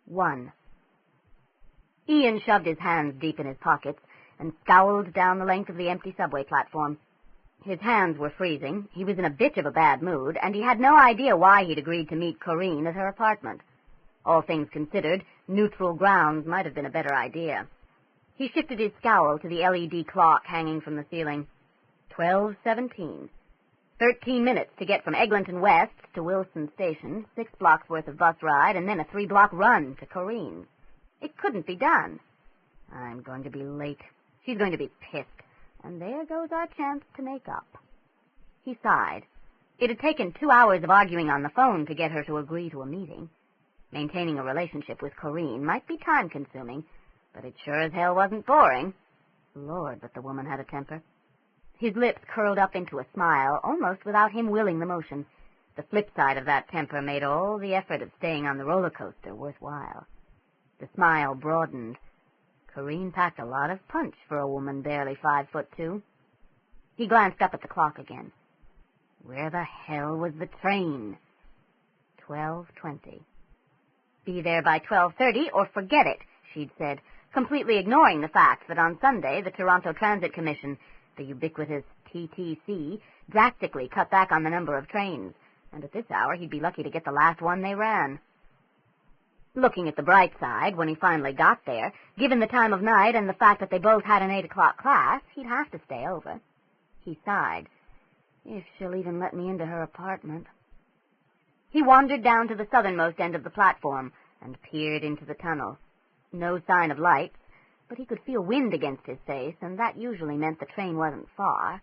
1. Ian shoved his hands deep in his pockets and scowled down the length of the empty subway platform. His hands were freezing, he was in a bit of a bad mood, and he had no idea why he'd agreed to meet Corinne at her apartment. All things considered, neutral grounds might have been a better idea. He shifted his scowl to the LED clock hanging from the ceiling. 12:17. 13 minutes to get from Eglinton West to Wilson Station, 6 blocks worth of bus ride, and then a 3-block run to Corinne's. It couldn't be done. I'm going to be late. She's going to be pissed. And there goes our chance to make up. He sighed. It had taken 2 hours of arguing on the phone to get her to agree to a meeting. Maintaining a relationship with Corinne might be time-consuming, but it sure as hell wasn't boring. Lord, but the woman had a temper. His lips curled up into a smile, almost without him willing the motion. The flip side of that temper made all the effort of staying on the roller coaster worthwhile. The smile broadened. Corinne packed a lot of punch for a woman barely 5'2". He glanced up at the clock again. Where the hell was the train? 12:20. Be there by 12:30 or forget it, she'd said, completely ignoring the fact that on Sunday the Toronto Transit Commission, the ubiquitous TTC, drastically cut back on the number of trains, and at this hour he'd be lucky to get the last one they ran. Looking at the bright side, when he finally got there, given the time of night and the fact that they both had an 8 o'clock class, he'd have to stay over. He sighed. If she'll even let me into her apartment. He wandered down to the southernmost end of the platform and peered into the tunnel. No sign of lights, but he could feel wind against his face, and that usually meant the train wasn't far.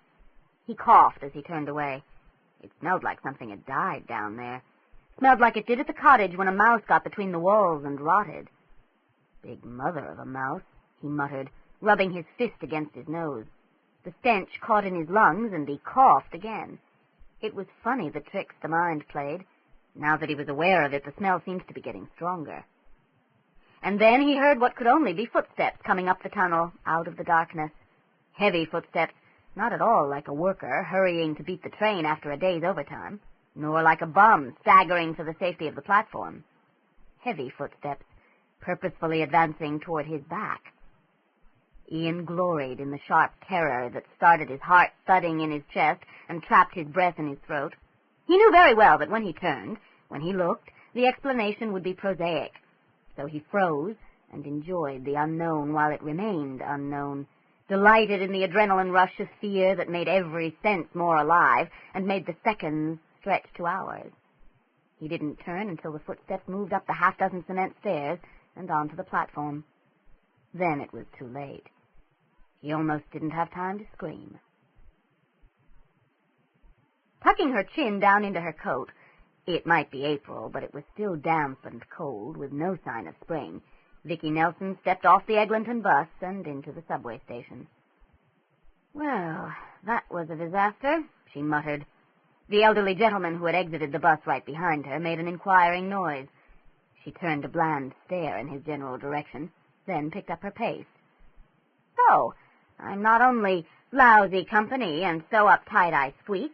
He coughed as he turned away. It smelled like something had died down there. Smelled like it did at the cottage when a mouse got between the walls and rotted. Big mother of a mouse, he muttered, rubbing his fist against his nose. The stench caught in his lungs, and he coughed again. It was funny the tricks the mind played. Now that he was aware of it, the smell seemed to be getting stronger. And then he heard what could only be footsteps coming up the tunnel, out of the darkness. Heavy footsteps, not at all like a worker hurrying to beat the train after a day's overtime, nor like a bum staggering to the safety of the platform. Heavy footsteps, purposefully advancing toward his back. Ian gloried in the sharp terror that started his heart thudding in his chest and trapped his breath in his throat. He knew very well that when he turned, when he looked, the explanation would be prosaic. So he froze and enjoyed the unknown while it remained unknown, delighted in the adrenaline rush of fear that made every sense more alive and made the seconds stretch to hours. He didn't turn until the footsteps moved up the half-dozen cement stairs and onto the platform. Then it was too late. He almost didn't have time to scream. Tucking her chin down into her coat, it might be April, but it was still damp and cold, with no sign of spring, Vicki Nelson stepped off the Eglinton bus and into the subway station. Well, that was a disaster, she muttered. The elderly gentleman who had exited the bus right behind her made an inquiring noise. She turned a bland stare in his general direction, then picked up her pace. So, I'm not only lousy company and so uptight I squeak,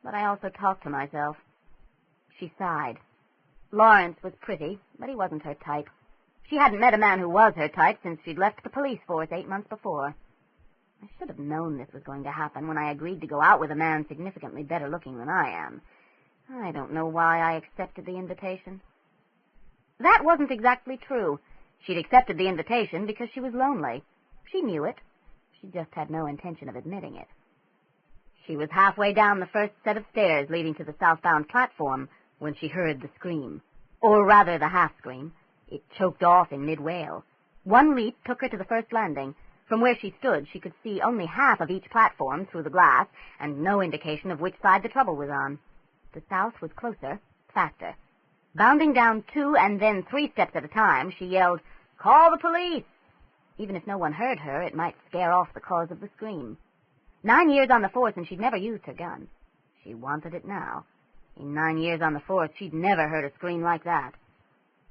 but I also talk to myself. She sighed. Lawrence was pretty, but he wasn't her type. She hadn't met a man who was her type since she'd left the police force 8 months before. I should have known this was going to happen when I agreed to go out with a man significantly better looking than I am. I don't know why I accepted the invitation. That wasn't exactly true. She'd accepted the invitation because she was lonely. She knew it. She just had no intention of admitting it. She was halfway down the first set of stairs leading to the southbound platform when she heard the scream. Or rather, the half-scream. It choked off in mid-wail. One leap took her to the first landing. From where she stood, she could see only half of each platform through the glass, and no indication of which side the trouble was on. The south was closer, faster. Bounding down 2 and then 3 steps at a time, she yelled, "Call the police!" Even if no one heard her, it might scare off the cause of the scream. 9 years on the force, and she'd never used her gun. She wanted it now. In 9 years on the force, she'd never heard a scream like that.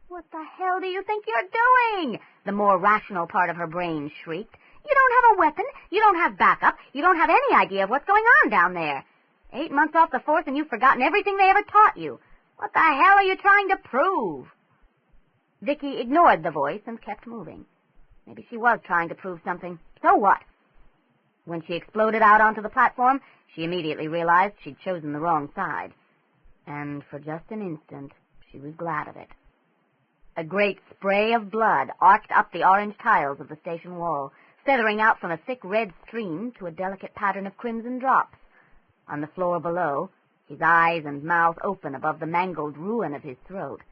"What the hell do you think you're doing?" the more rational part of her brain shrieked. "You don't have a weapon, you don't have backup, you don't have any idea of what's going on down there. 8 months off the force and you've forgotten everything they ever taught you. What the hell are you trying to prove?" Vicki ignored the voice and kept moving. Maybe she was trying to prove something. So what? When she exploded out onto the platform, she immediately realized she'd chosen the wrong side. And for just an instant, she was glad of it. A great spray of blood arced up the orange tiles of the station wall, feathering out from a thick red stream to a delicate pattern of crimson drops. On the floor below, his eyes and mouth open above the mangled ruin of his throat,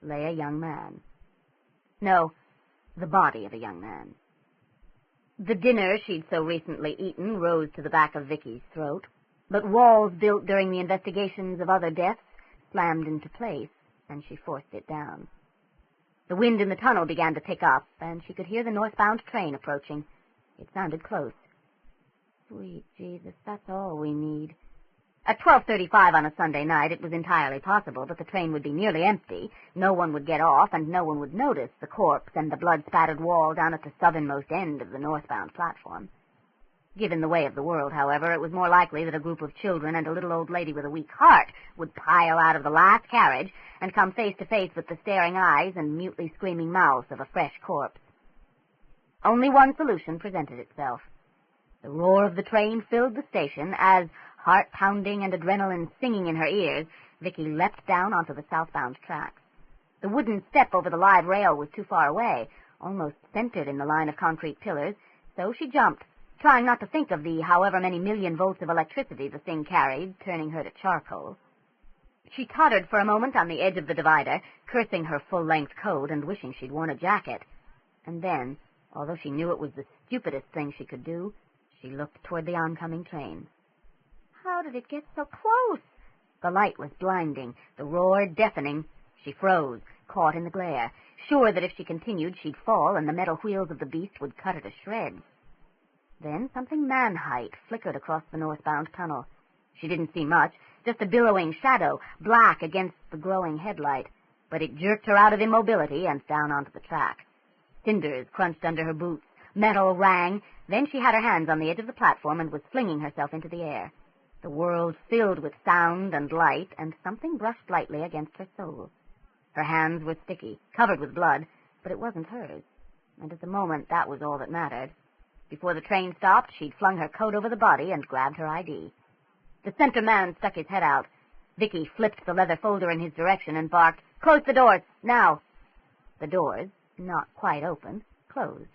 lay a young man. No, the body of a young man. The dinner she'd so recently eaten rose to the back of Vicki's throat, but walls built during the investigations of other deaths slammed into place, and she forced it down. The wind in the tunnel began to pick up, and she could hear the northbound train approaching. It sounded close. Sweet Jesus, that's all we need. At 12:35 on a Sunday night, it was entirely possible that the train would be nearly empty, no one would get off, and no one would notice the corpse and the blood-spattered wall down at the southernmost end of the northbound platform. Given the way of the world, however, it was more likely that a group of children and a little old lady with a weak heart would pile out of the last carriage and come face to face with the staring eyes and mutely screaming mouth of a fresh corpse. Only one solution presented itself. The roar of the train filled the station as, heart pounding and adrenaline singing in her ears, Vicki leapt down onto the southbound tracks. The wooden step over the live rail was too far away, almost centered in the line of concrete pillars, so she jumped, trying not to think of the however many million volts of electricity the thing carried, turning her to charcoal. She tottered for a moment on the edge of the divider, cursing her full-length coat and wishing she'd worn a jacket. And then, although she knew it was the stupidest thing she could do, she looked toward the oncoming train. How did it get so close? The light was blinding, the roar deafening. She froze, caught in the glare, sure that if she continued she'd fall and the metal wheels of the beast would cut her to shreds. Then something man-height flickered across the northbound tunnel. She didn't see much, just a billowing shadow, black against the glowing headlight, but it jerked her out of immobility and down onto the track. Cinders crunched under her boots, metal rang, then she had her hands on the edge of the platform and was flinging herself into the air. The world filled with sound and light, and something brushed lightly against her soul. Her hands were sticky, covered with blood, but it wasn't hers, and at the moment that was all that mattered. Before the train stopped, she'd flung her coat over the body and grabbed her ID. The center man stuck his head out. Vicki flipped the leather folder in his direction and barked, "Close the doors, now!" The doors, not quite open, closed.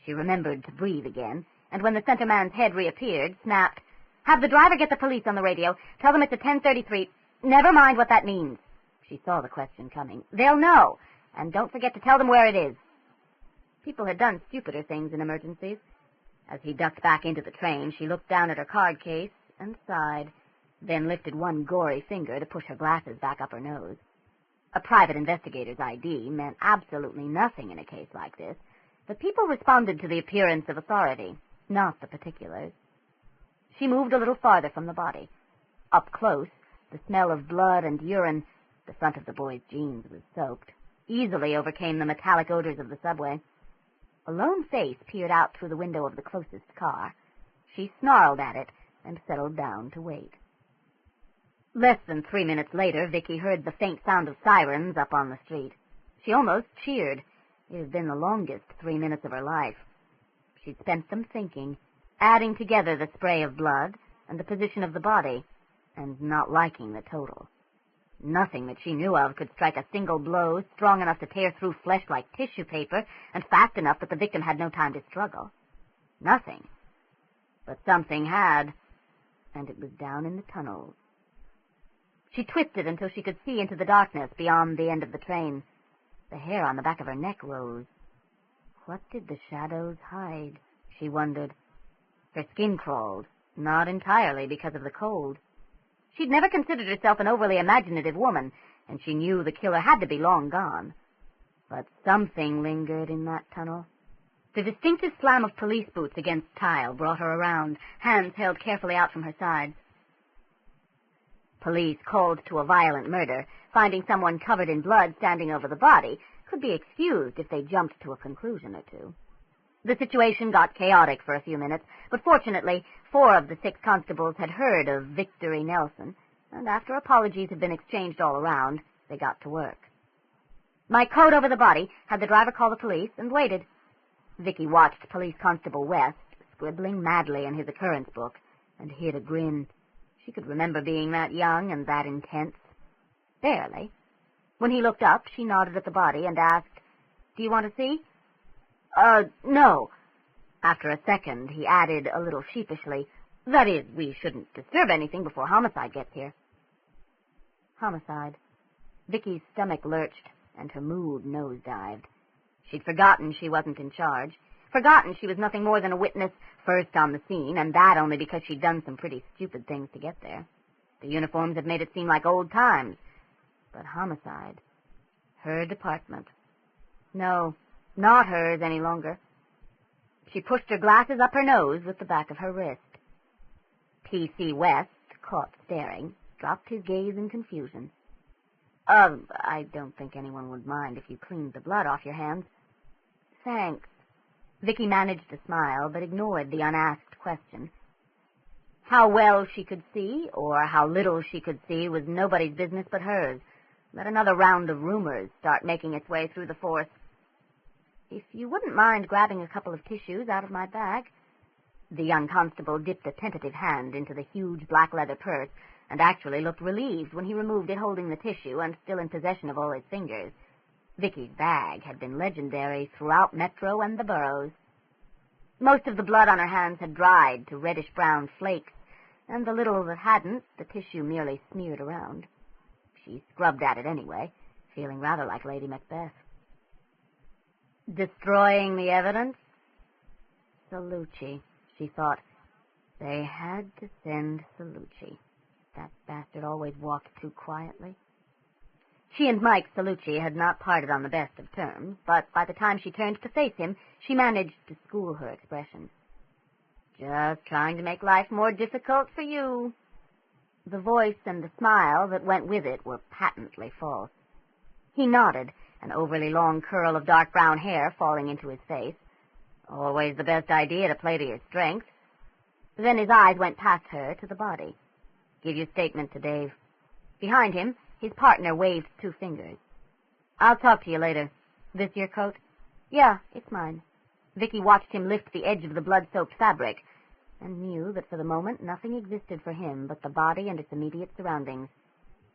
She remembered to breathe again, and when the center man's head reappeared, snapped, "Have the driver get the police on the radio. Tell them it's at 10:33. Never mind what that means." She saw the question coming. "They'll know. And don't forget to tell them where it is." People had done stupider things in emergencies. As he ducked back into the train, she looked down at her card case and sighed, then lifted one gory finger to push her glasses back up her nose. A private investigator's ID meant absolutely nothing in a case like this, but people responded to the appearance of authority, not the particulars. She moved a little farther from the body. Up close, the smell of blood and urine, the front of the boy's jeans was soaked, easily overcame the metallic odors of the subway. A lone face peered out through the window of the closest car. She snarled at it and settled down to wait. Less than 3 minutes later, Vicki heard the faint sound of sirens up on the street. She almost cheered. It had been the longest 3 minutes of her life. She'd spent them thinking, adding together the spray of blood and the position of the body, and not liking the total. Nothing that she knew of could strike a single blow strong enough to tear through flesh like tissue paper and fast enough that the victim had no time to struggle. Nothing. But something had, and it was down in the tunnels. She twisted until she could see into the darkness beyond the end of the train. The hair on the back of her neck rose. What did the shadows hide? She wondered. Her skin crawled, not entirely because of the cold. She'd never considered herself an overly imaginative woman, and she knew the killer had to be long gone. But something lingered in that tunnel. The distinctive slam of police boots against tile brought her around, hands held carefully out from her sides. Police called to a violent murder, finding someone covered in blood standing over the body, could be excused if they jumped to a conclusion or two. The situation got chaotic for a few minutes, but fortunately 4 of the 6 constables had heard of Vicki Nelson, and after apologies had been exchanged all around, they got to work. Mike coat over the body, had the driver call the police, and waited. Vicki watched Police Constable West, scribbling madly in his occurrence book, and hid a grin. She could remember being that young and that intense. Barely. When he looked up, she nodded at the body and asked, "Do you want to see?" No." After a second, he added a little sheepishly, "That is, we shouldn't disturb anything before homicide gets here." Homicide. Vicki's stomach lurched, and her mood nosedived. She'd forgotten she wasn't in charge, forgotten she was nothing more than a witness first on the scene, and that only because she'd done some pretty stupid things to get there. The uniforms had made it seem like old times. But homicide. Her department. No, not hers any longer. She pushed her glasses up her nose with the back of her wrist. P.C. West, caught staring, dropped his gaze in confusion. I don't think anyone would mind if you cleaned the blood off your hands." "Thanks." Vicki managed to smile, but ignored the unasked question. How well she could see, or how little she could see, was nobody's business but hers. Let another round of rumors start making its way through the force. "If you wouldn't mind grabbing a couple of tissues out of my bag." The young constable dipped a tentative hand into the huge black leather purse, and actually looked relieved when he removed it holding the tissue and still in possession of all his fingers. Vicki's bag had been legendary throughout Metro and the boroughs. Most of the blood on her hands had dried to reddish-brown flakes, and the little that hadn't, the tissue merely smeared around. She scrubbed at it anyway, feeling rather like Lady Macbeth. Destroying the evidence? Celluci, she thought. They had to send Celluci. That bastard always walked too quietly. She and Mike Celluci had not parted on the best of terms, but by the time she turned to face him, she managed to school her expression. "Just trying to make life more difficult for you." The voice and the smile that went with it were patently false. He nodded, an overly long curl of dark brown hair falling into his face. Always the best idea to play to your strengths. Then his eyes went past her to the body. "Give your statement to Dave." Behind him, his partner waved 2 fingers. "I'll talk to you later. This your coat?" "Yeah, it's mine." Vicki watched him lift the edge of the blood-soaked fabric, and knew that for the moment nothing existed for him but the body and its immediate surroundings.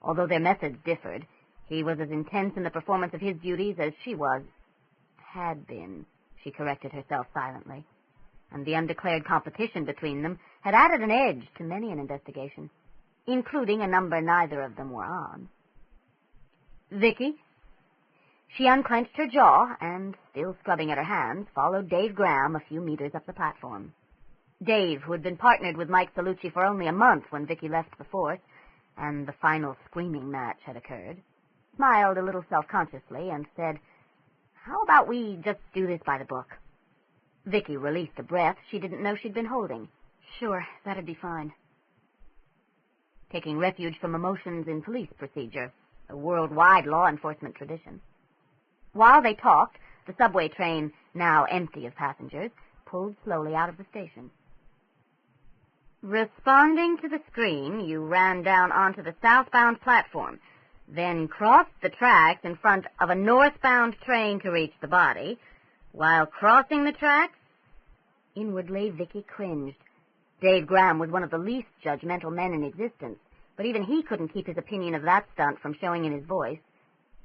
Although their methods differed, he was as intense in the performance of his duties as she was. Had been, she corrected herself silently. And the undeclared competition between them had added an edge to many an investigation, including a number neither of them were on. "Vicki?" She unclenched her jaw and, still scrubbing at her hands, followed Dave Graham a few meters up the platform. Dave, who had been partnered with Mike Celluci for only a month when Vicki left the force, and the final screaming match had occurred, smiled a little self-consciously and said, "How about we just do this by the book?" Vicki released a breath she didn't know she'd been holding. "Sure, that'd be fine." Taking refuge from emotions in police procedure, a worldwide law enforcement tradition. While they talked, the subway train, now empty of passengers, pulled slowly out of the station. "Responding to the screen, you ran down onto the southbound platform, then crossed the tracks in front of a northbound train to reach the body. While crossing the tracks..." Inwardly, Vicki cringed. Dave Graham was one of the least judgmental men in existence, but even he couldn't keep his opinion of that stunt from showing in his voice.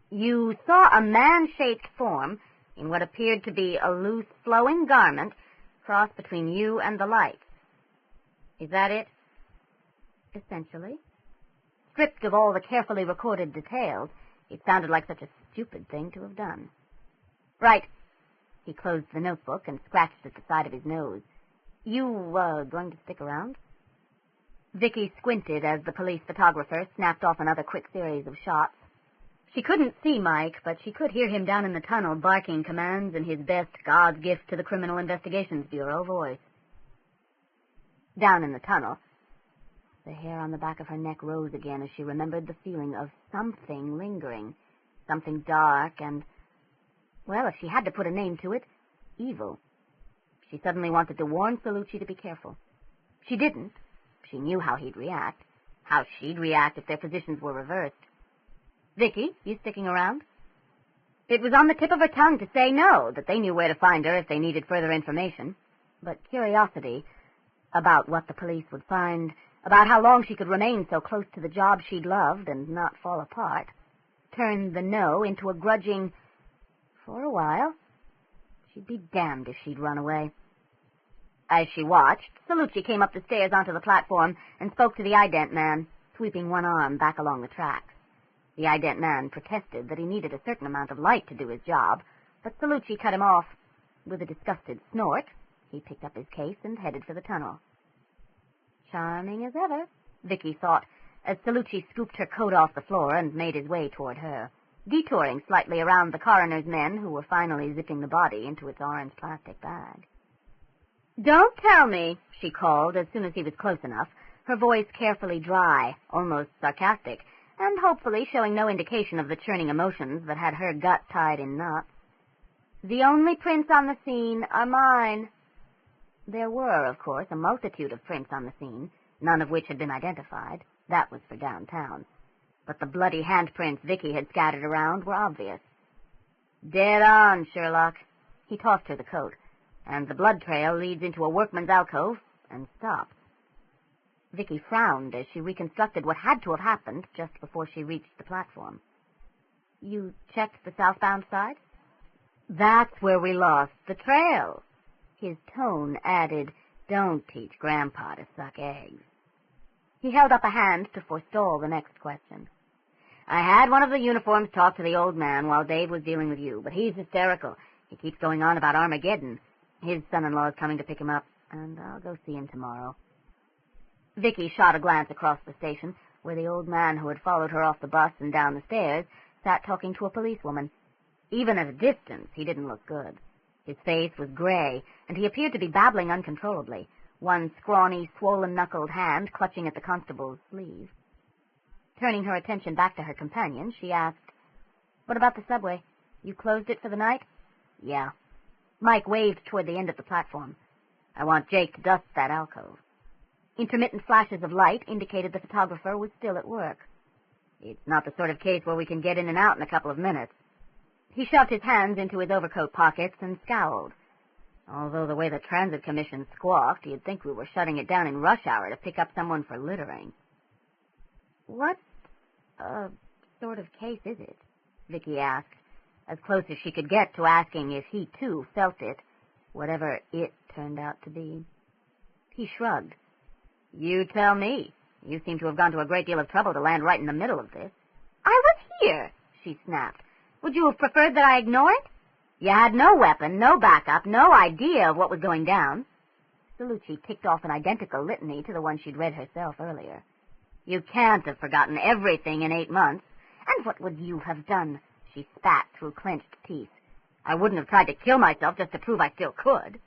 "You saw a man-shaped form, in what appeared to be a loose, flowing garment, cross between you and the lights. Is that it?" "Essentially." Stripped of all the carefully recorded details, it sounded like such a stupid thing to have done. "Right." He closed the notebook and scratched at the side of his nose. "You, going to stick around?" Vicki squinted as the police photographer snapped off another quick series of shots. She couldn't see Mike, but she could hear him down in the tunnel barking commands in his best God's gift to the Criminal Investigations Bureau voice. Down in the tunnel, the hair on the back of her neck rose again as she remembered the feeling of something lingering, something dark and, well, if she had to put a name to it, evil. She suddenly wanted to warn Celluci to be careful. She didn't. She knew how he'd react, how she'd react if their positions were reversed. "Vicki, you sticking around?" It was on the tip of her tongue to say no, that they knew where to find her if they needed further information. But curiosity about what the police would find, about how long she could remain so close to the job she'd loved and not fall apart, turned the no into a grudging, for a while, she'd be damned if she'd run away. As she watched, Celluci came up the stairs onto the platform and spoke to the ident man, sweeping one arm back along the tracks. The ident man protested that he needed a certain amount of light to do his job, but Celluci cut him off. With a disgusted snort, he picked up his case and headed for the tunnel. Charming as ever, Vicki thought, as Celluci scooped her coat off the floor and made his way toward her, detouring slightly around the coroner's men who were finally zipping the body into its orange plastic bag. "Don't tell me," she called as soon as he was close enough, her voice carefully dry, almost sarcastic, and hopefully showing no indication of the churning emotions that had her gut tied in knots. "The only prints on the scene are mine." There were, of course, a multitude of prints on the scene, none of which had been identified. That was for downtown. But the bloody handprints Vicki had scattered around were obvious. "Dead on, Sherlock." He tossed her the coat, and the blood trail leads into a workman's alcove and stops. Vicki frowned as she reconstructed what had to have happened just before she reached the platform. "You checked the southbound side?" "That's where we lost the trail." His tone added, "Don't teach Grandpa to suck eggs." He held up a hand to forestall the next question. "I had one of the uniforms talk to the old man while Dave was dealing with you, but he's hysterical. He keeps going on about Armageddon. His son-in-law is coming to pick him up, and I'll go see him tomorrow." Vicki shot a glance across the station, where the old man who had followed her off the bus and down the stairs sat talking to a policewoman. Even at a distance, he didn't look good. His face was gray, and he appeared to be babbling uncontrollably, one scrawny, swollen-knuckled hand clutching at the constable's sleeve. Turning her attention back to her companion, she asked, "What about the subway? You closed it for the night?" "Yeah." Mike waved toward the end of the platform. "I want Jake to dust that alcove." Intermittent flashes of light indicated the photographer was still at work. "It's not the sort of case where we can get in and out in a couple of minutes." He shoved his hands into his overcoat pockets and scowled. Although the way the Transit Commission squawked, you'd think we were shutting it down in rush hour to pick up someone for littering. "What sort of case is it?" Vicki asked, as close as she could get to asking if he, too, felt it, whatever it turned out to be. He shrugged. "You tell me. You seem to have gone to a great deal of trouble to land right in the middle of this." "I was here," she snapped. "Would you have preferred that I ignore it?" "You had no weapon, no backup, no idea of what was going down." Celluci ticked off an identical litany to the one she'd read herself earlier. "You can't have forgotten everything in 8 months. And what would you have done?" She spat through clenched teeth. "I wouldn't have tried to kill myself just to prove I still could."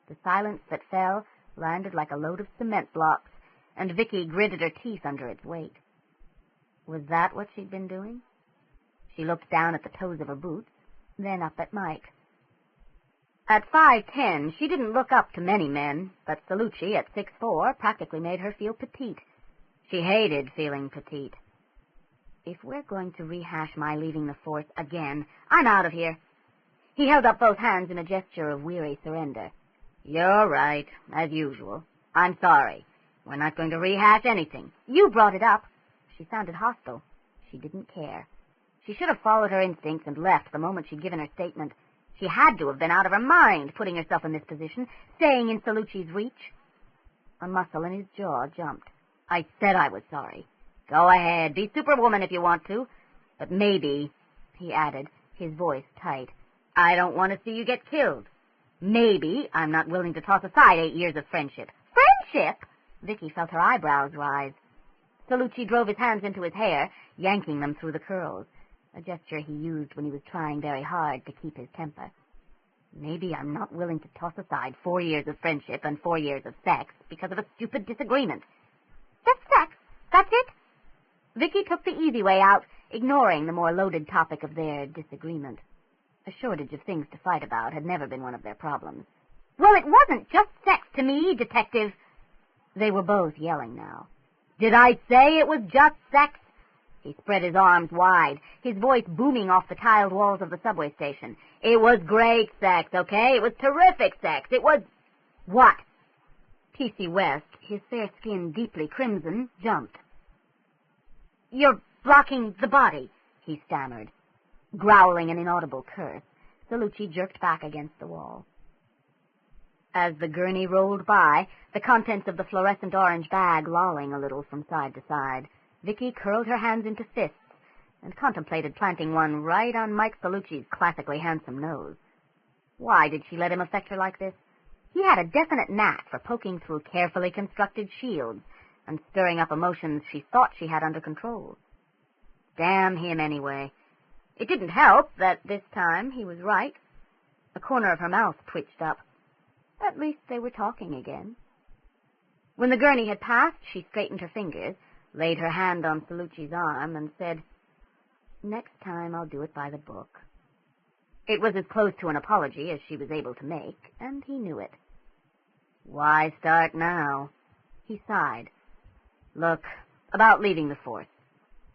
The silence that fell landed like a load of cement blocks, and Vicki gritted her teeth under its weight. Was that what she'd been doing? She looked down at the toes of her boots, then up at Mike. At 5'10", she didn't look up to many men, but Celluci at 6'4" practically made her feel petite. She hated feeling petite. "If we're going to rehash my leaving the force again, I'm out of here." He held up both hands in a gesture of weary surrender. "You're right, as usual. I'm sorry. We're not going to rehash anything." "You brought it up." She sounded hostile. She didn't care. She should have followed her instincts and left the moment she'd given her statement. She had to have been out of her mind, putting herself in this position, staying in Celluci's reach. A muscle in his jaw jumped. "I said I was sorry. Go ahead, be Superwoman if you want to. But maybe," he added, his voice tight, "I don't want to see you get killed. Maybe I'm not willing to toss aside 8 years of friendship." "Friendship?" Vicki felt her eyebrows rise. Celluci drove his hands into his hair, yanking them through the curls, a gesture he used when he was trying very hard to keep his temper. "Maybe I'm not willing to toss aside 4 years of friendship and 4 years of sex because of a stupid disagreement." "Just sex? That's it?" Vicki took the easy way out, ignoring the more loaded topic of their disagreement. A shortage of things to fight about had never been one of their problems. "Well, it wasn't just sex to me, Detective." They were both yelling now. "Did I say it was just sex?" He spread his arms wide, his voice booming off the tiled walls of the subway station. It was great sex, okay? It was terrific sex. It was... What? T.C. West, his fair skin deeply crimson, jumped. You're blocking the body, he stammered. Growling an inaudible curse, Celluci jerked back against the wall. As the gurney rolled by, the contents of the fluorescent orange bag lolling a little from side to side, Vicki curled her hands into fists and contemplated planting one right on Mike Celluci's classically handsome nose. Why did she let him affect her like this? He had a definite knack for poking through carefully constructed shields and stirring up emotions she thought she had under control. Damn him anyway. It didn't help that this time he was right. A corner of her mouth twitched up. At least they were talking again. When the gurney had passed, she straightened her fingers, laid her hand on Celluci's arm, and said, "Next time I'll do it by the book." It was as close to an apology as she was able to make, and he knew it. Why start now? He sighed. Look, about leaving the force.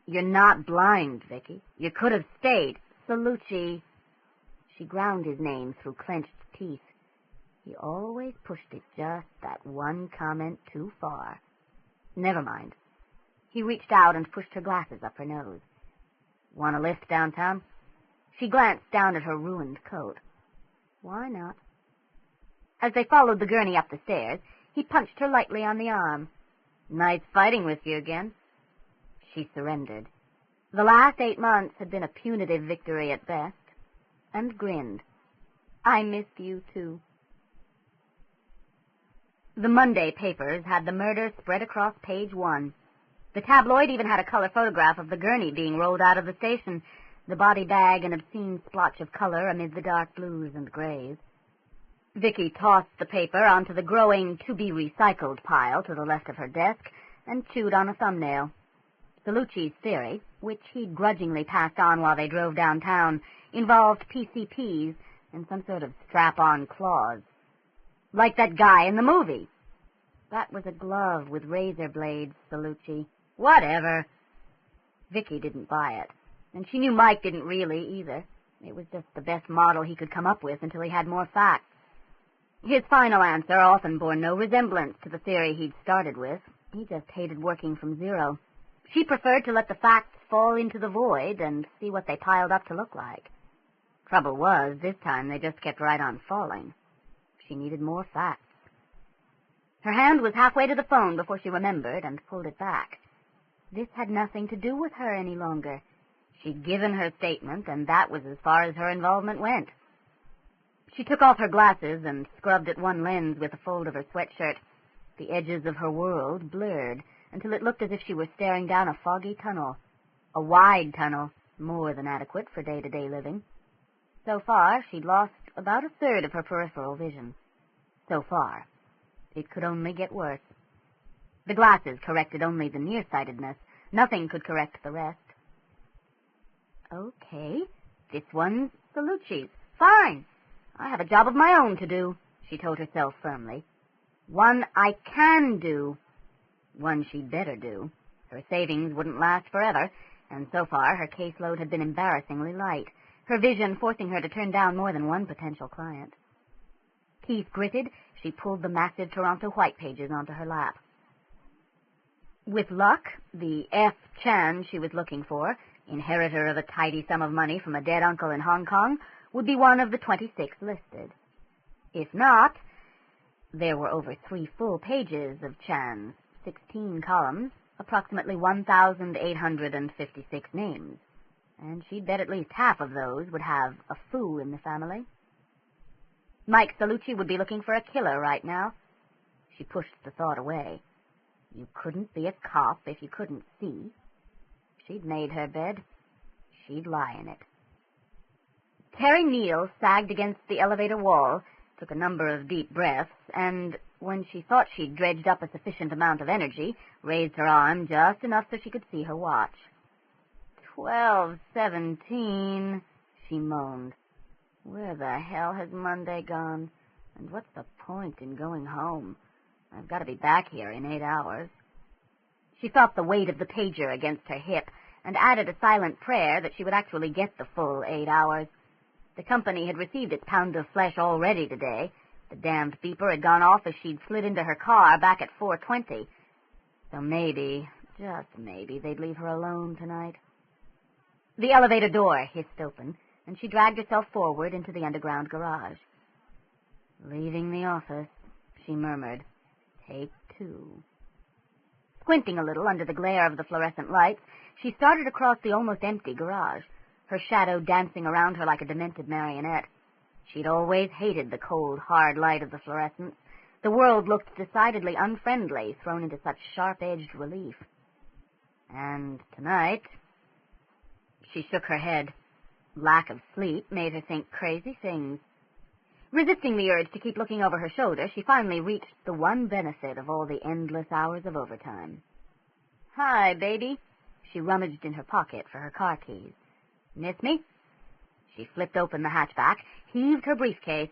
You're not blind, Vicki. You could have stayed. Celluci. She ground his name through clenched teeth. He always pushed it just that one comment too far. Never mind. He reached out and pushed her glasses up her nose. Want a lift downtown? She glanced down at her ruined coat. Why not? As they followed the gurney up the stairs, he punched her lightly on the arm. Nice fighting with you again. She surrendered. The last 8 months had been a punitive victory at best, and grinned. I missed you, too. The Monday papers had the murder spread across page 1. The tabloid even had a color photograph of the gurney being rolled out of the station, the body bag an obscene splotch of color amid the dark blues and grays. Vicki tossed the paper onto the growing to-be-recycled pile to the left of her desk and chewed on a thumbnail. Celluci's theory, which he'd grudgingly passed on while they drove downtown, involved PCPs and some sort of strap-on claws. Like that guy in the movie. That was a glove with razor blades, Celluci. Whatever. Vicki didn't buy it, and she knew Mike didn't really either. It was just the best model he could come up with until he had more facts. His final answer often bore no resemblance to the theory he'd started with. He just hated working from zero. She preferred to let the facts fall into the void and see what they piled up to look like. Trouble was, this time they just kept right on falling. She needed more facts. Her hand was halfway to the phone before she remembered and pulled it back. This had nothing to do with her any longer. She'd given her statement, and that was as far as her involvement went. She took off her glasses and scrubbed at one lens with a fold of her sweatshirt. The edges of her world blurred until it looked as if she were staring down a foggy tunnel. A wide tunnel, more than adequate for day-to-day living. So far, she'd lost about a third of her peripheral vision. So far. It could only get worse. The glasses corrected only the nearsightedness. Nothing could correct the rest. Okay, this one's Celluci's. Fine. I have a job of my own to do, she told herself firmly. One I can do. One she'd better do. Her savings wouldn't last forever, and so far her caseload had been embarrassingly light, her vision forcing her to turn down more than one potential client. Teeth gritted, she pulled the massive Toronto white pages onto her lap. With luck, the F. Chan she was looking for, inheritor of a tidy sum of money from a dead uncle in Hong Kong, would be one of the 26 listed. If not, there were over 3 full pages of Chan's, 16 columns, approximately 1,856 names, and she'd bet at least half of those would have a foo in the family. Mike Celluci would be looking for a killer right now. She pushed the thought away. You couldn't be a cop if you couldn't see. She'd made her bed. She'd lie in it. Terry Neal sagged against the elevator wall, took a number of deep breaths, and when she thought she'd dredged up a sufficient amount of energy, raised her arm just enough so she could see her watch. 12:17, she moaned. Where the hell has Monday gone? And what's the point in going home? I've got to be back here in 8 hours. She felt the weight of the pager against her hip and added a silent prayer that she would actually get the full 8 hours. The company had received its pound of flesh already today. The damned beeper had gone off as she'd slid into her car back at 4:20. So maybe, just maybe, they'd leave her alone tonight. The elevator door hissed open, and she dragged herself forward into the underground garage. Leaving the office, she murmured, "Take 2. Squinting a little under the glare of the fluorescent lights, she started across the almost empty garage, her shadow dancing around her like a demented marionette. She'd always hated the cold, hard light of the fluorescents. The world looked decidedly unfriendly, thrown into such sharp-edged relief. And tonight, she shook her head. Lack of sleep made her think crazy things. Resisting the urge to keep looking over her shoulder, she finally reached the one benefit of all the endless hours of overtime. "Hi, baby." She rummaged in her pocket for her car keys. "Miss me?" She flipped open the hatchback, heaved her briefcase.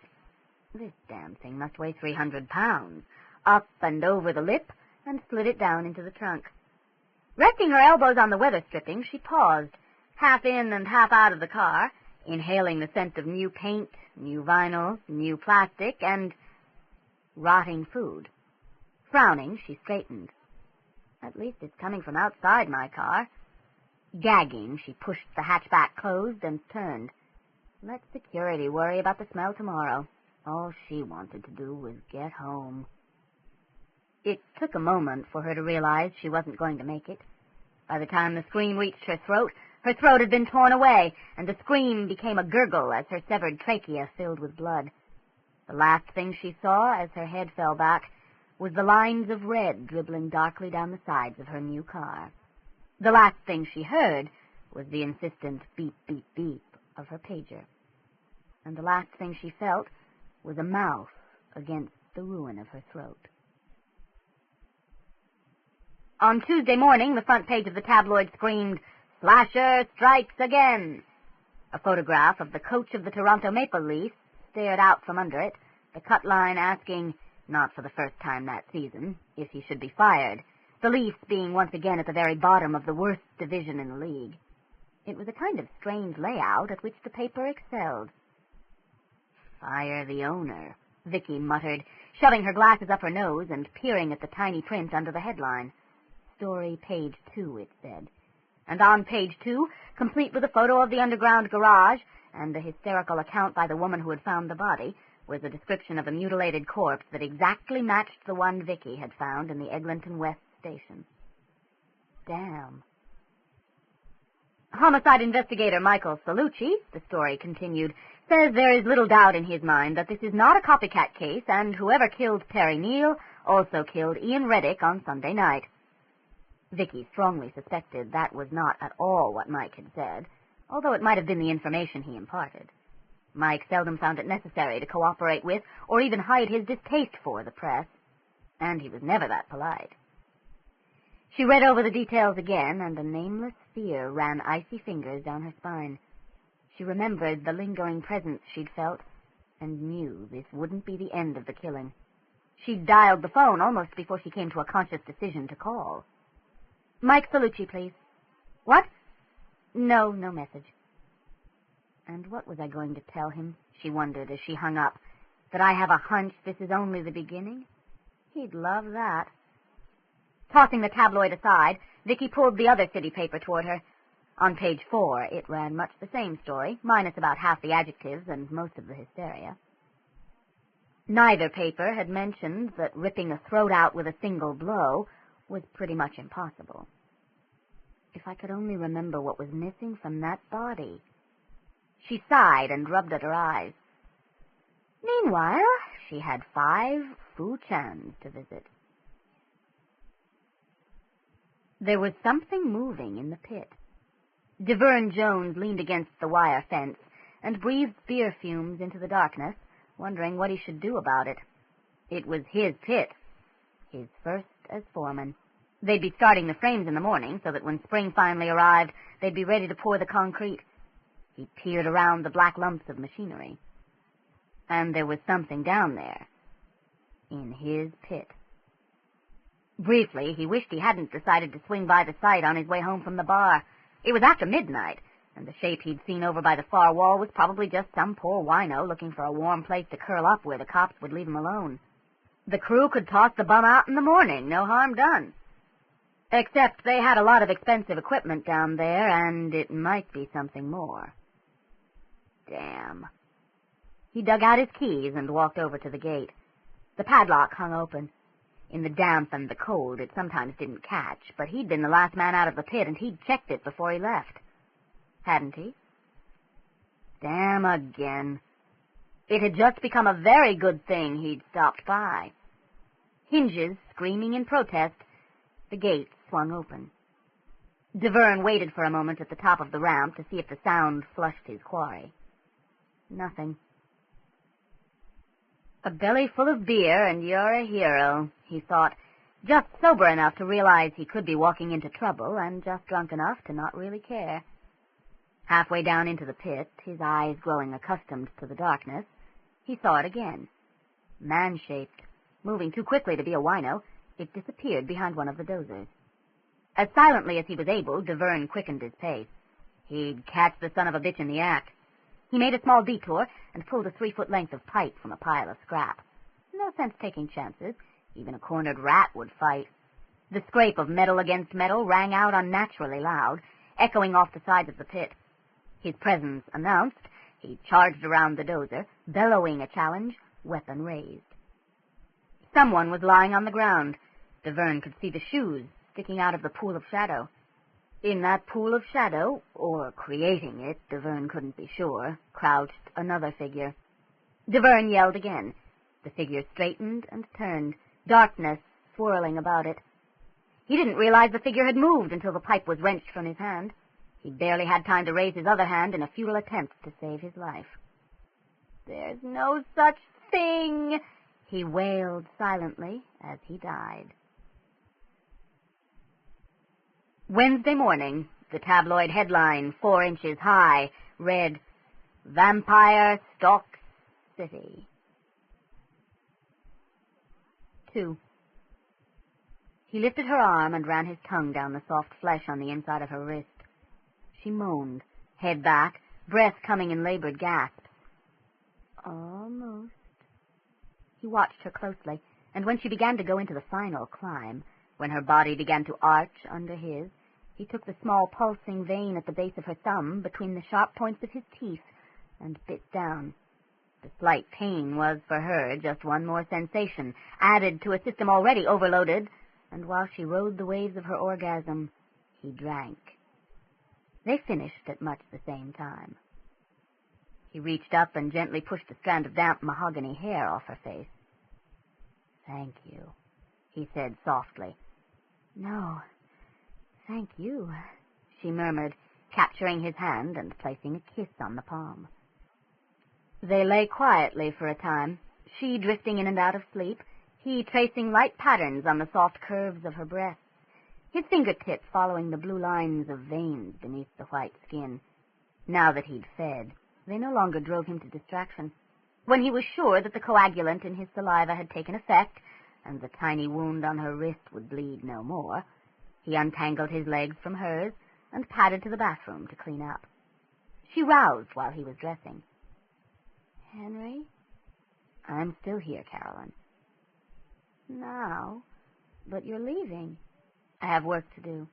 This damn thing must weigh 300 pounds. Up and over the lip, and slid it down into the trunk. Resting her elbows on the weather stripping, she paused, half in and half out of the car, inhaling the scent of new paint, new vinyl, new plastic, and rotting food. Frowning, she straightened. At least it's coming from outside my car. Gagging, she pushed the hatchback closed and turned. Let security worry about the smell tomorrow. All she wanted to do was get home. It took a moment for her to realize she wasn't going to make it. By the time the scream reached her throat had been torn away, and the scream became a gurgle as her severed trachea filled with blood. The last thing she saw as her head fell back was the lines of red dribbling darkly down the sides of her new car. The last thing she heard was the insistent beep, beep, beep of her pager. And the last thing she felt was a mouth against the ruin of her throat. On Tuesday morning, the front page of the tabloid screamed, "Slasher strikes again!" A photograph of the coach of the Toronto Maple Leafs stared out from under it, the cut line asking, not for the first time that season, if he should be fired, the Leafs being once again at the very bottom of the worst division in the league. It was a kind of strange layout at which the paper excelled. "Fire the owner," Vicki muttered, shoving her glasses up her nose and peering at the tiny print under the headline. Story page 2, it said. And on page 2, complete with a photo of the underground garage and a hysterical account by the woman who had found the body, was a description of a mutilated corpse that exactly matched the one Vicki had found in the Eglinton West station. Damn. Homicide investigator Michael Celluci, the story continued, says there is little doubt in his mind that this is not a copycat case, and whoever killed Perry Neal also killed Ian Reddick on Sunday night. Vicki strongly suspected that was not at all what Mike had said, although it might have been the information he imparted. Mike seldom found it necessary to cooperate with or even hide his distaste for the press, and he was never that polite. She read over the details again, and a nameless fear ran icy fingers down her spine. She remembered the lingering presence she'd felt, and knew this wouldn't be the end of the killing. She'd dialed the phone almost before she came to a conscious decision to call. "Mike Celluci, please." "What?" No message." And what was I going to tell him, she wondered as she hung up, that I have a hunch this is only the beginning? He'd love that. Tossing the tabloid aside, Vicki pulled the other city paper toward her. On page 4, it ran much the same story, minus about half the adjectives and most of the hysteria. Neither paper had mentioned that ripping a throat out with a single blow was pretty much impossible. If I could only remember what was missing from that body. She sighed and rubbed at her eyes. Meanwhile, she had 5 Fu-chans to visit. There was something moving in the pit. Deverne Jones leaned against the wire fence and breathed beer fumes into the darkness, wondering what he should do about it. It was his pit, his first as foreman. They'd be starting the frames in the morning, so that when spring finally arrived, they'd be ready to pour the concrete. He peered around the black lumps of machinery. And there was something down there, in his pit. Briefly, he wished he hadn't decided to swing by the site on his way home from the bar. It was after midnight, and the shape he'd seen over by the far wall was probably just some poor wino looking for a warm place to curl up where the cops would leave him alone. The crew could toss the bum out in the morning, no harm done. Except they had a lot of expensive equipment down there, and it might be something more. Damn. He dug out his keys and walked over to the gate. The padlock hung open. In the damp and the cold, it sometimes didn't catch, but he'd been the last man out of the pit, and he'd checked it before he left. Hadn't he? Damn again. It had just become a very good thing he'd stopped by. Hinges screaming in protest, the gate swung open. Deverne waited for a moment at the top of the ramp to see if the sound flushed his quarry. Nothing. A belly full of beer and you're a hero, he thought, just sober enough to realize he could be walking into trouble and just drunk enough to not really care. Halfway down into the pit, his eyes growing accustomed to the darkness, he saw it again. Man-shaped, moving too quickly to be a wino, it disappeared behind one of the dozers. As silently as he was able, Deverne quickened his pace. He'd catch the son of a bitch in the act. He made a small detour and pulled a 3-foot length of pipe from a pile of scrap. No sense taking chances. Even a cornered rat would fight. The scrape of metal against metal rang out unnaturally loud, echoing off the sides of the pit. His presence announced, he charged around the dozer, bellowing a challenge, weapon raised. Someone was lying on the ground. Deverne could see the shoes sticking out of the pool of shadow. In that pool of shadow, or creating it, Deverne couldn't be sure, crouched another figure. Deverne yelled again. The figure straightened and turned, darkness swirling about it. He didn't realize the figure had moved until the pipe was wrenched from his hand. He barely had time to raise his other hand in a futile attempt to save his life. "There's no such thing," he wailed silently as he died. Wednesday morning, the tabloid headline, 4 inches high, read, "Vampire Stalks City." 2. He lifted her arm and ran his tongue down the soft flesh on the inside of her wrist. She moaned, head back, breath coming in labored gasps. Almost. He watched her closely, and when she began to go into the final climb, when her body began to arch under his, he took the small pulsing vein at the base of her thumb between the sharp points of his teeth and bit down. The slight pain was, for her, just one more sensation, added to a system already overloaded, and while she rode the waves of her orgasm, he drank. They finished at much the same time. He reached up and gently pushed a strand of damp mahogany hair off her face. "Thank you," he said softly. "No, thank you," she murmured, capturing his hand and placing a kiss on the palm. They lay quietly for a time, she drifting in and out of sleep, he tracing light patterns on the soft curves of her breasts, his fingertips following the blue lines of veins beneath the white skin. Now that he'd fed, they no longer drove him to distraction. When he was sure that the coagulant in his saliva had taken effect, and the tiny wound on her wrist would bleed no more, he untangled his legs from hers and padded to the bathroom to clean up. She roused while he was dressing. "Henry?" "I'm still here, Carolyn." "Now? But you're leaving." "I have work to do."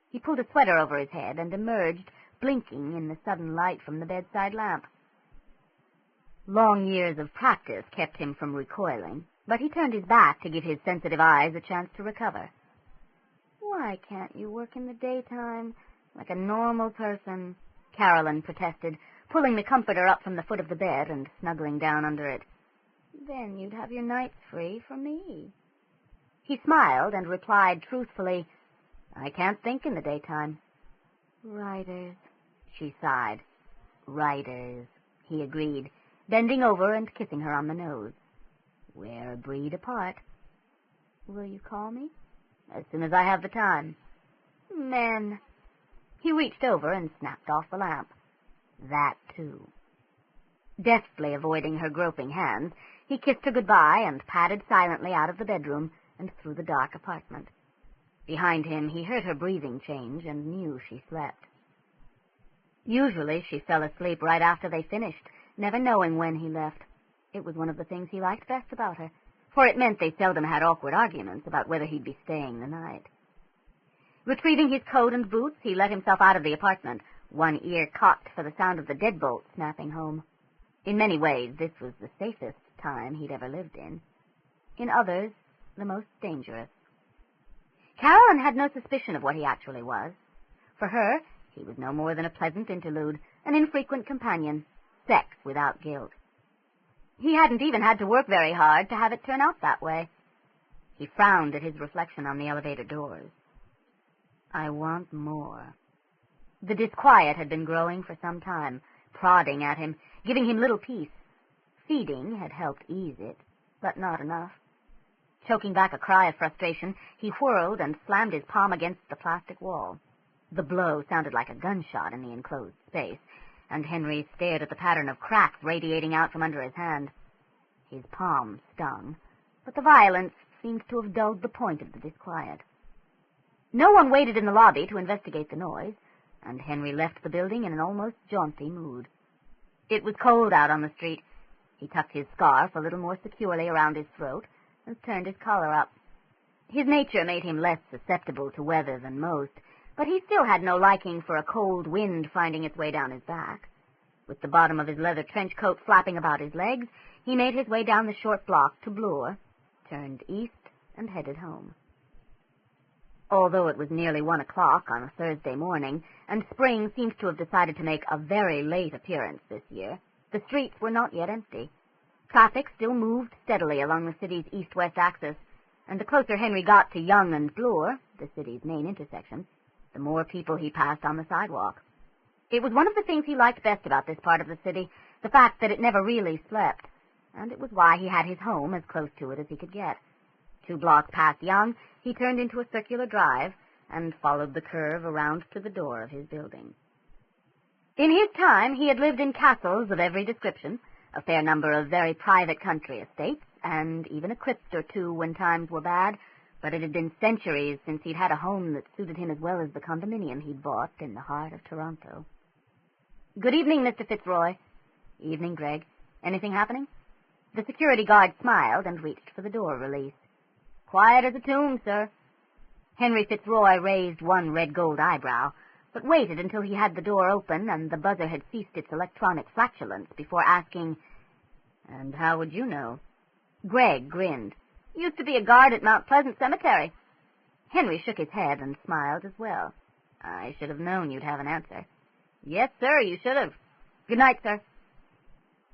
He pulled a sweater over his head and emerged, blinking in the sudden light from the bedside lamp. Long years of practice kept him from recoiling, but he turned his back to give his sensitive eyes a chance to recover. "Why can't you work in the daytime, like a normal person?" Carolyn protested, pulling the comforter up from the foot of the bed and snuggling down under it. "Then you'd have your nights free for me." He smiled and replied truthfully, "I can't think in the daytime." "Writers," she sighed. "Writers," he agreed, bending over and kissing her on the nose. "We're a breed apart." "Will you call me?" "As soon as I have the time." "Men." He reached over and snapped off the lamp. That, too. Deftly avoiding her groping hands, he kissed her goodbye and padded silently out of the bedroom and through the dark apartment. Behind him, he heard her breathing change and knew she slept. Usually she fell asleep right after they finished, never knowing when he left. It was one of the things he liked best about her, for it meant they seldom had awkward arguments about whether he'd be staying the night. Retrieving his coat and boots, he let himself out of the apartment, one ear cocked for the sound of the deadbolt snapping home. In many ways, this was the safest time he'd ever lived in. In others, the most dangerous. Caroline had no suspicion of what he actually was. For her, he was no more than a pleasant interlude, an infrequent companion, sex without guilt. He hadn't even had to work very hard to have it turn out that way. He frowned at his reflection on the elevator doors. I want more. The disquiet had been growing for some time, prodding at him, giving him little peace. Feeding had helped ease it, but not enough. Choking back a cry of frustration, he whirled and slammed his palm against the plastic wall. The blow sounded like a gunshot in the enclosed space, and Henry stared at the pattern of cracks radiating out from under his hand. His palm stung, but the violence seemed to have dulled the point of the disquiet. No one waited in the lobby to investigate the noise, and Henry left the building in an almost jaunty mood. It was cold out on the street. He tucked his scarf a little more securely around his throat and turned his collar up. His nature made him less susceptible to weather than most, but he still had no liking for a cold wind finding its way down his back. With the bottom of his leather trench coat flapping about his legs, he made his way down the short block to Bloor, turned east, and headed home. Although it was nearly 1 o'clock on a Thursday morning, and spring seemed to have decided to make a very late appearance this year, the streets were not yet empty. Traffic still moved steadily along the city's east-west axis, and the closer Henry got to Yonge and Bloor, the city's main intersection, the more people he passed on the sidewalk. It was one of the things he liked best about this part of the city, the fact that it never really slept, and it was why he had his home as close to it as he could get. 2 blocks past Yonge, he turned into a circular drive and followed the curve around to the door of his building. In his time, he had lived in castles of every description, a fair number of very private country estates, and even a crypt or two when times were bad, but it had been centuries since he'd had a home that suited him as well as the condominium he'd bought in the heart of Toronto. Good evening, Mr. Fitzroy. Evening, Greg. Anything happening? The security guard smiled and reached for the door release. Quiet as a tomb, sir. Henry Fitzroy raised one red-gold eyebrow, but waited until he had the door open and the buzzer had ceased its electronic flatulence before asking, And how would you know? Greg grinned. Used to be a guard at Mount Pleasant Cemetery. Henry shook his head and smiled as well. I should have known you'd have an answer. Yes, sir, you should have. Good night, sir.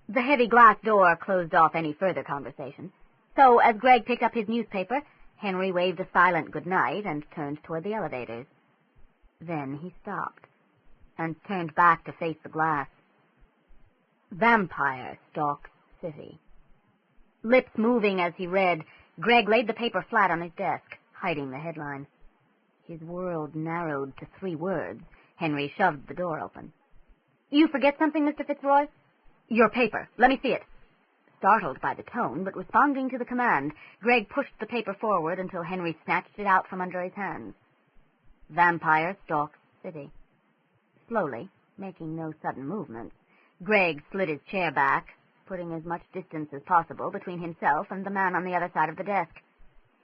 The heavy glass door closed off any further conversation, so as Greg picked up his newspaper, Henry waved a silent good night and turned toward the elevators. Then he stopped and turned back to face the glass. Vampire stalks city. Lips moving as he read, Greg laid the paper flat on his desk, hiding the headline. His world narrowed to 3 words. Henry shoved the door open. You forget something, Mr. Fitzroy? Your paper. Let me see it. Startled by the tone, but responding to the command, Greg pushed the paper forward until Henry snatched it out from under his hands. Vampire stalks city. Slowly, making no sudden movements, Greg slid his chair back, putting as much distance as possible between himself and the man on the other side of the desk.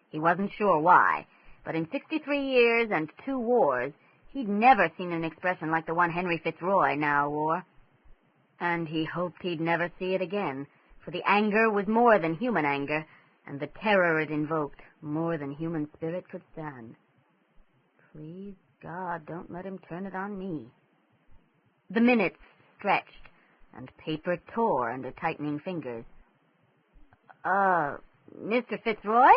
He wasn't sure why, but in 63 years and 2 wars, he'd never seen an expression like the one Henry Fitzroy now wore. And he hoped he'd never see it again, for the anger was more than human anger, and the terror it invoked more than human spirit could stand. Please, God, don't let him turn it on me. The minutes stretched, and paper tore under tightening fingers. Mr. Fitzroy?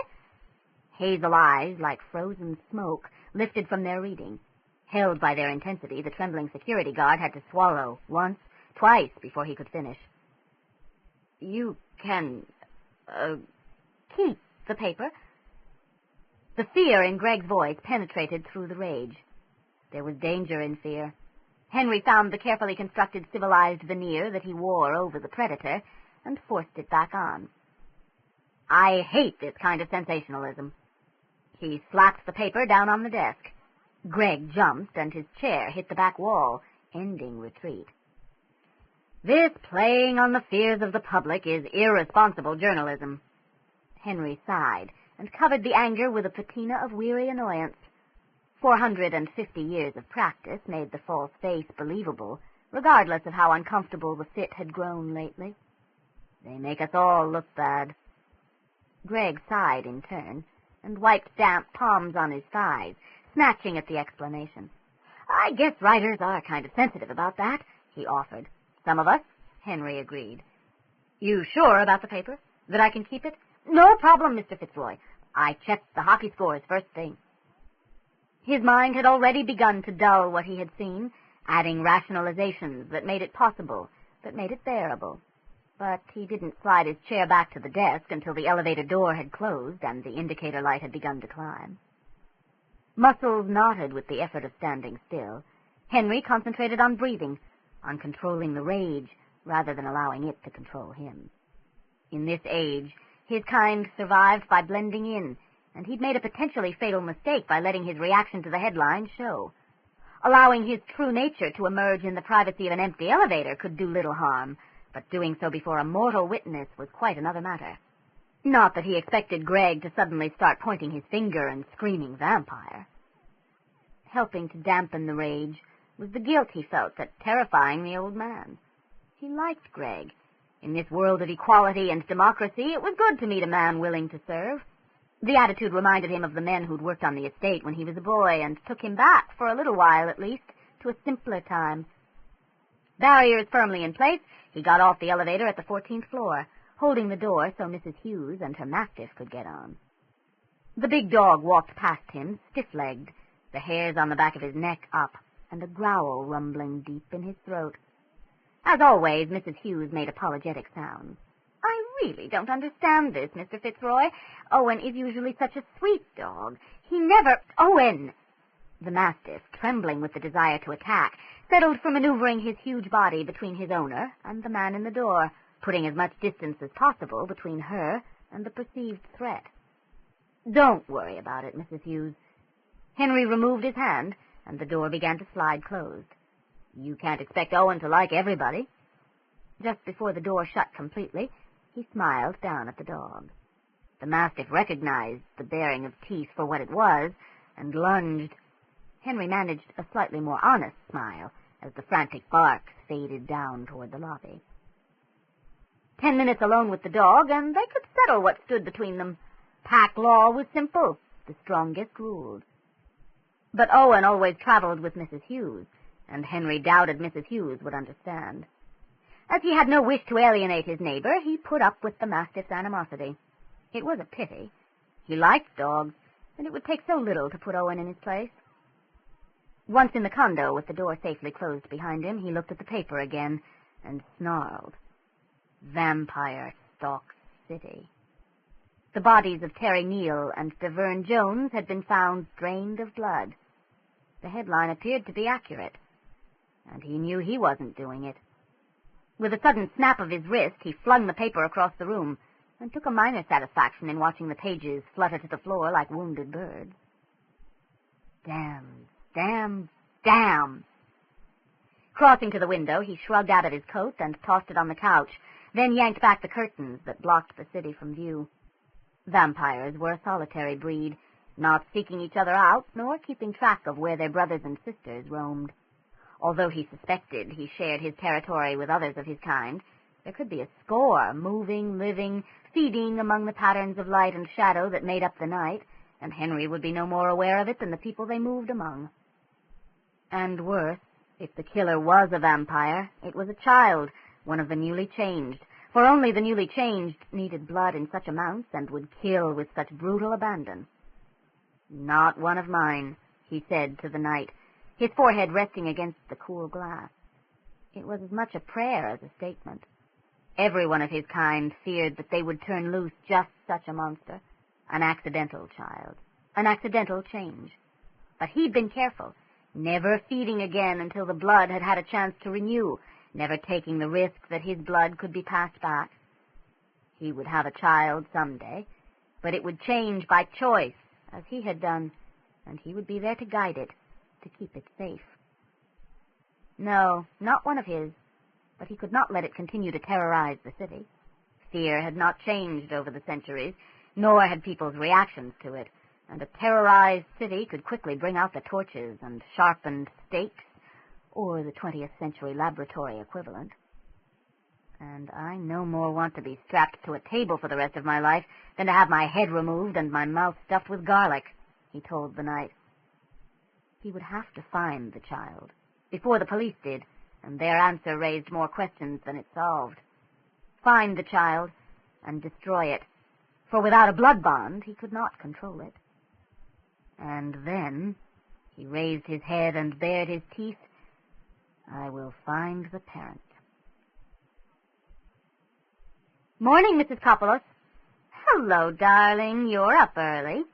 Hazel eyes, like frozen smoke, lifted from their reading. Held by their intensity, the trembling security guard had to swallow once, twice, before he could finish. You can, keep the paper. The fear in Greg's voice penetrated through the rage. There was danger in fear. Henry found the carefully constructed civilized veneer that he wore over the predator and forced it back on. I hate this kind of sensationalism. He slapped the paper down on the desk. Greg jumped, and his chair hit the back wall. ending retreat. This playing on the fears of the public is irresponsible journalism. Henry sighed and covered the anger with a patina of weary annoyance. 450 years of practice made the false face believable, regardless of how uncomfortable the fit had grown lately. They make us all look bad. Greg sighed in turn and wiped damp palms on his thighs, snatching at the explanation. I guess writers are kind of sensitive about that, he offered. Some of us, Henry agreed. You sure about the paper? That I can keep it? No problem, Mr. Fitzroy. I checked the hockey scores first thing. His mind had already begun to dull what he had seen, adding rationalizations that made it possible, that made it bearable. But he didn't slide his chair back to the desk until the elevator door had closed and the indicator light had begun to climb. Muscles knotted with the effort of standing still, Henry concentrated on breathing, on controlling the rage rather than allowing it to control him. In this age, his kind survived by blending in, and he'd made a potentially fatal mistake by letting his reaction to the headline show. Allowing his true nature to emerge in the privacy of an empty elevator could do little harm, but doing so before a mortal witness was quite another matter. Not that he expected Greg to suddenly start pointing his finger and screaming vampire. Helping to dampen the rage was the guilt he felt at terrifying the old man. He liked Greg. In this world of equality and democracy, it was good to meet a man willing to serve. The attitude reminded him of the men who'd worked on the estate when he was a boy and took him back, for a little while at least, to a simpler time. Barriers firmly in place, he got off the elevator at the 14th floor, holding the door so Mrs. Hughes and her mastiff could get on. The big dog walked past him, stiff-legged, the hairs on the back of his neck up, and a growl rumbling deep in his throat. As always, Mrs. Hughes made apologetic sounds. I really don't understand this, Mr. Fitzroy. Owen is usually such a sweet dog. He never... Owen! The mastiff, trembling with the desire to attack, settled for maneuvering his huge body between his owner and the man in the door, putting as much distance as possible between her and the perceived threat. Don't worry about it, Mrs. Hughes. Henry removed his hand, and the door began to slide closed. You can't expect Owen to like everybody. Just before the door shut completely, he smiled down at the dog. The mastiff recognized the baring of teeth for what it was, and lunged. Henry managed a slightly more honest smile as the frantic barks faded down toward the lobby. 10 minutes alone with the dog, and they could settle what stood between them. Pack law was simple. The strongest ruled. But Owen always traveled with Mrs. Hughes, and Henry doubted Mrs. Hughes would understand. As he had no wish to alienate his neighbor, he put up with the mastiff's animosity. It was a pity. He liked dogs, and it would take so little to put Owen in his place. Once in the condo, with the door safely closed behind him, he looked at the paper again and snarled. Vampire stalks city. The bodies of Terry Neal and Deverne Jones had been found drained of blood. The headline appeared to be accurate, and he knew he wasn't doing it. With a sudden snap of his wrist, he flung the paper across the room and took a minor satisfaction in watching the pages flutter to the floor like wounded birds. Damn, damn, damn! Crossing to the window, he shrugged out of his coat and tossed it on the couch, then yanked back the curtains that blocked the city from view. Vampires were a solitary breed, not seeking each other out, nor keeping track of where their brothers and sisters roamed. Although he suspected he shared his territory with others of his kind, there could be a score, moving, living, feeding among the patterns of light and shadow that made up the night, and Henry would be no more aware of it than the people they moved among. And worse, if the killer was a vampire, it was a child, one of the newly changed, for only the newly changed needed blood in such amounts and would kill with such brutal abandon. Not one of mine, he said to the night, his forehead resting against the cool glass. It was as much a prayer as a statement. Every one of his kind feared that they would turn loose just such a monster, an accidental child, an accidental change. But he'd been careful, never feeding again until the blood had had a chance to renew, never taking the risk that his blood could be passed back. He would have a child someday, but it would change by choice, as he had done, and he would be there to guide it, to keep it safe. No, not one of his. But he could not let it continue to terrorize the city. Fear had not changed over the centuries, nor had people's reactions to it, and a terrorized city could quickly bring out the torches and sharpened stakes, or the 20th century laboratory equivalent. And I no more want to be strapped to a table for the rest of my life than to have my head removed and my mouth stuffed with garlic, he told the night. He would have to find the child, before the police did, and their answer raised more questions than it solved. Find the child and destroy it, for without a blood bond he could not control it. And then, he raised his head and bared his teeth, I will find the parent. Morning, Mrs. Coppolos. Hello, darling. You're up early.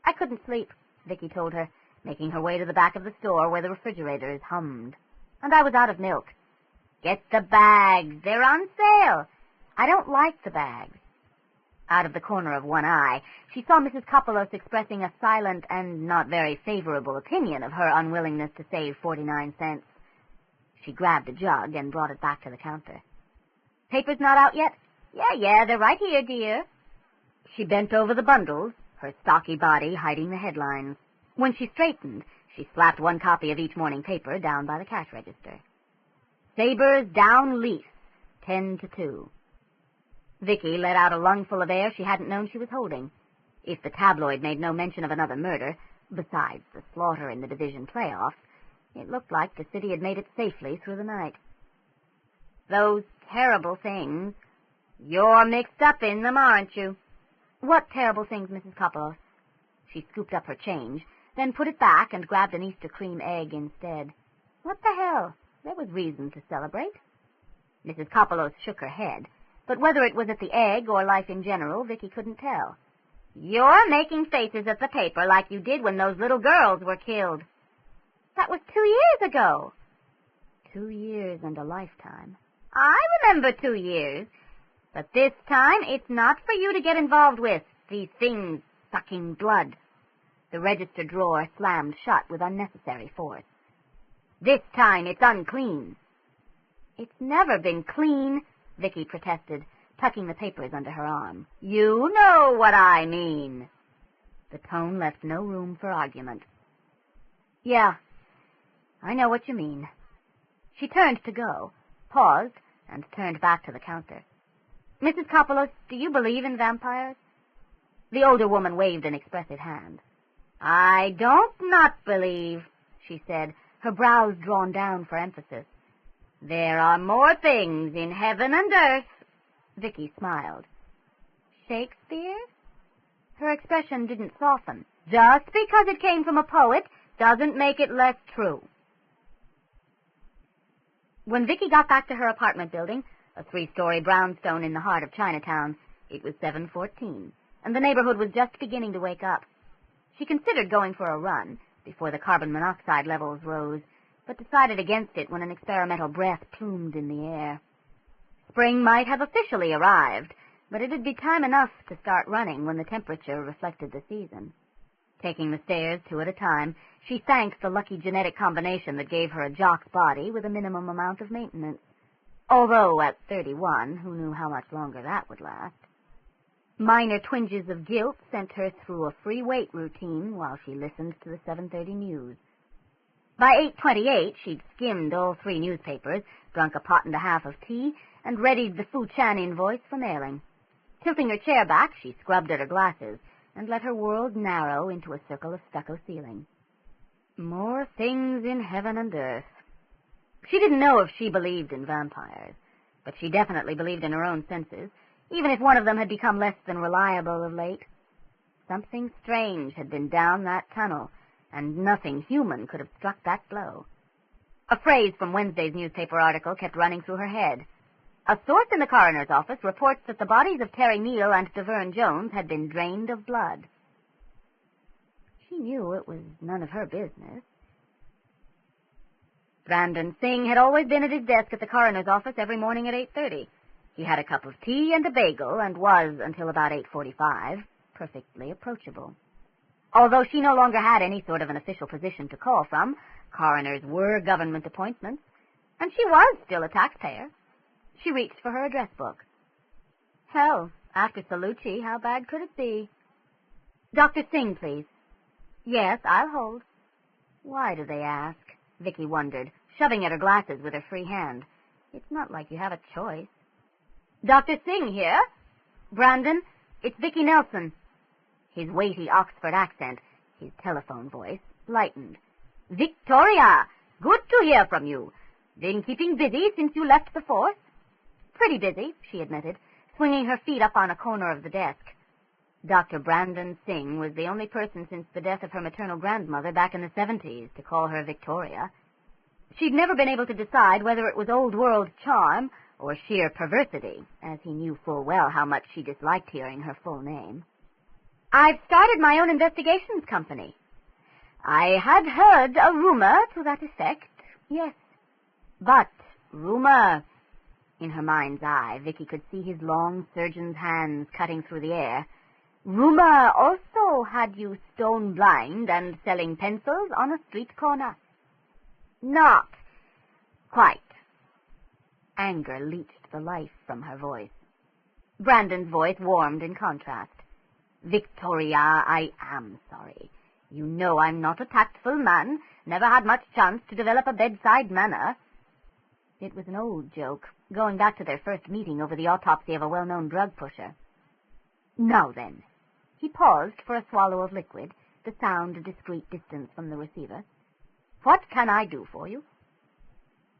I couldn't sleep, Vicki told her, making her way to the back of the store where the refrigerators hummed. And I was out of milk. Get the bags. They're on sale. I don't like the bags. Out of the corner of one eye, she saw Mrs. Coppolos expressing a silent and not very favorable opinion of her unwillingness to save 49 cents. She grabbed a jug and brought it back to the counter. Papers not out yet? Yeah, they're right here, dear. She bent over the bundles, her stocky body hiding the headlines. When she straightened, she slapped one copy of each morning paper down by the cash register. Sabres down Leafs, 10-2. Vicki let out a lungful of air she hadn't known she was holding. If the tabloid made no mention of another murder, besides the slaughter in the division playoffs, it looked like the city had made it safely through the night. Those terrible things. You're mixed up in them, aren't you? What terrible things, Mrs. Coppolos? She scooped up her change, then put it back and grabbed an Easter cream egg instead. What the hell? There was reason to celebrate. Mrs. Coppolos shook her head, but whether it was at the egg or life in general, Vicki couldn't tell. You're making faces at the paper like you did when those little girls were killed. That was 2 years ago. 2 years and a lifetime. I remember 2 years. But this time, it's not for you to get involved with, these things sucking blood. The register drawer slammed shut with unnecessary force. This time, it's unclean. It's never been clean, Vicki protested, tucking the papers under her arm. You know what I mean. The tone left no room for argument. Yeah, I know what you mean. She turned to go, paused, and turned back to the counter. Mrs. Coppolos, do you believe in vampires? The older woman waved an expressive hand. I don't not believe, she said, her brows drawn down for emphasis. There are more things in heaven and earth. Vicki smiled. Shakespeare? Her expression didn't soften. Just because it came from a poet doesn't make it less true. When Vicki got back to her apartment building, a 3-story brownstone in the heart of Chinatown, it was 7:14, and the neighborhood was just beginning to wake up. She considered going for a run before the carbon monoxide levels rose, but decided against it when an experimental breath plumed in the air. Spring might have officially arrived, but it'd be time enough to start running when the temperature reflected the season. Taking the stairs 2 at a time, she thanked the lucky genetic combination that gave her a jock's body with a minimum amount of maintenance. Although at 31, who knew how much longer that would last? Minor twinges of guilt sent her through a free weight routine while she listened to the 7:30 news. By 8:28, she'd skimmed all 3 newspapers, drunk a pot and a half of tea, and readied the Fu-Chan invoice for mailing. Tilting her chair back, she scrubbed at her glasses and let her world narrow into a circle of stucco ceiling. More things in heaven and earth. She didn't know if she believed in vampires, but she definitely believed in her own senses, even if one of them had become less than reliable of late. Something strange had been down that tunnel, and nothing human could have struck that blow. A phrase from Wednesday's newspaper article kept running through her head. A source in the coroner's office reports that the bodies of Terry Neal and Deverne Jones had been drained of blood. She knew it was none of her business. Brandon Singh had always been at his desk at the coroner's office every morning at 8:30. He had a cup of tea and a bagel and was, until about 8:45, perfectly approachable. Although she no longer had any sort of an official position to call from, coroners were government appointments, And she was still a taxpayer. She reached for her address book. Hell, after Celluci, how bad could it be? Dr. Singh, please. Yes, I'll hold. Why do they ask? Vicki wondered, shoving at her glasses with her free hand. It's not like you have a choice. Dr. Singh here? Brandon, it's Vicki Nelson. His weighty Oxford accent, his telephone voice, lightened. Victoria, good to hear from you. Been keeping busy since you left the force? Pretty busy, she admitted, swinging her feet up on a corner of the desk. Dr. Brandon Singh was the only person since the death of her maternal grandmother back in the 70s to call her Victoria. She'd never been able to decide whether it was old-world charm or sheer perversity, as he knew full well how much she disliked hearing her full name. I've started my own investigations company. I had heard a rumor to that effect, yes. But rumor... In her mind's eye, Vicki could see his long surgeon's hands cutting through the air. Rumor also had you stone blind and selling pencils on a street corner. Not quite. Anger leached the life from her voice. Brandon's voice warmed in contrast. Victoria, I am sorry. You know I'm not a tactful man, never had much chance to develop a bedside manner. It was an old joke, going back to their first meeting over the autopsy of a well-known drug pusher. Now then. He paused for a swallow of liquid, the sound a discreet distance from the receiver. What can I do for you?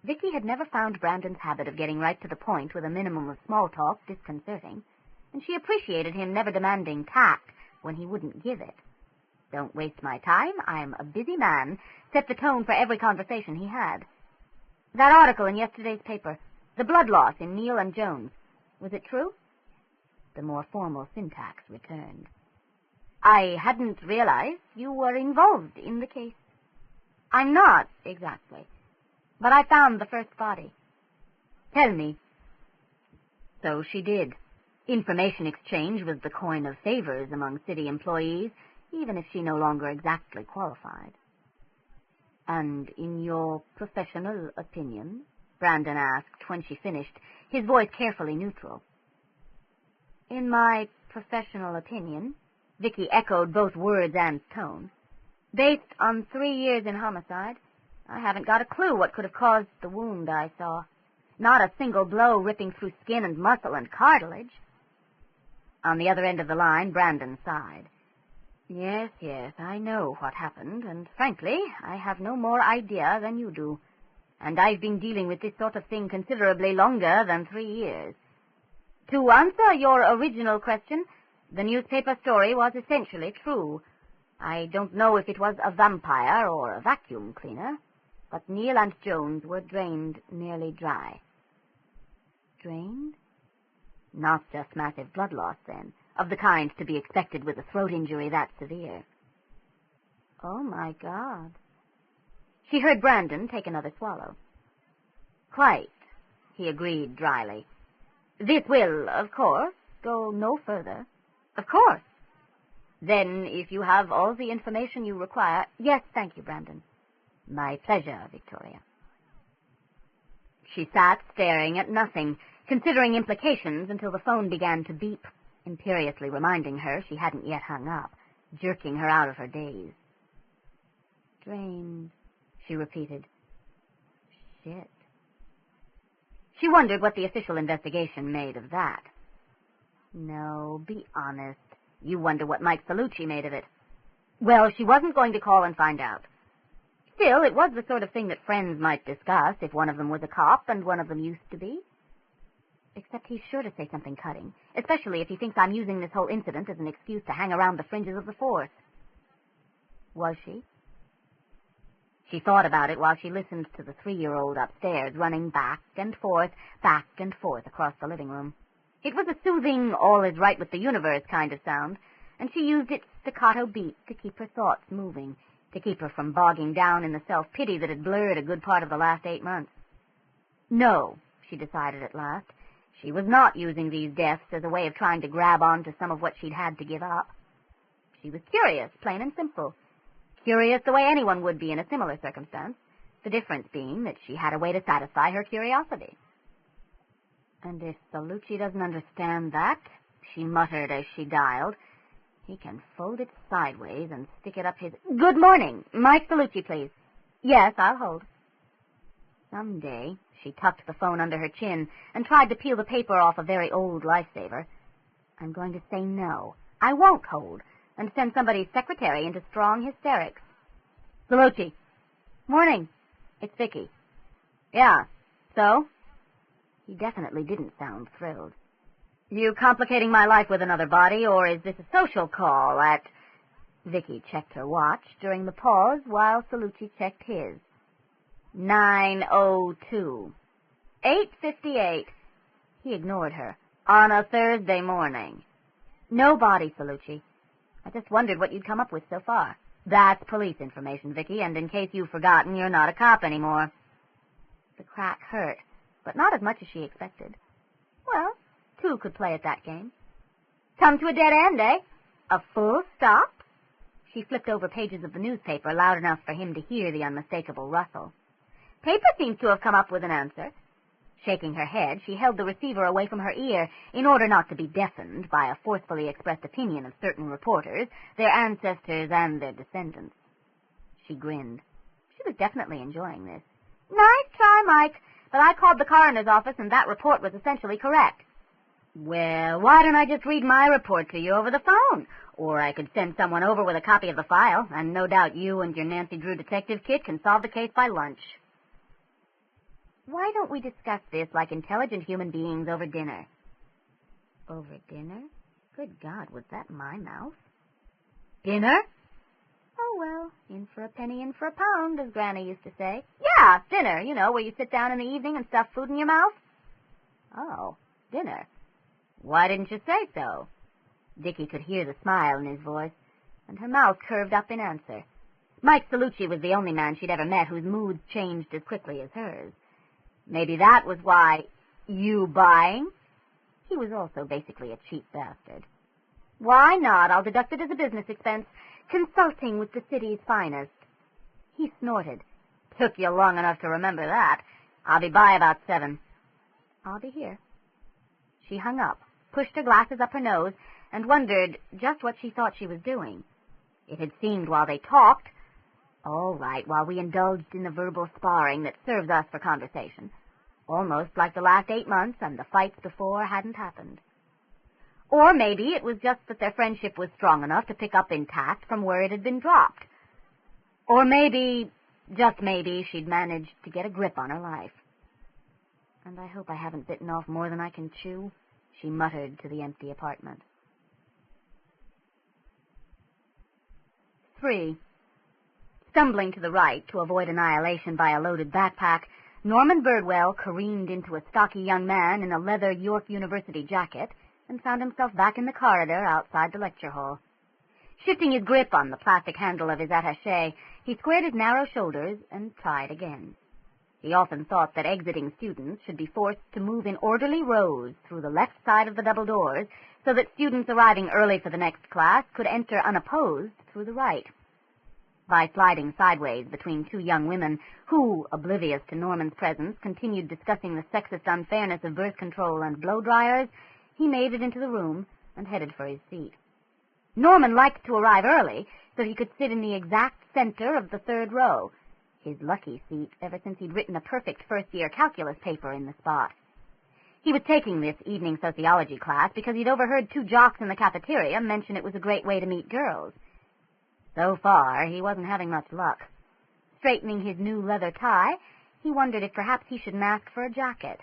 Vicki had never found Brandon's habit of getting right to the point with a minimum of small talk disconcerting, and she appreciated him never demanding tact when he wouldn't give it. Don't waste my time, I'm a busy man, set the tone for every conversation he had. That article in yesterday's paper, the blood loss in Neal and Jones, was it true? The more formal syntax returned. I hadn't realized you were involved in the case. I'm not, exactly. But I found the first body. Tell me. So she did. Information exchange was the coin of favors among city employees, even if she no longer exactly qualified. And in your professional opinion? Brandon asked when she finished, his voice carefully neutral. In my professional opinion, Vicki echoed both words and tone. Based on 3 years in homicide, I haven't got a clue what could have caused the wound I saw. Not a single blow ripping through skin and muscle and cartilage. On the other end of the line, Brandon sighed. Yes, I know what happened, and frankly, I have no more idea than you do. And I've been dealing with this sort of thing considerably longer than 3 years. To answer your original question, the newspaper story was essentially true. I don't know if it was a vampire or a vacuum cleaner, but Neal and Jones were drained nearly dry. Drained? Not just massive blood loss, then, of the kind to be expected with a throat injury that severe. Oh, my God. She heard Brandon take another swallow. Quite, he agreed dryly. This will, of course, go no further. Of course. Then, if you have all the information you require... Yes, thank you, Brandon. My pleasure, Victoria. She sat staring at nothing, considering implications until the phone began to beep, imperiously reminding her she hadn't yet hung up, jerking her out of her daze. Drained, she repeated. Shit. She wondered what the official investigation made of that. No, be honest. You wonder what Mike Celluci made of it. Well, she wasn't going to call and find out. Still, it was the sort of thing that friends might discuss if one of them was a cop and one of them used to be. Except he's sure to say something cutting, especially if he thinks I'm using this whole incident as an excuse to hang around the fringes of the force. Was she? She thought about it while she listened to the 3-year-old upstairs running back and forth across the living room. It was a soothing, all-is-right with the universe kind of sound, and she used its staccato beat to keep her thoughts moving, to keep her from bogging down in the self-pity that had blurred a good part of the last 8 months. No, she decided at last. She was not using these deaths as a way of trying to grab on to some of what she'd had to give up. She was curious, plain and simple. Curious the way anyone would be in a similar circumstance, the difference being that she had a way to satisfy her curiosity. And if Celluci doesn't understand that, she muttered as she dialed, he can fold it sideways and stick it up his... Good morning. Mike Celluci, please. Yes, I'll hold. Someday, she tucked the phone under her chin and tried to peel the paper off a very old lifesaver. I'm going to say no. I won't hold, and send somebody's secretary into strong hysterics. Celluci. Morning. It's Vicki. Yeah. So? He definitely didn't sound thrilled. You complicating my life with another body, or is this a social call at... Vicki checked her watch during the pause while Celluci checked his. 9:02. 8:58. He ignored her. On a Thursday morning. No body, Celluci. I just wondered what you'd come up with so far. That's police information, Vicki, and in case you've forgotten, you're not a cop anymore. The crack hurt, but not as much as she expected. Well, two could play at that game. Come to a dead end, eh? A full stop? She flipped over pages of the newspaper loud enough for him to hear the unmistakable rustle. Paper seems to have come up with an answer. Shaking her head, she held the receiver away from her ear in order not to be deafened by a forcefully expressed opinion of certain reporters, their ancestors and their descendants. She grinned. She was definitely enjoying this. Nice try, Mike, but I called the coroner's office and that report was essentially correct. Well, why don't I just read my report to you over the phone? Or I could send someone over with a copy of the file, and no doubt you and your Nancy Drew detective kit can solve the case by lunch. Why don't we discuss this like intelligent human beings over dinner? Over dinner? Good God, was that my mouth? Dinner? Oh, well, in for a penny, in for a pound, as Granny used to say. Yeah, dinner, you know, where you sit down in the evening and stuff food in your mouth. Oh, dinner. Why didn't you say so? Dickie could hear the smile in his voice, and her mouth curved up in answer. Mike Celluci was the only man she'd ever met whose moods changed as quickly as hers. Maybe that was why... You buying? He was also basically a cheap bastard. Why not? I'll deduct it as a business expense. Consulting with the city's finest. He snorted. Took you long enough to remember that. I'll be by about 7. I'll be here. She hung up, pushed her glasses up her nose, and wondered just what she thought she was doing. It had seemed while they talked... All right, while we indulged in the verbal sparring that serves us for conversation. Almost like the last 8 months and the fights before hadn't happened. Or maybe it was just that their friendship was strong enough to pick up intact from where it had been dropped. Or maybe, just maybe, she'd managed to get a grip on her life. And I hope I haven't bitten off more than I can chew, she muttered to the empty apartment. 3. Stumbling to the right to avoid annihilation by a loaded backpack, Norman Birdwell careened into a stocky young man in a leather York University jacket and found himself back in the corridor outside the lecture hall. Shifting his grip on the plastic handle of his attaché, he squared his narrow shoulders and tried again. He often thought that exiting students should be forced to move in orderly rows through the left side of the double doors so that students arriving early for the next class could enter unopposed through the right. By sliding sideways between two young women who, oblivious to Norman's presence, continued discussing the sexist unfairness of birth control and blow-dryers, he made it into the room and headed for his seat. Norman liked to arrive early so he could sit in the exact center of the third row, his lucky seat ever since he'd written a perfect first-year calculus paper in the spot. He was taking this evening sociology class because he'd overheard two jocks in the cafeteria mention it was a great way to meet girls. So far, he wasn't having much luck. Straightening his new leather tie, he wondered if perhaps he should ask for a jacket.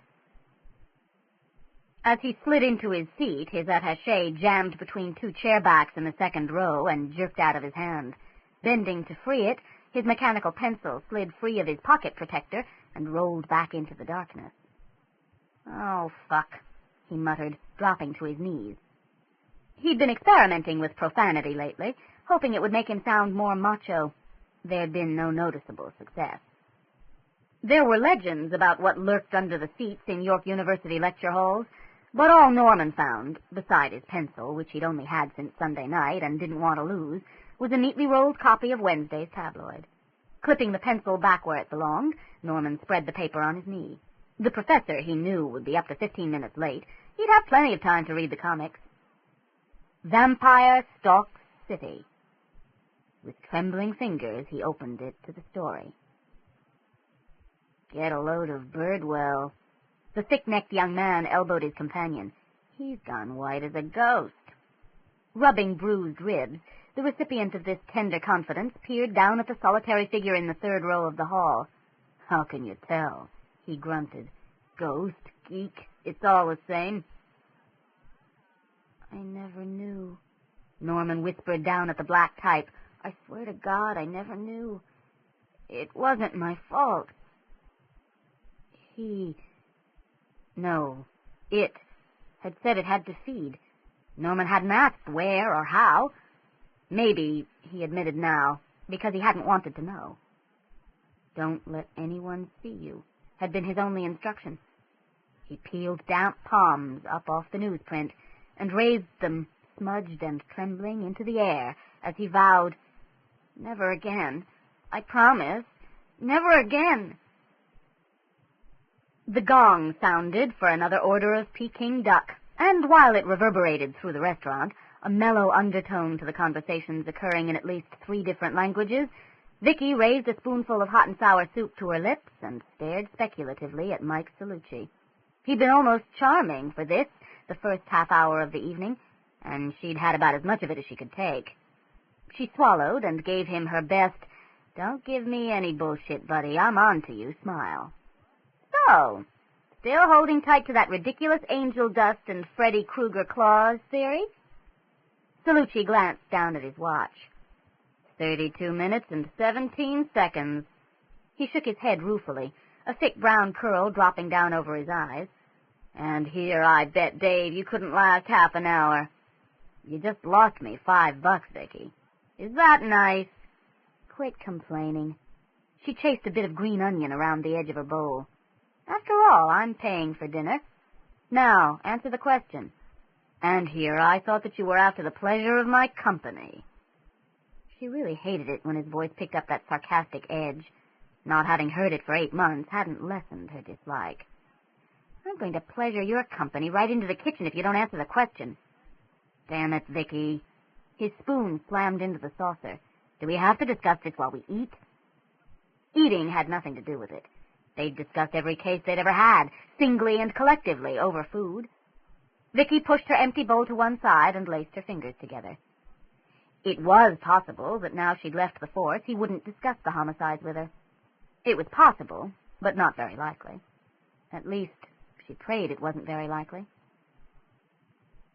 As he slid into his seat, his attaché jammed between two chairbacks in the second row and jerked out of his hand. Bending to free it, his mechanical pencil slid free of his pocket protector and rolled back into the darkness. Oh, fuck, he muttered, dropping to his knees. He'd been experimenting with profanity lately, hoping it would make him sound more macho. There'd been no noticeable success. There were legends about what lurked under the seats in York University lecture halls, but all Norman found, beside his pencil, which he'd only had since Sunday night and didn't want to lose, was a neatly rolled copy of Wednesday's tabloid. Clipping the pencil back where it belonged, Norman spread the paper on his knee. The professor, he knew, would be up to 15 minutes late. He'd have plenty of time to read the comics. Vampire Stalks City. With trembling fingers, he opened it to the story. Get a load of Birdwell. The thick-necked young man elbowed his companion. He's gone white as a ghost. Rubbing bruised ribs, the recipient of this tender confidence peered down at the solitary figure in the third row of the hall. How can you tell? He grunted. Ghost, geek, it's all the same. I never knew. Norman whispered down at the black type. I swear to God, I never knew. It wasn't my fault. It had said it had to feed. Norman hadn't asked where or how. Maybe, he admitted now, because he hadn't wanted to know. Don't let anyone see you, had been his only instruction. He peeled damp palms up off the newsprint and raised them, smudged and trembling, into the air as he vowed, Never again. I promise. Never again. The gong sounded for another order of Peking duck, and while it reverberated through the restaurant, a mellow undertone to the conversations occurring in at least 3 different languages, Vicki raised a spoonful of hot and sour soup to her lips and stared speculatively at Mike Celluci. He'd been almost charming for this, the first half-hour of the evening, and she'd had about as much of it as she could take. She swallowed and gave him her best, "Don't give me any bullshit, buddy, I'm on to you," smile. So, still holding tight to that ridiculous angel dust and Freddy Krueger claws theory? Celluci glanced down at his watch. 32 minutes and 17 seconds. He shook his head ruefully, a thick brown curl dropping down over his eyes. And here I bet, Dave, you couldn't last half an hour. You just lost me $5, Vicki. Is that nice? Quit complaining. She chased a bit of green onion around the edge of her bowl. After all, I'm paying for dinner. Now, answer the question. And here I thought that you were after the pleasure of my company. She really hated it when his voice picked up that sarcastic edge. Not having heard it for 8 months hadn't lessened her dislike. I'm going to pleasure your company right into the kitchen if you don't answer the question. Damn it, Vicki. His spoon slammed into the saucer. Do we have to discuss this while we eat? Eating had nothing to do with it. They'd discussed every case they'd ever had, singly and collectively, over food. Vicki pushed her empty bowl to one side and laced her fingers together. It was possible that now she'd left the force, he wouldn't discuss the homicides with her. It was possible, but not very likely. At least, she prayed it wasn't very likely.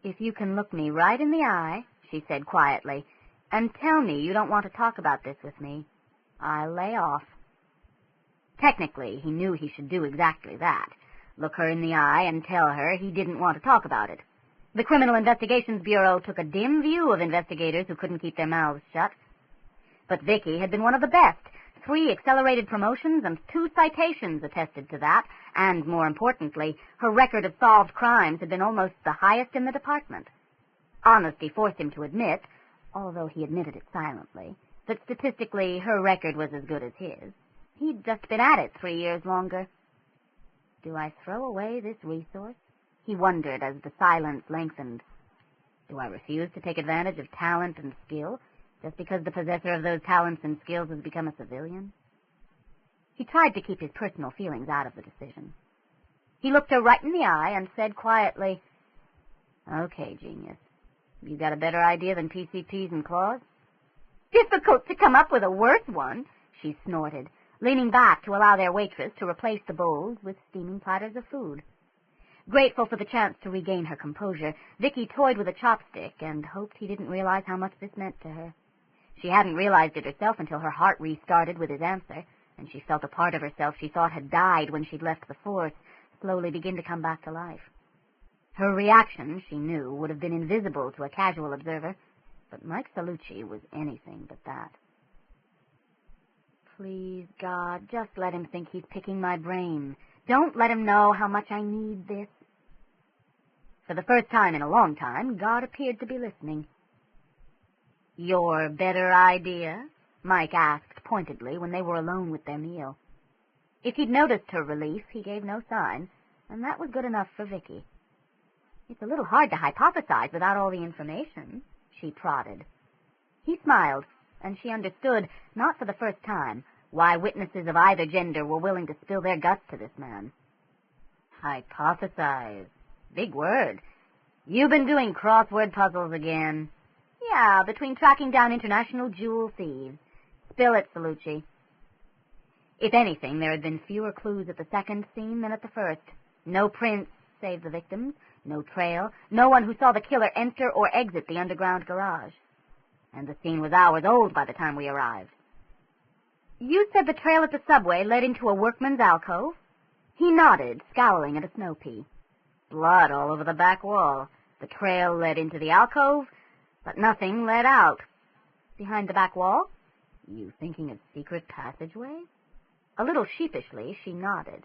If you can look me right in the eye, she said quietly, and tell me you don't want to talk about this with me, I'll lay off. Technically, he knew he should do exactly that, look her in the eye and tell her he didn't want to talk about it. The Criminal Investigations Bureau took a dim view of investigators who couldn't keep their mouths shut. But Vicki had been one of the best. 3 accelerated promotions and 2 citations attested to that, and, more importantly, her record of solved crimes had been almost the highest in the department. Honesty forced him to admit, although he admitted it silently, that statistically her record was as good as his. He'd just been at it 3 years longer. Do I throw away this resource? He wondered as the silence lengthened. Do I refuse to take advantage of talent and skill, just because the possessor of those talents and skills has become a civilian? He tried to keep his personal feelings out of the decision. He looked her right in the eye and said quietly, "Okay, genius. You got a better idea than PCPs and claws?" "Difficult to come up with a worse one," she snorted, leaning back to allow their waitress to replace the bowls with steaming platters of food. Grateful for the chance to regain her composure, Vicki toyed with a chopstick and hoped he didn't realize how much this meant to her. She hadn't realized it herself until her heart restarted with his answer, and she felt a part of herself she thought had died when she'd left the force slowly begin to come back to life. Her reaction, she knew, would have been invisible to a casual observer, but Mike Celluci was anything but that. Please, God, just let him think he's picking my brain. Don't let him know how much I need this. For the first time in a long time, God appeared to be listening. "Your better idea?" Mike asked pointedly when they were alone with their meal. If he'd noticed her relief, he gave no sign, and that was good enough for Vicki. "It's a little hard to hypothesize without all the information," she prodded. He smiled, and she understood, not for the first time, why witnesses of either gender were willing to spill their guts to this man. "Hypothesize. Big word. You've been doing crossword puzzles again." "Yeah, between tracking down international jewel thieves. Spill it, Celluci." If anything, there had been fewer clues at the second scene than at the first. No prints, save the victims, no trail, no one who saw the killer enter or exit the underground garage. And the scene was hours old by the time we arrived. "You said the trail at the subway led into a workman's alcove?" He nodded, scowling at a snow pea. "Blood all over the back wall. The trail led into the alcove, but nothing led out." "Behind the back wall?" "You thinking of secret passageway?" A little sheepishly, she nodded.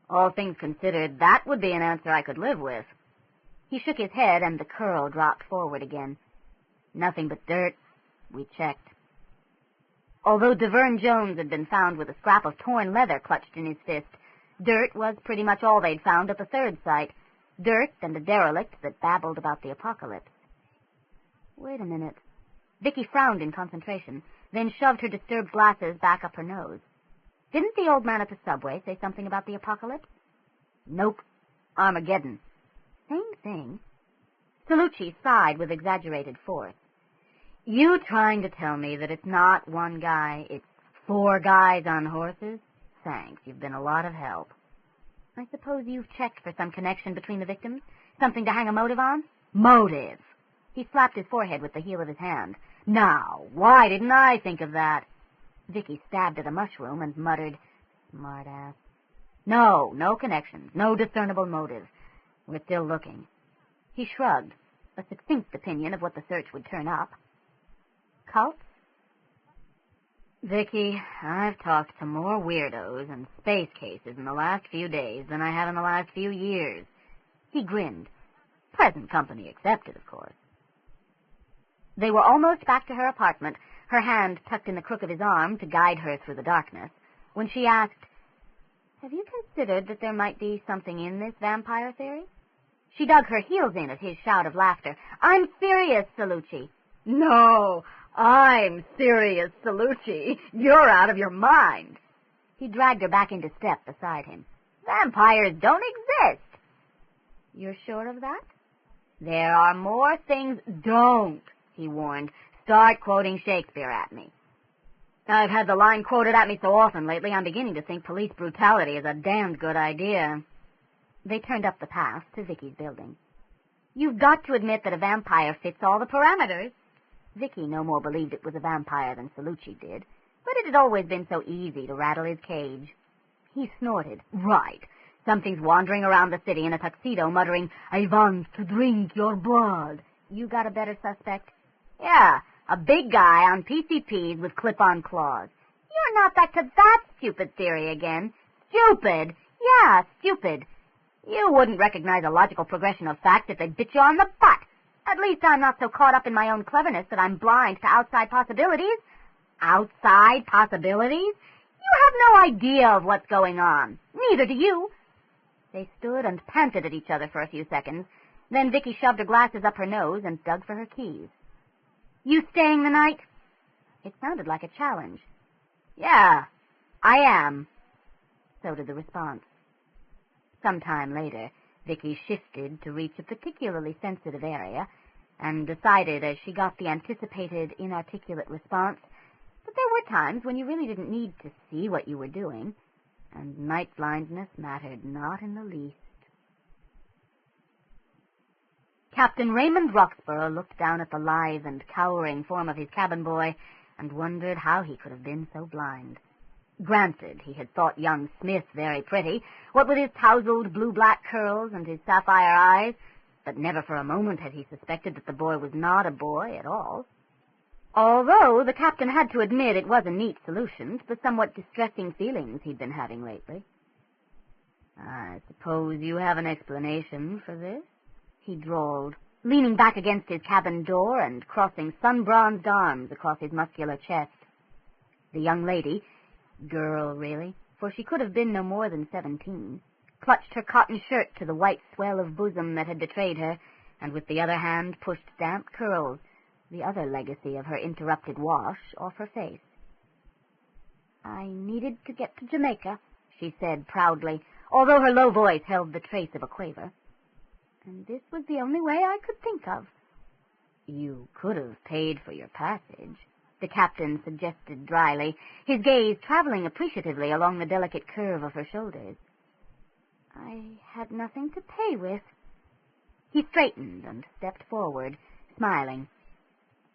"All things considered, that would be an answer I could live with." He shook his head, and the curl dropped forward again. "Nothing but dirt. We checked." Although Deverne Jones had been found with a scrap of torn leather clutched in his fist, dirt was pretty much all they'd found at the third site. Dirt and a derelict that babbled about the apocalypse. Wait a minute. Vicki frowned in concentration, then shoved her disturbed glasses back up her nose. Didn't the old man at the subway say something about the apocalypse? Nope. Armageddon. Same thing. Celluci sighed with exaggerated force. "You trying to tell me that it's not one guy, it's 4 guys on horses? Thanks, you've been a lot of help." "I suppose you've checked for some connection between the victims? Something to hang a motive on?" "Motive!" He slapped his forehead with the heel of his hand. "Now, why didn't I think of that?" Vicki stabbed at a mushroom and muttered, "Smart ass." No connections, no discernible motive. We're still looking." He shrugged, a succinct opinion of what the search would turn up. "Cults?" "Vicki, I've talked to more weirdos and space cases in the last few days than I have in the last few years." He grinned. Present company excepted, of course. They were almost back to her apartment, her hand tucked in the crook of his arm to guide her through the darkness, when she asked, "Have you considered that there might be something in this vampire theory?" She dug her heels in at his shout of laughter. "I'm serious, Celluci." "No, I'm serious, Celluci. You're out of your mind." He dragged her back into step beside him. "Vampires don't exist." "You're sure of that?" "There are more things don't," he warned. "Start quoting Shakespeare at me." "I've had the line quoted at me so often lately, I'm beginning to think police brutality is a damned good idea." They turned up the path to Vicki's building. "You've got to admit that a vampire fits all the parameters." Vicki no more believed it was a vampire than Celluci did, but it had always been so easy to rattle his cage. He snorted. "Right. Something's wandering around the city in a tuxedo muttering, 'I want to drink your blood.' You got a better suspect?" "Yeah, a big guy on PCPs with clip-on claws." "You're not back to that stupid theory again." "Stupid? Yeah, stupid. You wouldn't recognize a logical progression of facts if they bit you on the butt. At least I'm not so caught up in my own cleverness that I'm blind to outside possibilities." "Outside possibilities? You have no idea of what's going on. Neither do you." They stood and panted at each other for a few seconds. Then Vicki shoved her glasses up her nose and dug for her keys. "You staying the night?" It sounded like a challenge. "Yeah, I am." So did the response. Some time later, Vicki shifted to reach a particularly sensitive area and decided as she got the anticipated inarticulate response that there were times when you really didn't need to see what you were doing, and night blindness mattered not in the least. Captain Raymond Roxborough looked down at the lithe and cowering form of his cabin boy and wondered how he could have been so blind. Granted, he had thought young Smith very pretty, what with his tousled blue-black curls and his sapphire eyes, but never for a moment had he suspected that the boy was not a boy at all. Although the captain had to admit it was a neat solution to the somewhat distressing feelings he'd been having lately. "I suppose you have an explanation for this?" he drawled, leaning back against his cabin door and crossing sun-bronzed arms across his muscular chest. The young lady, girl really, for she could have been no more than 17, clutched her cotton shirt to the white swell of bosom that had betrayed her, and with the other hand pushed damp curls, the other legacy of her interrupted wash, off her face. "I needed to get to Jamaica," she said proudly, although her low voice held the trace of a quaver. "And this was the only way I could think of." "You could have paid for your passage," the captain suggested dryly, his gaze traveling appreciatively along the delicate curve of her shoulders. "I had nothing to pay with." He straightened and stepped forward, smiling.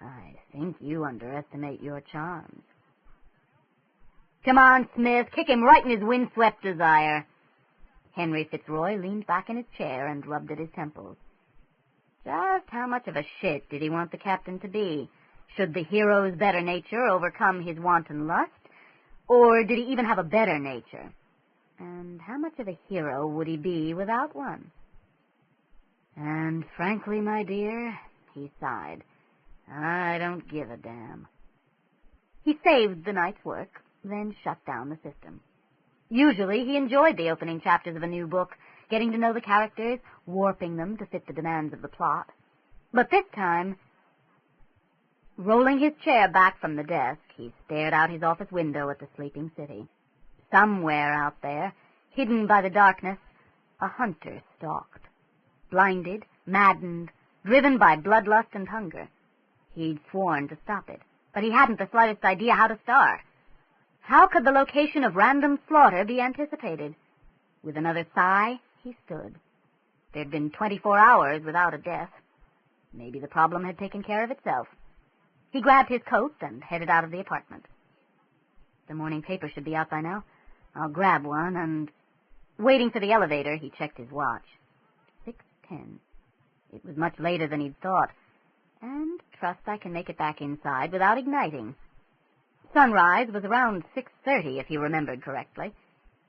"I think you underestimate your charms." "Come on, Smith, kick him right in his windswept desire." Henry Fitzroy leaned back in his chair and rubbed at his temples. Just how much of a shit did he want the captain to be? Should the hero's better nature overcome his wanton lust? Or did he even have a better nature? And how much of a hero would he be without one? "And frankly, my dear," he sighed, "I don't give a damn." He saved the night's work, then shut down the system. Usually he enjoyed the opening chapters of a new book, getting to know the characters, warping them to fit the demands of the plot. But this time, rolling his chair back from the desk, he stared out his office window at the sleeping city. Somewhere out there, hidden by the darkness, a hunter stalked. Blinded, maddened, driven by bloodlust and hunger. He'd sworn to stop it, but he hadn't the slightest idea how to start. How could the location of random slaughter be anticipated? With another sigh, he stood. There'd been 24 hours without a death. Maybe the problem had taken care of itself. He grabbed his coat and headed out of the apartment. The morning paper should be out by now. I'll grab one and... Waiting for the elevator, he checked his watch. 6:10. It was much later than he'd thought. And trust I can make it back inside without igniting. Sunrise was around 6:30, if he remembered correctly.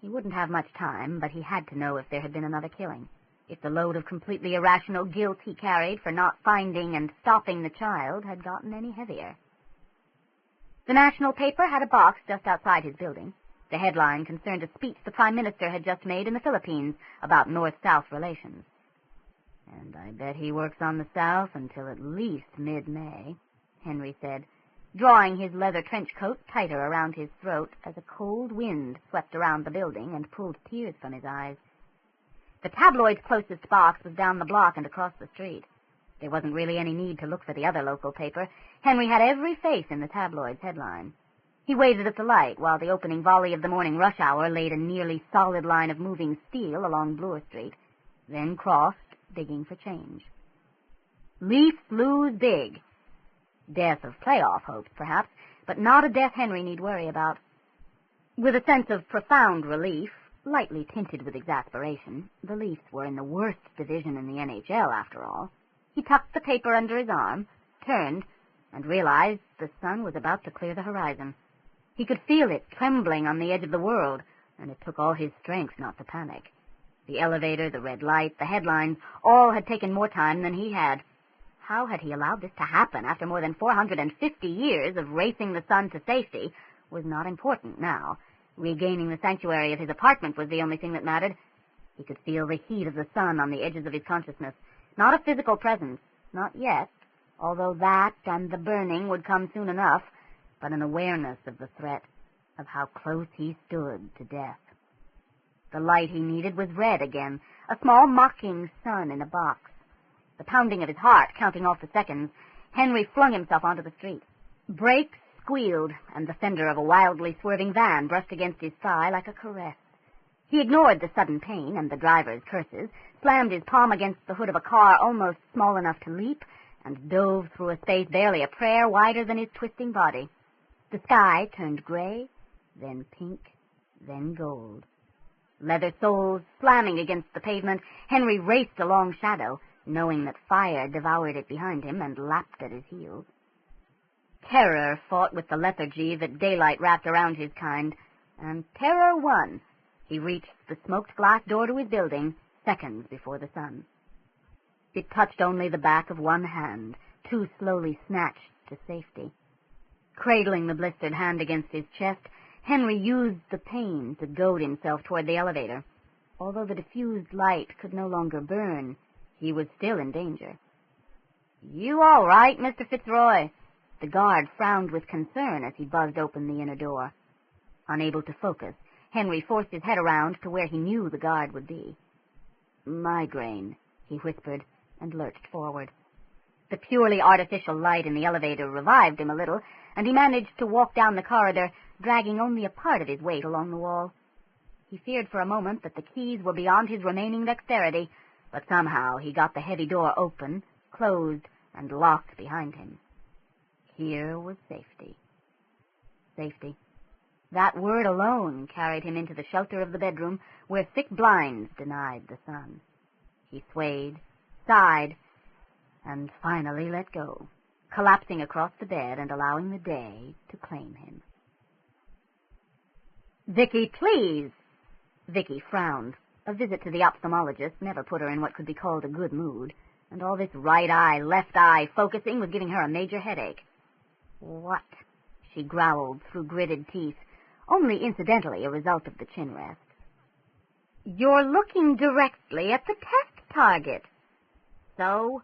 He wouldn't have much time, but he had to know if there had been another killing, if the load of completely irrational guilt he carried for not finding and stopping the child had gotten any heavier. The national paper had a box just outside his building. The headline concerned a speech the Prime Minister had just made in the Philippines about North-South relations. "And I bet he works on the South until at least mid-May," Henry said, drawing his leather trench coat tighter around his throat as a cold wind swept around the building and pulled tears from his eyes. The tabloid's closest box was down the block and across the street. There wasn't really any need to look for the other local paper. Henry had every face in the tabloid's headline. He waited at the light while the opening volley of the morning rush hour laid a nearly solid line of moving steel along Bloor Street, then crossed, digging for change. Leafs lose big. Death of playoff hopes, perhaps, but not a death Henry need worry about. With a sense of profound relief, lightly tinted with exasperation, the Leafs were in the worst division in the NHL, after all. He tucked the paper under his arm, turned, and realized the sun was about to clear the horizon. He could feel it trembling on the edge of the world, and it took all his strength not to panic. The elevator, the red light, the headlines, all had taken more time than he had. How had he allowed this to happen after more than 450 years of racing the sun to safety was not important now. Regaining the sanctuary of his apartment was the only thing that mattered. He could feel the heat of the sun on the edges of his consciousness. Not a physical presence, not yet, although that and the burning would come soon enough, but an awareness of the threat, of how close he stood to death. The light he needed was red again, a small mocking sun in a box. The pounding of his heart counting off the seconds, Henry flung himself onto the street. Brakes squealed, and the fender of a wildly swerving van brushed against his thigh like a caress. He ignored the sudden pain and the driver's curses, slammed his palm against the hood of a car almost small enough to leap, and dove through a space barely a prayer wider than his twisting body. The sky turned gray, then pink, then gold. Leather soles slamming against the pavement, Henry raced along shadow, knowing that fire devoured it behind him and lapped at his heels. Terror fought with the lethargy that daylight wrapped around his kind, and terror won. He reached the smoked glass door to his building seconds before the sun. It touched only the back of one hand, too slowly snatched to safety. Cradling the blistered hand against his chest, Henry used the pain to goad himself toward the elevator. Although the diffused light could no longer burn, he was still in danger. "You all right, Mr. Fitzroy?" The guard frowned with concern as he buzzed open the inner door. Unable to focus, Henry forced his head around to where he knew the guard would be. "Migraine," he whispered, and lurched forward. The purely artificial light in the elevator revived him a little, and he managed to walk down the corridor, dragging only a part of his weight along the wall. He feared for a moment that the keys were beyond his remaining dexterity, but somehow he got the heavy door open, closed, and locked behind him. Here was safety. Safety. That word alone carried him into the shelter of the bedroom, where thick blinds denied the sun. He swayed, sighed, and finally let go, collapsing across the bed and allowing the day to claim him. "Vicki, please!" Vicki frowned. A visit to the ophthalmologist never put her in what could be called a good mood, and all this right eye, left eye focusing was giving her a major headache. "What?" she growled through gritted teeth, only incidentally a result of the chin rest. "You're looking directly at the test target. So?"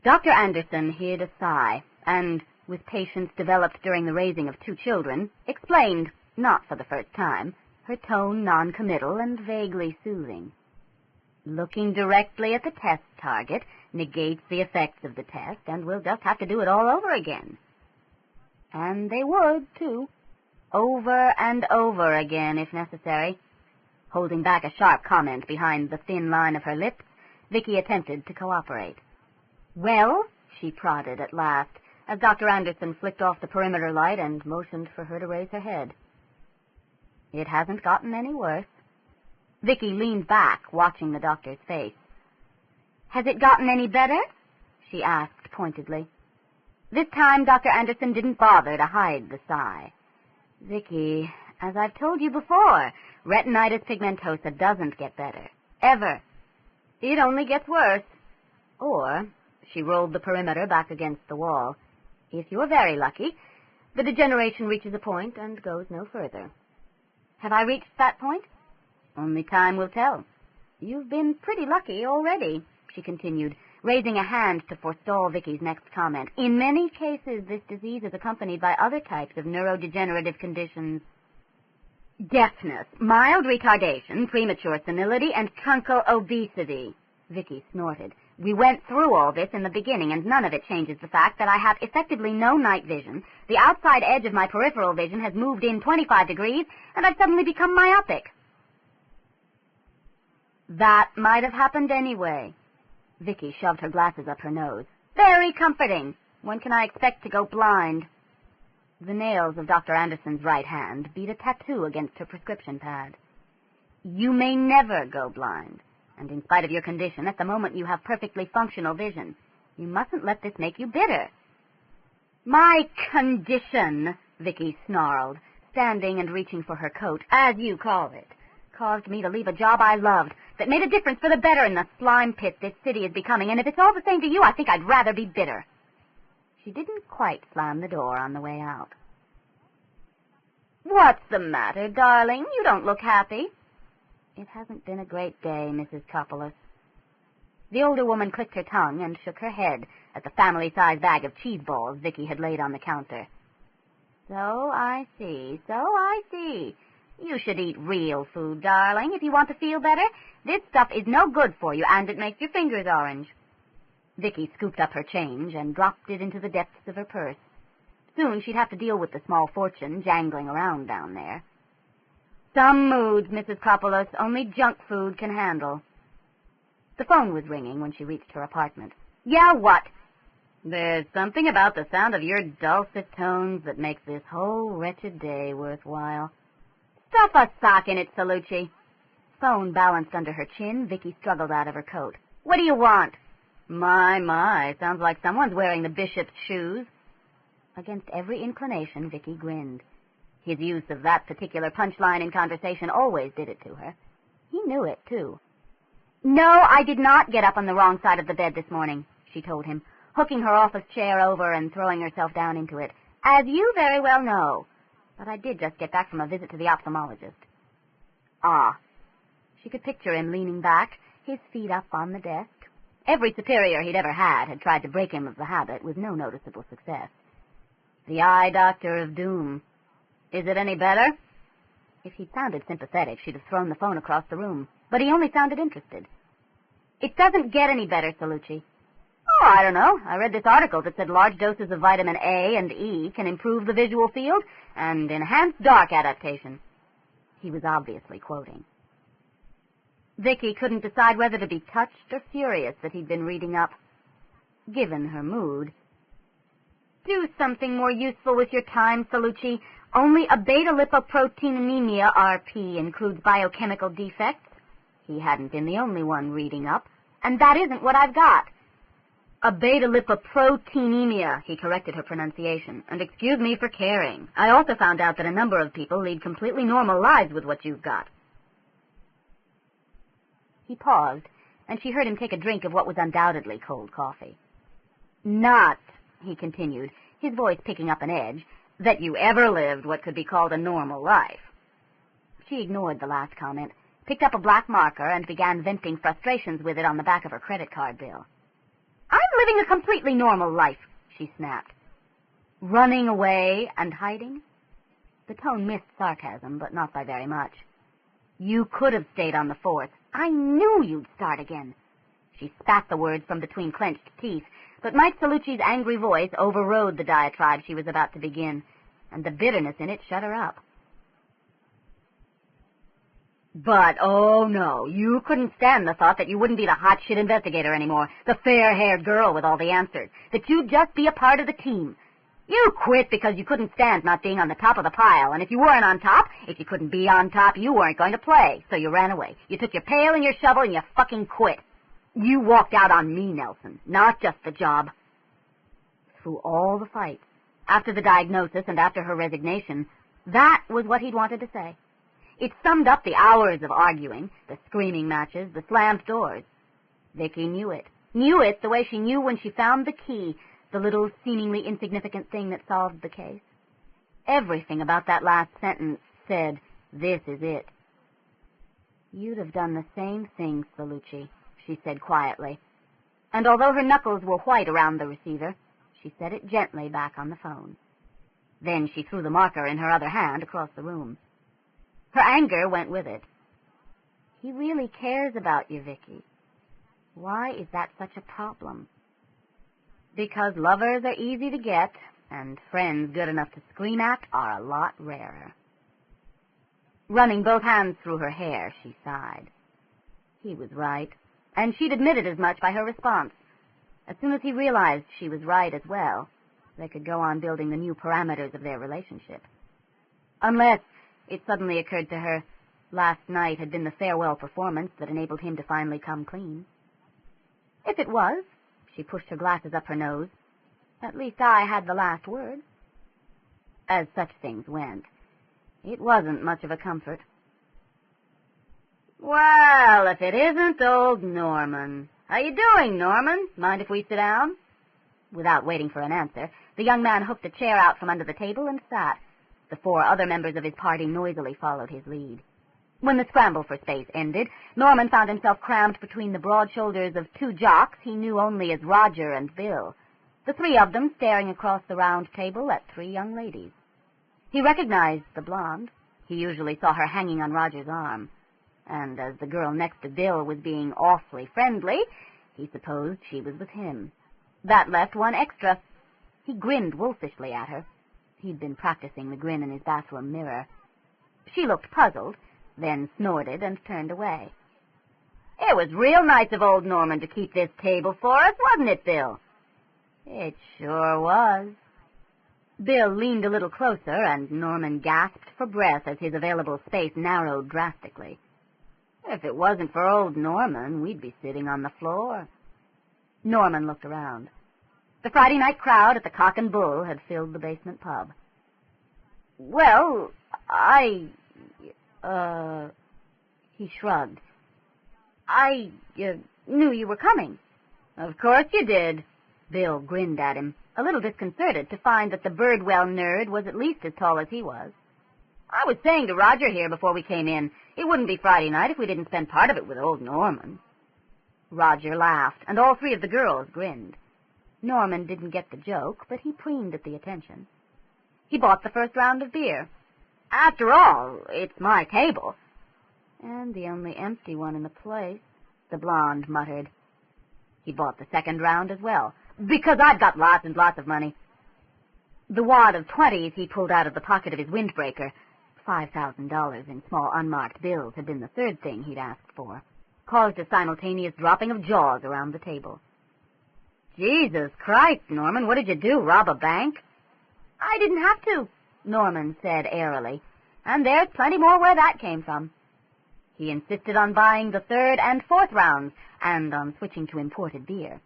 Dr. Anderson hid a sigh, and, with patience developed during the raising of 2 children, explained, not for the first time, her tone non-committal and vaguely soothing. "Looking directly at the test target negates the effects of the test, and we'll just have to do it all over again." And they would, too. Over and over again, if necessary. Holding back a sharp comment behind the thin line of her lips, Vicki attempted to cooperate. "Well," she prodded at last, as Dr. Anderson flicked off the perimeter light and motioned for her to raise her head. "It hasn't gotten any worse." Vicki leaned back, watching the doctor's face. "Has it gotten any better?" she asked pointedly. This time Dr. Anderson didn't bother to hide the sigh. "Vicki, as I've told you before, retinitis pigmentosa doesn't get better. Ever. It only gets worse. Or," she rolled the perimeter back against the wall, "if you're very lucky, the degeneration reaches a point and goes no further. Have I reached that point? Only time will tell. You've been pretty lucky already," she continued, raising a hand to forestall Vicki's next comment. "In many cases, this disease is accompanied by other types of neurodegenerative conditions. Deafness, mild retardation, premature senility, and truncal obesity." Vicki snorted. "We went through all this in the beginning, and none of it changes the fact that I have effectively no night vision. The outside edge of my peripheral vision has moved in 25 degrees, and I've suddenly become myopic." "That might have happened anyway." Vicki shoved her glasses up her nose. "Very comforting. When can I expect to go blind?" The nails of Dr. Anderson's right hand beat a tattoo against her prescription pad. "You may never go blind, and in spite of your condition, at the moment you have perfectly functional vision. You mustn't let this make you bitter." "My condition," Vicki snarled, standing and reaching for her coat, "as you call it, caused me to leave a job I loved, that made a difference for the better in the slime pit this city is becoming, and if it's all the same to you, I think I'd rather be bitter." She didn't quite slam the door on the way out. "What's the matter, darling? You don't look happy." "It hasn't been a great day, Mrs. Coppolis." The older woman clicked her tongue and shook her head at the family-sized bag of cheese balls Vicki had laid on the counter. "So I see, so I see. You should eat real food, darling, if you want to feel better. This stuff is no good for you, and it makes your fingers orange." Vicki scooped up her change and dropped it into the depths of her purse. Soon she'd have to deal with the small fortune jangling around down there. "Some moods, Mrs. Coppolis, only junk food can handle." The phone was ringing when she reached her apartment. "Yeah, what?" "There's something about the sound of your dulcet tones that makes this whole wretched day worthwhile." "Stuff a sock in it, Celluci." Phone balanced under her chin, Vicki struggled out of her coat. "What do you want?" My, sounds like someone's wearing the bishop's shoes." Against every inclination, Vicki grinned. His use of that particular punchline in conversation always did it to her. He knew it, too. "No, I did not get up on the wrong side of the bed this morning," she told him. hooking her office chair over and throwing herself down into it, as you very well know. But I did just get back from a visit to the ophthalmologist. Ah. She could picture him leaning back, his feet up on the desk. Every superior he'd ever had tried to break him of the habit with no noticeable success. The eye doctor of doom. Is it any better? If he'd sounded sympathetic, she'd have thrown the phone across the room. But he only sounded interested. It doesn't get any better, Celluci. Oh, I don't know. I read this article that said large doses of vitamin A and E can improve the visual field and enhance dark adaptation. He was obviously quoting. Vicki couldn't decide whether to be touched or furious that he'd been reading up. Given her mood. Do something more useful with your time, Celluci. Only a beta-lipoproteinemia, RP, includes biochemical defects. He hadn't been the only one reading up, and that isn't what I've got. A beta-lipoproteinemia, he corrected her pronunciation, and excuse me for caring. I also found out that a number of people lead completely normal lives with what you've got. He paused, and she heard him take a drink of what was undoubtedly cold coffee. Not, he continued, his voice picking up an edge, that you ever lived what could be called a normal life. She ignored the last comment, picked up a black marker, and began venting frustrations with it on the back of her credit card bill. I'm living a completely normal life, she snapped. Running away and hiding? The tone missed sarcasm, but not by very much. You could have stayed on the force. I knew you'd start again. She spat the words from between clenched teeth, but Mike Celluci's angry voice overrode the diatribe she was about to begin, and the bitterness in it shut her up. But, oh no, you couldn't stand the thought that you wouldn't be the hot shit investigator anymore, the fair-haired girl with all the answers, that you'd just be a part of the team. You quit because you couldn't stand not being on the top of the pile, and if you weren't on top, if you couldn't be on top, you weren't going to play, so you ran away. You took your pail and your shovel and you fucking quit. You walked out on me, Nelson, not just the job. Through all the fights, after the diagnosis and after her resignation, that was what he'd wanted to say. It summed up the hours of arguing, the screaming matches, the slammed doors. Vicki knew it the way she knew when she found the key, the little seemingly insignificant thing that solved the case. Everything about that last sentence said, this is it. You'd have done the same thing, Celluci, she said quietly. And although her knuckles were white around the receiver, she set it gently back on the phone. Then she threw the marker in her other hand across the room. Her anger went with it. He really cares about you, Vicki. Why is that such a problem? Because lovers are easy to get, and friends good enough to scream at are a lot rarer. Running both hands through her hair, she sighed. He was right, and she'd admitted as much by her response. As soon as he realized she was right as well, they could go on building the new parameters of their relationship. Unless, it suddenly occurred to her, last night had been the farewell performance that enabled him to finally come clean. If it was, she pushed her glasses up her nose, at least I had the last word. As such things went, it wasn't much of a comfort. Well, if it isn't old Norman. How you doing, Norman? Mind if we sit down? Without waiting for an answer, the young man hooked a chair out from under the table and sat. The 4 other members of his party noisily followed his lead. When the scramble for space ended, Norman found himself crammed between the broad shoulders of 2 jocks he knew only as Roger and Bill, the 3 of them staring across the round table at 3 young ladies. He recognized the blonde. He usually saw her hanging on Roger's arm, and as the girl next to Bill was being awfully friendly, he supposed she was with him. That left 1 extra. He grinned wolfishly at her. He'd been practicing the grin in his bathroom mirror. She looked puzzled, then snorted and turned away. It was real nice of old Norman to keep this table for us, wasn't it, Bill? It sure was. Bill leaned a little closer, and Norman gasped for breath as his available space narrowed drastically. If it wasn't for old Norman, we'd be sitting on the floor. Norman looked around. The Friday night crowd at the Cock and Bull had filled the basement pub. Well, he shrugged. I knew you were coming. Of course you did. Bill grinned at him, a little disconcerted to find that the Birdwell nerd was at least as tall as he was. "I was saying to Roger here before we came in, it wouldn't be Friday night if we didn't spend part of it with old Norman." Roger laughed, and all three of the girls grinned. Norman didn't get the joke, but he preened at the attention. He bought the first round of beer. "After all, it's my table." "And the only empty one in the place," the blonde muttered. He bought the second round as well, "because I've got lots and lots of money." The wad of 20s he pulled out of the pocket of his windbreaker. $5,000 in small unmarked bills had been the third thing he'd asked for, caused a simultaneous dropping of jaws around the table. "Jesus Christ, Norman, what did you do, rob a bank?" "I didn't have to," Norman said airily, "and there's plenty more where that came from." He insisted on buying the third and fourth rounds, and on switching to imported beer.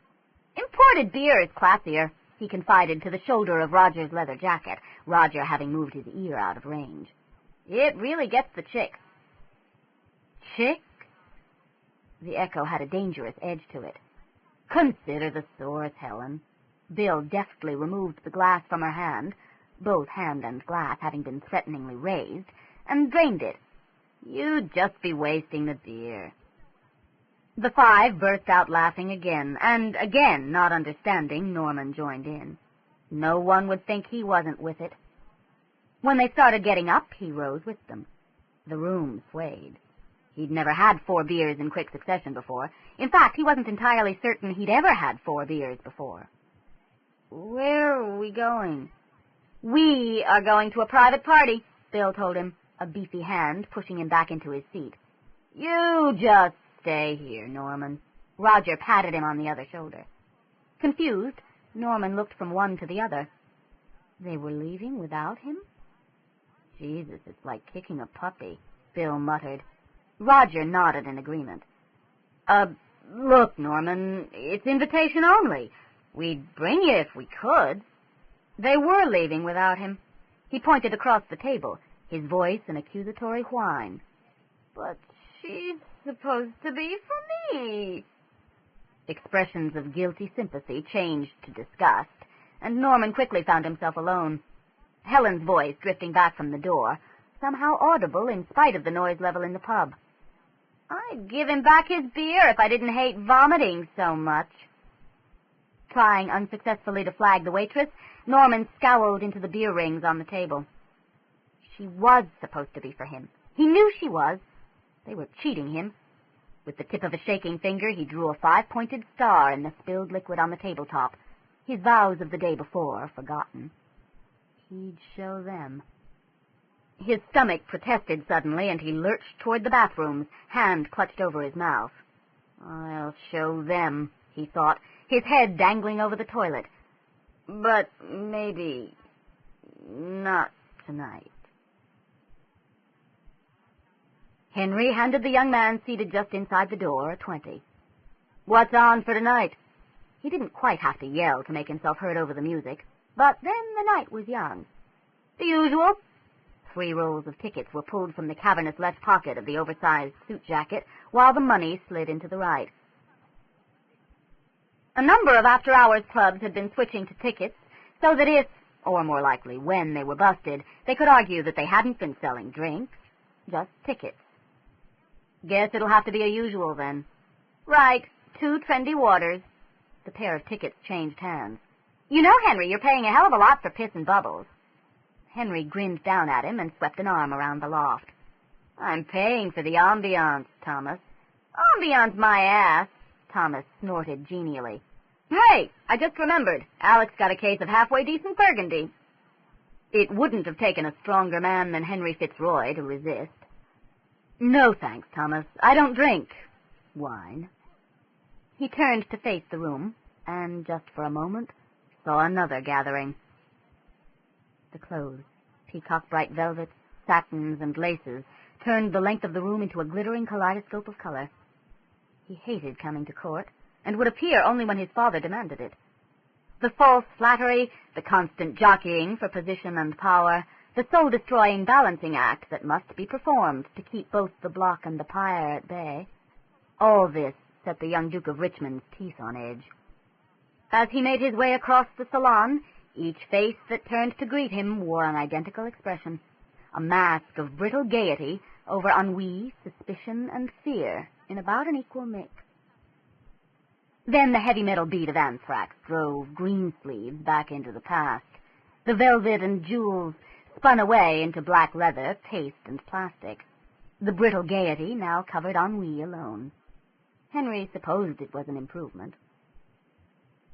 "Imported beer is classier," he confided to the shoulder of Roger's leather jacket, Roger having moved his ear out of range. "It really gets the chicks." "Chick?" The echo had a dangerous edge to it. "Consider the source, Helen." Bill deftly removed the glass from her hand, both hand and glass having been threateningly raised, and drained it. "You'd just be wasting the beer." The five burst out laughing again, and again, not understanding, Norman joined in. No one would think he wasn't with it. When they started getting up, he rose with them. The room swayed. He'd never had 4 beers in quick succession before. In fact, he wasn't entirely certain he'd ever had 4 beers before. "Where are we going?" "We are going to a private party," Bill told him, a beefy hand pushing him back into his seat. "You just stay here, Norman." Roger patted him on the other shoulder. Confused, Norman looked from one to the other. They were leaving without him? "Jesus, it's like kicking a puppy," Bill muttered. Roger nodded in agreement. Look, Norman, it's invitation only. We'd bring you if we could." They were leaving without him. He pointed across the table, his voice an accusatory whine. "But she's supposed to be for me." Expressions of guilty sympathy changed to disgust, and Norman quickly found himself alone. Helen's voice drifting back from the door, somehow audible in spite of the noise level in the pub. "I'd give him back his beer if I didn't hate vomiting so much." Trying unsuccessfully to flag the waitress, Norman scowled into the beer rings on the table. She was supposed to be for him. He knew she was. They were cheating him. With the tip of a shaking finger, he drew a 5-pointed star in the spilled liquid on the tabletop, his vows of the day before forgotten. He'd show them. His stomach protested suddenly, and he lurched toward the bathrooms, hand clutched over his mouth. "I'll show them," he thought, his head dangling over the toilet. "But maybe not tonight." Henry handed the young man seated just inside the door a 20. "What's on for tonight?" He didn't quite have to yell to make himself heard over the music, but then the night was young. "The usual." 3 rolls of tickets were pulled from the cavernous left pocket of the oversized suit jacket, while the money slid into the right. A number of after-hours clubs had been switching to tickets, so that if, or more likely when, they were busted, they could argue that they hadn't been selling drinks, just tickets. "Guess it'll have to be a usual, then." "Right, 2 trendy waters." The pair of tickets changed hands. "You know, Henry, you're paying a hell of a lot for piss and bubbles." Henry grinned down at him and swept an arm around the loft. "I'm paying for the ambiance, Thomas." "Ambiance my ass," Thomas snorted genially. "Hey, I just remembered. Alex got a case of halfway decent burgundy." It wouldn't have taken a stronger man than Henry Fitzroy to resist. "No, thanks, Thomas. I don't drink wine." He turned to face the room, and just for a moment saw another gathering. The clothes, peacock-bright velvets, satins, and laces, turned the length of the room into a glittering kaleidoscope of color. He hated coming to court, and would appear only when his father demanded it. The false flattery, the constant jockeying for position and power, the soul-destroying balancing act that must be performed to keep both the block and the pyre at bay, all this set the young Duke of Richmond's teeth on edge. As he made his way across the salon, each face that turned to greet him wore an identical expression, a mask of brittle gaiety over ennui, suspicion, and fear in about an equal mix. Then the heavy metal beat of anthrax drove Greensleeves back into the past. The velvet and jewels spun away into black leather, paste, and plastic. The brittle gaiety now covered ennui alone. Henry supposed it was an improvement.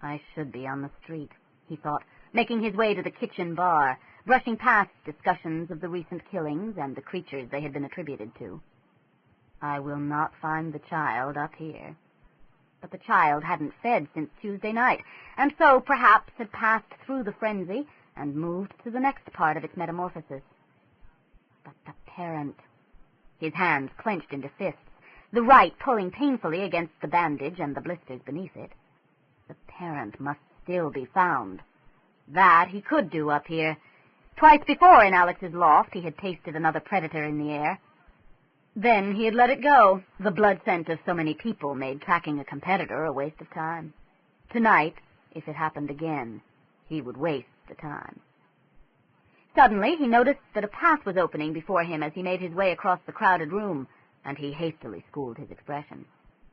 I should be on the street, he thought, making his way to the kitchen bar, brushing past discussions of the recent killings and the creatures they had been attributed to. I will not find the child up here. But the child hadn't fed since Tuesday night, and so perhaps had passed through the frenzy and moved to the next part of its metamorphosis. But the parent... His hands clenched into fists, the right pulling painfully against the bandage and the blisters beneath it. The parent must still be found. That he could do up here. Twice before in Alex's loft he had tasted another predator in the air. Then he had let it go. The blood scent of so many people made tracking a competitor a waste of time. Tonight, if it happened again, he would waste the time. Suddenly he noticed that a path was opening before him as he made his way across the crowded room, and he hastily schooled his expression.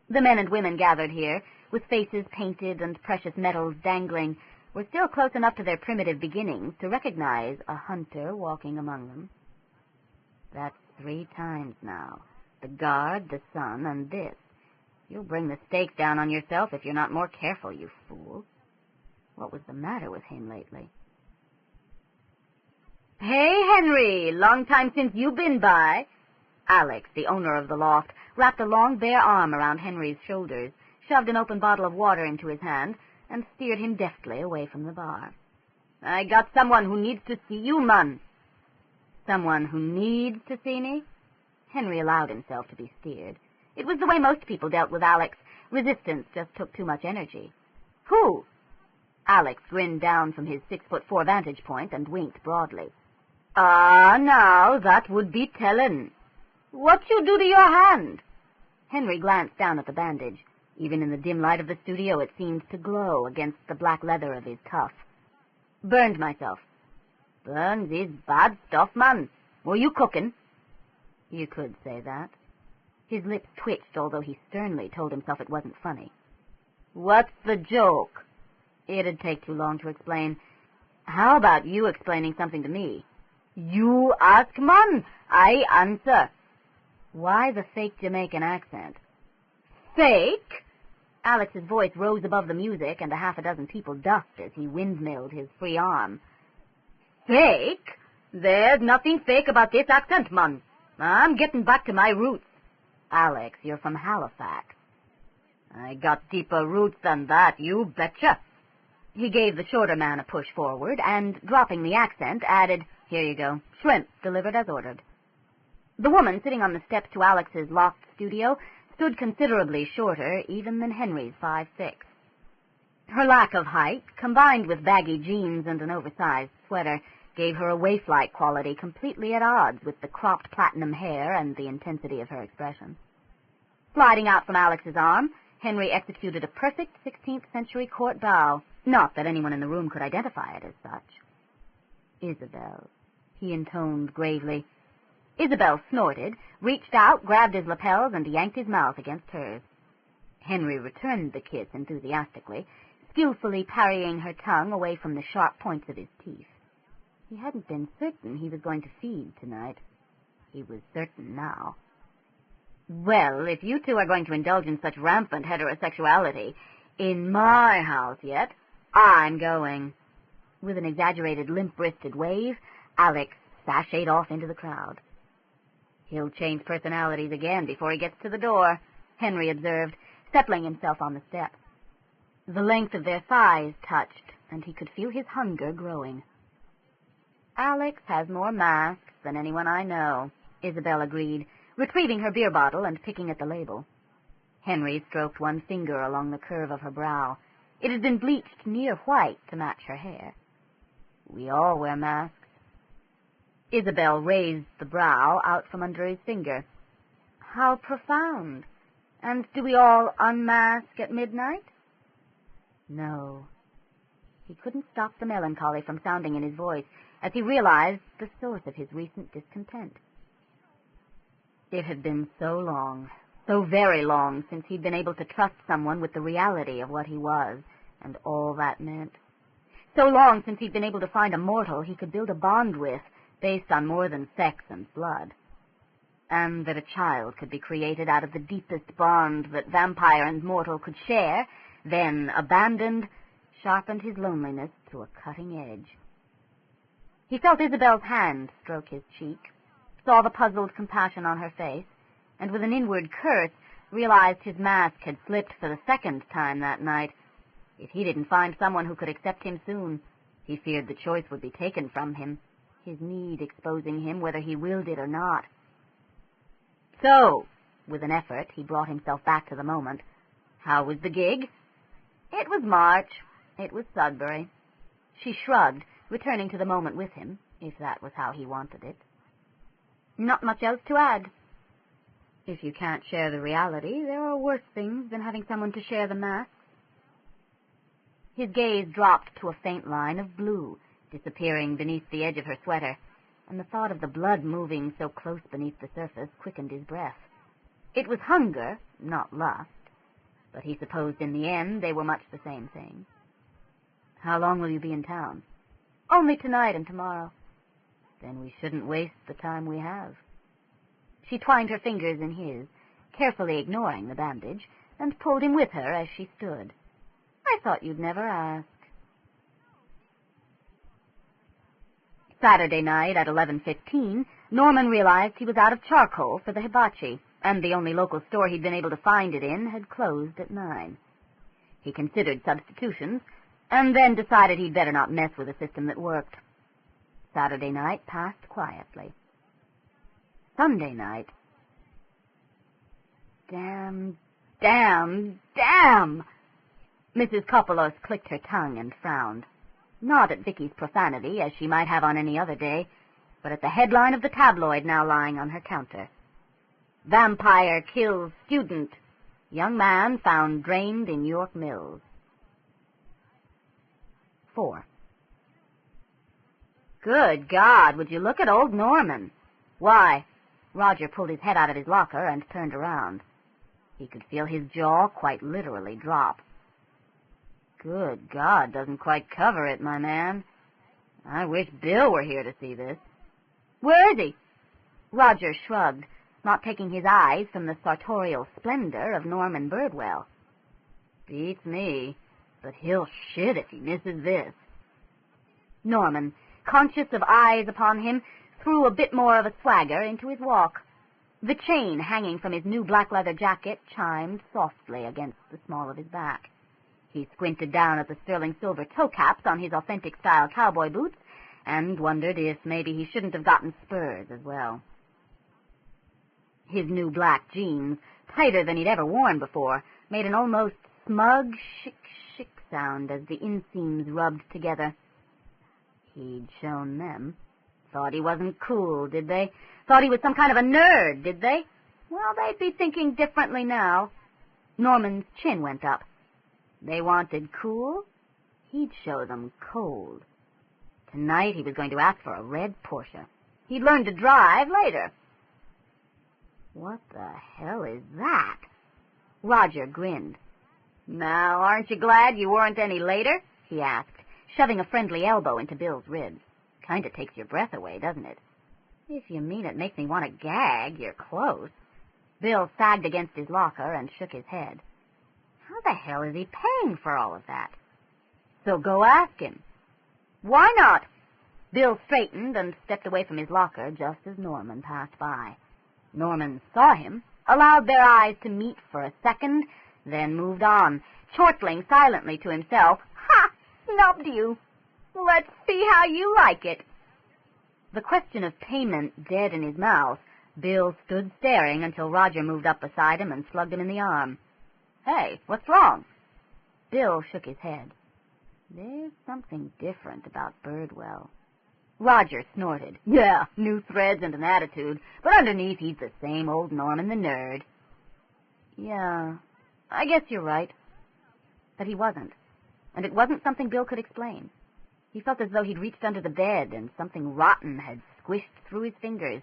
The men and women gathered here, with faces painted and precious metals dangling, were still close enough to their primitive beginnings to recognize a hunter walking among them. That's 3 times now. The guard, the sun, and this. You'll bring the stake down on yourself if you're not more careful, you fool. What was the matter with him lately? Hey, Henry, long time since you've been by. Alex, the owner of the loft, wrapped a long bare arm around Henry's shoulders, shoved an open bottle of water into his hand, and steered him deftly away from the bar. I got someone who needs to see you, man. Someone who needs to see me? Henry allowed himself to be steered. It was the way most people dealt with Alex. Resistance just took too much energy. Who? Alex grinned down from his 6'4" vantage point and winked broadly. Ah, now, that would be tellin'. What you do to your hand? Henry glanced down at the bandage. Even in the dim light of the studio, it seemed to glow against the black leather of his cuff. Burned myself. Burns is bad stuff, man. Were you cooking? You could say that. His lips twitched, although he sternly told himself it wasn't funny. What's the joke? It'd take too long to explain. How about you explaining something to me? You ask, man. I answer. Why the fake Jamaican accent? Fake? Alex's voice rose above the music, and 6 people ducked as he windmilled his free arm. Fake? There's nothing fake about this accent, man. I'm getting back to my roots. Alex, you're from Halifax. I got deeper roots than that, you betcha. He gave the shorter man a push forward, and, dropping the accent, added, Here you go. Shrimp, delivered as ordered. The woman sitting on the steps to Alex's loft studio stood considerably shorter even than Henry's 5'6". Her lack of height, combined with baggy jeans and an oversized sweater, gave her a waif-like quality completely at odds with the cropped platinum hair and the intensity of her expression. Sliding out from Alex's arm, Henry executed a perfect 16th-century court bow, not that anyone in the room could identify it as such. Isabel, he intoned gravely. Isabel snorted, reached out, grabbed his lapels, and yanked his mouth against hers. Henry returned the kiss enthusiastically, skillfully parrying her tongue away from the sharp points of his teeth. He hadn't been certain he was going to feed tonight. He was certain now. Well, if you two are going to indulge in such rampant heterosexuality, in my house yet, I'm going. With an exaggerated limp-wristed wave, Alex sashayed off into the crowd. He'll change personalities again before he gets to the door, Henry observed, settling himself on the step. The length of their thighs touched, and he could feel his hunger growing. Alex has more masks than anyone I know, Isabel agreed, retrieving her beer bottle and picking at the label. Henry stroked one finger along the curve of her brow. It had been bleached near white to match her hair. We all wear masks. Isabel raised the brow out from under his finger. How profound. And do we all unmask at midnight? No. He couldn't stop the melancholy from sounding in his voice as he realized the source of his recent discontent. It had been so long, so very long, since he'd been able to trust someone with the reality of what he was and all that meant. So long since he'd been able to find a mortal he could build a bond with, based on more than sex and blood. And that a child could be created out of the deepest bond that vampire and mortal could share, then, abandoned, sharpened his loneliness to a cutting edge. He felt Isabel's hand stroke his cheek, saw the puzzled compassion on her face, and with an inward curse realized his mask had slipped for the second time that night. If he didn't find someone who could accept him soon, he feared the choice would be taken from him, his need exposing him whether he willed it or not. So, with an effort, he brought himself back to the moment. How was the gig? It was March. It was Sudbury. She shrugged, returning to the moment with him, if that was how he wanted it. Not much else to add. If you can't share the reality, there are worse things than having someone to share the mask. His gaze dropped to a faint line of blue, disappearing beneath the edge of her sweater, and the thought of the blood moving so close beneath the surface quickened his breath. It was hunger, not lust, but he supposed in the end they were much the same thing. How long will you be in town? Only tonight and tomorrow. Then we shouldn't waste the time we have. She twined her fingers in his, carefully ignoring the bandage, and pulled him with her as she stood. I thought you'd never ask. Saturday night at 11:15, Norman realized he was out of charcoal for the hibachi, and the only local store he'd been able to find it in had closed at 9. He considered substitutions, and then decided he'd better not mess with a system that worked. Saturday night passed quietly. Sunday night... Damn! Mrs. Coppolos clicked her tongue and frowned. Not at Vicky's profanity, as she might have on any other day, but at the headline of the tabloid now lying on her counter. Vampire kills student. Young man found drained in York Mills. 4. Good God, would you look at old Norman? Why? Roger pulled his head out of his locker and turned around. He could feel his jaw quite literally drop. Good God, doesn't quite cover it, my man. I wish Bill were here to see this. Where is he? Roger shrugged, not taking his eyes from the sartorial splendor of Norman Birdwell. Beats me, but he'll shit if he misses this. Norman, conscious of eyes upon him, threw a bit more of a swagger into his walk. The chain hanging from his new black leather jacket chimed softly against the small of his back. He squinted down at the sterling silver toe caps on his authentic-style cowboy boots and wondered if maybe he shouldn't have gotten spurs as well. His new black jeans, tighter than he'd ever worn before, made an almost smug shick sound as the inseams rubbed together. He'd shown them. Thought he wasn't cool, did they? Thought he was some kind of a nerd, did they? Well, they'd be thinking differently now. Norman's chin went up. They wanted cool? He'd show them cold. Tonight he was going to ask for a red Porsche. He'd learn to drive later. What the hell is that? Roger grinned. Now, aren't you glad you weren't any later? He asked, shoving a friendly elbow into Bill's ribs. Kinda takes your breath away, doesn't it? If you mean it makes me want to gag, you're close. Bill sagged against his locker and shook his head. How the hell is he paying for all of that? So go ask him. Why not? Bill straightened and stepped away from his locker just as Norman passed by. Norman saw him, allowed their eyes to meet for a second, then moved on, chortling silently to himself, Ha! Snubbed you. Let's see how you like it. The question of payment dead in his mouth, Bill stood staring until Roger moved up beside him and slugged him in the arm. Hey, what's wrong? Bill shook his head. There's something different about Birdwell. Roger snorted. Yeah, new threads and an attitude, but underneath he's the same old Norman the nerd. Yeah, I guess you're right. But he wasn't. and it wasn't something Bill could explain. He felt as though he'd reached under the bed and something rotten had squished through his fingers,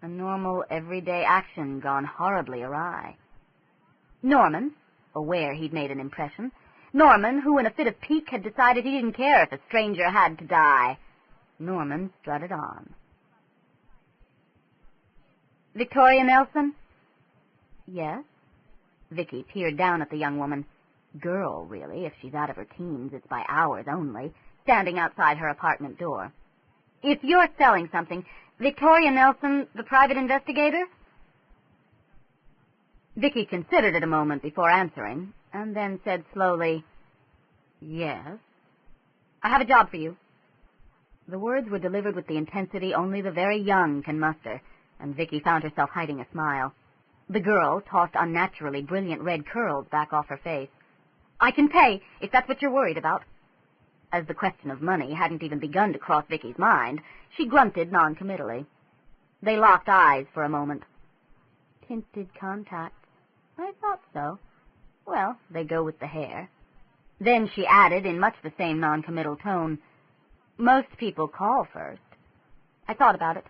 a normal, everyday action gone horribly awry. Norman, aware he'd made an impression, Norman, who in a fit of pique had decided he didn't care if a stranger had to die, Norman strutted on. Victoria Nelson? Yes? Vicki peered down at the young woman. Girl, really, if she's out of her teens, it's by hours only, standing outside her apartment door. If you're selling something, Victoria Nelson, the private investigator? Vicki considered it a moment before answering, and then said slowly, Yes. I have a job for you. The words were delivered with the intensity only the very young can muster, and Vicki found herself hiding a smile. The girl tossed unnaturally brilliant red curls back off her face. I can pay, if that's what you're worried about. As the question of money hadn't even begun to cross Vicki's mind, she grunted noncommittally. They locked eyes for a moment. Tinted contacts. I thought so. Well, they go with the hair. Then she added in much the same noncommittal tone, Most people call first. I thought about it.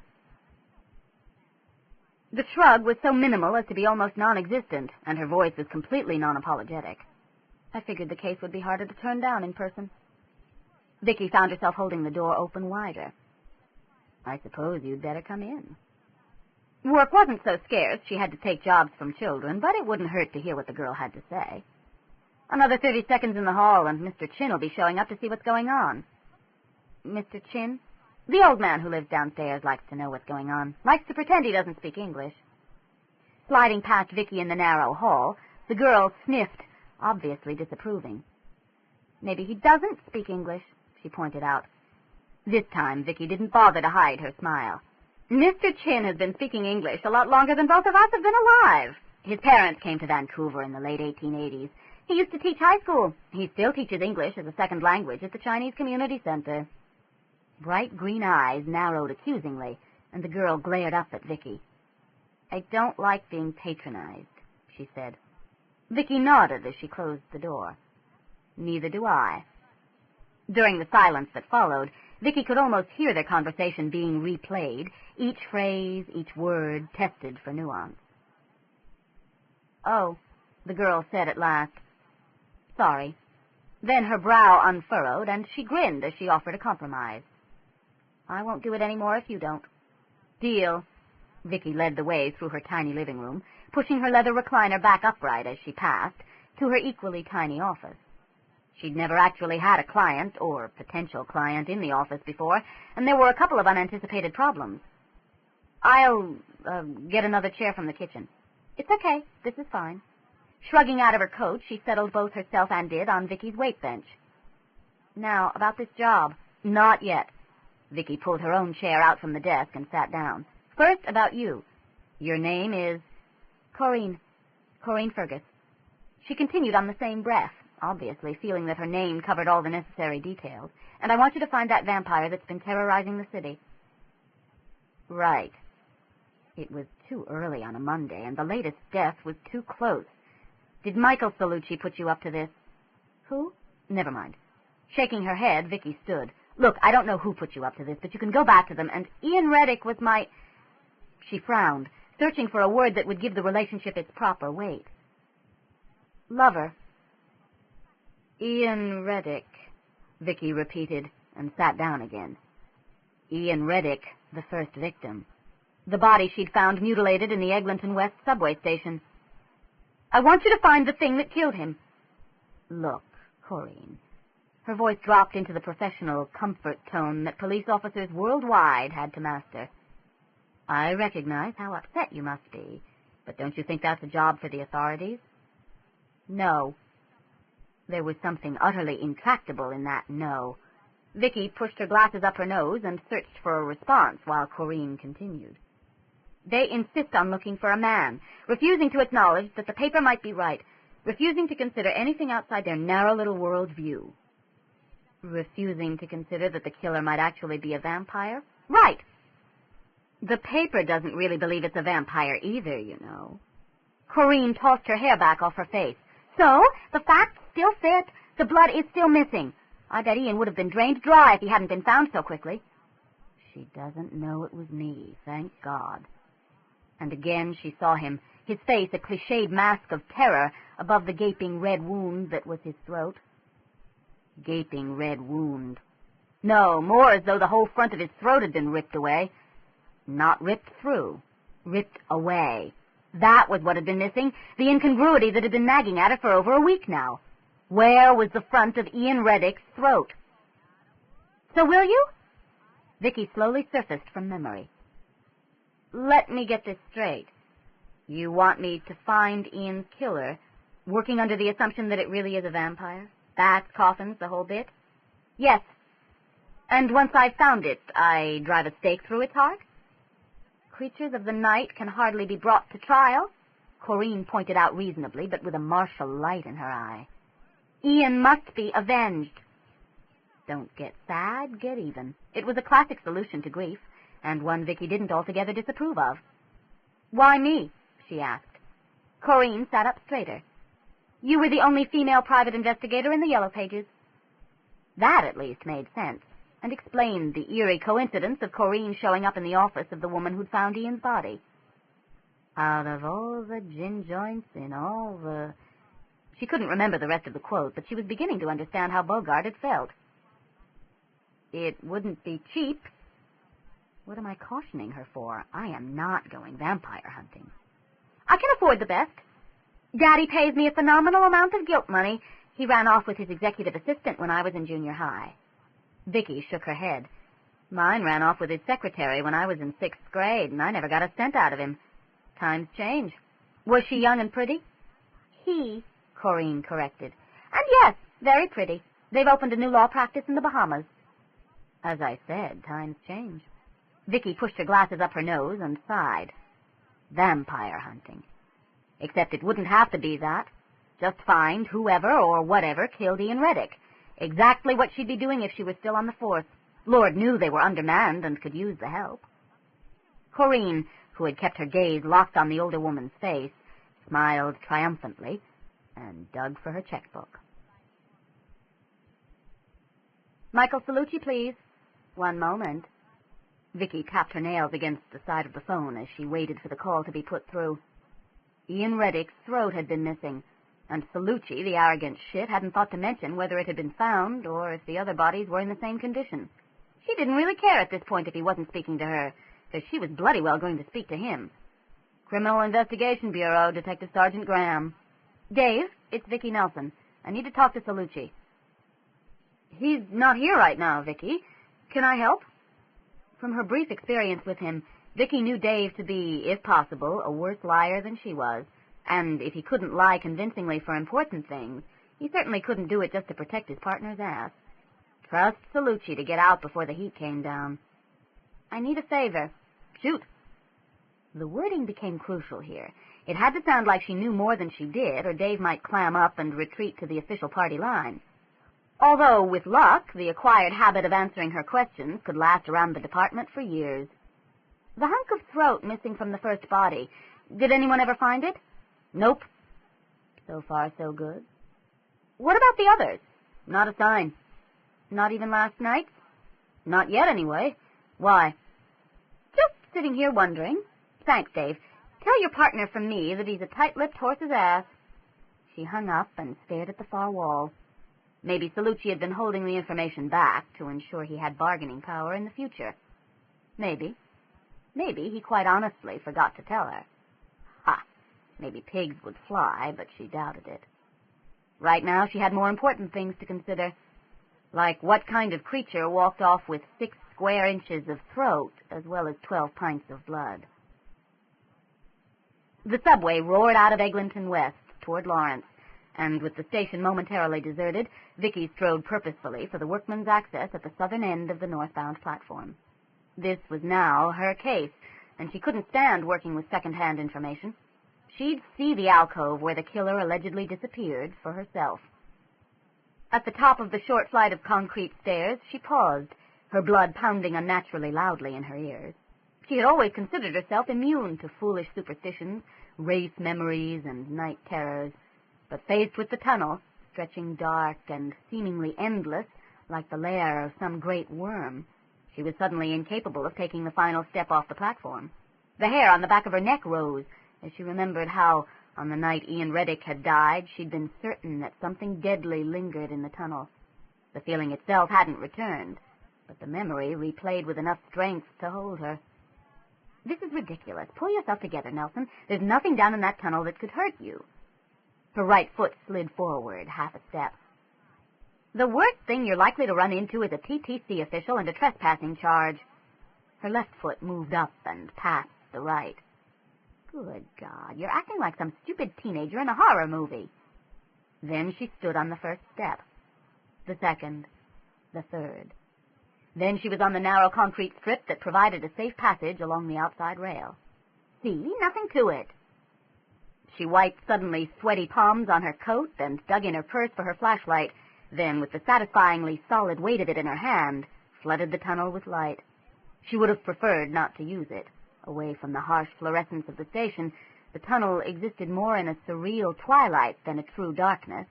The shrug was so minimal as to be almost non-existent, and her voice was completely non-apologetic. I figured the case would be harder to turn down in person. Vicki found herself holding the door open wider. I suppose you'd better come in. Work wasn't so scarce she had to take jobs from children, but it wouldn't hurt to hear what the girl had to say. Another 30 seconds in the hall, and Mr. Chin will be showing up to see what's going on. Mr. Chin? The old man who lives downstairs likes to know what's going on, likes to pretend he doesn't speak English. Sliding past Vicki in the narrow hall, the girl sniffed, obviously disapproving. Maybe he doesn't speak English, she pointed out. This time, Vicki didn't bother to hide her smile. Mr. Chin has been speaking English a lot longer than both of us have been alive. His parents came to Vancouver in the late 1880s. He used to teach high school. He still teaches English as a second language at the Chinese Community Center. Bright green eyes narrowed accusingly, and the girl glared up at Vicki. I don't like being patronized, she said. Vicki nodded as she closed the door. Neither do I. During the silence that followed, Vicki could almost hear their conversation being replayed, each phrase, each word tested for nuance. Oh, the girl said at last. Sorry. Then her brow unfurrowed, and she grinned as she offered a compromise. I won't do it any more if you don't. Deal. Vicki led the way through her tiny living room, pushing her leather recliner back upright as she passed, to her equally tiny office. She'd never actually had a client, or potential client, in the office before, and there were a couple of unanticipated problems. I'll get another chair from the kitchen. It's okay. This is fine. Shrugging out of her coat, she settled both herself and it on Vicki's weight bench. Now, about this job. Not yet. Vicki pulled her own chair out from the desk and sat down. First, about you. Your name is... Corinne Fergus. She continued on the same breath, obviously feeling that her name covered all the necessary details. And I want you to find that vampire that's been terrorizing the city. Right. It was too early on a Monday, and the latest death was too close. Did Michael Celluci put you up to this? Who? Never mind. Shaking her head, Vicki stood. Look, I don't know who put you up to this, but you can go back to them, and Ian Reddick was my... She frowned, searching for a word that would give the relationship its proper weight. Lover. Ian Reddick, Vicki repeated, and sat down again. Ian Reddick, the first victim. The body she'd found mutilated in the Eglinton West subway station. I want you to find the thing that killed him. Look, Corinne. Her voice dropped into the professional comfort tone that police officers worldwide had to master. I recognize how upset you must be, but don't you think that's a job for the authorities? No. There was something utterly intractable in that no. Vicki pushed her glasses up her nose and searched for a response while Corinne continued. They insist on looking for a man, refusing to acknowledge that the paper might be right, refusing to consider anything outside their narrow little world view. Refusing to consider that the killer might actually be a vampire? Right. The paper doesn't really believe it's a vampire either, you know. Corinne tossed her hair back off her face. So, the facts still fit. The blood is still missing. I bet Ian would have been drained dry if he hadn't been found so quickly. She doesn't know it was me, thank God. And again she saw him, his face a cliched mask of terror above the gaping red wound that was his throat. Gaping red wound. No, more as though the whole front of his throat had been ripped away. Not ripped through, ripped away. That was what had been missing, the incongruity that had been nagging at her for over a week now. Where was the front of Ian Reddick's throat? So will you? Vicki slowly surfaced from memory. Let me get this straight. You want me to find Ian's killer, working under the assumption that it really is a vampire? Bats, coffins, the whole bit? Yes. And once I've found it, I drive a stake through its heart? Creatures of the night can hardly be brought to trial, Corinne pointed out reasonably, but with a martial light in her eye. Ian must be avenged. Don't get sad, get even. It was a classic solution to grief, and one Vicki didn't altogether disapprove of. Why me? She asked. Corinne sat up straighter. You were the only female private investigator in the Yellow Pages. That at least made sense, and explained the eerie coincidence of Corinne showing up in the office of the woman who'd found Ian's body. Out of all the gin joints in all the... She couldn't remember the rest of the quote, but she was beginning to understand how Bogart had felt. It wouldn't be cheap. What am I cautioning her for? I am not going vampire hunting. I can afford the best. Daddy pays me a phenomenal amount of guilt money. He ran off with his executive assistant when I was in junior high. Vicki shook her head. Mine ran off with his secretary when I was in 6th grade, and I never got a cent out of him. Times change. Was she young and pretty? He, Corinne corrected. And yes, very pretty. They've opened a new law practice in the Bahamas. As I said, times change. Vicki pushed her glasses up her nose and sighed. Vampire hunting. Except it wouldn't have to be that. Just find whoever or whatever killed Ian Reddick. Exactly what she'd be doing if she was still on the force. Lord knew they were undermanned and could use the help. Corinne, who had kept her gaze locked on the older woman's face, smiled triumphantly and dug for her checkbook. Michael Celluci, please. One moment. Vicki tapped her nails against the side of the phone as she waited for the call to be put through. Ian Reddick's throat had been missing, and Celluci, the arrogant shit, hadn't thought to mention whether it had been found or if the other bodies were in the same condition. She didn't really care at this point if he wasn't speaking to her, because she was bloody well going to speak to him. Criminal Investigation Bureau, Detective Sergeant Graham. Dave, it's Vicki Nelson. I need to talk to Celluci. He's not here right now, Vicki. Can I help? From her brief experience with him, Vicki knew Dave to be, if possible, a worse liar than she was, and if he couldn't lie convincingly for important things, he certainly couldn't do it just to protect his partner's ass. Trust Celluci to get out before the heat came down. I need a favor. Shoot. The wording became crucial here. It had to sound like she knew more than she did, or Dave might clam up and retreat to the official party line. Although, with luck, the acquired habit of answering her questions could last around the department for years. The hunk of throat missing from the first body, did anyone ever find it? Nope. So far, so good. What about the others? Not a sign. Not even last night? Not yet, anyway. Why? Just sitting here wondering. Thanks, Dave. Tell your partner from me that he's a tight-lipped horse's ass. She hung up and stared at the far wall. Maybe Celluci had been holding the information back to ensure he had bargaining power in the future. Maybe. Maybe he quite honestly forgot to tell her. Ha! Maybe pigs would fly, but she doubted it. Right now she had more important things to consider, like what kind of creature walked off with 6 square inches of throat as well as 12 pints of blood. The subway roared out of Eglinton West toward Lawrence, and with the station momentarily deserted, Vicki strode purposefully for the workman's access at the southern end of the northbound platform. This was now her case, and she couldn't stand working with second-hand information. She'd see the alcove where the killer allegedly disappeared for herself. At the top of the short flight of concrete stairs, she paused, her blood pounding unnaturally loudly in her ears. She had always considered herself immune to foolish superstitions, race memories, and night terrors. But faced with the tunnel, stretching dark and seemingly endless, like the lair of some great worm. She was suddenly incapable of taking the final step off the platform. The hair on the back of her neck rose as she remembered how, on the night Ian Reddick had died, she'd been certain that something deadly lingered in the tunnel. The feeling itself hadn't returned, but the memory replayed with enough strength to hold her. This is ridiculous. Pull yourself together, Nelson. There's nothing down in that tunnel that could hurt you. Her right foot slid forward half a step. The worst thing you're likely to run into is a TTC official and a trespassing charge. Her left foot moved up and past the right. Good God, you're acting like some stupid teenager in a horror movie. Then she stood on the first step, the second, the third. Then she was on the narrow concrete strip that provided a safe passage along the outside rail. See, nothing to it. She wiped suddenly sweaty palms on her coat and dug in her purse for her flashlight, then, with the satisfyingly solid weight of it in her hand, flooded the tunnel with light. She would have preferred not to use it. Away from the harsh fluorescence of the station, the tunnel existed more in a surreal twilight than a true darkness,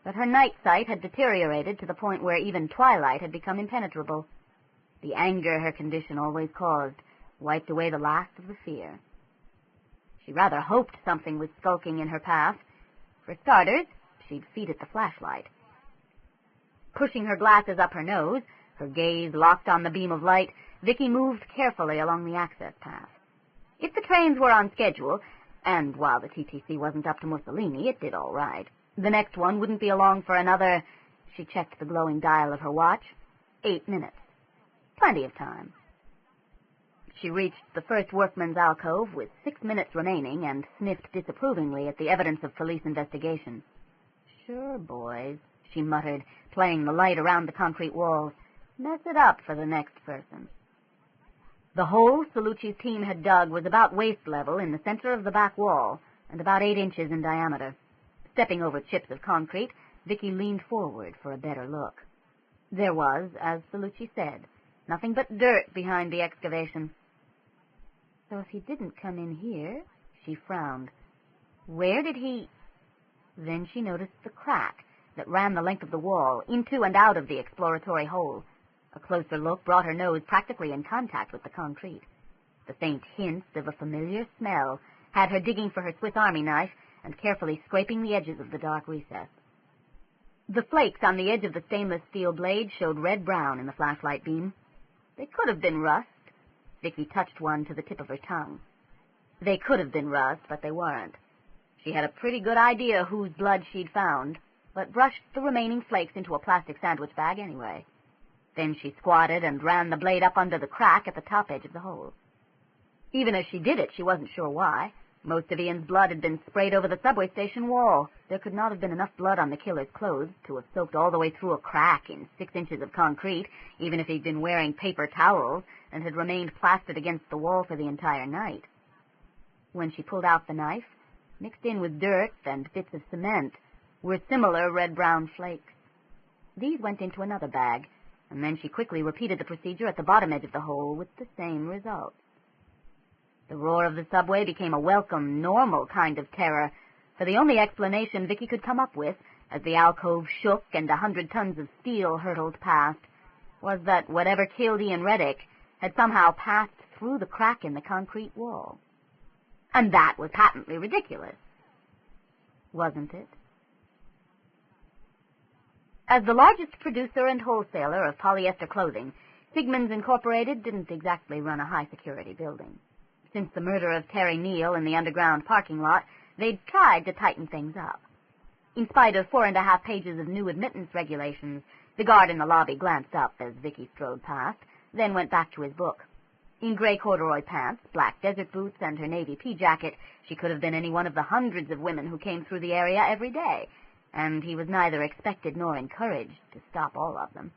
but her night sight had deteriorated to the point where even twilight had become impenetrable. The anger her condition always caused wiped away the last of the fear. She rather hoped something was skulking in her path. For starters, she'd feed it the flashlight. Pushing her glasses up her nose, her gaze locked on the beam of light, Vicki moved carefully along the access path. If the trains were on schedule, and while the TTC wasn't up to Mussolini, it did all right. The next one wouldn't be along for another, she checked the glowing dial of her watch, 8 minutes. Plenty of time. She reached the first workman's alcove with 6 minutes remaining and sniffed disapprovingly at the evidence of police investigation. Sure, boys, she muttered, playing the light around the concrete walls. Mess it up for the next person. The hole Celluci's team had dug was about waist level in the center of the back wall and about 8 inches in diameter. Stepping over chips of concrete, Vicki leaned forward for a better look. There was, as Celluci said, nothing but dirt behind the excavation. So if he didn't come in here, she frowned. Where did he... Then she noticed the crack that ran the length of the wall, into and out of the exploratory hole. A closer look brought her nose practically in contact with the concrete. The faint hints of a familiar smell had her digging for her Swiss Army knife and carefully scraping the edges of the dark recess. The flakes on the edge of the stainless steel blade showed red-brown in the flashlight beam. They could have been rust. Vicki touched one to the tip of her tongue. They could have been rust, but they weren't. She had a pretty good idea whose blood she'd found, but brushed the remaining flakes into a plastic sandwich bag anyway. Then she squatted and ran the blade up under the crack at the top edge of the hole. Even as she did it, she wasn't sure why. Most of Ian's blood had been sprayed over the subway station wall. There could not have been enough blood on the killer's clothes to have soaked all the way through a crack in 6 inches of concrete, even if he'd been wearing paper towels and had remained plastered against the wall for the entire night. When she pulled out the knife, mixed in with dirt and bits of cement, were similar red-brown flakes. These went into another bag, and then she quickly repeated the procedure at the bottom edge of the hole with the same result. The roar of the subway became a welcome, normal kind of terror, for the only explanation Vicki could come up with, as the alcove shook and 100 tons of steel hurtled past, was that whatever killed Ian Reddick had somehow passed through the crack in the concrete wall. And that was patently ridiculous, wasn't it? As the largest producer and wholesaler of polyester clothing, Sigmund's Incorporated didn't exactly run a high-security building. Since the murder of Terry Neal in the underground parking lot, they'd tried to tighten things up. In spite of 4.5 pages of new admittance regulations, the guard in the lobby glanced up as Vicki strode past, then went back to his book. In gray corduroy pants, black desert boots, and her navy pea jacket, she could have been any one of the hundreds of women who came through the area every day, and he was neither expected nor encouraged to stop all of them.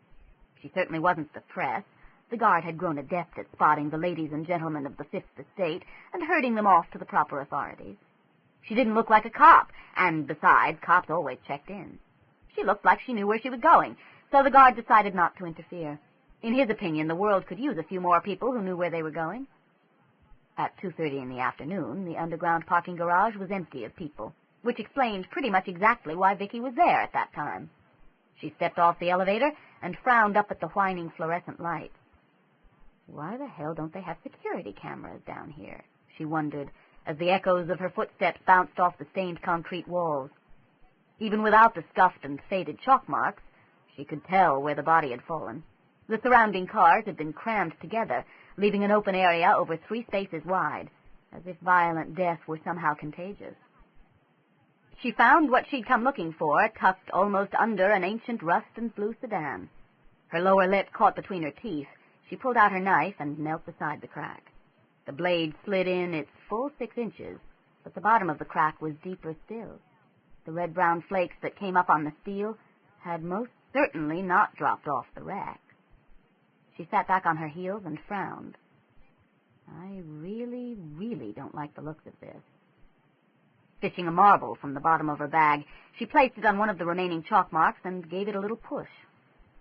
She certainly wasn't the press. The guard had grown adept at spotting the ladies and gentlemen of the Fifth Estate and herding them off to the proper authorities. She didn't look like a cop, and besides, cops always checked in. She looked like she knew where she was going, so the guard decided not to interfere. In his opinion, the world could use a few more people who knew where they were going. At 2:30 in the afternoon, the underground parking garage was empty of people. which explained pretty much exactly why Vicki was there at that time. She stepped off the elevator and frowned up at the whining fluorescent lights. Why the hell don't they have security cameras down here? She wondered, as the echoes of her footsteps bounced off the stained concrete walls. Even without the scuffed and faded chalk marks, she could tell where the body had fallen. The surrounding cars had been crammed together, leaving an open area over 3 spaces wide, as if violent death were somehow contagious. She found what she'd come looking for, tucked almost under an ancient rust-and-blue sedan. Her lower lip caught between her teeth. She pulled out her knife and knelt beside the crack. The blade slid in its full 6 inches, but the bottom of the crack was deeper still. The red-brown flakes that came up on the steel had most certainly not dropped off the rack. She sat back on her heels and frowned. I really, really don't like the looks of this. Fishing a marble from the bottom of her bag, she placed it on one of the remaining chalk marks and gave it a little push.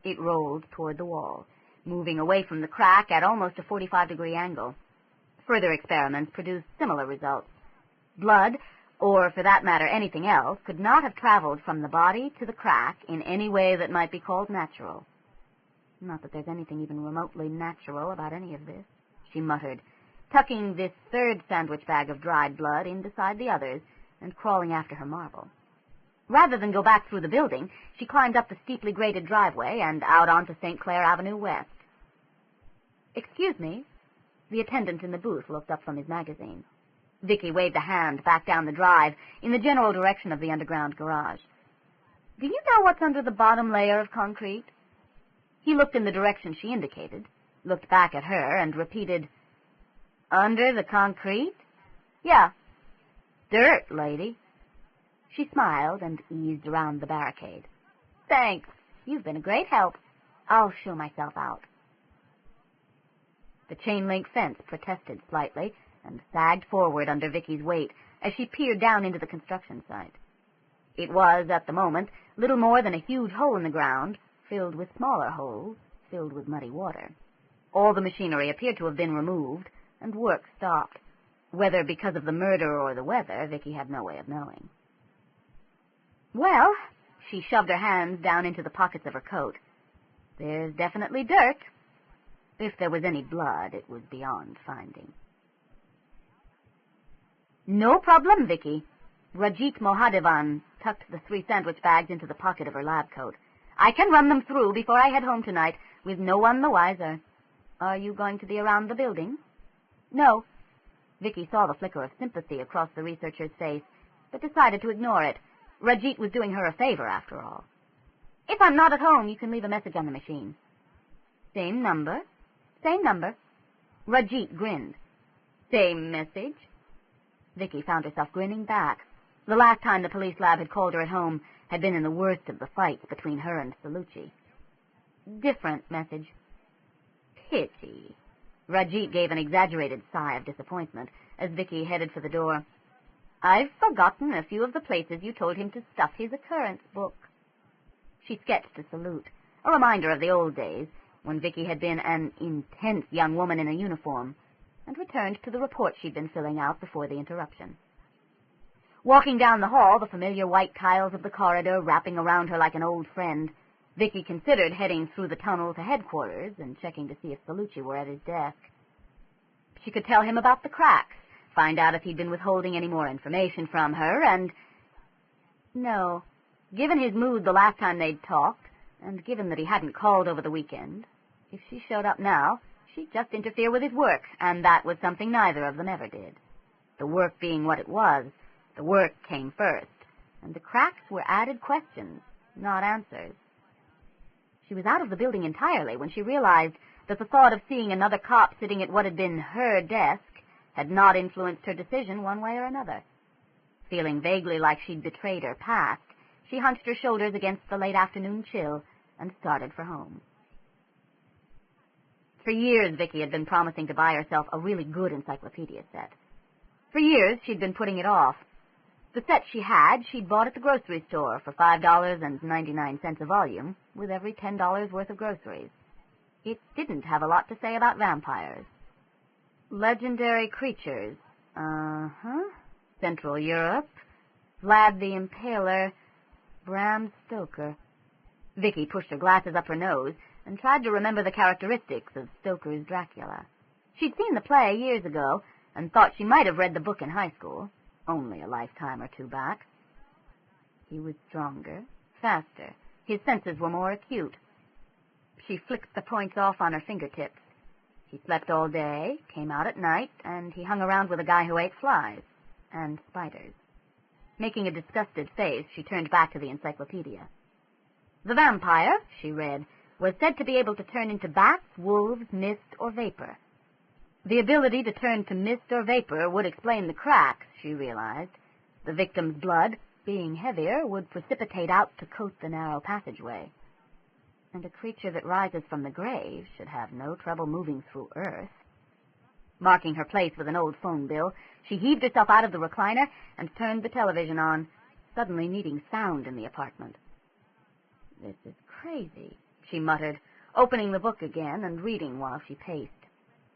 It rolled toward the wall, moving away from the crack at almost a 45-degree angle. Further experiments produced similar results. Blood, or for that matter anything else, could not have traveled from the body to the crack in any way that might be called natural. Not that there's anything even remotely natural about any of this, she muttered, tucking this 3rd sandwich bag of dried blood in beside the others and crawling after her marble. Rather than go back through the building, she climbed up the steeply graded driveway and out onto St. Clair Avenue West. "Excuse me." The attendant in the booth looked up from his magazine. Vicki waved a hand back down the drive in the general direction of the underground garage. "Do you know what's under the bottom layer of concrete?" He looked in the direction she indicated, looked back at her, and repeated, "Under the concrete?" "Yeah." "Dirt, lady." She smiled and eased around the barricade. "Thanks. You've been a great help. I'll show myself out." The chain-link fence protested slightly and sagged forward under Vicki's weight as she peered down into the construction site. It was, at the moment, little more than a huge hole in the ground, filled with smaller holes, filled with muddy water. All the machinery appeared to have been removed, and work stopped. Whether because of the murder or the weather, Vicki had no way of knowing. "Well," she shoved her hands down into the pockets of her coat, "there's definitely dirt. If there was any blood, it was beyond finding." "No problem, Vicki." Rajit Mohadevan tucked the 3 sandwich bags into the pocket of her lab coat. "I can run them through before I head home tonight, with no one the wiser. Are you going to be around the building?" "No." Vicki saw the flicker of sympathy across the researcher's face, but decided to ignore it. Rajit was doing her a favor, after all. "If I'm not at home, you can leave a message on the machine." "Same number?" "Same number." Rajit grinned. "Same message?" Vicki found herself grinning back. The last time the police lab had called her at home had been in the worst of the fights between her and Celluci. "Different message." "Pity." Rajit gave an exaggerated sigh of disappointment as Vicki headed for the door. "I've forgotten a few of the places you told him to stuff his occurrence book." She sketched a salute, a reminder of the old days, when Vicki had been an intense young woman in a uniform, and returned to the report she'd been filling out before the interruption. Walking down the hall, the familiar white tiles of the corridor wrapping around her like an old friend, Vicki considered heading through the tunnel to headquarters and checking to see if Celluci were at his desk. She could tell him about the cracks, find out if he'd been withholding any more information from her, and... No, given his mood the last time they'd talked, and given that he hadn't called over the weekend, if she showed up now, she'd just interfere with his work, and that was something neither of them ever did. The work being what it was, the work came first, and the cracks were added questions, not answers. She was out of the building entirely when she realized that the thought of seeing another cop sitting at what had been her desk had not influenced her decision one way or another. Feeling vaguely like she'd betrayed her past, she hunched her shoulders against the late afternoon chill and started for home. For years, Vicki had been promising to buy herself a really good encyclopedia set. For years, she'd been putting it off. The set she had, she'd bought at the grocery store for $5.99 a volume, with every $10 worth of groceries. It didn't have a lot to say about vampires. Legendary creatures. Central Europe. Vlad the Impaler, Bram Stoker. Vicki pushed her glasses up her nose and tried to remember the characteristics of Stoker's Dracula. She'd seen the play years ago and thought she might have read the book in high school, only a lifetime or two back. He was stronger, faster. His senses were more acute. She flicked the points off on her fingertips. He slept all day, came out at night, and he hung around with a guy who ate flies and spiders. Making a disgusted face, she turned back to the encyclopedia. The vampire, she read, was said to be able to turn into bats, wolves, mist, or vapor. The ability to turn to mist or vapor would explain the cracks, she realized. The victim's blood, being heavier, would precipitate out to coat the narrow passageway. And a creature that rises from the grave should have no trouble moving through earth. Marking her place with an old phone bill, she heaved herself out of the recliner and turned the television on, suddenly needing sound in the apartment. "This is crazy," she muttered, opening the book again and reading while she paced.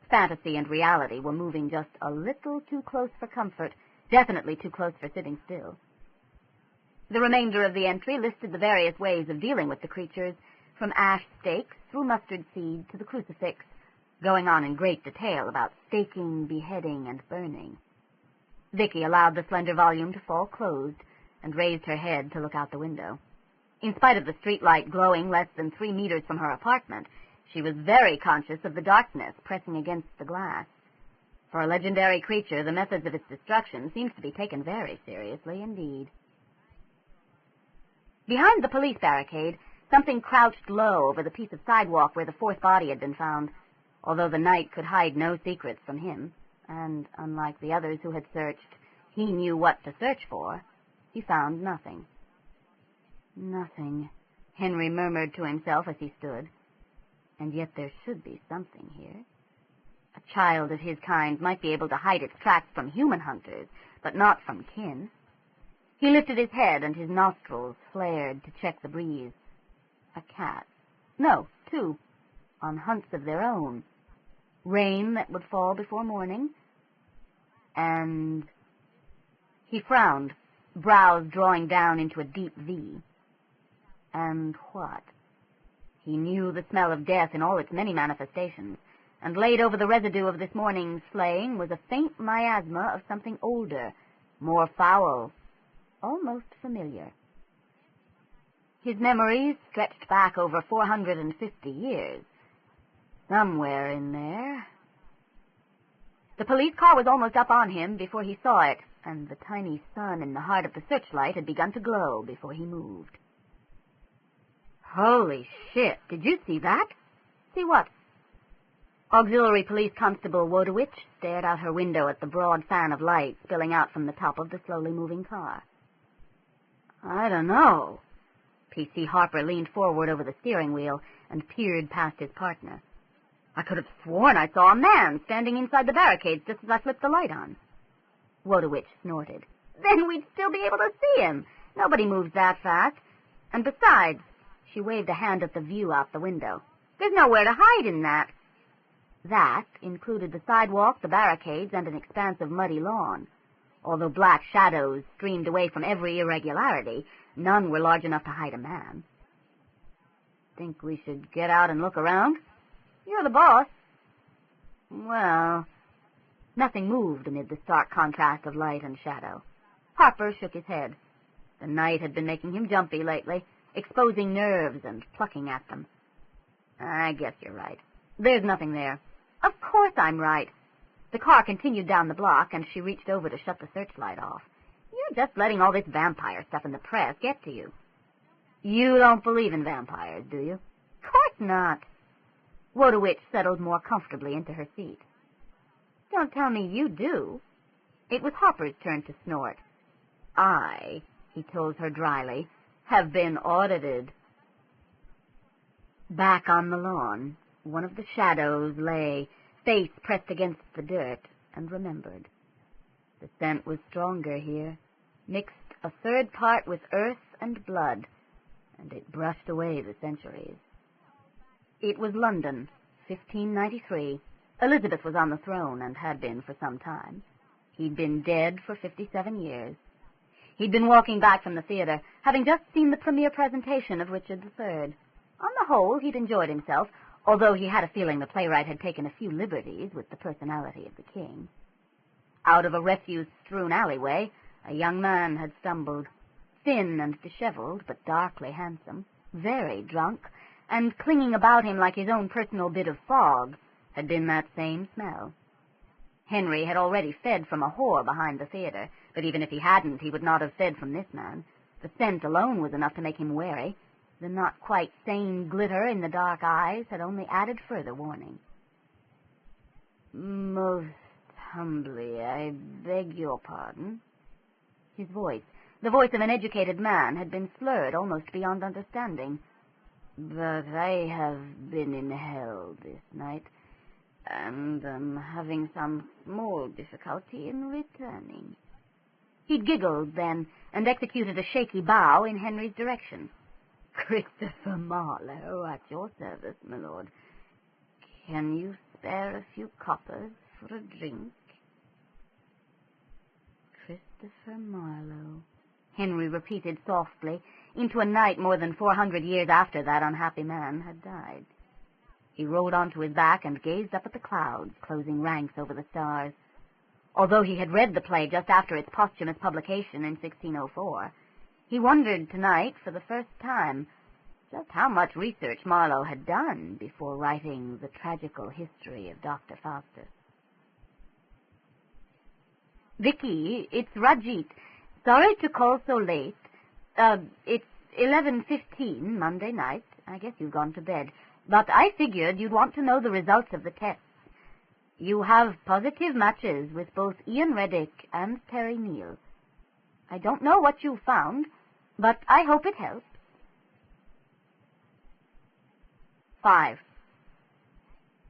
Fantasy and reality were moving just a little too close for comfort, definitely too close for sitting still. The remainder of the entry listed the various ways of dealing with the creatures, from ash stakes through mustard seed to the crucifix, going on in great detail about staking, beheading, and burning. Vicki allowed the slender volume to fall closed and raised her head to look out the window. In spite of the streetlight glowing less than 3 meters from her apartment, she was very conscious of the darkness pressing against the glass. For a legendary creature, the methods of its destruction seemed to be taken very seriously indeed. Behind the police barricade, something crouched low over the piece of sidewalk where the fourth body had been found, although the night could hide no secrets from him, and, unlike the others who had searched, he knew what to search for. He found nothing. "Nothing," Henry murmured to himself as he stood. "And yet there should be something here. A child of his kind might be able to hide its tracks from human hunters, but not from kin." He lifted his head, and his nostrils flared to check the breeze. A cat. No, 2. On hunts of their own. Rain that would fall before morning. And... He frowned, brows drawing down into a deep V. And what? He knew the smell of death in all its many manifestations, and laid over the residue of this morning's slaying was a faint miasma of something older, more foul, almost familiar. His memories stretched back over 450 years. Somewhere in there. The police car was almost up on him before he saw it, and the tiny sun in the heart of the searchlight had begun to glow before he moved. "Holy shit, did you see that?" "See what?" Auxiliary Police Constable Wodowich stared out her window at the broad fan of light spilling out from the top of the slowly moving car. "I don't know." P.C. Harper leaned forward over the steering wheel and peered past his partner. "I could have sworn I saw a man standing inside the barricades just as I flipped the light on." Wodowich snorted. "Then we'd still be able to see him. Nobody moves that fast. And besides," she waved a hand at the view out the window, "there's nowhere to hide in that." That included the sidewalk, the barricades, and an expanse of muddy lawn. Although black shadows streamed away from every irregularity, none were large enough to hide a man. "Think we should get out and look around?" "You're the boss." "Well..." Nothing moved amid the stark contrast of light and shadow. Harper shook his head. The night had been making him jumpy lately, exposing nerves and plucking at them. "I guess you're right. There's nothing there." "Of course I'm right." The car continued down the block, and she reached over to shut the searchlight off. "You're just letting all this vampire stuff in the press get to you." "You don't believe in vampires, do you?" "Of course not." Wodowich settled more comfortably into her seat. "Don't tell me you do." It was Harper's turn to snort. "I," he told her dryly, "have been audited." Back on the lawn, one of the shadows lay, face pressed against the dirt, and remembered. The scent was stronger here, mixed a third part with earth and blood, and it brushed away the centuries. It was London, 1593. Elizabeth was on the throne and had been for some time. He'd been dead for 57 years. He'd been walking back from the theater, having just seen the premiere presentation of Richard III. On the whole, he'd enjoyed himself, although he had a feeling the playwright had taken a few liberties with the personality of the king. Out of a refuse-strewn alleyway, a young man had stumbled, thin and disheveled, but darkly handsome, very drunk, and clinging about him like his own personal bit of fog had been that same smell. Henry had already fed from a whore behind the theater, but even if he hadn't, he would not have fed from this man. The scent alone was enough to make him wary. The not-quite-sane glitter in the dark eyes had only added further warning. "Most humbly, I beg your pardon." His voice, the voice of an educated man, had been slurred almost beyond understanding. "But I have been in hell this night, and am having some small difficulty in returning." He giggled then, and executed a shaky bow in Henry's direction. "Christopher Marlowe, at your service, my lord. Can you spare a few coppers for a drink?" Christopher Marlowe, Henry repeated softly, into a night more than 400 years after that unhappy man had died. He rolled onto his back and gazed up at the clouds, closing ranks over the stars. Although he had read the play just after its posthumous publication in 1604, he wondered tonight, for the first time, just how much research Marlowe had done before writing the tragical history of Dr. Faustus. "Vicki, it's Rajit. Sorry to call so late. It's 11:15 Monday night. I guess you've gone to bed. But I figured you'd want to know the results of the tests. You have positive matches with both Ian Reddick and Terry Neal. I don't know what you found, but I hope it helps." 5.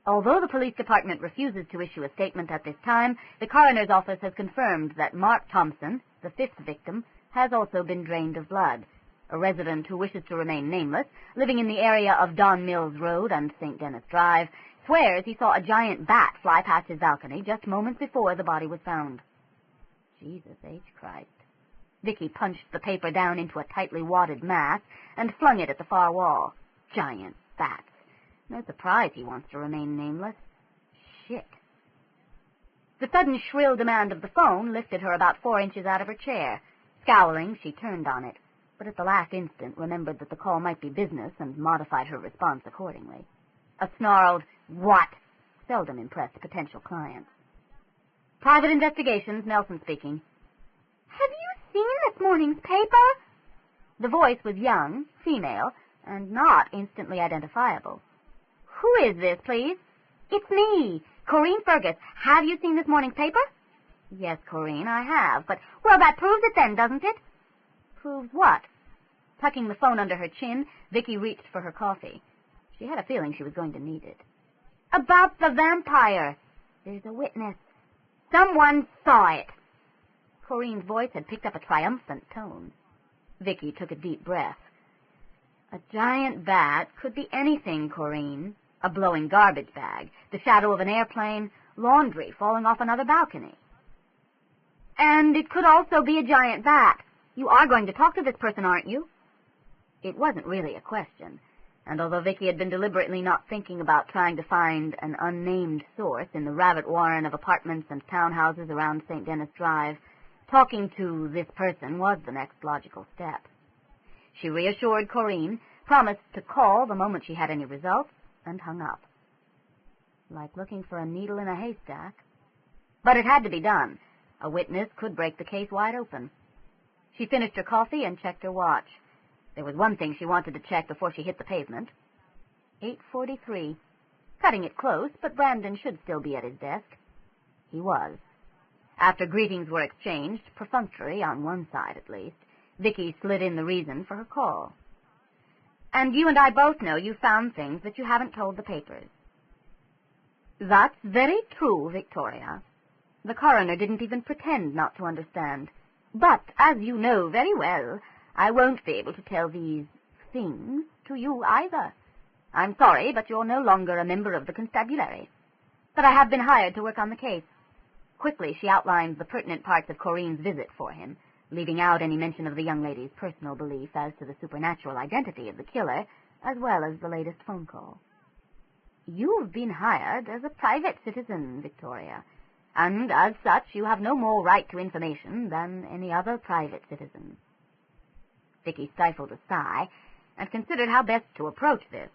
Although the police department refuses to issue a statement at this time, the coroner's office has confirmed that Mark Thompson, the 5th victim, has also been drained of blood. A resident who wishes to remain nameless, living in the area of Don Mills Road and St. Denis Drive, swears he saw a giant bat fly past his balcony just moments before the body was found. Jesus H. Christ. Vicki punched the paper down into a tightly wadded mass and flung it at the far wall. Giant bats. No surprise he wants to remain nameless. Shit. The sudden shrill demand of the phone lifted her about 4 inches out of her chair. Scowling, she turned on it, but at the last instant remembered that the call might be business and modified her response accordingly. A snarled, "What?" seldom impressed potential clients. "Private Investigations, Nelson speaking." "Have you seen this morning's paper?" The voice was young, female, and not instantly identifiable. "Who is this, please?" "It's me, Corinne Fergus. Have you seen this morning's paper?" "Yes, Corinne, I have, but—" "Well, that proves it then, doesn't it?" "Proves what?" Tucking the phone under her chin, Vicki reached for her coffee. She had a feeling she was going to need it. "About the vampire. There's a witness. Someone saw it." Corinne's voice had picked up a triumphant tone. Vicki took a deep breath. "A giant bat could be anything, Corinne. A blowing garbage bag, the shadow of an airplane, laundry falling off another balcony." "And it could also be a giant bat. You are going to talk to this person, aren't you?" It wasn't really a question, and although Vicki had been deliberately not thinking about trying to find an unnamed source in the rabbit warren of apartments and townhouses around St. Denis Drive, talking to this person was the next logical step. She reassured Corinne, promised to call the moment she had any results, and hung up. Like looking for a needle in a haystack. But it had to be done. A witness could break the case wide open. She finished her coffee and checked her watch. There was one thing she wanted to check before she hit the pavement. 8:43. Cutting it close, but Brandon should still be at his desk. He was. After greetings were exchanged, perfunctory on one side at least, Vicki slid in the reason for her call. "And you and I both know you found things that you haven't told the papers." "That's very true, Victoria." The coroner didn't even pretend not to understand. "But, as you know very well, I won't be able to tell these things to you either. I'm sorry, but you're no longer a member of the constabulary. But I have been hired to work on the case." Quickly she outlined the pertinent parts of Corinne's visit for him. leaving out any mention of the young lady's personal belief as to the supernatural identity of the killer, as well as the latest phone call. "You've been hired as a private citizen, Victoria, and as such you have no more right to information than any other private citizen." Vicki stifled a sigh and considered how best to approach this.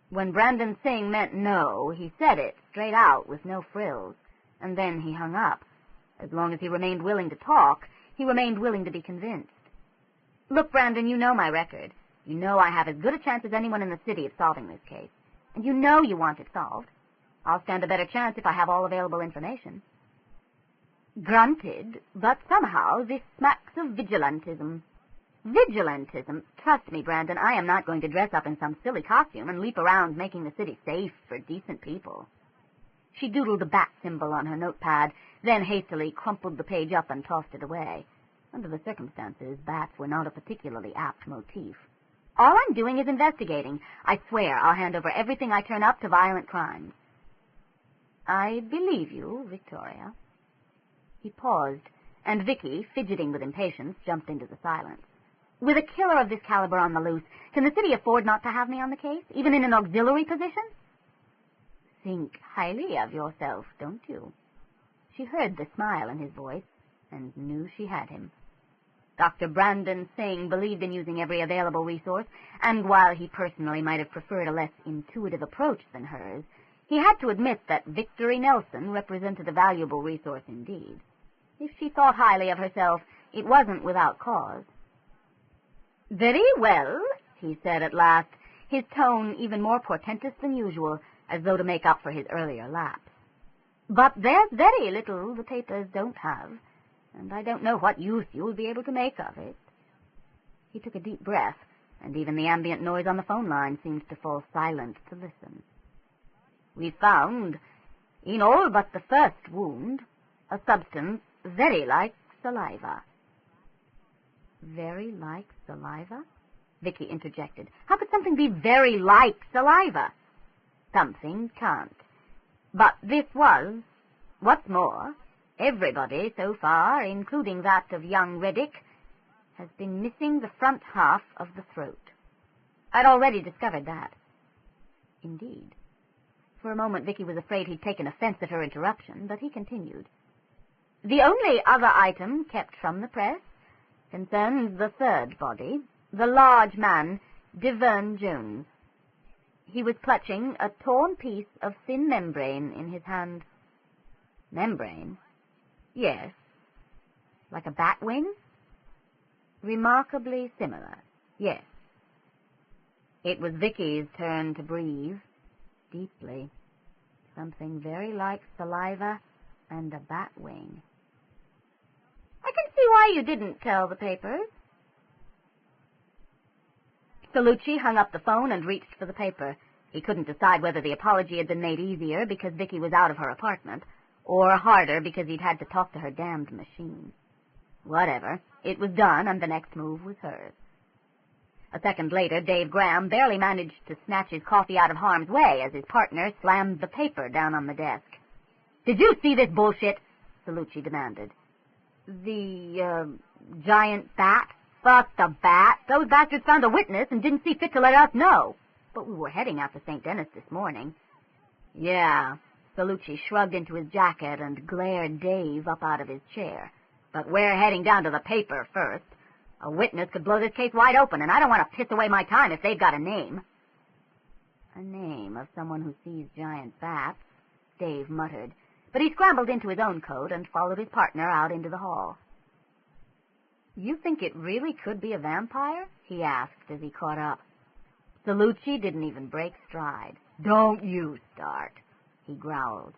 When Brandon Singh meant no, he said it straight out with no frills, and then he hung up. As long as he remained willing to talk, he remained willing to be convinced. "Look, Brandon, you know my record. You know I have as good a chance as anyone in the city of solving this case. And you know you want it solved. I'll stand a better chance if I have all available information." "Granted, but somehow this smacks of vigilantism." "Vigilantism? Trust me, Brandon, I am not going to dress up in some silly costume and leap around making the city safe for decent people." She doodled a bat symbol on her notepad, then hastily crumpled the page up and tossed it away. Under the circumstances, bats were not a particularly apt motif. "All I'm doing is investigating. I swear I'll hand over everything I turn up to violent crimes." "I believe you, Victoria." He paused, and Vicki, fidgeting with impatience, jumped into the silence. "With a killer of this caliber on the loose, can the city afford not to have me on the case, even in an auxiliary position?" "Think highly of yourself, don't you?" She heard the smile in his voice and knew she had him. Dr. Brandon Singh believed in using every available resource, and while he personally might have preferred a less intuitive approach than hers, he had to admit that Vicki Nelson represented a valuable resource indeed. If she thought highly of herself, it wasn't without cause. "Very well," he said at last, his tone even more portentous than usual, as though to make up for his earlier lapse. "But there's very little the papers don't have, and I don't know what use you'll be able to make of it." He took a deep breath, and even the ambient noise on the phone line seemed to fall silent to listen. "We found, in all but the first wound, a substance very like saliva." "Very like saliva?" Vicki interjected. "How could something be very like saliva?" "Something can't. But this was. What's more, everybody so far, including that of young Reddick, has been missing the front half of the throat." "I'd already discovered that." "Indeed." For a moment Vicki was afraid he'd taken offense at her interruption, but he continued. "The only other item kept from the press concerns the third body, the large man, Deverne Jones. He was clutching a torn piece of thin membrane in his hand." "Membrane?" "Yes." "Like a bat wing?" "Remarkably similar, yes." It was Vicki's turn to breathe, deeply. Something very like saliva and a bat wing. "I can see why you didn't tell the papers." Celluci hung up the phone and reached for the paper. He couldn't decide whether the apology had been made easier because Vicki was out of her apartment, or harder because he'd had to talk to her damned machine. Whatever. It was done, and the next move was hers. A second later, Dave Graham barely managed to snatch his coffee out of harm's way as his partner slammed the paper down on the desk. "Did you see this bullshit?" Celluci demanded. "The, giant bat?" "Fuck the bat. Those bastards found a witness and didn't see fit to let us know. But we were heading out to St. Denis this morning." "Yeah." Celluci shrugged into his jacket and glared Dave up out of his chair. "But we're heading down to the paper first. A witness could blow this case wide open, and I don't want to piss away my time if they've got a name." "A name of someone who sees giant bats," Dave muttered, but he scrambled into his own coat and followed his partner out into the hall. "You think it really could be a vampire?" he asked as he caught up. Celluci didn't even break stride. "Don't you start," he growled.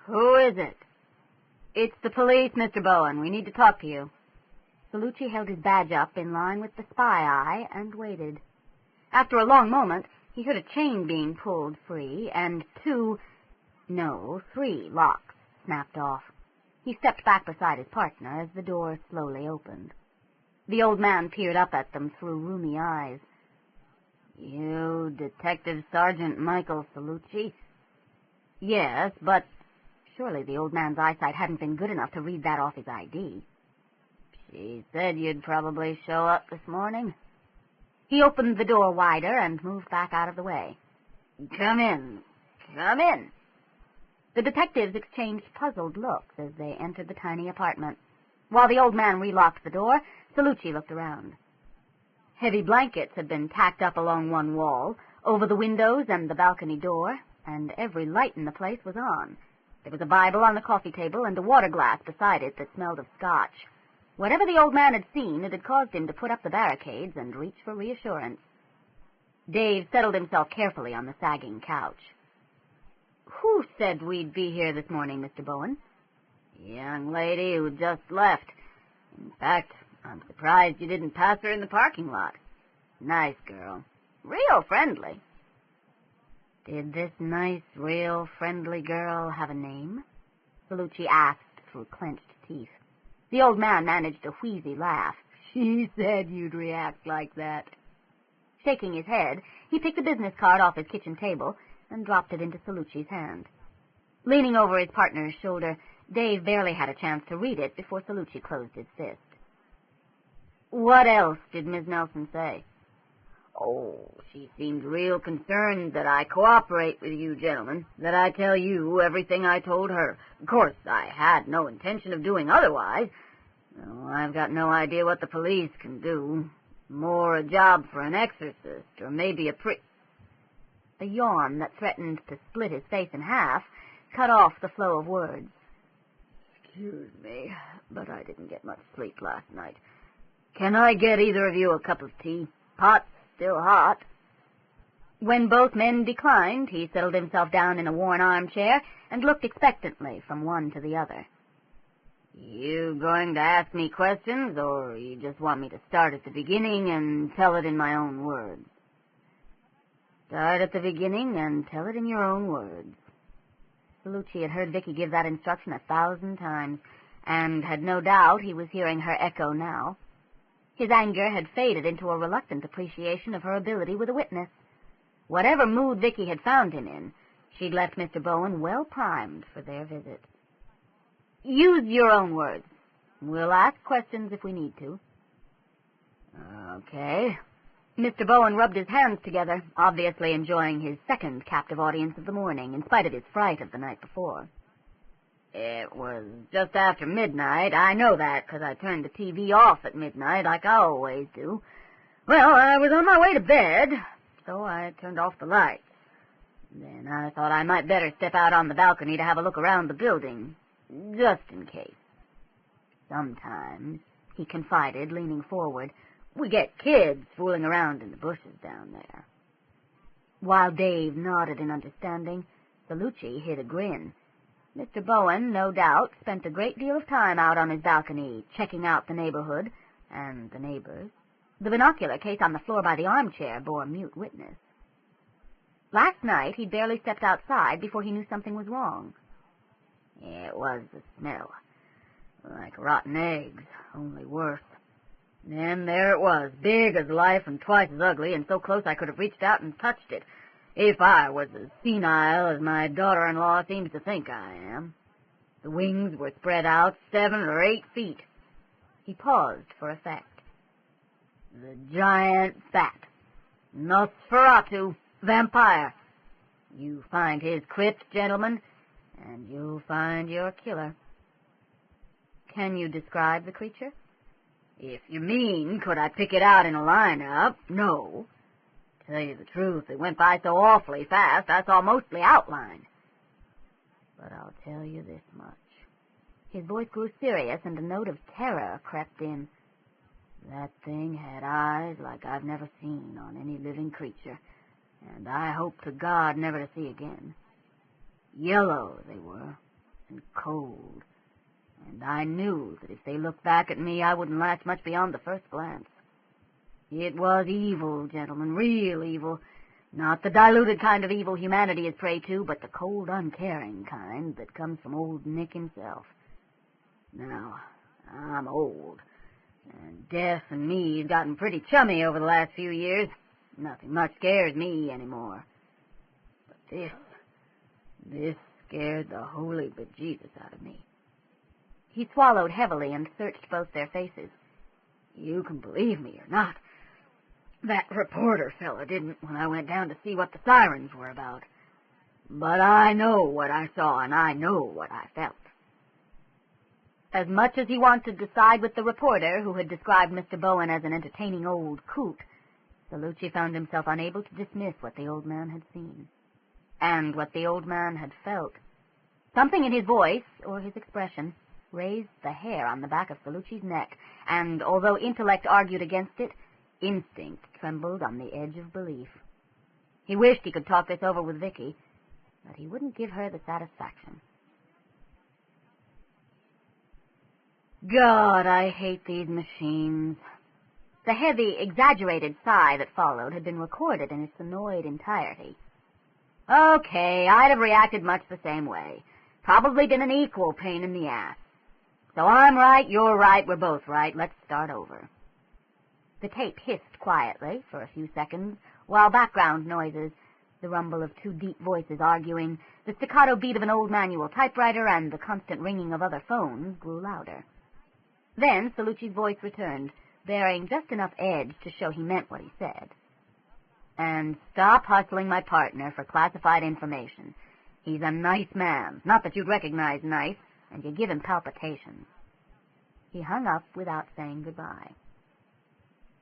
"Who is it?" "It's the police, Mr. Bowen. We need to talk to you." Celluci held his badge up in line with the spy eye and waited. After a long moment, he heard a chain being pulled free and 3 locks snapped off. He stepped back beside his partner as the door slowly opened. The old man peered up at them through rheumy eyes. "You Detective Sergeant Michael Celluci?" "Yes, but..." Surely the old man's eyesight hadn't been good enough to read that off his ID. She said you'd probably show up this morning. He opened the door wider and moved back out of the way. Come in. Come in. The detectives exchanged puzzled looks as they entered the tiny apartment. While the old man relocked the door, Celluci looked around. Heavy blankets had been tacked up along one wall, over the windows and the balcony door, and every light in the place was on. There was a Bible on the coffee table and a water glass beside it that smelled of scotch. Whatever the old man had seen, it had caused him to put up the barricades and reach for reassurance. Dave settled himself carefully on the sagging couch. Who said we'd be here this morning, Mr. Bowen? Young lady who just left. In fact, I'm surprised you didn't pass her in the parking lot. Nice girl. Real friendly. Did this nice, real friendly girl have a name? Celluci asked through clenched teeth. The old man managed a wheezy laugh. She said you'd react like that. Shaking his head, he picked a business card off his kitchen table and dropped it into Celluci's hand. Leaning over his partner's shoulder, Dave barely had a chance to read it before Celluci closed his fist. What else did Miss Nelson say? Oh, she seemed real concerned that I cooperate with you gentlemen, that I tell you everything I told her. Of course, I had no intention of doing otherwise. No, I've got no idea what the police can do. More a job for an exorcist, or maybe A yawn that threatened to split his face in half cut off the flow of words. Excuse me, but I didn't get much sleep last night. Can I get either of you a cup of tea? Hot, still hot. When both men declined, he settled himself down in a worn armchair and looked expectantly from one to the other. You going to ask me questions, or you just want me to start at the beginning and tell it in my own words? Start at the beginning and tell it in your own words. Celluci had heard Vicki give that instruction 1,000 times, and had no doubt he was hearing her echo now. His anger had faded into a reluctant appreciation of her ability with a witness. Whatever mood Vicki had found him in, she'd left Mr. Bowen well primed for their visit. Use your own words. We'll ask questions if we need to. Okay. Mr. Bowen rubbed his hands together, obviously enjoying his second captive audience of the morning, in spite of his fright of the night before. It was just after midnight. I know that, because I turned the TV off at midnight, like I always do. Well, I was on my way to bed, so I turned off the lights. Then I thought I might better step out on the balcony to have a look around the building, just in case. Sometimes, he confided, leaning forward, we get kids fooling around in the bushes down there. While Dave nodded in understanding, Celluci hid a grin. Mr. Bowen, no doubt, spent a great deal of time out on his balcony, checking out the neighborhood and the neighbors. The binocular case on the floor by the armchair bore mute witness. Last night he'd barely stepped outside before he knew something was wrong. It was the smell, like rotten eggs, only worse. Then there it was, big as life and twice as ugly, and so close I could have reached out and touched it, if I was as senile as my daughter-in-law seems to think I am. The wings were spread out 7 or 8 feet. He paused for effect. The giant bat, Nosferatu, vampire. You find his crypt, gentlemen, and you'll find your killer. Can you describe the creature? If you mean, could I pick it out in a lineup? No. To tell you the truth, it went by so awfully fast, I saw mostly outline. But I'll tell you this much. His voice grew serious, and a note of terror crept in. That thing had eyes like I've never seen on any living creature, and I hope to God never to see again. Yellow they were, and cold. And I knew that if they looked back at me, I wouldn't last much beyond the first glance. It was evil, gentlemen, real evil. Not the diluted kind of evil humanity is prey to, but the cold, uncaring kind that comes from old Nick himself. Now, I'm old, and death and me's gotten pretty chummy over the last few years. Nothing much scares me anymore. But this scared the holy bejesus out of me. He swallowed heavily and searched both their faces. You can believe me or not, that reporter fella didn't when I went down to see what the sirens were about. But I know what I saw, and I know what I felt. As much as he wanted to side with the reporter who had described Mr. Bowen as an entertaining old coot, Celluci found himself unable to dismiss what the old man had seen, and what the old man had felt. Something in his voice, or his expression, raised the hair on the back of Celluci's neck, and although intellect argued against it, instinct trembled on the edge of belief. He wished he could talk this over with Vicki, but he wouldn't give her the satisfaction. God, I hate these machines. The heavy, exaggerated sigh that followed had been recorded in its annoyed entirety. Okay, I'd have reacted much the same way. Probably been an equal pain in the ass. So I'm right, you're right, we're both right. Let's start over. The tape hissed quietly for a few seconds, while background noises, the rumble of two deep voices arguing, the staccato beat of an old manual typewriter, and the constant ringing of other phones grew louder. Then Celluci's voice returned, bearing just enough edge to show he meant what he said. And stop hustling my partner for classified information. He's a nice man, not that you'd recognize nice, and you give him palpitations. He hung up without saying goodbye.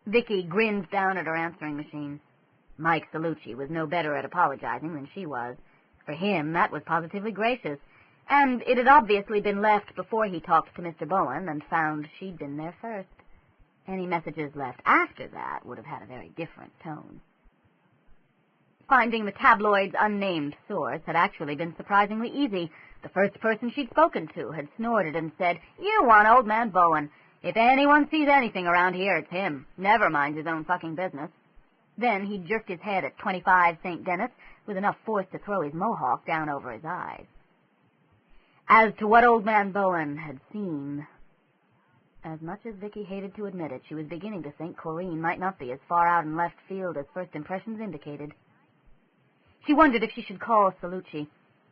Vicki grinned down at her answering machine. Mike Celluci was no better at apologizing than she was. For him, that was positively gracious, and it had obviously been left before he talked to Mr. Bowen and found she'd been there first. Any messages left after that would have had a very different tone. Finding the tabloid's unnamed source had actually been surprisingly easy. The first person she'd spoken to had snorted and said, "You want old man Bowen. If anyone sees anything around here, it's him. Never minds his own fucking business." Then he jerked his head at 25 St. Denis with enough force to throw his mohawk down over his eyes. As to what old man Bowen had seen, as much as Vicki hated to admit it, she was beginning to think Corinne might not be as far out in left field as first impressions indicated. She wondered if she should call Celluci.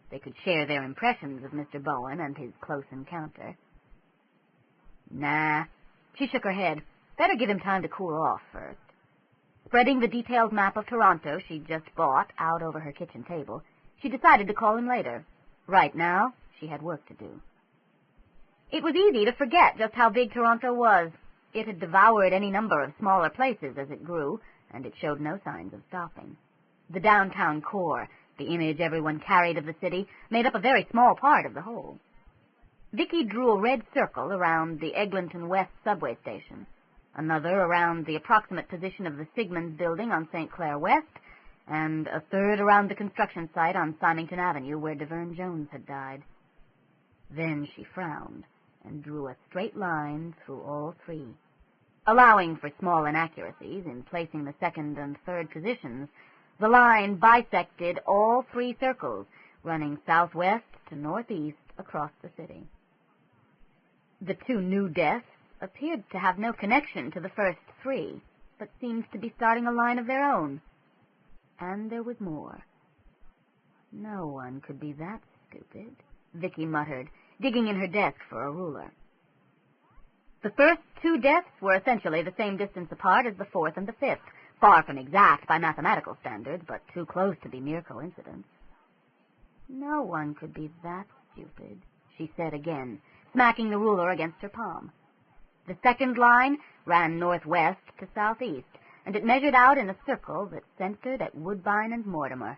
They could share their impressions of Mr. Bowen and his close encounter. Nah. She shook her head. Better give him time to cool off first. Spreading the detailed map of Toronto she'd just bought out over her kitchen table, she decided to call him later. Right now, she had work to do. It was easy to forget just how big Toronto was. It had devoured any number of smaller places as it grew, and it showed no signs of stopping. The downtown core, the image everyone carried of the city, made up a very small part of the whole. Vicki drew a red circle around the Eglinton West subway station, another around the approximate position of the Sigmund's building on St. Clair West, and a third around the construction site on Symington Avenue where Deverne Jones had died. Then she frowned and drew a straight line through all three, allowing for small inaccuracies in placing the second and third positions. The line bisected all three circles, running southwest to northeast across the city. The two new deaths appeared to have no connection to the first three, but seemed to be starting a line of their own. And there was more. No one could be that stupid, Vicki muttered, digging in her desk for a ruler. The first two deaths were essentially the same distance apart as the fourth and the fifth, far from exact by mathematical standards, but too close to be mere coincidence. No one could be that stupid, she said again, smacking the ruler against her palm. The second line ran northwest to southeast, and it measured out in a circle that centered at Woodbine and Mortimer.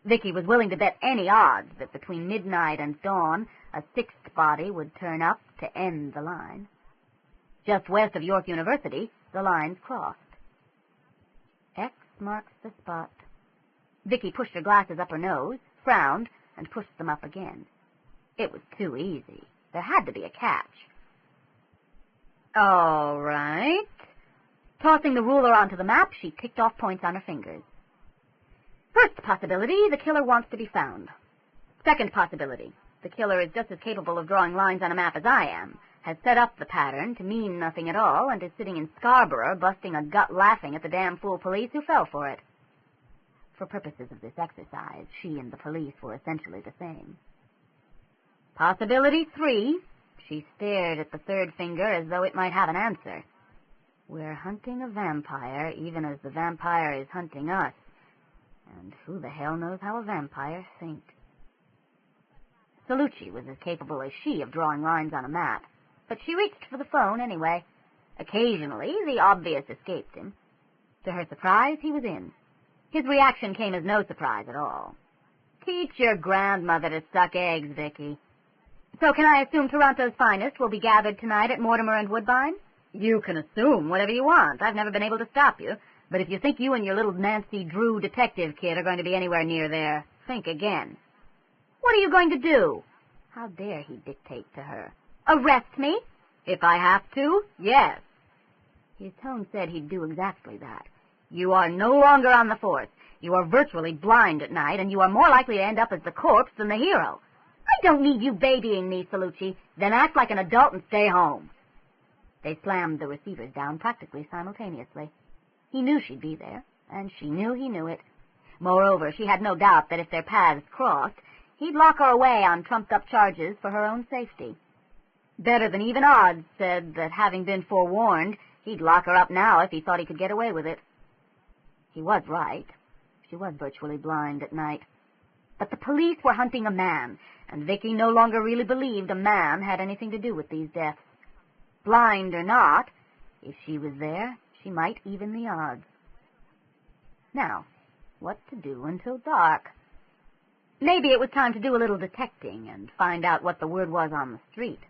Vicki was willing to bet any odds that between midnight and dawn a sixth body would turn up to end the line. Just west of York University, the lines crossed. X marks the spot. Vicki pushed her glasses up her nose, frowned, and pushed them up again. It was too easy. There had to be a catch. All right. Tossing the ruler onto the map, she ticked off points on her fingers. First possibility, the killer wants to be found. Second possibility, the killer is just as capable of drawing lines on a map as I am, has set up the pattern to mean nothing at all, and is sitting in Scarborough busting a gut laughing at the damn fool police who fell for it. For purposes of this exercise, she and the police were essentially the same. Possibility 3. She stared at the third finger as though it might have an answer. We're hunting a vampire, even as the vampire is hunting us. And who the hell knows how a vampire thinks? Celluci was as capable as she of drawing lines on a map, but she reached for the phone anyway. Occasionally, the obvious escaped him. To her surprise, he was in. His reaction came as no surprise at all. Teach your grandmother to suck eggs, Vicki. So can I assume Toronto's finest will be gathered tonight at Mortimer and Woodbine? You can assume whatever you want. I've never been able to stop you. But if you think you and your little Nancy Drew detective kid are going to be anywhere near there, think again. What are you going to do? How dare he dictate to her? Arrest me? If I have to, yes. His tone said he'd do exactly that. You are no longer on the force. You are virtually blind at night, and you are more likely to end up as the corpse than the hero. I don't need you babying me, Celluci. Then act like an adult and stay home. They slammed the receivers down practically simultaneously. He knew she'd be there, and she knew he knew it. Moreover, she had no doubt that if their paths crossed, he'd lock her away on trumped-up charges for her own safety. Better than even odds said that, having been forewarned, he'd lock her up now if he thought he could get away with it. He was right. She was virtually blind at night. But the police were hunting a man, and Vicki no longer really believed a man had anything to do with these deaths. Blind or not, if she was there, she might even the odds. Now, what to do until dark? Maybe it was time to do a little detecting and find out what the word was on the street.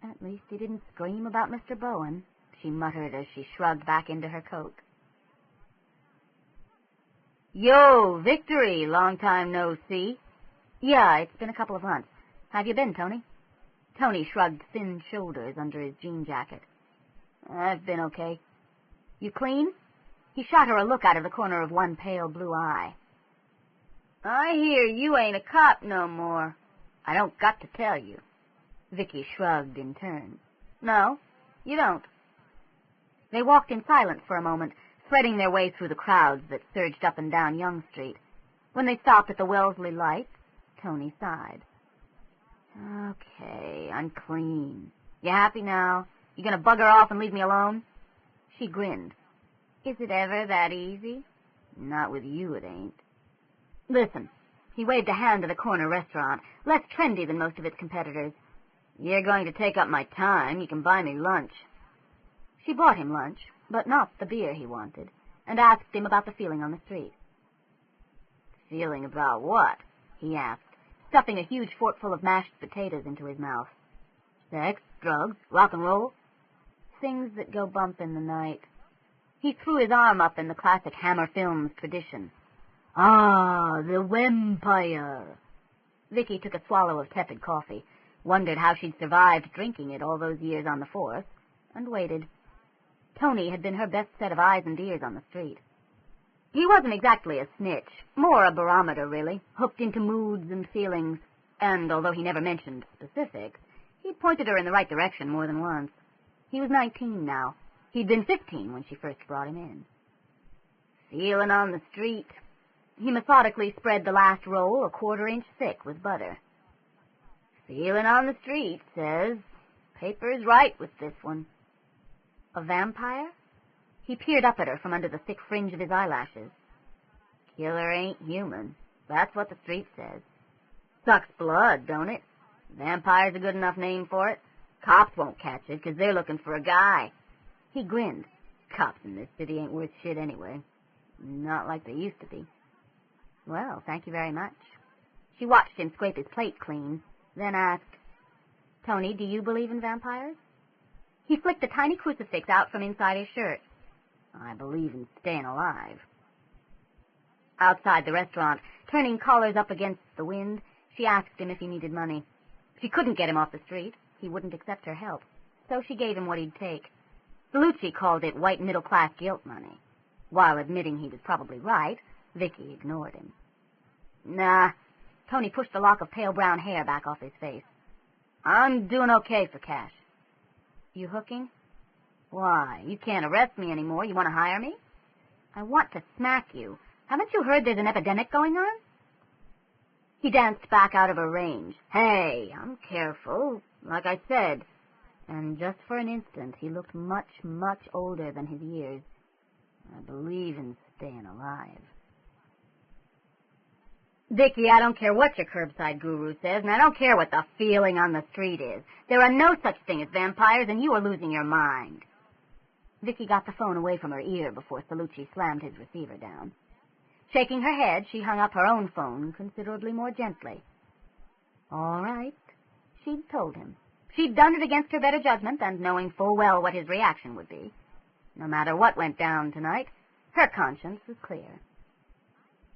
At least he didn't scream about Mr. Bowen, she muttered as she shrugged back into her coat. Yo, Victory, long time no see. Yeah, it's been a couple of months. Have you been, Tony? Tony shrugged thin shoulders under his jean jacket. I've been okay. You clean? He shot her a look out of the corner of one pale blue eye. I hear you ain't a cop no more. I don't got to tell you. Vicki shrugged in turn. No, you don't. They walked in silence for a moment, threading their way through the crowds that surged up and down Yonge Street. When they stopped at the Wellesley lights, Tony sighed. Okay, I'm clean. You happy now? You gonna bugger off and leave me alone? She grinned. Is it ever that easy? Not with you, it ain't. Listen, he waved a hand to the corner restaurant, less trendy than most of its competitors. You're going to take up my time. You can buy me lunch. She bought him lunch, but not the beer he wanted, and asked him about the feeling on the street. Feeling about what? He asked, stuffing a huge forkful of mashed potatoes into his mouth. Sex, drugs, rock and roll? Things that go bump in the night. He threw his arm up in the classic Hammer Films tradition. Ah, the vampire. Vicki took a swallow of tepid coffee, wondered how she'd survived drinking it all those years on the force, and waited. Tony had been her best set of eyes and ears on the street. He wasn't exactly a snitch, more a barometer, really, hooked into moods and feelings, and although he never mentioned specifics, he'd pointed her in the right direction more than once. He was 19 now. He'd been 15 when she first brought him in. Feeling on the street. He methodically spread the last roll a quarter-inch thick with butter. Feeling on the street, says. Paper's right with this one. A vampire? He peered up at her from under the thick fringe of his eyelashes. Killer ain't human. That's what the street says. Sucks blood, don't it? Vampire's a good enough name for it. Cops won't catch it, 'cause they're looking for a guy. He grinned. Cops in this city ain't worth shit anyway. Not like they used to be. Well, thank you very much. She watched him scrape his plate clean, then asked, Tony, do you believe in vampires? He flicked a tiny crucifix out from inside his shirt. I believe in staying alive. Outside the restaurant, turning collars up against the wind, she asked him if he needed money. She couldn't get him off the street. He wouldn't accept her help, so she gave him what he'd take. Celluci called it white middle-class guilt money. While admitting he was probably right, Vicki ignored him. Nah. Tony pushed a lock of pale brown hair back off his face. I'm doing okay for cash. You hooking? Why, you can't arrest me anymore. You want to hire me? I want to smack you. Haven't you heard there's an epidemic going on? He danced back out of her range. Hey, I'm careful, like I said. And just for an instant, he looked much, much older than his years. I believe in staying alive. Vicki, I don't care what your curbside guru says, and I don't care what the feeling on the street is. There are no such thing as vampires, and you are losing your mind. Vicki got the phone away from her ear before Celluci slammed his receiver down. Shaking her head, she hung up her own phone considerably more gently. All right, she'd told him. She'd done it against her better judgment and knowing full well what his reaction would be. No matter what went down tonight, her conscience was clear.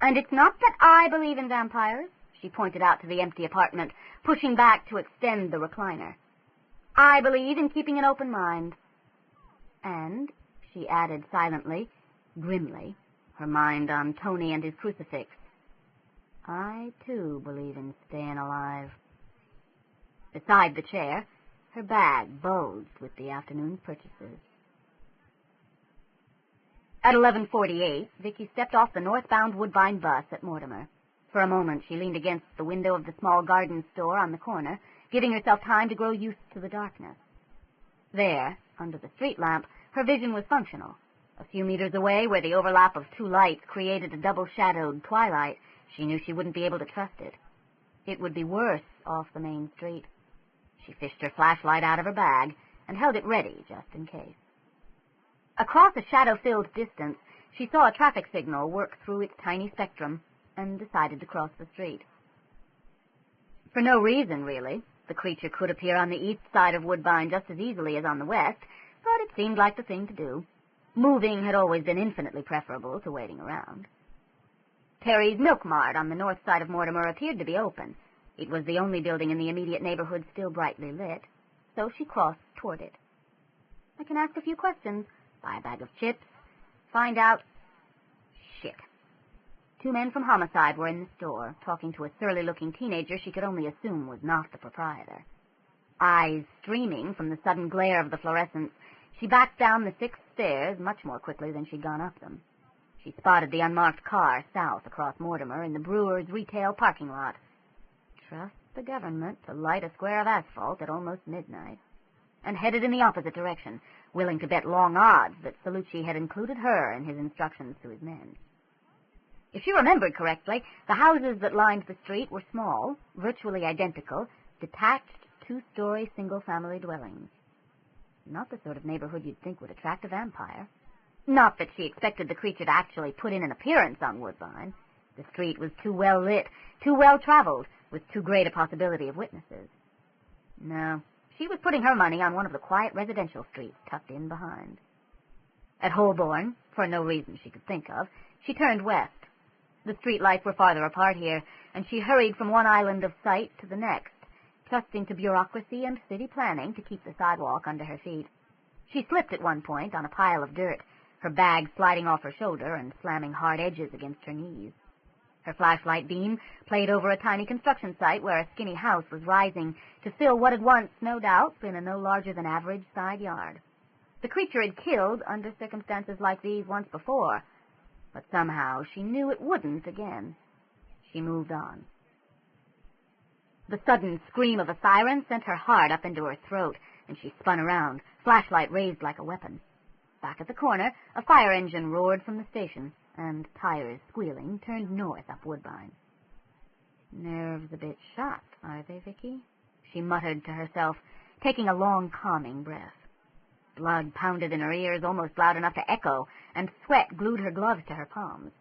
And it's not that I believe in vampires, she pointed out to the empty apartment, pushing back to extend the recliner. I believe in keeping an open mind. And, she added silently, grimly, her mind on Tony and his crucifix, I, too, believe in staying alive. Beside the chair, her bag bulged with the afternoon's purchases. At 11:48, Vicki stepped off the northbound Woodbine bus at Mortimer. For a moment, she leaned against the window of the small garden store on the corner, giving herself time to grow used to the darkness. There, under the street lamp, her vision was functional. A few meters away, where the overlap of two lights created a double-shadowed twilight, she knew she wouldn't be able to trust it. It would be worse off the main street. She fished her flashlight out of her bag and held it ready just in case. Across a shadow-filled distance, she saw a traffic signal work through its tiny spectrum and decided to cross the street. For no reason, really. The creature could appear on the east side of Woodbine just as easily as on the west, but it seemed like the thing to do. Moving had always been infinitely preferable to waiting around. Terry's Milk Mart on the north side of Mortimer appeared to be open. It was the only building in the immediate neighborhood still brightly lit, so she crossed toward it. I can ask a few questions, buy a bag of chips, find out... Shit. Two men from Homicide were in the store, talking to a surly-looking teenager she could only assume was not the proprietor. Eyes streaming from the sudden glare of the fluorescents, she backed down the 6 stairs much more quickly than she'd gone up them. She spotted the unmarked car south across Mortimer in the brewer's retail parking lot. Trust the government to light a square of asphalt at almost midnight, and headed in the opposite direction, willing to bet long odds that Celluci had included her in his instructions to his men. If she remembered correctly, the houses that lined the street were small, virtually identical, detached 2-story single-family dwellings. Not the sort of neighborhood you'd think would attract a vampire. Not that she expected the creature to actually put in an appearance on Woodbine. The street was too well lit, too well traveled, with too great a possibility of witnesses. No, she was putting her money on one of the quiet residential streets tucked in behind. At Holborn, for no reason she could think of, she turned west. The street lights were farther apart here, and she hurried from one island of sight to the next, trusting to bureaucracy and city planning to keep the sidewalk under her feet. She slipped at one point on a pile of dirt, her bag sliding off her shoulder and slamming hard edges against her knees. Her flashlight beam played over a tiny construction site where a skinny house was rising to fill what had once, no doubt, been a no larger than average side yard. The creature had killed under circumstances like these once before, but somehow she knew it wouldn't again. She moved on. The sudden scream of a siren sent her heart up into her throat, and she spun around, flashlight raised like a weapon. Back at the corner, a fire engine roared from the station, and tires squealing turned north up Woodbine. Nerves a bit shot, are they, Vicki? She muttered to herself, taking a long, calming breath. Blood pounded in her ears almost loud enough to echo, and sweat glued her gloves to her palms.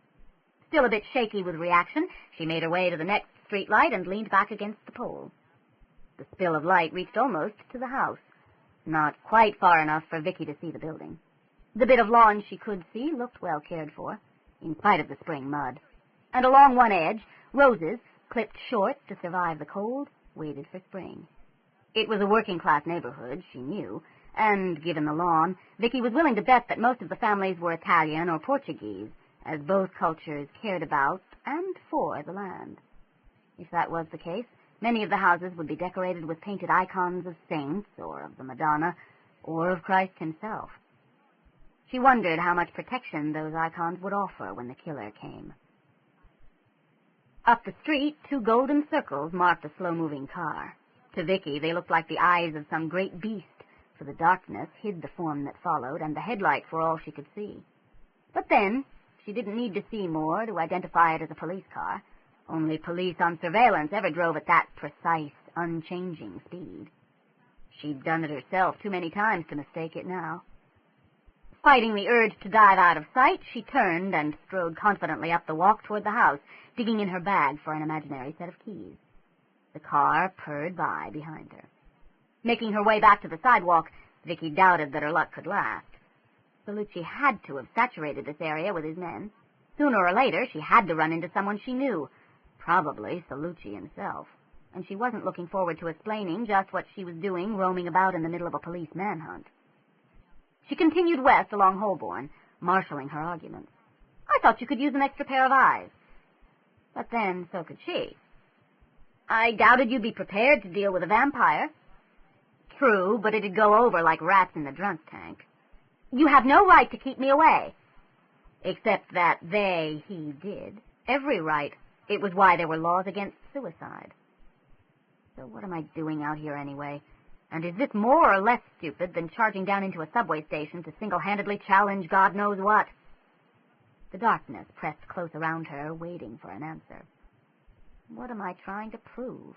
Still a bit shaky with reaction, she made her way to the next streetlight and leaned back against the pole. The spill of light reached almost to the house, not quite far enough for Vicki to see the building. The bit of lawn she could see looked well cared for, in spite of the spring mud, and along one edge, roses, clipped short to survive the cold, waited for spring. It was a working-class neighborhood, she knew, and, given the lawn, Vicki was willing to bet that most of the families were Italian or Portuguese, as both cultures cared about and for the land. If that was the case, many of the houses would be decorated with painted icons of saints, or of the Madonna, or of Christ himself. She wondered how much protection those icons would offer when the killer came. Up the street, 2 golden circles marked a slow-moving car. To Vicki, they looked like the eyes of some great beast, for the darkness hid the form that followed, and the headlights were all she could see. But then, she didn't need to see more to identify it as a police car. Only police on surveillance ever drove at that precise, unchanging speed. She'd done it herself too many times to mistake it now. Fighting the urge to dive out of sight, she turned and strode confidently up the walk toward the house, digging in her bag for an imaginary set of keys. The car purred by behind her. Making her way back to the sidewalk, Vicki doubted that her luck could last. Celluci had to have saturated this area with his men. Sooner or later, she had to run into someone she knew, probably Celluci himself, and she wasn't looking forward to explaining just what she was doing roaming about in the middle of a police manhunt. She continued west along Holborn, marshalling her arguments. I thought you could use an extra pair of eyes. But then, so could she. I doubted you'd be prepared to deal with a vampire. True, but it'd go over like rats in the drunk tank. You have no right to keep me away. Except that he did. Every right. It was why there were laws against suicide. So what am I doing out here anyway? And is this more or less stupid than charging down into a subway station to single-handedly challenge God knows what? The darkness pressed close around her, waiting for an answer. What am I trying to prove?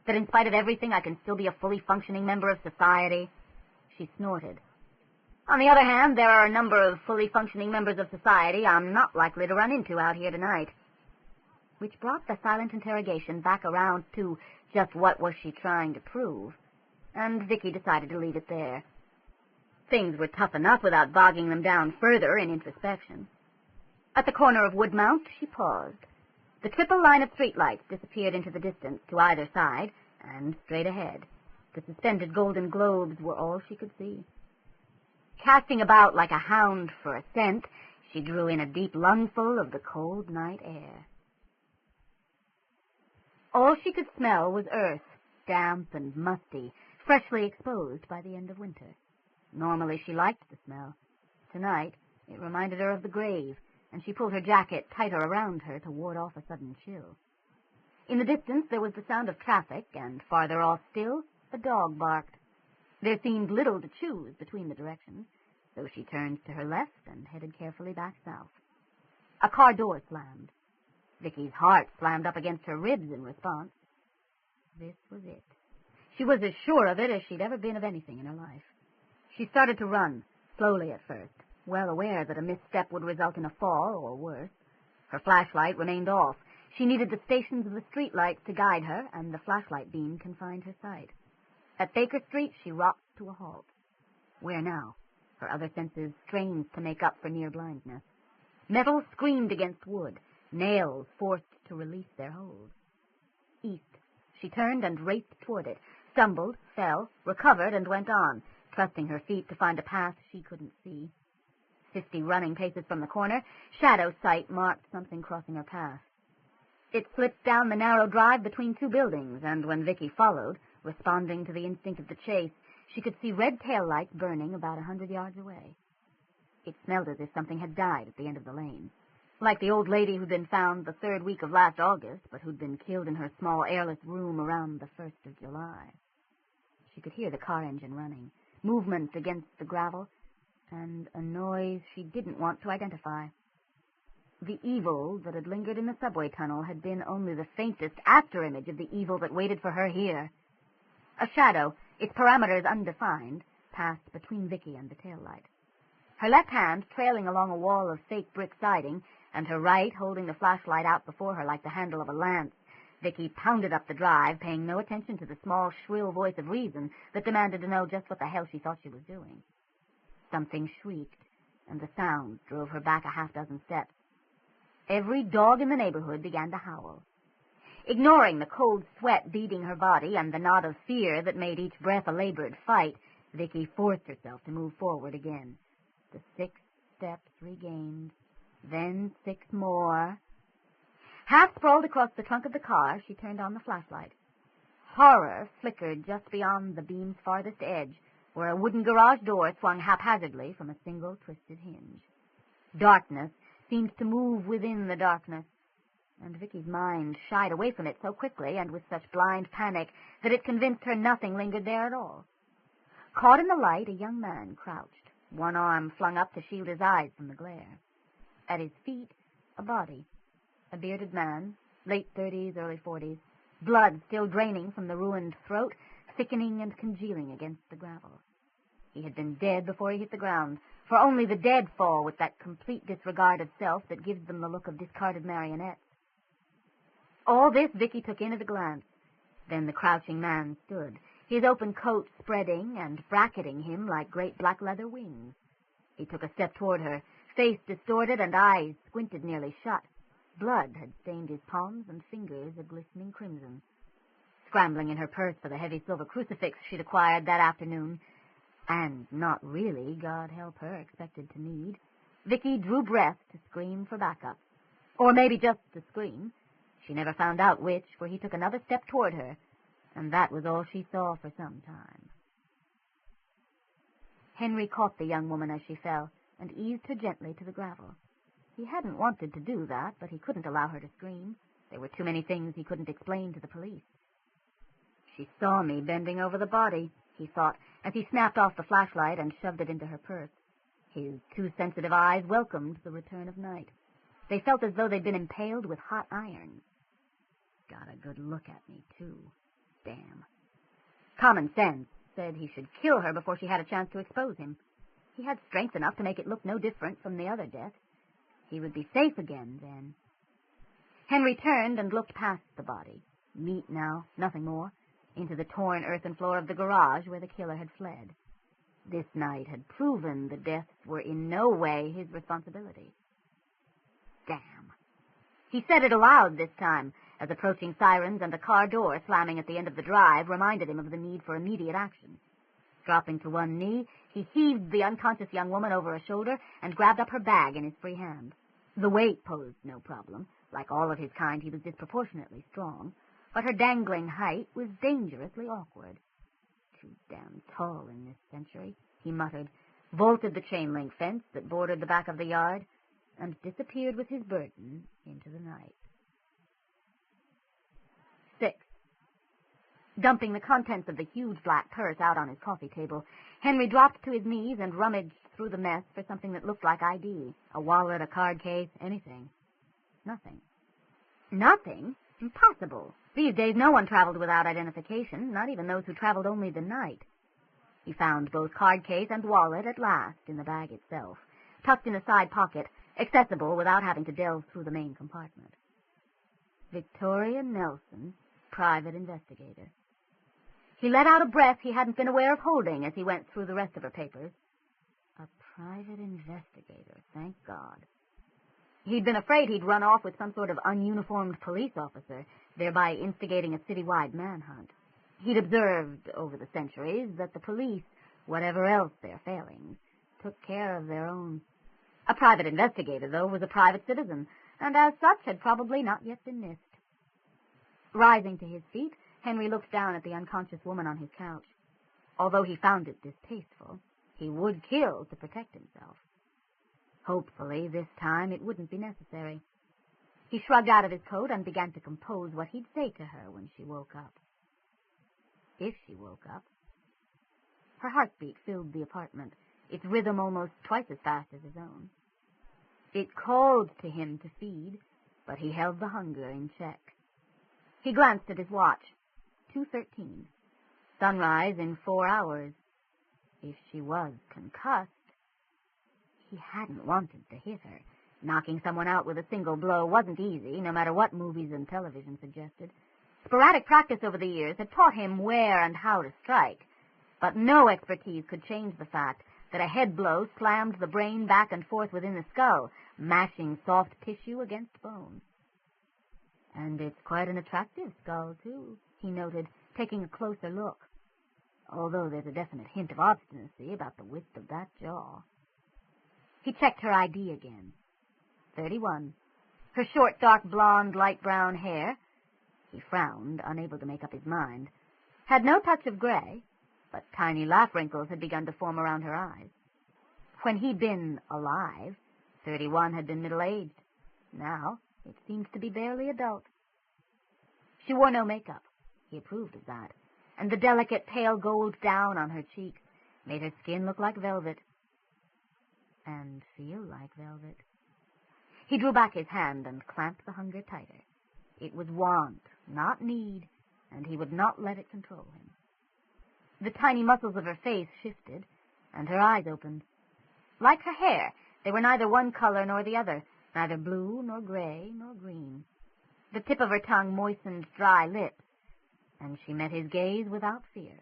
That in spite of everything, I can still be a fully functioning member of society? She snorted. On the other hand, there are a number of fully functioning members of society I'm not likely to run into out here tonight. Which brought the silent interrogation back around to just what was she trying to prove, and Vicki decided to leave it there. Things were tough enough without bogging them down further in introspection. At the corner of Woodmount, she paused. The triple line of streetlights disappeared into the distance to either side, and straight ahead. The suspended golden globes were all she could see. Casting about like a hound for a scent, she drew in a deep lungful of the cold night air. All she could smell was earth, damp and musty, freshly exposed by the end of winter. Normally she liked the smell. Tonight, it reminded her of the grave, and she pulled her jacket tighter around her to ward off a sudden chill. In the distance, there was the sound of traffic, and farther off still, a dog barked. There seemed little to choose between the directions, so she turned to her left and headed carefully back south. A car door slammed. Vicki's heart slammed up against her ribs in response. This was it. She was as sure of it as she'd ever been of anything in her life. She started to run, slowly at first, well aware that a misstep would result in a fall or worse. Her flashlight remained off. She needed the stations of the streetlights to guide her, and the flashlight beam confined her sight. At Baker Street, she rocked to a halt. Where now? Her other senses strained to make up for near blindness. Metal screamed against wood, nails forced to release their hold. East. She turned and raced toward it, stumbled, fell, recovered, and went on, trusting her feet to find a path she couldn't see. 50 running paces from the corner, shadow sight marked something crossing her path. It slipped down the narrow drive between 2 buildings, and when Vicki followed, responding to the instinct of the chase, she could see red taillights burning about 100 yards away. It smelled as if something had died at the end of the lane, like the old lady who'd been found the 3rd week of last August, but who'd been killed in her small airless room around the 1st of July. She could hear the car engine running, movement against the gravel, and a noise she didn't want to identify. The evil that had lingered in the subway tunnel had been only the faintest after-image of the evil that waited for her here. A shadow, its parameters undefined, passed between Vicki and the taillight. Her left hand trailing along a wall of fake brick siding, and her right holding the flashlight out before her like the handle of a lance, Vicki pounded up the drive, paying no attention to the small, shrill voice of reason that demanded to know just what the hell she thought she was doing. Something shrieked, and the sound drove her back a half-dozen steps. Every dog in the neighborhood began to howl. Ignoring the cold sweat beading her body and the knot of fear that made each breath a labored fight, Vicki forced herself to move forward again. The 6 steps regained, then 6 more. Half sprawled across the trunk of the car, she turned on the flashlight. Horror flickered just beyond the beam's farthest edge, where a wooden garage door swung haphazardly from a single twisted hinge. Darkness seemed to move within the darkness. and Vicki's mind shied away from it so quickly and with such blind panic that it convinced her nothing lingered there at all. Caught in the light, a young man crouched, one arm flung up to shield his eyes from the glare. At his feet, a body, a bearded man, late 30s, early 40s, blood still draining from the ruined throat, thickening and congealing against the gravel. He had been dead before he hit the ground, for only the dead fall with that complete disregard of self that gives them the look of discarded marionettes. All this Vicki took in at a glance. Then the crouching man stood, his open coat spreading and bracketing him like great black leather wings. He took a step toward her, face distorted and eyes squinted nearly shut. Blood had stained his palms and fingers a glistening crimson. Scrambling in her purse for the heavy silver crucifix she'd acquired that afternoon, and not really, God help her, expected to need, Vicki drew breath to scream for backup. Or maybe just to scream. She never found out which, for he took another step toward her, and that was all she saw for some time. Henry caught the young woman as she fell, and eased her gently to the gravel. He hadn't wanted to do that, but he couldn't allow her to scream. There were too many things he couldn't explain to the police. She saw me bending over the body, he thought, as he snapped off the flashlight and shoved it into her purse. His too sensitive eyes welcomed the return of night. They felt as though they'd been impaled with hot iron. Got a good look at me, too. Damn. Common sense said he should kill her before she had a chance to expose him. He had strength enough to make it look no different from the other death. He would be safe again, then. Henry turned and looked past the body. Meat now, nothing more, into the torn earthen floor of the garage where the killer had fled. This night had proven the deaths were in no way his responsibility. Damn. He said it aloud this time, as approaching sirens and a car door slamming at the end of the drive reminded him of the need for immediate action. Dropping to one knee, he heaved the unconscious young woman over a shoulder and grabbed up her bag in his free hand. The weight posed no problem. Like all of his kind, he was disproportionately strong, but her dangling height was dangerously awkward. Too damn tall in this century, he muttered, vaulted the chain-link fence that bordered the back of the yard, and disappeared with his burden into the night. 6. Dumping the contents of the huge black purse out on his coffee table, Henry dropped to his knees and rummaged through the mess for something that looked like ID, a wallet, a card case, anything. Nothing. Nothing? Impossible. These days no one traveled without identification, not even those who traveled only the night. He found both card case and wallet at last in the bag itself, tucked in a side pocket, accessible without having to delve through the main compartment. Vicki Nelson, private investigator. He let out a breath he hadn't been aware of holding as he went through the rest of her papers. A private investigator, thank God. He'd been afraid he'd run off with some sort of ununiformed police officer, thereby instigating a citywide manhunt. He'd observed over the centuries that the police, whatever else their failings, took care of their own. A private investigator, though, was a private citizen, and as such had probably not yet been missed. Rising to his feet, Henry looked down at the unconscious woman on his couch. Although he found it distasteful, he would kill to protect himself. Hopefully, this time it wouldn't be necessary. He shrugged out of his coat and began to compose what he'd say to her when she woke up. If she woke up. Her heartbeat filled the apartment, its rhythm almost twice as fast as his own. It called to him to feed, but he held the hunger in check. He glanced at his watch. 2:13. Sunrise in 4 hours. If she was concussed, he hadn't wanted to hit her. Knocking someone out with a single blow wasn't easy, no matter what movies and television suggested. Sporadic practice over the years had taught him where and how to strike, but no expertise could change the fact that a head blow slammed the brain back and forth within the skull, mashing soft tissue against bone. And it's quite an attractive skull, too, he noted, taking a closer look, although there's a definite hint of obstinacy about the width of that jaw. He checked her ID again. 31. Her short, dark blonde, light brown hair, he frowned, unable to make up his mind, had no touch of gray, but tiny laugh wrinkles had begun to form around her eyes. When he'd been alive, 31 had been middle-aged. Now, It seemed to be barely adult. She wore no makeup. He approved of that. And the delicate pale gold down on her cheeks made her skin look like velvet. And feel like velvet. He drew back his hand and clamped the hunger tighter. It was want, not need, and he would not let it control him. The tiny muscles of her face shifted, and her eyes opened. Like her hair, they were neither one color nor the other, neither blue nor gray nor green. The tip of her tongue moistened dry lips, and she met his gaze without fear.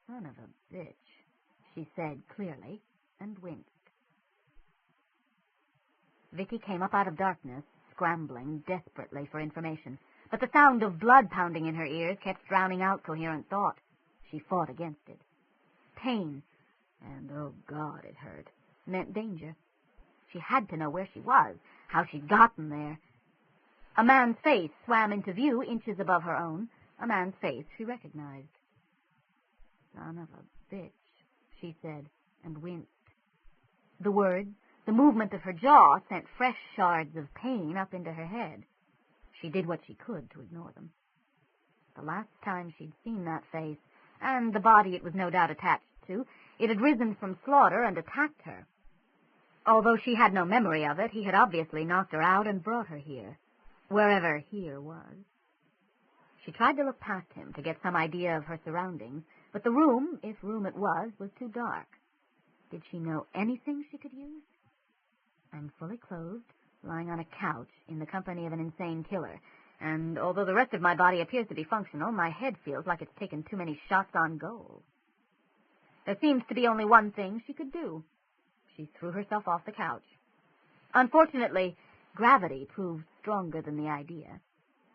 "Son of a bitch," she said clearly, and winced. Vicki came up out of darkness, scrambling desperately for information, but the sound of blood pounding in her ears kept drowning out coherent thought. She fought against it. Pain, and oh God, it hurt, meant danger. She had to know where she was, how she'd gotten there. A man's face swam into view inches above her own, a man's face she recognized. "Son of a bitch," she said, and winced. The words, the movement of her jaw, sent fresh shards of pain up into her head. She did what she could to ignore them. The last time she'd seen that face, and the body it was no doubt attached to, it had risen from slaughter and attacked her. Although she had no memory of it, he had obviously knocked her out and brought her here, wherever here was. She tried to look past him to get some idea of her surroundings, but the room, if room it was too dark. Did she know anything she could use? I'm fully clothed, lying on a couch in the company of an insane killer, and although the rest of my body appears to be functional, my head feels like it's taken too many shots on goal. There seems to be only one thing she could do. She threw herself off the couch. Unfortunately, gravity proved stronger than the idea.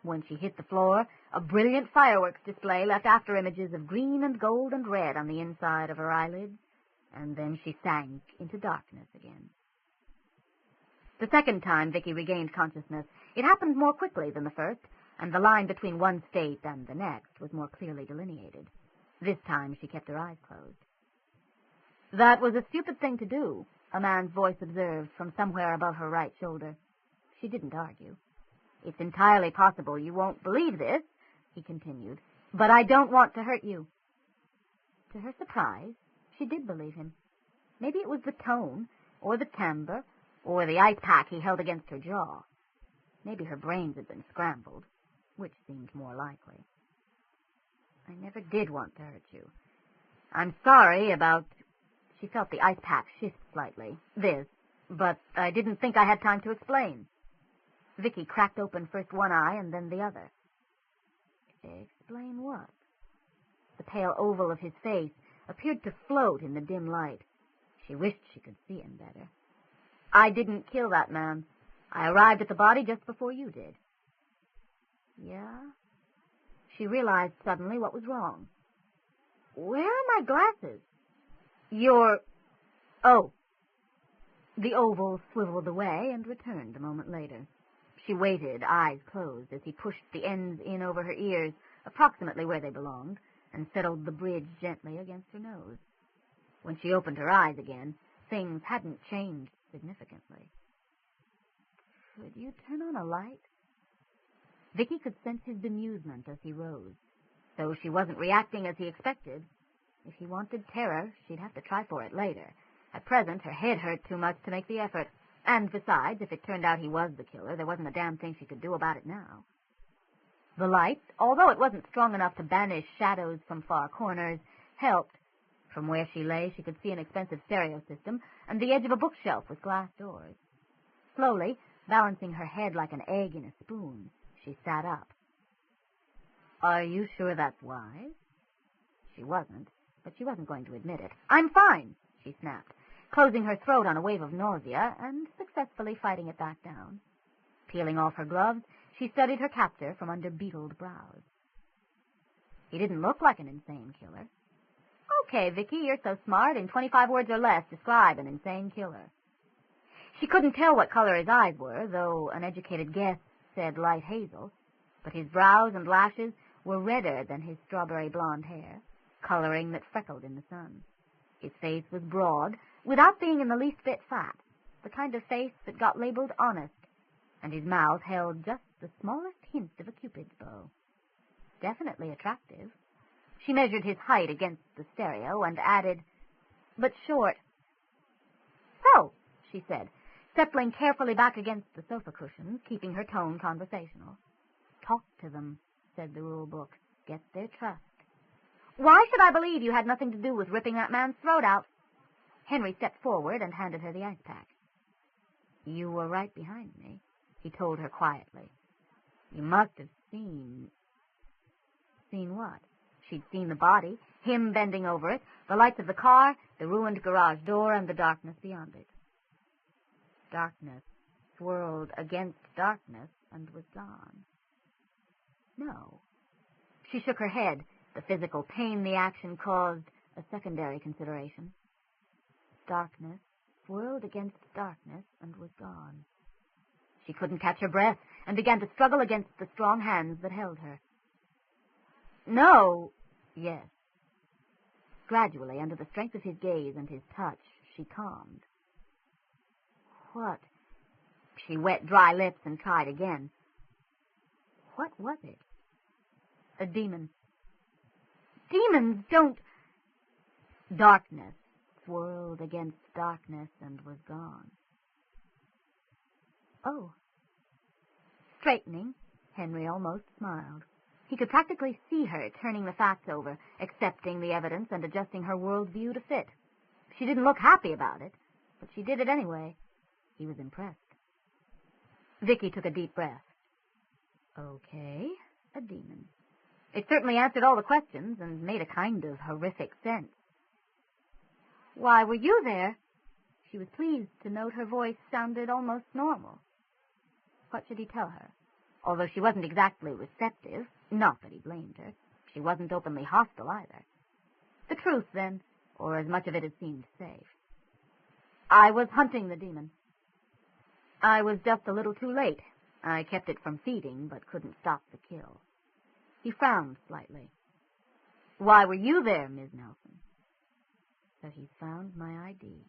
When she hit the floor, a brilliant fireworks display left after images of green and gold and red on the inside of her eyelids, and then she sank into darkness again. The second time Vicki regained consciousness, it happened more quickly than the first, and the line between one state and the next was more clearly delineated. This time she kept her eyes closed. "That was a stupid thing to do," a man's voice observed from somewhere above her right shoulder. She didn't argue. "It's entirely possible you won't believe this," he continued, "but I don't want to hurt you." To her surprise, she did believe him. Maybe it was the tone, or the timbre, or the ice pack he held against her jaw. Maybe her brains had been scrambled, which seemed more likely. "I never did want to hurt you. I'm sorry about—" She felt the ice pack shift slightly. But I didn't think I had time to explain." Vicki cracked open first one eye and then the other. "Explain what?" The pale oval of his face appeared to float in the dim light. She wished she could see him better. "I didn't kill that man. I arrived at the body just before you did." "Yeah?" She realized suddenly what was wrong. "Where are my glasses?" Oh." The oval swiveled away and returned a moment later. She waited, eyes closed, as he pushed the ends in over her ears, approximately where they belonged, and settled the bridge gently against her nose. When she opened her eyes again, things hadn't changed significantly. "Could you turn on a light?" Vicki could sense his bemusement as he rose. Though she wasn't reacting as he expected. If he wanted terror, she'd have to try for it later. At present, her head hurt too much to make the effort. And besides, if it turned out he was the killer, there wasn't a damn thing she could do about it now. The light, although it wasn't strong enough to banish shadows from far corners, helped. From where she lay, she could see an expensive stereo system and the edge of a bookshelf with glass doors. Slowly, balancing her head like an egg in a spoon, she sat up. "Are you sure that's wise?" She wasn't, but she wasn't going to admit it. "I'm fine," she snapped, closing her throat on a wave of nausea and successfully fighting it back down. Peeling off her gloves, she studied her captor from under beetled brows. He didn't look like an insane killer. "Okay, Vicki, you're so smart. In 25 words or less, describe an insane killer." She couldn't tell what color his eyes were, though an educated guess said light hazel, but his brows and lashes were redder than his strawberry blonde hair, coloring that freckled in the sun. His face was broad, without being in the least bit fat, the kind of face that got labeled honest, and his mouth held just the smallest hint of a cupid's bow. Definitely attractive. She measured his height against the stereo and added, "But short." "So," she said, settling carefully back against the sofa cushions, keeping her tone conversational. "Talk to them," said the rule book. "Get their trust." "Why should I believe you had nothing to do with ripping that man's throat out?" Henry stepped forward and handed her the ice pack. "You were right behind me," he told her quietly. "You must have seen..." Seen what? She'd seen the body, him bending over it, the lights of the car, the ruined garage door, and the darkness beyond it. Darkness swirled against darkness and was gone. No. She shook her head. The physical pain the action caused, a secondary consideration. Darkness swirled against darkness and was gone. She couldn't catch her breath and began to struggle against the strong hands that held her. "No." "Yes." Gradually, under the strength of his gaze and his touch, she calmed. "What?" She wet dry lips and tried again. "What was it?" "A demon." "Demons don't..." Darkness swirled against darkness and was gone. "Oh." Straightening, Henry almost smiled. He could practically see her turning the facts over, accepting the evidence and adjusting her worldview to fit. She didn't look happy about it, but she did it anyway. He was impressed. Vicki took a deep breath. Okay, a demon. It certainly answered all the questions and made a kind of horrific sense. "Why were you there?" She was pleased to note her voice sounded almost normal. What should he tell her? Although she wasn't exactly receptive, not that he blamed her, she wasn't openly hostile either. The truth, then, or as much of it as seemed safe. "I was hunting the demon. I was just a little too late. I kept it from feeding, but couldn't stop the kill." He frowned slightly. "Why were you there, Miss Nelson?" So he's found my ID.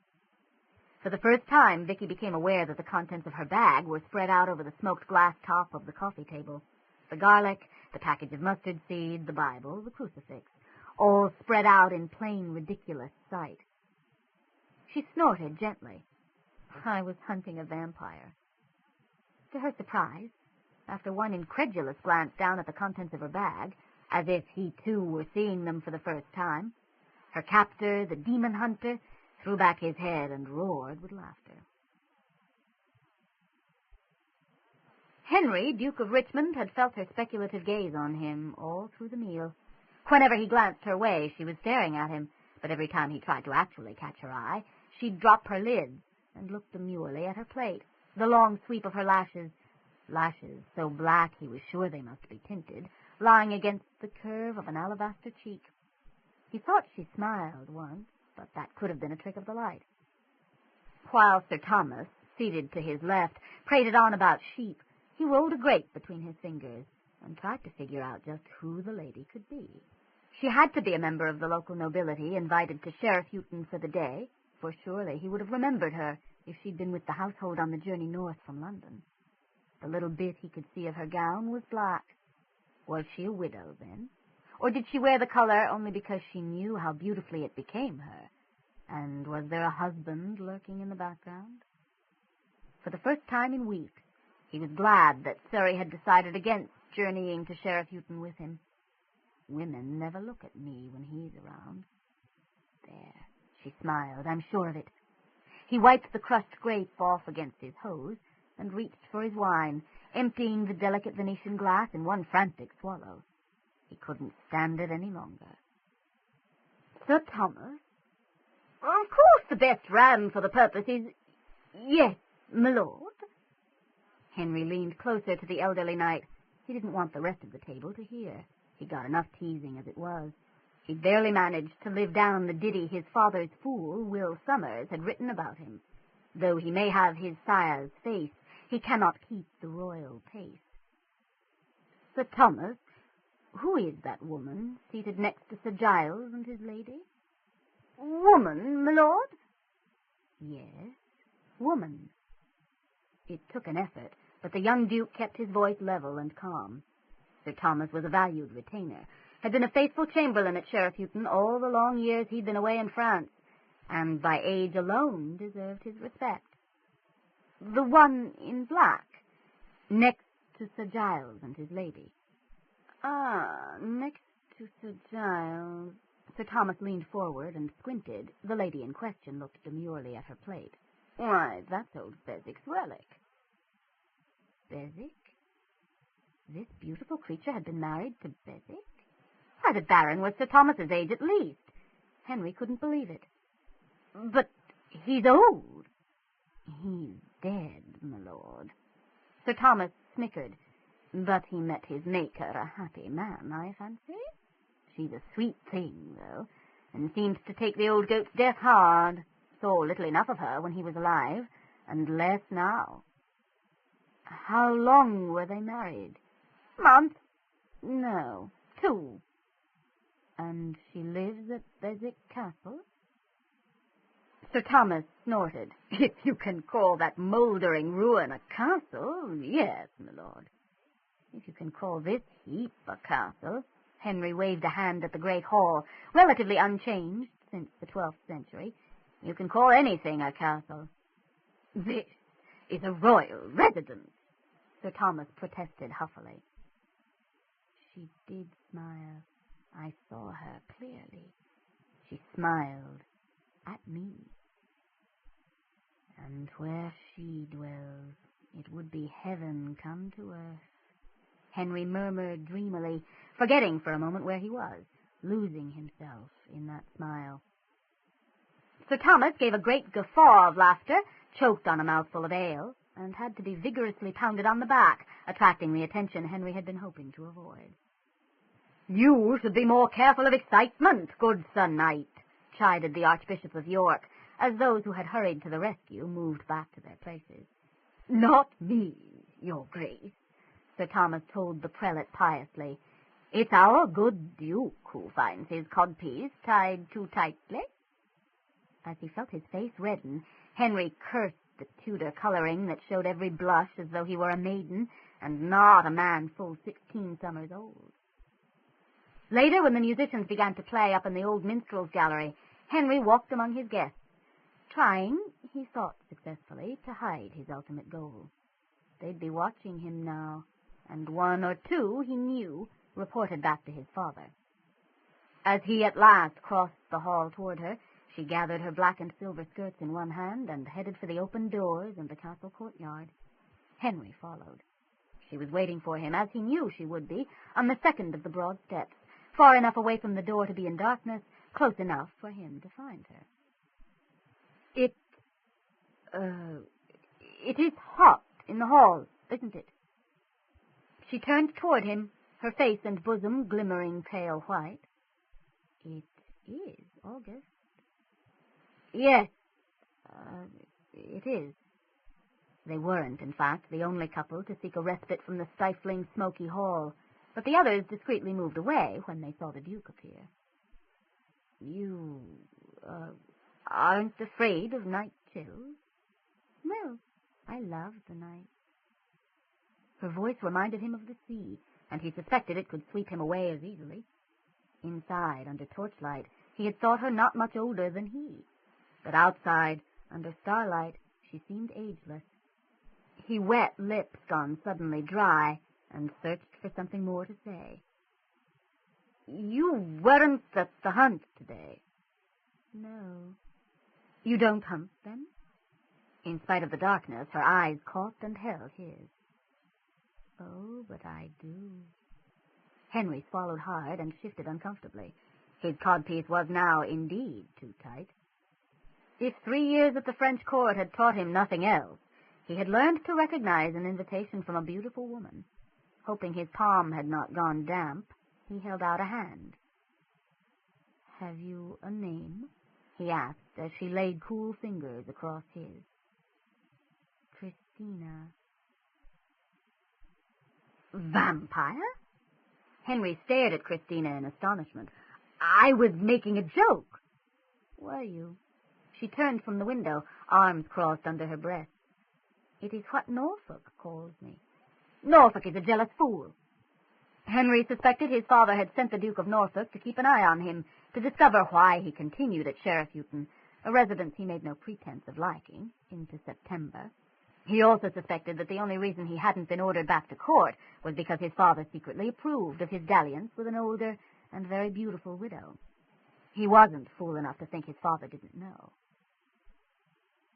For the first time, Vicki became aware that the contents of her bag were spread out over the smoked glass top of the coffee table. The garlic, the package of mustard seed, the Bible, the crucifix, all spread out in plain, ridiculous sight. She snorted gently. I was hunting a vampire. To her surprise, after one incredulous glance down at the contents of her bag, as if he too were seeing them for the first time, her captor, the demon hunter, threw back his head and roared with laughter. Henry, Duke of Richmond, had felt her speculative gaze on him all through the meal. Whenever he glanced her way, she was staring at him, but every time he tried to actually catch her eye, she'd drop her lids and look demurely at her plate, the long sweep of her lashes so black he was sure they must be tinted, lying against the curve of an alabaster cheek. He thought she smiled once, but that could have been a trick of the light. While Sir Thomas, seated to his left, prated on about sheep, he rolled a grape between his fingers and tried to figure out just who the lady could be. She had to be a member of the local nobility invited to Sheriff Houghton for the day, for surely he would have remembered her if she'd been with the household on the journey north from London. The little bit he could see of her gown was black. Was she a widow, then? Or did she wear the color only because she knew how beautifully it became her? And was there a husband lurking in the background? For the first time in weeks, he was glad that Surrey had decided against journeying to Sheriff Houghton with him. Women never look at me when he's around. There, she smiled, I'm sure of it. He wiped the crushed grape off against his hose and reached for his wine, emptying the delicate Venetian glass in one frantic swallow. He couldn't stand it any longer. Sir Thomas? Of course the best ram for the purpose is... Yes, my lord. Henry leaned closer to the elderly knight. He didn't want the rest of the table to hear. He got enough teasing as it was. He barely managed to live down the ditty his father's fool, Will Somers, had written about him. Though he may have his sire's face, he cannot keep the royal pace. Sir Thomas, who is that woman seated next to Sir Giles and his lady? Woman, my lord? Yes, woman. It took an effort, but the young Duke kept his voice level and calm. Sir Thomas was a valued retainer, had been a faithful chamberlain at Sheriff Houghton all the long years he'd been away in France, and by age alone deserved his respect. The one in black, next to Sir Giles and his lady. Ah, next to Sir Giles. Sir Thomas leaned forward and squinted. The lady in question looked demurely at her plate. Why, that's old Bezik's relic. Bezic? This beautiful creature had been married to Bezic? Why, the Baron was Sir Thomas's age at least. Henry couldn't believe it. But he's old. He's dead, my lord. Sir Thomas snickered. But he met his maker a happy man, I fancy. She's a sweet thing, though, and seems to take the old goat's death hard. Saw little enough of her when he was alive, and less now. How long were they married? Month? No, 2. And she lives at Bezic Castle? Sir Thomas snorted. If you can call that mouldering ruin a castle, yes, my lord. If you can call this heap a castle. Henry waved a hand at the great hall, relatively unchanged since the 12th century. You can call anything a castle. This is a royal residence, Sir Thomas protested huffily. She did smile. I saw her clearly. She smiled at me. And where she dwells, it would be heaven come to earth. Henry murmured dreamily, forgetting for a moment where he was, losing himself in that smile. Sir Thomas gave a great guffaw of laughter, choked on a mouthful of ale, and had to be vigorously pounded on the back, attracting the attention Henry had been hoping to avoid. You should be more careful of excitement, good Sir Knight, chided the Archbishop of York, as those who had hurried to the rescue moved back to their places. Not me, your grace, Sir Thomas told the prelate piously. It's our good Duke who finds his codpiece tied too tightly. As he felt his face redden, Henry cursed the Tudor coloring that showed every blush as though he were a maiden, and not a man full 16 summers old. Later, when the musicians began to play up in the old minstrel's gallery, Henry walked among his guests, trying, he thought successfully, to hide his ultimate goal. They'd be watching him now, and 1 or 2, he knew, reported back to his father. As he at last crossed the hall toward her, she gathered her black and silver skirts in one hand and headed for the open doors and the castle courtyard. Henry followed. She was waiting for him, as he knew she would be, on the second of the broad steps, far enough away from the door to be in darkness, close enough for him to find her. It is hot in the hall, isn't it? She turned toward him, her face and bosom glimmering pale white. It is August. Yes, it is. They weren't, in fact, the only couple to seek a respite from the stifling, smoky hall, but the others discreetly moved away when they saw the Duke appear. You, aren't afraid of night chills? Well, I love the night. Her voice reminded him of the sea, and he suspected it could sweep him away as easily. Inside, under torchlight, he had thought her not much older than he, but outside, under starlight, she seemed ageless. He wet lips gone suddenly dry, and searched for something more to say. You weren't at the hunt today? No. You don't hunt, then? In spite of the darkness, her eyes caught and held his. Oh, but I do. Henry swallowed hard and shifted uncomfortably. His codpiece was now, indeed, too tight. If 3 years at the French court had taught him nothing else, he had learned to recognize an invitation from a beautiful woman. Hoping his palm had not gone damp, he held out a hand. Have you a name? He asked as she laid cool fingers across his. Christina. Vampire? Henry stared at Christina in astonishment. I was making a joke. Were you? She turned from the window, arms crossed under her breast. It is what Norfolk calls me. Norfolk is a jealous fool. Henry suspected his father had sent the Duke of Norfolk to keep an eye on him, to discover why he continued at Sheriff Houghton, a residence he made no pretense of liking, into September. He also suspected that the only reason he hadn't been ordered back to court was because his father secretly approved of his dalliance with an older and very beautiful widow. He wasn't fool enough to think his father didn't know.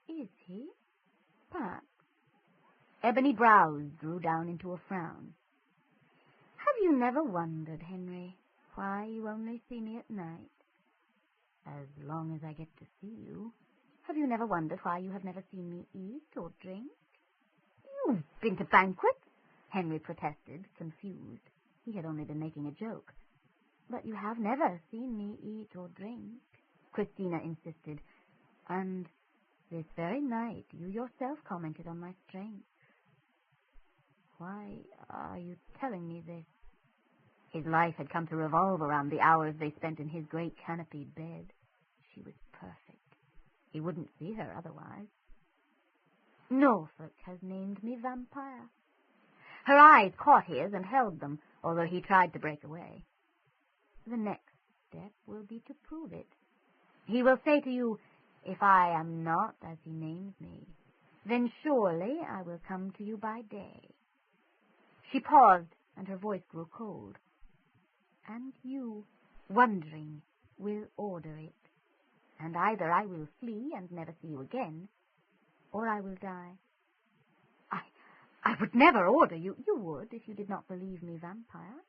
Is he? Perhaps. Ebony brows drew down into a frown. Have you never wondered, Henry, why you only see me at night? As long as I get to see you. Have you never wondered why you have never seen me eat or drink? You've been to banquets, Henry protested, confused. He had only been making a joke. But you have never seen me eat or drink, Christina insisted. And this very night you yourself commented on my strength. Why are you telling me this? His life had come to revolve around the hours they spent in his great canopied bed. She was perfect. He wouldn't see her otherwise. Norfolk has named me vampire. Her eyes caught his and held them, although he tried to break away. The next step will be to prove it. He will say to you, if I am not as he names me, then surely I will come to you by day. She paused, and her voice grew cold. And you, wondering, will order it. And either I will flee and never see you again, or I will die. I would never order you. You would, if you did not believe me vampire.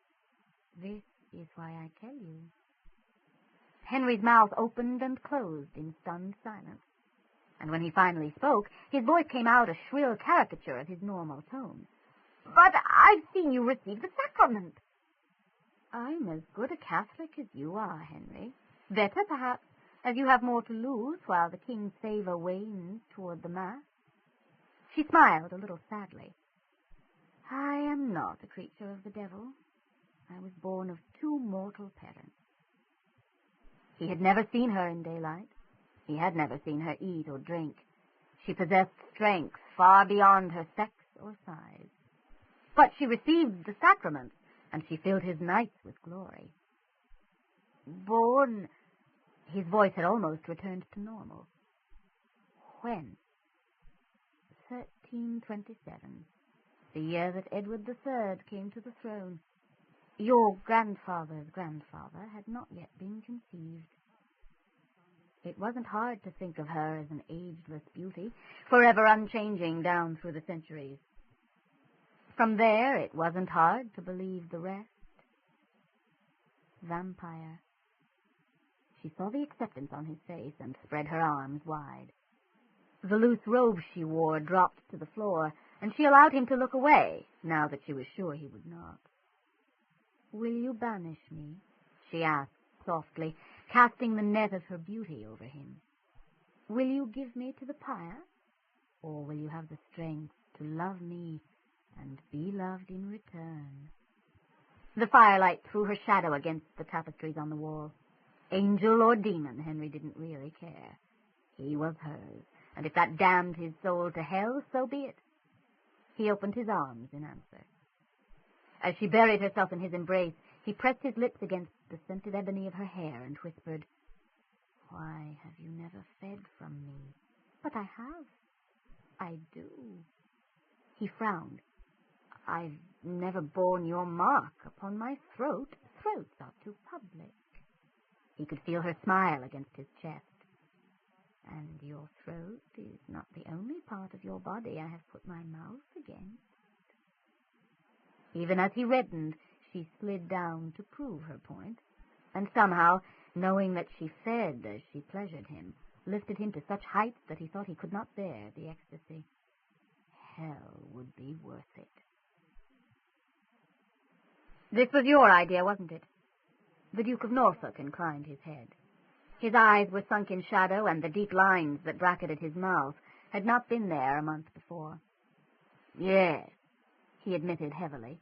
This is why I tell you. Henry's mouth opened and closed in stunned silence. And when he finally spoke, his voice came out a shrill caricature of his normal tone. But I've seen you receive the sacrament. I'm as good a Catholic as you are, Henry. Better, perhaps, as you have more to lose while the king's favor wanes toward the Mass. She smiled a little sadly. I am not a creature of the devil. I was born of two mortal parents. He had never seen her in daylight. He had never seen her eat or drink. She possessed strength far beyond her sex or size. But she received the sacraments, and she filled his nights with glory. Born... His voice had almost returned to normal. When? 1327, the year that Edward III came to the throne. Your grandfather's grandfather had not yet been conceived. It wasn't hard to think of her as an ageless beauty, forever unchanging down through the centuries. From there, it wasn't hard to believe the rest. Vampire. She saw the acceptance on his face and spread her arms wide. The loose robe she wore dropped to the floor, and she allowed him to look away, now that she was sure he would not. Will you banish me? She asked softly, casting the net of her beauty over him. Will you give me to the pyre, or will you have the strength to love me and be loved in return? The firelight threw her shadow against the tapestries on the wall. Angel or demon, Henry didn't really care. He was hers, and if that damned his soul to hell, so be it. He opened his arms in answer. As she buried herself in his embrace, he pressed his lips against the scented ebony of her hair and whispered, Why have you never fed from me? But I have. I do. He frowned. I've never borne your mark upon my throat. Throats are too public. He could feel her smile against his chest. And your throat is not the only part of your body I have put my mouth against. Even as he reddened, she slid down to prove her point, and somehow, knowing that she fed as she pleasured him, lifted him to such heights that he thought he could not bear the ecstasy. Hell would be worth it. This was your idea, wasn't it? The Duke of Norfolk inclined his head. His eyes were sunk in shadow, and the deep lines that bracketed his mouth had not been there a month before. Yes, he admitted heavily.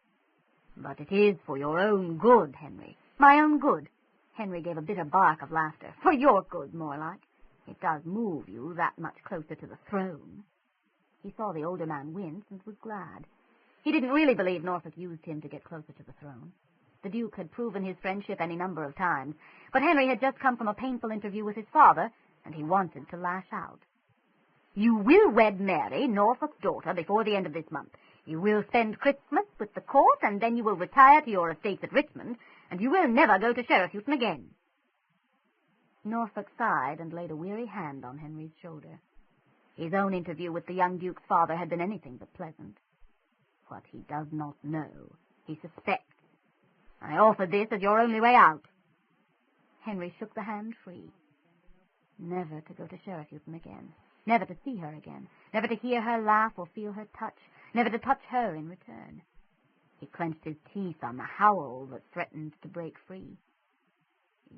But it is for your own good, Henry. My own good. Henry gave a bitter bark of laughter. For your good, more like. It does move you that much closer to the throne. He saw the older man wince and was glad. He didn't really believe Norfolk used him to get closer to the throne. The Duke had proven his friendship any number of times, but Henry had just come from a painful interview with his father, and he wanted to lash out. "You will wed Mary, Norfolk's daughter, before the end of this month. You will spend Christmas with the court, and then you will retire to your estates at Richmond, and you will never go to Sheriff Houghton again." Norfolk sighed and laid a weary hand on Henry's shoulder. His own interview with the young Duke's father had been anything but pleasant. What he does not know, he suspects. I offer this as your only way out. Henry shook the hand free. Never to go to Sheriff Houghton again. Never to see her again. Never to hear her laugh or feel her touch. Never to touch her in return. He clenched his teeth on the howl that threatened to break free.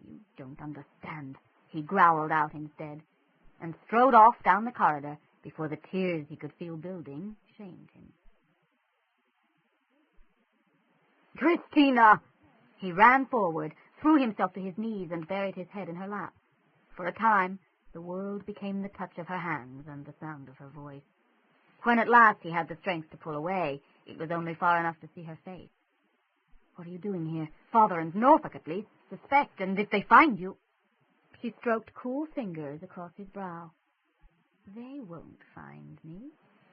"You don't understand," he growled out instead, and strode off down the corridor before the tears he could feel building shamed him. "Christina!" He ran forward, threw himself to his knees, and buried his head in her lap. For a time, the world became the touch of her hands and the sound of her voice. When at last he had the strength to pull away, it was only far enough to see her face. "What are you doing here? Father and Norfolk, at least, suspect, and if they find you—" She stroked cool fingers across his brow. "They won't find me.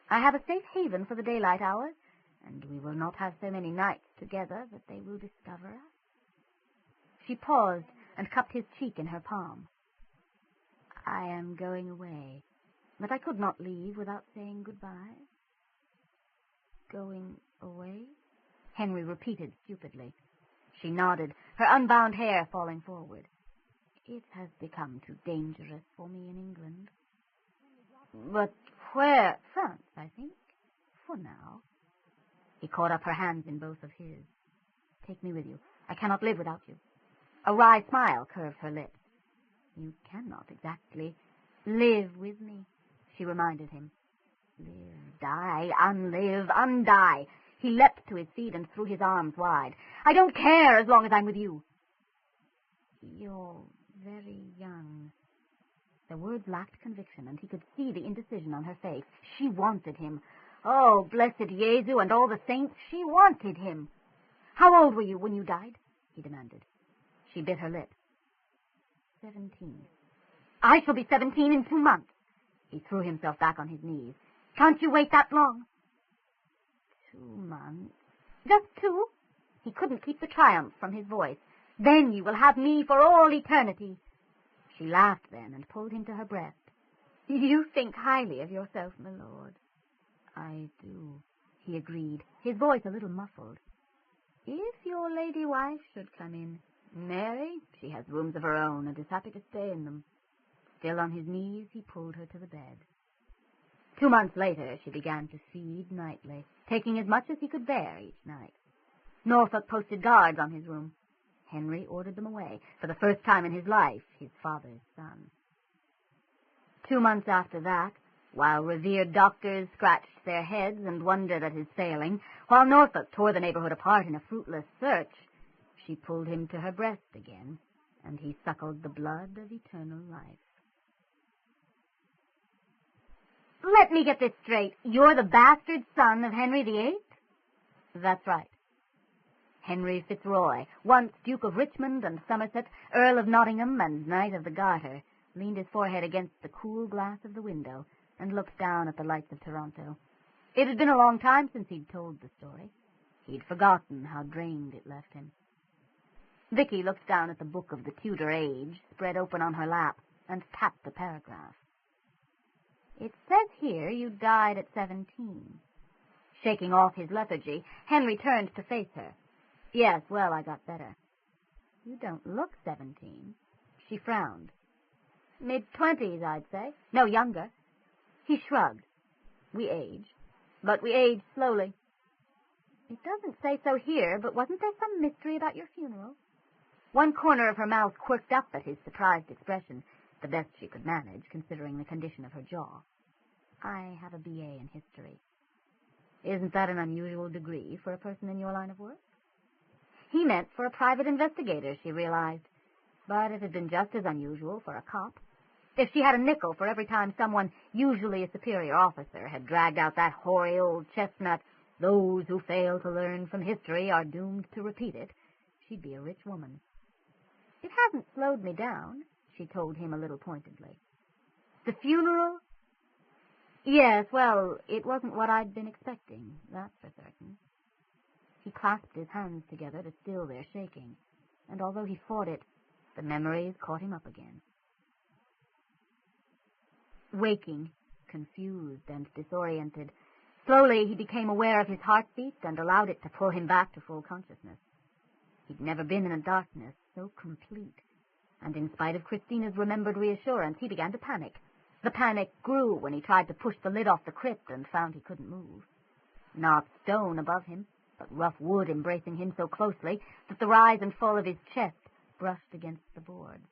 I have a safe haven for the daylight hours, and we will not have so many nights together that they will discover us." She paused and cupped his cheek in her palm. "I am going away, but I could not leave without saying goodbye." "Going away?" Henry repeated stupidly. She nodded, her unbound hair falling forward. "It has become too dangerous for me in England." "But where?" "France, I think, for now." He caught up her hands in both of his. "Take me with you. I cannot live without you." A wry smile curved her lips. "You cannot exactly live with me," she reminded him. "Live, die, unlive, undie." He leapt to his feet and threw his arms wide. "I don't care as long as I'm with you." "You're very young." The words lacked conviction, and he could see the indecision on her face. She wanted him. Oh, blessed Jesu and all the saints, she wanted him. "How old were you when you died?" he demanded. She bit her lip. 17. "I shall be 17 in 2 months." He threw himself back on his knees. "Can't you wait that long?" 2 months. "Just 2?" He couldn't keep the triumph from his voice. "Then you will have me for all eternity." She laughed then and pulled him to her breast. "You think highly of yourself, my lord." "I do," he agreed, his voice a little muffled. "If your lady wife should come in, Mary, she has rooms of her own and is happy to stay in them." Still on his knees, he pulled her to the bed. 2 months later, she began to feed nightly, taking as much as he could bear each night. Norfolk posted guards on his room. Henry ordered them away, for the first time in his life, his father's son. 2 months after that, while revered doctors scratched their heads and wondered at his failing, while Norfolk tore the neighborhood apart in a fruitless search, she pulled him to her breast again, and he suckled the blood of eternal life. "Let me get this straight. You're the bastard son of Henry VIII?" "That's right." Henry Fitzroy, once Duke of Richmond and Somerset, Earl of Nottingham and Knight of the Garter, leaned his forehead against the cool glass of the window and looked down at the lights of Toronto. It had been a long time since he'd told the story. He'd forgotten how drained it left him. Vicki looked down at the book of the Tudor age, spread open on her lap, and tapped the paragraph. "It says here you died at 17. Shaking off his lethargy, Henry turned to face her. "Yes, well, I got better." "You don't look 17. She frowned. "Mid-20s, I'd say. No, younger." He shrugged. "We age, but we age slowly." "It doesn't say so here, but wasn't there some mystery about your funeral?" One corner of her mouth quirked up at his surprised expression, the best she could manage, considering the condition of her jaw. "I have a B.A. in history." "Isn't that an unusual degree for a person in your line of work?" He meant for a private investigator, she realized, but it had been just as unusual for a cop. If she had a nickel for every time someone, usually a superior officer, had dragged out that hoary old chestnut, "Those who fail to learn from history are doomed to repeat it," she'd be a rich woman. "It hasn't slowed me down," she told him a little pointedly. "The funeral?" "Yes, well, it wasn't what I'd been expecting, that's for certain." He clasped his hands together to still their shaking, and although he fought it, the memories caught him up again. Waking, confused and disoriented, slowly he became aware of his heartbeat and allowed it to pull him back to full consciousness. He'd never been in a darkness so complete, and in spite of Christina's remembered reassurance, he began to panic. The panic grew when he tried to push the lid off the crypt and found he couldn't move. Not stone above him, but rough wood embracing him so closely that the rise and fall of his chest brushed against the boards.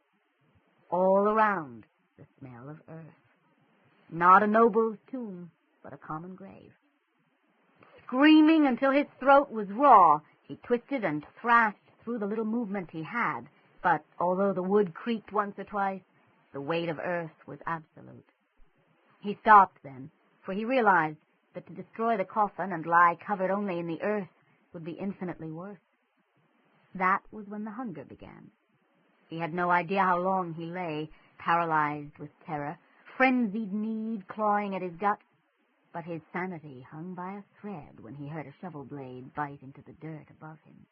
All around, the smell of earth. Not a noble's tomb, but a common grave. Screaming until his throat was raw, he twisted and thrashed through the little movement he had, but although the wood creaked once or twice, the weight of earth was absolute. He stopped then, for he realized that to destroy the coffin and lie covered only in the earth would be infinitely worse. That was when the hunger began. He had no idea how long he lay, paralyzed with terror, frenzied need clawing at his gut, but his sanity hung by a thread when he heard a shovel blade bite into the dirt above him.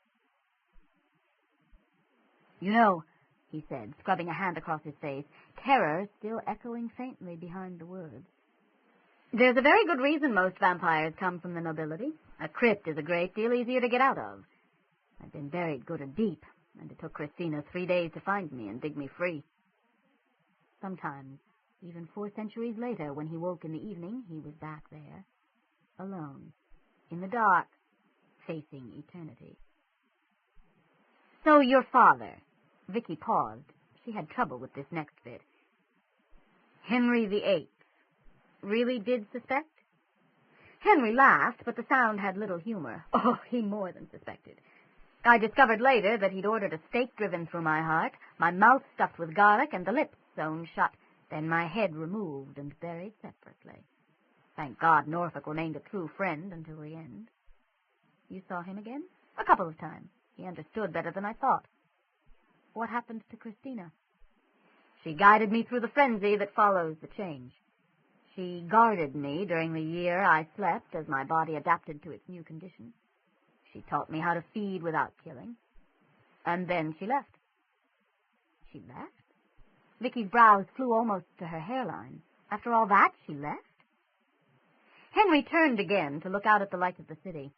"You know," he said, scrubbing a hand across his face, terror still echoing faintly behind the words, "there's a very good reason most vampires come from the nobility. A crypt is a great deal easier to get out of. I've been buried good and deep, and it took Christina 3 days to find me and dig me free." Sometimes, even 4 centuries later, when he woke in the evening, he was back there, alone, in the dark, facing eternity. "So your father," Vicki paused. She had trouble with this next bit. "Henry VIII really did suspect?" Henry laughed, but the sound had little humor. "Oh, he more than suspected. I discovered later that he'd ordered a stake driven through my heart, my mouth stuffed with garlic, and the lips sewn shut, then my head removed and buried separately. Thank God Norfolk remained a true friend until the end." "You saw him again?" "A couple of times. He understood better than I thought." "What happened to Christina?" "She guided me through the frenzy that follows the change. She guarded me during the year I slept as my body adapted to its new condition. She taught me how to feed without killing. And then she left." "She left?" Vicki's brows flew almost to her hairline. "After all that, she left?" Henry turned again to look out at the lights of the city.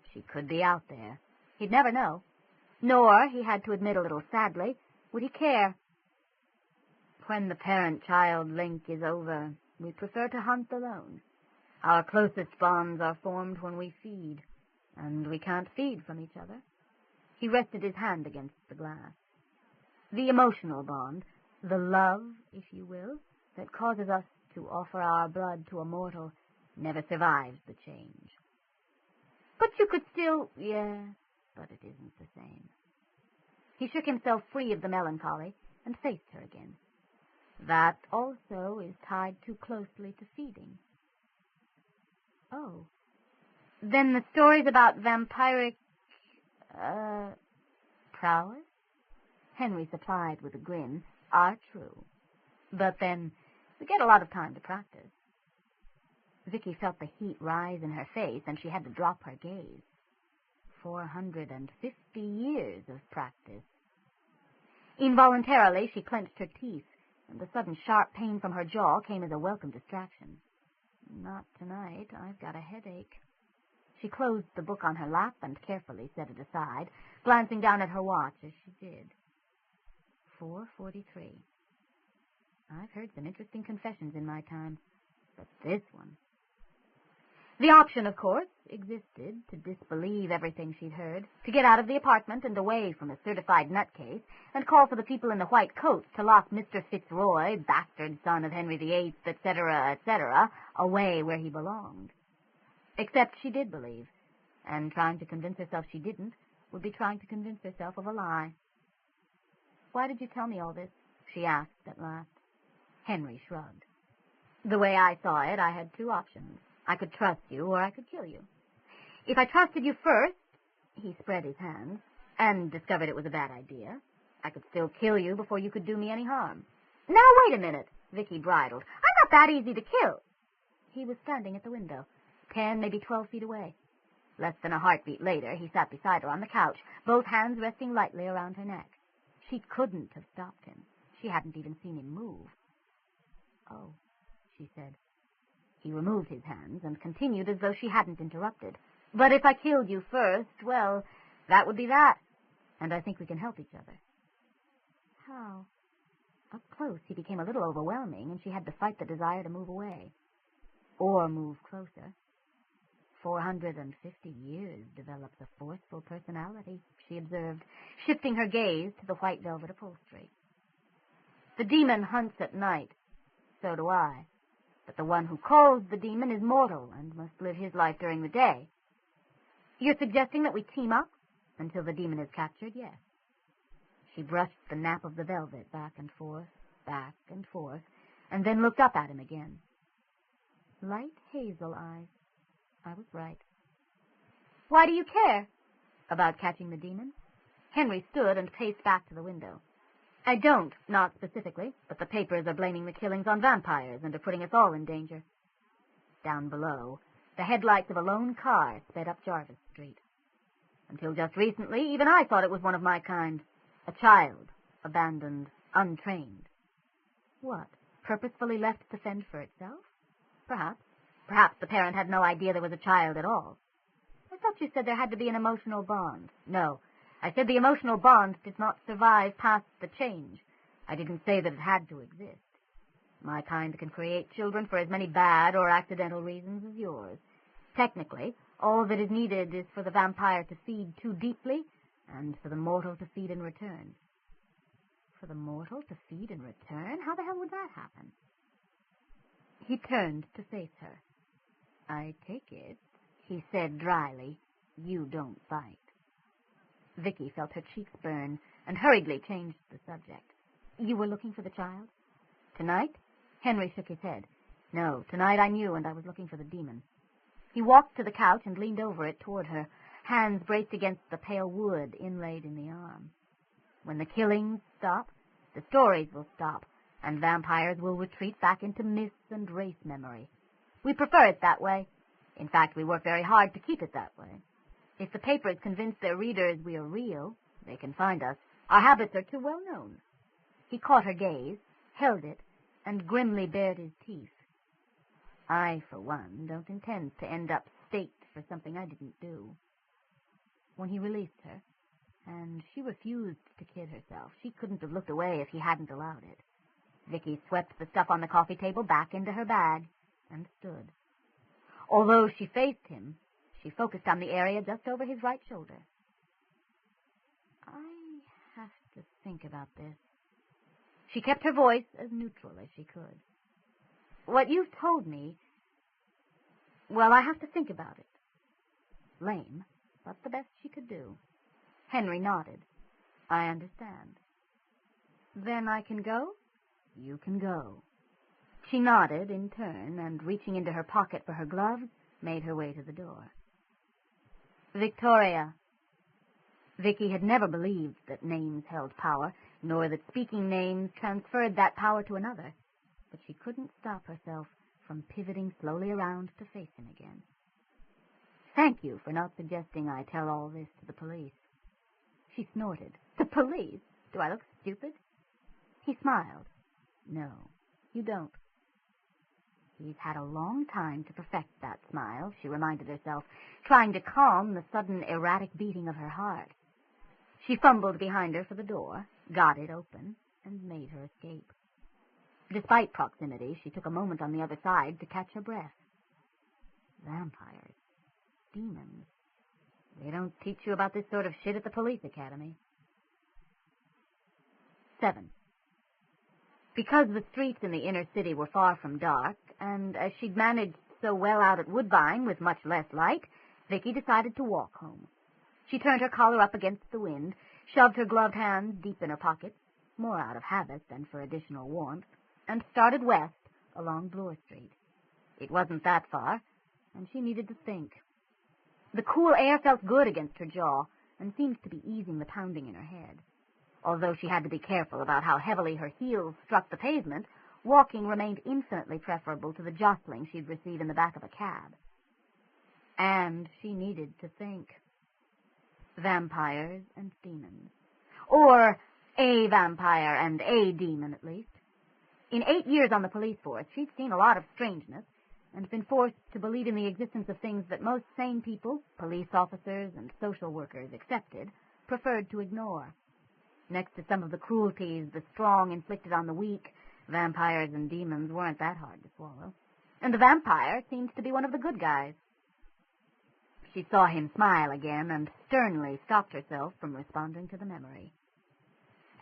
She could be out there. He'd never know. Nor, he had to admit a little sadly, would he care. "When the parent-child link is over, we prefer to hunt alone. Our closest bonds are formed when we feed, and we can't feed from each other." He rested his hand against the glass. "The emotional bond, the love, if you will, that causes us to offer our blood to a mortal, never survives the change." "But you could still—" "Yes, but it isn't the same." He shook himself free of the melancholy and faced her again. "That also is tied too closely to feeding." "Oh. Then the stories about vampiric, prowess," Henry supplied with a grin, "are true. But then, we get a lot of time to practice." Vicki felt the heat rise in her face, and she had to drop her gaze. 450 years of practice. Involuntarily, she clenched her teeth, and the sudden sharp pain from her jaw came as a welcome distraction. "Not tonight. I've got a headache." She closed the book on her lap and carefully set it aside, glancing down at her watch as she did. 4:43. I've heard some interesting confessions in my time, but this one... The option, of course, existed to disbelieve everything she'd heard, to get out of the apartment and away from a certified nutcase, and call for the people in the white coats to lock Mr. Fitzroy, bastard son of Henry VIII, etc., away where he belonged. Except she did believe, and trying to convince herself she didn't would be trying to convince herself of a lie. "Why did you tell me all this?" she asked at last. Henry shrugged. The way I saw it, I had two options. I could trust you, or I could kill you. If I trusted you first, he spread his hands, and discovered it was a bad idea, I could still kill you before you could do me any harm. Now, wait a minute, Vicki bridled. I'm not that easy to kill. He was standing at the window, 10, maybe 12 feet away. Less than a heartbeat later, he sat beside her on the couch, both hands resting lightly around her neck. She couldn't have stopped him. She hadn't even seen him move. Oh, she said. He removed his hands and continued as though she hadn't interrupted. But if I killed you first, well, that would be that. And I think we can help each other. How? Up close, he became a little overwhelming, and she had to fight the desire to move away. Or move closer. 450 years develops a forceful personality, she observed, shifting her gaze to the white velvet upholstery. The demon hunts at night. So do I. But the one who calls the demon is mortal and must live his life during the day. You're suggesting that we team up until the demon is captured? Yes. She brushed the nap of the velvet back and forth, and then looked up at him again. Light hazel eyes. I was right. Why do you care? About catching the demon? Henry stood and paced back to the window. I don't, not specifically, but the papers are blaming the killings on vampires and are putting us all in danger. Down below, the headlights of a lone car sped up Jarvis Street. Until just recently, even I thought it was one of my kind. A child, abandoned, untrained. What, purposefully left to fend for itself? Perhaps. Perhaps the parent had no idea there was a child at all. I thought you said there had to be an emotional bond. No, I said the emotional bond did not survive past the change. I didn't say that it had to exist. My kind can create children for as many bad or accidental reasons as yours. Technically, all that is needed is for the vampire to feed too deeply and for the mortal to feed in return. For the mortal to feed in return? How the hell would that happen? He turned to face her. I take it, he said dryly, you don't bite. Vicki felt her cheeks burn and hurriedly changed the subject. You were looking for the child? Tonight? Henry shook his head. No, tonight I knew, and I was looking for the demon. He walked to the couch and leaned over it toward her, hands braced against the pale wood inlaid in the arm. When the killings stop, the stories will stop, and vampires will retreat back into myths and race memory. We prefer it that way. In fact, we work very hard to keep it that way. If the papers convince their readers we are real, they can find us. Our habits are too well known. He caught her gaze, held it, and grimly bared his teeth. I, for one, don't intend to end up staked for something I didn't do. When he released her, and she refused to kid herself, she couldn't have looked away if he hadn't allowed it. Vicki swept the stuff on the coffee table back into her bag and stood. Although she faced him, she focused on the area just over his right shoulder. I have to think about this. She kept her voice as neutral as she could. What you've told me, well, I have to think about it. Lame, but the best she could do. Henry nodded. I understand. Then I can go? You can go. She nodded in turn, and reaching into her pocket for her gloves, made her way to the door. Victoria. Vicki had never believed that names held power, nor that speaking names transferred that power to another, but she couldn't stop herself from pivoting slowly around to face him again. Thank you for not suggesting I tell all this to the police. She snorted. The police? Do I look stupid? He smiled. No, you don't. He's had a long time to perfect that smile, she reminded herself, trying to calm the sudden erratic beating of her heart. She fumbled behind her for the door, got it open, and made her escape. Despite proximity, she took a moment on the other side to catch her breath. Vampires. Demons. They don't teach you about this sort of shit at the police academy. 7. Because the streets in the inner city were far from dark, and as she'd managed so well out at Woodbine with much less light, Vicki decided to walk home. She turned her collar up against the wind, shoved her gloved hands deep in her pockets, more out of habit than for additional warmth, and started west along Bloor Street. It wasn't that far, and she needed to think. The cool air felt good against her jaw and seemed to be easing the pounding in her head. Although she had to be careful about how heavily her heels struck the pavement, walking remained infinitely preferable to the jostling she'd receive in the back of a cab. And she needed to think. Vampires and demons. Or a vampire and a demon, at least. In 8 years on the police force, she'd seen a lot of strangeness and been forced to believe in the existence of things that most sane people, police officers and social workers excepted, preferred to ignore. Next to some of the cruelties the strong inflicted on the weak, vampires and demons weren't that hard to swallow. And the vampire seemed to be one of the good guys. She saw him smile again and sternly stopped herself from responding to the memory.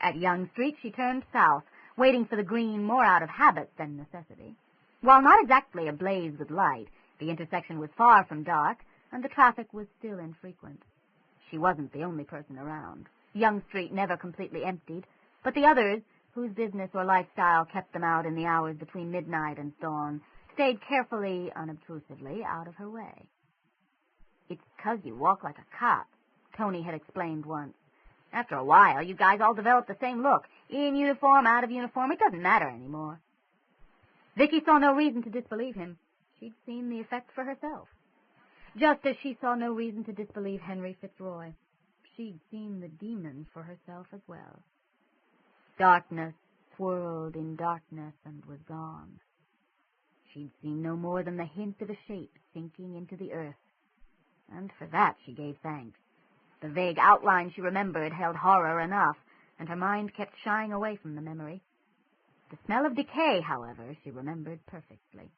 At Yonge Street, she turned south, waiting for the green more out of habit than necessity. While not exactly ablaze with light, the intersection was far from dark, and the traffic was still infrequent. She wasn't the only person around. Yonge Street never completely emptied, but the others, whose business or lifestyle kept them out in the hours between midnight and dawn, stayed carefully, unobtrusively, out of her way. "It's 'cause you walk like a cop," Tony had explained once. "After a while, you guys all develop the same look. In uniform, out of uniform, it doesn't matter anymore." Vicki saw no reason to disbelieve him. She'd seen the effect for herself. Just as she saw no reason to disbelieve Henry Fitzroy, she'd seen the demon for herself as well. Darkness swirled in darkness and was gone. She'd seen no more than the hint of a shape sinking into the earth, and for that she gave thanks. The vague outline she remembered held horror enough, and her mind kept shying away from the memory. The smell of decay, however, she remembered perfectly.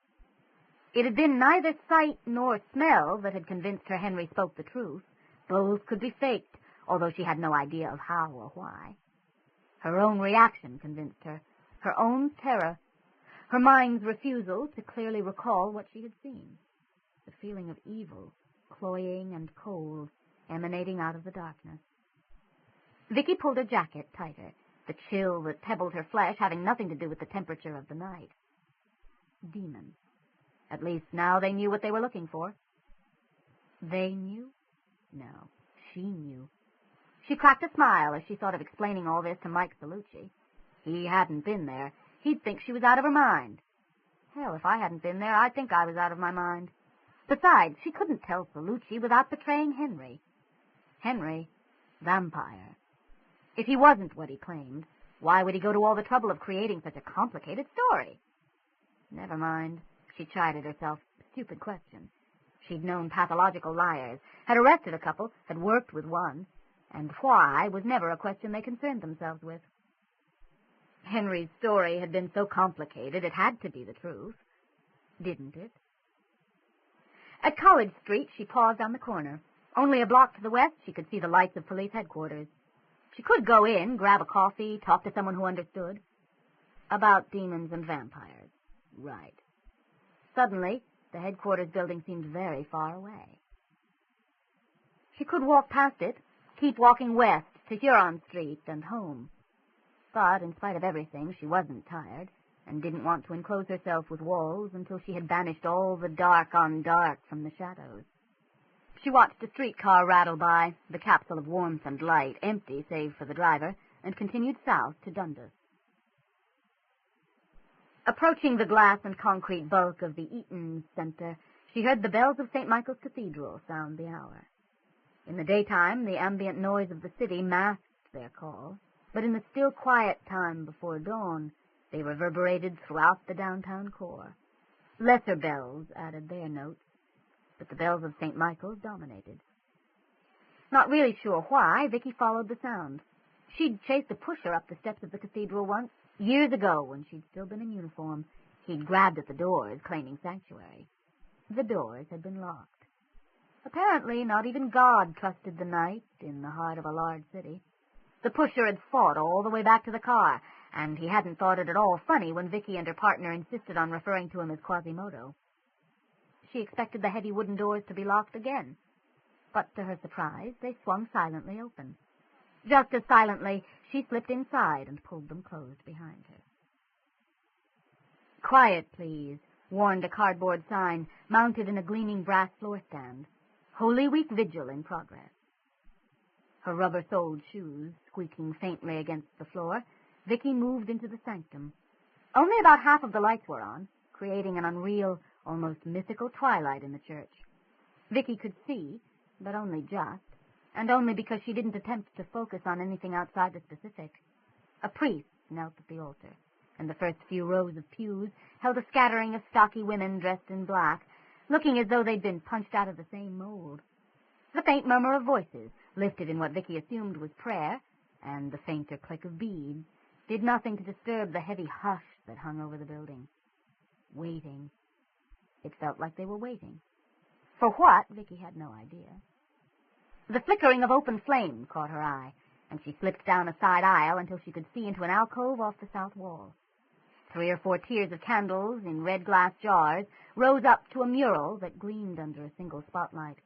It had been neither sight nor smell that had convinced her Henry spoke the truth. Both could be faked, although she had no idea of how or why. Her own reaction convinced her, her own terror, her mind's refusal to clearly recall what she had seen. The feeling of evil, cloying and cold, emanating out of the darkness. Vicki pulled her jacket tighter, the chill that pebbled her flesh having nothing to do with the temperature of the night. Demons. At least now they knew what they were looking for. They knew? No, she knew. She cracked a smile as she thought of explaining all this to Mike Celluci. He hadn't been there. He'd think she was out of her mind. Hell, if I hadn't been there, I'd think I was out of my mind. Besides, she couldn't tell Celluci without betraying Henry. Henry, vampire. If he wasn't what he claimed, why would he go to all the trouble of creating such a complicated story? Never mind, she chided herself. Stupid question. She'd known pathological liars, had arrested a couple, had worked with one, and why was never a question they concerned themselves with. Henry's story had been so complicated it had to be the truth. Didn't it? At College Street, she paused on the corner. Only a block to the west, she could see the lights of police headquarters. She could go in, grab a coffee, talk to someone who understood. About demons and vampires. Right. Suddenly, the headquarters building seemed very far away. She could walk past it, keep walking west to Huron Street and home. But, in spite of everything, she wasn't tired, and didn't want to enclose herself with walls until she had banished all the dark on dark from the shadows. She watched a streetcar rattle by, the capsule of warmth and light, empty save for the driver, and continued south to Dundas. Approaching the glass and concrete bulk of the Eaton Center, she heard the bells of St. Michael's Cathedral sound the hour. In the daytime, the ambient noise of the city masked their call, but in the still quiet time before dawn, they reverberated throughout the downtown core. Lesser bells added their notes, but the bells of St. Michael's dominated. Not really sure why, Vicki followed the sound. She'd chased a pusher up the steps of the cathedral once, years ago when she'd still been in uniform. He'd grabbed at the doors, claiming sanctuary. The doors had been locked. Apparently, not even God trusted the night in the heart of a large city. The pusher had fought all the way back to the car, and he hadn't thought it at all funny when Vicki and her partner insisted on referring to him as Quasimodo. She expected the heavy wooden doors to be locked again, but to her surprise, they swung silently open. Just as silently, she slipped inside and pulled them closed behind her. "Quiet, please," warned a cardboard sign mounted in a gleaming brass floor stand. "Holy Week Vigil in progress." Her rubber-soled shoes squeaking faintly against the floor, Vicki moved into the sanctum. Only about half of the lights were on, creating an unreal, almost mythical twilight in the church. Vicki could see, but only just, and only because she didn't attempt to focus on anything outside the specific. A priest knelt at the altar, and the first few rows of pews held a scattering of stocky women dressed in black, looking as though they'd been punched out of the same mold. The faint murmur of voices, lifted in what Vicki assumed was prayer, and the fainter click of beads, did nothing to disturb the heavy hush that hung over the building. Waiting. It felt like they were waiting. For what, Vicki had no idea. The flickering of open flame caught her eye, and she slipped down a side aisle until she could see into an alcove off the south wall. 3 or 4 tiers of candles in red glass jars rose up to a mural that gleamed under a single spotlight.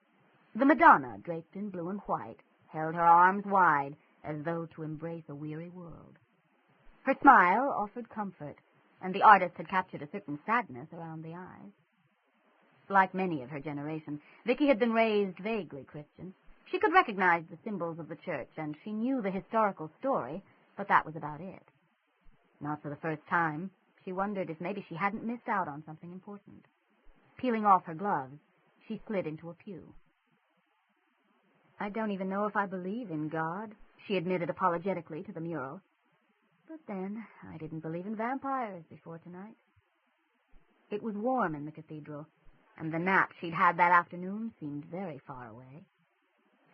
The Madonna, draped in blue and white, held her arms wide as though to embrace a weary world. Her smile offered comfort, and the artist had captured a certain sadness around the eyes. Like many of her generation, Vicki had been raised vaguely Christian. She could recognize the symbols of the church, and she knew the historical story, but that was about it. Not for the first time, she wondered if maybe she hadn't missed out on something important. Peeling off her gloves, she slid into a pew. "I don't even know if I believe in God," she admitted apologetically to the mural. "But then, I didn't believe in vampires before tonight." It was warm in the cathedral, and the nap she'd had that afternoon seemed very far away.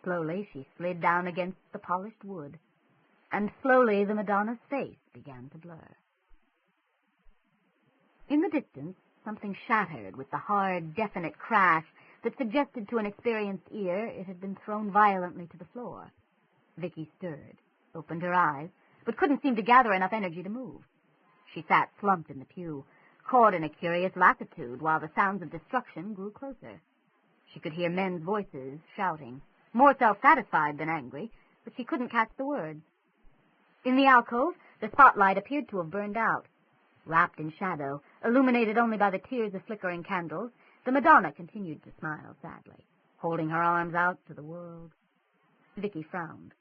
Slowly she slid down against the polished wood, and slowly the Madonna's face began to blur. In the distance, something shattered with the hard, definite crash that suggested to an experienced ear it had been thrown violently to the floor. Vicki stirred, opened her eyes, but couldn't seem to gather enough energy to move. She sat slumped in the pew, caught in a curious lassitude while the sounds of destruction grew closer. She could hear men's voices shouting, more self-satisfied than angry, but she couldn't catch the words. In the alcove, the spotlight appeared to have burned out. Wrapped in shadow, illuminated only by the tiers of flickering candles, the Madonna continued to smile sadly, holding her arms out to the world. Vicki frowned.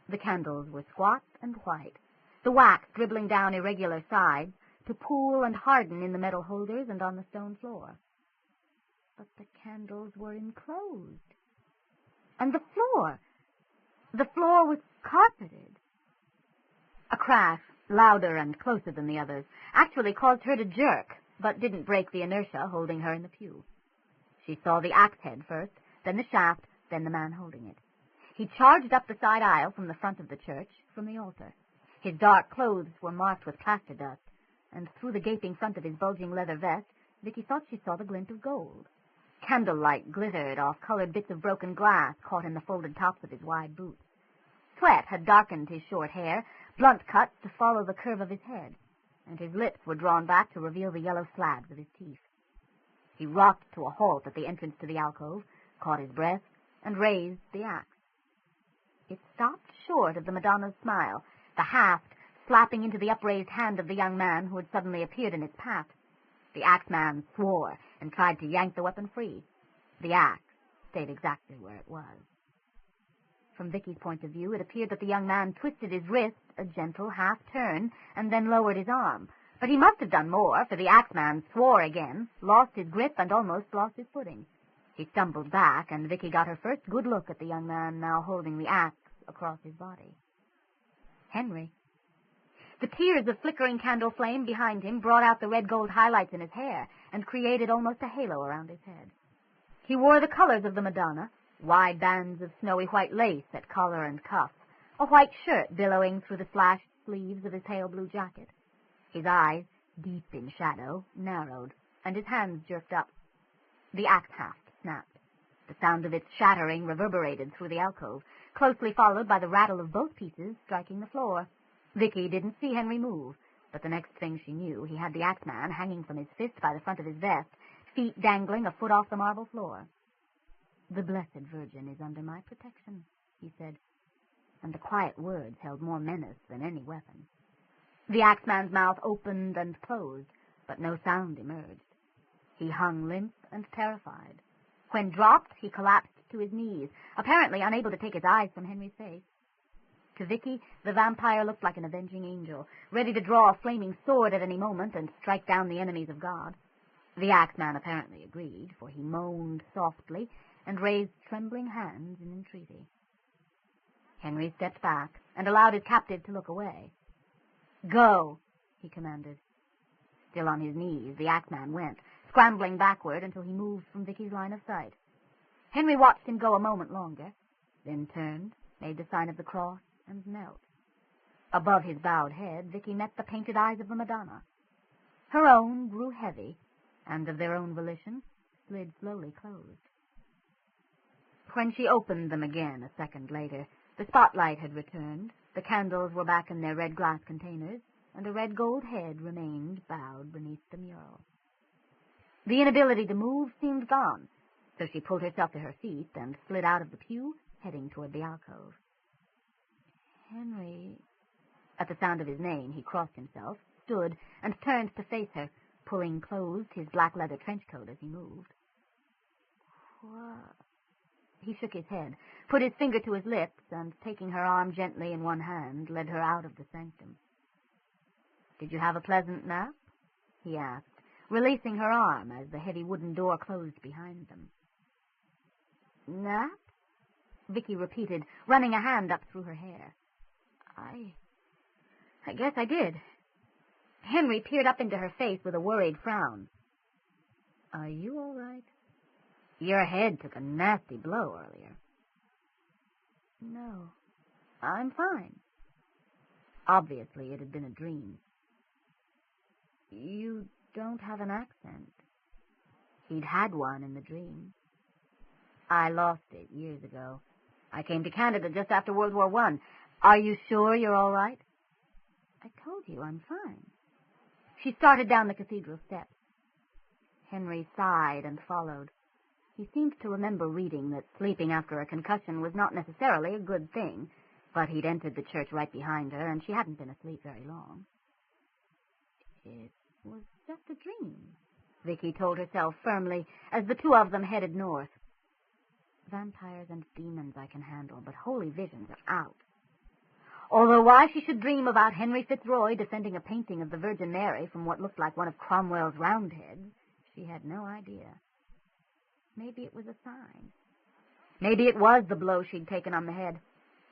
The candles were squat and white, the wax dribbling down irregular sides to pool and harden in the metal holders and on the stone floor. But the candles were enclosed. And the floor was carpeted. A crash, louder and closer than the others, actually caused her to jerk, but didn't break the inertia holding her in the pew. She saw the axe head first, then the shaft, then the man holding it. He charged up the side aisle from the front of the church, from the altar. His dark clothes were marked with plaster dust, and through the gaping front of his bulging leather vest, Vicki thought she saw the glint of gold. Candlelight glittered off colored bits of broken glass caught in the folded tops of his wide boots. Sweat had darkened his short hair, blunt cut to follow the curve of his head, and his lips were drawn back to reveal the yellow slabs of his teeth. He rocked to a halt at the entrance to the alcove, caught his breath, and raised the axe. It stopped short of the Madonna's smile, the haft slapping into the upraised hand of the young man who had suddenly appeared in its path. The axeman swore and tried to yank the weapon free. The axe stayed exactly where it was. From Vicki's point of view, it appeared that the young man twisted his wrist a gentle half-turn and then lowered his arm. But he must have done more, for the axeman swore again, lost his grip, and almost lost his footing. He stumbled back, and Vicki got her first good look at the young man now holding the axe across his body. Henry. The tiers of flickering candle flame behind him brought out the red-gold highlights in his hair and created almost a halo around his head. He wore the colors of the Madonna, wide bands of snowy white lace at collar and cuff, a white shirt billowing through the slashed sleeves of his pale blue jacket. His eyes, deep in shadow, narrowed, and his hands jerked up. The axe haft snapped. The sound of its shattering reverberated through the alcove, closely followed by the rattle of both pieces striking the floor. Vicki didn't see Henry move, but the next thing she knew, he had the axeman hanging from his fist by the front of his vest, feet dangling a foot off the marble floor. "The Blessed Virgin is under my protection," he said, and the quiet words held more menace than any weapon. The axeman's mouth opened and closed, but no sound emerged. He hung limp and terrified. When dropped, he collapsed to his knees, apparently unable to take his eyes from Henry's face. To Vicki, the vampire looked like an avenging angel, ready to draw a flaming sword at any moment and strike down the enemies of God. The axeman apparently agreed, for he moaned softly and raised trembling hands in entreaty. Henry stepped back and allowed his captive to look away. "Go," he commanded. Still on his knees, the axeman went, scrambling backward until he moved from Vicki's line of sight. Henry watched him go a moment longer, then turned, made the sign of the cross, and knelt. Above his bowed head, Vicki met the painted eyes of the Madonna. Her own grew heavy, and of their own volition, slid slowly closed. When she opened them again a second later, the spotlight had returned, the candles were back in their red glass containers, and a red-gold head remained bowed beneath the mural. The inability to move seemed gone, so she pulled herself to her feet and slid out of the pew, heading toward the alcove. "Henry..." At the sound of his name, he crossed himself, stood, and turned to face her, pulling closed his black leather trench coat as he moved. "What?" He shook his head, put his finger to his lips, and, taking her arm gently in one hand, led her out of the sanctum. "Did you have a pleasant nap?" he asked, releasing her arm as the heavy wooden door closed behind them. "Nap?" Vicki repeated, running a hand up through her hair. I guess I did." Henry peered up into her face with a worried frown. "Are you all right? Your head took a nasty blow earlier." "No, I'm fine." Obviously, it had been a dream. "You don't have an accent." He'd had one in the dream. "I lost it years ago. I came to Canada just after World War I. Are you sure you're all right?" "I told you I'm fine." She started down the cathedral steps. Henry sighed and followed. He seemed to remember reading that sleeping after a concussion was not necessarily a good thing, but he'd entered the church right behind her, and she hadn't been asleep very long. "It was just a dream," Vicki told herself firmly, as the two of them headed north. "Vampires and demons I can handle, but holy visions are out." Although why she should dream about Henry Fitzroy defending a painting of the Virgin Mary from what looked like one of Cromwell's Roundheads, she had no idea. Maybe it was a sign. Maybe it was the blow she'd taken on the head.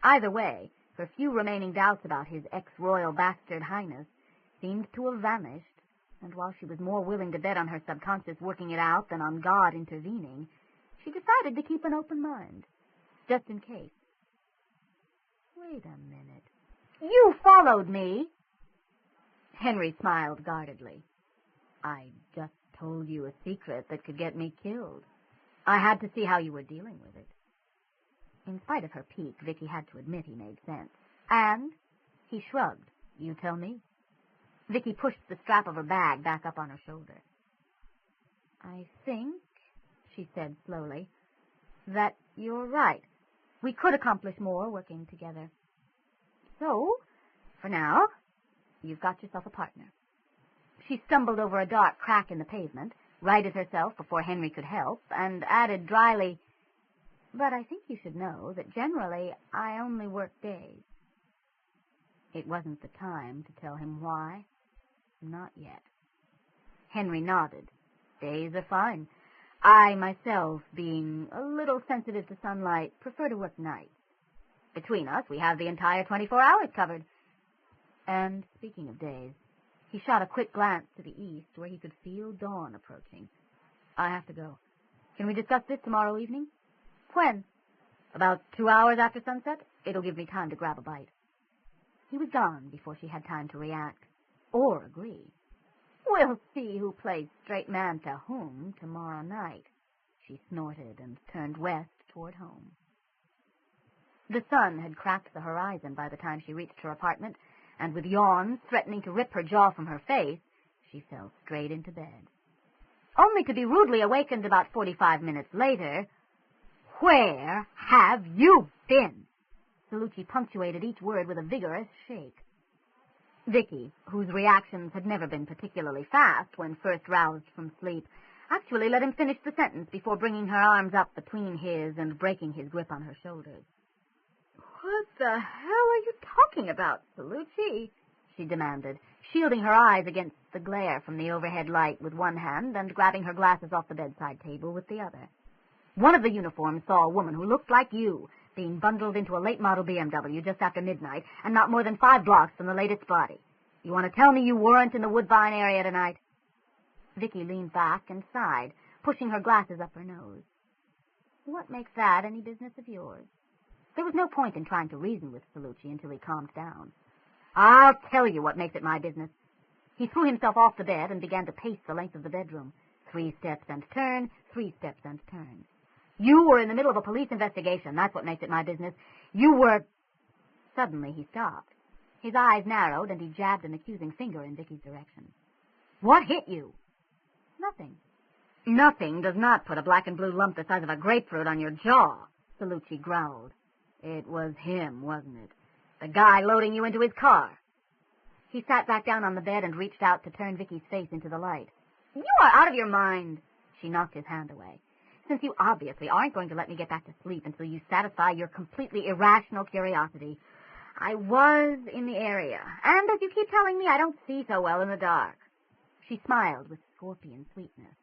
Either way, her few remaining doubts about his ex-royal bastard highness seemed to have vanished, and while she was more willing to bet on her subconscious working it out than on God intervening, she decided to keep an open mind, just in case. "Wait a minute. You followed me!" Henry smiled guardedly. "I just told you a secret that could get me killed. I had to see how you were dealing with it." In spite of her pique, Vicki had to admit he made sense. "And?" He shrugged. "You tell me." Vicki pushed the strap of her bag back up on her shoulder. "I think," she said slowly, "that you're right. We could accomplish more working together. So, for now, you've got yourself a partner." She stumbled over a dark crack in the pavement, righted herself before Henry could help, and added dryly, "But I think you should know that generally I only work days." It wasn't the time to tell him why. Not yet. Henry nodded. "Days are fine. I, myself, being a little sensitive to sunlight, prefer to work nights. Between us, we have the entire 24 hours covered. And speaking of days," he shot a quick glance to the east where he could feel dawn approaching. "I have to go. Can we discuss this tomorrow evening?" "When?" "About 2 hours after sunset. It'll give me time to grab a bite." He was gone before she had time to react, or agree. "We'll see who plays straight man to whom tomorrow night," she snorted and turned west toward home. The sun had cracked the horizon by the time she reached her apartment, and with yawns threatening to rip her jaw from her face, she fell straight into bed. Only to be rudely awakened about 45 minutes later. "Where have you been?" Celluci punctuated each word with a vigorous shake. Vicki, whose reactions had never been particularly fast when first roused from sleep, actually let him finish the sentence before bringing her arms up between his and breaking his grip on her shoulders. "What the hell are you talking about, Celluci?" she demanded, shielding her eyes against the glare from the overhead light with one hand and grabbing her glasses off the bedside table with the other. "One of the uniforms saw a woman who looked like you being bundled into a late-model BMW just after midnight and not more than 5 blocks from the latest body. You want to tell me you weren't in the Woodbine area tonight?" Vicki leaned back and sighed, pushing her glasses up her nose. "What makes that any business of yours?" There was no point in trying to reason with Celluci until he calmed down. "I'll tell you what makes it my business." He threw himself off the bed and began to pace the length of the bedroom. 3 steps and turn, 3 steps and turn. "You were in the middle of a police investigation. That's what makes it my business. You were—" Suddenly he stopped. His eyes narrowed, and he jabbed an accusing finger in Vicki's direction. "What hit you?" "Nothing." "Nothing does not put a black and blue lump the size of a grapefruit on your jaw," Celluci growled. "It was him, wasn't it? The guy loading you into his car." He sat back down on the bed and reached out to turn Vicki's face into the light. "You are out of your mind." She knocked his hand away. "Since you obviously aren't going to let me get back to sleep until you satisfy your completely irrational curiosity, I was in the area, and as you keep telling me, I don't see so well in the dark." She smiled with scorpion sweetness.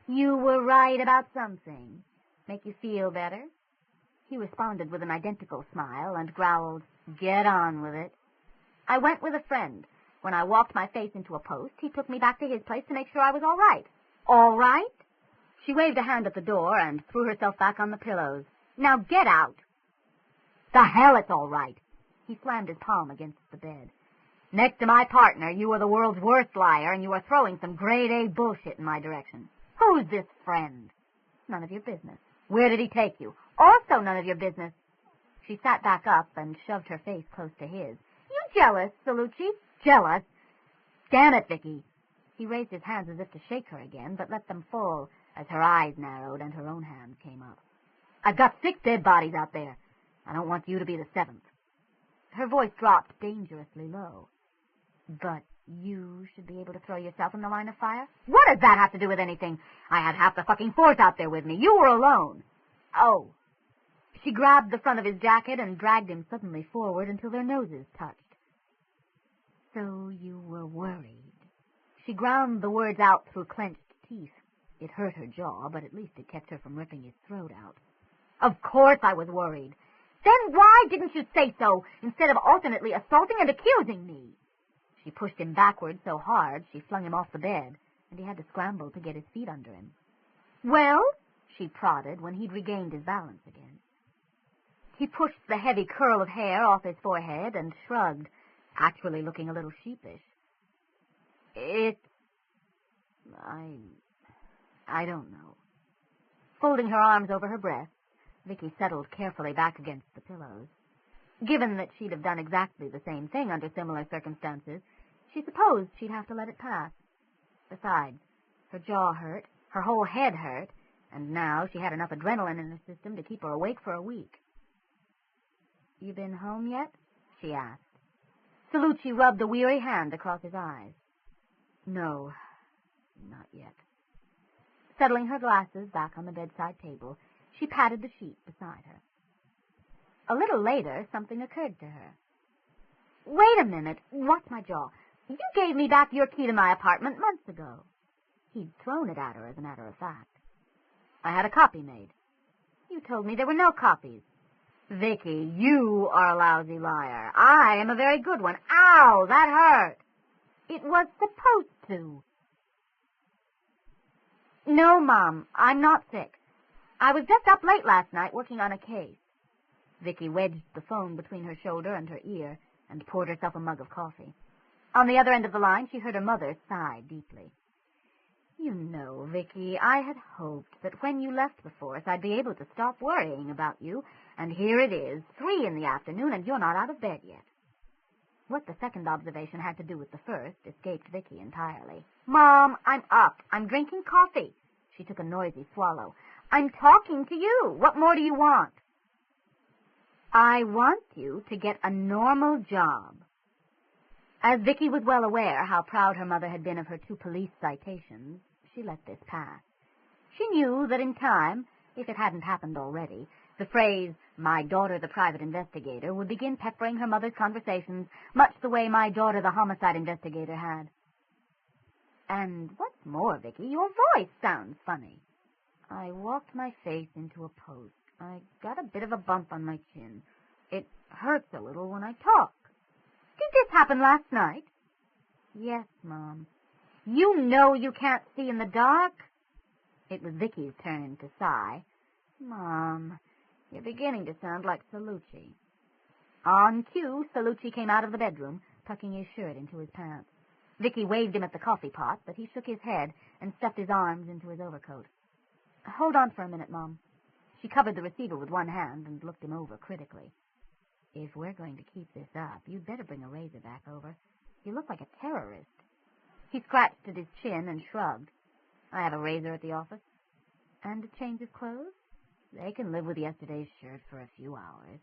"You were right about something. Make you feel better?" He responded with an identical smile and growled, "Get on with it." "I went with a friend. When I walked my face into a post, he took me back to his place to make sure I was all right." "All right?" She waved a hand at the door and threw herself back on the pillows. "Now get out." "The hell it's all right." He slammed his palm against the bed. "Next to my partner, you are the world's worst liar, and you are throwing some grade-A bullshit in my direction. Who's this friend?" "None of your business." "Where did he take you?" "Also none of your business." She sat back up and shoved her face close to his. "You jealous, Celluci?" "Jealous? Damn it, Vicki." He raised his hands as if to shake her again, but let them fall as her eyes narrowed and her own hand came up. "I've got 6 dead bodies out there. I don't want you to be the 7th. Her voice dropped dangerously low. "But you should be able to throw yourself in the line of fire?" "What does that have to do with anything? I had half the fucking force out there with me. You were alone." "Oh." She grabbed the front of his jacket and dragged him suddenly forward until their noses touched. "So you were worried." She ground the words out through clenched teeth. It hurt her jaw, but at least it kept her from ripping his throat out. "Of course I was worried. Then why didn't you say so, instead of alternately assaulting and accusing me?" She pushed him backward so hard she flung him off the bed, and he had to scramble to get his feet under him. "Well?" she prodded when he'd regained his balance again. He pushed the heavy curl of hair off his forehead and shrugged, actually looking a little sheepish. I don't know." Folding her arms over her breast, Vicki settled carefully back against the pillows. Given that she'd have done exactly the same thing under similar circumstances, she supposed she'd have to let it pass. Besides, her jaw hurt, her whole head hurt, and now she had enough adrenaline in her system to keep her awake for a week. "You been home yet?" she asked. Celluci rubbed a weary hand across his eyes. "No, not yet." Settling her glasses back on the bedside table, she patted the sheet beside her. A little later, something occurred to her. "Wait a minute. Watch my jaw. You gave me back your key to my apartment months ago." He'd thrown it at her, as a matter of fact. "I had a copy made." "You told me there were no copies." "Vicki, you are a lousy liar. I am a very good one. Ow, that hurt." "It was supposed to." "No, Mom, I'm not sick. I was just up late last night working on a case." Vicki wedged the phone between her shoulder and her ear and poured herself a mug of coffee. On the other end of the line, she heard her mother sigh deeply. "You know, Vicki, I had hoped that when you left the force I'd be able to stop worrying about you, and here it is, 3 in the afternoon, and you're not out of bed yet." What the second observation had to do with the first escaped Vicki entirely. "Mom, I'm up. I'm drinking coffee." She took a noisy swallow. "I'm talking to you. What more do you want?" "I want you to get a normal job." As Vicki was well aware how proud her mother had been of her 2 police citations, she let this pass. She knew that in time, if it hadn't happened already, the phrase, "my daughter the private investigator," would begin peppering her mother's conversations much the way "my daughter the homicide investigator" had. "And what's more, Vicki, your voice sounds funny." "I walked my face into a post. I got a bit of a bump on my chin. It hurts a little when I talk." "Did this happen last night?" "Yes, Mom." "You know you can't see in the dark." It was Vicki's turn to sigh. "Mom, you're beginning to sound like Celluci." On cue, Celluci came out of the bedroom, tucking his shirt into his pants. Vicki waved him at the coffee pot, but he shook his head and stuffed his arms into his overcoat. "Hold on for a minute, Mom." She covered the receiver with one hand and looked him over critically. "If we're going to keep this up, you'd better bring a razor back over. You look like a terrorist." He scratched at his chin and shrugged. "I have a razor at the office." "And a change of clothes?" "They can live with yesterday's shirt for a few hours."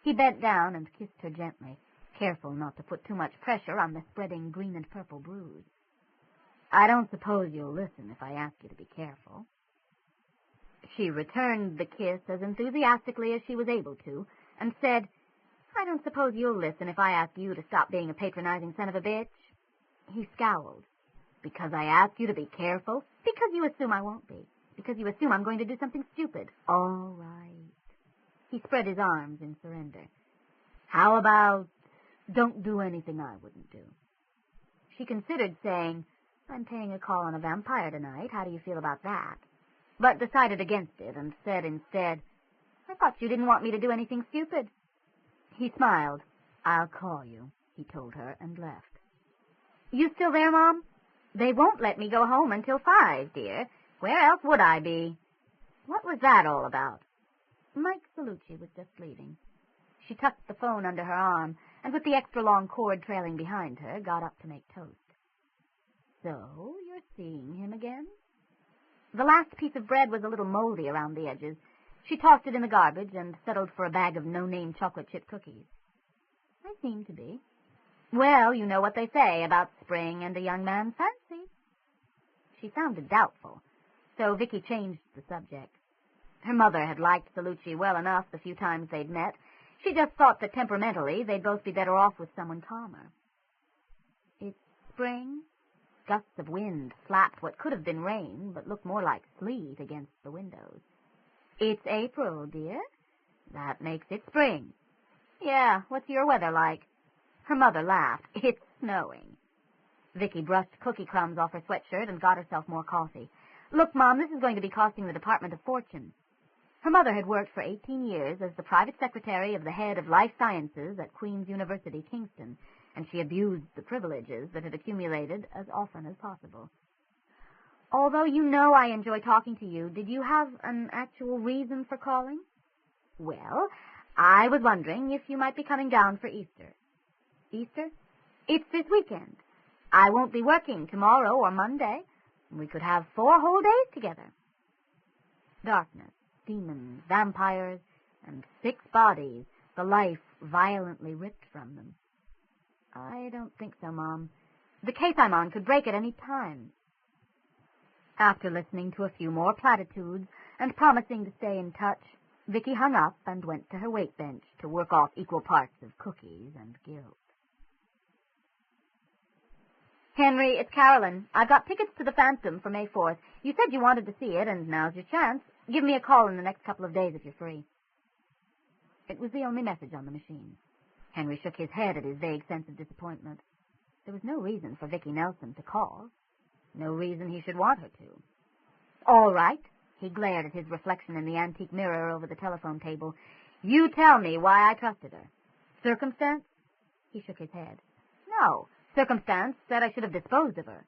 He bent down and kissed her gently, careful not to put too much pressure on the spreading green and purple bruise. "I don't suppose you'll listen if I ask you to be careful." She returned the kiss as enthusiastically as she was able to, and said, "I don't suppose you'll listen if I ask you to stop being a patronizing son of a bitch." He scowled. "Because I ask you to be careful?" "Because you assume I won't be. Because you assume I'm going to do something stupid." "All right." He spread his arms in surrender. "How about don't do anything I wouldn't do?" She considered saying, "I'm paying a call on a vampire tonight. How do you feel about that?" But decided against it and said instead, "I thought you didn't want me to do anything stupid." He smiled. "I'll call you," he told her, and left. "You still there, Mom?" "They won't let me go home until 5, dear. Where else would I be?" "What was that all about?" Mike Celluci was just leaving. She tucked the phone under her arm, and with the extra-long cord trailing behind her, got up to make toast. "So, you're seeing him again?" The last piece of bread was a little moldy around the edges. She tossed it in the garbage and settled for a bag of no-name chocolate chip cookies. "I seem to be." "Well, you know what they say about spring and a young man's fancy." She sounded doubtful, so Vicki changed the subject. Her mother had liked Celluci well enough the few times they'd met. She just thought that temperamentally they'd both be better off with someone calmer. "It's spring." Gusts of wind slapped what could have been rain, but looked more like sleet against the windows. "It's April, dear." "That makes it spring." "Yeah, what's your weather like?" Her mother laughed. "It's snowing." Vicki brushed cookie crumbs off her sweatshirt and got herself more coffee. "Look, Mom, this is going to be costing the department a fortune." Her mother had worked for 18 years as the private secretary of the head of life sciences at Queen's University, Kingston, and she abused the privileges that had accumulated as often as possible. "Although you know I enjoy talking to you, did you have an actual reason for calling?" "Well, I was wondering if you might be coming down for Easter." "Easter?" "It's this weekend. I won't be working tomorrow or Monday. We could have 4 whole days together." Darkness, demons, vampires, and 6 bodies, the life violently ripped from them. "I don't think so, Mom. The case I'm on could break at any time." After listening to a few more platitudes and promising to stay in touch, Vicki hung up and went to her weight bench to work off equal parts of cookies and guilt. "Henry, it's Carolyn. I've got tickets to the Phantom for May 4th. You said you wanted to see it, and now's your chance. Give me a call in the next couple of days if you're free." It was the only message on the machine. Henry shook his head at his vague sense of disappointment. There was no reason for Vicki Nelson to call. No reason he should want her to. "All right." He glared at his reflection in the antique mirror over the telephone table. "You tell me why I trusted her." "Circumstance?" He shook his head. "No. Circumstance said I should have disposed of her.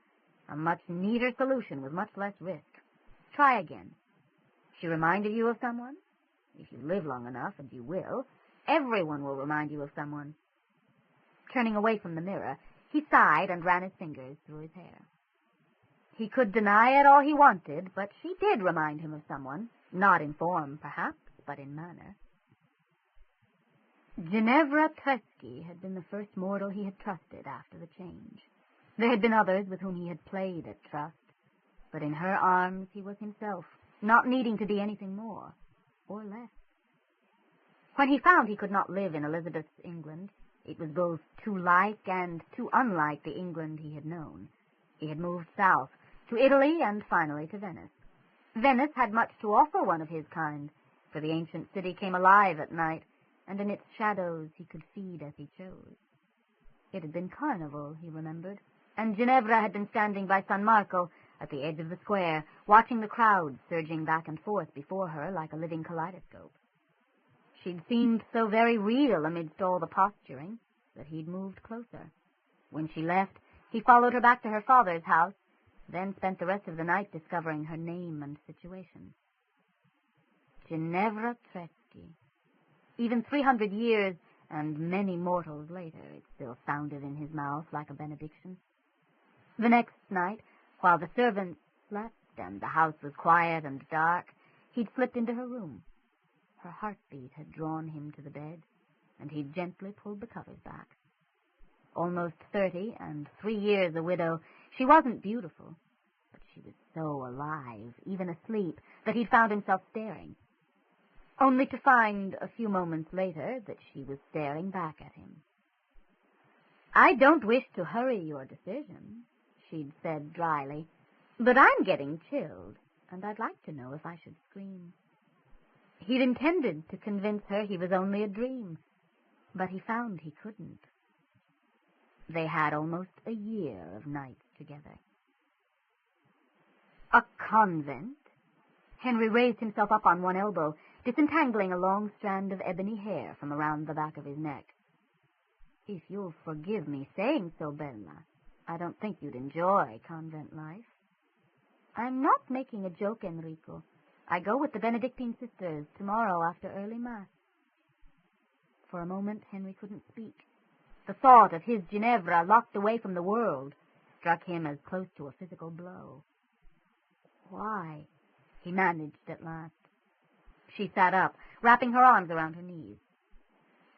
A much neater solution with much less risk. Try again. She reminded you of someone? If you live long enough, and you will, everyone will remind you of someone." Turning away from the mirror, he sighed and ran his fingers through his hair. He could deny it all he wanted, but she did remind him of someone, not in form, perhaps, but in manner. Ginevra Tresky had been the first mortal he had trusted after the change. There had been others with whom he had played at trust, but in her arms he was himself, not needing to be anything more or less. When he found he could not live in Elizabeth's England, it was both too like and too unlike the England he had known. He had moved south, to Italy and finally to Venice. Venice had much to offer one of his kind, for the ancient city came alive at night, and in its shadows he could feed as he chose. It had been carnival, he remembered, and Ginevra had been standing by San Marco at the edge of the square, watching the crowds surging back and forth before her like a living kaleidoscope. She'd seemed so very real amidst all the posturing that he'd moved closer. When she left, he followed her back to her father's house, then spent the rest of the night discovering her name and situation. Ginevra Tresky. Even 300 years and many mortals later, it still sounded in his mouth like a benediction. The next night, while the servants slept and the house was quiet and dark, he'd slipped into her room. Her heartbeat had drawn him to the bed, and he'd gently pulled the covers back. Almost 30 and 3 years a widow, she wasn't beautiful, but she was so alive, even asleep, that he'd found himself staring, only to find a few moments later that she was staring back at him. "I don't wish to hurry your decision," she'd said dryly, "but I'm getting chilled, and I'd like to know if I should scream." He'd intended to convince her he was only a dream, but he found he couldn't. They had almost a year of nights together. A convent? Henry raised himself up on one elbow, disentangling a long strand of ebony hair from around the back of his neck. "If you'll forgive me saying so, Bella, I don't think you'd enjoy convent life." "I'm not making a joke, Enrico. I go with the Benedictine sisters tomorrow after early Mass." For a moment, Henry couldn't speak. The thought of his Ginevra locked away from the world struck him as close to a physical blow. "Why?" he managed at last. She sat up, wrapping her arms around her knees.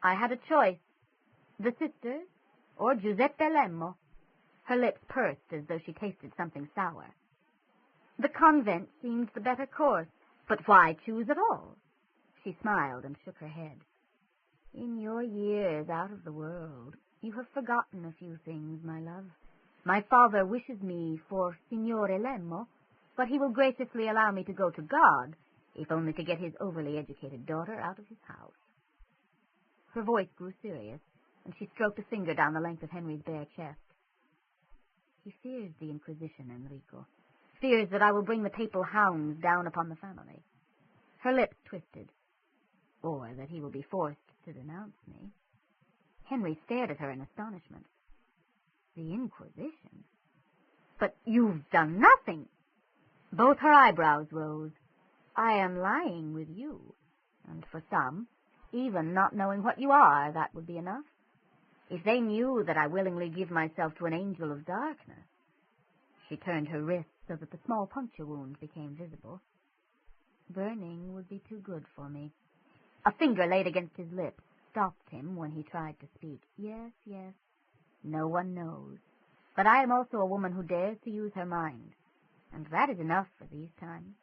"I had a choice. The sisters or Giuseppe Lemmo." Her lips pursed as though she tasted something sour. The convent seemed the better course, but why choose at all? She smiled and shook her head. "In your years out of the world, you have forgotten a few things, my love. My father wishes me for Signore Lemmo, but he will graciously allow me to go to God, if only to get his overly educated daughter out of his house." Her voice grew serious, and she stroked a finger down the length of Henry's bare chest. "He fears the Inquisition, Enrico. Fears that I will bring the papal hounds down upon the family." Her lips twisted. "Or that he will be forced to denounce me." Henry stared at her in astonishment. "The Inquisition? But you've done nothing." Both her eyebrows rose. "I am lying with you, and for some, even not knowing what you are, that would be enough. If they knew that I willingly give myself to an angel of darkness." She turned her wrist so that the small puncture wound became visible. "Burning would be too good for me." A finger laid against his lips stopped him when he tried to speak. "Yes, yes, no one knows. But I am also a woman who dares to use her mind, and that is enough for these times.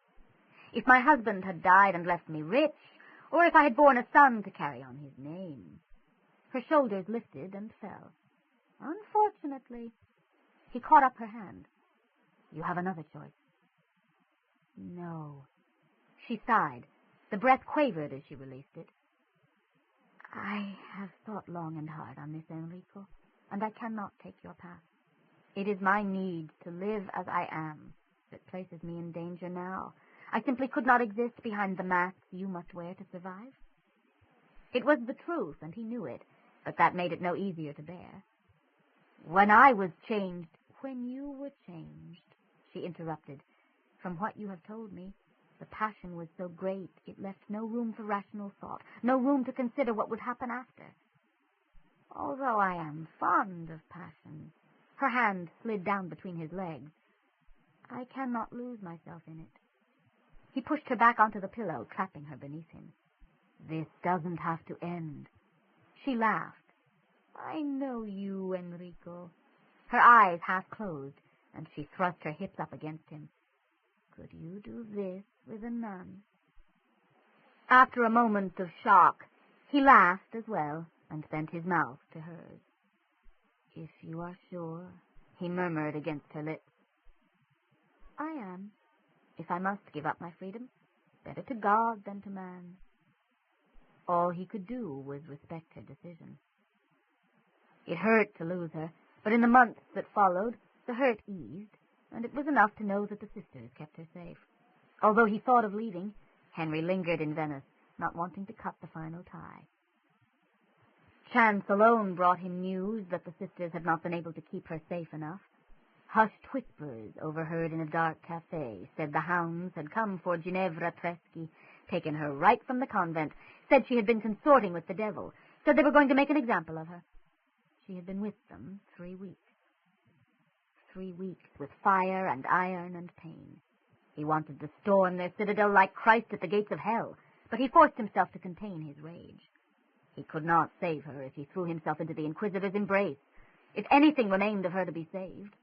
If my husband had died and left me rich, or if I had borne a son to carry on his name." Her shoulders lifted and fell. "Unfortunately." He caught up her hand. "You have another choice." "No." She sighed. The breath quavered as she released it. "I have thought long and hard on this, Enrico, and I cannot take your path. It is my need to live as I am that places me in danger now. I simply could not exist behind the masks you must wear to survive." It was the truth, and he knew it, but that made it no easier to bear. "When I was changed—" "When you were changed," she interrupted. "From what you have told me, the passion was so great it left no room for rational thought, no room to consider what would happen after. Although I am fond of passion," her hand slid down between his legs, "I cannot lose myself in it." He pushed her back onto the pillow, trapping her beneath him. "This doesn't have to end." She laughed. "I know you, Enrico." Her eyes half closed, and she thrust her hips up against him. "Could you do this with a nun?" After a moment of shock, he laughed as well, and bent his mouth to hers. "If you are sure," he murmured against her lips. "I am. If I must give up my freedom, better to God than to man." All he could do was respect her decision. It hurt to lose her, but in the months that followed, the hurt eased, and it was enough to know that the sisters kept her safe. Although he thought of leaving, Henry lingered in Venice, not wanting to cut the final tie. Chance alone brought him news that the sisters had not been able to keep her safe enough. Hushed whispers overheard in a dark cafe said the hounds had come for Ginevra Treschi, taken her right from the convent, said she had been consorting with the devil, said they were going to make an example of her. She had been with them 3 weeks. 3 weeks with fire and iron and pain. He wanted to storm their citadel like Christ at the gates of hell, but he forced himself to contain his rage. He could not save her if he threw himself into the Inquisitor's embrace, if anything remained of her to be saved.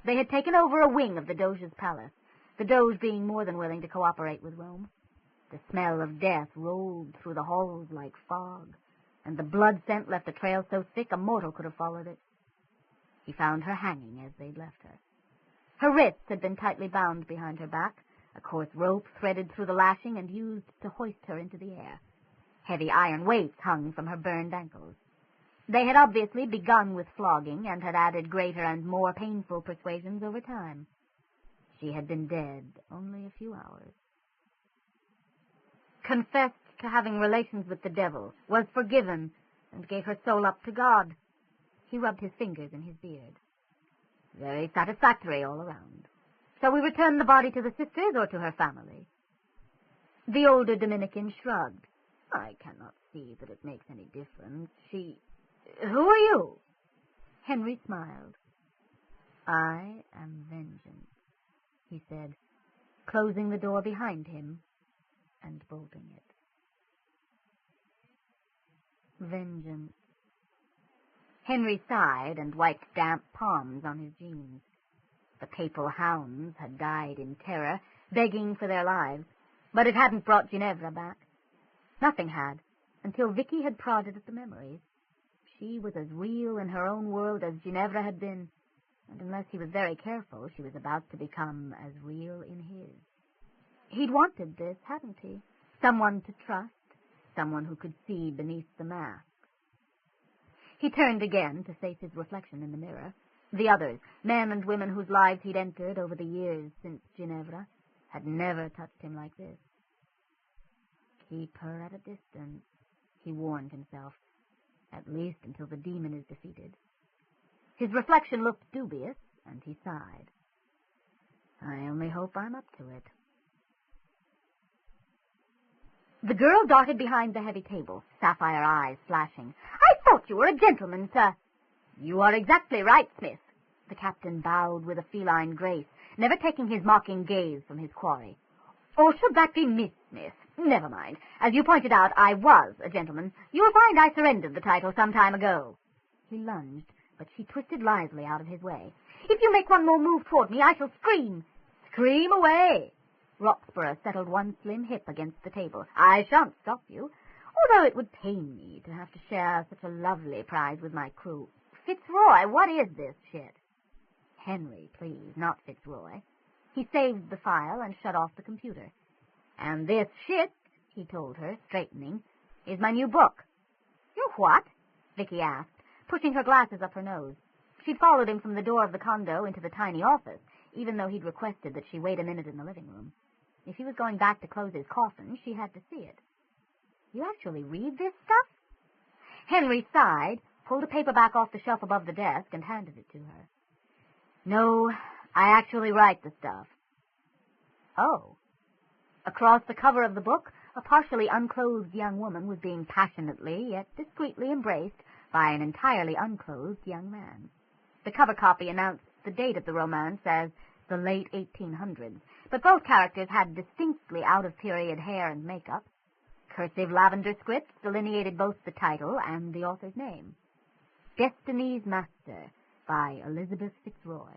They had taken over a wing of the Doge's palace, the Doge being more than willing to cooperate with Rome. The smell of death rolled through the halls like fog, and the blood scent left a trail so thick a mortal could have followed it. He found her hanging as they'd left her. Her wrists had been tightly bound behind her back, a coarse rope threaded through the lashing and used to hoist her into the air. Heavy iron weights hung from her burned ankles. They had obviously begun with flogging and had added greater and more painful persuasions over time. She had been dead only a few hours. Confessed to having relations with the devil, was forgiven, and gave her soul up to God. He rubbed his fingers in his beard. Very satisfactory all around. Shall we return the body to the sisters or to her family? The older Dominican shrugged. I cannot see that it makes any difference. Who are you? Henry smiled. I am vengeance, he said, closing the door behind him and bolting it. Vengeance. Henry sighed and wiped damp palms on his jeans. The papal hounds had died in terror, begging for their lives, but it hadn't brought Ginevra back. Nothing had, until Vicki had prodded at the memories. She was as real in her own world as Ginevra had been, and unless he was very careful, she was about to become as real in his. He'd wanted this, hadn't he? Someone to trust, someone who could see beneath the mask. He turned again to face his reflection in the mirror. The others, men and women whose lives he'd entered over the years since Ginevra, had never touched him like this. Keep her at a distance, he warned himself, at least until the demon is defeated. His reflection looked dubious, and he sighed. I only hope I'm up to it. The girl darted behind the heavy table, sapphire eyes flashing. I thought you were a gentleman, sir. You are exactly right, Smith. The captain bowed with a feline grace, never taking his mocking gaze from his quarry. Or should that be Miss Smith? Never mind. As you pointed out, I was a gentleman. You'll find I surrendered the title some time ago. He lunged, but she twisted lithely out of his way. If you make one more move toward me, I shall scream. Scream away. Roxburgh settled one slim hip against the table. I shan't stop you, although it would pain me to have to share such a lovely prize with my crew. Fitzroy, what is this shit? Henry, please, not Fitzroy. He saved the file and shut off the computer. And this shit, he told her, straightening, is my new book. Your what? Vicki asked, pushing her glasses up her nose. She'd followed him from the door of the condo into the tiny office, even though he'd requested that she wait a minute in the living room. If he was going back to close his coffin, she had to see it. You actually read this stuff? Henry sighed, pulled a paperback off the shelf above the desk, and handed it to her. No, I actually write the stuff. Oh. Across the cover of the book, a partially unclothed young woman was being passionately, yet discreetly embraced by an entirely unclothed young man. The cover copy announced the date of the romance as the late 1800s, but both characters had distinctly out-of-period hair and makeup. Cursive lavender script delineated both the title and the author's name. Destiny's Master by Elizabeth Fitzroy.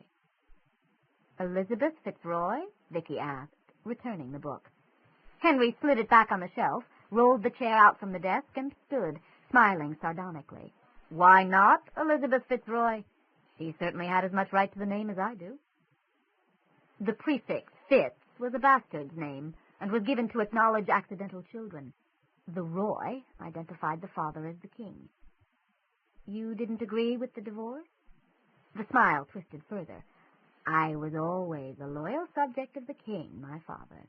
Elizabeth Fitzroy? Vicki asked, returning the book. Henry slid it back on the shelf, rolled the chair out from the desk, and stood, smiling sardonically. Why not Elizabeth Fitzroy? She certainly had as much right to the name as I do. The prefix Fitz was a bastard's name, and was given to acknowledge accidental children. The Roy identified the father as the king. You didn't agree with the divorce? The smile twisted further. I was always a loyal subject of the king, my father.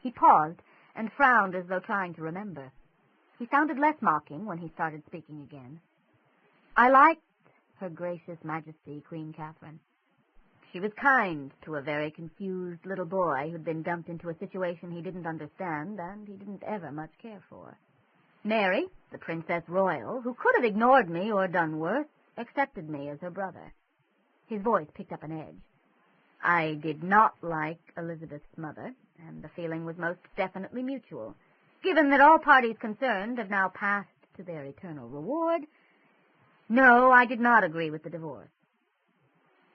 He paused and frowned as though trying to remember. He sounded less mocking when he started speaking again. I liked Her Gracious Majesty, Queen Catherine. She was kind to a very confused little boy who'd been dumped into a situation he didn't understand and he didn't ever much care for. Mary, the Princess Royal, who could have ignored me or done worse, accepted me as her brother. His voice picked up an edge. I did not like Elizabeth's mother, and the feeling was most definitely mutual. Given that all parties concerned have now passed to their eternal reward, no, I did not agree with the divorce.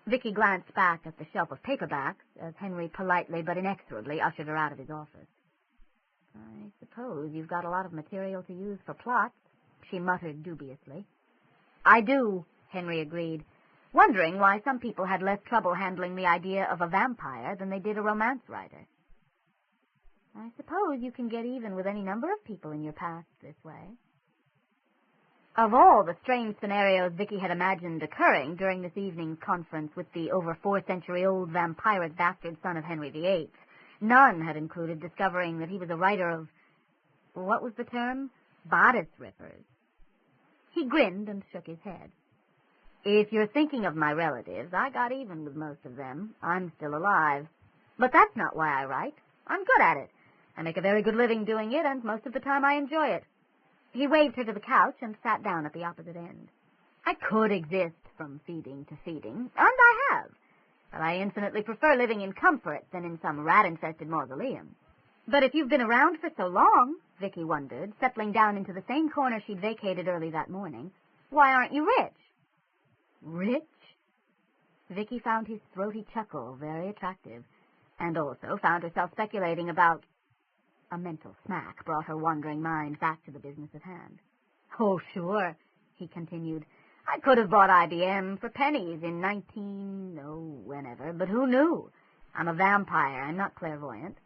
Vicki glanced back at the shelf of paperbacks as Henry politely but inexorably ushered her out of his office. I suppose you've got a lot of material to use for plots, she muttered dubiously. I do, Henry agreed, wondering why some people had less trouble handling the idea of a vampire than they did a romance writer. I suppose you can get even with any number of people in your past this way. Of all the strange scenarios Vicki had imagined occurring during this evening's conference with the over 4-century-old vampiric bastard son of Henry VIII, none had included discovering that he was a writer of, what was the term? Bodice rippers. He grinned and shook his head. If you're thinking of my relatives, I got even with most of them. I'm still alive. But that's not why I write. I'm good at it. I make a very good living doing it, and most of the time I enjoy it. He waved her to the couch and sat down at the opposite end. I could exist from feeding to feeding, and I have, but I infinitely prefer living in comfort than in some rat-infested mausoleum. But if you've been around for so long, Vicki wondered, settling down into the same corner she'd vacated early that morning, why aren't you rich? Rich? Vicki found his throaty chuckle very attractive, and also found herself speculating about... A mental smack brought her wandering mind back to the business at hand. Oh, sure, he continued. I could have bought IBM for pennies in whenever, but who knew? I'm a vampire. I'm not clairvoyant.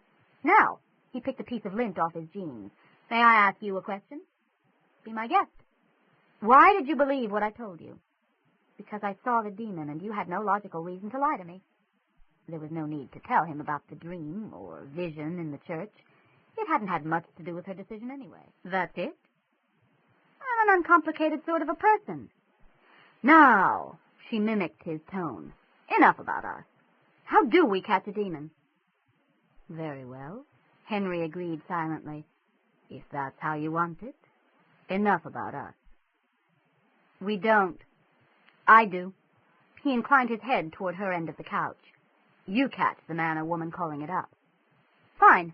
Now, he picked a piece of lint off his jeans. May I ask you a question? Be my guest. Why did you believe what I told you? Because I saw the demon, and you had no logical reason to lie to me. There was no need to tell him about the dream or vision in the church. It hadn't had much to do with her decision anyway. That's it? I'm an uncomplicated sort of a person. Now, she mimicked his tone. Enough about us. How do we catch a demon? Very well, Henry agreed silently. If that's how you want it. Enough about us. We don't. I do. He inclined his head toward her end of the couch. You catch the man or woman calling it up. Fine.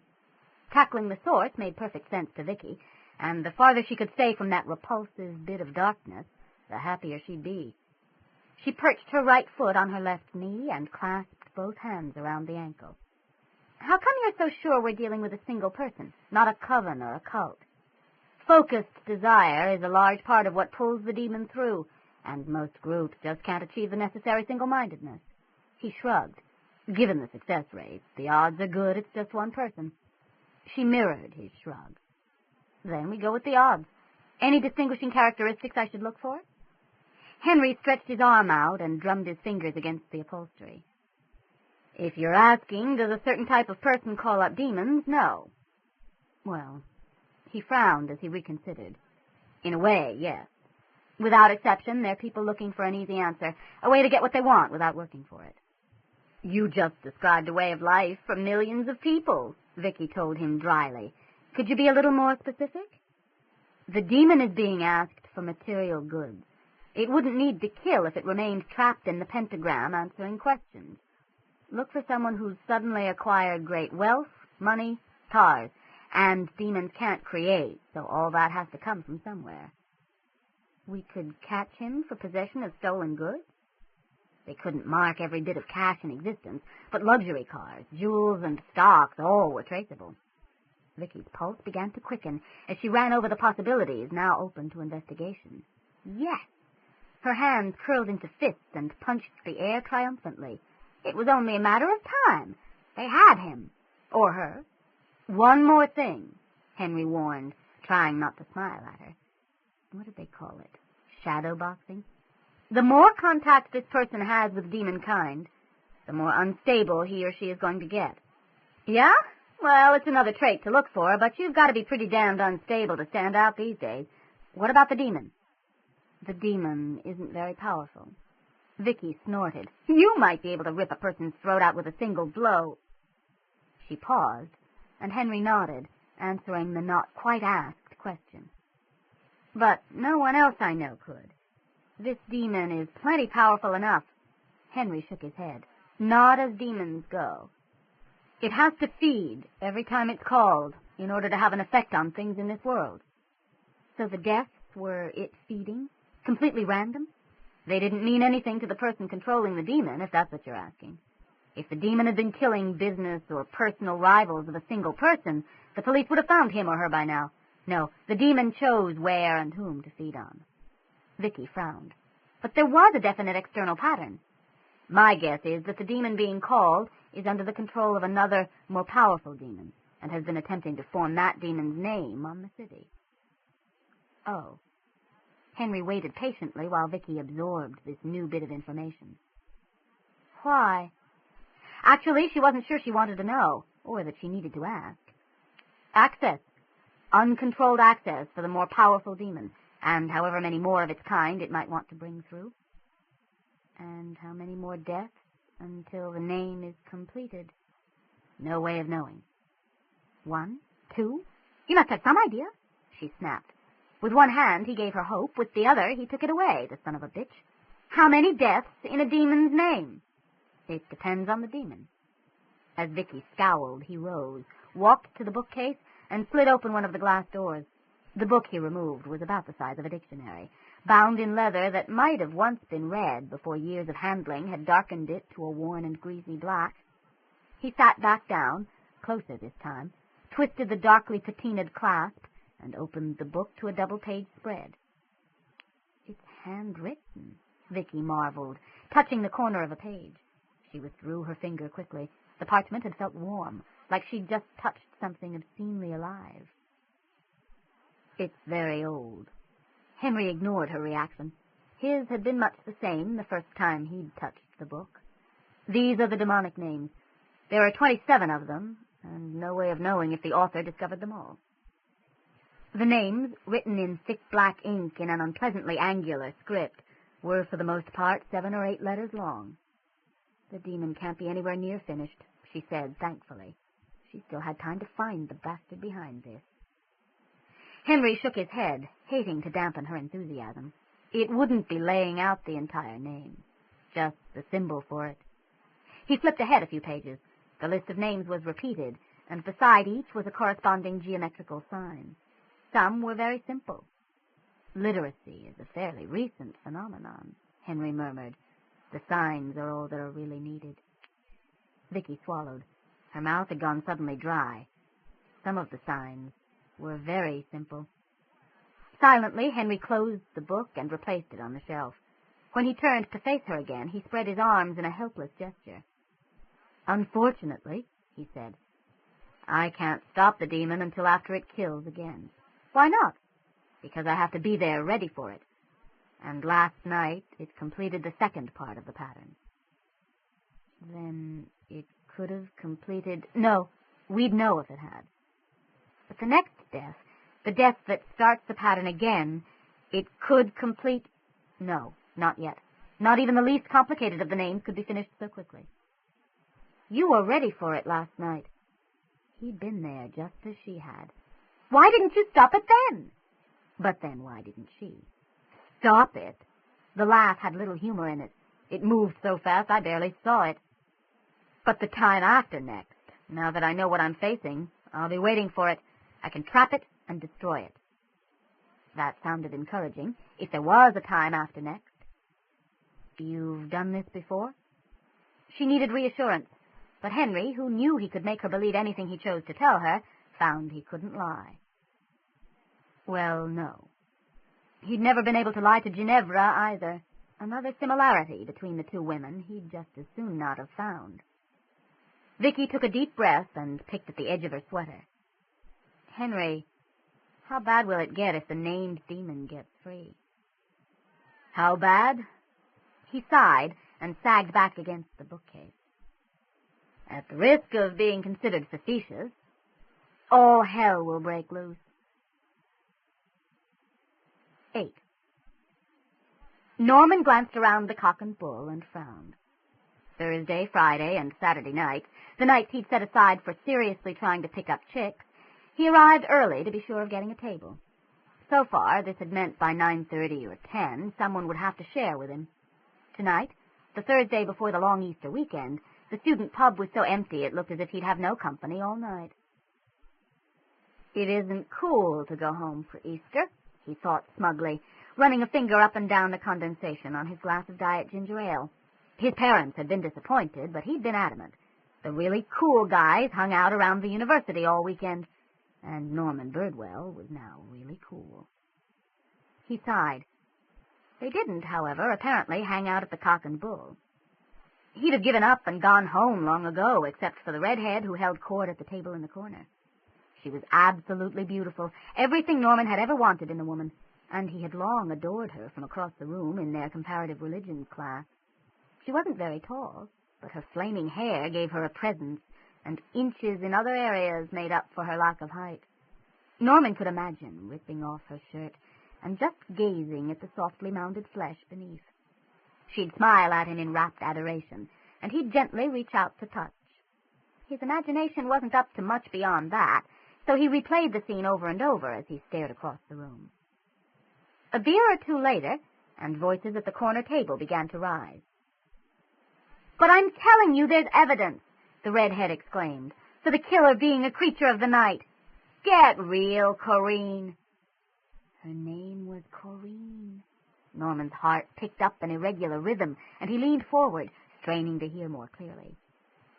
Tackling the source made perfect sense to Vicki, and the farther she could stay from that repulsive bit of darkness, the happier she'd be. She perched her right foot on her left knee and clasped both hands around the ankle. How come you're so sure we're dealing with a single person, not a coven or a cult? Focused desire is a large part of what pulls the demon through, and most groups just can't achieve the necessary single-mindedness. He shrugged. Given the success rate, the odds are good it's just one person. She mirrored his shrug. Then we go with the odds. Any distinguishing characteristics I should look for? Henry stretched his arm out and drummed his fingers against the upholstery. If you're asking, does a certain type of person call up demons? No. Well, he frowned as he reconsidered. In a way, yes. Without exception, they're people looking for an easy answer, a way to get what they want without working for it. You just described a way of life for millions of people, Vicki told him dryly. Could you be a little more specific? The demon is being asked for material goods. It wouldn't need to kill if it remained trapped in the pentagram answering questions. Look for someone who's suddenly acquired great wealth, money, cars, And demons can't create, so all that has to come from somewhere. We could catch him for possession of stolen goods? They couldn't mark every bit of cash in existence, but luxury cars, jewels, and stocks, all were traceable. Vicki's pulse began to quicken as she ran over the possibilities now open to investigation. Yes! Her hands curled into fists and punched the air triumphantly. It was only a matter of time. They had him. Or her. One more thing, Henry warned, trying not to smile at her. What did they call it? Shadow boxing? The more contact this person has with demon kind, the more unstable he or she is going to get. Yeah? Well, it's another trait to look for, but you've got to be pretty damned unstable to stand out these days. What about the demon? The demon isn't very powerful. Vicki snorted. You might be able to rip a person's throat out with a single blow. She paused, and Henry nodded, answering the not quite asked question. But no one else I know could. This demon is plenty powerful enough. Henry shook his head. Not as demons go. It has to feed every time it's called in order to have an effect on things in this world. So the deaths were it feeding? Completely random? They didn't mean anything to the person controlling the demon, if that's what you're asking. If the demon had been killing business or personal rivals of a single person, the police would have found him or her by now. No, the demon chose where and whom to feed on. Vicki frowned. But there was a definite external pattern. My guess is that the demon being called is under the control of another, more powerful demon, and has been attempting to form that demon's name on the city. Oh. Henry waited patiently while Vicki absorbed this new bit of information. Why? Actually, she wasn't sure she wanted to know, or that she needed to ask. Access. Uncontrolled access for the more powerful demon, and however many more of its kind it might want to bring through. And how many more deaths until the name is completed? No way of knowing. 1, 2? You must have some idea, she snapped. With one hand he gave her hope, with the other he took it away, the son of a bitch. How many deaths in a demon's name? It depends on the demon. As Vicki scowled, he rose, walked to the bookcase, and slid open one of the glass doors. The book he removed was about the size of a dictionary, bound in leather that might have once been red before years of handling had darkened it to a worn and greasy black. He sat back down, closer this time, twisted the darkly patinaed clasp, and opened the book to a double-page spread. It's handwritten, Vicki marveled, touching the corner of a page. She withdrew her finger quickly. The parchment had felt warm, like she'd just touched something obscenely alive. It's very old. Henry ignored her reaction. His had been much the same the first time he'd touched the book. These are the demonic names. There are 27 of them, and no way of knowing if the author discovered them all. The names, written in thick black ink in an unpleasantly angular script, were for the most part 7 or 8 letters long. The demon can't be anywhere near finished, she said thankfully. She still had time to find the bastard behind this. Henry shook his head, hating to dampen her enthusiasm. It wouldn't be laying out the entire name, just the symbol for it. He flipped ahead a few pages. The list of names was repeated, and beside each was a corresponding geometrical sign. Some were very simple. Literacy is a fairly recent phenomenon, Henry murmured. The signs are all that are really needed. Vicki swallowed. Her mouth had gone suddenly dry. Some of the signs were very simple. Silently, Henry closed the book and replaced it on the shelf. When he turned to face her again, he spread his arms in a helpless gesture. Unfortunately, he said, I can't stop the demon until after it kills again. Why not? Because I have to be there ready for it. And last night it completed the second part of the pattern. Then it could have completed... No, we'd know if it had. But the next death, the death that starts the pattern again, it could complete... No, not yet. Not even the least complicated of the names could be finished so quickly. You were ready for it last night. He'd been there just as she had. Why didn't you stop it then? But then why didn't she? Stop it? The laugh had little humor in it. It moved so fast I barely saw it. But the time after next, now that I know what I'm facing, I'll be waiting for it. I can trap it and destroy it. That sounded encouraging, if there was a time after next. You've done this before? She needed reassurance, but Henry, who knew he could make her believe anything he chose to tell her, found he couldn't lie. Well, no. He'd never been able to lie to Ginevra either. Another similarity between the two women he'd just as soon not have found. Vicki took a deep breath and picked at the edge of her sweater. Henry, how bad will it get if the named demon gets free? How bad? He sighed and sagged back against the bookcase. At the risk of being considered facetious, all hell will break loose. 8. Norman glanced around the Cock and Bull and frowned. Thursday, Friday, and Saturday nights, the nights he'd set aside for seriously trying to pick up chicks, he arrived early to be sure of getting a table. So far, this had meant by 9:30 or 10, someone would have to share with him. Tonight, the Thursday before the long Easter weekend, the student pub was so empty it looked as if he'd have no company all night. It isn't cool to go home for Easter, he thought smugly, running a finger up and down the condensation on his glass of diet ginger ale. His parents had been disappointed, but he'd been adamant. The really cool guys hung out around the university all weekend, and Norman Birdwell was now really cool. He sighed. They didn't, however, apparently hang out at the Cock and Bull. He'd have given up and gone home long ago, except for the redhead who held court at the table in the corner. She was absolutely beautiful, everything Norman had ever wanted in a woman, and he had long adored her from across the room in their comparative religions class. She wasn't very tall, but her flaming hair gave her a presence, and inches in other areas made up for her lack of height. Norman could imagine ripping off her shirt and just gazing at the softly mounded flesh beneath. She'd smile at him in rapt adoration, and he'd gently reach out to touch. His imagination wasn't up to much beyond that, so he replayed the scene over and over as he stared across the room. A beer or two later, and voices at the corner table began to rise. "But I'm telling you there's evidence," the redhead exclaimed, "for the killer being a creature of the night. Get real, Corinne." Her name was Corinne. Norman's heart picked up an irregular rhythm, and he leaned forward, straining to hear more clearly.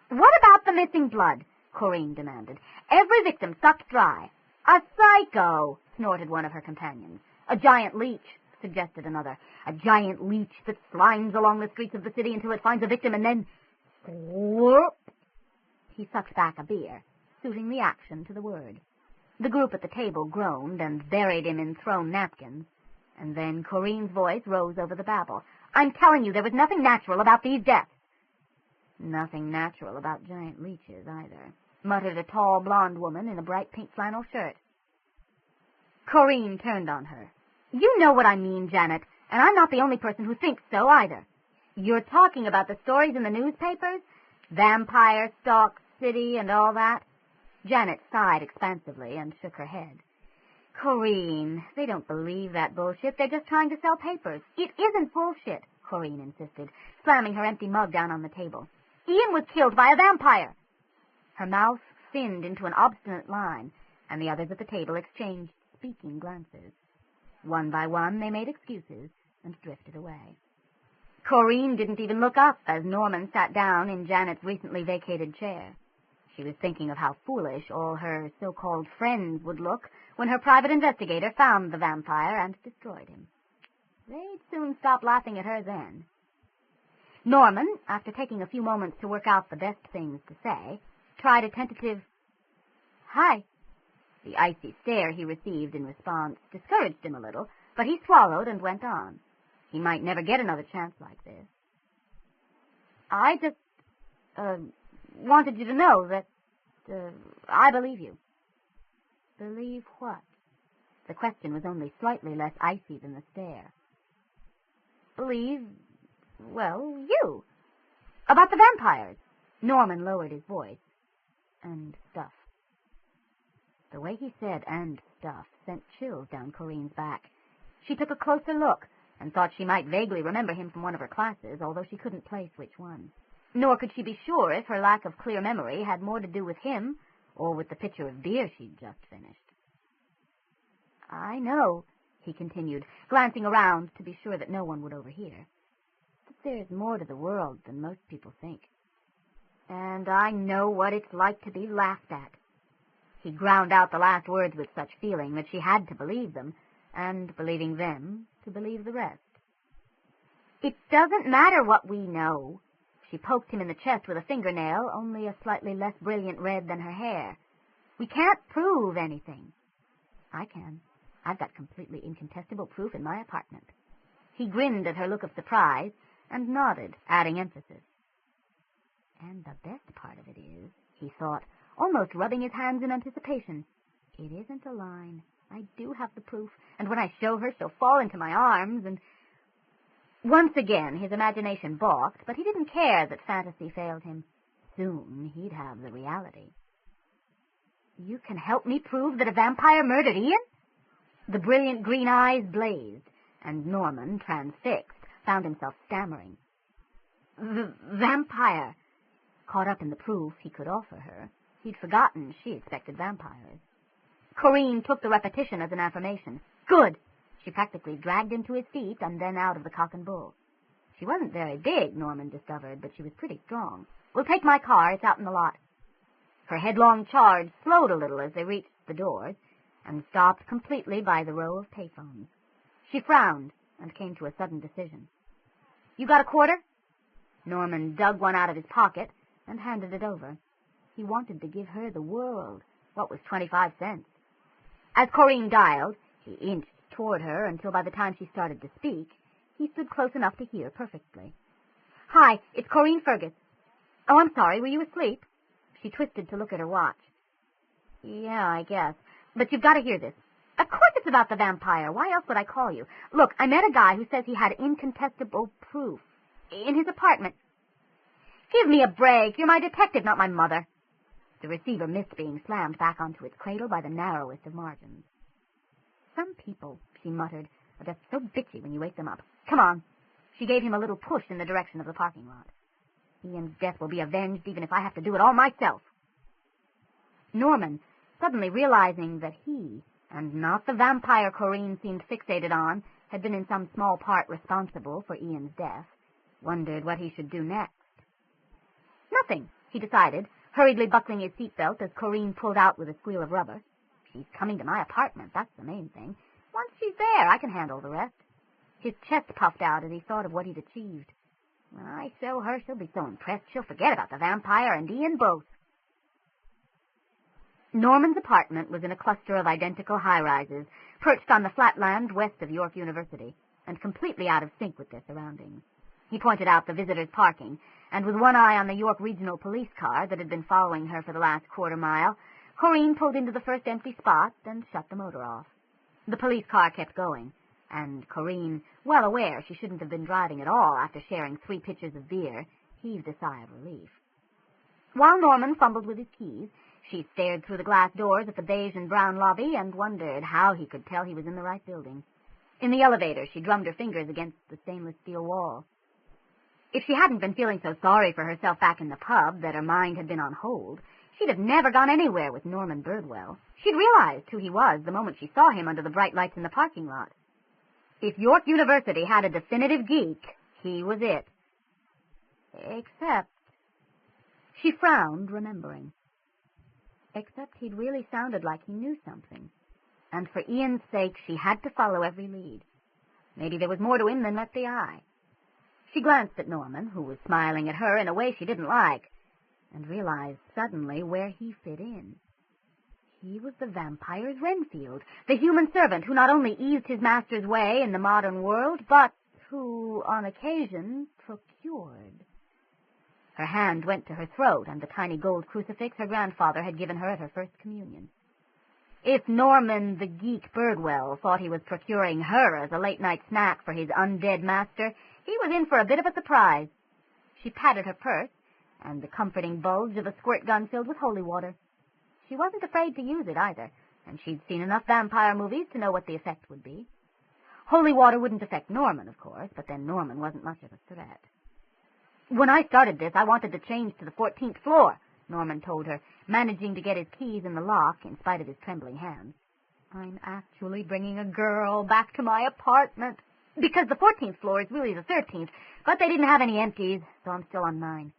"What about the missing blood?" Corinne demanded. "Every victim sucked dry." "A psycho," snorted one of her companions. "A giant leech," suggested another. "A giant leech that slimes along the streets of the city until it finds a victim and then... whoop!" He sucked back a beer, suiting the action to the word. The group at the table groaned and buried him in thrown napkins, and then Corinne's voice rose over the babble. "I'm telling you there was nothing natural about these deaths." "Nothing natural about giant leeches, either," muttered a tall blonde woman in a bright pink flannel shirt. Corinne turned on her. "You know what I mean, Janet, and I'm not the only person who thinks so, either. You're talking about the stories in the newspapers? Vampire Stalk City and all that?" Janet sighed expansively and shook her head. "Corinne, they don't believe that bullshit. They're just trying to sell papers." "It isn't bullshit," Corinne insisted, slamming her empty mug down on the table. "Ian was killed by a vampire." Her mouth thinned into an obstinate line, and the others at the table exchanged speaking glances. One by one, they made excuses and drifted away. Corinne didn't even look up as Norman sat down in Janet's recently vacated chair. She was thinking of how foolish all her so-called friends would look when her private investigator found the vampire and destroyed him. They'd soon stop laughing at her then. Norman, after taking a few moments to work out the best things to say, tried a tentative, "Hi." The icy stare he received in response discouraged him a little, but he swallowed and went on. He might never get another chance like this. "I just, wanted you to know that, I believe you." "Believe what?" The question was only slightly less icy than the stare. "Believe, well, you. About the vampires." Norman lowered his voice. "And stuff." The way he said "and stuff" sent chills down Corinne's back. She took a closer look and thought she might vaguely remember him from one of her classes, although she couldn't place which one. Nor could she be sure if her lack of clear memory had more to do with him or with the pitcher of beer she'd just finished. I know, he continued, glancing around to be sure that no one would overhear, that there's more to the world than most people think. And I know what it's like to be laughed at. He ground out the last words with such feeling that she had to believe them, and believing them, to believe the rest. It doesn't matter what we know. She poked him in the chest with a fingernail, only a slightly less brilliant red than her hair. We can't prove anything. I can. I've got completely incontestable proof in my apartment. He grinned at her look of surprise and nodded, adding emphasis. And the best part of it is, he thought, almost rubbing his hands in anticipation, it isn't a line. I do have the proof, and when I show her, she'll fall into my arms, and... Once again, his imagination balked, but he didn't care that fantasy failed him. Soon he'd have the reality. You can help me prove that a vampire murdered Ian? The brilliant green eyes blazed, and Norman, transfixed, found himself stammering. The vampire. Caught up in the proof he could offer her, he'd forgotten she expected vampires. Corinne took the repetition as an affirmation. Good! She practically dragged him to his feet and then out of the Cock and Bull. She wasn't very big, Norman discovered, but she was pretty strong. We'll take my car. It's out in the lot. Her headlong charge slowed a little as they reached the doors and stopped completely by the row of payphones. She frowned and came to a sudden decision. You got a quarter? Norman dug one out of his pocket and handed it over. He wanted to give her the world. What was 25 cents? As Corinne dialed, he inched toward her until by the time she started to speak, he stood close enough to hear perfectly. Hi, it's Corinne Fergus. Oh, I'm sorry, were you asleep? She twisted to look at her watch. Yeah, I guess. But you've got to hear this. Of course it's about the vampire. Why else would I call you? Look, I met a guy who says he had incontestable proof. In his apartment. Give me a break. You're my detective, not my mother. The receiver missed being slammed back onto its cradle by the narrowest of margins. Some people, she muttered, are just so bitchy when you wake them up. Come on. She gave him a little push in the direction of the parking lot. Ian's death will be avenged even if I have to do it all myself. Norman, suddenly realizing that he, and not the vampire Corinne seemed fixated on, had been in some small part responsible for Ian's death, wondered what he should do next. Nothing, he decided, hurriedly buckling his seatbelt as Corinne pulled out with a squeal of rubber. She's coming to my apartment, that's the main thing. Once she's there, I can handle the rest. His chest puffed out as he thought of what he'd achieved. When I show her, she'll be so impressed she'll forget about the vampire and Ian both. Norman's apartment was in a cluster of identical high-rises, perched on the flat land west of York University, and completely out of sync with their surroundings. He pointed out the visitors' parking, and with one eye on the York Regional Police car that had been following her for the last quarter mile, Corinne pulled into the first empty spot and shut the motor off. The police car kept going, and Corinne, well aware she shouldn't have been driving at all after sharing 3 pitchers of beer, heaved a sigh of relief. While Norman fumbled with his keys, she stared through the glass doors at the beige and brown lobby and wondered how he could tell he was in the right building. In the elevator, she drummed her fingers against the stainless steel wall. If she hadn't been feeling so sorry for herself back in the pub that her mind had been on hold, she'd have never gone anywhere with Norman Birdwell. She'd realized who he was the moment she saw him under the bright lights in the parking lot. If York University had a definitive geek, he was it. Except... She frowned, remembering. Except he'd really sounded like he knew something. And for Ian's sake, she had to follow every lead. Maybe there was more to him than met the eye. She glanced at Norman, who was smiling at her in a way she didn't like, and realized suddenly where he fit in. He was the vampire's Renfield, the human servant who not only eased his master's way in the modern world, but who, on occasion, procured. Her hand went to her throat and the tiny gold crucifix her grandfather had given her at her first communion. If Norman the geek Birdwell thought he was procuring her as a late-night snack for his undead master, he was in for a bit of a surprise. She patted her purse and the comforting bulge of a squirt gun filled with holy water. She wasn't afraid to use it either, and she'd seen enough vampire movies to know what the effect would be. Holy water wouldn't affect Norman, of course, but then Norman wasn't much of a threat. When I started this, I wanted to change to the 14th floor, Norman told her, managing to get his keys in the lock in spite of his trembling hands. I'm actually bringing a girl back to my apartment. Because the 14th floor is really the 13th, but they didn't have any empties, so I'm still on 9.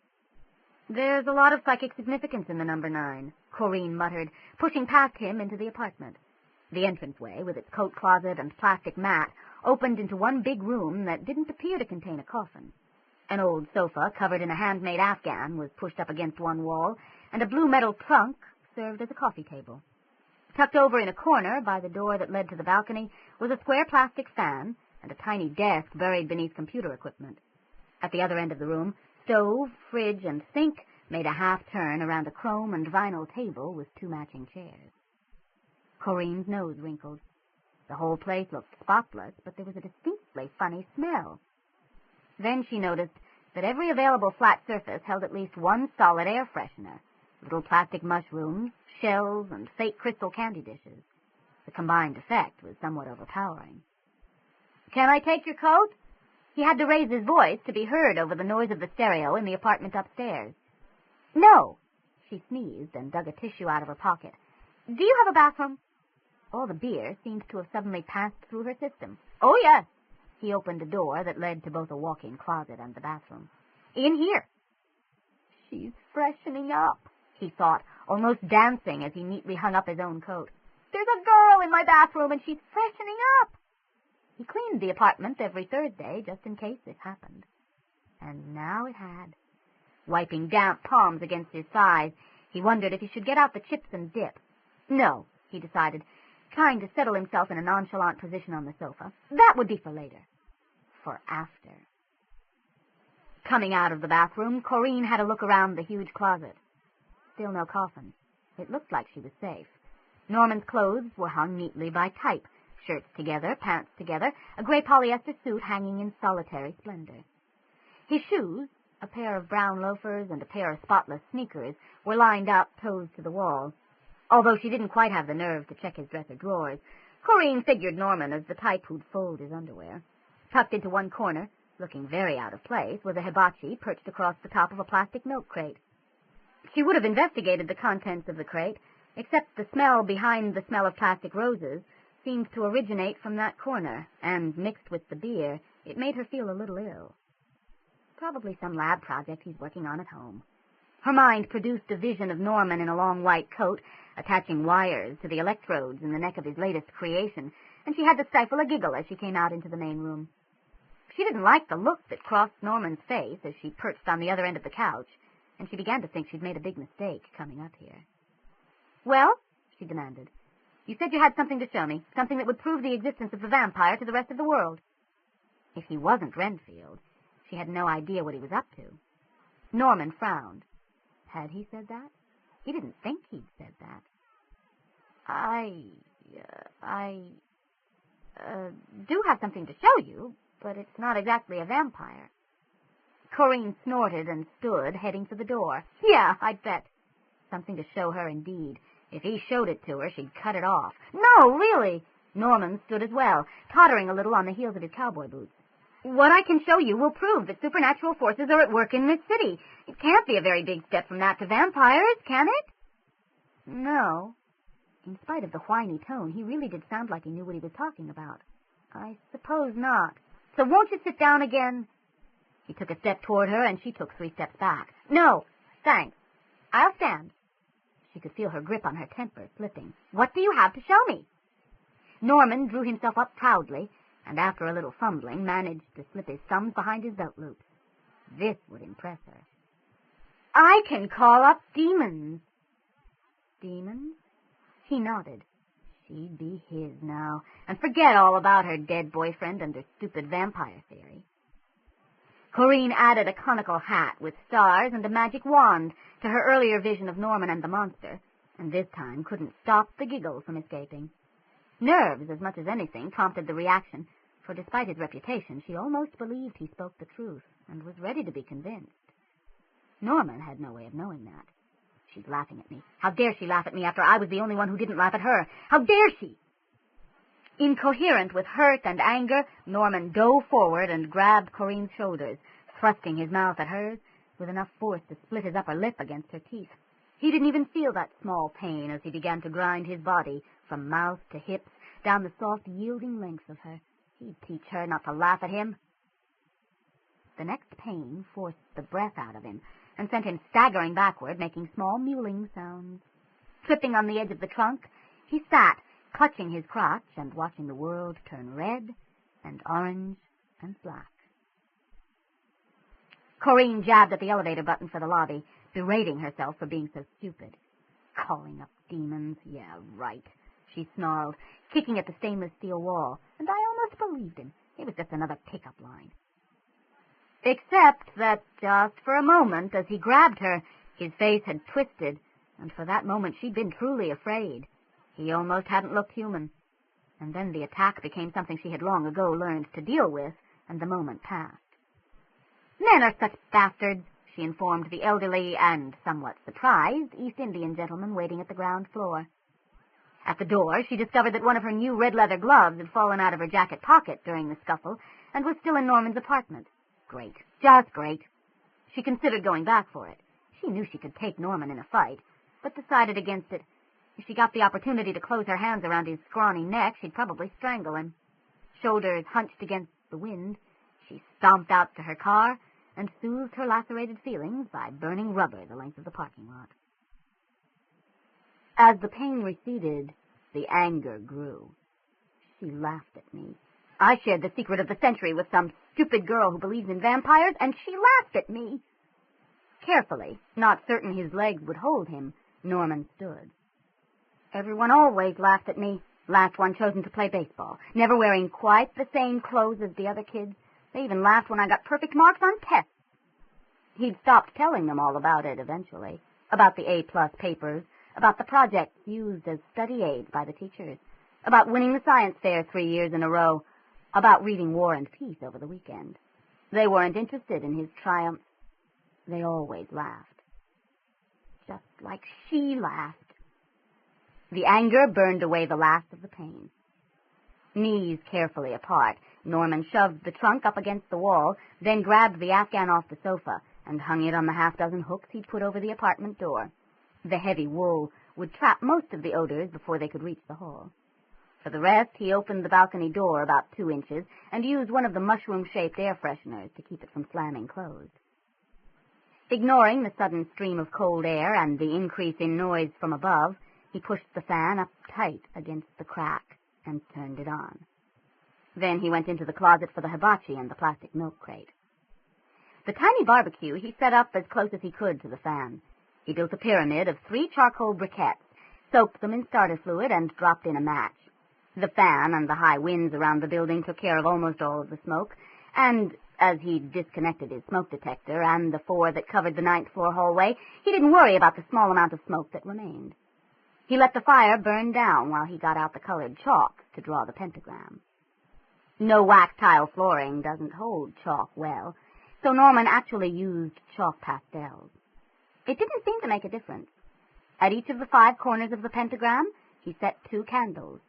There's a lot of psychic significance in the number 9, Corinne muttered, pushing past him into the apartment. The entranceway, with its coat closet and plastic mat, opened into one big room that didn't appear to contain a coffin. An old sofa, covered in a handmade afghan, was pushed up against one wall, and a blue metal trunk served as a coffee table. Tucked over in a corner, by the door that led to the balcony, was a square plastic fan and a tiny desk buried beneath computer equipment. At the other end of the room, stove, fridge, and sink made a half-turn around a chrome and vinyl table with 2 matching chairs. Corinne's nose wrinkled. The whole place looked spotless, but there was a distinctly funny smell. Then she noticed that every available flat surface held at least one solid air freshener, little plastic mushrooms, shells, and fake crystal candy dishes. The combined effect was somewhat overpowering. "Can I take your coat?" He had to raise his voice to be heard over the noise of the stereo in the apartment upstairs. "No." She sneezed and dug a tissue out of her pocket. "Do you have a bathroom?" All the beer seemed to have suddenly passed through her system. "Oh, yes." He opened a door that led to both a walk-in closet and the bathroom. "In here." "She's freshening up," he thought, almost dancing as he neatly hung up his own coat. "There's a girl in my bathroom, and she's freshening up." He cleaned the apartment every Thursday, just in case this happened. And now it had. Wiping damp palms against his thighs, he wondered if he should get out the chips and dip. No, he decided, trying to settle himself in a nonchalant position on the sofa. That would be for later. For after. Coming out of the bathroom, Corinne had a look around the huge closet. Still no coffin. It looked like she was safe. Norman's clothes were hung neatly by type, shirts together, pants together, a gray polyester suit hanging in solitary splendor. His shoes, a pair of brown loafers and a pair of spotless sneakers, were lined up, toes to the wall. Although she didn't quite have the nerve to check his dresser drawers, Corinne figured Norman as the type who'd fold his underwear. Tucked into one corner, looking very out of place, was a hibachi perched across the top of a plastic milk crate. She would have investigated the contents of the crate, except the smell behind the smell of plastic roses seemed to originate from that corner, and mixed with the beer, it made her feel a little ill. Probably some lab project he's working on at home. Her mind produced a vision of Norman in a long white coat, attaching wires to the electrodes in the neck of his latest creation, and she had to stifle a giggle as she came out into the main room. She didn't like the look that crossed Norman's face as she perched on the other end of the couch, and she began to think she'd made a big mistake coming up here. "Well?" she demanded. "You said you had something to show me, something that would prove the existence of the vampire to the rest of the world." If he wasn't Renfield, she had no idea what he was up to. Norman frowned. Had he said that? He didn't think he'd said that. I do have something to show you, but it's not exactly a vampire." Corinne snorted and stood, heading for the door. Yeah, I'd bet. Something to show her, indeed. If he showed it to her, she'd cut it off. "No, really." Norman stood as well, tottering a little on the heels of his cowboy boots. "What I can show you will prove that supernatural forces are at work in this city. It can't be a very big step from that to vampires, can it?" No. In spite of the whiny tone, he really did sound like he knew what he was talking about. "I suppose not. So won't you sit down again?" He took a step toward her, and she took 3 steps back. "No, thanks. I'll stand." She could feel her grip on her temper slipping. "What do you have to show me?" Norman drew himself up proudly, and after a little fumbling, managed to slip his thumbs behind his belt loops. This would impress her. "I can call up demons." Demons? He nodded. She'd be his now, and forget all about her dead boyfriend and her stupid vampire theory. Corinne added a conical hat with stars and a magic wand to her earlier vision of Norman and the monster, and this time couldn't stop the giggle from escaping. Nerves, as much as anything, prompted the reaction, for despite his reputation, she almost believed he spoke the truth, and was ready to be convinced. Norman had no way of knowing that. "She's laughing at me. How dare she laugh at me after I was the only one who didn't laugh at her? How dare she?" Incoherent with hurt and anger, Norman dove forward and grabbed Corinne's shoulders, thrusting his mouth at hers with enough force to split his upper lip against her teeth. He didn't even feel that small pain as he began to grind his body from mouth to hips, down the soft, yielding length of her. He'd teach her not to laugh at him. The next pain forced the breath out of him and sent him staggering backward, making small mewling sounds. Tripping on the edge of the trunk, he sat, clutching his crotch and watching the world turn red and orange and black. Corinne jabbed at the elevator button for the lobby, berating herself for being so stupid. Calling up demons, yeah, right, she snarled, kicking at the stainless steel wall, and I almost believed him. It was just another pickup line. Except that just for a moment, as he grabbed her, his face had twisted, and for that moment she'd been truly afraid. He almost hadn't looked human. And then the attack became something she had long ago learned to deal with, and the moment passed. Men are such bastards, she informed the elderly and somewhat surprised East Indian gentleman waiting at the ground floor. At the door, she discovered that one of her new red leather gloves had fallen out of her jacket pocket during the scuffle and was still in Norman's apartment. Great, just great. She considered going back for it. She knew she could take Norman in a fight, but decided against it. If she got the opportunity to close her hands around his scrawny neck, she'd probably strangle him. Shoulders hunched against the wind, she stomped out to her car and soothed her lacerated feelings by burning rubber the length of the parking lot. As the pain receded, the anger grew. She laughed at me. I shared the secret of the century with some stupid girl who believes in vampires, and she laughed at me. Carefully, not certain his legs would hold him, Norman stood. Everyone always laughed at me, last one chosen to play baseball, never wearing quite the same clothes as the other kids. They even laughed when I got perfect marks on tests. He'd stopped telling them all about it eventually, about the A+ papers, about the projects used as study aids by the teachers, about winning the science fair 3 years in a row, about reading War and Peace over the weekend. They weren't interested in his triumphs. They always laughed. Just like she laughed. The anger burned away the last of the pain. Knees carefully apart, Norman shoved the trunk up against the wall, then grabbed the Afghan off the sofa and hung it on the half-dozen hooks he'd put over the apartment door. The heavy wool would trap most of the odors before they could reach the hall. For the rest, he opened the balcony door about 2 inches and used one of the mushroom-shaped air fresheners to keep it from slamming closed. Ignoring the sudden stream of cold air and the increase in noise from above, he pushed the fan up tight against the crack and turned it on. Then he went into the closet for the hibachi and the plastic milk crate. The tiny barbecue he set up as close as he could to the fan. He built a pyramid of 3 charcoal briquettes, soaked them in starter fluid, and dropped in a match. The fan and the high winds around the building took care of almost all of the smoke, and as he'd disconnected his smoke detector and the 4 that covered the 9th floor hallway, he didn't worry about the small amount of smoke that remained. He let the fire burn down while he got out the colored chalk to draw the pentagram. No wax tile flooring doesn't hold chalk well, so Norman actually used chalk pastels. It didn't seem to make a difference. At each of the 5 corners of the pentagram, he set 2 candles,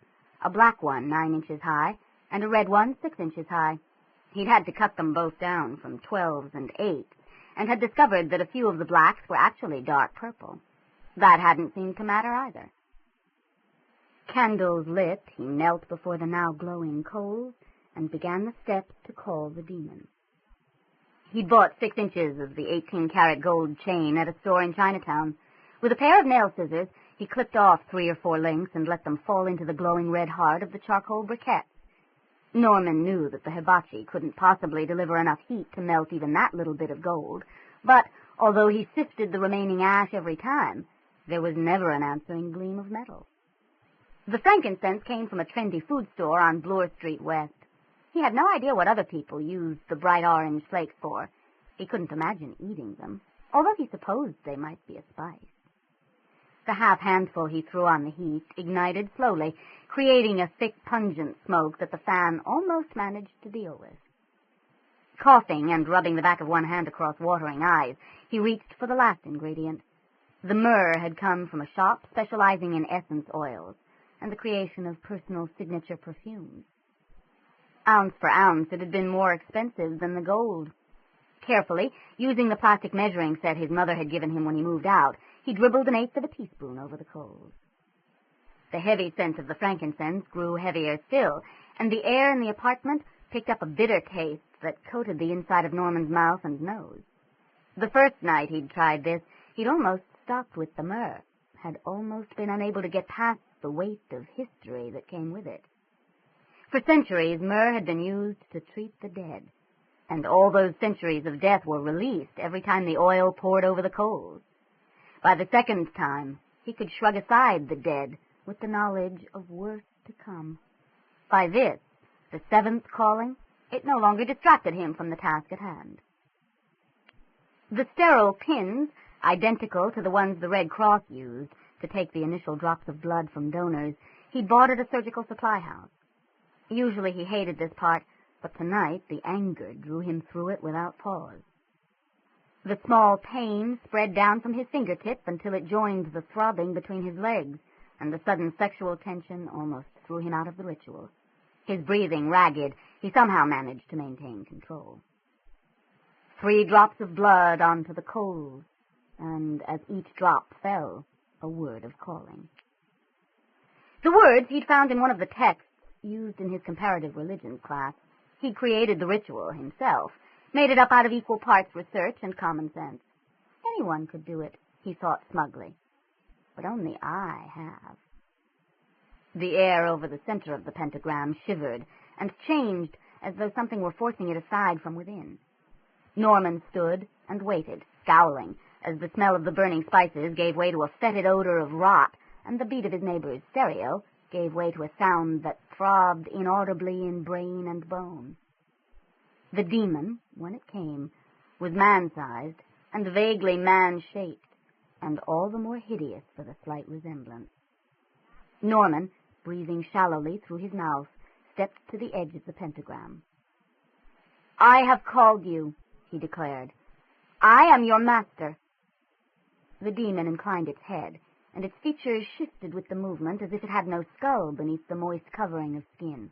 a black one 9 inches high and a red one 6 inches high. He'd had to cut them both down from 12s and 8s, and had discovered that a few of the blacks were actually dark purple. That hadn't seemed to matter either. Candles lit, he knelt before the now glowing coals and began the steps to call the demon. He'd bought 6 inches of the 18-karat gold chain at a store in Chinatown. With a pair of nail scissors, he clipped off 3 or 4 links and let them fall into the glowing red heart of the charcoal briquette. Norman knew that the hibachi couldn't possibly deliver enough heat to melt even that little bit of gold, but although he sifted the remaining ash every time, there was never an answering gleam of metal. The frankincense came from a trendy food store on Bloor Street West. He had no idea what other people used the bright orange flakes for. He couldn't imagine eating them, although he supposed they might be a spice. The half-handful he threw on the heat ignited slowly, creating a thick, pungent smoke that the fan almost managed to deal with. Coughing and rubbing the back of one hand across watering eyes, he reached for the last ingredient. The myrrh had come from a shop specializing in essence oils and the creation of personal signature perfumes. Ounce for ounce, it had been more expensive than the gold. Carefully, using the plastic measuring set his mother had given him when he moved out, he dribbled 1/8 of a teaspoon over the coals. The heavy scent of the frankincense grew heavier still, and the air in the apartment picked up a bitter taste that coated the inside of Norman's mouth and nose. The first night he'd tried this, he'd almost stopped with the myrrh, had almost been unable to get past the weight of history that came with it. For centuries, myrrh had been used to treat the dead, and all those centuries of death were released every time the oil poured over the coals. By the second time, he could shrug aside the dead with the knowledge of worse to come. By this, the seventh calling, it no longer distracted him from the task at hand. The sterile pins, identical to the ones the Red Cross used to take the initial drops of blood from donors, he'd bought at a surgical supply house. Usually he hated this part, but tonight the anger drew him through it without pause. The small pain spread down from his fingertip until it joined the throbbing between his legs, and the sudden sexual tension almost threw him out of the ritual. His breathing ragged, he somehow managed to maintain control. 3 drops of blood onto the coals, and as each drop fell, a word of calling. The words he'd found in one of the texts used in his comparative religions class. He'd created the ritual himself, made it up out of equal parts research and common sense. Anyone could do it, he thought smugly, but only I have. The air over the center of the pentagram shivered and changed as though something were forcing it aside from within. Norman stood and waited, scowling, as the smell of the burning spices gave way to a fetid odor of rot, and the beat of his neighbor's stereo gave way to a sound that throbbed inaudibly in brain and bone. The demon, when it came, was man-sized and vaguely man-shaped, and all the more hideous for the slight resemblance. Norman, breathing shallowly through his mouth, stepped to the edge of the pentagram. "I have called you," he declared. "I am your master." The demon inclined its head, and its features shifted with the movement as if it had no skull beneath the moist covering of skin.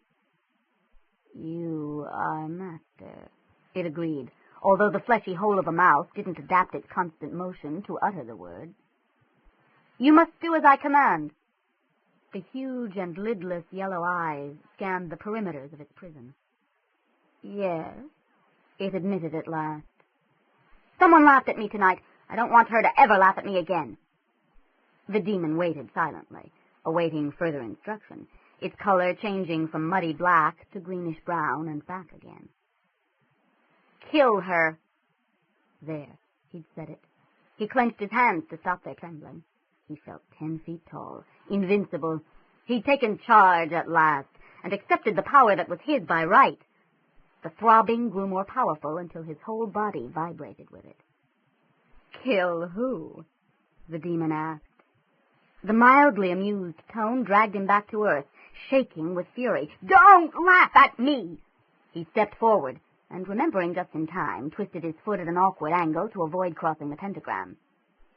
"You are master," it agreed, although the fleshy hole of a mouth didn't adapt its constant motion to utter the words. "You must do as I command." The huge and lidless yellow eyes scanned the perimeters of its prison. "Yes," it admitted at last. "Someone laughed at me tonight. I don't want her to ever laugh at me again." The demon waited silently, awaiting further instruction, its color changing from muddy black to greenish brown and back again. "Kill her." There, he'd said it. He clenched his hands to stop their trembling. He felt 10 feet tall, invincible. He'd taken charge at last, and accepted the power that was his by right. The throbbing grew more powerful until his whole body vibrated with it. "Kill who?" the demon asked. The mildly amused tone dragged him back to earth, shaking with fury. "Don't laugh at me!" He stepped forward, and remembering just in time, twisted his foot at an awkward angle to avoid crossing the pentagram.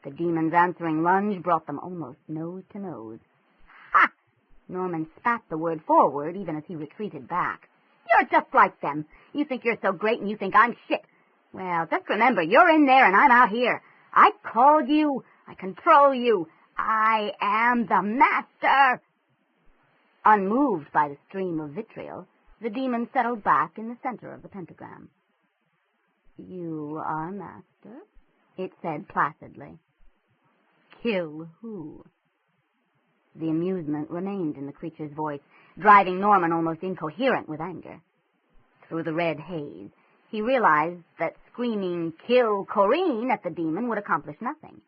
The demon's answering lunge brought them almost nose to nose. "Ha!" Norman spat the word forward even as he retreated back. "You're just like them. You think you're so great and you think I'm shit. Well, just remember, you're in there and I'm out here. I called you. I control you. I am the master." Unmoved by the stream of vitriol, the demon settled back in the center of the pentagram. "You are master," it said placidly. "Kill who?" The amusement remained in the creature's voice, driving Norman almost incoherent with anger. Through the red haze, he realized that screaming, "Kill Corinne," at the demon would accomplish nothing.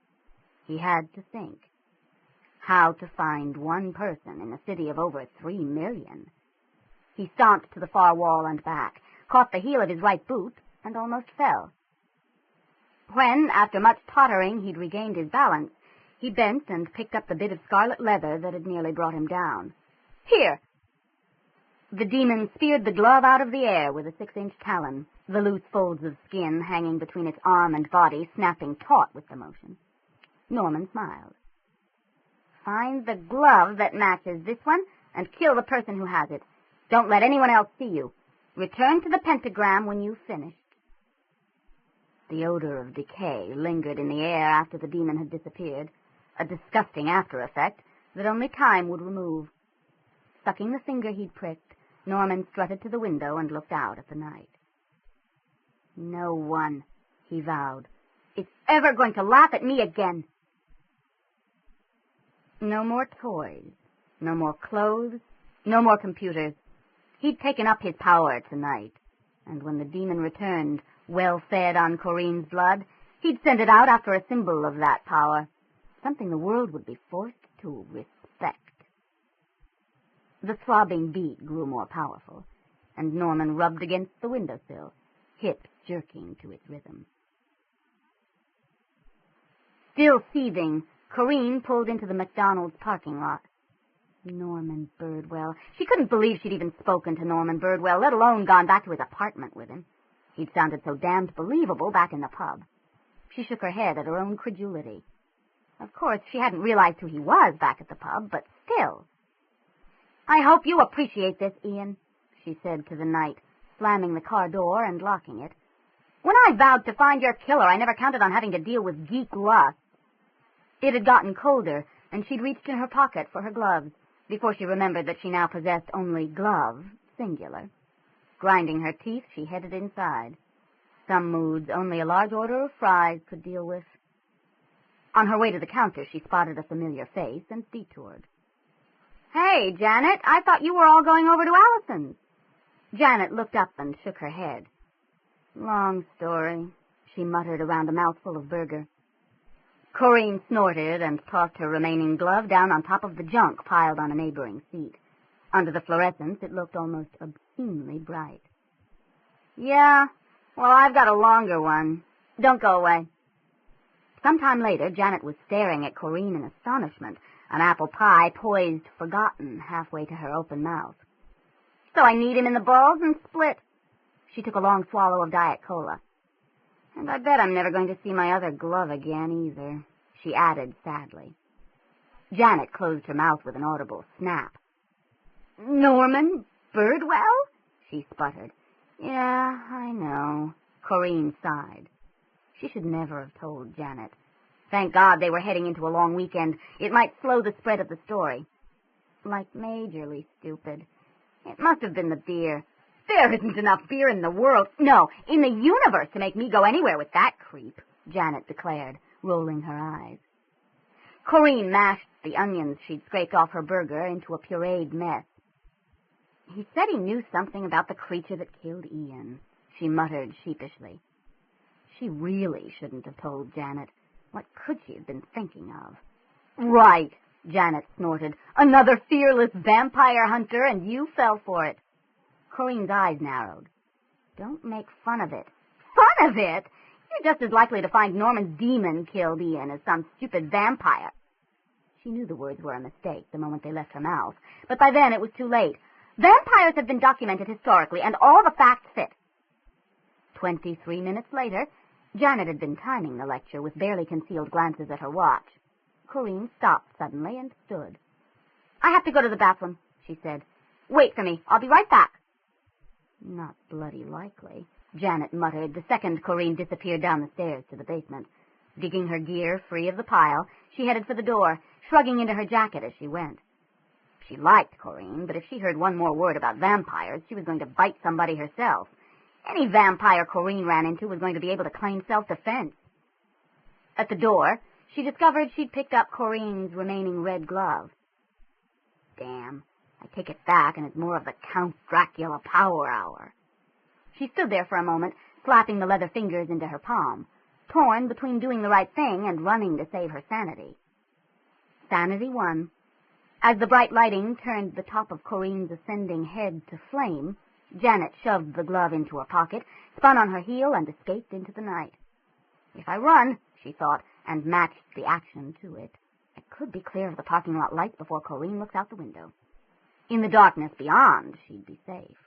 He had to think. How to find one person in a city of over 3 million. He stomped to the far wall and back, caught the heel of his right boot, and almost fell. When, after much tottering, he'd regained his balance, he bent and picked up the bit of scarlet leather that had nearly brought him down. "Here!" The demon speared the glove out of the air with a 6-inch talon, the loose folds of skin hanging between its arm and body snapping taut with the motion. Norman smiled. "Find the glove that matches this one and kill the person who has it. Don't let anyone else see you. Return to the pentagram when you've finished." The odor of decay lingered in the air after the demon had disappeared, a disgusting after effect that only time would remove. Sucking the finger he'd pricked, Norman strutted to the window and looked out at the night. No one, he vowed, is ever going to laugh at me again. No more toys, no more clothes, no more computers. He'd taken up his power tonight, and when the demon returned, well fed on Corinne's blood, he'd send it out after a symbol of that power, something the world would be forced to respect. The throbbing beat grew more powerful, and Norman rubbed against the windowsill, hips jerking to its rhythm. Still seething, Corinne pulled into the McDonald's parking lot. Norman Birdwell. She couldn't believe she'd even spoken to Norman Birdwell, let alone gone back to his apartment with him. He'd sounded so damned believable back in the pub. She shook her head at her own credulity. Of course, she hadn't realized who he was back at the pub, but still. "I hope you appreciate this, Ian," she said to the night, slamming the car door and locking it. "When I vowed to find your killer, I never counted on having to deal with geek lust." It had gotten colder, and she'd reached in her pocket for her gloves, before she remembered that she now possessed only glove, singular. Grinding her teeth, she headed inside. Some moods only a large order of fries could deal with. On her way to the counter, she spotted a familiar face and detoured. "Hey, Janet, I thought you were all going over to Allison's." Janet looked up and shook her head. "Long story," she muttered around a mouthful of burger. Corinne snorted and tossed her remaining glove down on top of the junk piled on a neighboring seat. Under the fluorescence, it looked almost obscenely bright. "Yeah, well, I've got a longer one. Don't go away." Sometime later, Janet was staring at Corinne in astonishment, an apple pie poised forgotten halfway to her open mouth. "So I kneed him in the balls and split." She took a long swallow of Diet Cola. "And I bet I'm never going to see my other glove again, either," she added sadly. Janet closed her mouth with an audible snap. "Norman Birdwell?" she sputtered. "Yeah, I know." Corinne sighed. She should never have told Janet. Thank God they were heading into a long weekend. It might slow the spread of the story. Like majorly stupid. It must have been the beer. There isn't enough beer in the world, no, in the universe, to make me go anywhere with that creep, Janet declared, rolling her eyes. Corinne mashed the onions she'd scraped off her burger into a pureed mess. "He said he knew something about the creature that killed Ian," she muttered sheepishly. She really shouldn't have told Janet. What could she have been thinking of? "Right," Janet snorted. "Another fearless vampire hunter, and you fell for it." Corinne's eyes narrowed. "Don't make fun of it." "Fun of it? You're just as likely to find Norman's demon killed Ian as some stupid vampire." She knew the words were a mistake the moment they left her mouth, but by then it was too late. Vampires have been documented historically, and all the facts fit. 23 minutes later, Janet had been timing the lecture with barely concealed glances at her watch. Corinne stopped suddenly and stood. "I have to go to the bathroom," she said. "Wait for me. I'll be right back." "Not bloody likely," Janet muttered the second Corinne disappeared down the stairs to the basement. Digging her gear free of the pile, she headed for the door, shrugging into her jacket as she went. She liked Corinne, but if she heard one more word about vampires, she was going to bite somebody herself. Any vampire Corinne ran into was going to be able to claim self-defense. At the door, she discovered she'd picked up Corinne's remaining red glove. Damn, I take it back, and it's more of the Count Dracula power hour. She stood there for a moment, slapping the leather fingers into her palm, torn between doing the right thing and running to save her sanity. Sanity won. As the bright lighting turned the top of Corinne's ascending head to flame, Janet shoved the glove into her pocket, spun on her heel, and escaped into the night. If I run, she thought, and matched the action to it, I could be clear of the parking lot lights before Corinne looks out the window. In the darkness beyond, she'd be safe.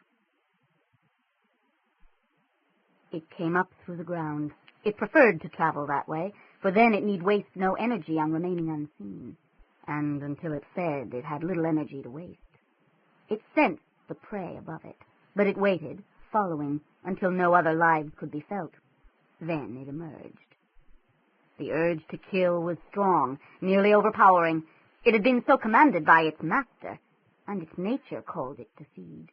It came up through the ground. It preferred to travel that way, for then it need waste no energy on remaining unseen. And until it fed, it had little energy to waste. It sensed the prey above it, but it waited, following, until no other lives could be felt. Then it emerged. The urge to kill was strong, nearly overpowering. It had been so commanded by its master, and its nature called it to feed.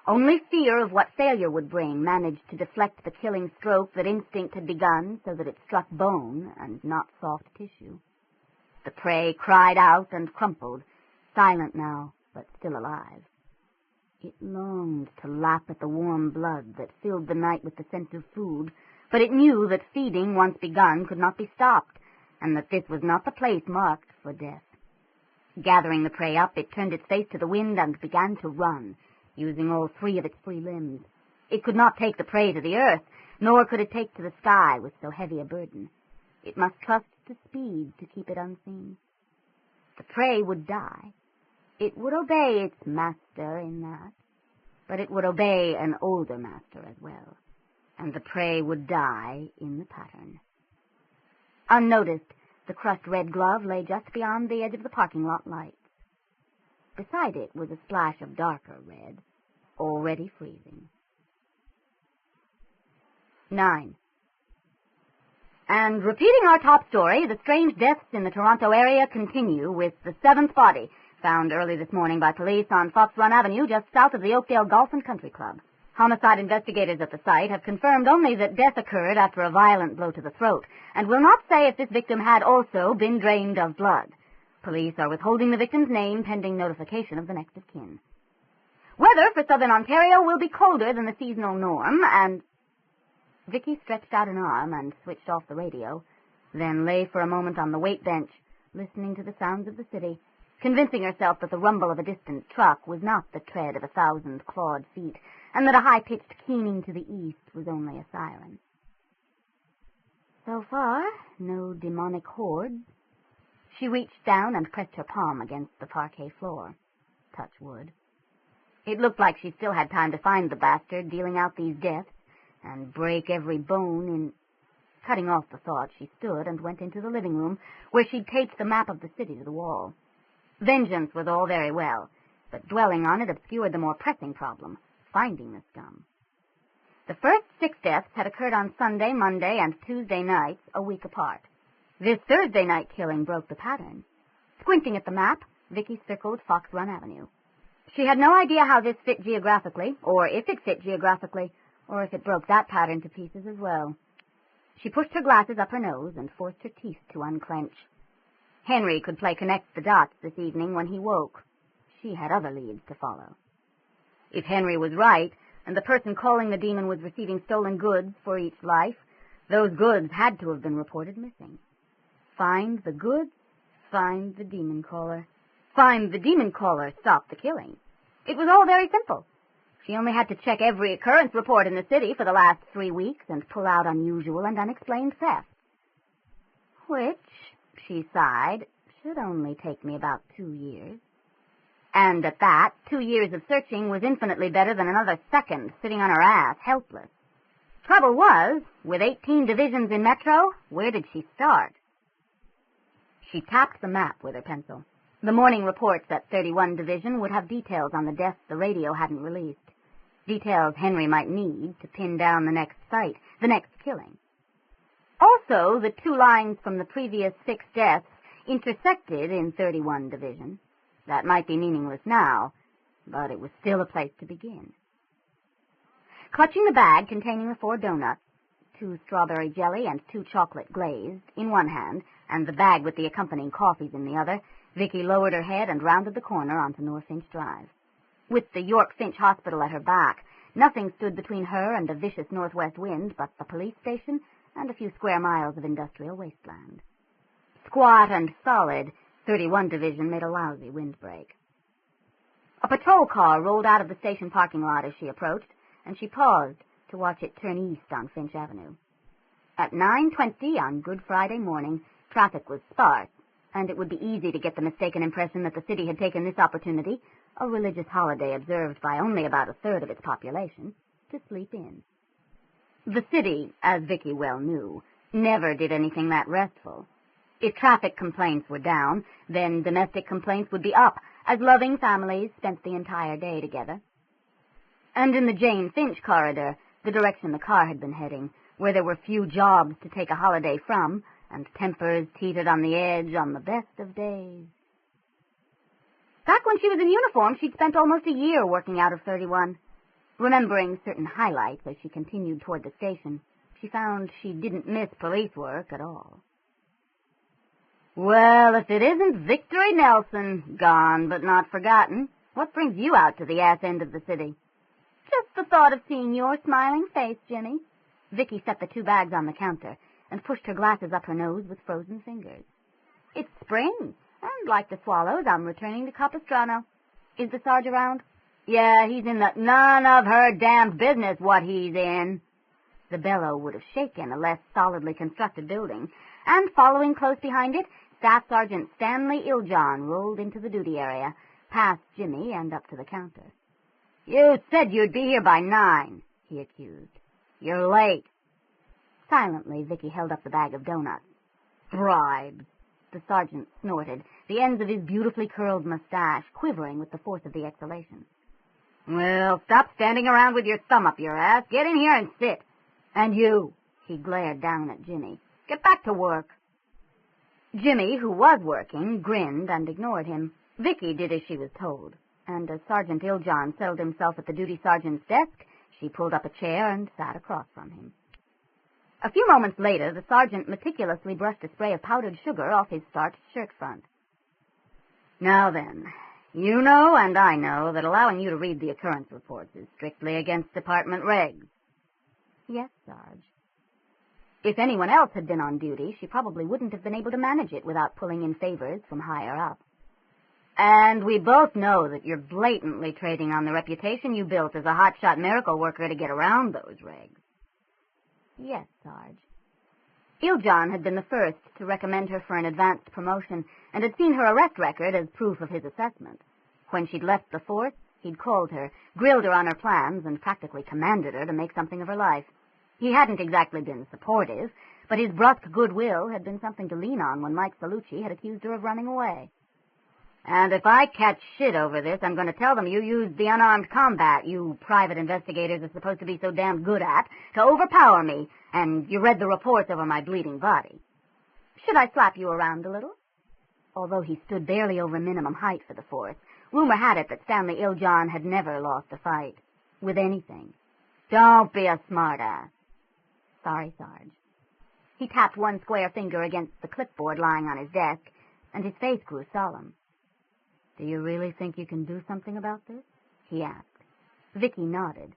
Only fear of what failure would bring managed to deflect the killing stroke that instinct had begun so that it struck bone and not soft tissue. The prey cried out and crumpled, silent now, but still alive. It longed to lap at the warm blood that filled the night with the scent of food, but it knew that feeding, once begun, could not be stopped, and that this was not the place marked for death. Gathering the prey up, it turned its face to the wind and began to run, using all three of its free limbs. It could not take the prey to the earth, nor could it take to the sky with so heavy a burden. It must trust to speed to keep it unseen. The prey would die. It would obey its master in that, but it would obey an older master as well, and the prey would die in the pattern. Unnoticed, the crushed red glove lay just beyond the edge of the parking lot lights. Beside it was a splash of darker red, already freezing. 9. And repeating our top story, the strange deaths in the Toronto area continue with the 7th body, found early this morning by police on Fox Run Avenue just south of the Oakdale Golf and Country Club. Homicide investigators at the site have confirmed only that death occurred after a violent blow to the throat, and will not say if this victim had also been drained of blood. Police are withholding the victim's name pending notification of the next of kin. Weather for southern Ontario will be colder than the seasonal norm, and... Vicki stretched out an arm and switched off the radio, then lay for a moment on the weight bench, listening to the sounds of the city, convincing herself that the rumble of a distant truck was not the tread of 1,000 clawed feet, and that a high-pitched keening to the east was only a siren. So far, no demonic hordes. She reached down and pressed her palm against the parquet floor. Touch wood. It looked like she still had time to find the bastard dealing out these deaths and break every bone in... Cutting off the thought, she stood and went into the living room, where she'd taped the map of the city to the wall. Vengeance was all very well, but dwelling on it obscured the more pressing problem, finding the scum. The first 6 deaths had occurred on Sunday, Monday, and Tuesday nights, a week apart. This Thursday night killing broke the pattern. Squinting at the map, Vicki circled Fox Run Avenue. She had no idea how this fit geographically, or if it fit geographically, or if it broke that pattern to pieces as well. She pushed her glasses up her nose and forced her teeth to unclench. Henry could play connect the dots this evening when he woke. She had other leads to follow. If Henry was right, and the person calling the demon was receiving stolen goods for each life, those goods had to have been reported missing. Find the goods, find the demon caller. Find the demon caller, stop the killing. It was all very simple. She only had to check every occurrence report in the city for the last 3 weeks and pull out unusual and unexplained theft. Which, she sighed, should only take me about 2 years. And at that, 2 years of searching was infinitely better than another second sitting on her ass, helpless. Trouble was, with 18 divisions in Metro, where did she start? She tapped the map with her pencil. The morning reports at 31 Division would have details on the deaths the radio hadn't released. Details Henry might need to pin down the next site, the next killing. Also, the 2 lines from the previous 6 deaths intersected in 31 Division. That might be meaningless now, but it was still a place to begin. Clutching the bag containing the 4 donuts, 2 strawberry jelly and 2 chocolate glazed, in one hand, and the bag with the accompanying coffees in the other, Vicki lowered her head and rounded the corner onto North Finch Drive. With the York Finch Hospital at her back, nothing stood between her and a vicious northwest wind but the police station and a few square miles of industrial wasteland. Squat and solid, 31 Division made a lousy windbreak. A patrol car rolled out of the station parking lot as she approached, and she paused to watch it turn east on Finch Avenue. At 9:20 on Good Friday morning, traffic was sparse, and it would be easy to get the mistaken impression that the city had taken this opportunity, a religious holiday observed by only about a third of its population, to sleep in. The city, as Vicki well knew, never did anything that restful. If traffic complaints were down, then domestic complaints would be up, as loving families spent the entire day together. And in the Jane Finch corridor, the direction the car had been heading, where there were few jobs to take a holiday from, and tempers teetered on the edge on the best of days, Back when she was in uniform, she'd spent almost a year working out of 31. Remembering certain highlights as she continued toward the station, she found she didn't miss police work at all. Well, if it isn't Vicki Nelson, gone but not forgotten, what brings you out to the ass end of the city? Just the thought of seeing your smiling face, Jimmy. Vicki set the 2 bags on the counter and pushed her glasses up her nose with frozen fingers. It's spring, and like the swallows, I'm returning to Capistrano. Is the Sarge around? Yeah, he's in the none of her damned business what he's in. The bellow would have shaken a less solidly constructed building, and following close behind it, Staff Sergeant Stanley Iljohn rolled into the duty area, past Jimmy and up to the counter. You said you'd be here by 9, he accused. You're late. Silently, Vicki held up the bag of donuts. Bribes. The sergeant snorted, the ends of his beautifully curled mustache quivering with the force of the exhalation. Well, stop standing around with your thumb up your ass. Get in here and sit. And you, he glared down at Jimmy, get back to work. Jimmy, who was working, grinned and ignored him. Vicki did as she was told, and as Sergeant Iljohn settled himself at the duty sergeant's desk, she pulled up a chair and sat across from him. A few moments later, the sergeant meticulously brushed a spray of powdered sugar off his starched shirt front. Now then, you know and I know that allowing you to read the occurrence reports is strictly against department regs. Yes, Sarge. If anyone else had been on duty, she probably wouldn't have been able to manage it without pulling in favors from higher up. And we both know that you're blatantly trading on the reputation you built as a hotshot miracle worker to get around those regs. Yes, Sarge. Iljohn had been the first to recommend her for an advanced promotion and had seen her arrest record as proof of his assessment. When she'd left the force, he'd called her, grilled her on her plans, and practically commanded her to make something of her life. He hadn't exactly been supportive, but his brusque goodwill had been something to lean on when Mike Celluci had accused her of running away. And if I catch shit over this, I'm going to tell them you used the unarmed combat you private investigators are supposed to be so damn good at to overpower me, and you read the reports over my bleeding body. Should I slap you around a little? Although he stood barely over minimum height for the force, rumor had it that Stanley Iljohn had never lost a fight. With anything. Don't be a smartass. Sorry, Sarge. He tapped one square finger against the clipboard lying on his desk, and his face grew solemn. Do you really think you can do something about this? He asked. Vicki nodded.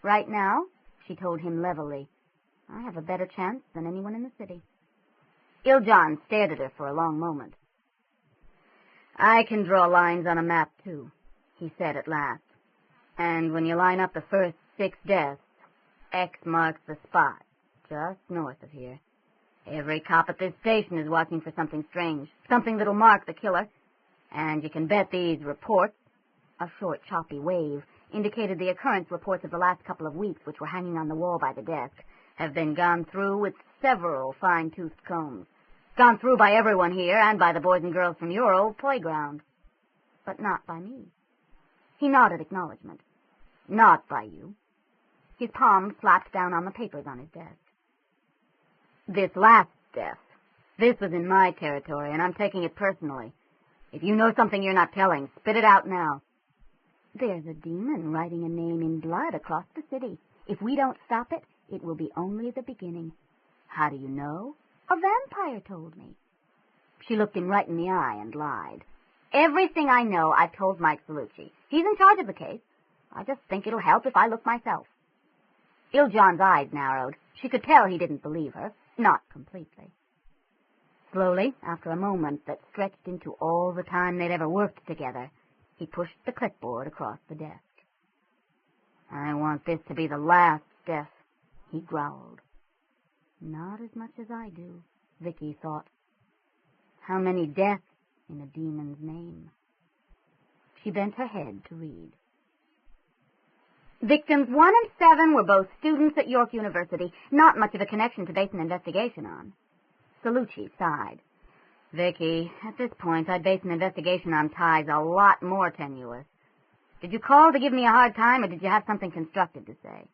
Right now, she told him levelly, I have a better chance than anyone in the city. Iljohn stared at her for a long moment. I can draw lines on a map, too, he said at last. And when you line up the first 6 deaths, X marks the spot, just north of here. Every cop at this station is watching for something strange, something that'll mark the killer. And you can bet these reports, a short choppy wave, indicated the occurrence reports of the last couple of weeks which were hanging on the wall by the desk, have been gone through with several fine-toothed combs. Gone through by everyone here and by the boys and girls from your old playground. But not by me. He nodded acknowledgement. Not by you. His palm slapped down on the papers on his desk. This last death, this was in my territory, and I'm taking it personally. If you know something you're not telling, spit it out now. There's a demon writing a name in blood across the city. If we don't stop it, it will be only the beginning. How do you know? A vampire told me. She looked him right in the eye and lied. Everything I know I've told Mike Celluci. He's in charge of the case. I just think it'll help if I look myself. Iljohn's eyes narrowed. She could tell he didn't believe her, not completely. Slowly, after a moment that stretched into all the time they'd ever worked together, he pushed the clipboard across the desk. I want this to be the last death, he growled. Not as much as I do, Vicki thought. How many deaths in a demon's name? She bent her head to read. Victims 1 and 7 were both students at York University, not much of a connection to base an investigation on. Celluci sighed. Vicki, at this point, I'd base an investigation on ties a lot more tenuous. Did you call to give me a hard time, or did you have something constructive to say?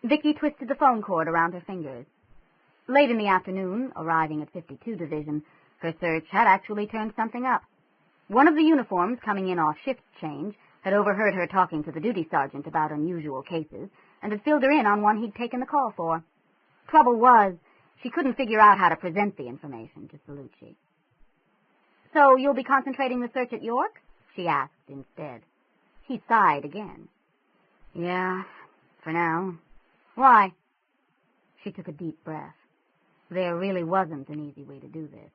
Vicki twisted the phone cord around her fingers. Late in the afternoon, arriving at 52 Division, her search had actually turned something up. One of the uniforms coming in off shift change had overheard her talking to the duty sergeant about unusual cases and had filled her in on one he'd taken the call for. Trouble was, she couldn't figure out how to present the information to Celluci. "So you'll be concentrating the search at York?" she asked instead. He sighed again. "Yeah, for now." "Why?" She took a deep breath. There really wasn't an easy way to do this.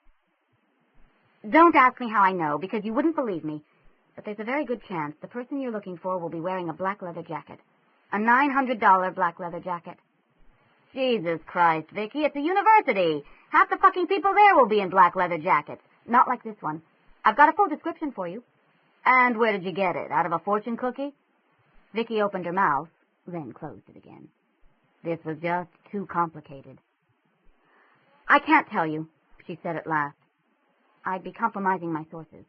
"Don't ask me how I know, because you wouldn't believe me. But there's a very good chance the person you're looking for will be wearing a black leather jacket. A $900 black leather jacket." "Jesus Christ, Vicki, it's a university. Half the fucking people there will be in black leather jackets. Not like this one. I've got a full description for you." "And where did you get it? Out of a fortune cookie?" Vicki opened her mouth, then closed it again. This was just too complicated. "I can't tell you," she said at last. "I'd be compromising my sources."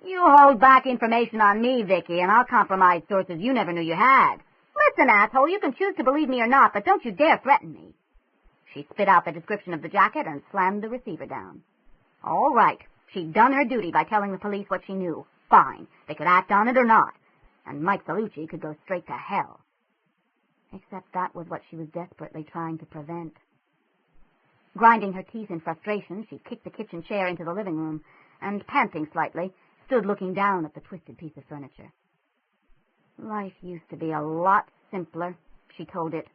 "You hold back information on me, Vicki, and I'll compromise sources you never knew you had. Listen, asshole, you can choose to believe me or not, but don't you dare threaten me." She spit out the description of the jacket and slammed the receiver down. All right, she'd done her duty by telling the police what she knew. Fine, they could act on it or not, and Mike Celluci could go straight to hell. Except that was what she was desperately trying to prevent. Grinding her teeth in frustration, she kicked the kitchen chair into the living room, and, panting slightly, stood looking down at the twisted piece of furniture. Life used to be a lot simpler, she told it,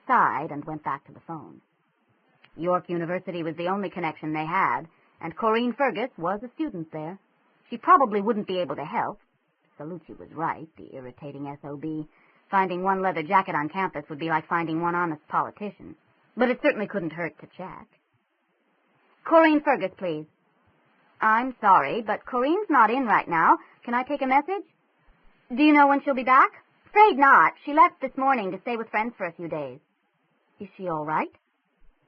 sighed, and went back to the phone. York University was the only connection they had, and Corinne Fergus was a student there. She probably wouldn't be able to help. Celluci was right, the irritating SOB. Finding one leather jacket on campus would be like finding one honest politician. But it certainly couldn't hurt to check. "Corinne Fergus, please." "I'm sorry, but Corinne's not in right now. Can I take a message?" "Do you know when she'll be back?" "Afraid not. She left this morning to stay with friends for a few days." "Is she all right?"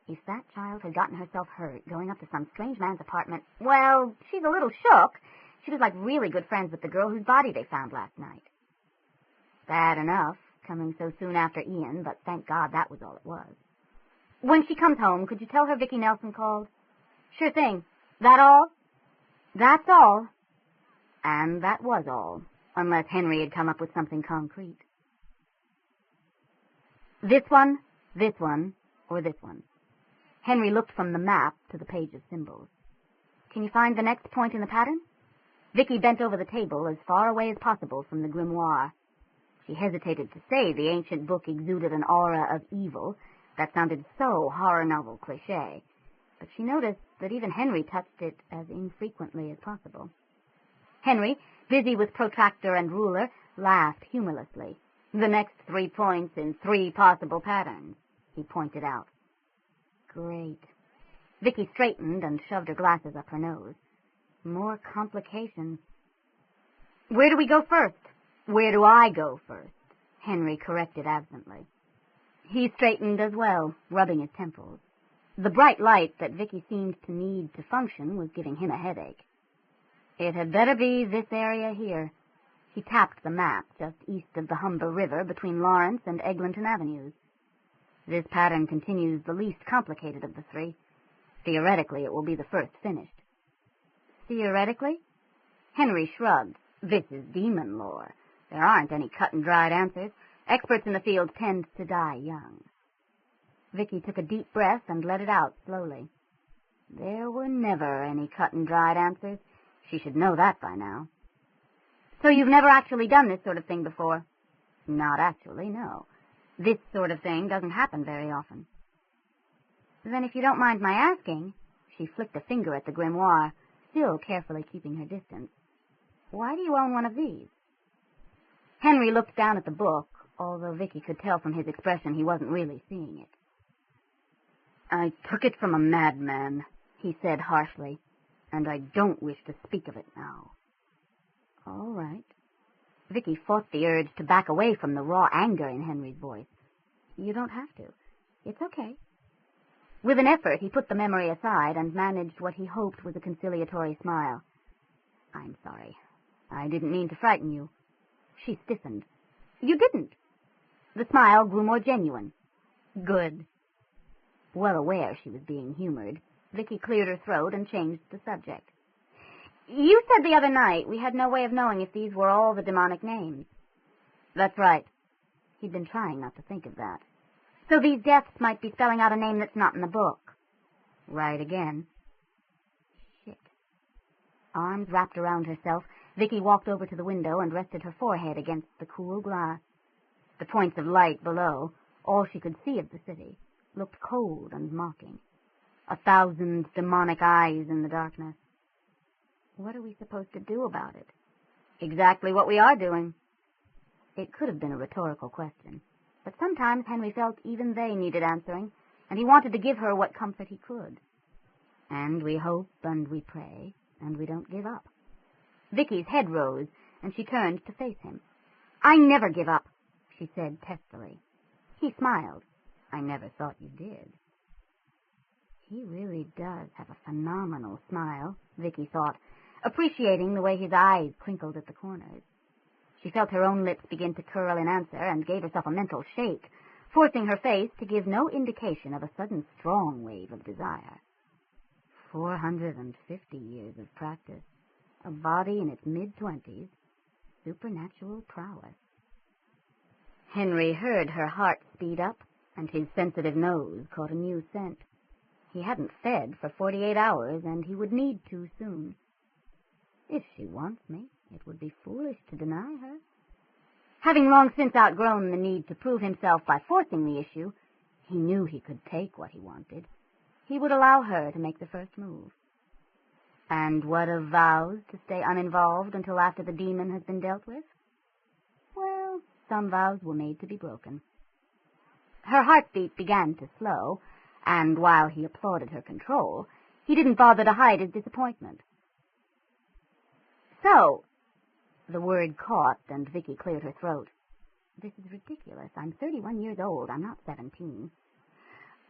If that child had gotten herself hurt going up to some strange man's apartment, well, she's a little shook. She was like really good friends with the girl whose body they found last night. Bad enough, coming so soon after Ian, but thank God that was all it was. "When she comes home, could you tell her Vicki Nelson called?" "Sure thing. That all?" "That's all." And that was all, unless Henry had come up with something concrete. This one, or this one. Henry looked from the map to the page of symbols. "Can you find the next point in the pattern?" Vicki bent over the table as far away as possible from the grimoire. She hesitated to say the ancient book exuded an aura of evil. That sounded so horror novel cliché. But she noticed that even Henry touched it as infrequently as possible. Henry, busy with protractor and ruler, laughed humorlessly. "The next 3 points in 3 possible patterns," he pointed out. Great. Vicki straightened and shoved her glasses up her nose. More complications. "Where do we go first?" "Where do I go first?" Henry corrected absently. He straightened as well, rubbing his temples. The bright light that Vicki seemed to need to function was giving him a headache. "It had better be this area here." He tapped the map just east of the Humber River between Lawrence and Eglinton Avenues. "This pattern continues the least complicated of the 3. Theoretically, it will be the first finished." "Theoretically?" Henry shrugged. "This is demon lore. There aren't any cut-and-dried answers. Experts in the field tend to die young." Vicki took a deep breath and let it out slowly. There were never any cut-and-dried answers. She should know that by now. "So you've never actually done this sort of thing before?" "Not actually, no. This sort of thing doesn't happen very often." "Then if you don't mind my asking," she flicked a finger at the grimoire, still carefully keeping her distance, "why do you own one of these?" Henry looked down at the book, although Vicki could tell from his expression he wasn't really seeing it. "I took it from a madman," he said harshly, "and I don't wish to speak of it now." "All right." Vicki fought the urge to back away from the raw anger in Henry's voice. "You don't have to. It's okay." With an effort, he put the memory aside and managed what he hoped was a conciliatory smile. "I'm sorry. I didn't mean to frighten you." She stiffened. "You didn't." The smile grew more genuine. "Good." Well aware she was being humored, Vicki cleared her throat and changed the subject. You said the other night we had no way of knowing if these were all the demonic names. That's right. He'd been trying not to think of that. So these deaths might be spelling out a name that's not in the book. Right again. Shit. Arms wrapped around herself, Vicki walked over to the window and rested her forehead against the cool glass. The points of light below, all she could see of the city, looked cold and mocking. 1,000 demonic eyes in the darkness. What are we supposed to do about it? Exactly what we are doing. It could have been a rhetorical question, but sometimes Henry felt even they needed answering, and he wanted to give her what comfort he could. And we hope and we pray, and we don't give up. Vicki's head rose, and she turned to face him. I never give up, she said testily. He smiled. I never thought you did. He really does have a phenomenal smile, Vicki thought, appreciating the way his eyes crinkled at the corners. She felt her own lips begin to curl in answer and gave herself a mental shake, forcing her face to give no indication of a sudden strong wave of desire. 450 years of practice, a body in its mid-20s, supernatural prowess. Henry heard her heart speed up, and his sensitive nose caught a new scent. He hadn't fed for 48 hours, and he would need to soon. If she wants me, it would be foolish to deny her. Having long since outgrown the need to prove himself by forcing the issue, he knew he could take what he wanted. He would allow her to make the first move. And what of vows to stay uninvolved until after the demon has been dealt with? Well, some vows were made to be broken. Her heartbeat began to slow, and while he applauded her control, he didn't bother to hide his disappointment. So, the word caught, and Vicki cleared her throat. This is ridiculous. I'm 31 years old. I'm not 17.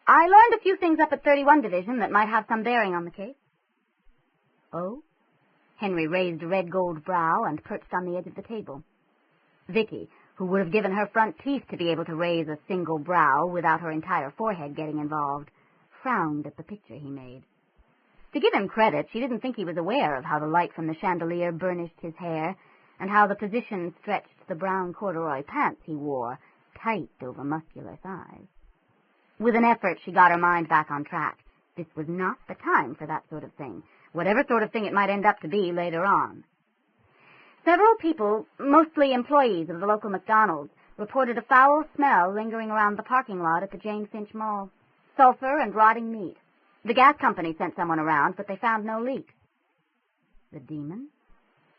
I learned a few things up at 31 Division that might have some bearing on the case. Oh? Henry raised a red gold brow and perched on the edge of the table. Vicki, who would have given her front teeth to be able to raise a single brow without her entire forehead getting involved, frowned at the picture he made. To give him credit, she didn't think he was aware of how the light from the chandelier burnished his hair, and how the position stretched the brown corduroy pants he wore, tight over muscular thighs. With an effort, she got her mind back on track. This was not the time for that sort of thing, whatever sort of thing it might end up to be later on. Several people, mostly employees of the local McDonald's, reported a foul smell lingering around the parking lot at the Jane Finch Mall. Sulfur and rotting meat. The gas company sent someone around, but they found no leaks. The demon?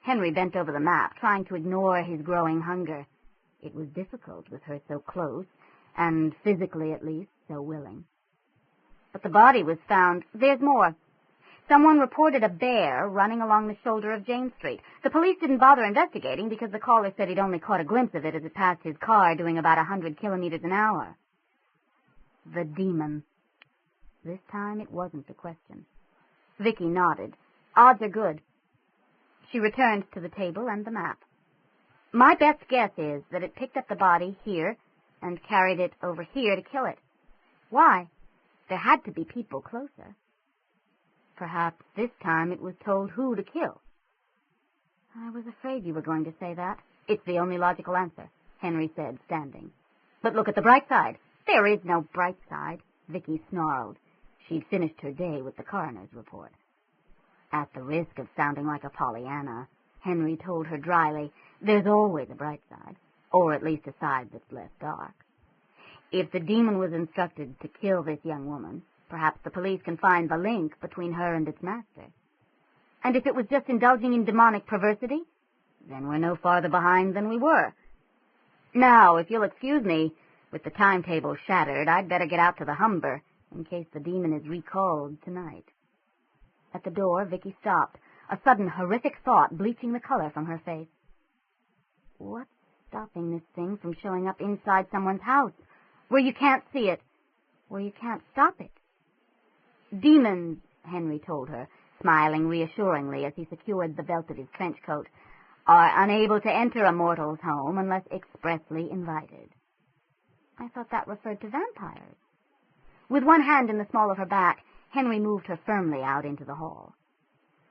Henry bent over the map, trying to ignore his growing hunger. It was difficult with her so close, and physically at least so willing. But the body was found. There's more. Someone reported a bear running along the shoulder of Jane Street. The police didn't bother investigating because the caller said he'd only caught a glimpse of it as it passed his car doing about 100 kilometers an hour. The demon. This time it wasn't a question. Vicki nodded. Odds are good. She returned to the table and the map. My best guess is that it picked up the body here and carried it over here to kill it. Why? There had to be people closer. Perhaps this time it was told who to kill. I was afraid you were going to say that. It's the only logical answer, Henry said, standing. But look at the bright side. There is no bright side, Vicki snarled. She'd finished her day with the coroner's report. At the risk of sounding like a Pollyanna, Henry told her dryly, there's always a bright side, or at least a side that's less dark. If the demon was instructed to kill this young woman, perhaps the police can find the link between her and its master. And if it was just indulging in demonic perversity, then we're no farther behind than we were. Now, if you'll excuse me, with the timetable shattered, I'd better get out to the Humber, in case the demon is recalled tonight. At the door, Vicki stopped, a sudden horrific thought bleaching the color from her face. What's stopping this thing from showing up inside someone's house, where you can't see it, where you can't stop it? Demons, Henry told her, smiling reassuringly as he secured the belt of his trench coat, are unable to enter a mortal's home unless expressly invited. I thought that referred to vampires. With one hand in the small of her back, Henry moved her firmly out into the hall.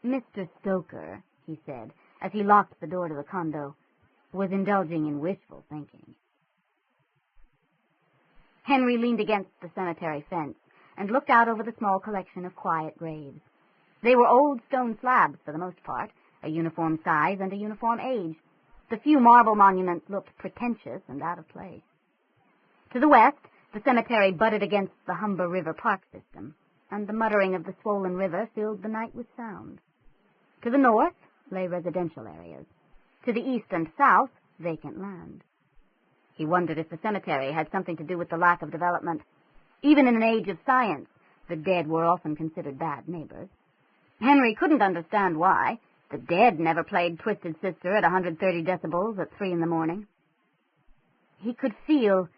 Mr. Stoker, he said, as he locked the door to the condo, was indulging in wishful thinking. Henry leaned against the cemetery fence and looked out over the small collection of quiet graves. They were old stone slabs for the most part, a uniform size and a uniform age. The few marble monuments looked pretentious and out of place. To the west, the cemetery butted against the Humber River Park system, and the muttering of the swollen river filled the night with sound. To the north lay residential areas. To the east and south, vacant land. He wondered if the cemetery had something to do with the lack of development. Even in an age of science, the dead were often considered bad neighbors. Henry couldn't understand why. The dead never played Twisted Sister at 130 decibels at 3 a.m. He could feel,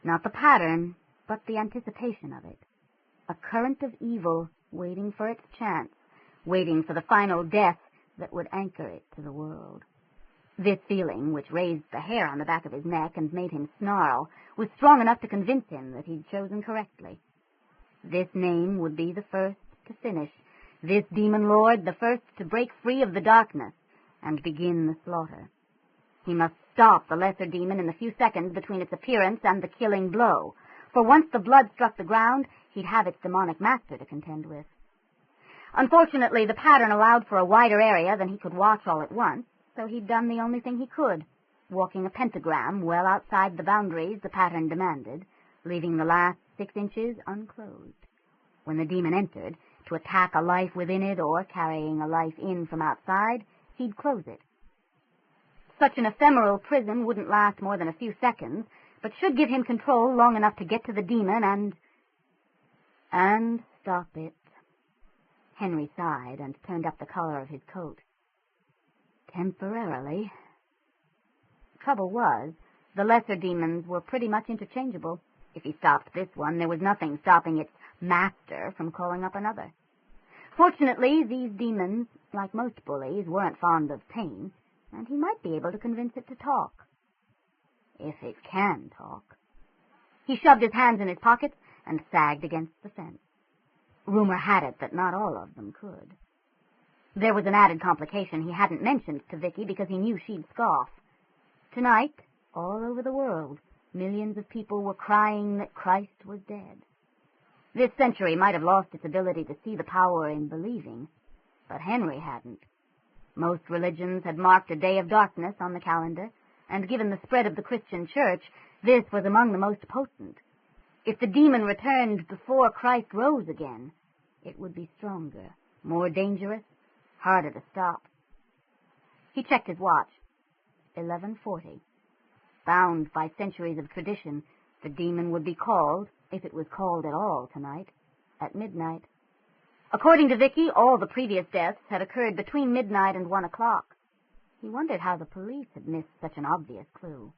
not the pattern, but the anticipation of it. A current of evil waiting for its chance, waiting for the final death that would anchor it to the world. This feeling, which raised the hair on the back of his neck and made him snarl, was strong enough to convince him that he'd chosen correctly. This name would be the first to finish, this demon lord the first to break free of the darkness and begin the slaughter. He must stop the lesser demon in the few seconds between its appearance and the killing blow, for once the blood struck the ground, he'd have its demonic master to contend with. Unfortunately, the pattern allowed for a wider area than he could watch all at once, so he'd done the only thing he could, walking a pentagram well outside the boundaries the pattern demanded, leaving the last 6 inches unclosed. When the demon entered, to attack a life within it or carrying a life in from outside, he'd close it. Such an ephemeral prison wouldn't last more than a few seconds, but should give him control long enough to get to the demon and stop it. Henry sighed and turned up the collar of his coat. Temporarily. Trouble was, the lesser demons were pretty much interchangeable. If he stopped this one, there was nothing stopping its master from calling up another. Fortunately, these demons, like most bullies, weren't fond of pain, and he might be able to convince it to talk. If it can talk. He shoved his hands in his pockets and sagged against the fence. Rumor had it that not all of them could. There was an added complication he hadn't mentioned to Vicki because he knew she'd scoff. Tonight, all over the world, millions of people were crying that Christ was dead. This century might have lost its ability to see the power in believing, but Henry hadn't. Most religions had marked a day of darkness on the calendar, and given the spread of the Christian church, this was among the most potent. If the demon returned before Christ rose again, it would be stronger, more dangerous, harder to stop. He checked his watch. 11:40. Bound by centuries of tradition, the demon would be called, if it was called at all tonight, at midnight. According to Vicki, all the previous deaths had occurred between midnight and 1 o'clock. He wondered how the police had missed such an obvious clue.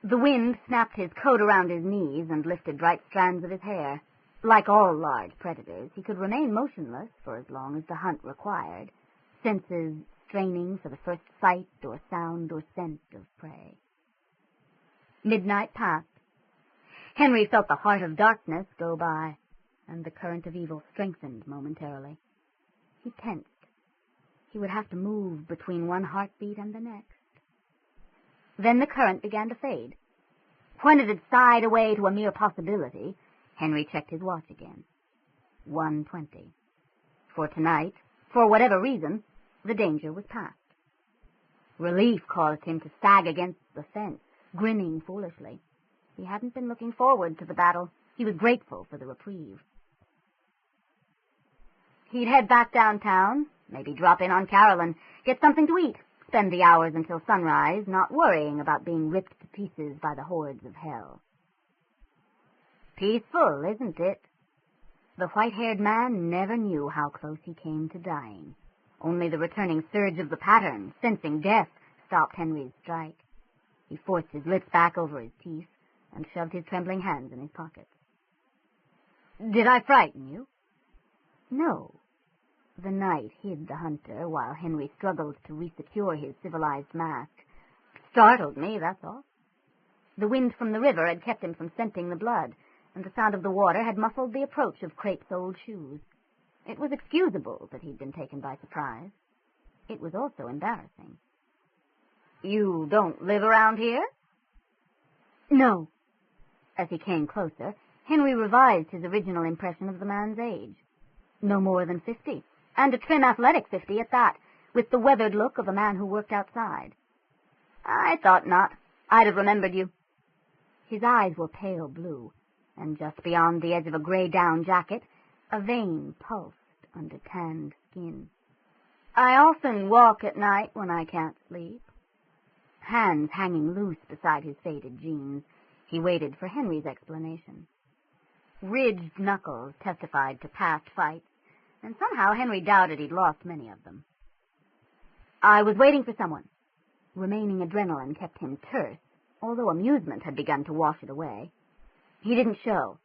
The wind snapped his coat around his knees and lifted bright strands of his hair. Like all large predators, he could remain motionless for as long as the hunt required, senses straining for the first sight or sound or scent of prey. Midnight passed. Henry felt the heart of darkness go by, and the current of evil strengthened momentarily. He tensed. He would have to move between one heartbeat and the next. Then the current began to fade. When it had sighed away to a mere possibility, Henry checked his watch again. 1:20. For tonight, for whatever reason, the danger was past. Relief caused him to sag against the fence, grinning foolishly. He hadn't been looking forward to the battle. He was grateful for the reprieve. He'd head back downtown, maybe drop in on Carolyn, get something to eat, spend the hours until sunrise, not worrying about being ripped to pieces by the hordes of hell. Peaceful, isn't it? The white-haired man never knew how close he came to dying. Only the returning surge of the pattern, sensing death, stopped Henry's strike. He forced his lips back over his teeth and shoved his trembling hands in his pockets. Did I frighten you? No. The night hid the hunter while Henry struggled to resecure his civilized mask. Startled me, that's all. The wind from the river had kept him from scenting the blood, and the sound of the water had muffled the approach of Crape's old shoes. It was excusable that he'd been taken by surprise. It was also embarrassing. "You don't live around here?" "No." As he came closer, Henry revised his original impression of the man's age. No more than 50, and a trim athletic 50 at that, with the weathered look of a man who worked outside. "I thought not. I'd have remembered you." His eyes were pale blue, and just beyond the edge of a gray down jacket, a vein pulsed under tanned skin. "I often walk at night when I can't sleep." Hands hanging loose beside his faded jeans, he waited for Henry's explanation. Ridged knuckles testified to past fights, and somehow Henry doubted he'd lost many of them. "I was waiting for someone." Remaining adrenaline kept him terse, although amusement had begun to wash it away. "He didn't show."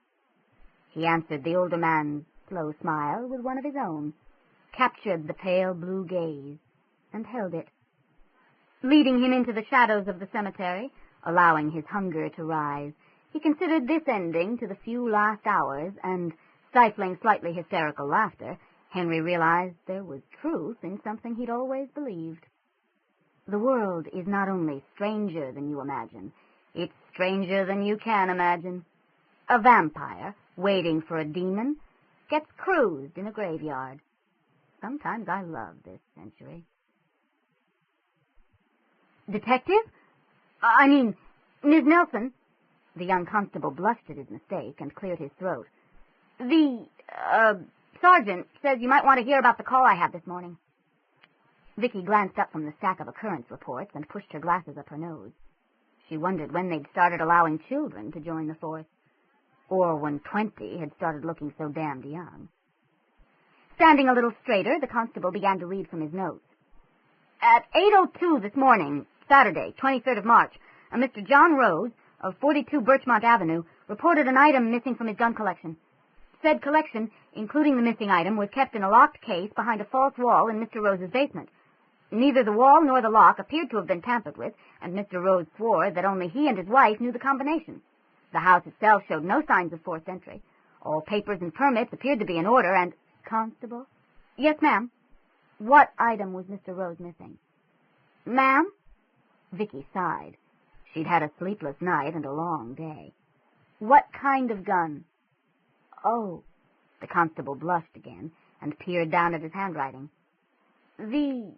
He answered the older man's slow smile with one of his own, captured the pale blue gaze, and held it. Leading him into the shadows of the cemetery, allowing his hunger to rise, he considered this ending to the few last hours, and, stifling slightly hysterical laughter, Henry realized there was truth in something he'd always believed. The world is not only stranger than you imagine, it's stranger than you can imagine. A vampire, waiting for a demon, gets cruised in a graveyard. Sometimes I love this century. "Detective? I mean, Miss Nelson." The young constable blushed at his mistake and cleared his throat. "The, sergeant says you might want to hear about the call I had this morning." Vicki glanced up from the stack of occurrence reports and pushed her glasses up her nose. She wondered when they'd started allowing children to join the force, or when 20 had started looking so damned young. Standing a little straighter, the constable began to read from his notes. "At 8:02 this morning, Saturday, 23rd of March, a Mr. John Rose of 42 Birchmont Avenue reported an item missing from his gun collection. Said collection, including the missing item, was kept in a locked case behind a false wall in Mr. Rose's basement. Neither the wall nor the lock appeared to have been tampered with, and Mr. Rose swore that only he and his wife knew the combination. The house itself showed no signs of forced entry. All papers and permits appeared to be in order, and—" "Constable?" "Yes, ma'am." "What item was Mr. Rose missing?" "Ma'am?" Vicki sighed. She'd had a sleepless night and a long day. "What kind of gun?" "Oh." The constable blushed again and peered down at his handwriting. "The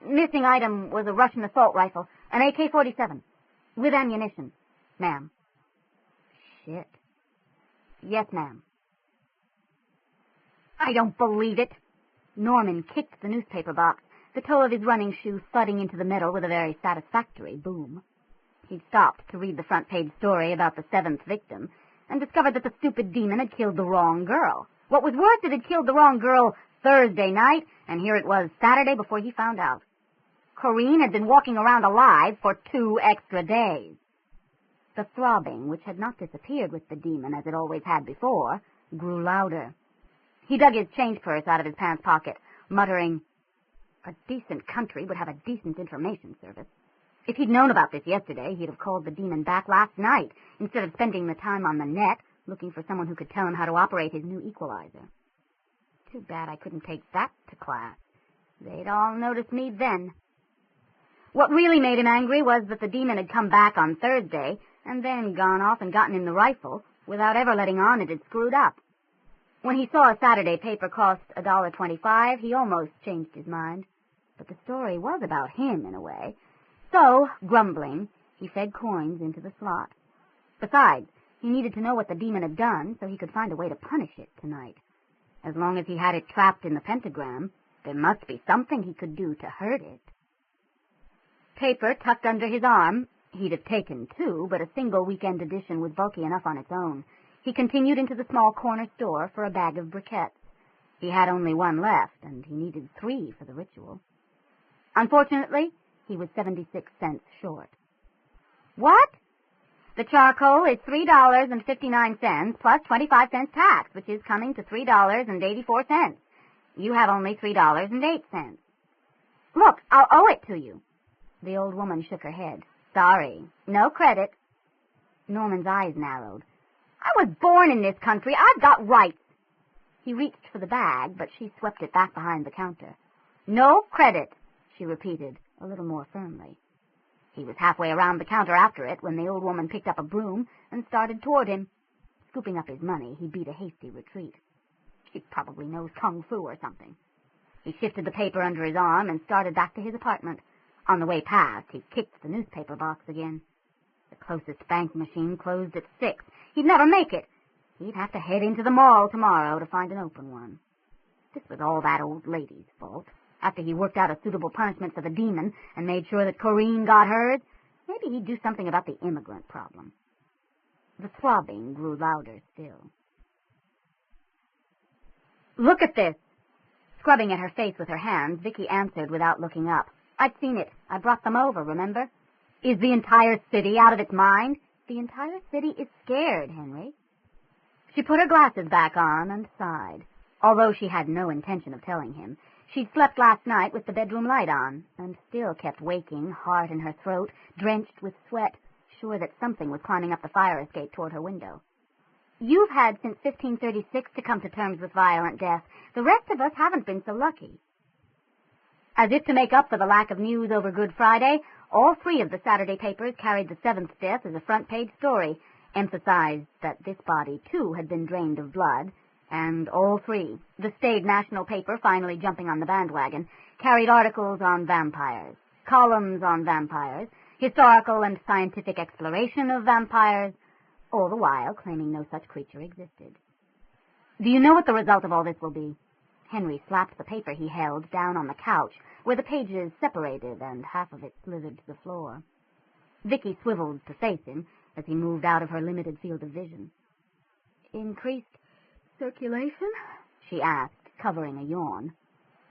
missing item was a Russian assault rifle, an AK-47, with ammunition, ma'am." "Shit." "Yes, ma'am." "I don't believe it." Norman kicked the newspaper box, the toe of his running shoe thudding into the metal with a very satisfactory boom. He'd stopped to read the front-page story about the 7th victim and discovered that the stupid demon had killed the wrong girl. What was worse, it had killed the wrong girl Thursday night, and here it was Saturday before he found out. Corrine had been walking around alive for 2 extra days. The throbbing, which had not disappeared with the demon as it always had before, grew louder. He dug his change purse out of his pants pocket, muttering, "A decent country would have a decent information service. If he'd known about this yesterday, he'd have called the demon back last night, instead of spending the time on the net looking for someone who could tell him how to operate his new equalizer. Too bad I couldn't take that to class. They'd all notice me then." What really made him angry was that the demon had come back on Thursday and then gone off and gotten him the rifle without ever letting on it had screwed up. When he saw a Saturday paper cost $1.25, he almost changed his mind. But the story was about him in a way. So, grumbling, he fed coins into the slot. Besides, he needed to know what the demon had done so he could find a way to punish it tonight. As long as he had it trapped in the pentagram, there must be something he could do to hurt it. Paper tucked under his arm. He'd have taken 2, but a single weekend edition was bulky enough on its own. He continued into the small corner store for a bag of briquettes. He had only 1 left, and he needed 3 for the ritual. Unfortunately, he was 76 cents short. "What?" "The charcoal is $3.59 plus 25 cents tax, which is coming to $3.84. You have only $3.08. "Look, I'll owe it to you." The old woman shook her head. "Sorry, no credit." Norman's eyes narrowed. "I was born in this country. I've got rights." He reached for the bag, but she swept it back behind the counter. "No credit," she repeated, a little more firmly. He was halfway around the counter after it when the old woman picked up a broom and started toward him. Scooping up his money, he beat a hasty retreat. She probably knows kung fu or something. He shifted the paper under his arm and started back to his apartment. On the way past, he kicked the newspaper box again. The closest bank machine closed at 6. He'd never make it. He'd have to head into the mall tomorrow to find an open one. This was all that old lady's fault. After he worked out a suitable punishment for the demon and made sure that Corinne got hers, maybe he'd do something about the immigrant problem. The throbbing grew louder still. "Look at this!" Scrubbing at her face with her hands, Vicki answered without looking up. "I'd seen it. I brought them over, remember? Is the entire city out of its mind?" "The entire city is scared, Henry." She put her glasses back on and sighed. Although she had no intention of telling him, she'd slept last night with the bedroom light on, and still kept waking, heart in her throat, drenched with sweat, sure that something was climbing up the fire escape toward her window. "You've had since 1536 to come to terms with violent death. The rest of us haven't been so lucky." As if to make up for the lack of news over Good Friday, all 3 of the Saturday papers carried the 7th death as a front-page story, emphasized that this body, too, had been drained of blood, and all 3, the staid national paper finally jumping on the bandwagon, carried articles on vampires, columns on vampires, historical and scientific exploration of vampires, all the while claiming no such creature existed. "Do you know what the result of all this will be?" Henry slapped the paper he held down on the couch, where the pages separated and half of it slithered to the floor. Vicki swiveled to face him as he moved out of her limited field of vision. "Increased circulation?" she asked, covering a yawn.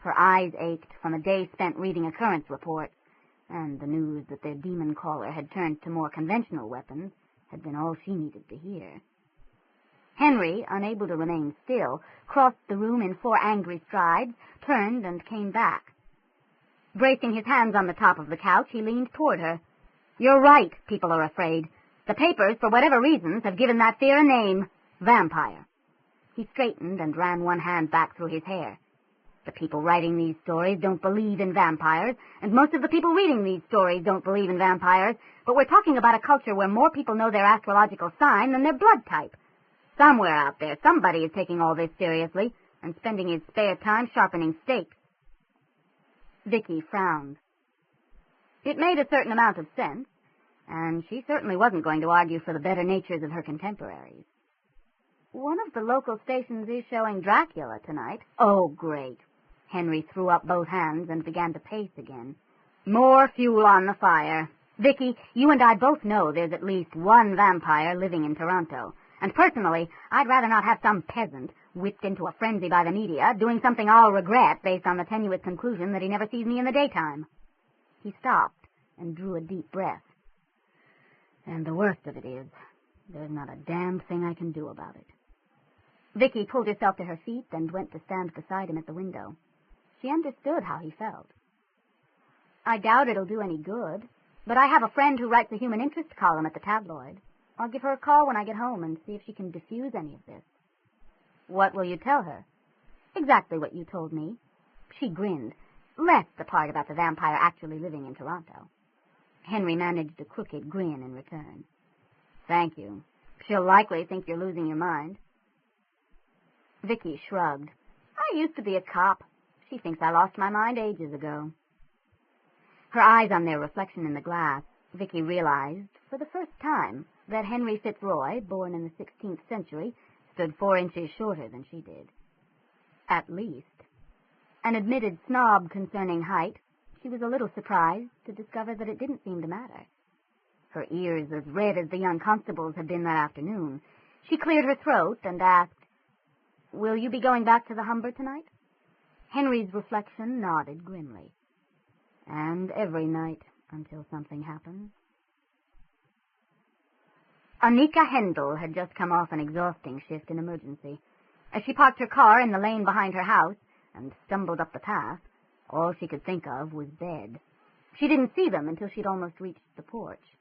Her eyes ached from a day spent reading occurrence reports, and the news that their demon caller had turned to more conventional weapons had been all she needed to hear. Henry, unable to remain still, crossed the room in 4 angry strides, turned and came back. Bracing his hands on the top of the couch, he leaned toward her. "You're right, people are afraid. The papers, for whatever reasons, have given that fear a name. Vampire." He straightened and ran one hand back through his hair. "The people writing these stories don't believe in vampires, and most of the people reading these stories don't believe in vampires, but we're talking about a culture where more people know their astrological sign than their blood type. Somewhere out there, somebody is taking all this seriously and spending his spare time sharpening stakes." Vicki frowned. It made a certain amount of sense, and she certainly wasn't going to argue for the better natures of her contemporaries. "One of the local stations is showing Dracula tonight." "Oh, great." Henry threw up both hands and began to pace again. "More fuel on the fire. Vicki, you and I both know there's at least one vampire living in Toronto. And personally, I'd rather not have some peasant, whipped into a frenzy by the media, doing something I'll regret based on the tenuous conclusion that he never sees me in the daytime." He stopped and drew a deep breath. "And the worst of it is, there's not a damn thing I can do about it." Vicki pulled herself to her feet and went to stand beside him at the window. She understood how he felt. "I doubt it'll do any good, but I have a friend who writes a human interest column at the tabloid. I'll give her a call when I get home and see if she can diffuse any of this." "What will you tell her?" "Exactly what you told me." She grinned, less the part about the vampire actually living in Toronto. Henry managed a crooked grin in return. "Thank you. She'll likely think you're losing your mind." Vicki shrugged. "I used to be a cop. She thinks I lost my mind ages ago." Her eyes on their reflection in the glass, Vicki realized, for the first time, that Henry Fitzroy, born in the 16th century, stood 4 inches shorter than she did. At least. An admitted snob concerning height, she was a little surprised to discover that it didn't seem to matter. Her ears as red as the young constable's had been that afternoon. She cleared her throat and asked, "Will you be going back to the Humber tonight?" Henry's reflection nodded grimly. "And every night until something happens." Annika Hendel had just come off an exhausting shift in emergency. As she parked her car in the lane behind her house and stumbled up the path, all she could think of was bed. She didn't see them until she'd almost reached the porch.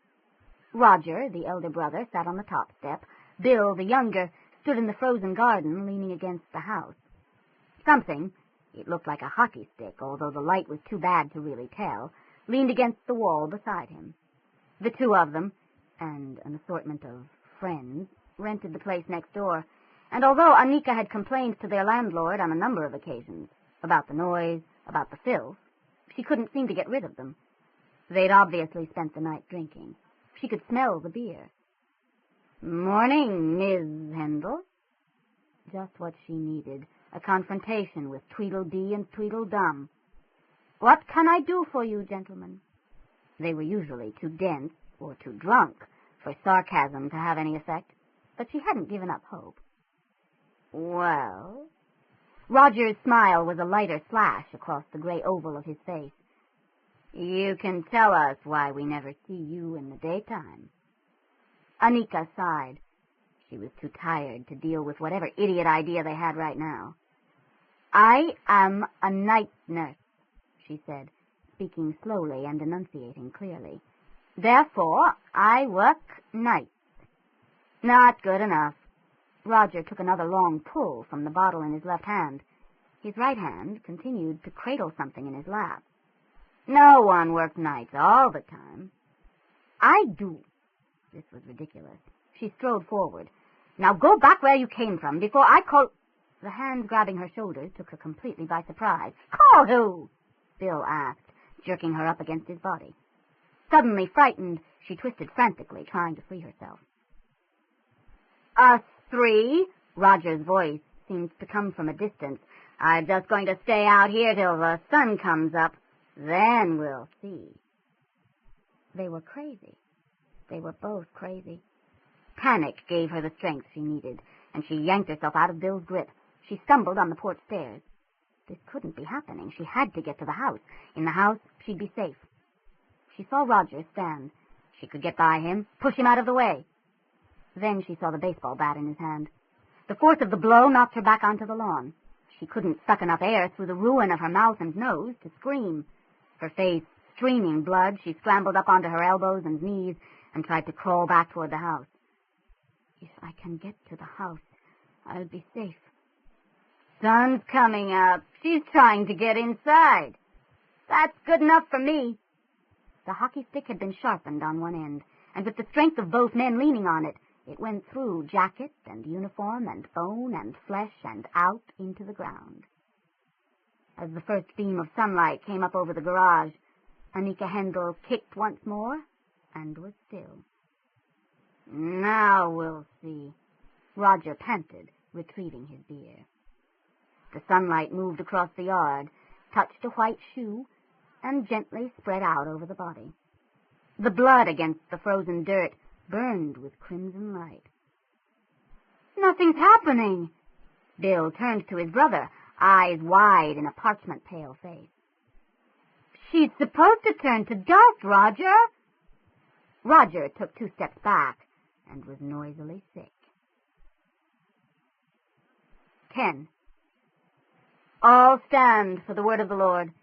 Roger, the elder brother, sat on the top step. Bill, the younger, stood in the frozen garden leaning against the house. Something, it looked like a hockey stick, although the light was too bad to really tell, leaned against the wall beside him. The two of them, and an assortment of friends, rented the place next door, and although Annika had complained to their landlord on a number of occasions about the noise, about the filth, she couldn't seem to get rid of them. They'd obviously spent the night drinking. She could smell the beer. "Morning, Miss Handel." Just what she needed, a confrontation with Tweedledee and Tweedledum. "What can I do for you, gentlemen?" They were usually too dense or too drunk for sarcasm to have any effect, but she hadn't given up hope. "Well?" Roger's smile was a lighter slash across the gray oval of his face. "You can tell us why we never see you in the daytime." Annika sighed. She was too tired to deal with whatever idiot idea they had right now. "I am a night nurse," she said, speaking slowly and enunciating clearly. "Therefore, I work nights." "Not good enough." Roger took another long pull from the bottle in his left hand. His right hand continued to cradle something in his lap. "No one works nights all the time." "I do." This was ridiculous. She strode forward. "Now go back where you came from before I call—" The hand grabbing her shoulders took her completely by surprise. "Call who?" Bill asked, jerking her up against his body. Suddenly frightened, she twisted frantically, trying to free herself. "Us three?" Roger's voice seemed to come from a distance. "I'm just going to stay out here till the sun comes up. Then we'll see." They were crazy. They were both crazy. Panic gave her the strength she needed, and she yanked herself out of Bill's grip. She stumbled on the porch stairs. This couldn't be happening. She had to get to the house. In the house, she'd be safe. She saw Roger stand. She could get by him, push him out of the way. Then she saw the baseball bat in his hand. The force of the blow knocked her back onto the lawn. She couldn't suck enough air through the ruin of her mouth and nose to scream. Her face streaming blood, she scrambled up onto her elbows and knees and tried to crawl back toward the house. "If I can get to the house, I'll be safe." "Sun's coming up. She's trying to get inside." "That's good enough for me." The hockey stick had been sharpened on one end, and with the strength of both men leaning on it, it went through jacket and uniform and bone and flesh and out into the ground. As the first beam of sunlight came up over the garage, Annika Handel kicked once more and was still. "Now we'll see," Roger panted, retrieving his beer. The sunlight moved across the yard, touched a white shoe, and gently spread out over the body. The blood against the frozen dirt burned with crimson light. "Nothing's happening." Bill turned to his brother, eyes wide in a parchment-pale face. "She's supposed to turn to dust, Roger." Roger took 2 steps back and was noisily sick. 10. All stand for the word of the Lord.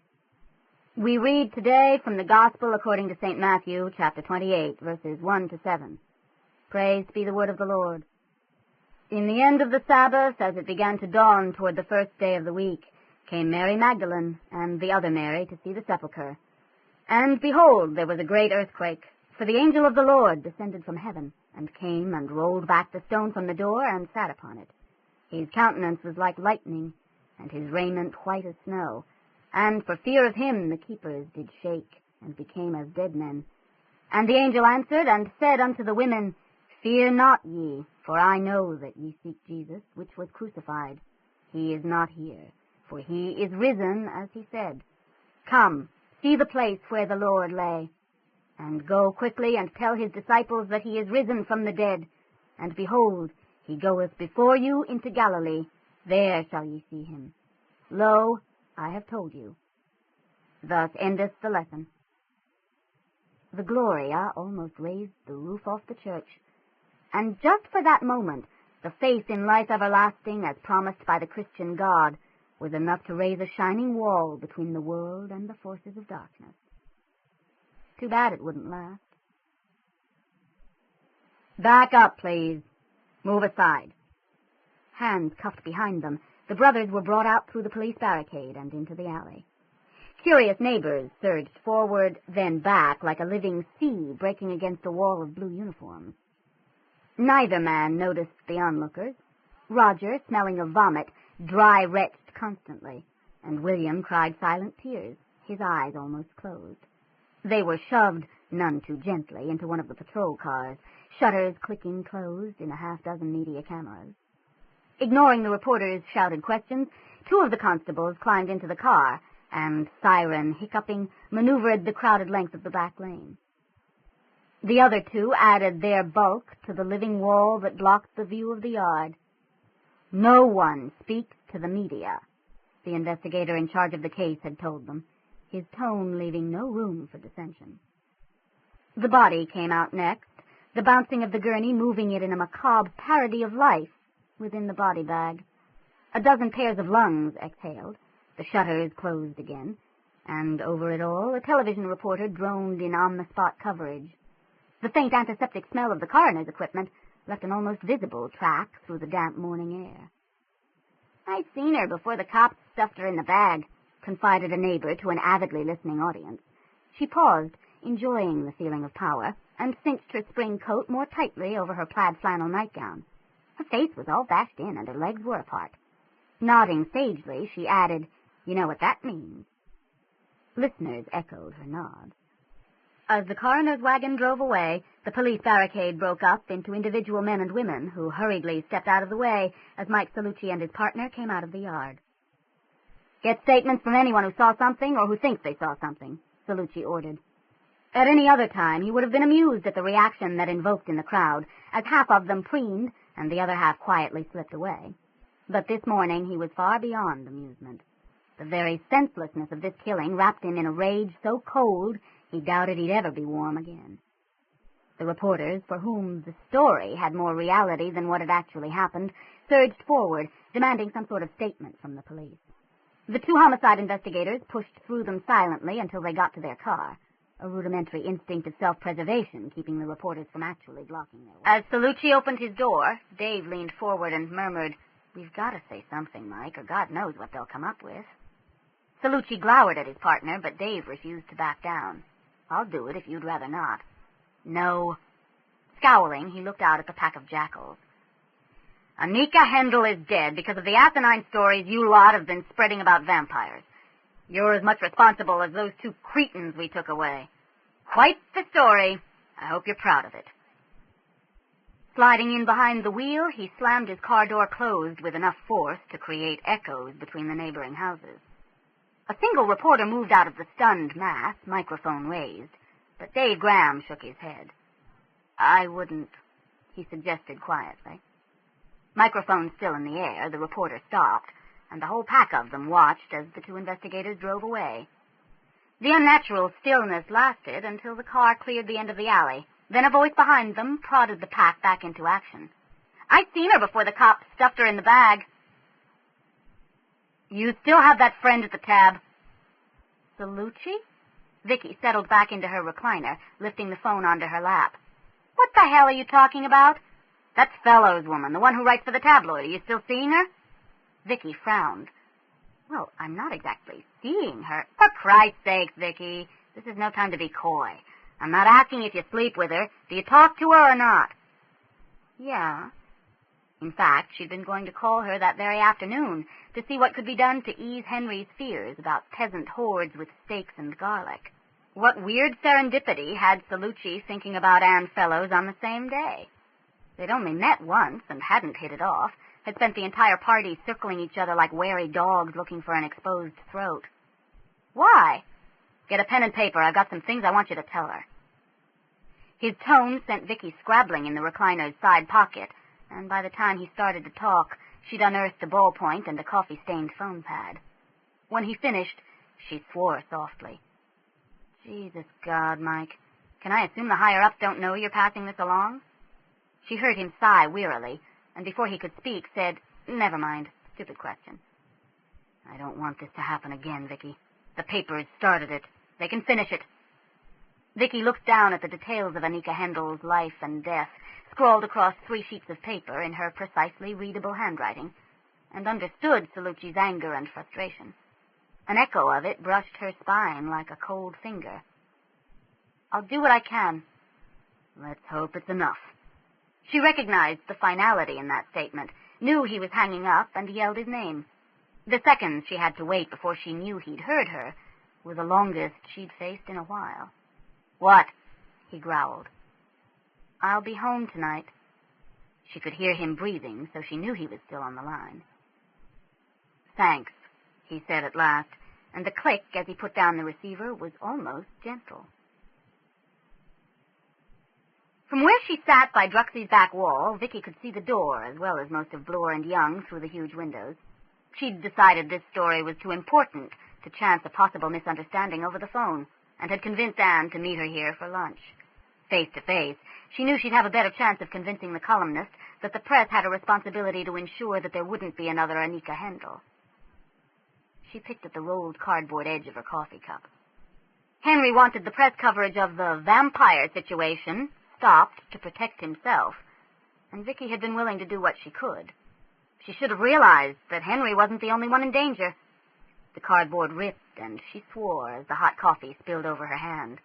We read today from the Gospel according to St. Matthew, chapter 28, verses 1 to 7. Praise be the word of the Lord. In the end of the Sabbath, as it began to dawn toward the first day of the week, came Mary Magdalene and the other Mary to see the sepulchre. And behold, there was a great earthquake, for the angel of the Lord descended from heaven, and came and rolled back the stone from the door and sat upon it. His countenance was like lightning, and his raiment white as snow. And for fear of him the keepers did shake, and became as dead men. And the angel answered and said unto the women, Fear not ye, for I know that ye seek Jesus, which was crucified. He is not here, for he is risen, as he said. Come, see the place where the Lord lay. And go quickly and tell his disciples that he is risen from the dead. And behold, he goeth before you into Galilee. There shall ye see him. Lo, I have told you. Thus endeth the lesson. The Gloria almost raised the roof off the church, and just for that moment, the faith in life everlasting as promised by the Christian God was enough to raise a shining wall between the world and the forces of darkness. Too bad it wouldn't last. Back up, please. Move aside. Hands cuffed behind them, the brothers were brought out through the police barricade and into the alley. Curious neighbors surged forward, then back, like a living sea breaking against a wall of blue uniforms. Neither man noticed the onlookers. Roger, smelling of vomit, dry-retched constantly, and William cried silent tears, his eyes almost closed. They were shoved, none too gently, into one of the patrol cars, shutters clicking closed in a half-dozen media cameras. Ignoring the reporters' shouted questions, 2 of the constables climbed into the car and, siren hiccuping, maneuvered the crowded length of the back lane. The other 2 added their bulk to the living wall that blocked the view of the yard. "No one speak to the media," the investigator in charge of the case had told them, his tone leaving no room for dissension. The body came out next, the bouncing of the gurney moving it in a macabre parody of life within the body bag. A dozen pairs of lungs exhaled, the shutters closed again, and over it all a television reporter droned in on-the-spot coverage. The faint antiseptic smell of the coroner's equipment left an almost visible track through the damp morning air. "I seen her before the cops stuffed her in the bag," confided a neighbor to an avidly listening audience. She paused, enjoying the feeling of power, and cinched her spring coat more tightly over her plaid flannel nightgown. Her face was all bashed in and her legs were apart. Nodding sagely, she added, "You know what that means." Listeners echoed her nod. As the coroner's wagon drove away, the police barricade broke up into individual men and women who hurriedly stepped out of the way as Mike Celluci and his partner came out of the yard. "Get statements from anyone who saw something or who thinks they saw something," Celluci ordered. At any other time, he would have been amused at the reaction that invoked in the crowd, as half of them preened and the other half quietly slipped away. But this morning he was far beyond amusement. The very senselessness of this killing wrapped him in a rage so cold he doubted he'd ever be warm again. The reporters, for whom the story had more reality than what had actually happened, surged forward, demanding some sort of statement from the police. The 2 homicide investigators pushed through them silently until they got to their car, a rudimentary instinct of self-preservation keeping the reporters from actually blocking their way. As Celluci opened his door, Dave leaned forward and murmured, "We've got to say something, Mike, or God knows what they'll come up with." Celluci glowered at his partner, but Dave refused to back down. "I'll do it if you'd rather not." "No." Scowling, he looked out at the pack of jackals. "Anika Hendel is dead because of the asinine stories you lot have been spreading about vampires. You're as much responsible as those 2 cretins we took away. Quite the story. I hope you're proud of it." Sliding in behind the wheel, he slammed his car door closed with enough force to create echoes between the neighboring houses. A single reporter moved out of the stunned mass, microphone raised, but Dave Graham shook his head. "I wouldn't," he suggested quietly. Microphone still in the air, the reporter stopped, and the whole pack of them watched as the 2 investigators drove away. The unnatural stillness lasted until the car cleared the end of the alley. Then a voice behind them prodded the pack back into action. "I seen her before the cops stuffed her in the bag." "You still have that friend at the tab?" "Celluci?" Vicki settled back into her recliner, lifting the phone onto her lap. "What the hell are you talking about?" "That's Fellows' woman, the one who writes for the tabloid. Are you still seeing her?" Vicki frowned. "Well, I'm not exactly seeing her." "For Christ's sake, Vicki, this is no time to be coy. I'm not asking if you sleep with her. Do you talk to her or not?" "Yeah." In fact, she'd been going to call her that very afternoon to see what could be done to ease Henry's fears about peasant hordes with steaks and garlic. What weird serendipity had Celluci thinking about Anne Fellows on the same day? They'd only met once and hadn't hit it off, had spent the entire party circling each other like wary dogs looking for an exposed throat. "Why?" "Get a pen and paper. I've got some things I want you to tell her." His tone sent Vicki scrabbling in the recliner's side pocket, and by the time he started to talk, she'd unearthed a ballpoint and a coffee-stained phone pad. When he finished, she swore softly. "Jesus God, Mike. Can I assume the higher-ups don't know you're passing this along?" She heard him sigh wearily, and before he could speak, said, "Never mind. Stupid question." "I don't want this to happen again, Vicki. The papers started it. They can finish it." Vicki looked down at the details of Anika Hendel's life and death, scrawled across 3 sheets of paper in her precisely readable handwriting, and understood Celluci's anger and frustration. An echo of it brushed her spine like a cold finger. "I'll do what I can." "Let's hope it's enough." She recognized the finality in that statement, knew he was hanging up, and yelled his name. The seconds she had to wait before she knew he'd heard her were the longest she'd faced in a while. "What?" he growled. "I'll be home tonight." She could hear him breathing, so she knew he was still on the line. "Thanks," he said at last, and the click as he put down the receiver was almost gentle. From where she sat by Druxy's back wall, Vicki could see the door, as well as most of Bloor and Young through the huge windows. She'd decided this story was too important to chance a possible misunderstanding over the phone, and had convinced Anne to meet her here for lunch. Face to face, she knew she'd have a better chance of convincing the columnist that the press had a responsibility to ensure that there wouldn't be another Annika Hendel. She picked at the rolled cardboard edge of her coffee cup. Henry wanted the press coverage of the vampire situation stopped to protect himself, and Vicki had been willing to do what she could. She should have realized that Henry wasn't the only one in danger. The cardboard ripped, and she swore as the hot coffee spilled over her hand.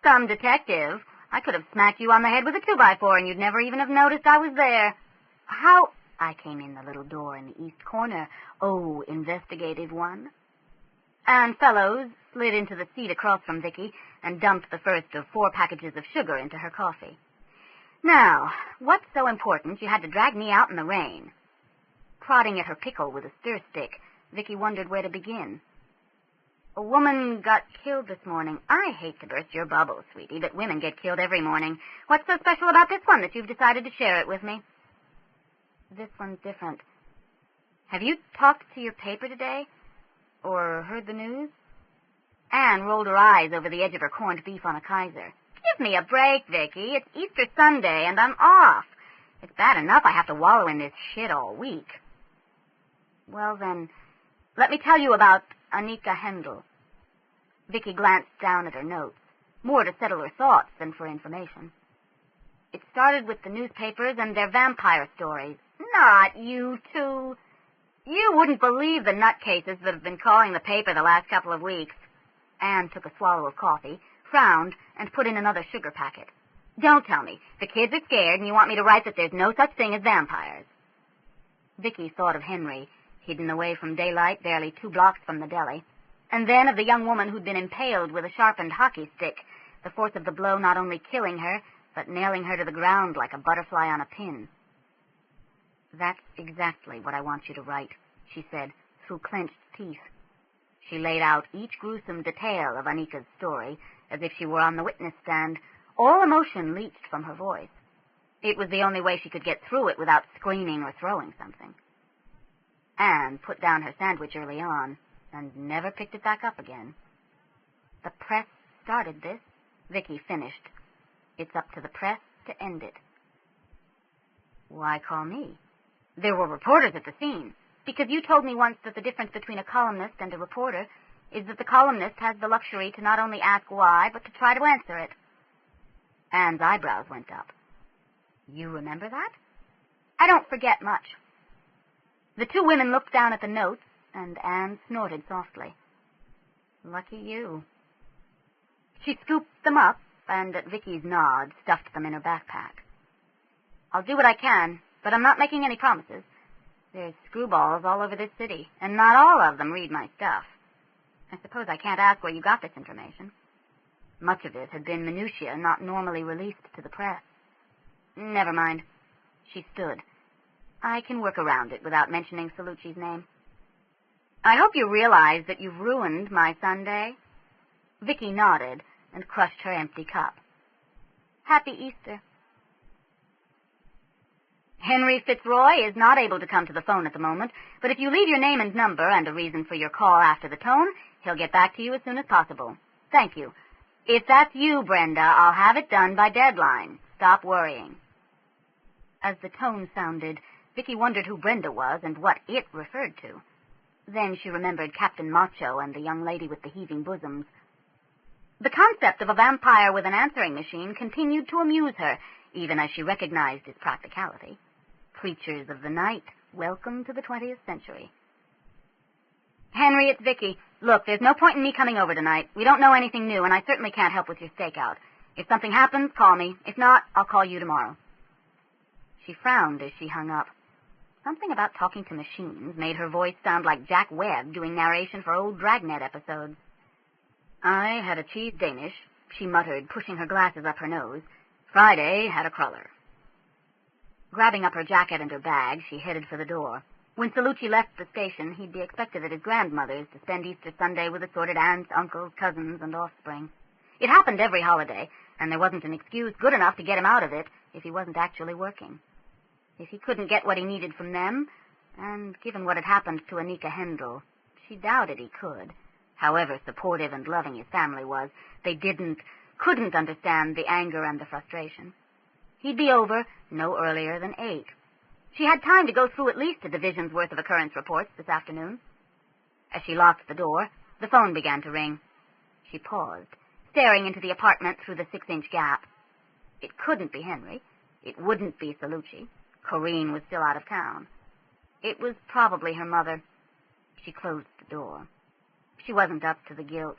"Some detective. I could have smacked you on the head with a 2x4, and you'd never even have noticed I was there. How—" "I came in the little door in the east corner. Oh, investigative one." Anne Fellows slid into the seat across from Vicki and dumped the first of 4 packages of sugar into her coffee. "Now, what's so important you had to drag me out in the rain?" Prodding at her pickle with a stir stick, Vicki wondered where to begin. "A woman got killed this morning. I hate to burst your bubble, sweetie, but women get killed every morning. What's so special about this one that you've decided to share it with me?" "This one's different. Have you talked to your paper today? Or heard the news?" Anne rolled her eyes over the edge of her corned beef on a Kaiser. "Give me a break, Vicki. It's Easter Sunday, and I'm off. It's bad enough I have to wallow in this shit all week." "Well, then, let me tell you about Annika Hendel." Vicki glanced down at her notes, more to settle her thoughts than for information. "It started with the newspapers and their vampire stories." "Not you two. You wouldn't believe the nutcases that have been calling the paper the last couple of weeks." Anne took a swallow of coffee, frowned, and put in another sugar packet. "Don't tell me. The kids are scared, and you want me to write that there's no such thing as vampires." Vicki thought of Henry, hidden away from daylight barely 2 blocks from the deli, and then of the young woman who'd been impaled with a sharpened hockey stick, the force of the blow not only killing her, but nailing her to the ground like a butterfly on a pin. "That's exactly what I want you to write," she said, through clenched teeth. She laid out each gruesome detail of Annika's story, as if she were on the witness stand. All emotion leached from her voice. It was the only way she could get through it without screaming or throwing something. Anne put down her sandwich early on, and never picked it back up again. "The press started this," Vicki finished. "It's up to the press to end it." "Why call me?" "There were reporters at the scene. Because you told me once that the difference between a columnist and a reporter is that the columnist has the luxury to not only ask why, but to try to answer it." Anne's eyebrows went up. "You remember that?" "I don't forget much." The 2 women looked down at the notes, and Anne snorted softly. "Lucky you." She scooped them up, and at Vicki's nod, stuffed them in her backpack. "I'll do what I can, but I'm not making any promises. There's screwballs all over this city, and not all of them read my stuff. I suppose I can't ask where you got this information." Much of it had been minutiae not normally released to the press. "Never mind." She stood. "I can work around it without mentioning Celluci's name." "I hope you realize that you've ruined my Sunday." Vicki nodded and crushed her empty cup. "Happy Easter." "Henry Fitzroy is not able to come to the phone at the moment, but if you leave your name and number and a reason for your call after the tone, he'll get back to you as soon as possible. Thank you. If that's you, Brenda, I'll have it done by deadline. Stop worrying." As the tone sounded, Vicki wondered who Brenda was and what it referred to. Then she remembered Captain Macho and the young lady with the heaving bosoms. The concept of a vampire with an answering machine continued to amuse her, even as she recognized its practicality. Creatures of the night, Welcome to the 20th century. Henry, it's Vicki. Look, there's no point in me coming over tonight. We don't know anything new, and I certainly can't help with your stakeout. If something happens, call me. If not, I'll call you tomorrow. She frowned as she hung up. Something about talking to machines made her voice sound like Jack Webb doing narration for old Dragnet episodes. I had a cheese Danish, she muttered, pushing her glasses up her nose. Friday had a cruller. Grabbing up her jacket and her bag, she headed for the door. When Celluci left the station, he'd be expected at his grandmother's to spend Easter Sunday with assorted aunts, uncles, cousins, and offspring. It happened every holiday, and there wasn't an excuse good enough to get him out of it if he wasn't actually working. If he couldn't get what he needed from them, and given what had happened to Anika Hendel, she doubted he could. However supportive and loving his family was, they couldn't understand the anger and the frustration. He'd be over no earlier than 8. She had time to go through at least a division's worth of occurrence reports this afternoon. As she locked the door, the phone began to ring. She paused, staring into the apartment through the 6-inch gap. It couldn't be Henry. It wouldn't be Celluci. Corinne was still out of town. It was probably her mother. She closed the door. She wasn't up to the guilt.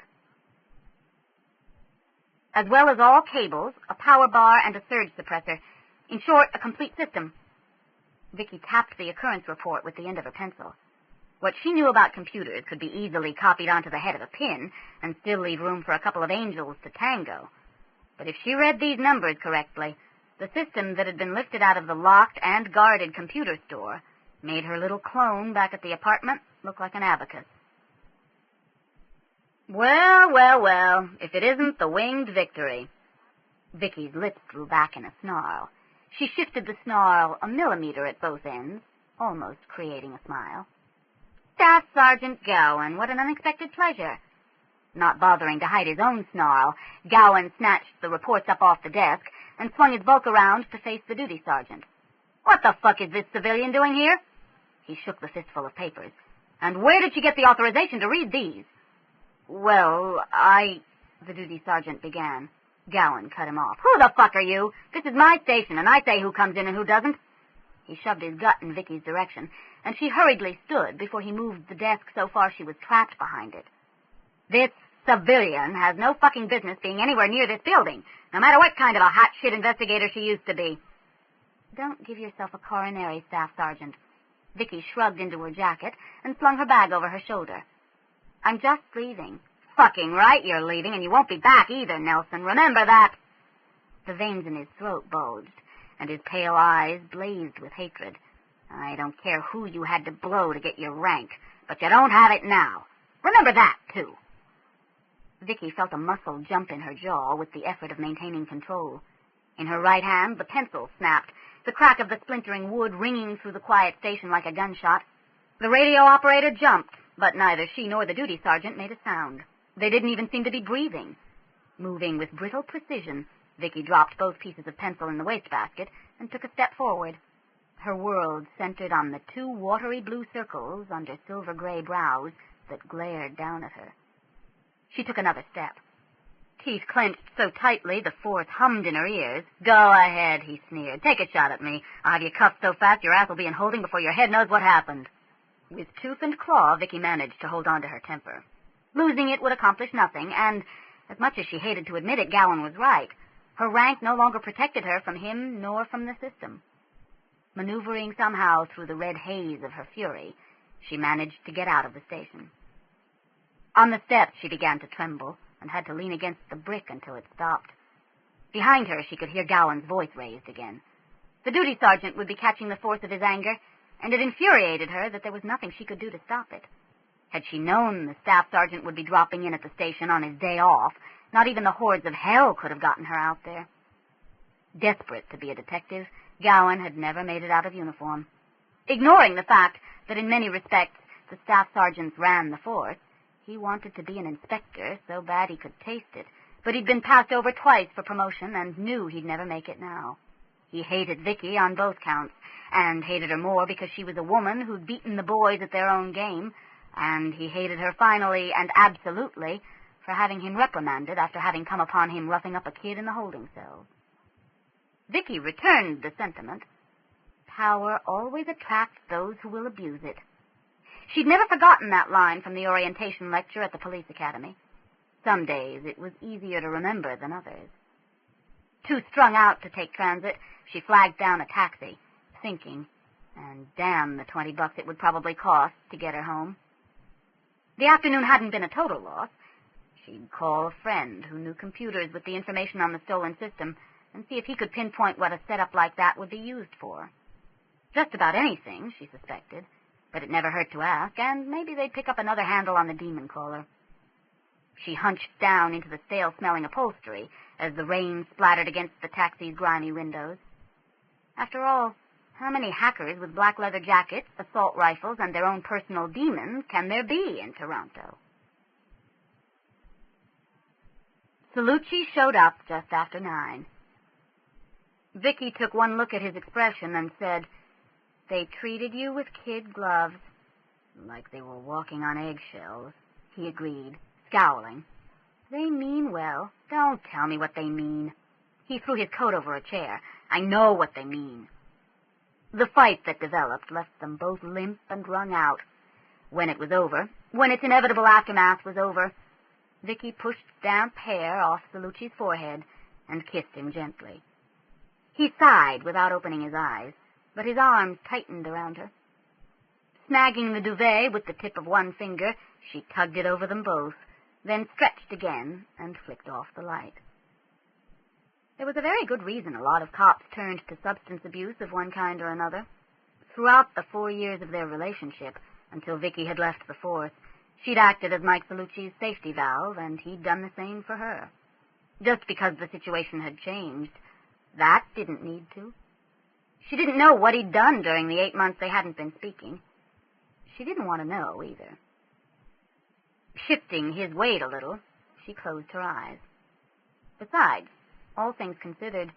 As well as all cables, a power bar, and a surge suppressor. In short, a complete system. Vicki tapped the occurrence report with the end of her pencil. What she knew about computers could be easily copied onto the head of a pin and still leave room for a couple of angels to tango. But if she read these numbers correctly, the system that had been lifted out of the locked and guarded computer store made her little clone back at the apartment look like an abacus. Well, if it isn't the winged victory. Vicki's lips drew back in a snarl. She shifted the snarl a millimeter at both ends, almost creating a smile. Staff Sergeant Gowan, what an unexpected pleasure. Not bothering to hide his own snarl, Gowan snatched the reports up off the desk and swung his bulk around to face the duty sergeant. What the fuck is this civilian doing here? He shook the fistful of papers. And where did she get the authorization to read these? Well, the duty sergeant began. Gowan cut him off. Who the fuck are you? This is my station, and I say who comes in and who doesn't. He shoved his gut in Vicki's direction, and she hurriedly stood before he moved the desk so far she was trapped behind it. This civilian has no fucking business being anywhere near this building, no matter what kind of a hot shit investigator she used to be. Don't give yourself a coronary, Staff Sergeant. Vicki shrugged into her jacket and slung her bag over her shoulder. I'm just leaving. Fucking right you're leaving, and you won't be back either, Nelson. Remember that. The veins in his throat bulged, and his pale eyes blazed with hatred. I don't care who you had to blow to get your rank, but you don't have it now. Remember that, too. Vicki felt a muscle jump in her jaw with the effort of maintaining control. In her right hand, the pencil snapped, the crack of the splintering wood ringing through the quiet station like a gunshot. The radio operator jumped, but neither she nor the duty sergeant made a sound. They didn't even seem to be breathing. Moving with brittle precision, Vicki dropped both pieces of pencil in the wastebasket and took a step forward. Her world centered on the 2 watery blue circles under silver-gray brows that glared down at her. She took another step. Teeth clenched so tightly the force hummed in her ears. Go ahead, he sneered. Take a shot at me. I'll have you cuffed so fast your ass will be in holding before your head knows what happened. With tooth and claw, Vicki managed to hold on to her temper. Losing it would accomplish nothing, and, as much as she hated to admit it, Gowan was right. Her rank no longer protected her from him nor from the system. Maneuvering somehow through the red haze of her fury, she managed to get out of the station. On the steps, she began to tremble and had to lean against the brick until it stopped. Behind her, she could hear Gowan's voice raised again. The duty sergeant would be catching the force of his anger, and it infuriated her that there was nothing she could do to stop it. Had she known the staff sergeant would be dropping in at the station on his day off, not even the hordes of hell could have gotten her out there. Desperate to be a detective, Gowan had never made it out of uniform. Ignoring the fact that in many respects the staff sergeants ran the force, he wanted to be an inspector so bad he could taste it, but he'd been passed over twice for promotion and knew he'd never make it now. He hated Vicki on both counts, and hated her more because she was a woman who'd beaten the boys at their own game, and he hated her finally and absolutely for having him reprimanded after having come upon him roughing up a kid in the holding cell. Vicki returned the sentiment. Power always attracts those who will abuse it. She'd never forgotten that line from the orientation lecture at the police academy. Some days it was easier to remember than others. Too strung out to take transit, she flagged down a taxi, thinking, and damn the $20 it would probably cost to get her home. The afternoon hadn't been a total loss. She'd call a friend who knew computers with the information on the stolen system and see if he could pinpoint what a setup like that would be used for. Just about anything, she suspected, but it never hurt to ask, and maybe they'd pick up another handle on the demon caller. She hunched down into the stale-smelling upholstery as the rain splattered against the taxi's grimy windows. After all, how many hackers with black leather jackets, assault rifles, and their own personal demons can there be in Toronto? Celluci showed up just after 9. Vicki took one look at his expression and said, "They treated you with kid gloves." "Like they were walking on eggshells," he agreed, scowling. "They mean well. Don't tell me what they mean." He threw his coat over a chair. "I know what they mean." The fight that developed left them both limp and wrung out. When it was over, when its inevitable aftermath was over, Vicki pushed damp hair off Celluci's forehead and kissed him gently. He sighed without opening his eyes, but his arms tightened around her. Snagging the duvet with the tip of one finger, she tugged it over them both, then stretched again and flicked off the light. There was a very good reason a lot of cops turned to substance abuse of one kind or another. Throughout the 4 years of their relationship, until Vicki had left the force, she'd acted as Mike Celluci's safety valve, and he'd done the same for her. Just because the situation had changed, that didn't need to. She didn't know what he'd done during the 8 months they hadn't been speaking. She didn't want to know, either. Shifting his weight a little, she closed her eyes. Besides, all things considered,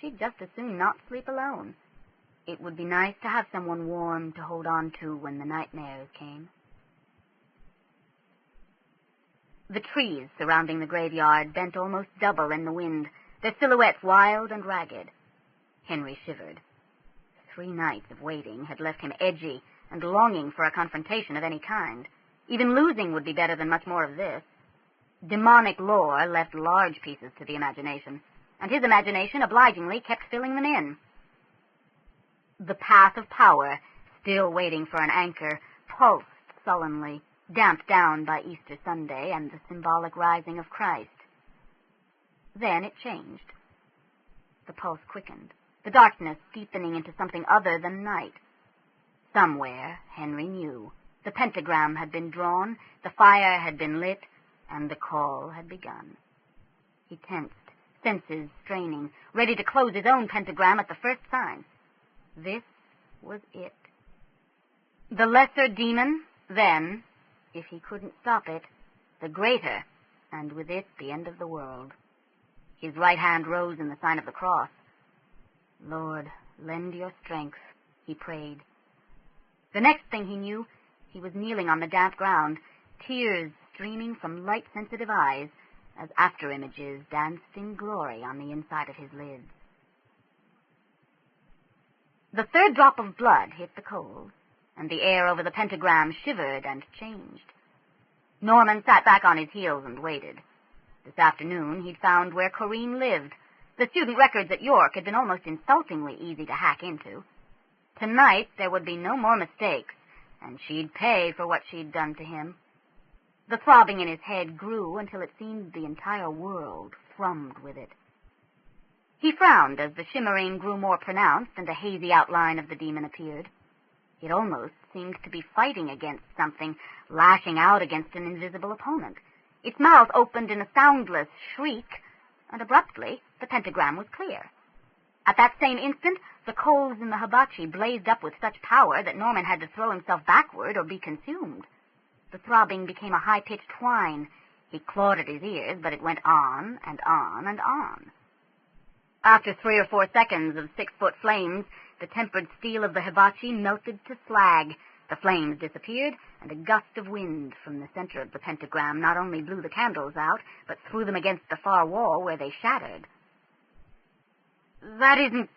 she'd just as soon not sleep alone. It would be nice to have someone warm to hold on to when the nightmares came. The trees surrounding the graveyard bent almost double in the wind, their silhouettes wild and ragged. Henry shivered. 3 nights of waiting had left him edgy and longing for a confrontation of any kind. Even losing would be better than much more of this. Demonic lore left large pieces to the imagination, and his imagination obligingly kept filling them in. The path of power, still waiting for an anchor, pulsed sullenly, damped down by Easter Sunday and the symbolic rising of Christ. Then it changed. The pulse quickened, the darkness deepening into something other than night. Somewhere, Henry knew, the pentagram had been drawn, the fire had been lit, and the call had begun. He tensed, senses straining, ready to close his own pentagram at the first sign. This was it. The lesser demon, then, if he couldn't stop it, the greater, and with it the end of the world. His right hand rose in the sign of the cross. "Lord, lend your strength," he prayed. The next thing he knew, he was kneeling on the damp ground, tears streaming from light-sensitive eyes as after-images danced in glory on the inside of his lids. The third drop of blood hit the coals, and the air over the pentagram shivered and changed. Norman sat back on his heels and waited. This afternoon he'd found where Corinne lived. The student records at York had been almost insultingly easy to hack into. Tonight there would be no more mistakes, and she'd pay for what she'd done to him. The throbbing in his head grew until it seemed the entire world thrummed with it. He frowned as the shimmering grew more pronounced and a hazy outline of the demon appeared. It almost seemed to be fighting against something, lashing out against an invisible opponent. Its mouth opened in a soundless shriek, and abruptly the pentagram was clear. At that same instant, the coals in the hibachi blazed up with such power that Norman had to throw himself backward or be consumed. The throbbing became a high-pitched whine. He clawed at his ears, but it went on and on and on. After 3 or 4 seconds of 6-foot flames, the tempered steel of the hibachi melted to slag. The flames disappeared, and a gust of wind from the center of the pentagram not only blew the candles out, but threw them against the far wall where they shattered. "That isn't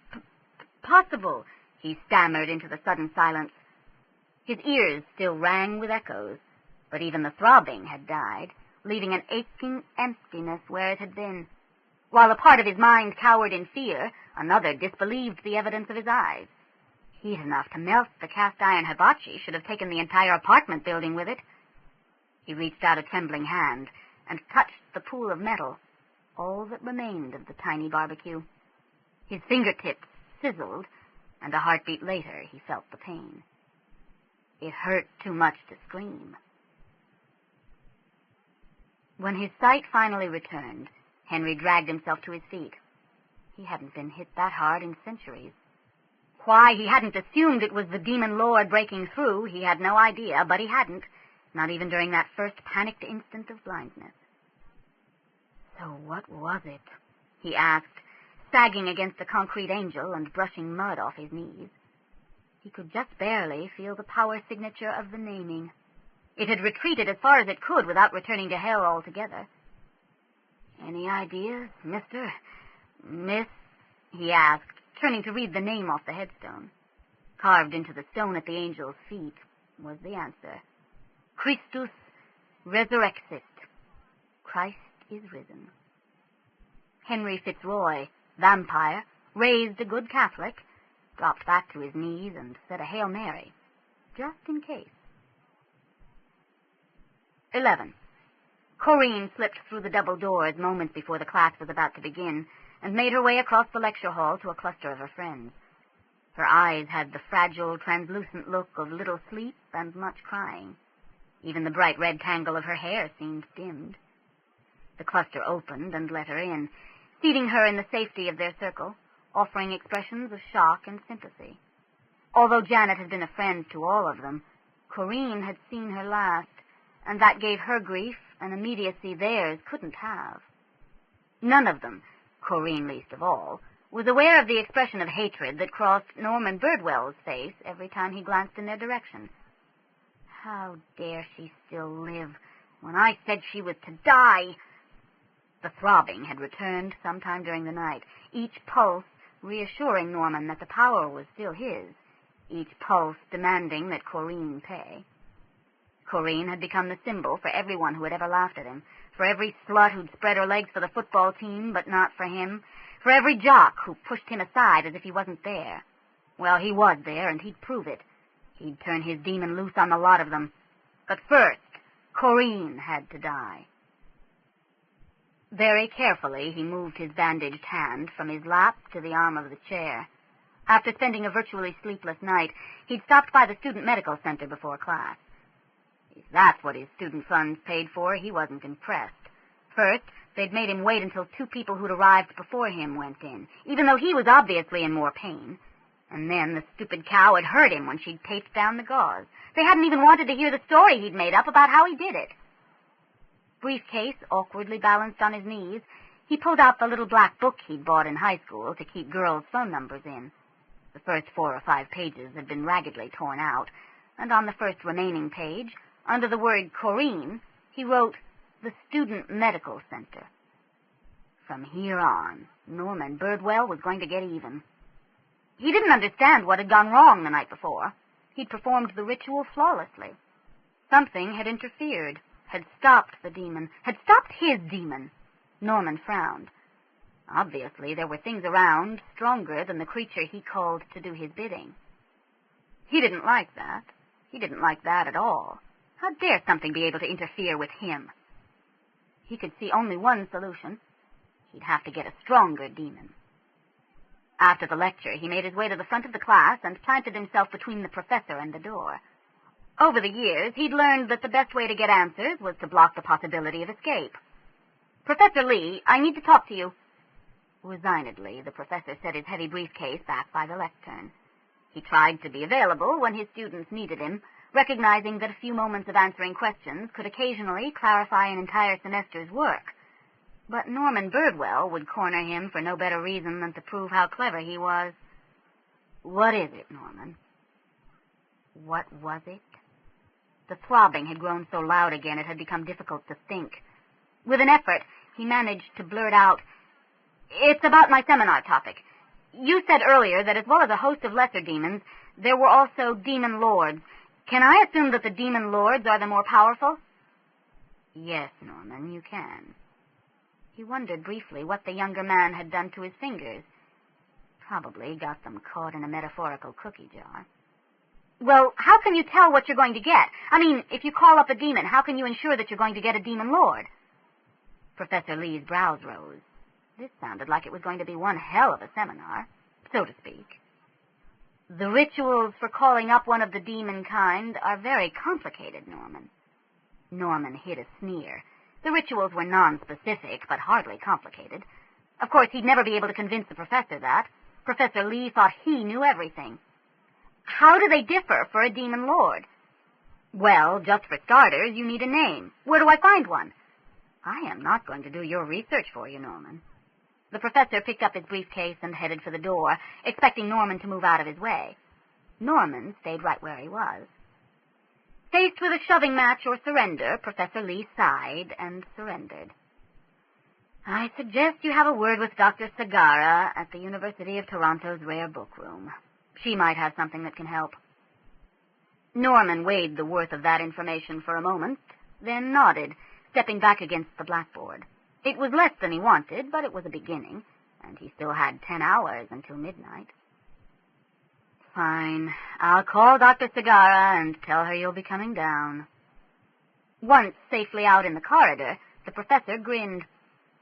possible," he stammered into the sudden silence. His ears still rang with echoes, but even the throbbing had died, leaving an aching emptiness where it had been. While a part of his mind cowered in fear, another disbelieved the evidence of his eyes. Heat enough to melt the cast-iron hibachi should have taken the entire apartment building with it. He reached out a trembling hand and touched the pool of metal, all that remained of the tiny barbecue. His fingertips sizzled, and a heartbeat later he felt the pain. It hurt too much to scream. When his sight finally returned, Henry dragged himself to his feet. He hadn't been hit that hard in centuries. Why he hadn't assumed it was the demon lord breaking through, he had no idea, but he hadn't, not even during that first panicked instant of blindness. So what was it? He asked, sagging against the concrete angel and brushing mud off his knees. He could just barely feel the power signature of the naming. It had retreated as far as it could without returning to hell altogether. "Any ideas, Mr. Miss?" he asked, turning to read the name off the headstone. Carved into the stone at the angel's feet was the answer. Christus resurrexit. Christ is risen. Henry Fitzroy, vampire, raised a good Catholic, dropped back to his knees and said a Hail Mary, just in case. 11. Corinne slipped through the double doors moments before the class was about to begin and made her way across the lecture hall to a cluster of her friends. Her eyes had the fragile, translucent look of little sleep and much crying. Even the bright red tangle of her hair seemed dimmed. The cluster opened and let her in, seating her in the safety of their circle, offering expressions of shock and sympathy. Although Janet had been a friend to all of them, Corinne had seen her last, and that gave her grief an immediacy theirs couldn't have. None of them, Corinne least of all, was aware of the expression of hatred that crossed Norman Birdwell's face every time he glanced in their direction. How dare she still live when I said she was to die? The throbbing had returned sometime during the night, each pulse reassuring Norman that the power was still his, each pulse demanding that Corinne pay. Corinne had become the symbol for everyone who had ever laughed at him, for every slut who'd spread her legs for the football team but not for him, for every jock who pushed him aside as if he wasn't there. Well, he was there, and he'd prove it. He'd turn his demon loose on the lot of them. But first, Corinne had to die. Very carefully, he moved his bandaged hand from his lap to the arm of the chair. After spending a virtually sleepless night, he'd stopped by the student medical center before class. If that's what his student funds paid for, he wasn't impressed. First, they'd made him wait until 2 people who'd arrived before him went in, even though he was obviously in more pain. And then the stupid cow had hurt him when she'd taped down the gauze. They hadn't even wanted to hear the story he'd made up about how he did it. Briefcase awkwardly balanced on his knees, he pulled out the little black book he'd bought in high school to keep girls' phone numbers in. The first 4 or 5 pages had been raggedly torn out, and on the first remaining page, under the word Corinne, he wrote, "The Student Medical Center." From here on, Norman Birdwell was going to get even. He didn't understand what had gone wrong the night before. He'd performed the ritual flawlessly. Something had interfered, had stopped the demon, had stopped his demon. Norman frowned. Obviously, there were things around stronger than the creature he called to do his bidding. He didn't like that. He didn't like that at all. How dare something be able to interfere with him? He could see only one solution. He'd have to get a stronger demon. After the lecture, he made his way to the front of the class and planted himself between the professor and the door. Over the years, he'd learned that the best way to get answers was to block the possibility of escape. "Professor Lee, I need to talk to you." Resignedly, the professor set his heavy briefcase back by the lectern. He tried to be available when his students needed him, recognizing that a few moments of answering questions could occasionally clarify an entire semester's work. But Norman Birdwell would corner him for no better reason than to prove how clever he was. "What is it, Norman?" What was it? The throbbing had grown so loud again it had become difficult to think. With an effort, he managed to blurt out, "It's about my seminar topic. You said earlier that as well as a host of lesser demons, there were also demon lords. Can I assume that the demon lords are the more powerful? Yes, Norman, you can. He wondered briefly what the younger man had done to his fingers. Probably got them caught in a metaphorical cookie jar. Well, how can you tell what you're going to get? I mean, if you call up a demon, how can you ensure that you're going to get a demon lord? Professor Lee's brows rose. This sounded like it was going to be one hell of a seminar, so to speak. The rituals for calling up one of the demon kind are very complicated, Norman. Norman hid a sneer. The rituals were non-specific, but hardly complicated. Of course, he'd never be able to convince the professor that. Professor Lee thought he knew everything. How do they differ for a demon lord? Well, just for starters, you need a name. Where do I find one? I am not going to do your research for you, Norman. The professor picked up his briefcase and headed for the door, expecting Norman to move out of his way. Norman stayed right where he was. Faced with a shoving match or surrender, Professor Lee sighed and surrendered. I suggest you have a word with Dr. Sagara at the University of Toronto's Rare Book Room. She might have something that can help. Norman weighed the worth of that information for a moment, then nodded, stepping back against the blackboard. It was less than he wanted, but it was a beginning, and he still had 10 hours until midnight. Fine. I'll call Dr. Sagara and tell her you'll be coming down. Once safely out in the corridor, the professor grinned.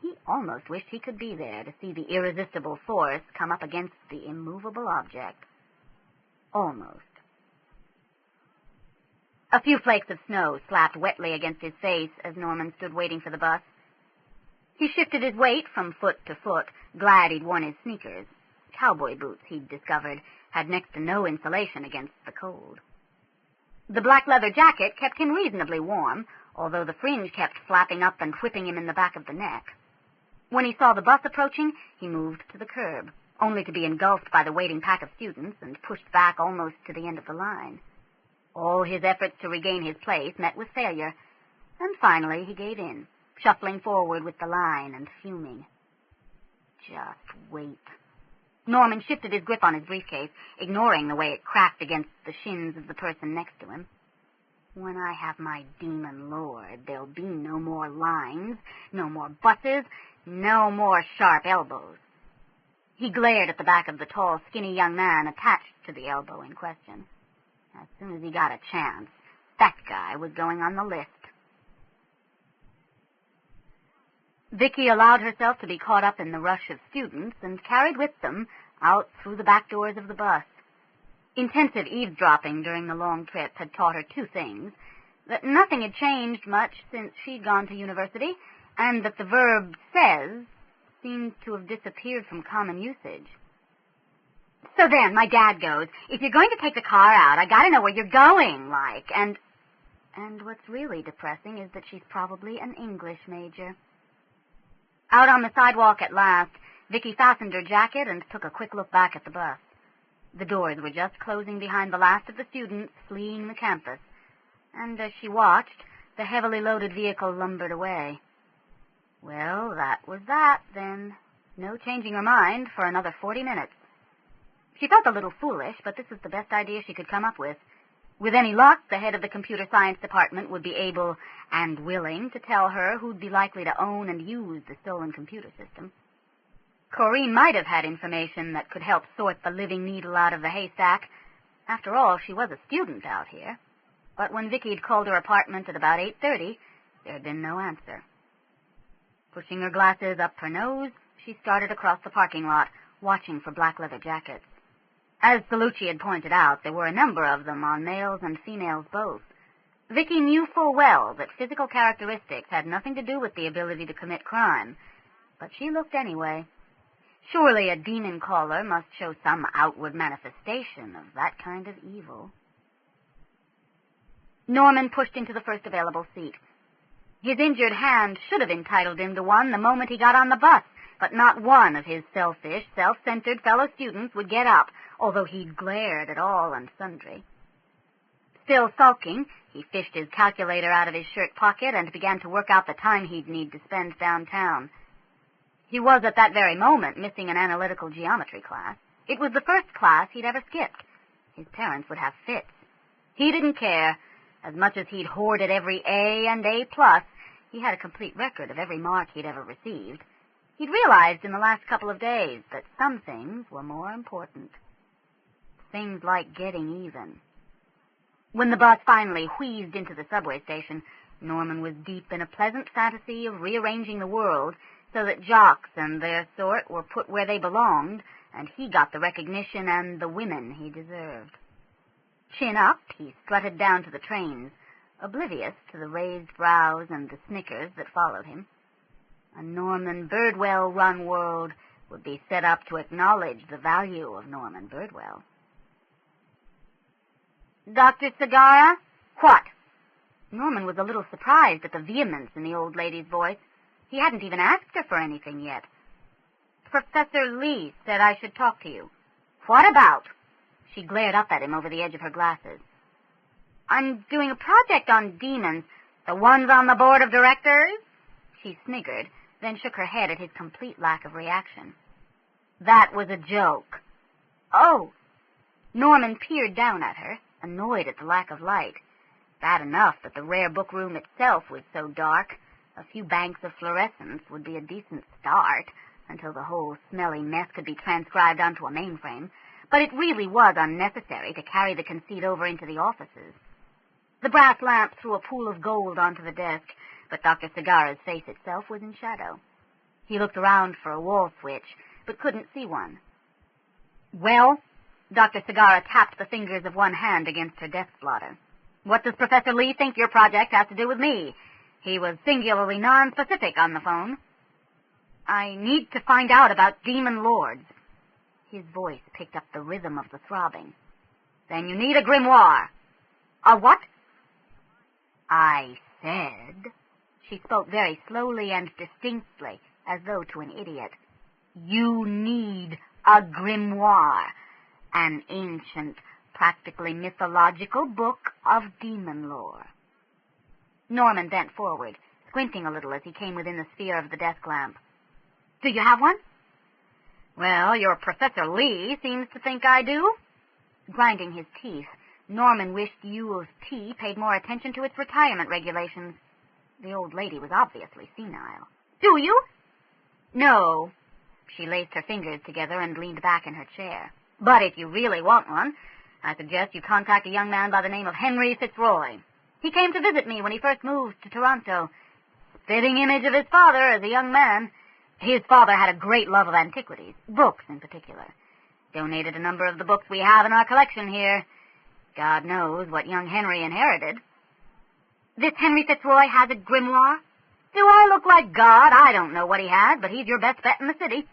He almost wished he could be there to see the irresistible force come up against the immovable object. Almost. A few flakes of snow slapped wetly against his face as Norman stood waiting for the bus. He shifted his weight from foot to foot, glad he'd worn his sneakers. Cowboy boots, he'd discovered, had next to no insulation against the cold. The black leather jacket kept him reasonably warm, although the fringe kept flapping up and whipping him in the back of the neck. When he saw the bus approaching, he moved to the curb, only to be engulfed by the waiting pack of students and pushed back almost to the end of the line. All his efforts to regain his place met with failure, and finally he gave in, shuffling forward with the line and fuming. Just wait. Norman shifted his grip on his briefcase, ignoring the way it cracked against the shins of the person next to him. When I have my demon lord, there'll be no more lines, no more buses, no more sharp elbows. He glared at the back of the tall, skinny young man attached to the elbow in question. As soon as he got a chance, that guy was going on the list. Vicki allowed herself to be caught up in the rush of students and carried with them out through the back doors of the bus. Intensive eavesdropping during the long trip had taught her two things: that nothing had changed much since she'd gone to university, and that the verb says seemed to have disappeared from common usage. So then, my dad goes, if you're going to take the car out, I gotta know where you're going, like, and what's really depressing is that she's probably an English major. Out on the sidewalk at last, Vicki fastened her jacket and took a quick look back at the bus. The doors were just closing behind the last of the students fleeing the campus, and as she watched, the heavily loaded vehicle lumbered away. Well, that was that, then. No changing her mind for another 40 minutes. She felt a little foolish, but this was the best idea she could come up with. With any luck, the head of the computer science department would be able and willing to tell her who'd be likely to own and use the stolen computer system. Corrine might have had information that could help sort the living needle out of the haystack. After all, she was a student out here. But when Vicki had called her apartment at about 8:30, there had been no answer. Pushing her glasses up her nose, she started across the parking lot, watching for black leather jackets. As Celluci had pointed out, there were a number of them on males and females both. Vicki knew full well that physical characteristics had nothing to do with the ability to commit crime, but she looked anyway. Surely a demon caller must show some outward manifestation of that kind of evil. Norman pushed into the first available seat. His injured hand should have entitled him to one the moment he got on the bus, but not one of his selfish, self-centered fellow students would get up, although he'd glared at all and sundry. Still sulking, he fished his calculator out of his shirt pocket and began to work out the time he'd need to spend downtown. He was at that very moment missing an analytical geometry class. It was the first class he'd ever skipped. His parents would have fits. He didn't care. As much as he'd hoarded every A and A+, he had a complete record of every mark he'd ever received. He'd realized in the last couple of days that some things were more important. Things like getting even. When the bus finally wheezed into the subway station, Norman was deep in a pleasant fantasy of rearranging the world so that jocks and their sort were put where they belonged, and he got the recognition and the women he deserved. Chin up, he strutted down to the trains, oblivious to the raised brows and the snickers that followed him. A Norman Birdwell-run world would be set up to acknowledge the value of Norman Birdwell. Dr. Sagara? What? Norman was a little surprised at the vehemence in the old lady's voice. He hadn't even asked her for anything yet. Professor Lee said I should talk to you. What about? She glared up at him over the edge of her glasses. I'm doing a project on demons. The ones on the board of directors? She sniggered, then shook her head at his complete lack of reaction. That was a joke. Oh! Norman peered down at her, annoyed at the lack of light. Bad enough that the rare book room itself was so dark. A few banks of fluorescence would be a decent start until the whole smelly mess could be transcribed onto a mainframe, but it really was unnecessary to carry the conceit over into the offices. The brass lamp threw a pool of gold onto the desk, but Dr. Sagara's face itself was in shadow. He looked around for a wall switch, but couldn't see one. Well, Dr. Sagara tapped the fingers of one hand against her desk blotter. What does Professor Lee think your project has to do with me? He was singularly non-specific on the phone. I need to find out about demon lords. His voice picked up the rhythm of the throbbing. Then you need a grimoire. A what? I said. She spoke very slowly and distinctly, as though to an idiot. You need a grimoire, an ancient, practically mythological book of demon lore. Norman bent forward, squinting a little as he came within the sphere of the desk lamp. Do you have one? Well, your Professor Lee seems to think I do. Grinding his teeth, Norman wished U of T paid more attention to its retirement regulations. The old lady was obviously senile. Do you? No. She laced her fingers together and leaned back in her chair. But if you really want one, I suggest you contact a young man by the name of Henry Fitzroy. He came to visit me when he first moved to Toronto. Spitting image of his father as a young man. His father had a great love of antiquities, books in particular. Donated a number of the books we have in our collection here. God knows what young Henry inherited. This Henry Fitzroy has a grimoire? Do I look like God? I don't know what he has, but he's your best bet in the city.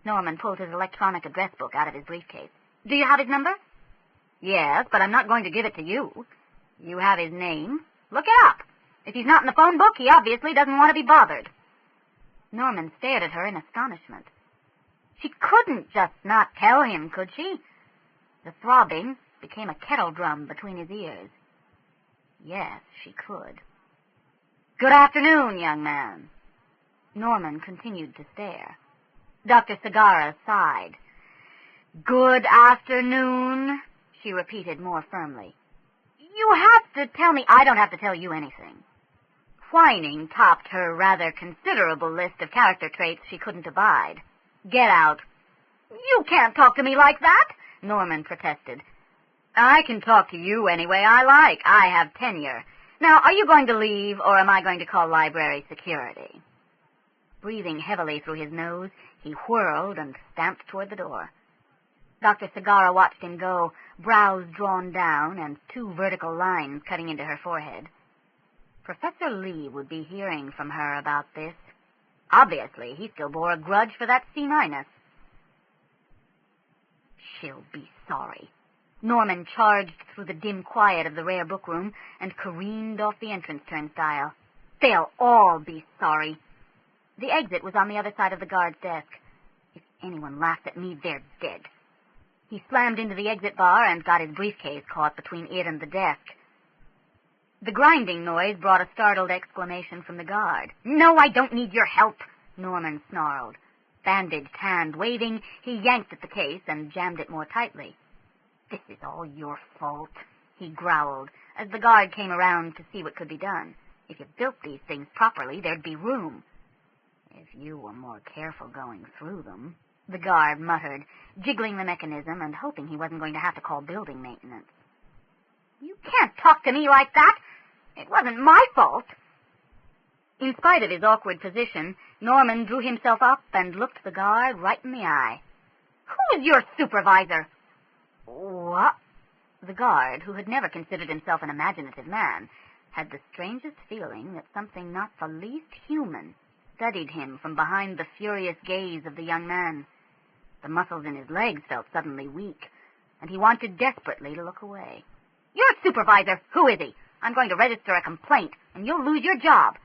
Norman pulled his electronic address book out of his briefcase. Do you have his number? Yes, but I'm not going to give it to you. You have his name. Look it up. If he's not in the phone book, he obviously doesn't want to be bothered. Norman stared at her in astonishment. She couldn't just not tell him, could she? The throbbing became a kettle drum between his ears. Yes, she could. Good afternoon, young man. Norman continued to stare. Dr. Sagara sighed. Good afternoon, she repeated more firmly. You have to tell me. I don't have to tell you anything. Whining topped her rather considerable list of character traits she couldn't abide. Get out. You can't talk to me like that, Norman protested. I can talk to you any way I like. I have tenure. Now, are you going to leave, or am I going to call library security? Breathing heavily through his nose, he whirled and stamped toward the door. Dr. Sagara watched him go, brows drawn down and two vertical lines cutting into her forehead. Professor Lee would be hearing from her about this. Obviously, he still bore a grudge for that C-. She'll be sorry. Norman charged through the dim quiet of the rare book room and careened off the entrance turnstile. They'll all be sorry. The exit was on the other side of the guard's desk. If anyone laughs at me, they're dead. He slammed into the exit bar and got his briefcase caught between it and the desk. The grinding noise brought a startled exclamation from the guard. No, I don't need your help. Norman snarled. Bandaged hand waving, he yanked at the case and jammed it more tightly. "This is all your fault," he growled, as the guard came around to see what could be done. "If you built these things properly, there'd be room." "If you were more careful going through them," the guard muttered, jiggling the mechanism and hoping he wasn't going to have to call building maintenance. "You can't talk to me like that. It wasn't my fault." In spite of his awkward position, Norman drew himself up and looked the guard right in the eye. "Who is your supervisor?" "What?" The guard, who had never considered himself an imaginative man, had the strangest feeling that something not the least human studied him from behind the furious gaze of the young man. The muscles in his legs felt suddenly weak, and he wanted desperately to look away. "Your supervisor! Who is he? I'm going to register a complaint, and you'll lose your job."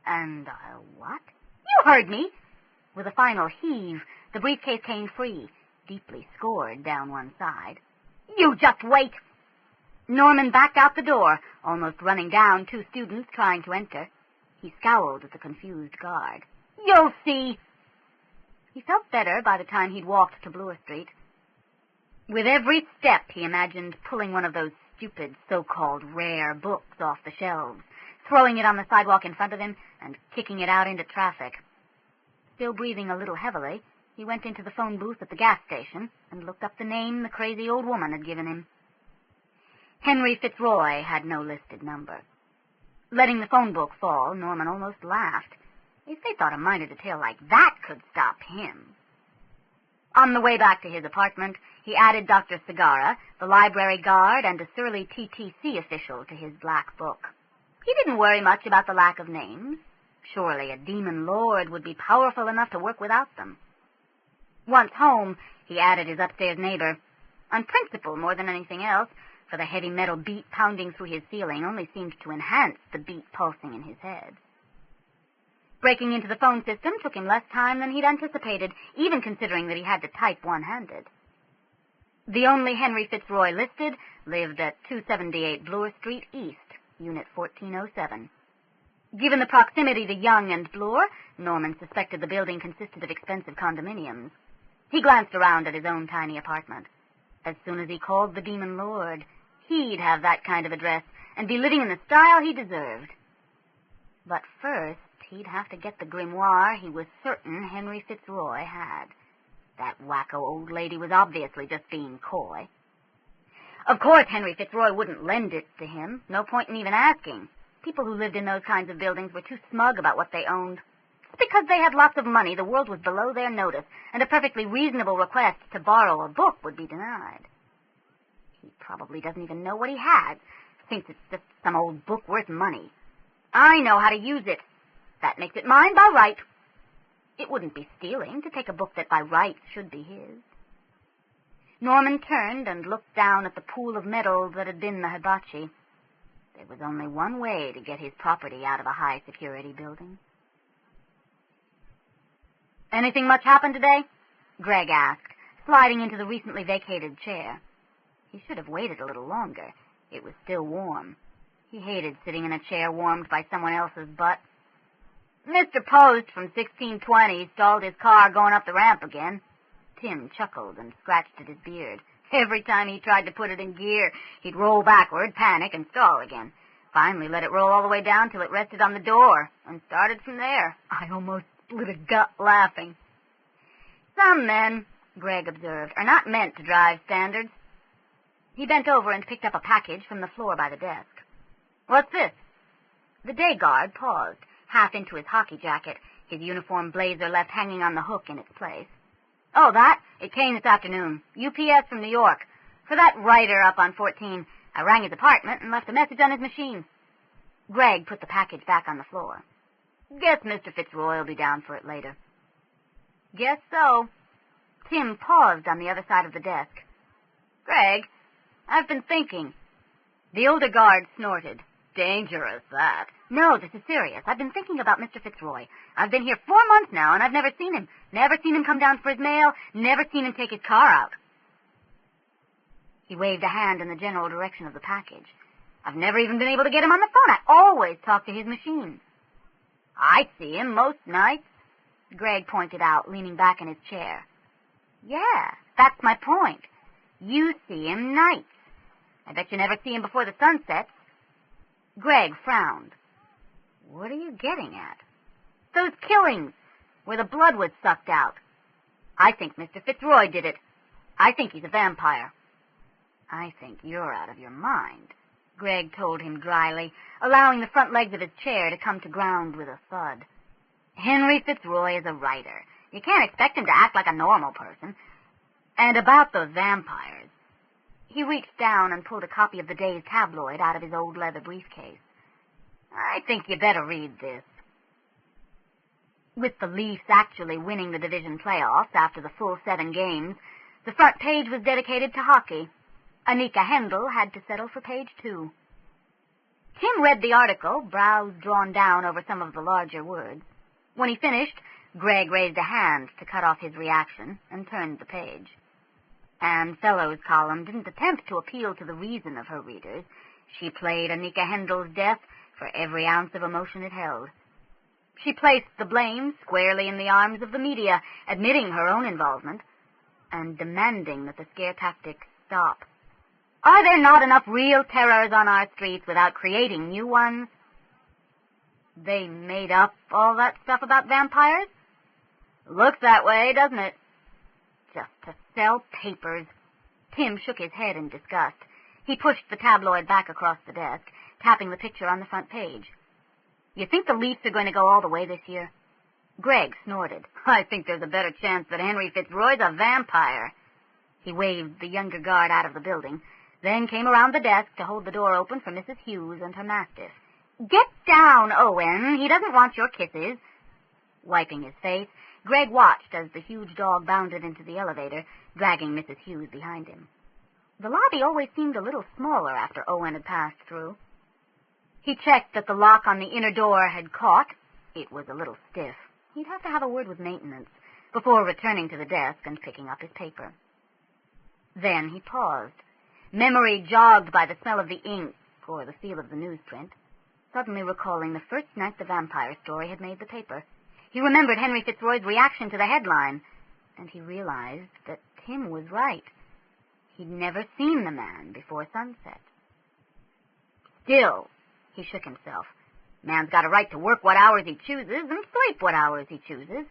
"And what?" "You heard me." With a final heave, the briefcase came free, deeply scored down one side. "You just wait." Norman backed out the door, almost running down two students trying to enter. He scowled at the confused guard. "You'll see." He felt better by the time he'd walked to Bloor Street. With every step, he imagined pulling one of those stupid so-called rare books off the shelves, throwing it on the sidewalk in front of him, and kicking it out into traffic. Still breathing a little heavily, he went into the phone booth at the gas station and looked up the name the crazy old woman had given him. Henry Fitzroy had no listed number. Letting the phone book fall, Norman almost laughed. If they thought a minor detail like that could stop him. On the way back to his apartment, he added Dr. Segarra, the library guard, and a surly TTC official to his black book. He didn't worry much about the lack of names. Surely a demon lord would be powerful enough to work without them. Once home, he added his upstairs neighbor, on principle more than anything else, for the heavy metal beat pounding through his ceiling only seemed to enhance the beat pulsing in his head. Breaking into the phone system took him less time than he'd anticipated, even considering that he had to type one-handed. The only Henry Fitzroy listed lived at 278 Bloor Street East, Unit 1407. Given the proximity to Young and Bloor, Norman suspected the building consisted of expensive condominiums. He glanced around at his own tiny apartment. As soon as he called the demon lord, he'd have that kind of address and be living in the style he deserved. But first, he'd have to get the grimoire he was certain Henry Fitzroy had. That wacko old lady was obviously just being coy. Of course Henry Fitzroy wouldn't lend it to him. No point in even asking. People who lived in those kinds of buildings were too smug about what they owned. Just because they had lots of money, the world was below their notice, and a perfectly reasonable request to borrow a book would be denied. He probably doesn't even know what he has. Thinks it's just some old book worth money. I know how to use it. That makes it mine by right. It wouldn't be stealing to take a book that by rights should be his. Norman turned and looked down at the pool of metal that had been the hibachi. There was only one way to get his property out of a high-security building. "Anything much happen today?" Greg asked, sliding into the recently vacated chair. He should have waited a little longer. It was still warm. He hated sitting in a chair warmed by someone else's butt. "Mr. Post from 1620 stalled his car going up the ramp again." Tim chuckled and scratched at his beard. Every time he tried to put it in gear, he'd roll backward, panic, and stall again. Finally let it roll all the way down till it rested on the door, and started from there. I almost split a gut laughing. "Some men," Greg observed, "are not meant to drive standards." He bent over and picked up a package from the floor by the desk. "What's this?" The day guard paused, half into his hockey jacket, his uniform blazer left hanging on the hook in its place. "Oh, that? It came this afternoon. UPS from New York. For that writer up on 14. I rang his apartment and left a message on his machine." Greg put the package back on the floor. "Guess Mr. Fitzroy will be down for it later." "Guess so." Tim paused on the other side of the desk. "Greg, I've been thinking." The older guard snorted. "Dangerous, that." "No, this is serious. I've been thinking about Mr. Fitzroy. I've been here 4 months now, and I've never seen him. Never seen him come down for his mail. Never seen him take his car out." He waved a hand in the general direction of the package. "I've never even been able to get him on the phone. I always talk to his machine." I see him most nights, Greg pointed out, leaning back in his chair. Yeah, that's my point. You see him nights. I bet you never see him before the sun sets. Greg frowned. What are you getting at? Those killings, where the blood was sucked out. I think Mr. Fitzroy did it. I think he's a vampire. I think you're out of your mind, Greg told him dryly, allowing the front legs of his chair to come to ground with a thud. Henry Fitzroy is a writer. You can't expect him to act like a normal person. And about those vampires. He reached down and pulled a copy of the day's tabloid out of his old leather briefcase. I think you better read this. With the Leafs actually winning the division playoffs after the full 7 games, the front page was dedicated to hockey. Anika Hendel had to settle for page 2. Tim read the article, brows drawn down over some of the larger words. When he finished, Greg raised a hand to cut off his reaction and turned the page. Anne Fellowes' column didn't attempt to appeal to the reason of her readers. She played Anika Hendel's death for every ounce of emotion it held. She placed the blame squarely in the arms of the media, admitting her own involvement, and demanding that the scare tactics stop. Are there not enough real terrors on our streets without creating new ones? They made up all that stuff about vampires? Looks that way, doesn't it? Just to sell papers. Tim shook his head in disgust. He pushed the tabloid back across the desk, tapping the picture on the front page. You think the Leafs are going to go all the way this year? Greg snorted. I think there's a better chance that Henry Fitzroy's a vampire. He waved the younger guard out of the building, then came around the desk to hold the door open for Mrs. Hughes and her mastiff. Get down, Owen. He doesn't want your kisses. Wiping his face, Greg watched as the huge dog bounded into the elevator, dragging Mrs. Hughes behind him. The lobby always seemed a little smaller after Owen had passed through. He checked that the lock on the inner door had caught. It was a little stiff. He'd have to have a word with maintenance before returning to the desk and picking up his paper. Then he paused, memory jogged by the smell of the ink or the feel of the newsprint, suddenly recalling the first night the vampire story had made the paper. He remembered Henry Fitzroy's reaction to the headline, and he realized that Tim was right. He'd never seen the man before sunset. Still, he shook himself. Man's got a right to work what hours he chooses and sleep what hours he chooses.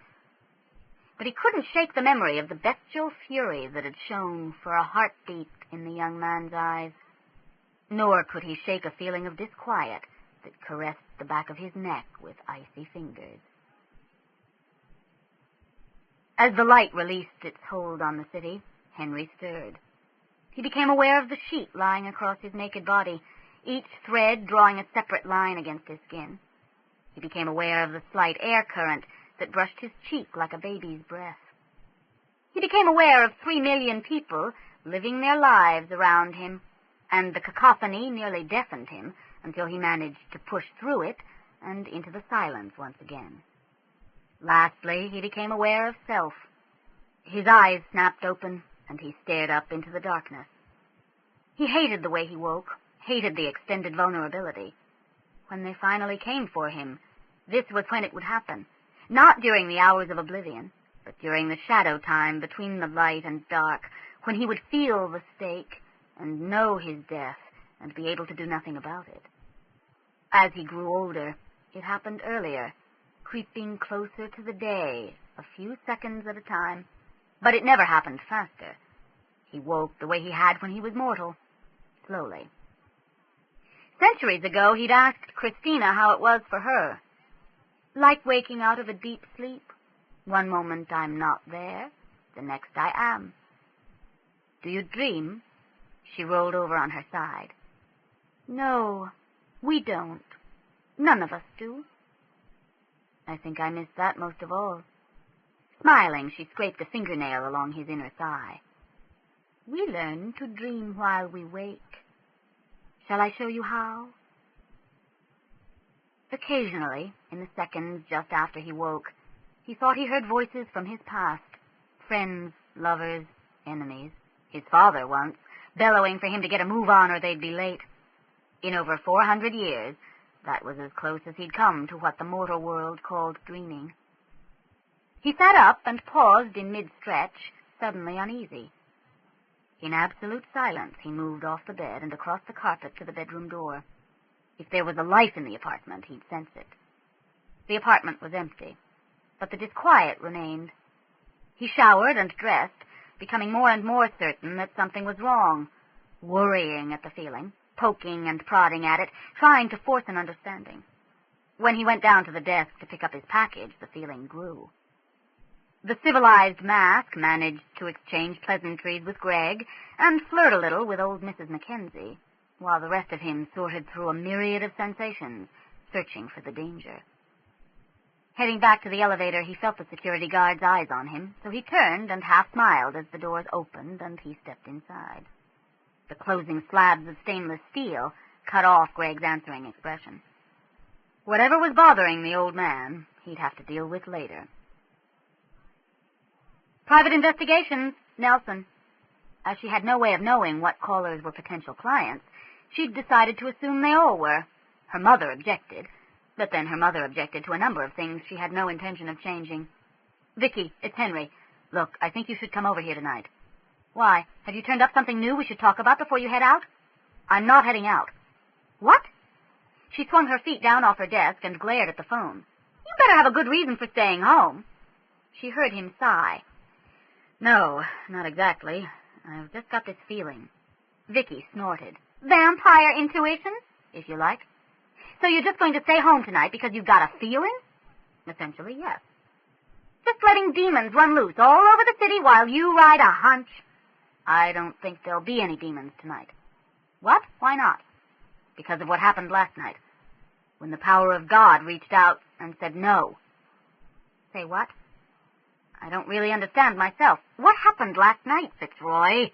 But he couldn't shake the memory of the bestial fury that had shone for a heartbeat in the young man's eyes. Nor could he shake a feeling of disquiet that caressed the back of his neck with icy fingers. As the light released its hold on the city, Henry stirred. He became aware of the sheet lying across his naked body, each thread drawing a separate line against his skin. He became aware of the slight air current that brushed his cheek like a baby's breath. He became aware of 3 million people living their lives around him, and the cacophony nearly deafened him until he managed to push through it and into the silence once again. Lastly, he became aware of self. His eyes snapped open, and he stared up into the darkness. He hated the way he woke, hated the extended vulnerability. When they finally came for him, this was when it would happen. Not during the hours of oblivion, but during the shadow time between the light and dark, when he would feel the stake and know his death and be able to do nothing about it. As he grew older, it happened earlier, creeping closer to the day, a few seconds at a time, but it never happened faster. He woke the way he had when he was mortal, slowly. Centuries ago, he'd asked Christina how it was for her. Like waking out of a deep sleep. One moment I'm not there, the next I am. Do you dream? She rolled over on her side. No, we don't. None of us do. I think I missed that most of all. Smiling, she scraped a fingernail along his inner thigh. We learn to dream while we wake. Shall I show you how? Occasionally, in the seconds just after he woke, he thought he heard voices from his past, friends, lovers, enemies, his father once, bellowing for him to get a move on or they'd be late. In over 400 years, That was as close as he'd come to what the mortal world called dreaming. He sat up and paused in mid-stretch, suddenly uneasy. In absolute silence, he moved off the bed and across the carpet to the bedroom door. If there was a life in the apartment, he'd sense it. The apartment was empty, but the disquiet remained. He showered and dressed, becoming more and more certain that something was wrong, worrying at the feeling, poking and prodding at it, trying to force an understanding. When he went down to the desk to pick up his package, the feeling grew. The civilized mask managed to exchange pleasantries with Greg and flirt a little with old Mrs. Mackenzie, while the rest of him sorted through a myriad of sensations, searching for the danger. Heading back to the elevator, he felt the security guard's eyes on him, so he turned and half smiled as the doors opened and he stepped inside. The closing slabs of stainless steel cut off Greg's answering expression. Whatever was bothering the old man, he'd have to deal with later. Private investigations, Nelson. As she had no way of knowing what callers were potential clients, she'd decided to assume they all were. Her mother objected, but then her mother objected to a number of things she had no intention of changing. Vicki, it's Henry. Look, I think you should come over here tonight. Why? Have you turned up something new we should talk about before you head out? I'm not heading out. What? She swung her feet down off her desk and glared at the phone. You better have a good reason for staying home. She heard him sigh. No, not exactly. I've just got this feeling. Vicki snorted. Vampire intuition, if you like. So you're just going to stay home tonight because you've got a feeling? Essentially, yes. Just letting demons run loose all over the city while you ride a hunch. I don't think there'll be any demons tonight. What? Why not? Because of what happened last night, when the power of God reached out and said no. Say what? I don't really understand myself. What happened last night, Fitzroy?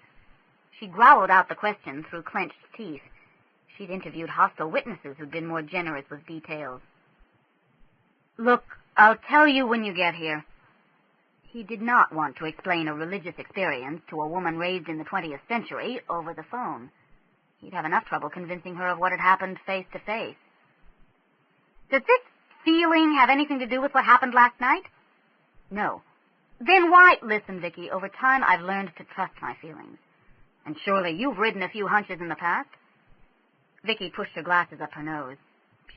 She growled out the question through clenched teeth. She'd interviewed hostile witnesses who'd been more generous with details. Look, I'll tell you when you get here. He did not want to explain a religious experience to a woman raised in the 20th century over the phone. He'd have enough trouble convincing her of what had happened face to face. Does this feeling have anything to do with what happened last night? No. Then why? Listen, Vicki, over time I've learned to trust my feelings. And surely you've ridden a few hunches in the past. Vicki pushed her glasses up her nose.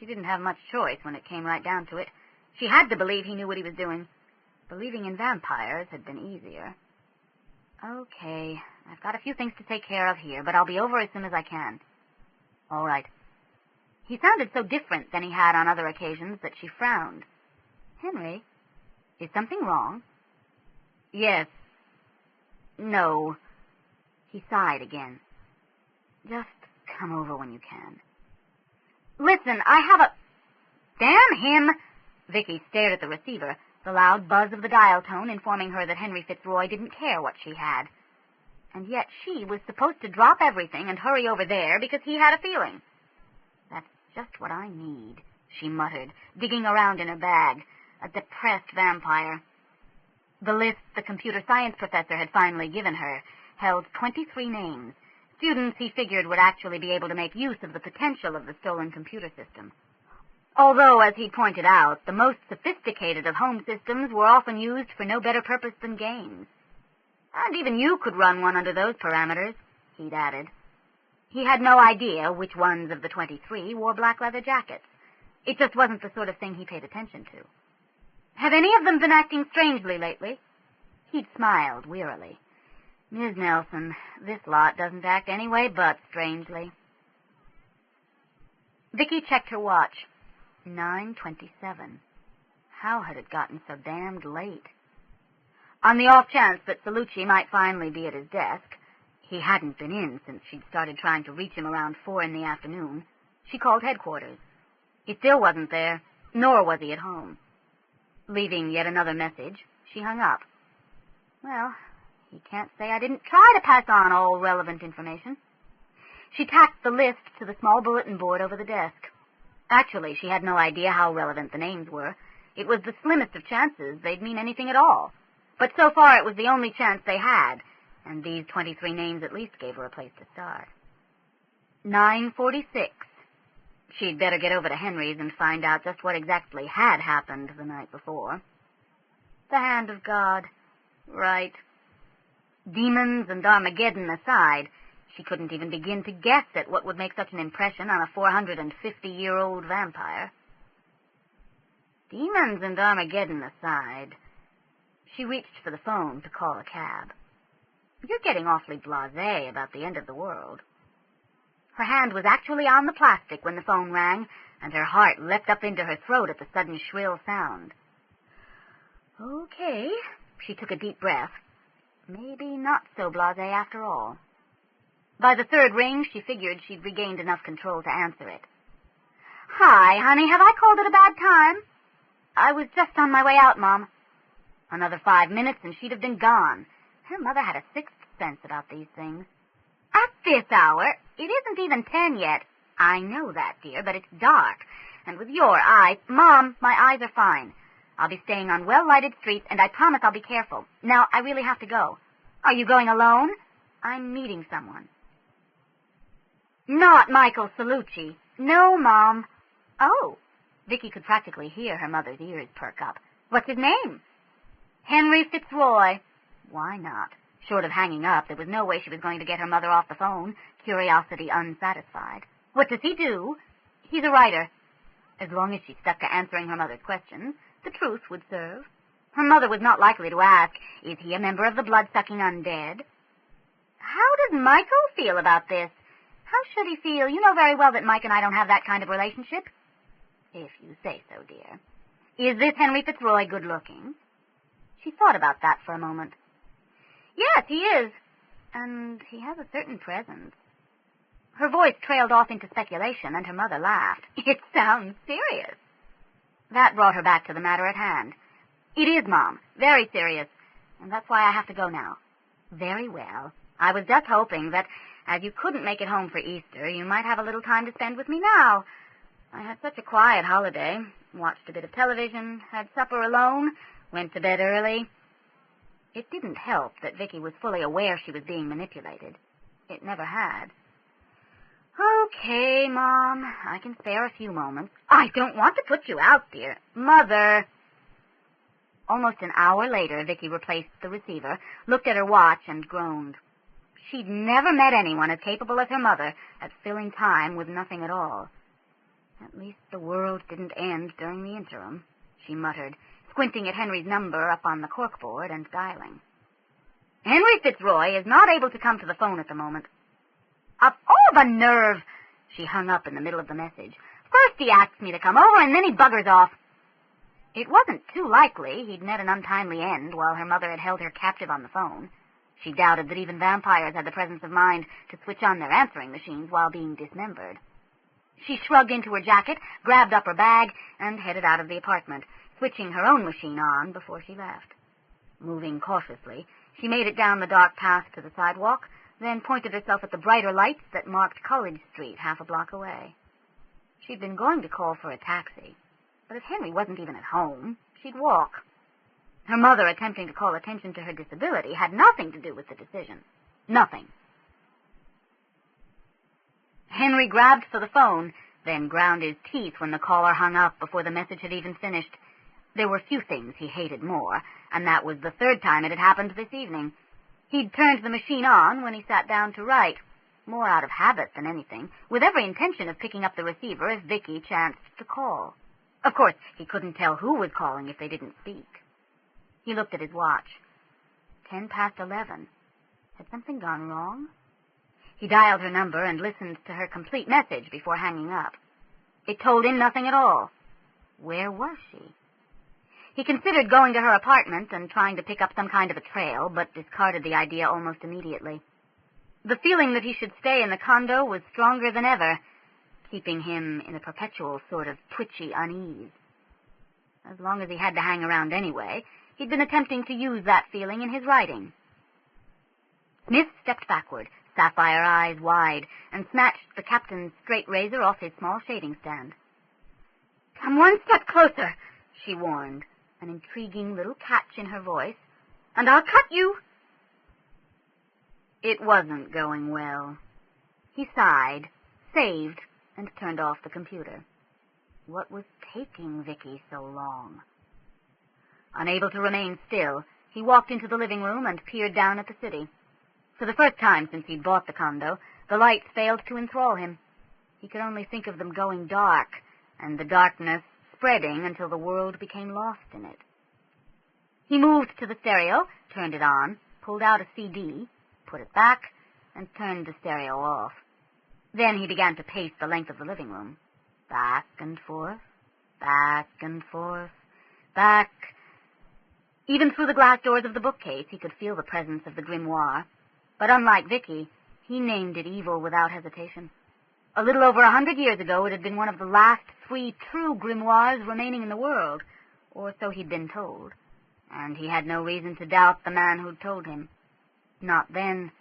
She didn't have much choice when it came right down to it. She had to believe he knew what he was doing. Believing in vampires had been easier. Okay, I've got a few things to take care of here, but I'll be over as soon as I can. All right. He sounded so different than he had on other occasions that she frowned. Henry, is something wrong? Yes. No. He sighed again. Just come over when you can. Listen, I have a... Damn him! Vicki stared at the receiver, the loud buzz of the dial tone informing her that Henry Fitzroy didn't care what she had. And yet she was supposed to drop everything and hurry over there because he had a feeling. That's just what I need, she muttered, digging around in her bag. A depressed vampire. The list the computer science professor had finally given her held 23 names, students he figured would actually be able to make use of the potential of the stolen computer system. Although, as he pointed out, the most sophisticated of home systems were often used for no better purpose than games. And even you could run one under those parameters, he'd added. He had no idea which ones of the 23 wore black leather jackets. It just wasn't the sort of thing he paid attention to. Have any of them been acting strangely lately? He'd smiled wearily. Ms. Nelson, this lot doesn't act any way but strangely. Vicki checked her watch. 9:27. How had it gotten so damned late? On the off chance that Celluci might finally be at his desk, he hadn't been in since she'd started trying to reach him around 4 in the afternoon, she called headquarters. He still wasn't there, nor was he at home. Leaving yet another message, she hung up. Well, he can't say I didn't try to pass on all relevant information. She tacked the list to the small bulletin board over the desk. Actually, she had no idea how relevant the names were. It was the slimmest of chances they'd mean anything at all. But so far it was the only chance they had, and these 23 names at least gave her a place to start. 9:46. She'd better get over to Henry's and find out just what exactly had happened the night before. The hand of God. Right. Demons and Armageddon aside, she couldn't even begin to guess at what would make such an impression on a 450-year-old vampire. Demons and Armageddon aside, she reached for the phone to call a cab. You're getting awfully blasé about the end of the world. Her hand was actually on the plastic when the phone rang, and her heart leapt up into her throat at the sudden shrill sound. Okay, she took a deep breath. Maybe not so blasé after all. By the third ring, she figured she'd regained enough control to answer it. Hi, honey, have I called at a bad time? I was just on my way out, Mom. Another 5 minutes and she'd have been gone. Her mother had a sixth sense about these things. At this hour? It isn't even 10 yet. I know that, dear, but it's dark. And with your eyes... Mom, my eyes are fine. I'll be staying on well-lighted streets, and I promise I'll be careful. Now, I really have to go. Are you going alone? I'm meeting someone. Not Michael Celluci. No, Mom. Oh. Vicki could practically hear her mother's ears perk up. What's his name? Henry Fitzroy. Why not? Short of hanging up, there was no way she was going to get her mother off the phone, curiosity unsatisfied. What does he do? He's a writer. As long as she stuck to answering her mother's questions, the truth would serve. Her mother was not likely to ask, is he a member of the blood-sucking undead? How does Michael feel about this? How should he feel? You know very well that Mike and I don't have that kind of relationship. If you say so, dear. Is this Henry Fitzroy good-looking? She thought about that for a moment. Yes, he is. And he has a certain presence. Her voice trailed off into speculation, and her mother laughed. It sounds serious. That brought her back to the matter at hand. It is, Mom. Very serious. And that's why I have to go now. Very well. I was just hoping that, as you couldn't make it home for Easter, you might have a little time to spend with me now. I had such a quiet holiday. Watched a bit of television, had supper alone, went to bed early. It didn't help that Vicki was fully aware she was being manipulated. It never had. Okay, Mom, I can spare a few moments. I don't want to put you out, dear. Mother! Almost an hour later, Vicki replaced the receiver, looked at her watch, and groaned. She'd never met anyone as capable as her mother at filling time with nothing at all. At least the world didn't end during the interim, she muttered, squinting at Henry's number up on the corkboard and dialing. Henry Fitzroy is not able to come to the phone at the moment. Of all the nerve! She hung up in the middle of the message. First he asks me to come over, and then he buggers off. It wasn't too likely he'd met an untimely end while her mother had held her captive on the phone. She doubted that even vampires had the presence of mind to switch on their answering machines while being dismembered. She shrugged into her jacket, grabbed up her bag, and headed out of the apartment, switching her own machine on before she left. Moving cautiously, she made it down the dark path to the sidewalk, then pointed herself at the brighter lights that marked College Street half a block away. She'd been going to call for a taxi, but if Henry wasn't even at home, she'd walk. Her mother attempting to call attention to her disability had nothing to do with the decision. Nothing. Henry grabbed for the phone, then ground his teeth when the caller hung up before the message had even finished. There were few things he hated more, and that was the third time it had happened this evening. He'd turned the machine on when he sat down to write, more out of habit than anything, with every intention of picking up the receiver if Vicki chanced to call. Of course, he couldn't tell who was calling if they didn't speak. He looked at his watch. 11:10. Had something gone wrong? He dialed her number and listened to her complete message before hanging up. It told him nothing at all. Where was she? He considered going to her apartment and trying to pick up some kind of a trail, but discarded the idea almost immediately. The feeling that he should stay in the condo was stronger than ever, keeping him in a perpetual sort of twitchy unease. As long as he had to hang around anyway, he'd been attempting to use that feeling in his writing. Smith stepped backward, sapphire eyes wide, and snatched the captain's straight razor off his small shading stand. "Come one step closer," she warned, an intriguing little catch in her voice, "and I'll cut you." It wasn't going well. He sighed, saved, and turned off the computer. What was taking Vicki so long? Unable to remain still, he walked into the living room and peered down at the city. For the first time since he'd bought the condo, the lights failed to enthrall him. He could only think of them going dark, and the darkness spreading until the world became lost in it. He moved to the stereo, turned it on, pulled out a CD, put it back, and turned the stereo off. Then he began to pace the length of the living room. Back and forth, back and forth, back. Even through the glass doors of the bookcase, he could feel the presence of the grimoire. But unlike Vicki, he named it evil without hesitation. A little over 100 years ago, it had been one of the last 3 true grimoires remaining in the world, or so he'd been told, and he had no reason to doubt the man who'd told him. Not then,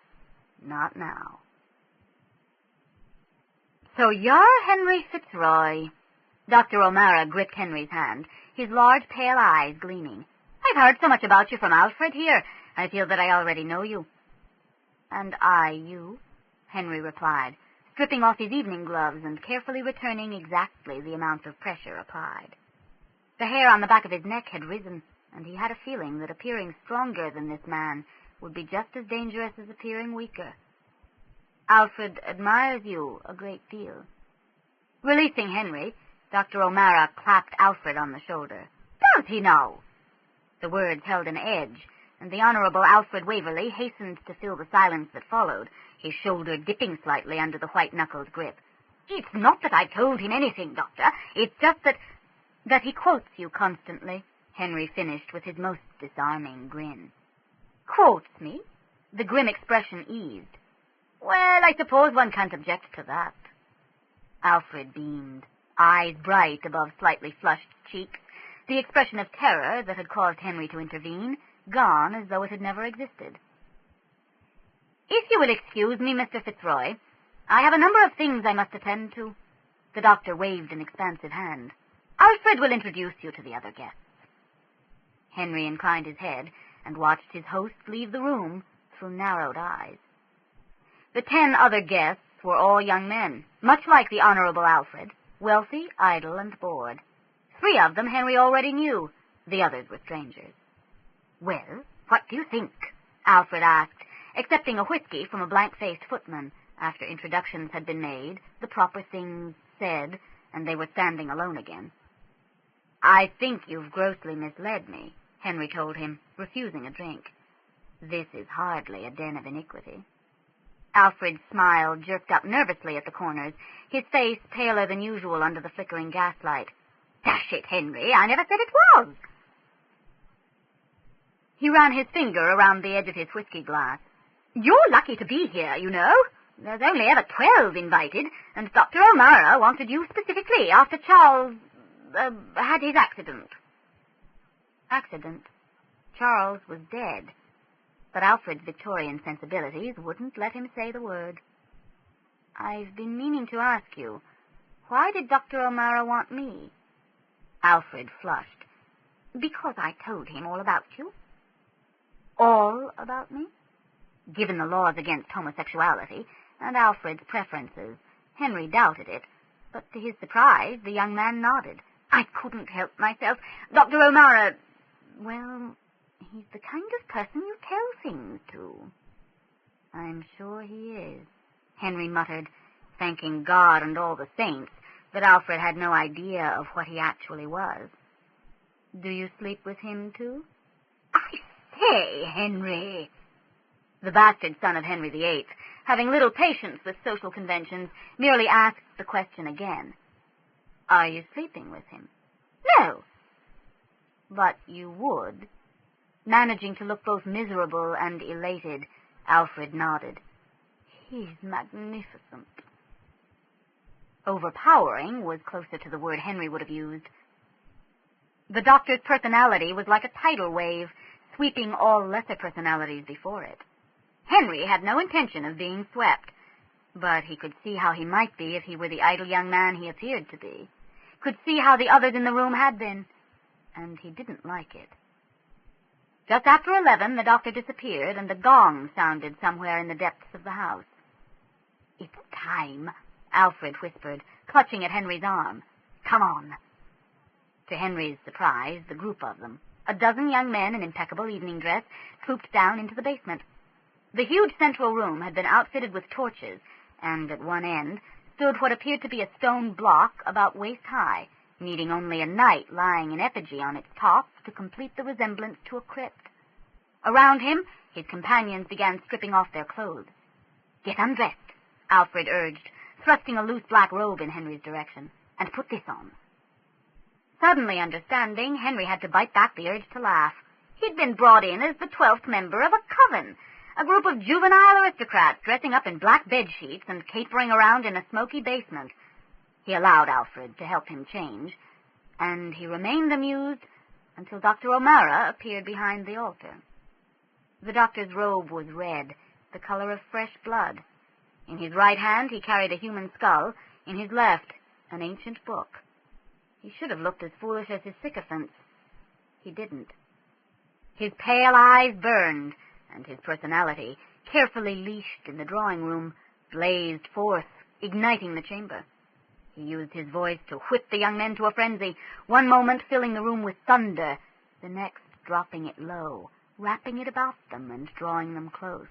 not now. "So you're Henry Fitzroy." Dr. O'Mara gripped Henry's hand, his large pale eyes gleaming. "I've heard so much about you from Alfred here. I feel that I already know you." "And I you," Henry replied, stripping off his evening gloves and carefully returning exactly the amount of pressure applied. The hair on the back of his neck had risen, and he had a feeling that appearing stronger than this man would be just as dangerous as appearing weaker. "Alfred admires you a great deal." Releasing Henry, Dr. O'Mara clapped Alfred on the shoulder. "Does he now?" The words held an edge, and the Honorable Alfred Waverley hastened to fill the silence that followed, his shoulder dipping slightly under the white-knuckled grip. "It's not that I told him anything, Doctor. It's just that he quotes you constantly," Henry finished with his most disarming grin. "Quotes me?" The grim expression eased. "Well, I suppose one can't object to that." Alfred beamed, eyes bright above slightly flushed cheeks, the expression of terror that had caused Henry to intervene gone as though it had never existed. "If you will excuse me, Mr. Fitzroy, I have a number of things I must attend to." The doctor waved an expansive hand. "Alfred will introduce you to the other guests." Henry inclined his head and watched his host leave the room through narrowed eyes. The 10 other guests were all young men, much like the Honorable Alfred, wealthy, idle, and bored. 3 of them Henry already knew. The others were strangers. "Well, what do you think?" Alfred asked, accepting a whiskey from a blank-faced footman. After introductions had been made, the proper things said, and they were standing alone again. "I think you've grossly misled me," Henry told him, refusing a drink. "This is hardly a den of iniquity." Alfred's smile jerked up nervously at the corners, his face paler than usual under the flickering gaslight. "Dash it, Henry, I never said it was." He ran his finger around the edge of his whiskey glass. "You're lucky to be here, you know. There's only ever 12 invited, and Dr. O'Mara wanted you specifically after Charles, had his accident." Accident? Charles was dead. But Alfred's Victorian sensibilities wouldn't let him say the word. "I've been meaning to ask you, why did Dr. O'Mara want me?" Alfred flushed. "Because I told him all about you." "All about me?" Given the laws against homosexuality and Alfred's preferences, Henry doubted it, but to his surprise the young man nodded. "I couldn't help myself. Dr. O'Mara, well, he's the kind of person you tell things to." "I'm sure he is," Henry muttered, thanking God and all the saints that Alfred had no idea of what he actually was. "Do you sleep with him, too?" "I say, Henry!" The bastard son of Henry VIII, having little patience with social conventions, merely asked the question again. "Are you sleeping with him?" "No." "But you would?" Managing to look both miserable and elated, Alfred nodded. "He's magnificent." Overpowering was closer to the word Henry would have used. The doctor's personality was like a tidal wave, sweeping all lesser personalities before it. Henry had no intention of being swept, but he could see how he might be if he were the idle young man he appeared to be, could see how the others in the room had been, and he didn't like it. Just after 11, the doctor disappeared, and the gong sounded somewhere in the depths of the house. "It's time," Alfred whispered, clutching at Henry's arm. "Come on." To Henry's surprise, the group of them, a dozen young men in impeccable evening dress, trooped down into the basement. The huge central room had been outfitted with torches, and at one end stood what appeared to be a stone block about waist-high, needing only a knight lying in effigy on its top to complete the resemblance to a crypt. Around him, his companions began stripping off their clothes. "Get undressed," Alfred urged, thrusting a loose black robe in Henry's direction, "and put this on." Suddenly understanding, Henry had to bite back the urge to laugh. He'd been brought in as the 12th member of a coven, a group of juvenile aristocrats dressing up in black bedsheets and capering around in a smoky basement. He allowed Alfred to help him change, and he remained amused until Dr. O'Mara appeared behind the altar. The doctor's robe was red, the color of fresh blood. In his right hand he carried a human skull, in his left an ancient book. He should have looked as foolish as his sycophants. He didn't. His pale eyes burned, and his personality, carefully leashed in the drawing room, blazed forth, igniting the chamber. He used his voice to whip the young men to a frenzy, one moment filling the room with thunder, the next dropping it low, wrapping it about them and drawing them close.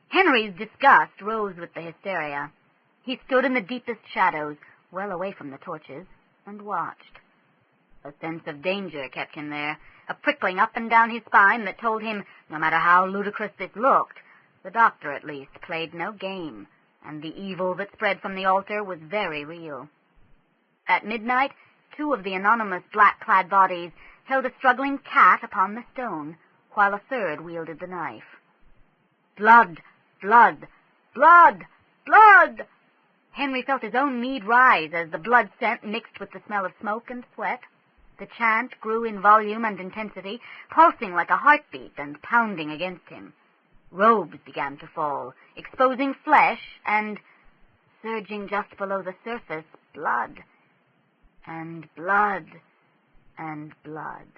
Henry's disgust rose with the hysteria. He stood in the deepest shadows, well away from the torches, and watched. A sense of danger kept him there, a prickling up and down his spine that told him, no matter how ludicrous this looked, the doctor at least played no game, and the evil that spread from the altar was very real. At midnight, 2 of the anonymous black-clad bodies held a struggling cat upon the stone, while a third wielded the knife. Blood! Blood! Blood! Blood! Henry felt his own need rise as the blood scent mixed with the smell of smoke and sweat. The chant grew in volume and intensity, pulsing like a heartbeat and pounding against him. Robes began to fall, exposing flesh and, surging just below the surface, blood. And blood. And blood.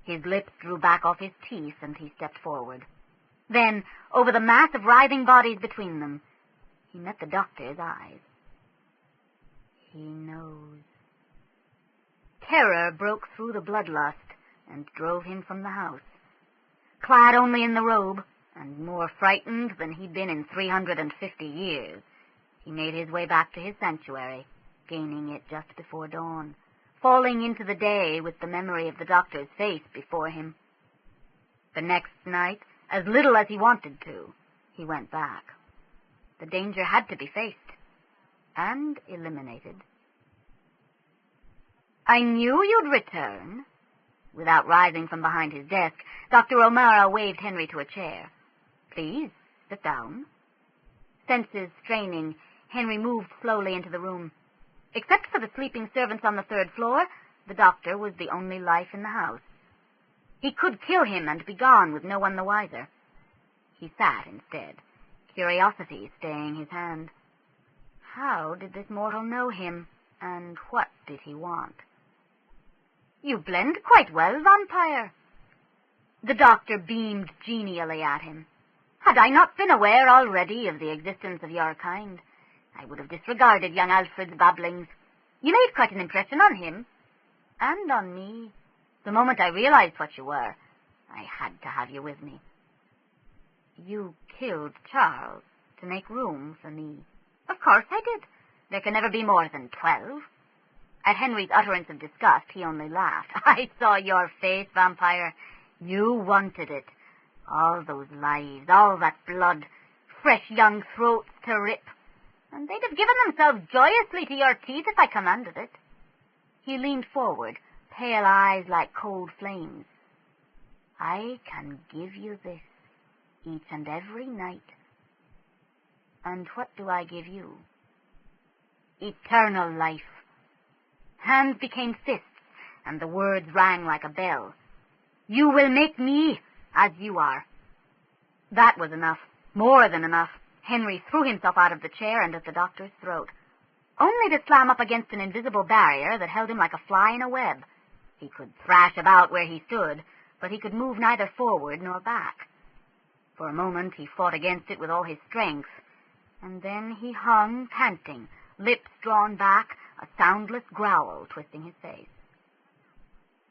His lips drew back off his teeth and he stepped forward. Then, over the mass of writhing bodies between them, he met the doctor's eyes. He knows. Terror broke through the bloodlust and drove him from the house. Clad only in the robe, and more frightened than he'd been in 350 years, he made his way back to his sanctuary, gaining it just before dawn, falling into the day with the memory of the doctor's face before him. The next night, as little as he wanted to, he went back. The danger had to be faced and eliminated. "I knew you'd return." Without rising from behind his desk, Dr. O'Mara waved Henry to a chair. "Please, sit down." Senses straining, Henry moved slowly into the room. Except for the sleeping servants on the 3rd floor, the doctor was the only life in the house. He could kill him and be gone with no one the wiser. He sat instead, curiosity staying his hand. How did this mortal know him, and what did he want? "You blend quite well, vampire." The doctor beamed genially at him. "Had I not been aware already of the existence of your kind, I would have disregarded young Alfred's babblings. You made quite an impression on him, and on me. The moment I realized what you were, I had to have you with me." "You killed Charles to make room for me." "Of course I did. There can never be more than 12. At Henry's utterance of disgust, he only laughed. "I saw your face, vampire. You wanted it. All those lives, all that blood, fresh young throats to rip. And they'd have given themselves joyously to your teeth if I commanded it." He leaned forward, pale eyes like cold flames. "I can give you this, each and every night. And what do I give you?" "Eternal life." Hands became fists, and the words rang like a bell. "You will make me as you are." That was enough, more than enough. Henry threw himself out of the chair and at the doctor's throat, only to slam up against an invisible barrier that held him like a fly in a web. He could thrash about where he stood, but he could move neither forward nor back. For a moment he fought against it with all his strength, And then he hung, panting, lips drawn back, a soundless growl twisting his face.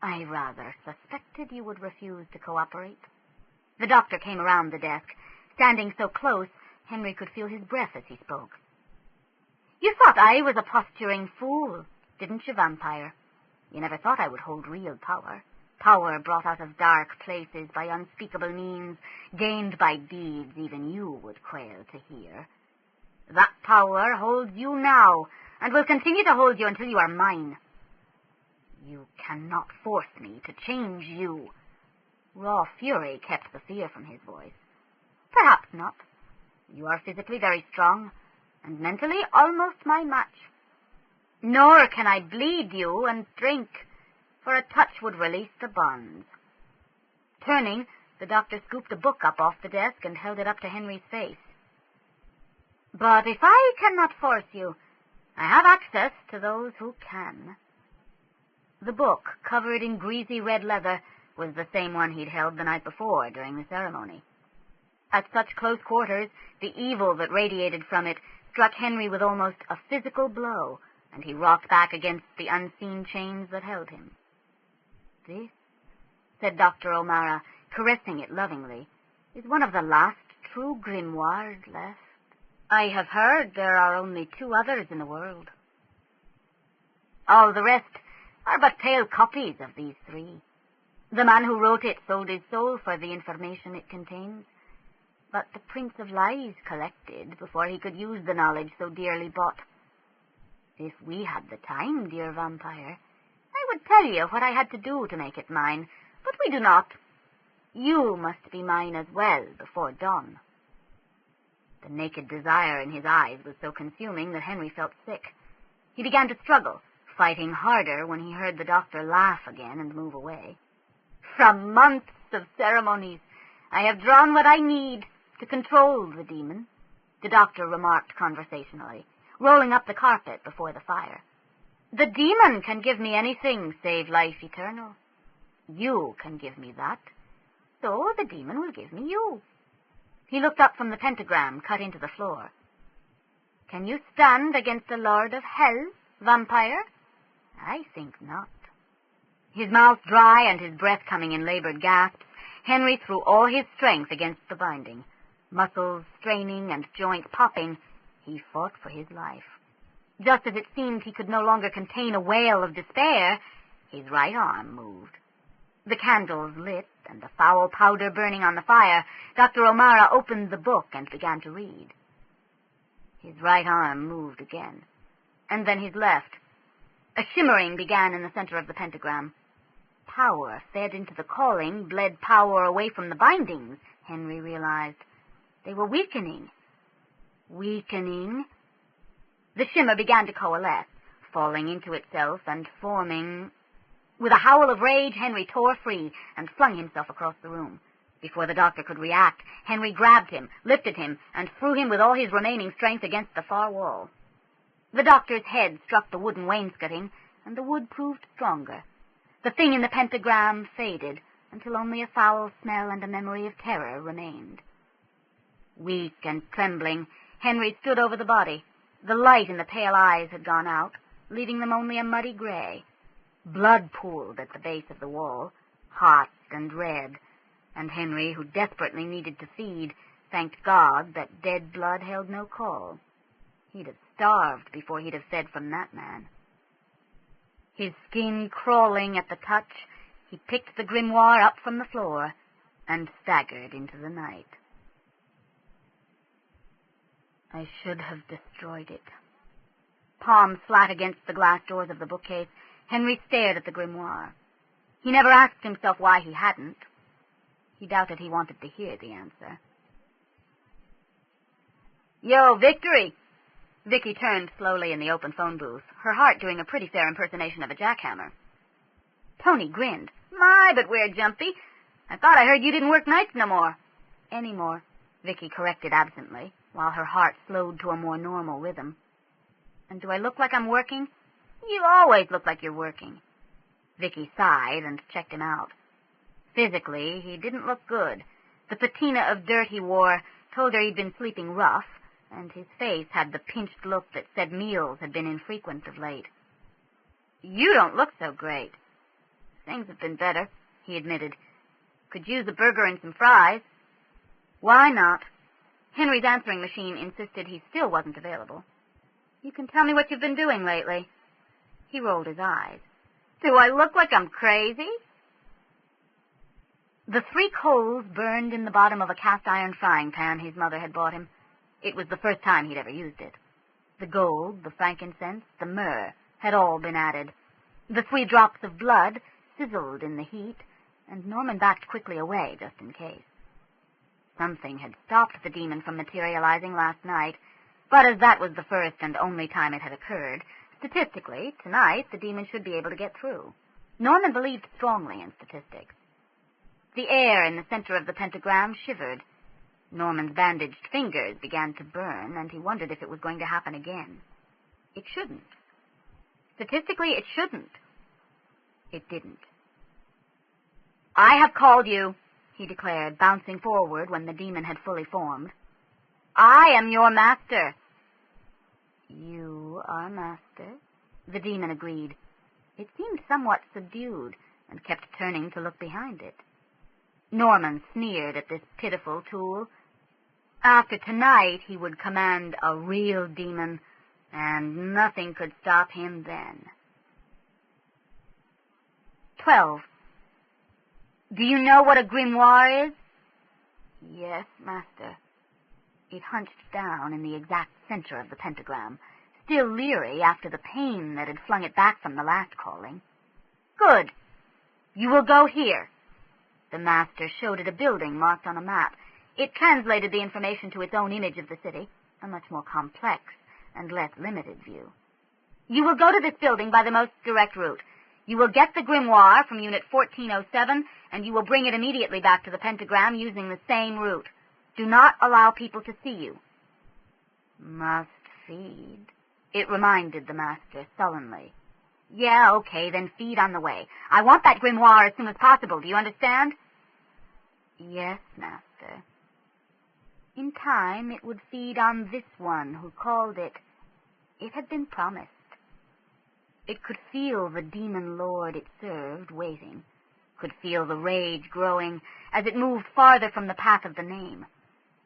I rather suspected you would refuse to cooperate. The doctor came around the desk. Standing so close, Henry could feel his breath as he spoke. You thought I was a posturing fool, didn't you, vampire? You never thought I would hold real power. Power brought out of dark places by unspeakable means, gained by deeds even you would quail to hear. That power holds you now, and will continue to hold you until you are mine. You cannot force me to change you. Raw fury kept the fear from his voice. Perhaps not. You are physically very strong, and mentally almost my match. Nor can I bleed you and drink, for a touch would release the bonds. Turning, the doctor scooped a book up off the desk and held it up to Henry's face. But if I cannot force you, I have access to those who can. The book, covered in greasy red leather, was the same one he'd held the night before during the ceremony. At such close quarters, the evil that radiated from it struck Henry with almost a physical blow, and he rocked back against the unseen chains that held him. This, said Dr. O'Mara, caressing it lovingly, is one of the last true grimoires left. I have heard there are only 2 others in the world. All the rest are but pale copies of these 3. The man who wrote it sold his soul for the information it contains, but the Prince of Lies collected before he could use the knowledge so dearly bought. If we had the time, dear vampire, I would tell you what I had to do to make it mine, but we do not. You must be mine as well before dawn. The naked desire in his eyes was so consuming that Henry felt sick. He began to struggle, fighting harder when he heard the doctor laugh again and move away. From months of ceremonies, I have drawn what I need to control the demon, the doctor remarked conversationally, rolling up the carpet before the fire. The demon can give me anything save life eternal. You can give me that, so the demon will give me you. He looked up from the pentagram cut into the floor. Can you stand against the Lord of Hell, vampire? I think not. His mouth dry and his breath coming in labored gasps, Henry threw all his strength against the binding. Muscles straining and joint popping, he fought for his life. Just as it seemed he could no longer contain a wail of despair, his right arm moved. The candles lit and the foul powder burning on the fire, Dr. O'Mara opened the book and began to read. His right arm moved again, and then his left. A shimmering began in the center of the pentagram. Power fed into the calling, bled power away from the bindings, Henry realized. They were weakening. Weakening. The shimmer began to coalesce, falling into itself and forming. With a howl of rage, Henry tore free and flung himself across the room. Before the doctor could react, Henry grabbed him, lifted him, and threw him with all his remaining strength against the far wall. The doctor's head struck the wooden wainscoting, and the wood proved stronger. The thing in the pentagram faded until only a foul smell and a memory of terror remained. Weak and trembling, Henry stood over the body. The light in the pale eyes had gone out, leaving them only a muddy gray. Blood pooled at the base of the wall, hot and red, and Henry, who desperately needed to feed, thanked God that dead blood held no call. He'd have starved before he'd have fed from that man. His skin crawling at the touch, he picked the grimoire up from the floor and staggered into the night. I should have destroyed it. Palms flat against the glass doors of the bookcase, Henry stared at the grimoire. He never asked himself why he hadn't. He doubted he wanted to hear the answer. Yo, Victory! Vicki turned slowly in the open phone booth, her heart doing a pretty fair impersonation of a jackhammer. Tony grinned. My, but we're jumpy. I thought I heard you didn't work nights no more. Any more, Vicki corrected absently, while her heart slowed to a more normal rhythm. And do I look like I'm working? You always look like you're working. Vicki sighed and checked him out. Physically, he didn't look good. The patina of dirt he wore told her he'd been sleeping rough, and his face had the pinched look that said meals had been infrequent of late. "You don't look so great." "Things have been better," he admitted. "Could use a burger and some fries." "Why not?" Henry's answering machine insisted he still wasn't available. "You can tell me what you've been doing lately." He rolled his eyes. "Do I look like I'm crazy?" The 3 coals burned in the bottom of a cast-iron frying pan his mother had bought him. It was the first time he'd ever used it. The gold, the frankincense, the myrrh had all been added. The 3 drops of blood sizzled in the heat, and Norman backed quickly away just in case. Something had stopped the demon from materializing last night, but as that was the first and only time it had occurred, statistically, tonight the demon should be able to get through. Norman believed strongly in statistics. The air in the center of the pentagram shivered. Norman's bandaged fingers began to burn, and he wondered if it was going to happen again. It shouldn't. Statistically, it shouldn't. It didn't. "I have called you," he declared, bouncing forward when the demon had fully formed. "I am your master." "You are master," the demon agreed. It seemed somewhat subdued, and kept turning to look behind it. Norman sneered at this pitiful tool. After tonight, he would command a real demon, and nothing could stop him then. 12. "Do you know what a grimoire is?" "Yes, master." It hunched down in the exact center of the pentagram, still leery after the pain that had flung it back from the last calling. "Good. You will go here." The master showed it a building marked on a map. It translated the information to its own image of the city, a much more complex and less limited view. "You will go to this building by the most direct route. You will get the grimoire from Unit 1407, and you will bring it immediately back to the pentagram using the same route. Do not allow people to see you." "Must feed," it reminded the master sullenly. "Yeah, okay, then feed on the way. I want that grimoire as soon as possible, do you understand?" "Yes, master." In time, it would feed on this one who called it. It had been promised. It could feel the demon lord it served waiting, could feel the rage growing as it moved farther from the path of the name,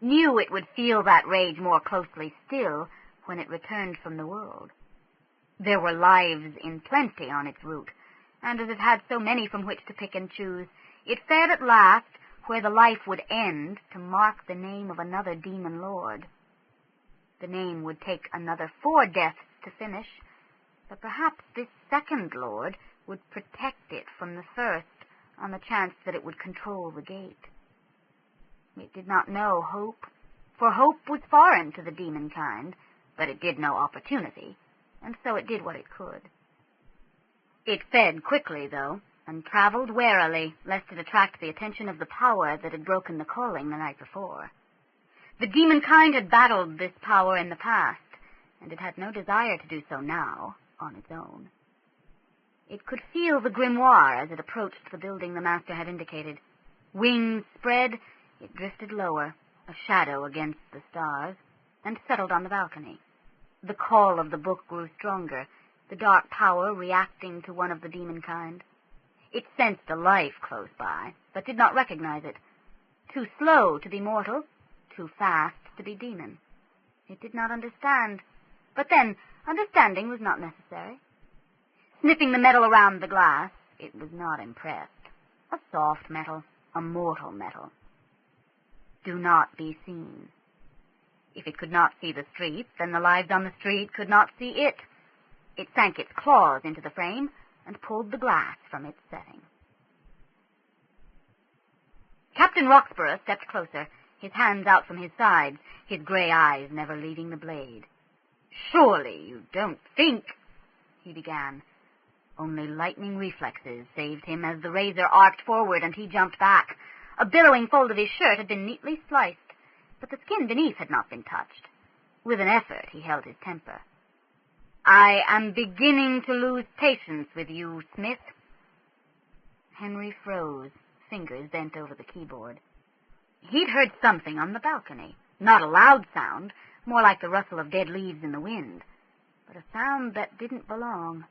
knew it would feel that rage more closely still when it returned from the world. There were lives in plenty on its route, and as it had so many from which to pick and choose, it fared at last where the life would end to mark the name of another demon lord. The name would take another 4 deaths to finish, but perhaps this second lord would protect it from the first on the chance that it would control the gate. It did not know hope, for hope was foreign to the demon kind, but it did know opportunity, and so it did what it could. It fed quickly, though, and traveled warily, lest it attract the attention of the power that had broken the calling the night before. The demon kind had battled this power in the past, and it had no desire to do so now, on its own. It could feel the grimoire as it approached the building the master had indicated. Wings spread, it drifted lower, a shadow against the stars, and settled on the balcony. The call of the book grew stronger, the dark power reacting to one of the demon kind. It sensed a life close by, but did not recognize it. Too slow to be mortal, too fast to be demon. It did not understand, but then understanding was not necessary. Sniffing the metal around the glass, it was not impressed. A soft metal, a mortal metal. Do not be seen. If it could not see the street, then the lives on the street could not see it. It sank its claws into the frame and pulled the glass from its setting. Captain Roxburgh stepped closer, his hands out from his sides, his gray eyes never leaving the blade. "Surely you don't think—" he began. Only lightning reflexes saved him as the razor arced forward and he jumped back. A billowing fold of his shirt had been neatly sliced, but the skin beneath had not been touched. With an effort, he held his temper. "I am beginning to lose patience with you, Smith." Henry froze, fingers bent over the keyboard. He'd heard something on the balcony. Not a loud sound, more like the rustle of dead leaves in the wind, but a sound that didn't belong.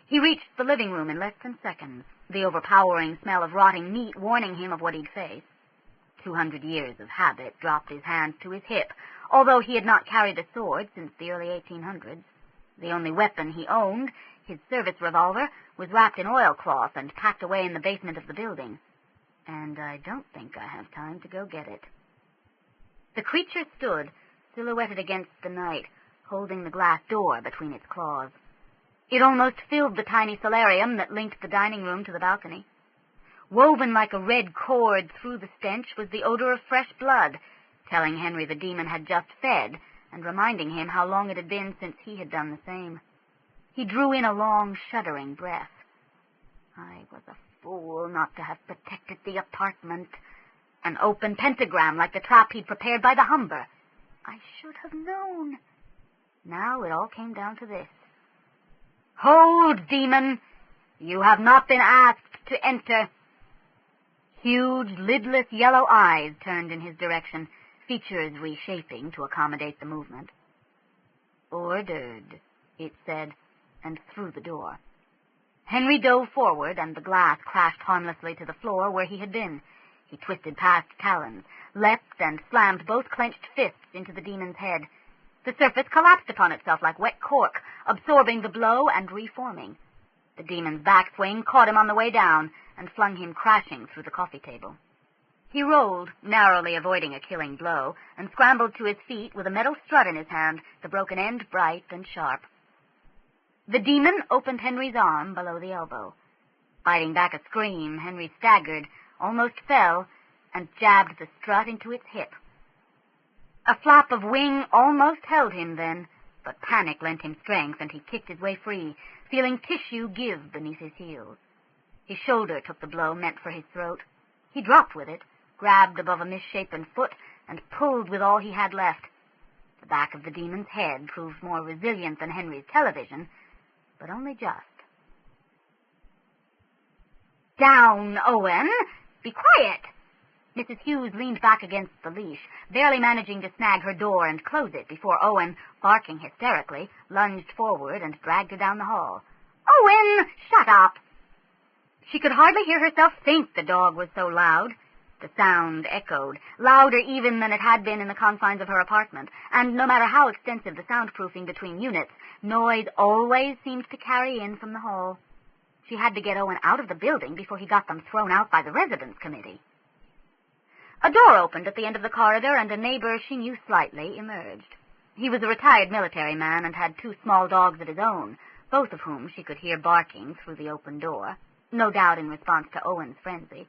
He reached the living room in less than seconds, the overpowering smell of rotting meat warning him of what he'd face. 200 years of habit dropped his hands to his hip, although he had not carried a sword since the early 1800s. The only weapon he owned, his service revolver, was wrapped in oilcloth and packed away in the basement of the building. And I don't think I have time to go get it. The creature stood, silhouetted against the night, holding the glass door between its claws. It almost filled the tiny solarium that linked the dining room to the balcony. Woven like a red cord through the stench was the odor of fresh blood, telling Henry the demon had just fed, and reminding him how long it had been since he had done the same. He drew in a long, shuddering breath. I was a fool not to have protected the apartment. An open pentagram like the trap he'd prepared by the Humber. I should have known. Now it all came down to this. Hold, demon! You have not been asked to enter. Huge, lidless yellow eyes turned in his direction, features reshaping to accommodate the movement. Ordered, it said, and through the door. Henry dove forward, and the glass crashed harmlessly to the floor where he had been. He twisted past talons, leapt, and slammed both clenched fists into the demon's head. The surface collapsed upon itself like wet cork, absorbing the blow and reforming. The demon's backswing caught him on the way down and flung him crashing through the coffee table. He rolled, narrowly avoiding a killing blow, and scrambled to his feet with a metal strut in his hand, the broken end bright and sharp. The demon opened Henry's arm below the elbow. Biting back a scream, Henry staggered, almost fell, and jabbed the strut into its hip. A flap of wing almost held him then, but panic lent him strength, and he kicked his way free, feeling tissue give beneath his heels. His shoulder took the blow meant for his throat. He dropped with it, grabbed above a misshapen foot, and pulled with all he had left. The back of the demon's head proved more resilient than Henry's television, but only just. Down, Owen! Be quiet! Mrs. Hughes leaned back against the leash, barely managing to snag her door and close it before Owen, barking hysterically, lunged forward and dragged her down the hall. Owen! Shut up! She could hardly hear herself think the dog was so loud. The sound echoed, louder even than it had been in the confines of her apartment, and no matter how extensive the soundproofing between units, noise always seemed to carry in from the hall. She had to get Owen out of the building before he got them thrown out by the residence committee. A door opened at the end of the corridor, and a neighbor she knew slightly emerged. He was a retired military man and had 2 small dogs of his own, both of whom she could hear barking through the open door, no doubt in response to Owen's frenzy.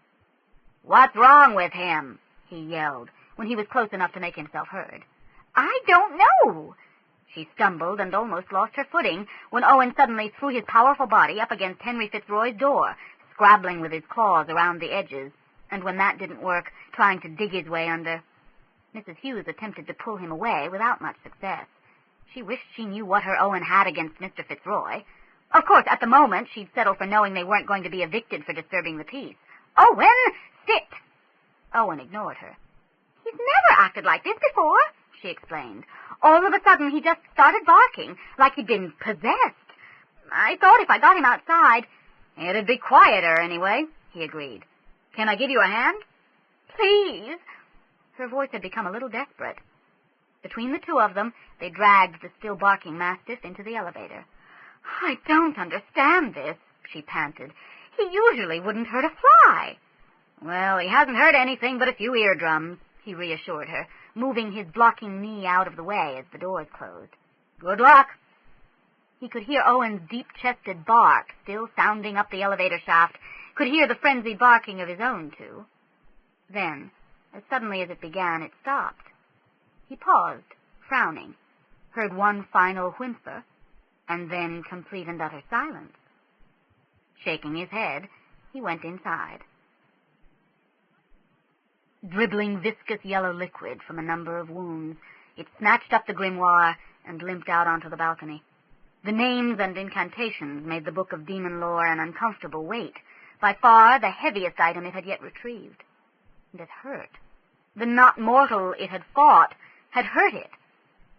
"What's wrong with him?" he yelled, when he was close enough to make himself heard. "I don't know." She stumbled and almost lost her footing when Owen suddenly threw his powerful body up against Henry Fitzroy's door, scrabbling with his claws around the edges, and when that didn't work, trying to dig his way under. Mrs. Hughes attempted to pull him away without much success. She wished she knew what her Owen had against Mr. Fitzroy. Of course, at the moment, she'd settle for knowing they weren't going to be evicted for disturbing the peace. "Owen, sit!" Owen ignored her. "He's never acted like this before," she explained. "All of a sudden, he just started barking, like he'd been possessed. I thought if I got him outside—" "It'd be quieter, anyway," he agreed. "Can I give you a hand?" "Please." Her voice had become a little desperate. Between the 2 of them, they dragged the still barking mastiff into the elevator. "I don't understand this," she panted. "He usually wouldn't hurt a fly." "Well, he hasn't hurt anything but a few eardrums," he reassured her, moving his blocking knee out of the way as the doors closed. "Good luck." He could hear Owen's deep-chested bark still sounding up the elevator shaft, could hear the frenzied barking of his own, too. Then, as suddenly as it began, it stopped. He paused, frowning, heard one final whimper, and then complete and utter silence. Shaking his head, he went inside. Dribbling viscous yellow liquid from a number of wounds, it snatched up the grimoire and limped out onto the balcony. The names and incantations made the book of demon lore an uncomfortable weight, by far the heaviest item it had yet retrieved. And it hurt. The not mortal it had fought had hurt it,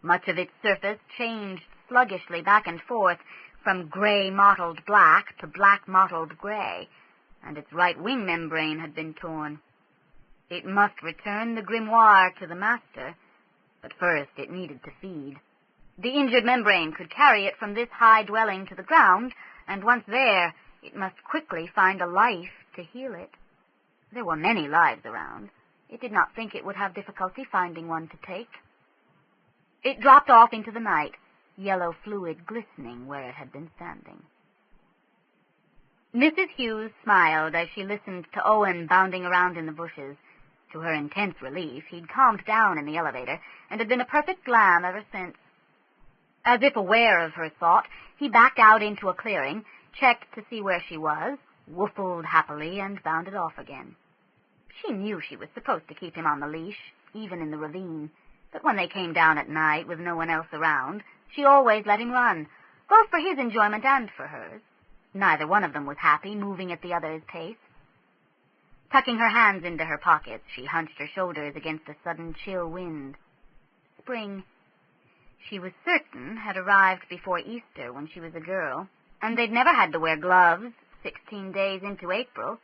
Much of its surface changed sluggishly back and forth from gray mottled black to black mottled gray, and its right wing membrane had been torn. It must return the grimoire to the master, but first it needed to feed. The injured membrane could carry it from this high dwelling to the ground, and once there, it must quickly find a life to heal it. There were many lives around. It did not think it would have difficulty finding one to take. It dropped off into the night, yellow fluid glistening where it had been standing. Mrs. Hughes smiled as she listened to Owen bounding around in the bushes. To her intense relief, he'd calmed down in the elevator and had been a perfect lamb ever since. As if aware of her thought, he backed out into a clearing, checked to see where she was, wooffled happily, and bounded off again. She knew she was supposed to keep him on the leash, even in the ravine, but when they came down at night with no one else around, she always let him run, both for his enjoyment and for hers. Neither one of them was happy, moving at the other's pace. Tucking her hands into her pockets, she hunched her shoulders against a sudden chill wind. Spring, she was certain, had arrived before Easter when she was a girl, and they'd never had to wear gloves 16 days into April.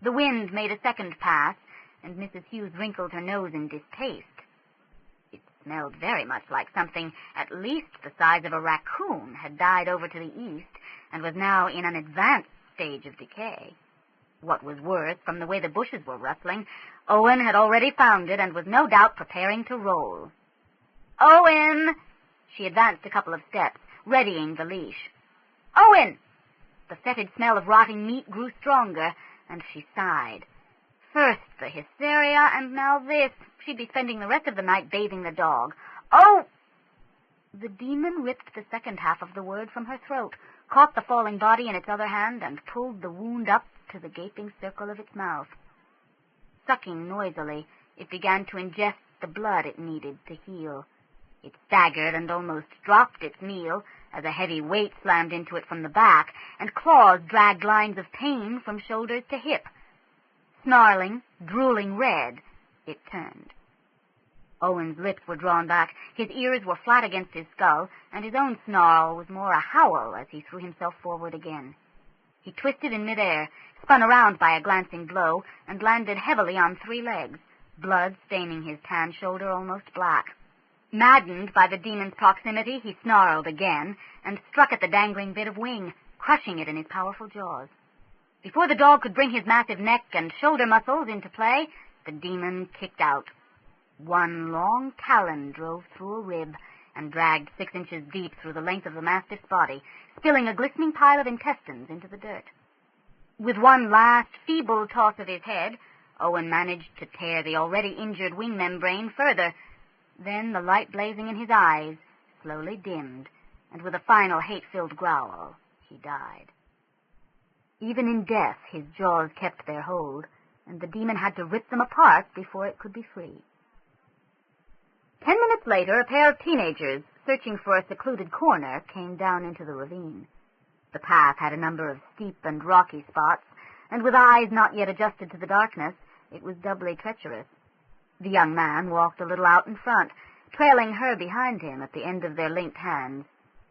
The wind made a second pass, and Mrs. Hughes wrinkled her nose in distaste. It smelled very much like something at least the size of a raccoon had died over to the east and was now in an advanced stage of decay. What was worse, from the way the bushes were rustling, Owen had already found it and was no doubt preparing to roll. "Owen!" She advanced a couple of steps, readying the leash. "Owen!" The fetid smell of rotting meat grew stronger, and she sighed. First the hysteria, and now this. She'd be spending the rest of the night bathing the dog. "Oh!" The demon ripped the second half of the word from her throat, caught the falling body in its other hand, and pulled the wound up to the gaping circle of its mouth. Sucking noisily, it began to ingest the blood it needed to heal. It staggered and almost dropped its meal as a heavy weight slammed into it from the back, and claws dragged lines of pain from shoulders to hip. Snarling, drooling red, it turned. Owen's lips were drawn back, his ears were flat against his skull, and his own snarl was more a howl as he threw himself forward again. He twisted in midair, spun around by a glancing blow, and landed heavily on 3 legs, blood staining his tan shoulder almost black. Maddened by the demon's proximity, he snarled again, and struck at the dangling bit of wing, crushing it in his powerful jaws. Before the dog could bring his massive neck and shoulder muscles into play, the demon kicked out. One long talon drove through a rib and dragged 6 inches deep through the length of the mastiff's body, spilling a glistening pile of intestines into the dirt. With one last feeble toss of his head, Owen managed to tear the already injured wing membrane further. Then the light blazing in his eyes slowly dimmed, and with a final hate-filled growl, he died. Even in death, his jaws kept their hold, and the demon had to rip them apart before it could be free. 10 minutes later, a pair of teenagers, searching for a secluded corner, came down into the ravine. The path had a number of steep and rocky spots, and with eyes not yet adjusted to the darkness, it was doubly treacherous. The young man walked a little out in front, trailing her behind him at the end of their linked hands,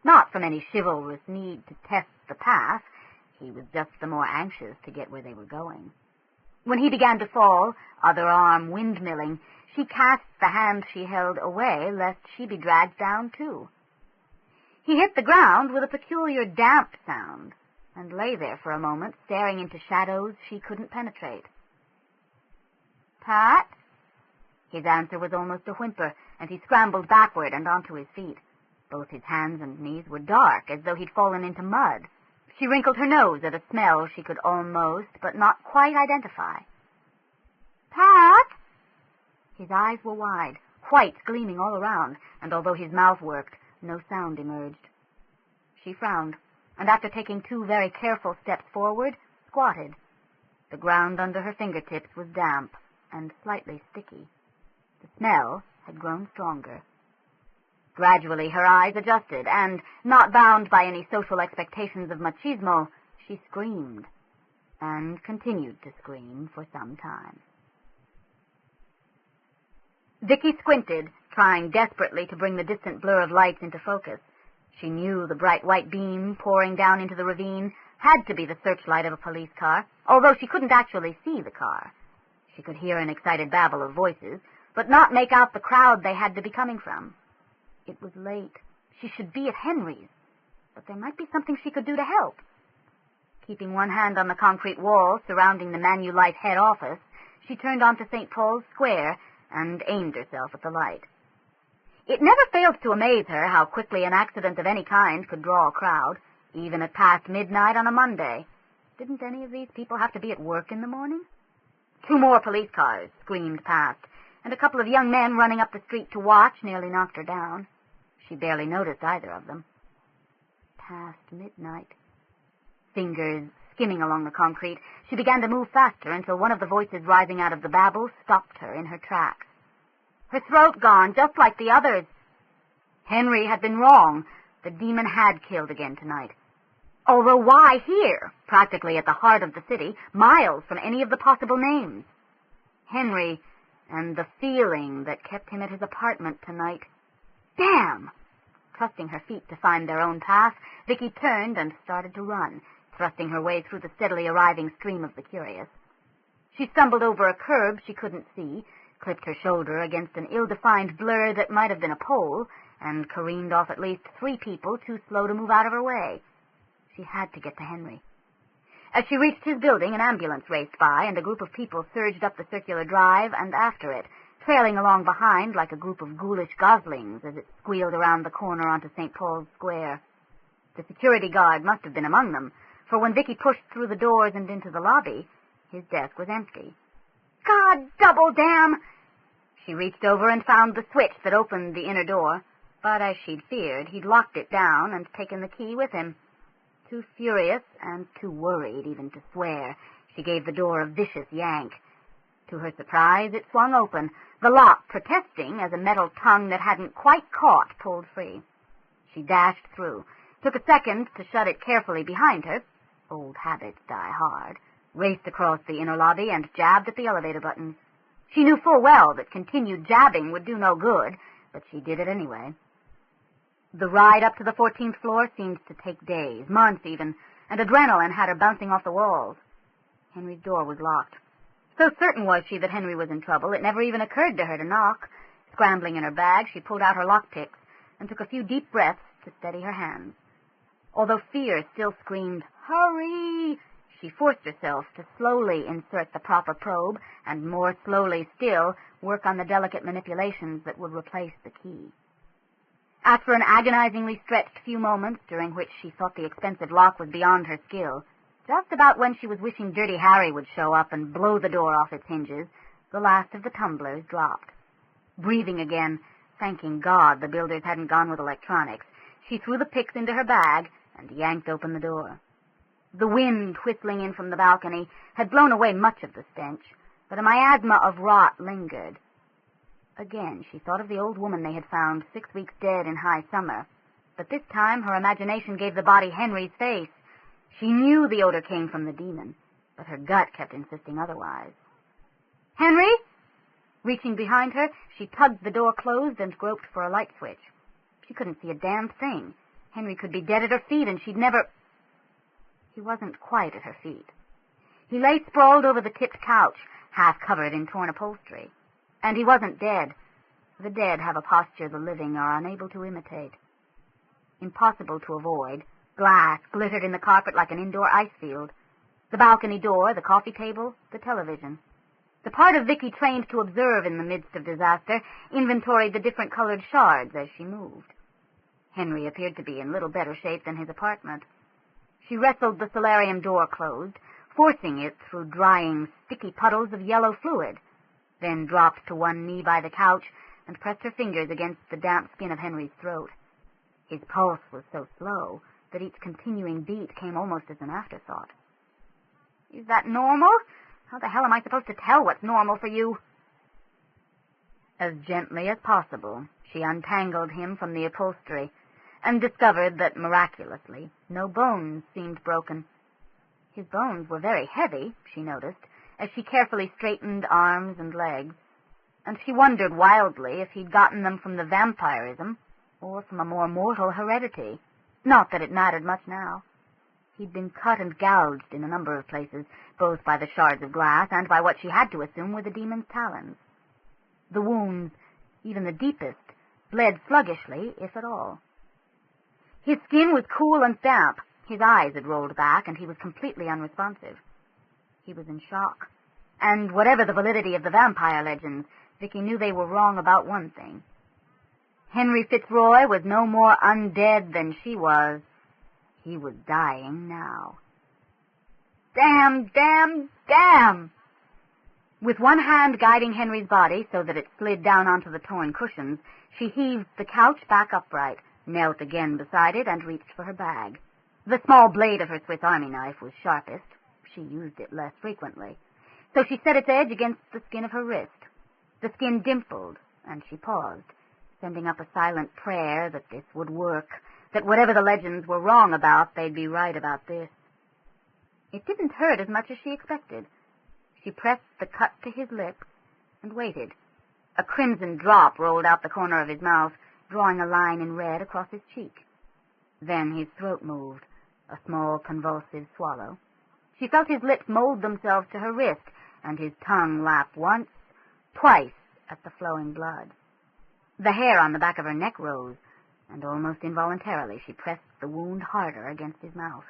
not from any chivalrous need to test the path. He was just the more anxious to get where they were going. When he began to fall, other arm windmilling, she cast the hand she held away, lest she be dragged down too. He hit the ground with a peculiar damp sound, and lay there for a moment, staring into shadows she couldn't penetrate. "Pat?" His answer was almost a whimper, and he scrambled backward and onto his feet. Both his hands and knees were dark, as though he'd fallen into mud. She wrinkled her nose at a smell she could almost, but not quite identify. "Pat?" His eyes were wide, whites gleaming all around, and although his mouth worked, no sound emerged. She frowned, and after taking 2 very careful steps forward, squatted. The ground under her fingertips was damp and slightly sticky. The smell had grown stronger. Gradually her eyes adjusted, and, not bound by any social expectations of machismo, she screamed, and continued to scream for some time. Vicki squinted, trying desperately to bring the distant blur of lights into focus. She knew the bright white beam pouring down into the ravine had to be the searchlight of a police car, although she couldn't actually see the car. She could hear an excited babble of voices, but not make out the crowd they had to be coming from. It was late. She should be at Henry's, but there might be something she could do to help. Keeping one hand on the concrete wall surrounding the Manulife head office, she turned onto St. Paul's Square and aimed herself at the light. It never failed to amaze her how quickly an accident of any kind could draw a crowd, even at past midnight on a Monday. Didn't any of these people have to be at work in the morning? 2 more police cars screamed past, and a couple of young men running up the street to watch nearly knocked her down. She barely noticed either of them. Past midnight. Fingers skimming along the concrete, she began to move faster until one of the voices rising out of the babble stopped her in her tracks. Her throat gone, just like the others. Henry had been wrong. The demon had killed again tonight. Although why here, practically at the heart of the city, miles from any of the possible names? Henry, and the feeling that kept him at his apartment tonight. Damn! Trusting her feet to find their own path, Vicki turned and started to run, thrusting her way through the steadily arriving stream of the curious. She stumbled over a curb she couldn't see, clipped her shoulder against an ill-defined blur that might have been a pole, and careened off at least 3 people too slow to move out of her way. She had to get to Henry. As she reached his building, an ambulance raced by, and a group of people surged up the circular drive and after it, trailing along behind like a group of ghoulish goslings as it squealed around the corner onto St. Paul's Square. The security guard must have been among them, for when Vicki pushed through the doors and into the lobby, his desk was empty. God double damn! She reached over and found the switch that opened the inner door, but as she'd feared, he'd locked it down and taken the key with him. Too furious and too worried even to swear, she gave the door a vicious yank. To her surprise, it swung open, the lock protesting as a metal tongue that hadn't quite caught pulled free. She dashed through, took a second to shut it carefully behind her, old habits die hard, raced across the inner lobby and jabbed at the elevator buttons. She knew full well that continued jabbing would do no good, but she did it anyway. The ride up to the 14th floor seemed to take days, months even, and adrenaline had her bouncing off the walls. Henry's door was locked. So certain was she that Henry was in trouble, it never even occurred to her to knock. Scrambling in her bag, she pulled out her lockpicks and took a few deep breaths to steady her hands. Although fear still screamed, "Hurry!" she forced herself to slowly insert the proper probe and, more slowly still, work on the delicate manipulations that would replace the key. After an agonizingly stretched few moments, during which she thought the expensive lock was beyond her skill, just about when she was wishing Dirty Harry would show up and blow the door off its hinges, the last of the tumblers dropped. Breathing again, thanking God the builders hadn't gone with electronics, she threw the picks into her bag and yanked open the door. The wind whistling in from the balcony had blown away much of the stench, but a miasma of rot lingered. Again, she thought of the old woman they had found 6 weeks dead in high summer, but this time her imagination gave the body Henry's face. She knew the odor came from the demon, but her gut kept insisting otherwise. "Henry?" Reaching behind her, she tugged the door closed and groped for a light switch. She couldn't see a damn thing. Henry could be dead at her feet, and she'd never... He wasn't quite at her feet. He lay sprawled over the tipped couch, half covered in torn upholstery. And he wasn't dead. The dead have a posture the living are unable to imitate. Impossible to avoid, glass glittered in the carpet like an indoor ice field. The balcony door, the coffee table, the television. The part of Vicki trained to observe in the midst of disaster inventoried the different colored shards as she moved. Henry appeared to be in little better shape than his apartment. She wrestled the solarium door closed, forcing it through drying, sticky puddles of yellow fluid, then dropped to one knee by the couch and pressed her fingers against the damp skin of Henry's throat. His pulse was so slow that each continuing beat came almost as an afterthought. "Is that normal? How the hell am I supposed to tell what's normal for you?" As gently as possible, she untangled him from the upholstery and discovered that, miraculously, no bones seemed broken. His bones were very heavy, she noticed, as she carefully straightened arms and legs. and she wondered wildly if he'd gotten them from the vampirism or from a more mortal heredity. Not that it mattered much now. He'd been cut and gouged in a number of places, both by the shards of glass and by what she had to assume were the demon's talons. The wounds, even the deepest, bled sluggishly, if at all. His skin was cool and damp. His eyes had rolled back, and he was completely unresponsive. He was in shock. And whatever the validity of the vampire legends, Vicki knew they were wrong about one thing. Henry Fitzroy was no more undead than she was. He was dying now. Damn, damn, damn! With one hand guiding Henry's body so that it slid down onto the torn cushions, she heaved the couch back upright, knelt again beside it, and reached for her bag. The small blade of her Swiss Army knife was sharpest. She used it less frequently. So she set its edge against the skin of her wrist. The skin dimpled, and she paused, sending up a silent prayer that this would work, that whatever the legends were wrong about, they'd be right about this. It didn't hurt as much as she expected. She pressed the cut to his lips and waited. A crimson drop rolled out the corner of his mouth, drawing a line in red across his cheek. Then his throat moved, a small convulsive swallow. She felt his lips mold themselves to her wrist, and his tongue lap once, twice, at the flowing blood. The hair on the back of her neck rose, and almost involuntarily she pressed the wound harder against his mouth.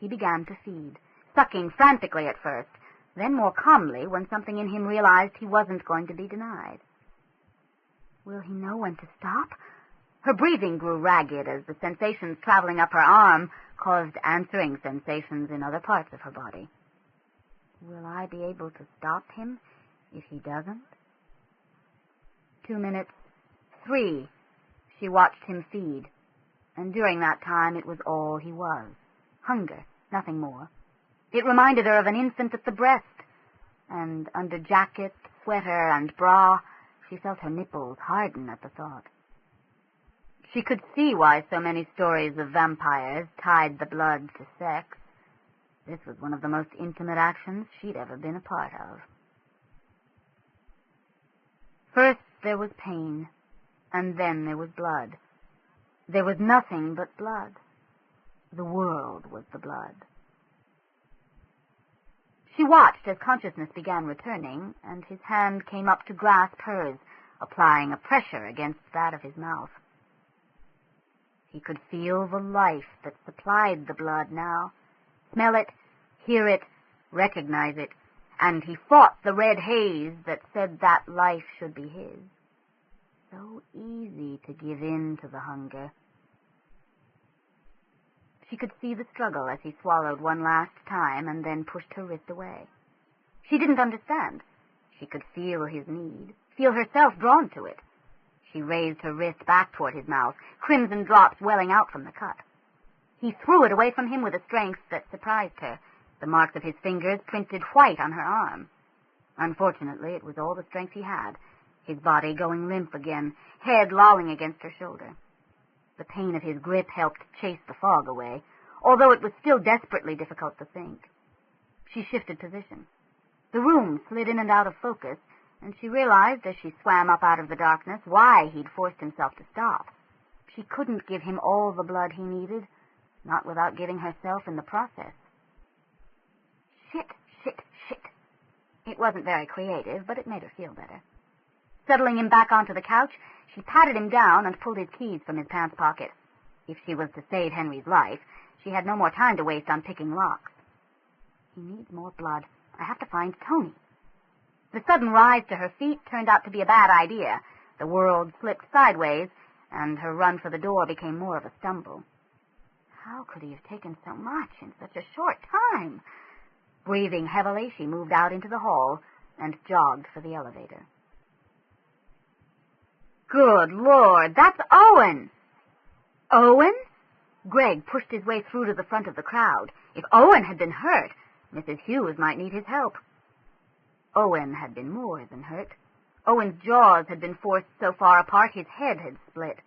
He began to feed, sucking frantically at first, then more calmly when something in him realized he wasn't going to be denied. Will he know when to stop? Her breathing grew ragged as the sensations traveling up her arm caused answering sensations in other parts of her body. Will I be able to stop him if he doesn't? 2 minutes, 3. She watched him feed, and during that time it was all he was. Hunger, nothing more. It reminded her of an infant at the breast, and under jacket, sweater, and bra, she felt her nipples harden at the thought. She could see why so many stories of vampires tied the blood to sex. This was one of the most intimate actions she'd ever been a part of. First there was pain, and then there was blood. There was nothing but blood. The world was the blood. She watched as consciousness began returning, and his hand came up to grasp hers, applying a pressure against that of his mouth. He could feel the life that supplied the blood now, smell it, hear it, recognize it, and he fought the red haze that said that life should be his. So easy to give in to the hunger. She could see the struggle as he swallowed one last time and then pushed her wrist away. She didn't understand. She could feel his need, feel herself drawn to it. She raised her wrist back toward his mouth, crimson drops welling out from the cut. He threw it away from him with a strength that surprised her, the marks of his fingers printed white on her arm. Unfortunately, it was all the strength he had, his body going limp again, head lolling against her shoulder. The pain of his grip helped chase the fog away, although it was still desperately difficult to think. She shifted position. The room slid in and out of focus, and she realized as she swam up out of the darkness why he'd forced himself to stop. She couldn't give him all the blood he needed, not without giving herself in the process. Shit, shit, shit. It wasn't very creative, but it made her feel better. Settling him back onto the couch, she patted him down and pulled his keys from his pants pocket. If she was to save Henry's life, she had no more time to waste on picking locks. He needs more blood. I have to find Tony. The sudden rise to her feet turned out to be a bad idea. The world slipped sideways, and her run for the door became more of a stumble. How could he have taken so much in such a short time? Breathing heavily, she moved out into the hall and jogged for the elevator. Good Lord, that's Owen! Owen? Greg pushed his way through to the front of the crowd. If Owen had been hurt, Mrs. Hughes might need his help. Owen had been more than hurt. Owen's jaws had been forced so far apart his head had split.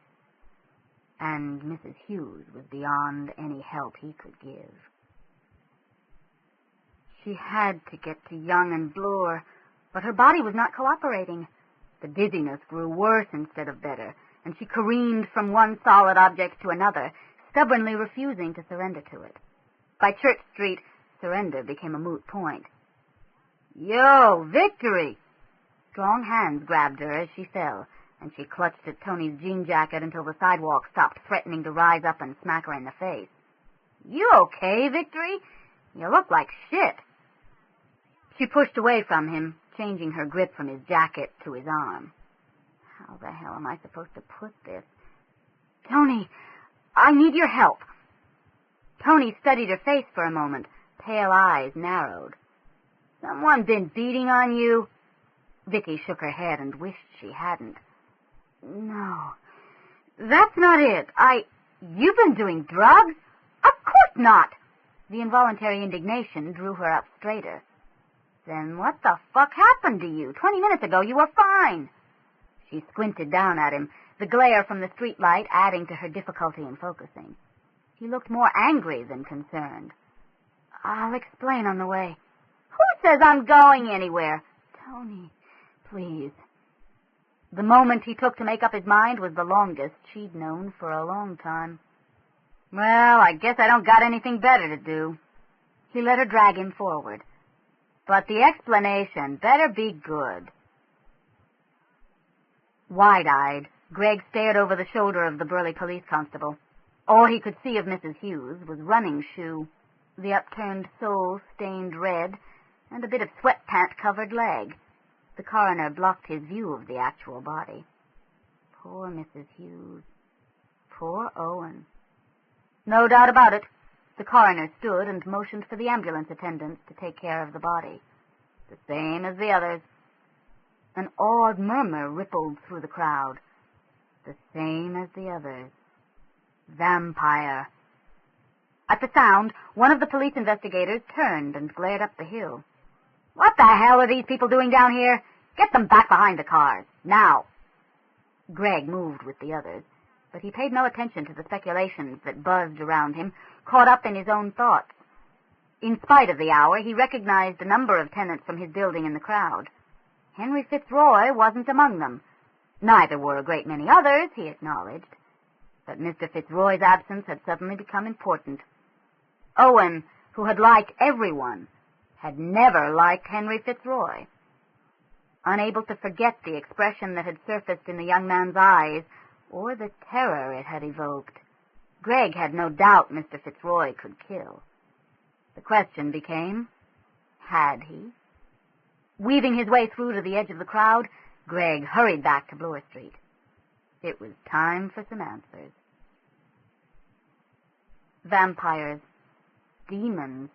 And Mrs. Hughes was beyond any help he could give. She had to get to Young and Bloor, But her body was not cooperating. The dizziness grew worse instead of better, and she careened from one solid object to another, stubbornly refusing to surrender to it. By Church Street, surrender became a moot point. "Yo, Victory!" Strong hands grabbed her as she fell, and she clutched at Tony's jean jacket until the sidewalk stopped threatening to rise up and smack her in the face. "You okay, Victory? You look like shit." She pushed away from him, changing her grip from his jacket to his arm. How the hell am I supposed to put this? "Tony, I need your help." Tony studied her face for a moment, pale eyes narrowed. "Someone been beating on you?" Vicki shook her head and wished she hadn't. "No, that's not it. You've been doing drugs?" "Of course not!" The involuntary indignation drew her up straighter. "Then what the fuck happened to you? 20 minutes ago you were fine." She squinted down at him, the glare from the streetlight adding to her difficulty in focusing. He looked more angry than concerned. "I'll explain on the way." "Who says I'm going anywhere?" "Tony, please." The moment he took to make up his mind was the longest she'd known for a long time. "Well, I guess I don't got anything better to do." He let her drag him forward. "But the explanation better be good." Wide-eyed, Greg stared over the shoulder of the burly police constable. All he could see of Mrs. Hughes was running shoe, the upturned sole stained red, and a bit of sweat-pant-covered leg. The coroner blocked his view of the actual body. Poor Mrs. Hughes. Poor Owen. No doubt about it. The coroner stood and motioned for the ambulance attendants to take care of the body. The same as the others. An awed murmur rippled through the crowd. The same as the others. Vampire. At the sound, one of the police investigators turned and glared up the hill. "What the hell are these people doing down here? Get them back behind the cars, now." Greg moved with the others, but he paid no attention to the speculations that buzzed around him, caught up in his own thoughts. In spite of the hour, he recognized a number of tenants from his building in the crowd. Henry Fitzroy wasn't among them. Neither were a great many others, he acknowledged. But Mr. Fitzroy's absence had suddenly become important. Owen, who had liked everyone, had never liked Henry Fitzroy. Unable to forget the expression that had surfaced in the young man's eyes, or the terror it had evoked, Greg had no doubt Mr. Fitzroy could kill. The question became, had he? Weaving his way through to the edge of the crowd, Greg hurried back to Bloor Street. It was time for some answers. Vampires. Demons.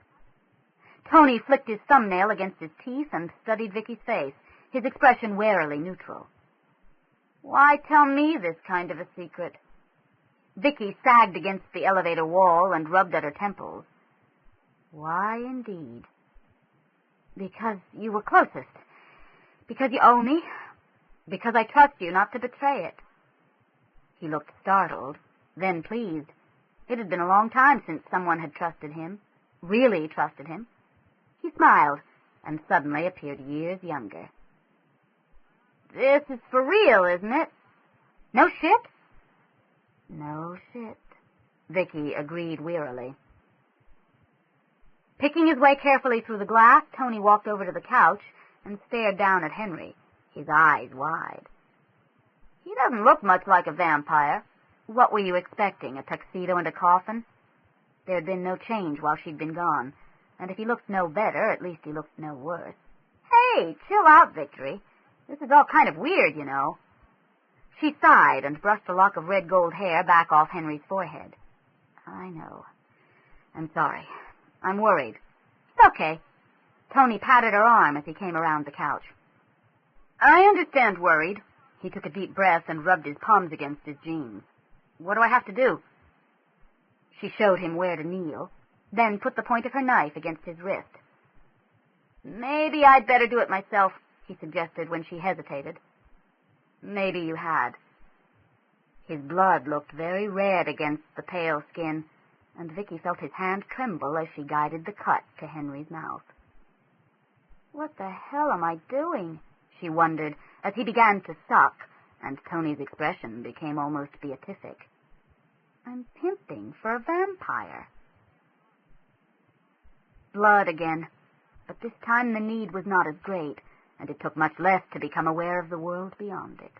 Tony flicked his thumbnail against his teeth and studied Vicki's face, his expression warily neutral. "Why tell me this kind of a secret?" Vicki sagged against the elevator wall and rubbed at her temples. "Why, indeed?" "Because you were closest. Because you owe me. Because I trust you not to betray it." He looked startled, then pleased. It had been a long time since someone had trusted him, really trusted him. He smiled, and suddenly appeared years younger. "This is for real, isn't it? No shit?" "No shit," Vicki agreed wearily. Picking his way carefully through the glass, Tony walked over to the couch and stared down at Henry, his eyes wide. "He doesn't look much like a vampire. What were you expecting, a tuxedo and a coffin?" There had been no change while she'd been gone, and if he looked no better, at least he looked no worse. "Hey, chill out, Victory. This is all kind of weird, you know." She sighed and brushed a lock of red gold hair back off Henry's forehead. "I know. I'm sorry. I'm worried." "It's okay." Tony patted her arm as he came around the couch. "I understand worried." He took a deep breath and rubbed his palms against his jeans. "What do I have to do?" She showed him where to kneel, then put the point of her knife against his wrist. "Maybe I'd better do it myself," he suggested when she hesitated. "Maybe you had." His blood looked very red against the pale skin, and Vicki felt his hand tremble as she guided the cut to Henry's mouth. What the hell am I doing? She wondered as he began to suck, and Tony's expression became almost beatific. I'm pimping for a vampire. Blood again, but this time the need was not as great, and it took much less to become aware of the world beyond it.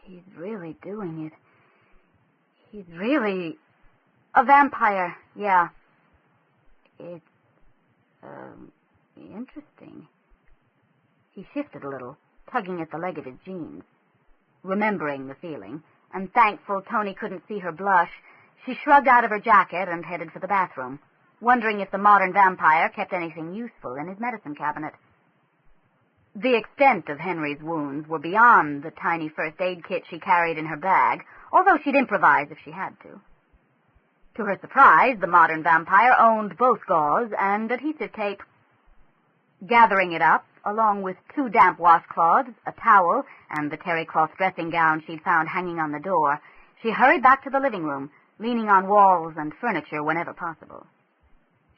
He's really doing it. He's really a vampire, yeah. It's, interesting. He shifted a little, tugging at the leg of his jeans. Remembering the feeling, and thankful Tony couldn't see her blush, she shrugged out of her jacket and headed for the bathroom, wondering if the modern vampire kept anything useful in his medicine cabinet. The extent of Henry's wounds were beyond the tiny first aid kit she carried in her bag, although she'd improvise if she had to. To her surprise, the modern vampire owned both gauze and adhesive tape. Gathering it up, along with 2 damp washcloths, a towel, and the terry cloth dressing gown she'd found hanging on the door, she hurried back to the living room, leaning on walls and furniture whenever possible.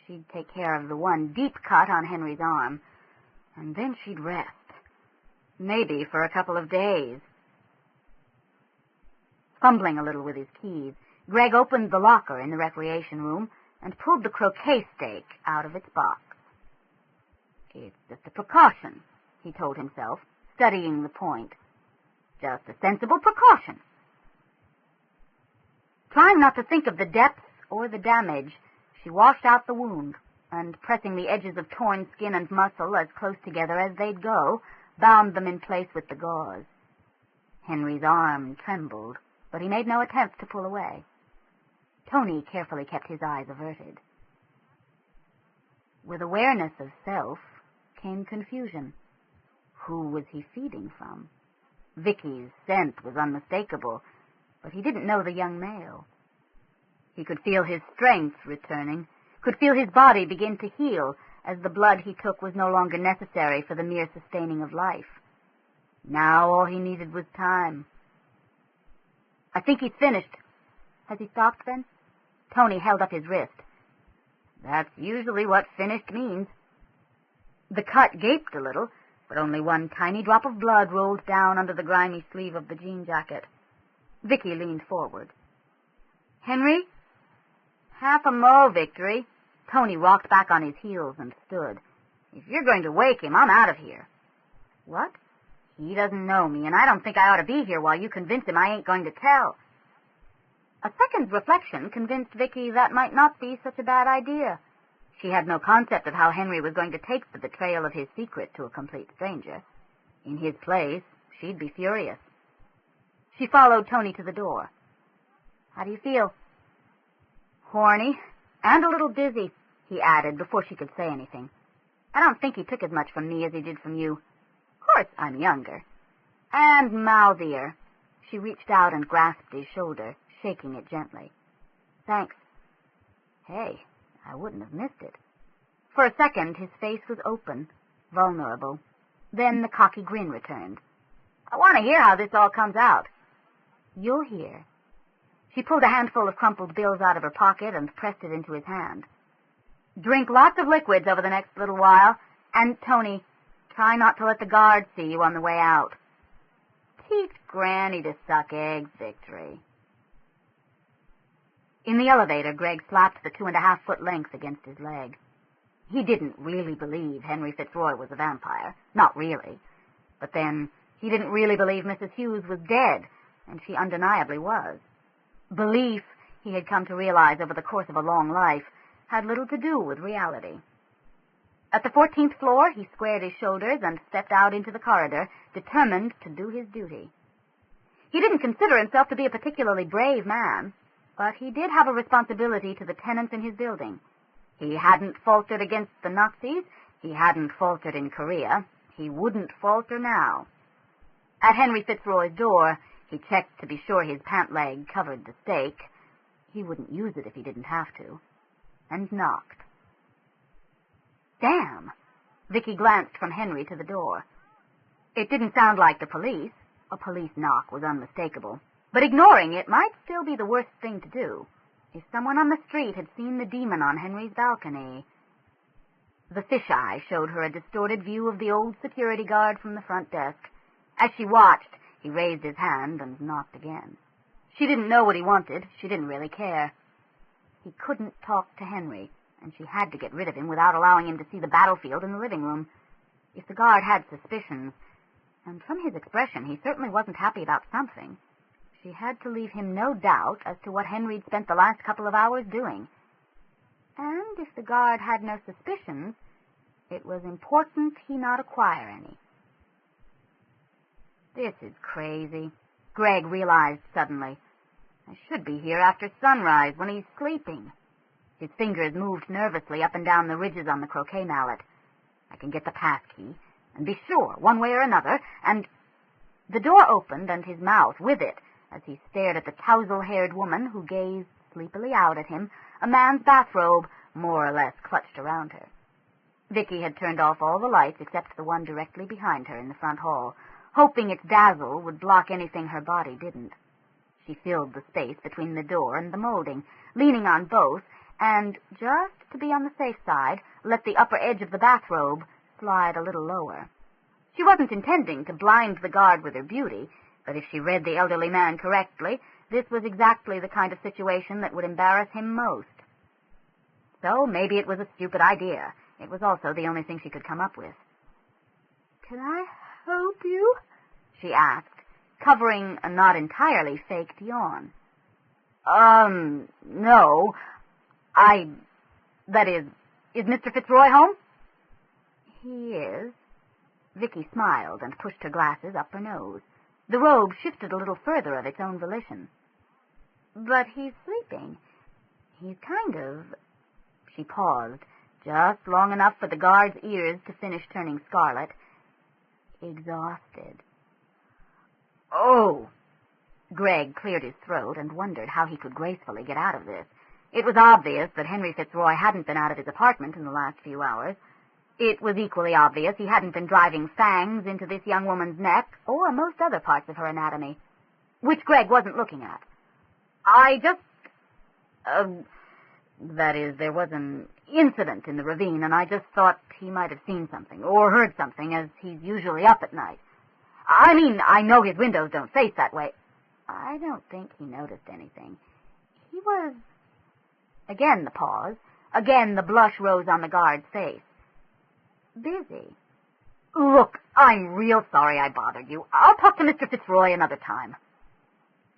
She'd take care of the one deep cut on Henry's arm, and then she'd rest. Maybe for a couple of days. Fumbling a little with his keys, Greg opened the locker in the recreation room and pulled the croquet stake out of its box. It's just a precaution, he told himself, studying the point. Just a sensible precaution. Trying not to think of the depth or the damage, she washed out the wound, and pressing the edges of torn skin and muscle as close together as they'd go, bound them in place with the gauze. Henry's arm trembled, but he made no attempt to pull away. Tony carefully kept his eyes averted. With awareness of self came confusion. Who was he feeding from? Vicki's scent was unmistakable, but he didn't know the young male. He could feel his strength returning, could feel his body begin to heal, as the blood he took was no longer necessary for the mere sustaining of life. Now all he needed was time. I think he's finished. Has he stopped, then? Tony held up his wrist. That's usually what finished means. The cut gaped a little, but only one tiny drop of blood rolled down under the grimy sleeve of the jean jacket. Vicki leaned forward. Henry? Half a mo, Victory. Tony rocked back on his heels and stood. If you're going to wake him, I'm out of here. What? He doesn't know me, and I don't think I ought to be here while you convince him I ain't going to tell. A second's reflection convinced Vicki that might not be such a bad idea. She had no concept of how Henry was going to take the betrayal of his secret to a complete stranger. In his place, she'd be furious. She followed Tony to the door. How do you feel? Horny, and a little dizzy, he added before she could say anything. I don't think he took as much from me as he did from you. Of course, I'm younger. And mouthier. She reached out and grasped his shoulder, shaking it gently. Thanks. Hey, I wouldn't have missed it. For a second, his face was open, vulnerable. Then the cocky grin returned. I want to hear how this all comes out. You'll hear. She pulled a handful of crumpled bills out of her pocket and pressed it into his hand. Drink lots of liquids over the next little while, and, Tony, try not to let the guards see you on the way out. Teach Granny to suck eggs, Victory. In the elevator, Greg slapped the 2.5-foot length against his leg. He didn't really believe Henry Fitzroy was a vampire. Not really. But then, he didn't really believe Mrs. Hughes was dead, and she undeniably was. Belief, he had come to realize over the course of a long life, had little to do with reality. At the 14th floor, he squared his shoulders and stepped out into the corridor, determined to do his duty. He didn't consider himself to be a particularly brave man, but he did have a responsibility to the tenants in his building. He hadn't faltered against the Nazis, he hadn't faltered in Korea, he wouldn't falter now. At Henry Fitzroy's door, he checked to be sure his pant leg covered the stake. He wouldn't use it if he didn't have to. And knocked. Damn! Vicki glanced from Henry to the door. It didn't sound like the police. A police knock was unmistakable. But ignoring it might still be the worst thing to do. If someone on the street had seen the demon on Henry's balcony... The fisheye showed her a distorted view of the old security guard from the front desk. As she watched, he raised his hand and knocked again. She didn't know what he wanted. She didn't really care. He couldn't talk to Henry, and she had to get rid of him without allowing him to see the battlefield in the living room. If the guard had suspicions, and from his expression he certainly wasn't happy about something, she had to leave him no doubt as to what Henry'd spent the last couple of hours doing. And if the guard had no suspicions, it was important he not acquire any. This is crazy, Greg realized suddenly. I should be here after sunrise when he's sleeping. His fingers moved nervously up and down the ridges on the croquet mallet. I can get the pass key and be sure, one way or another, and... The door opened and his mouth with it as he stared at the tousle-haired woman who gazed sleepily out at him, a man's bathrobe more or less clutched around her. Vicki had turned off all the lights except the one directly behind her in the front hall, hoping its dazzle would block anything her body didn't. She filled the space between the door and the molding, leaning on both, and, just to be on the safe side, let the upper edge of the bathrobe slide a little lower. She wasn't intending to blind the guard with her beauty, but if she read the elderly man correctly, this was exactly the kind of situation that would embarrass him most. So maybe it was a stupid idea. It was also the only thing she could come up with. "Can I help you?" she asked, covering a not entirely faked yawn. No. That is Mr. Fitzroy home?" "He is." Vicki smiled and pushed her glasses up her nose. The robe shifted a little further of its own volition. "But he's sleeping. He's kind of..." She paused, just long enough for the guard's ears to finish turning scarlet. "Exhausted." "Oh!" Greg cleared his throat and wondered how he could gracefully get out of this. It was obvious that Henry Fitzroy hadn't been out of his apartment in the last few hours. It was equally obvious he hadn't been driving fangs into this young woman's neck or most other parts of her anatomy, which Greg wasn't looking at. There was an incident in the ravine, and I just thought he might have seen something or heard something, as he's usually up at night. I know his windows don't face that way." "I don't think he noticed anything. He was..." Again the pause. Again the blush rose on the guard's face. "Busy." "Look, I'm real sorry I bothered you. I'll talk to Mr. Fitzroy another time."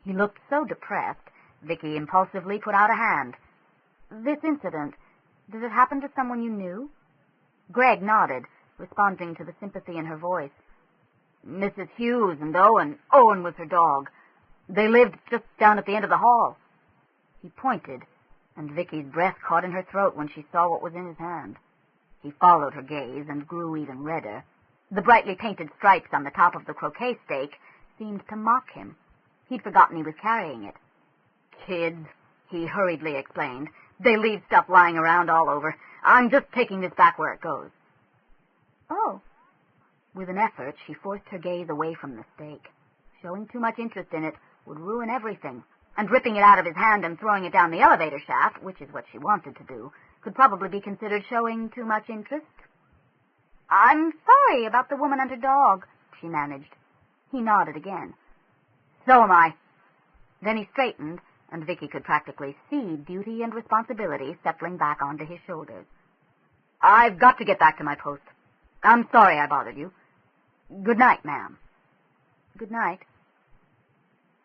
He looked so depressed, Vicki impulsively put out a hand. "This incident, did it happen to someone you knew?" Greg nodded, responding to the sympathy in her voice. "Mrs. Hughes and Owen. Owen was her dog. They lived just down at the end of the hall." He pointed, and Vicki's breath caught in her throat when she saw what was in his hand. He followed her gaze and grew even redder. The brightly painted stripes on the top of the croquet stake seemed to mock him. He'd forgotten he was carrying it. "Kids," he hurriedly explained. "They leave stuff lying around all over. I'm just taking this back where it goes." "Oh." With an effort, she forced her gaze away from the stake. Showing too much interest in it would ruin everything, and ripping it out of his hand and throwing it down the elevator shaft, which is what she wanted to do, could probably be considered showing too much interest. "I'm sorry about the woman and her dog," she managed. He nodded again. "So am I." Then he straightened, and Vicki could practically see duty and responsibility settling back onto his shoulders. "I've got to get back to my post. I'm sorry I bothered you. Good night, ma'am." "Good night."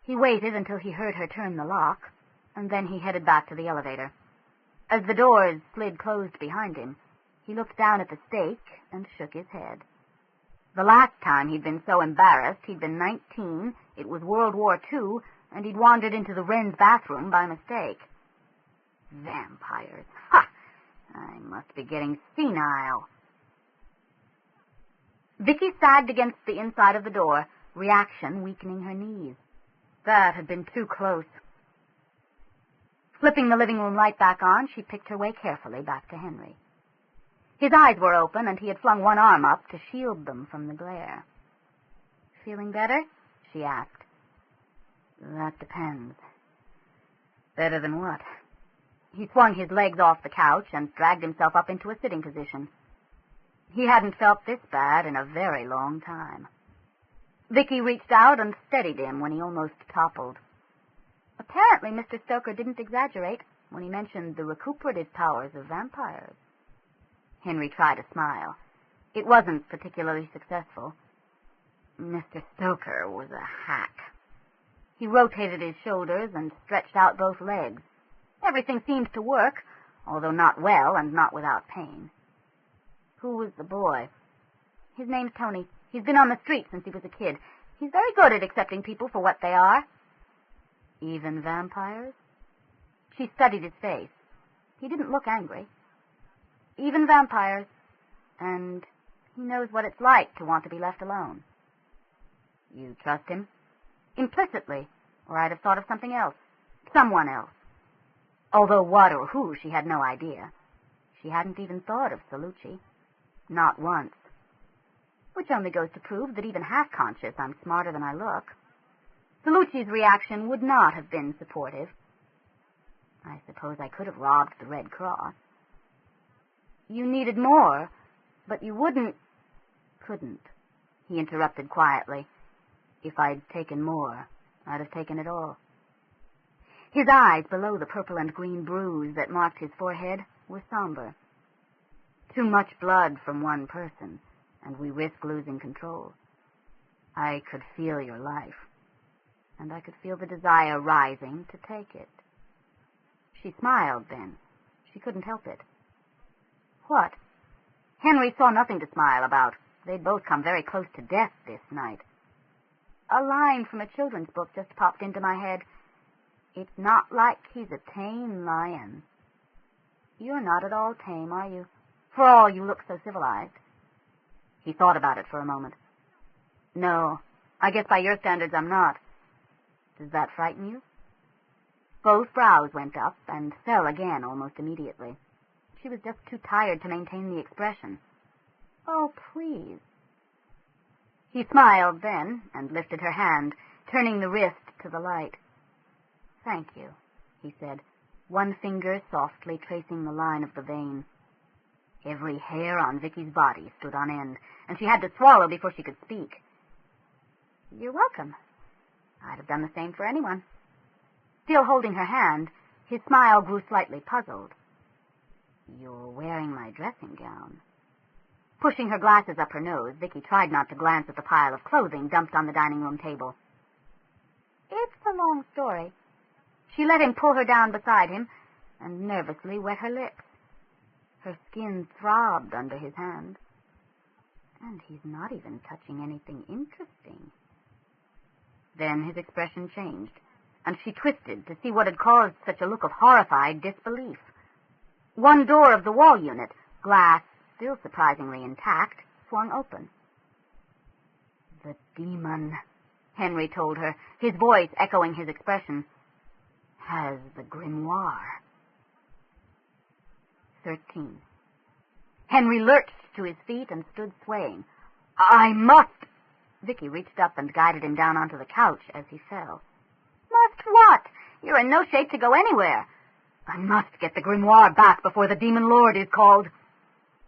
He waited until he heard her turn the lock, and then he headed back to the elevator. As the doors slid closed behind him, he looked down at the stake and shook his head. The last time he'd been so embarrassed, he'd been 19, it was World War II, and he'd wandered into the Wren's bathroom by mistake. Vampires. Ha! I must be getting senile. Vicki sagged against the inside of the door, reaction weakening her knees. That had been too close. Flipping the living room light back on, she picked her way carefully back to Henry. His eyes were open, and he had flung one arm up to shield them from the glare. "Feeling better?" she asked. "That depends." "Better than what?" He swung his legs off the couch and dragged himself up into a sitting position. He hadn't felt this bad in a very long time. Vicki reached out and steadied him when he almost toppled. Apparently, Mr. Stoker didn't exaggerate when he mentioned the recuperative powers of vampires. Henry tried a smile. It wasn't particularly successful. Mr. Stoker was a hack. He rotated his shoulders and stretched out both legs. Everything seemed to work, although not well and not without pain. Who was the boy? His name's Tony. He's been on the street since he was a kid. He's very good at accepting people for what they are. Even vampires? She studied his face. He didn't look angry. Even vampires. And he knows what it's like to want to be left alone. You trust him? Implicitly, or I'd have thought of something else. Someone else. Although what or who, she had no idea. She hadn't even thought of Celluci. Not once. Which only goes to prove that even half-conscious, I'm smarter than I look. Celluci's reaction would not have been supportive. I suppose I could have robbed the Red Cross. You needed more, but you couldn't, he interrupted quietly. If I'd taken more, I'd have taken it all. His eyes, below the purple and green bruise that marked his forehead, were somber. Too much blood from one person, and we risk losing control. I could feel your life, and I could feel the desire rising to take it. She smiled then. She couldn't help it. What? Henry saw nothing to smile about. They'd both come very close to death this night. A line from a children's book just popped into my head. It's not like he's a tame lion. You're not at all tame, are you? For all you look so civilized. He thought about it for a moment. No, I guess by your standards I'm not. Does that frighten you? Both brows went up and fell again almost immediately. She was just too tired to maintain the expression. Oh, please. He smiled then and lifted her hand, turning the wrist to the light. Thank you, he said, one finger softly tracing the line of the vein. Every hair on Vicki's body stood on end, and she had to swallow before she could speak. You're welcome. I'd have done the same for anyone. Still holding her hand, his smile grew slightly puzzled. You're wearing my dressing gown. Pushing her glasses up her nose, Vicki tried not to glance at the pile of clothing dumped on the dining room table. It's a long story. She let him pull her down beside him and nervously wet her lips. Her skin throbbed under his hand. And he's not even touching anything interesting. Then his expression changed, and she twisted to see what had caused such a look of horrified disbelief. One door of the wall unit, glass still surprisingly intact, swung open. The demon, Henry told her, his voice echoing his expression, has the grimoire. 13. Henry lurched to his feet and stood swaying. I must! Vicki reached up and guided him down onto the couch as he fell. Must what? You're in no shape to go anywhere. I must get the grimoire back before the demon lord is called.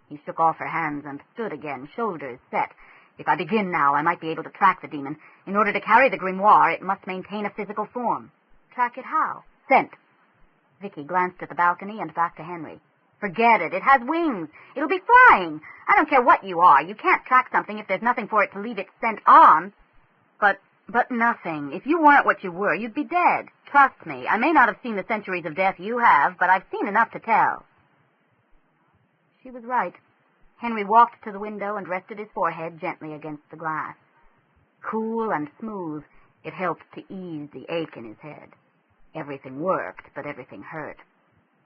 He shook off her hands and stood again, shoulders set. If I begin now, I might be able to track the demon. In order to carry the grimoire, it must maintain a physical form. Track it how? Scent. Vicki glanced at the balcony and back to Henry. Forget it. It has wings. It'll be flying. I don't care what you are. You can't track something if there's nothing for it to leave its scent on. But nothing. If you weren't what you were, you'd be dead. Trust me. I may not have seen the centuries of death you have, but I've seen enough to tell. She was right. Henry walked to the window and rested his forehead gently against the glass. Cool and smooth, it helped to ease the ache in his head. Everything worked, but everything hurt.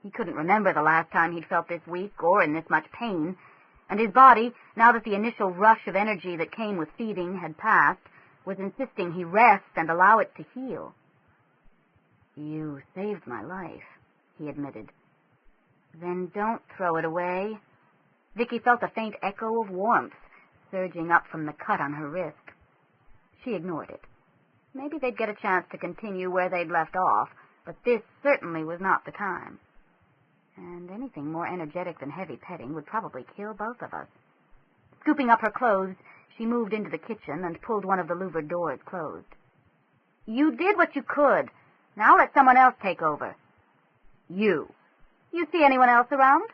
He couldn't remember the last time he'd felt this weak or in this much pain, and his body, now that the initial rush of energy that came with feeding had passed, was insisting he rest and allow it to heal. You saved my life, he admitted. Then don't throw it away. Vicki felt a faint echo of warmth surging up from the cut on her wrist. She ignored it. Maybe they'd get a chance to continue where they'd left off, but this certainly was not the time. And anything more energetic than heavy petting would probably kill both of us. Scooping up her clothes, she moved into the kitchen and pulled one of the louvered doors closed. You did what you could. Now let someone else take over. You see anyone else around?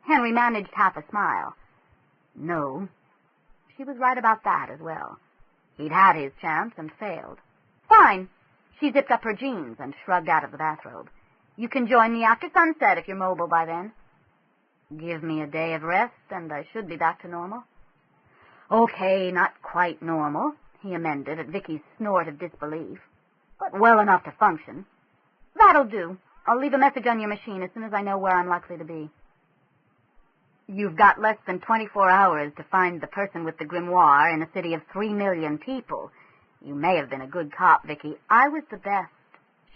Henry managed half a smile. No. She was right about that as well. He'd had his chance and failed. Fine. She zipped up her jeans and shrugged out of the bathrobe. You can join me after sunset if you're mobile by then. Give me a day of rest and I should be back to normal. Okay, not quite normal, he amended at Vicki's snort of disbelief, but well enough to function. That'll do. I'll leave a message on your machine as soon as I know where I'm likely to be. You've got less than 24 hours to find the person with the grimoire in a city of 3 million people. You may have been a good cop, Vicki. I was the best,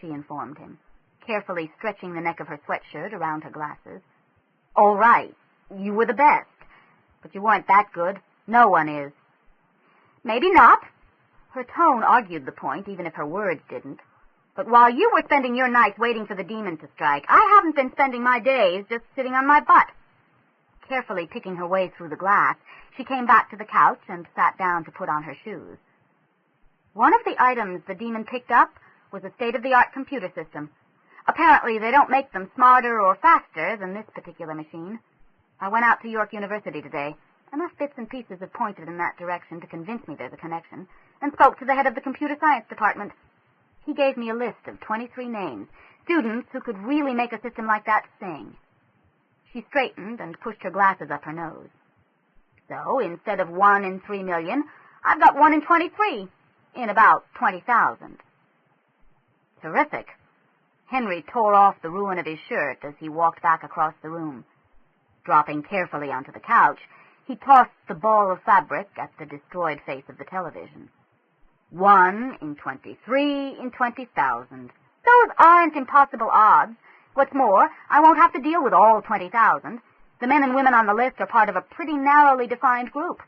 she informed him, carefully stretching the neck of her sweatshirt around her glasses. All right, you were the best, but you weren't that good. No one is. Maybe not. Her tone argued the point, even if her words didn't. But while you were spending your nights waiting for the demon to strike, I haven't been spending my days just sitting on my butt. Carefully picking her way through the glass, she came back to the couch and sat down to put on her shoes. One of the items the demon picked up was a state-of-the-art computer system. Apparently, they don't make them smarter or faster than this particular machine. I went out to York University today. Enough bits and pieces have pointed in that direction to convince me there's a connection, and spoke to the head of the computer science department. He gave me a list of 23 names, students who could really make a system like that sing. She straightened and pushed her glasses up her nose. So, instead of 1 in 3 million, I've got 1 in 23, in about 20,000. Terrific. Henry tore off the ruin of his shirt as he walked back across the room. Dropping carefully onto the couch, he tossed the ball of fabric at the destroyed face of the television. 1 in 23 in 20,000. Those aren't impossible odds. What's more, I won't have to deal with all 20,000. The men and women on the list are part of a pretty narrowly defined group.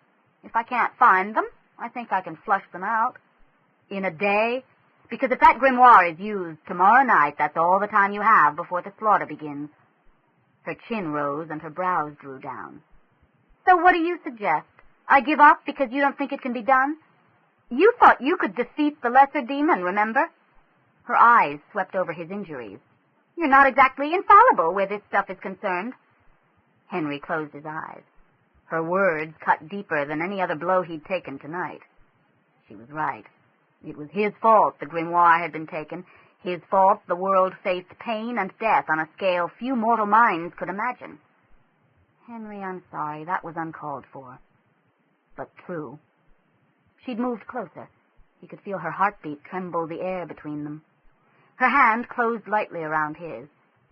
If I can't find them, I think I can flush them out. In a day? Because if that grimoire is used tomorrow night, that's all the time you have before the slaughter begins. Her chin rose and her brows drew down. So what do you suggest? I give up because you don't think it can be done? You thought you could defeat the lesser demon, remember? Her eyes swept over his injuries. You're not exactly infallible where this stuff is concerned. Henry closed his eyes. Her words cut deeper than any other blow he'd taken tonight. She was right. It was his fault the grimoire had been taken. His fault the world faced pain and death on a scale few mortal minds could imagine. Henry, I'm sorry. That was uncalled for. But true. She'd moved closer. He could feel her heartbeat tremble the air between them. Her hand closed lightly around his,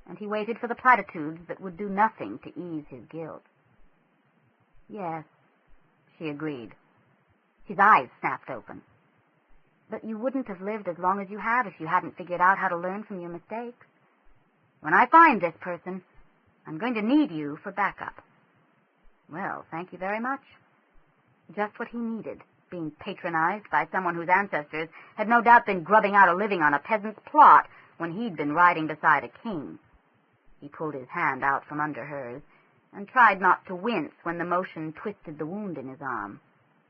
and he waited for the platitudes that would do nothing to ease his guilt. Yes, she agreed. His eyes snapped open. But you wouldn't have lived as long as you have if you hadn't figured out how to learn from your mistakes. When I find this person, I'm going to need you for backup. Well, thank you very much. Just what he needed, being patronized by someone whose ancestors had no doubt been grubbing out a living on a peasant's plot when he'd been riding beside a king. He pulled his hand out from under hers and tried not to wince when the motion twisted the wound in his arm.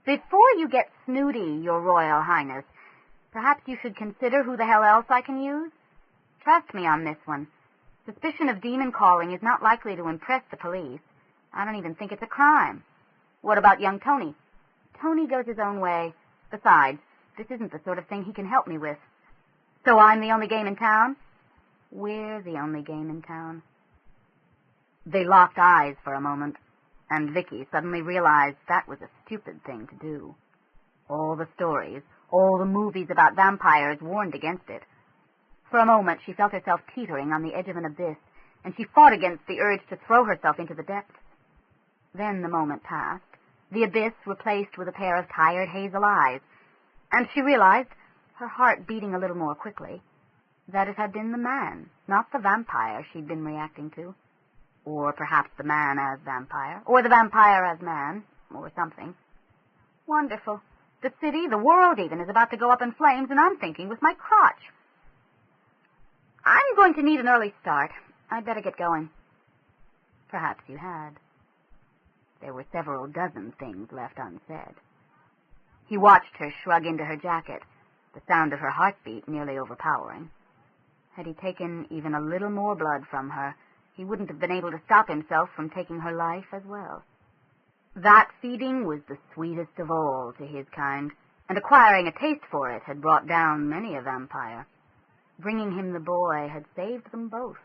Before you get snooty, Your Royal Highness, perhaps you should consider who the hell else I can use. Trust me on this one. Suspicion of demon calling is not likely to impress the police. I don't even think it's a crime. What about young Tony? Tony goes his own way. Besides, this isn't the sort of thing he can help me with. So I'm the only game in town? We're the only game in town. They locked eyes for a moment, and Vicki suddenly realized that was a stupid thing to do. All the stories, all the movies about vampires warned against it. For a moment she felt herself teetering on the edge of an abyss, and she fought against the urge to throw herself into the depths. Then the moment passed, the abyss replaced with a pair of tired hazel eyes, and she realized, her heart beating a little more quickly, that it had been the man, not the vampire she'd been reacting to. Or perhaps the man as vampire, or the vampire as man, or something. Wonderful. The city, the world even, is about to go up in flames, and I'm thinking with my crotch. I'm going to need an early start. I'd better get going. Perhaps you had. There were several dozen things left unsaid. He watched her shrug into her jacket, the sound of her heartbeat nearly overpowering. Had he taken even a little more blood from her, he wouldn't have been able to stop himself from taking her life as well. That feeding was the sweetest of all to his kind, and acquiring a taste for it had brought down many a vampire. Bringing him the boy had saved them both.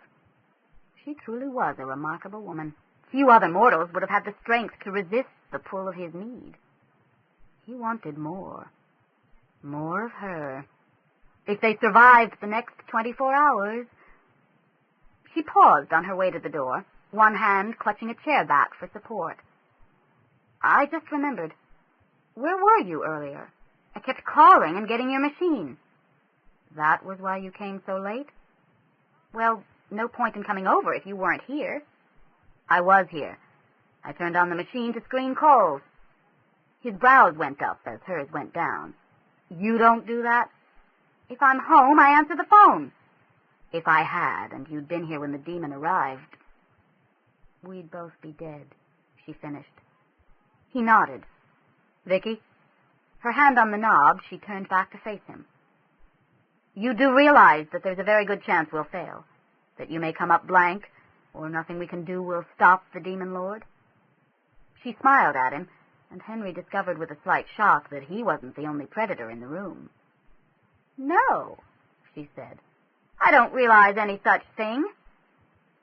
She truly was a remarkable woman. Few other mortals would have had the strength to resist the pull of his need. He wanted more. More of her. If they survived the next 24 hours... She paused on her way to the door, one hand clutching a chair back for support. I just remembered. Where were you earlier? I kept calling and getting your machine. That was why you came so late? Well, no point in coming over if you weren't here. I was here. I turned on the machine to screen calls. His brows went up as hers went down. You don't do that? If I'm home, I answer the phone. If I had, and you'd been here when the demon arrived, we'd both be dead, she finished. He nodded. Vicki? Her hand on the knob, she turned back to face him. You do realize that there's a very good chance we'll fail, that you may come up blank, or nothing we can do will stop the demon lord? She smiled at him, and Henry discovered with a slight shock that he wasn't the only predator in the room. No, she said. I don't realize any such thing.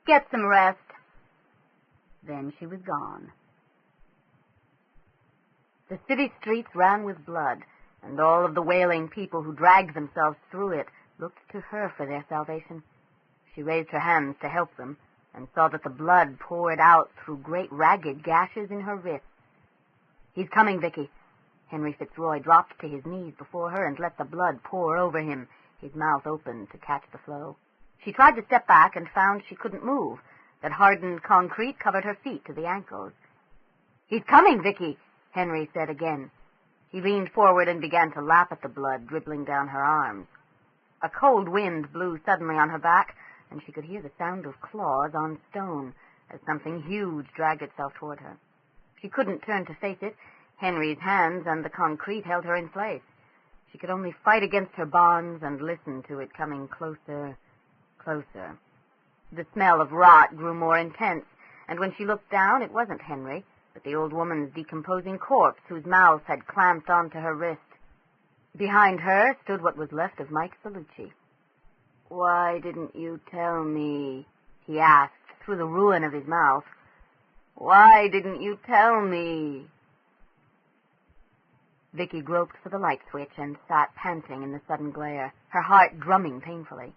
Get some rest. Then she was gone. The city streets ran with blood, and all of the wailing people who dragged themselves through it looked to her for their salvation. She raised her hands to help them, and saw that the blood poured out through great ragged gashes in her wrists. He's coming, Vicki. Henry Fitzroy dropped to his knees before her and let the blood pour over him, his mouth open to catch the flow. She tried to step back and found she couldn't move, that hardened concrete covered her feet to the ankles. He's coming, Vicki, Henry said again. He leaned forward and began to lap at the blood dribbling down her arms. A cold wind blew suddenly on her back, and she could hear the sound of claws on stone as something huge dragged itself toward her. She couldn't turn to face it. Henry's hands and the concrete held her in place. She could only fight against her bonds and listen to it coming closer, closer. The smell of rot grew more intense, and when she looked down, it wasn't Henry, but the old woman's decomposing corpse whose mouth had clamped onto her wrist. Behind her stood what was left of Mike Celluci. Why didn't you tell me? He asked through the ruin of his mouth. Why didn't you tell me? Vicki groped for the light switch and sat panting in the sudden glare, her heart drumming painfully.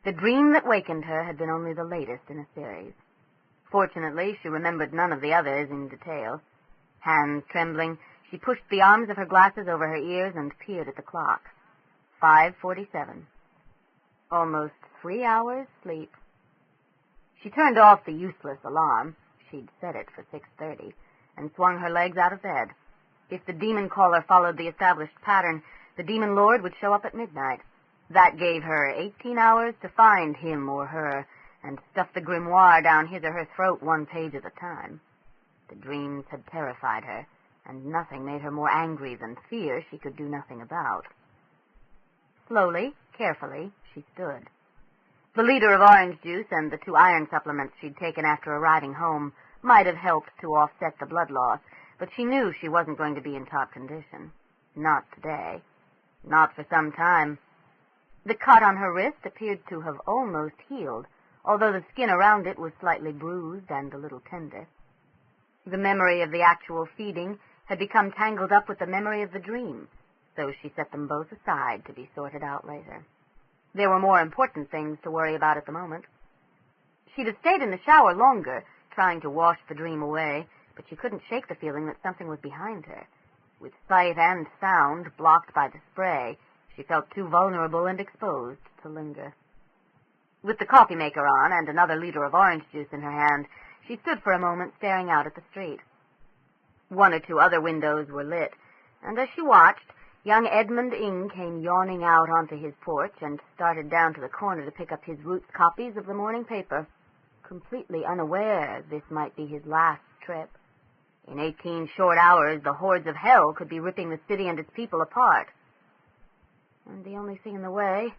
The dream that wakened her had been only the latest in a series. Fortunately, she remembered none of the others in detail. Hands trembling, she pushed the arms of her glasses over her ears and peered at the clock. 5:47. Almost 3 hours sleep. She turned off the useless alarm, she'd set it for 6:30, and swung her legs out of bed. If the demon caller followed the established pattern, the demon lord would show up at midnight. That gave her 18 hours to find him or her, and stuff the grimoire down his or her throat 1 page at a time. The dreams had terrified her, and nothing made her more angry than fear she could do nothing about. Slowly, carefully, she stood. The liter of orange juice and the 2 iron supplements she'd taken after arriving home might have helped to offset the blood loss, but she knew she wasn't going to be in top condition. Not today. Not for some time. The cut on her wrist appeared to have almost healed, although the skin around it was slightly bruised and a little tender. The memory of the actual feeding had become tangled up with the memory of the dream, so she set them both aside to be sorted out later. There were more important things to worry about at the moment. She'd have stayed in the shower longer, trying to wash the dream away, but she couldn't shake the feeling that something was behind her. With sight and sound blocked by the spray, she felt too vulnerable and exposed to linger. With the coffee maker on and another liter of orange juice in her hand, she stood for a moment staring out at the street. 1 or 2 other windows were lit, and as she watched, young Edmund Ing came yawning out onto his porch and started down to the corner to pick up his Roots copies of the morning paper, completely unaware this might be his last trip. In 18 short hours, the hordes of hell could be ripping the city and its people apart. And the only thing in the way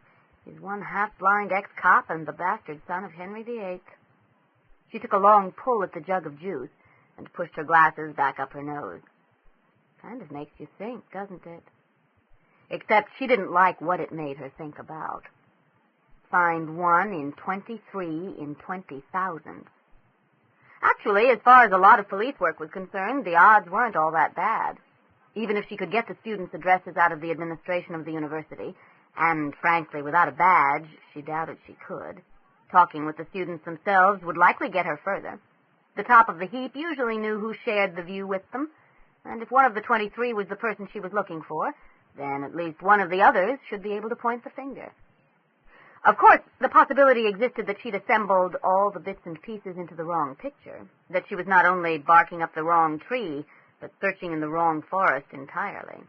is one half-blind ex-cop and the bastard son of Henry VIII. She took a long pull at the jug of juice and pushed her glasses back up her nose. Kind of makes you think, doesn't it? Except she didn't like what it made her think about. Find 1 in 23 in 20,000. Actually, as far as a lot of police work was concerned, the odds weren't all that bad. Even if she could get the students' addresses out of the administration of the university, and frankly, without a badge, she doubted she could, talking with the students themselves would likely get her further. The top of the heap usually knew who shared the view with them, and if one of the 23 was the person she was looking for, then at least one of the others should be able to point the finger. Of course, the possibility existed that she'd assembled all the bits and pieces into the wrong picture, that she was not only barking up the wrong tree, but searching in the wrong forest entirely.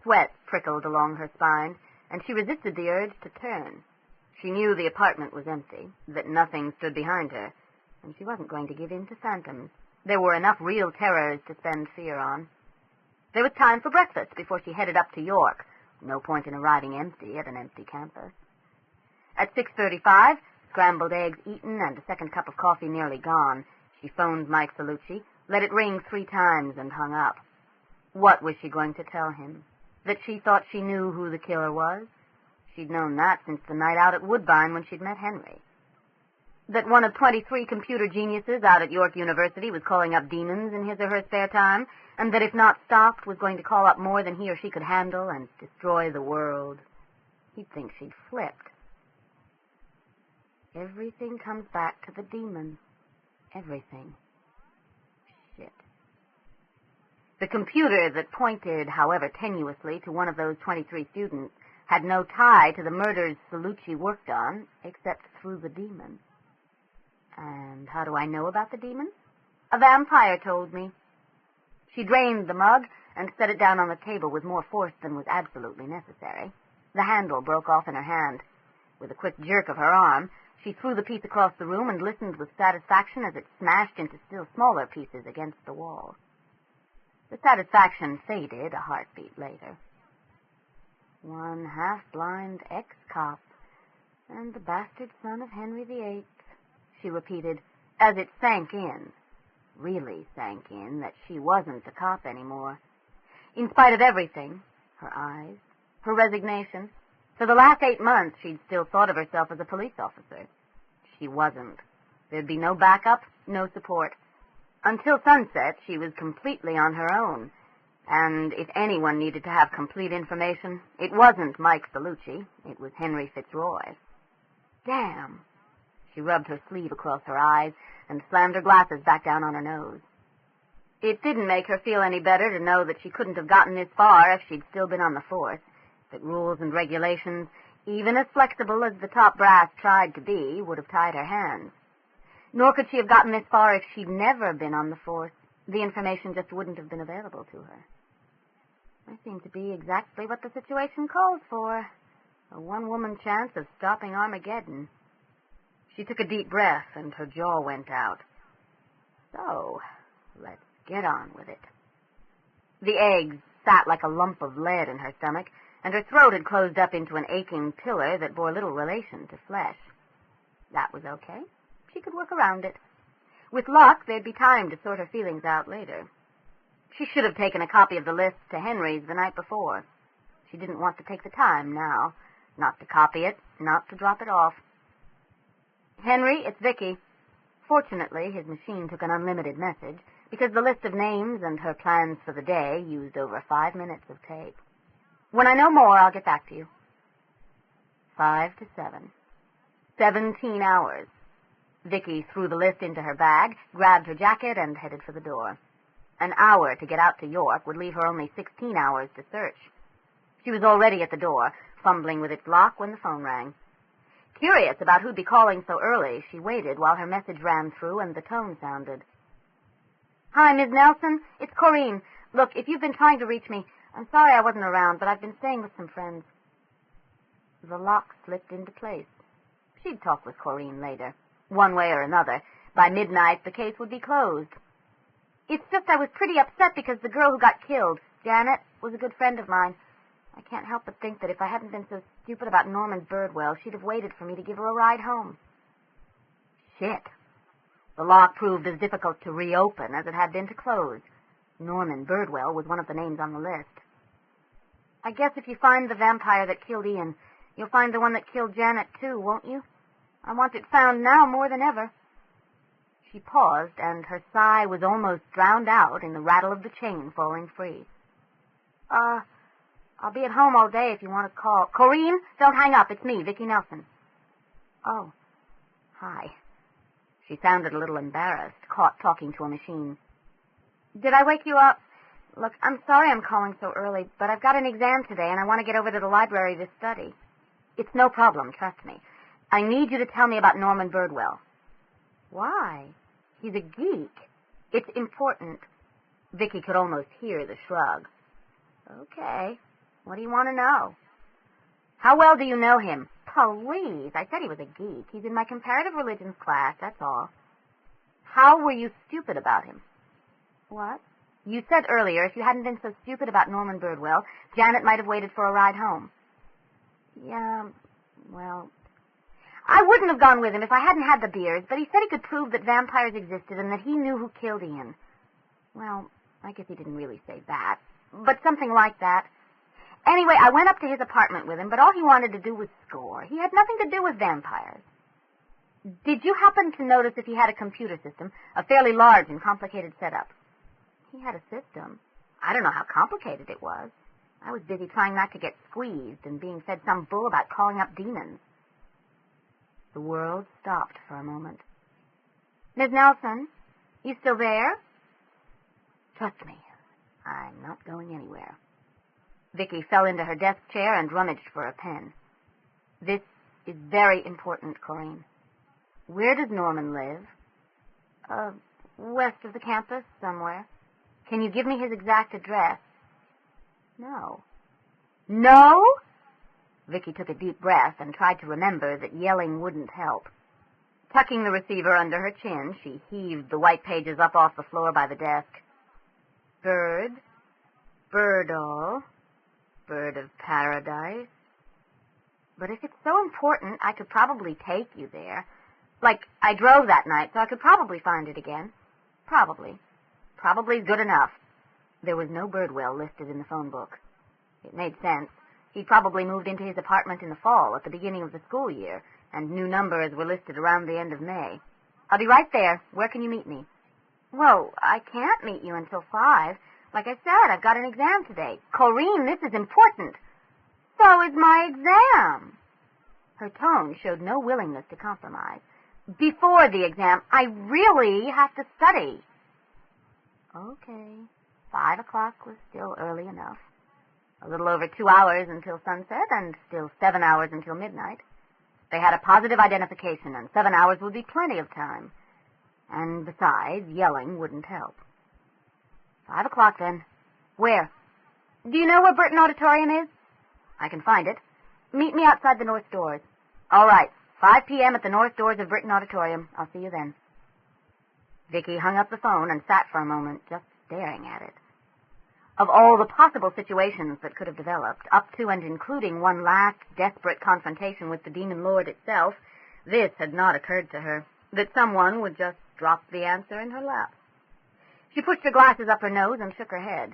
Sweat prickled along her spine, and she resisted the urge to turn. She knew the apartment was empty, that nothing stood behind her, and she wasn't going to give in to phantoms. There were enough real terrors to spend fear on. There was time for breakfast before she headed up to York. No point in arriving empty at an empty campus. At 6:35, scrambled eggs eaten and a second cup of coffee nearly gone, she phoned Mike Celluci, let it ring 3 times, and hung up. What was she going to tell him? That she thought she knew who the killer was? She'd known that since the night out at Woodbine when she'd met Henry. That one of 23 computer geniuses out at York University was calling up demons in his or her spare time, and that if not stopped was going to call up more than he or she could handle and destroy the world. He'd think she'd flipped. Everything comes back to the demon. Everything. Shit. The computer that pointed, however tenuously, to one of those 23 students had no tie to the murders Celluci worked on, except through the demon. And how do I know about the demon? A vampire told me. She drained the mug and set it down on the table with more force than was absolutely necessary. The handle broke off in her hand. With a quick jerk of her arm, she threw the piece across the room and listened with satisfaction as it smashed into still smaller pieces against the wall. The satisfaction faded a heartbeat later. One half-blind ex-cop and the bastard son of Henry VIII, she repeated, as it sank in. Really sank in that she wasn't a cop anymore. In spite of everything, her eyes, her resignation, for the last 8 months she'd still thought of herself as a police officer. She wasn't. There'd be no backup, no support. Until sunset, she was completely on her own. And if anyone needed to have complete information, it wasn't Mike Celluci, it was Henry Fitzroy. Damn! She rubbed her sleeve across her eyes and slammed her glasses back down on her nose. It didn't make her feel any better to know that she couldn't have gotten this far if she'd still been on the force, that rules and regulations, even as flexible as the top brass tried to be, would have tied her hands. Nor could she have gotten this far if she'd never been on the force. The information just wouldn't have been available to her. I seem to be exactly what the situation calls for. A one-woman chance of stopping Armageddon. She took a deep breath, and her jaw went out. So, let's get on with it. The eggs sat like a lump of lead in her stomach, and her throat had closed up into an aching pillar that bore little relation to flesh. That was okay. She could work around it. With luck, there'd be time to sort her feelings out later. She should have taken a copy of the list to Henry's the night before. She didn't want to take the time now, not to copy it, not to drop it off. Henry, it's Vicki. Fortunately, his machine took an unlimited message, because the list of names and her plans for the day used over 5 minutes of tape. When I know more, I'll get back to you. 5 to 7. 17 hours. Vicki threw the list into her bag, grabbed her jacket, and headed for the door. An hour to get out to York would leave her only 16 hours to search. She was already at the door, fumbling with its lock when the phone rang. Curious about who'd be calling so early, she waited while her message ran through and the tone sounded. Hi, Ms. Nelson. It's Corinne. Look, if you've been trying to reach me, I'm sorry I wasn't around, but I've been staying with some friends. The lock slipped into place. She'd talk with Corinne later. One way or another, by midnight the case would be closed. It's just I was pretty upset because the girl who got killed, Janet, was a good friend of mine. I can't help but think that if I hadn't been so stupid about Norman Birdwell, she'd have waited for me to give her a ride home. Shit. The lock proved as difficult to reopen as it had been to close. Norman Birdwell was one of the names on the list. I guess if you find the vampire that killed Ian, you'll find the one that killed Janet, too, won't you? I want it found now more than ever. She paused, and her sigh was almost drowned out in the rattle of the chain falling free. I'll be at home all day if you want to call. Corrine, don't hang up. It's me, Vicki Nelson. Oh, hi. She sounded a little embarrassed, caught talking to a machine. Did I wake you up? Look, I'm sorry I'm calling so early, but I've got an exam today, and I want to get over to the library to study. It's no problem, trust me. I need you to tell me about Norman Birdwell. Why? He's a geek. It's important. Vicki could almost hear the shrug. Okay. What do you want to know? How well do you know him? Please, I said he was a geek. He's in my comparative religions class, that's all. How were you stupid about him? What? You said earlier if you hadn't been so stupid about Norman Birdwell, Janet might have waited for a ride home. Yeah, well, I wouldn't have gone with him if I hadn't had the beers, but he said he could prove that vampires existed and that he knew who killed Ian. Well, I guess he didn't really say that, but something like that. Anyway, I went up to his apartment with him, but all he wanted to do was score. He had nothing to do with vampires. Did you happen to notice if he had a computer system, a fairly large and complicated setup? He had a system. I don't know how complicated it was. I was busy trying not to get squeezed and being fed some bull about calling up demons. The world stopped for a moment. Miss Nelson, you still there? Trust me, I'm not going anywhere. Vicki fell into her desk chair and rummaged for a pen. This is very important, Corrine. Where does Norman live? West of the campus, somewhere. Can you give me his exact address? No. No? Vicki took a deep breath and tried to remember that yelling wouldn't help. Tucking the receiver under her chin, she heaved the white pages up off the floor by the desk. Bird, Birdall, Bird of Paradise. But if it's so important, I could probably take you there. Like, I drove that night, so I could probably find it again. Probably. Probably's good enough. There was no Birdwell listed in the phone book. It made sense. He'd probably moved into his apartment in the fall, at the beginning of the school year, and new numbers were listed around the end of May. I'll be right there. Where can you meet me? Well, I can't meet you until 5. Like I said, I've got an exam today. Corrine, this is important. So is my exam. Her tone showed no willingness to compromise. Before the exam, I really have to study. Okay. 5 o'clock was still early enough. A little over 2 hours until sunset, and still 7 hours until midnight. They had a positive identification, and 7 hours would be plenty of time. And besides, yelling wouldn't help. 5 o'clock, then. Where? Do you know where Burton Auditorium is? I can find it. Meet me outside the north doors. All right. 5 p.m. at the north doors of Burton Auditorium. I'll see you then. Vicki hung up the phone and sat for a moment, just staring at it. Of all the possible situations that could have developed, up to and including one last desperate confrontation with the demon lord itself, this had not occurred to her, that someone would just drop the answer in her lap. She pushed her glasses up her nose and shook her head.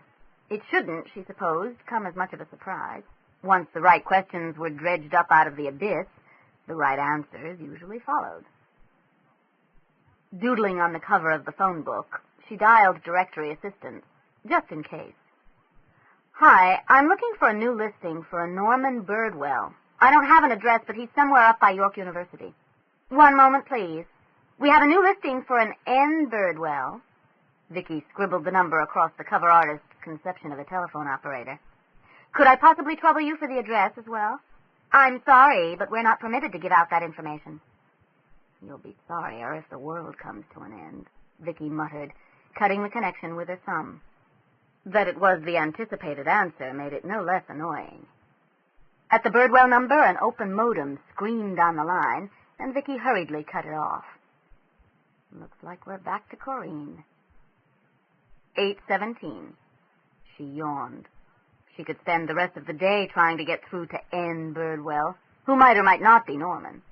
It shouldn't, she supposed, come as much of a surprise. Once the right questions were dredged up out of the abyss, the right answers usually followed. Doodling on the cover of the phone book, she dialed directory assistance, just in case. Hi, I'm looking for a new listing for a Norman Birdwell. I don't have an address, but he's somewhere up by York University. One moment, please. We have a new listing for an N. Birdwell. Vicki scribbled the number across the cover artist's conception of a telephone operator. Could I possibly trouble you for the address as well? I'm sorry, but we're not permitted to give out that information. You'll be sorrier if the world comes to an end, Vicki muttered, cutting the connection with her thumb. That it was the anticipated answer made it no less annoying. At the Birdwell number, an open modem screamed on the line, and Vicki hurriedly cut it off. Looks like we're back to Corrine. 8:17. She yawned. She could spend the rest of the day trying to get through to N. Birdwell, who might or might not be Norman.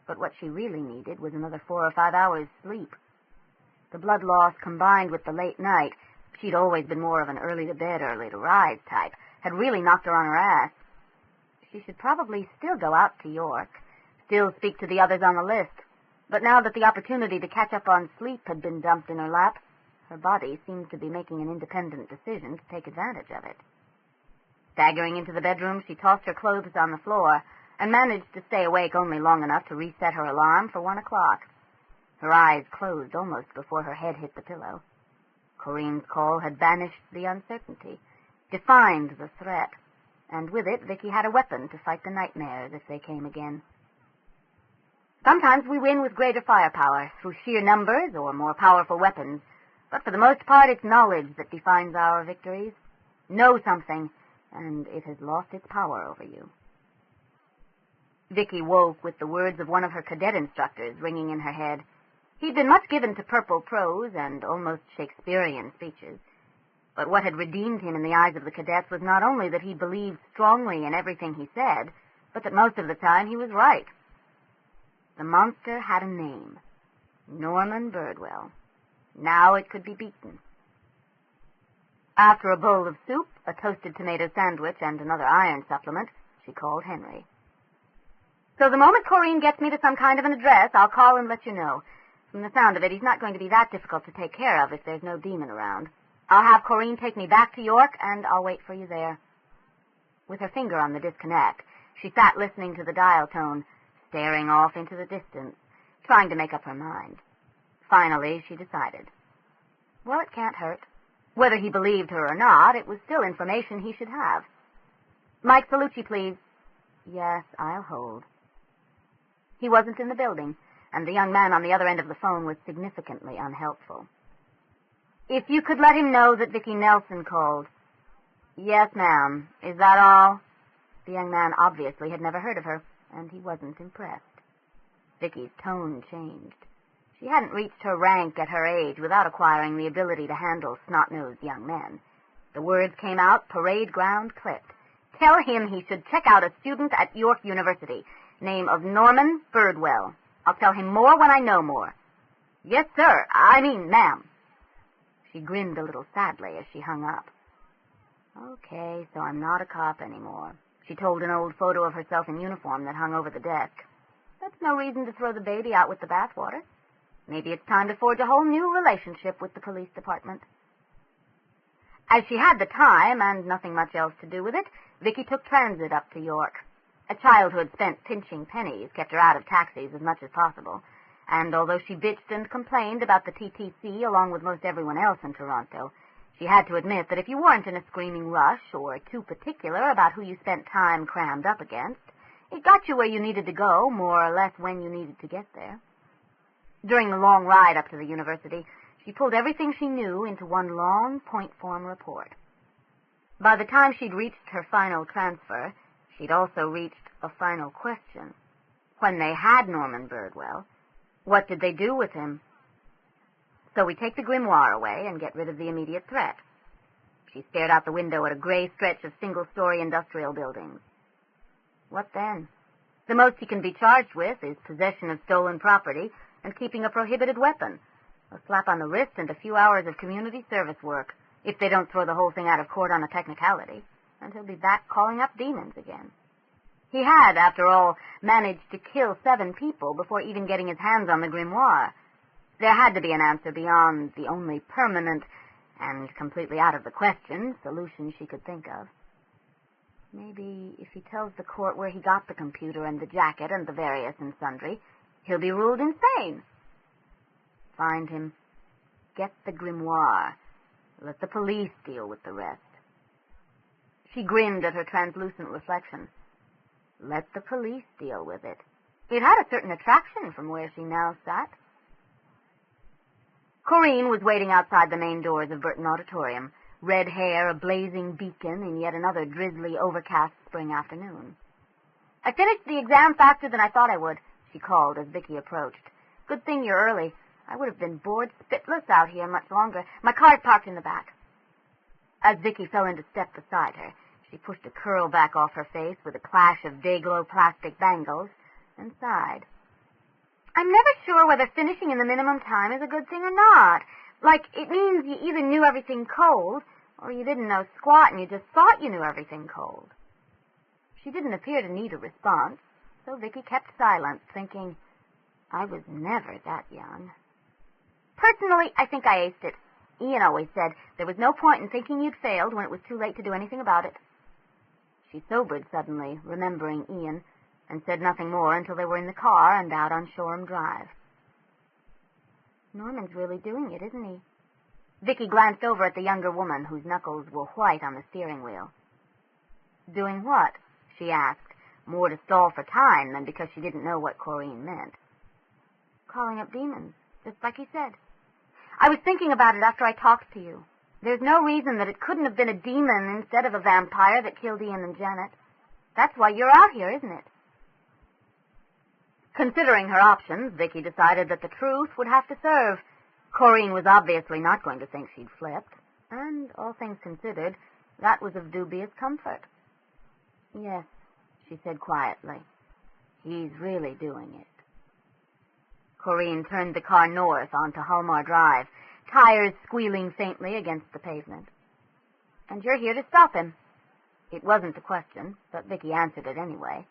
But what she really needed was another 4 or 5 hours' sleep. The blood loss combined with the late night — she'd always been more of an early-to-bed, early-to-rise type — had really knocked her on her ass. She should probably still go out to York, still speak to the others on the list. But now that the opportunity to catch up on sleep had been dumped in her lap, her body seemed to be making an independent decision to take advantage of it. Staggering into the bedroom, she tossed her clothes on the floor and managed to stay awake only long enough to reset her alarm for 1 o'clock. Her eyes closed almost before her head hit the pillow. Corinne's call had banished the uncertainty, defined the threat, and with it Vicki had a weapon to fight the nightmares if they came again. Sometimes we win with greater firepower, through sheer numbers or more powerful weapons, but for the most part it's knowledge that defines our victories. Know something, and it has lost its power over you. Vicki woke with the words of one of her cadet instructors ringing in her head. He'd been much given to purple prose and almost Shakespearean speeches, but what had redeemed him in the eyes of the cadets was not only that he believed strongly in everything he said, but that most of the time he was right. The monster had a name: Norman Birdwell. Now it could be beaten. After a bowl of soup, a toasted tomato sandwich, and another iron supplement, she called Henry. "So the moment Corinne gets me to some kind of an address, I'll call and let you know. From the sound of it, he's not going to be that difficult to take care of if there's no demon around. I'll have Corinne take me back to York, and I'll wait for you there." With her finger on the disconnect, she sat listening to the dial tone, staring off into the distance, trying to make up her mind. Finally, she decided. Well, it can't hurt. Whether he believed her or not, it was still information he should have. "Mike Celluci, please." "Yes, I'll hold." He wasn't in the building, and the young man on the other end of the phone was significantly unhelpful. "If you could let him know that Vicki Nelson called." "Yes, ma'am. Is that all?" The young man obviously had never heard of her, and he wasn't impressed. Vicki's tone changed. She hadn't reached her rank at her age without acquiring the ability to handle snot-nosed young men. The words came out, parade ground clipped. "Tell him he should check out a student at York University. Name of Norman Birdwell. I'll tell him more when I know more." "Yes, sir. Ma'am." She grinned a little sadly as she hung up. "Okay, so I'm not a cop anymore," she told an old photo of herself in uniform that hung over the desk. "That's no reason to throw the baby out with the bathwater. Maybe it's time to forge a whole new relationship with the police department." As she had the time and nothing much else to do with it, Vicki took transit up to York. A childhood spent pinching pennies kept her out of taxis as much as possible, and although she bitched and complained about the TTC along with most everyone else in Toronto, she had to admit that if you weren't in a screaming rush or too particular about who you spent time crammed up against, it got you where you needed to go, more or less when you needed to get there. During the long ride up to the university, she pulled everything she knew into one long point-form report. By the time she'd reached her final transfer, she'd also reached a final question. When they had Norman Birdwell, what did they do with him? So we take the grimoire away and get rid of the immediate threat. She stared out the window at a gray stretch of single-story industrial buildings. What then? The most he can be charged with is possession of stolen property and keeping a prohibited weapon, a slap on the wrist and a few hours of community service work, if they don't throw the whole thing out of court on a technicality, and he'll be back calling up demons again. He had, after all, managed to kill 7 people before even getting his hands on the grimoire. There had to be an answer beyond the only permanent and completely out of the question solution she could think of. Maybe if he tells the court where he got the computer and the jacket and the various and sundry, he'll be ruled insane. Find him. Get the grimoire. Let the police deal with the rest. She grinned at her translucent reflection. Let the police deal with it. It had a certain attraction from where she now sat. Corinne was waiting outside the main doors of Burton Auditorium, red hair a blazing beacon in yet another drizzly, overcast spring afternoon. "I finished the exam faster than I thought I would," she called as Vicki approached. "Good thing you're early. I would have been bored spitless out here much longer. My car's parked in the back. As Vicki fell into step beside her, she pushed a curl back off her face with a clash of day-glow plastic bangles and sighed. I'm never sure whether finishing in the minimum time is a good thing or not. Like, it means you either knew everything cold, or you didn't know squat and you just thought you knew everything cold. She didn't appear to need a response, so Vicki kept silent, thinking, I was never that young. Personally, I think I aced it. Ian always said there was no point in thinking you'd failed when it was too late to do anything about it. She sobered suddenly, remembering Ian, and said nothing more until they were in the car and out on Shoreham Drive. Norman's really doing it, isn't he? Vicki glanced over at the younger woman, whose knuckles were white on the steering wheel. Doing what? She asked, more to stall for time than because she didn't know what Corinne meant. Calling up demons, just like he said. I was thinking about it after I talked to you. There's no reason that it couldn't have been a demon instead of a vampire that killed Ian and Janet. That's why you're out here, isn't it? Considering her options, Vicki decided that the truth would have to serve. Corinne was obviously not going to think she'd flipped, and, all things considered, that was of dubious comfort. Yes, she said quietly. He's really doing it. Corinne turned the car north onto Hulmar Drive, tires squealing faintly against the pavement. And you're here to stop him. It wasn't a question, but Vicki answered it anyway.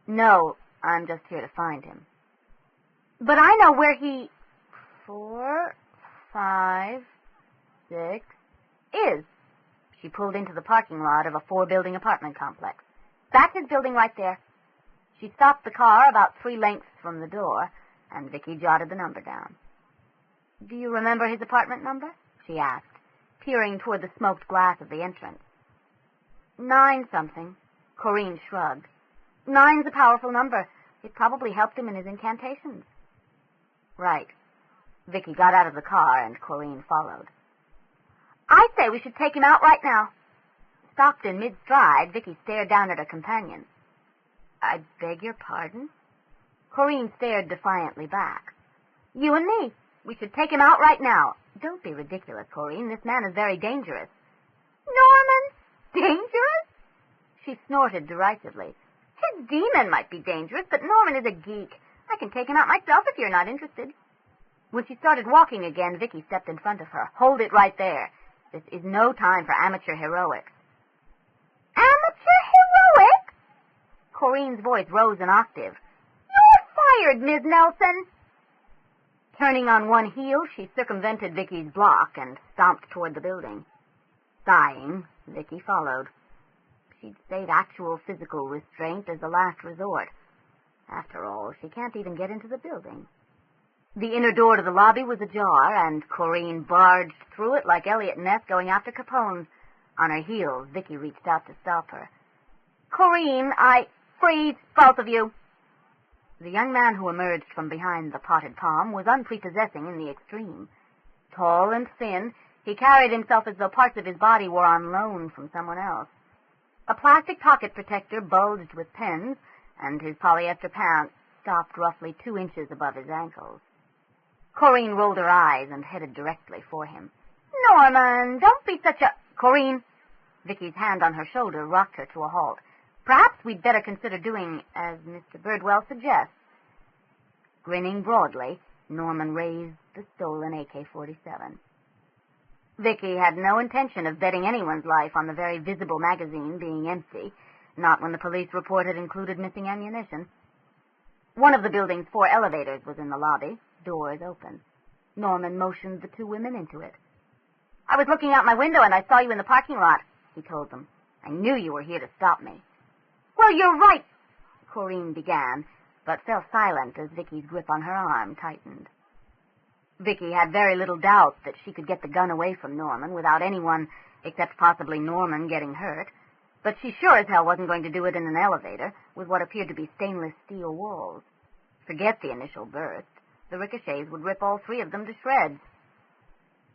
No, I'm just here to find him. But I know where he... 4, 5, 6... is. She pulled into the parking lot of a 4-building apartment complex. That's his building right there. She stopped the car about 3 lengths from the door, and Vicki jotted the number down. Do you remember his apartment number? She asked, peering toward the smoked glass of the entrance. 9-something. Corinne shrugged. 9's a powerful number. It probably helped him in his incantations. Right. Vicki got out of the car, and Corinne followed. I say we should take him out right now. Stopped in mid-stride, Vicki stared down at her companion. I beg your pardon? Corinne stared defiantly back. You and me. We should take him out right now. Don't be ridiculous, Corinne. This man is very dangerous. Norman? Dangerous? She snorted derisively. His demon might be dangerous, but Norman is a geek. I can take him out myself if you're not interested. When she started walking again, Vicki stepped in front of her. Hold it right there. This is no time for amateur heroics. Amateur heroics? Corinne's voice rose an octave. You're fired, Ms. Nelson. Turning on one heel, she circumvented Vicki's block and stomped toward the building. Sighing, Vicki followed. She'd save actual physical restraint as a last resort. After all, she can't even get into the building. The inner door to the lobby was ajar, and Corinne barged through it like Elliot Ness going after Capone. On her heels, Vicki reached out to stop her. Corinne, freeze, both of you. The young man who emerged from behind the potted palm was unprepossessing in the extreme. Tall and thin, he carried himself as though parts of his body were on loan from someone else. A plastic pocket protector bulged with pens, and his polyester pants stopped roughly 2 inches above his ankles. Corinne rolled her eyes and headed directly for him. Norman, don't be such a... Corinne! Vicki's hand on her shoulder rocked her to a halt. Perhaps we'd better consider doing as Mr. Birdwell suggests. Grinning broadly, Norman raised the stolen AK-47. Vicki had no intention of betting anyone's life on the very visible magazine being empty, not when the police report had included missing ammunition. One of the building's 4 elevators was in the lobby, doors open. Norman motioned the 2 women into it. I was looking out my window and I saw you in the parking lot, he told them. I knew you were here to stop me. Well, you're right, Corinne began, but fell silent as Vicki's grip on her arm tightened. Vicki had very little doubt that she could get the gun away from Norman without anyone, except possibly Norman, getting hurt, but she sure as hell wasn't going to do it in an elevator with what appeared to be stainless steel walls. Forget the initial burst. The ricochets would rip all 3 of them to shreds.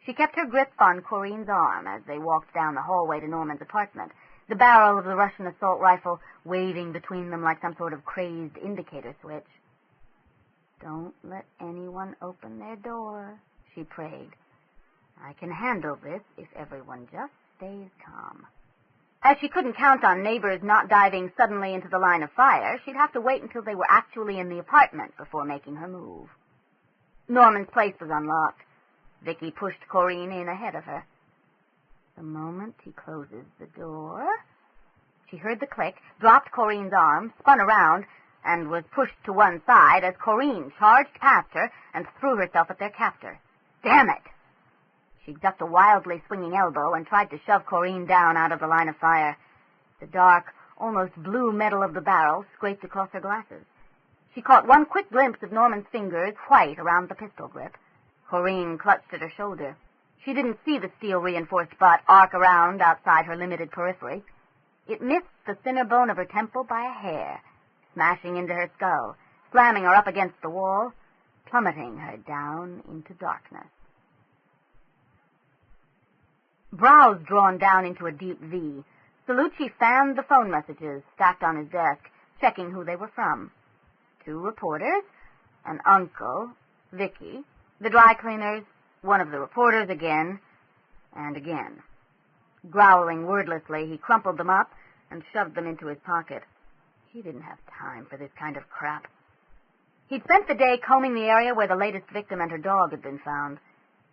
She kept her grip on Corinne's arm as they walked down the hallway to Norman's apartment, the barrel of the Russian assault rifle waving between them like some sort of crazed indicator switch. Don't let anyone open their door, she prayed. I can handle this if everyone just stays calm. As she couldn't count on neighbors not diving suddenly into the line of fire, she'd have to wait until they were actually in the apartment before making her move. Norman's place was unlocked. Vicki pushed Corinne in ahead of her. The moment he closes the door, she heard the click, dropped Corinne's arm, spun around, and was pushed to one side as Corinne charged past her and threw herself at their captor. Damn it! She ducked a wildly swinging elbow and tried to shove Corinne down out of the line of fire. The dark, almost blue metal of the barrel scraped across her glasses. She caught one quick glimpse of Norman's fingers, white around the pistol grip. Corinne clutched at her shoulder. She didn't see the steel-reinforced butt arc around outside her limited periphery. It missed the thinner bone of her temple by a hair, smashing into her skull, slamming her up against the wall, plummeting her down into darkness. Brows drawn down into a deep V, Celluci fanned the phone messages stacked on his desk, checking who they were from. 2 reporters, an uncle, Vicki, the dry cleaners, one of the reporters again, and again. Growling wordlessly, he crumpled them up and shoved them into his pocket. He didn't have time for this kind of crap. He'd spent the day combing the area where the latest victim and her dog had been found.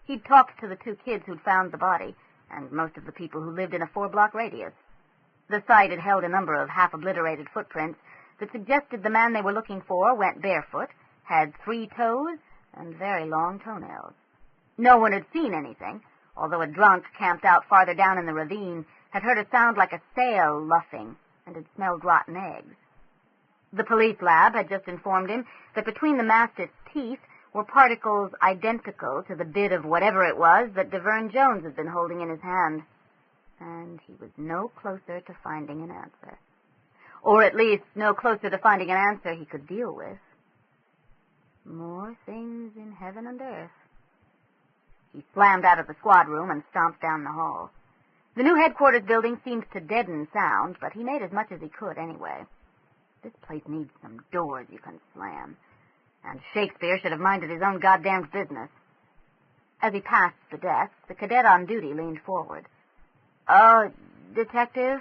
He'd talked to the 2 kids who'd found the body, and most of the people who lived in a 4-block radius. The site had held a number of half-obliterated footprints that suggested the man they were looking for went barefoot, had 3 toes, and very long toenails. No one had seen anything, although a drunk camped out farther down in the ravine had heard a sound like a sail luffing and had smelled rotten eggs. The police lab had just informed him that between the mastiff's teeth were particles identical to the bit of whatever it was that Deverne Jones had been holding in his hand. And he was no closer to finding an answer. Or at least no closer to finding an answer he could deal with. More things in heaven and earth. He slammed out of the squad room and stomped down the hall. The new headquarters building seemed to deaden sound, but he made as much as he could anyway. This place needs some doors you can slam. And Shakespeare should have minded his own goddamned business. As he passed the desk, the cadet on duty leaned forward. Detective?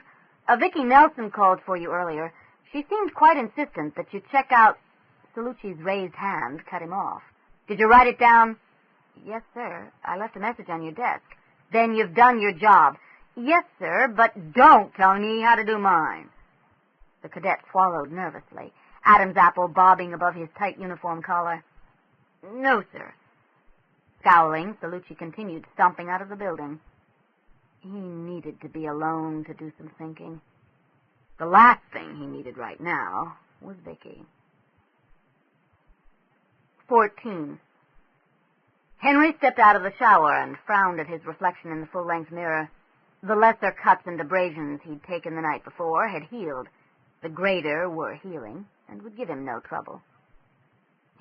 Vicki Nelson called for you earlier. She seemed quite insistent that you check out... Celluci's raised hand cut him off. Did you write it down? Yes, sir. I left a message on your desk. Then you've done your job. Yes, sir, but don't tell me how to do mine. The cadet swallowed nervously, Adam's apple bobbing above his tight uniform collar. No, sir. Scowling, Celluci continued stomping out of the building. He needed to be alone to do some thinking. The last thing he needed right now was Vicki. 14. Henry stepped out of the shower and frowned at his reflection in the full-length mirror. The lesser cuts and abrasions he'd taken the night before had healed. The greater were healing and would give him no trouble.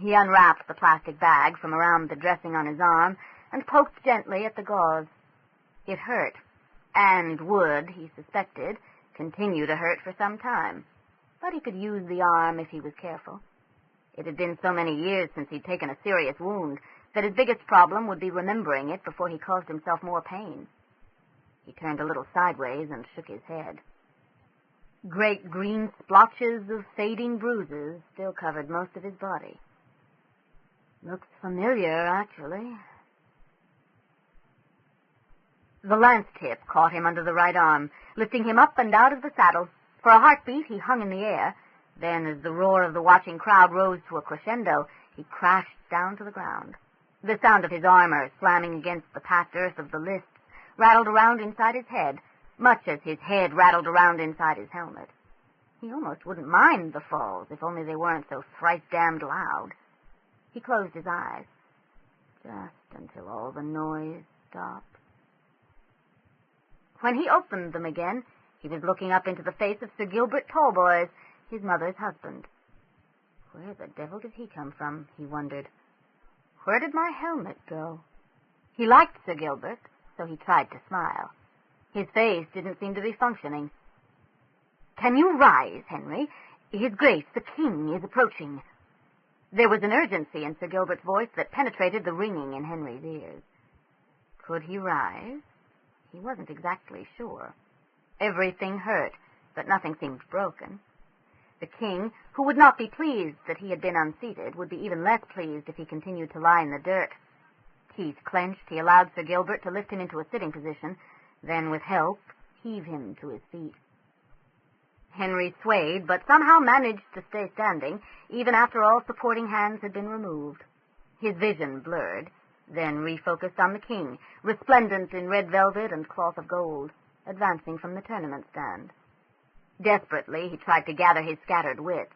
He unwrapped the plastic bag from around the dressing on his arm and poked gently at the gauze. It hurt, and would, he suspected, continue to hurt for some time. But he could use the arm if he was careful. It had been so many years since he'd taken a serious wound that his biggest problem would be remembering it before he caused himself more pain. He turned a little sideways and shook his head. Great green splotches of fading bruises still covered most of his body. Looks familiar, actually. The lance tip caught him under the right arm, lifting him up and out of the saddle. For a heartbeat, he hung in the air. Then, as the roar of the watching crowd rose to a crescendo, he crashed down to the ground. The sound of his armor slamming against the packed earth of the lists rattled around inside his head, much as his head rattled around inside his helmet. He almost wouldn't mind the falls, if only they weren't so thrice-damned loud. He closed his eyes, just until all the noise stopped. When he opened them again, he was looking up into the face of Sir Gilbert Talboys, his mother's husband. Where the devil did he come from, he wondered. Where did my helmet go? He liked Sir Gilbert, so he tried to smile. His face didn't seem to be functioning. Can you rise, Henry? His Grace, the King, is approaching. There was an urgency in Sir Gilbert's voice that penetrated the ringing in Henry's ears. Could he rise? He wasn't exactly sure. Everything hurt, but nothing seemed broken. The king, who would not be pleased that he had been unseated, would be even less pleased if he continued to lie in the dirt. Teeth clenched, he allowed Sir Gilbert to lift him into a sitting position, then, with help, heave him to his feet. Henry swayed, but somehow managed to stay standing, even after all supporting hands had been removed. His vision blurred, then refocused on the king, resplendent in red velvet and cloth of gold, advancing from the tournament stand. Desperately, he tried to gather his scattered wits.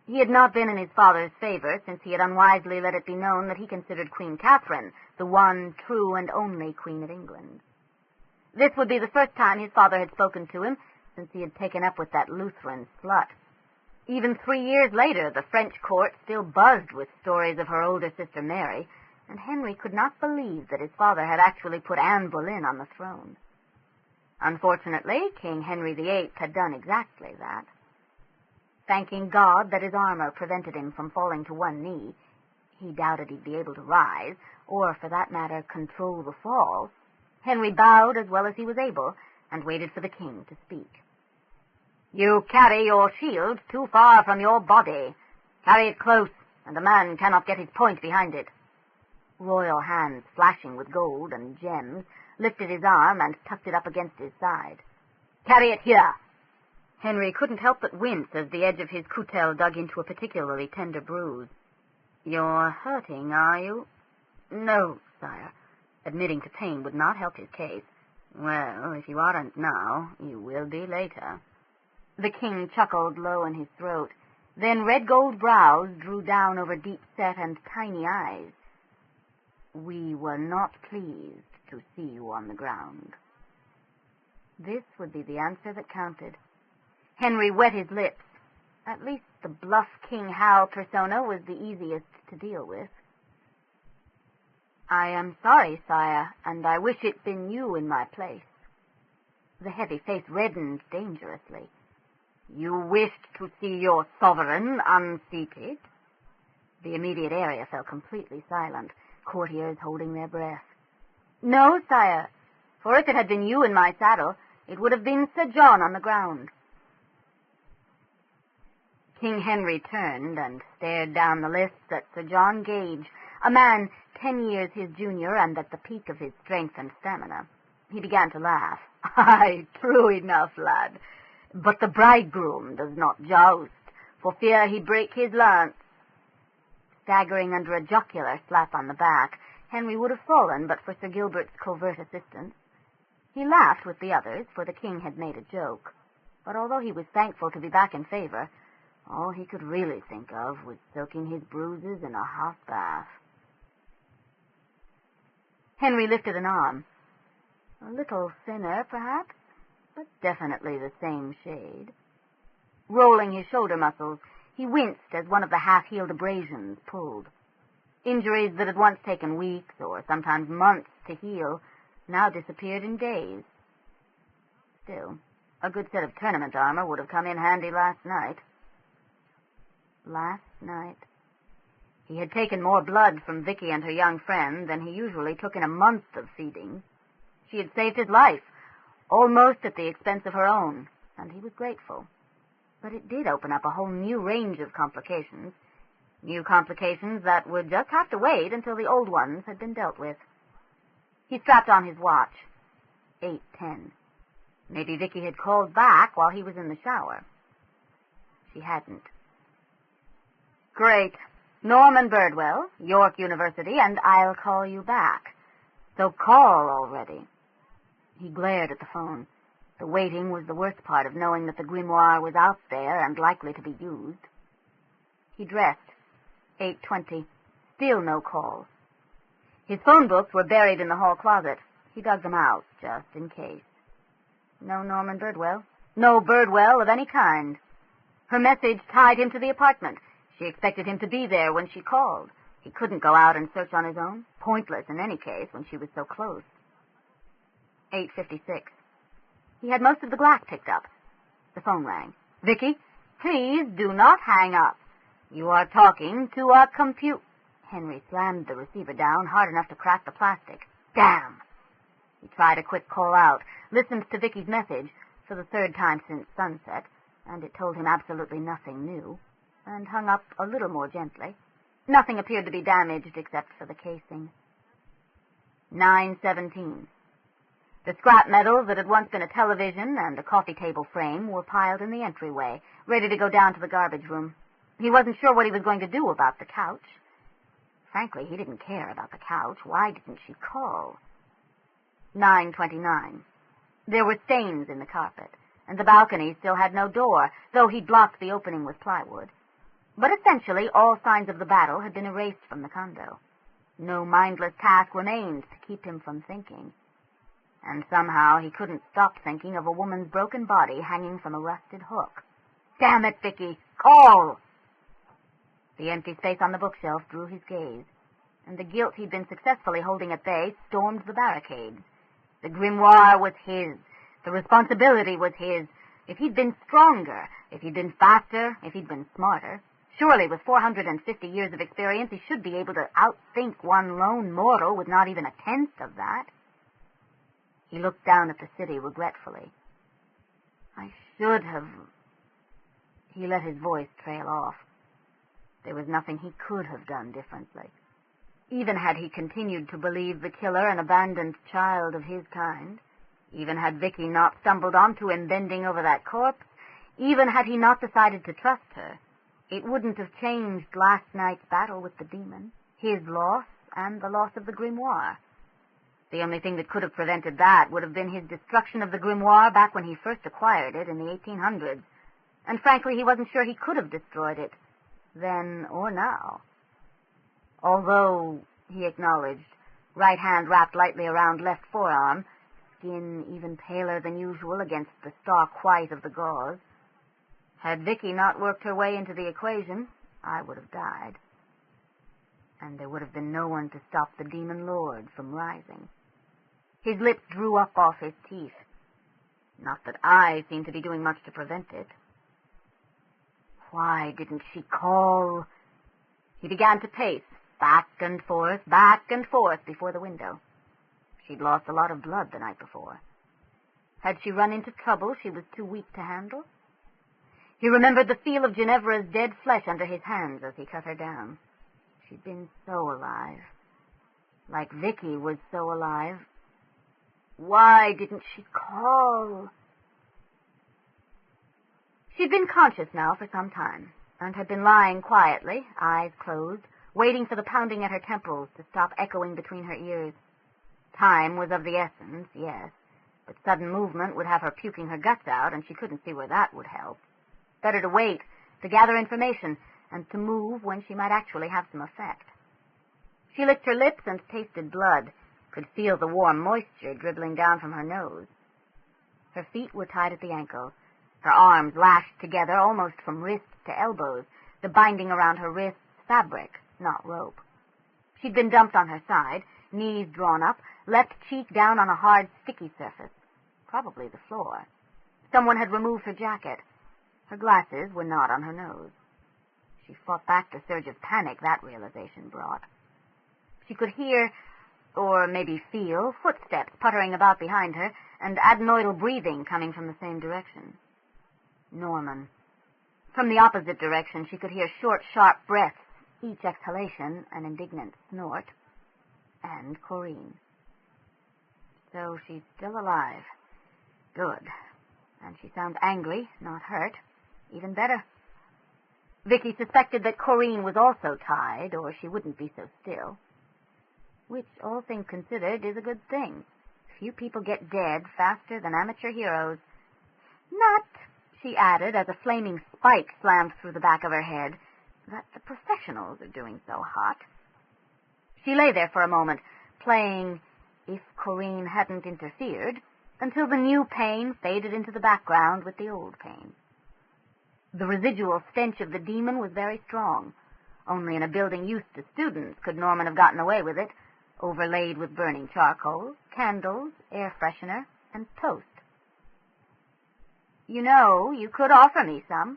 He had not been in his father's favor since he had unwisely let it be known that he considered Queen Catherine the one true and only Queen of England. This would be the first time his father had spoken to him since he had taken up with that Lutheran slut. Even 3 years later, the French court still buzzed with stories of her older sister Mary, and Henry could not believe that his father had actually put Anne Boleyn on the throne. Unfortunately, King Henry VIII had done exactly that. Thanking God that his armor prevented him from falling to one knee, he doubted he'd be able to rise, or, for that matter, control the fall, Henry bowed as well as he was able, and waited for the king to speak. "You carry your shield too far from your body. Carry it close, and a man cannot get his point behind it." Royal hands, flashing with gold and gems, lifted his arm and tucked it up against his side. "Carry it here." Henry couldn't help but wince as the edge of his coutel dug into a particularly tender bruise. "You're hurting, are you?" "No, sire." Admitting to pain would not help his case. "Well, if you aren't now, you will be later." The king chuckled low in his throat. Then red gold brows drew down over deep-set and tiny eyes. "We were not pleased to see you on the ground." This would be the answer that counted. Henry wet his lips. At least the bluff King Hal persona was the easiest to deal with. "I am sorry, sire, and I wish it'd been you in my place." The heavy face reddened dangerously. "You wished to see your sovereign unseated?" The immediate area fell completely silent, courtiers holding their breath. "No, sire, for if it had been you in my saddle, it would have been Sir John on the ground." King Henry turned and stared down the lists at Sir John Gage, a man 10 years his junior and at the peak of his strength and stamina. He began to laugh. "Aye, true enough, lad. But the bridegroom does not joust, for fear he break his lance." Staggering under a jocular slap on the back, Henry would have fallen but for Sir Gilbert's covert assistance. He laughed with the others, for the king had made a joke. But although he was thankful to be back in favor, all he could really think of was soaking his bruises in a hot bath. Henry lifted an arm. A little thinner, perhaps, but definitely the same shade. Rolling his shoulder muscles, he winced as one of the half-healed abrasions pulled. Injuries that had once taken weeks or sometimes months to heal now disappeared in days. Still, a good set of tournament armor would have come in handy last night. Last night. He had taken more blood from Vicki and her young friend than he usually took in a month of feeding. She had saved his life, almost at the expense of her own, and he was grateful. But it did open up a whole new range of complications. New complications that would just have to wait until the old ones had been dealt with. He strapped on his watch. 8:10. Maybe Vicki had called back while he was in the shower. She hadn't. "Great. Norman Birdwell, York University, and I'll call you back. So call already." He glared at the phone. The waiting was the worst part of knowing that the grimoire was out there and likely to be used. He dressed. 8:20. Still no calls. His phone books were buried in the hall closet. He dug them out, just in case. No Norman Birdwell. No Birdwell of any kind. Her message tied him to the apartment. She expected him to be there when she called. He couldn't go out and search on his own. Pointless in any case when she was so close. 8:56. He had most of the glass picked up. The phone rang. "Vicki, please do not hang up. You are talking to a Henry slammed the receiver down hard enough to crack the plastic. Damn! He tried a quick call out, listened to Vicki's message for the third time since sunset, and it told him absolutely nothing new, and hung up a little more gently. Nothing appeared to be damaged except for the casing. 9:17. The scrap metals that had once been a television and a coffee table frame were piled in the entryway, ready to go down to the garbage room. He wasn't sure what he was going to do about the couch. Frankly, he didn't care about the couch. Why didn't she call? 9:29. There were stains in the carpet, and the balcony still had no door, though he'd blocked the opening with plywood. But essentially, all signs of the battle had been erased from the condo. No mindless task remained to keep him from thinking. And somehow he couldn't stop thinking of a woman's broken body hanging from a rusted hook. Damn it, Vicki! Call! The empty space on the bookshelf drew his gaze, and the guilt he'd been successfully holding at bay stormed the barricades. The grimoire was his. The responsibility was his. If he'd been stronger, if he'd been faster, if he'd been smarter, surely with 450 years of experience he should be able to outthink one lone mortal with not even a tenth of that. He looked down at the city regretfully. I should have... He let his voice trail off. There was nothing he could have done differently. Even had he continued to believe the killer an abandoned child of his kind, even had Vicki not stumbled onto him bending over that corpse, even had he not decided to trust her, it wouldn't have changed last night's battle with the demon, his loss, and the loss of the grimoire. The only thing that could have prevented that would have been his destruction of the grimoire back when he first acquired it in the 1800s, and frankly he wasn't sure he could have destroyed it, then or now. Although, he acknowledged, right hand wrapped lightly around left forearm, skin even paler than usual against the stark white of the gauze. Had Vicki not worked her way into the equation, I would have died. And there would have been no one to stop the demon lord from rising. His lips drew up off his teeth. Not that I seemed to be doing much to prevent it. Why didn't she call? He began to pace, back and forth before the window. She'd lost a lot of blood the night before. Had she run into trouble she was too weak to handle? He remembered the feel of Ginevra's dead flesh under his hands as he cut her down. She'd been so alive. Like Vicki was so alive. Why didn't she call? She'd been conscious now for some time, and had been lying quietly, eyes closed, waiting for the pounding at her temples to stop echoing between her ears. Time was of the essence, yes, but sudden movement would have her puking her guts out, and she couldn't see where that would help. Better to wait, to gather information, and to move when she might actually have some effect. She licked her lips and tasted blood, could feel the warm moisture dribbling down from her nose. Her feet were tied at the ankles, her arms lashed together almost from wrists to elbows, the binding around her wrists fabric, not rope. She'd been dumped on her side, knees drawn up, left cheek down on a hard, sticky surface, probably the floor. Someone had removed her jacket. Her glasses were not on her nose. She fought back the surge of panic that realization brought. She could hear, or maybe feel, footsteps puttering about behind her, and adenoidal breathing coming from the same direction. Norman. From the opposite direction she could hear short, sharp breaths, each exhalation an indignant snort, and Corinne. So she's still alive. Good. And she sounds angry, not hurt. Even better. Vicki suspected that Corinne was also tied, or she wouldn't be so still. Which, all things considered, is a good thing. Few people get dead faster than amateur heroes. Not, she added, as a flaming spike slammed through the back of her head, that the professionals are doing so hot. She lay there for a moment, playing If Corinne Hadn't Interfered, until the new pain faded into the background with the old pain. The residual stench of the demon was very strong. Only in a building used to students could Norman have gotten away with it, overlaid with burning charcoal, candles, air freshener, and toast. You know, you could offer me some.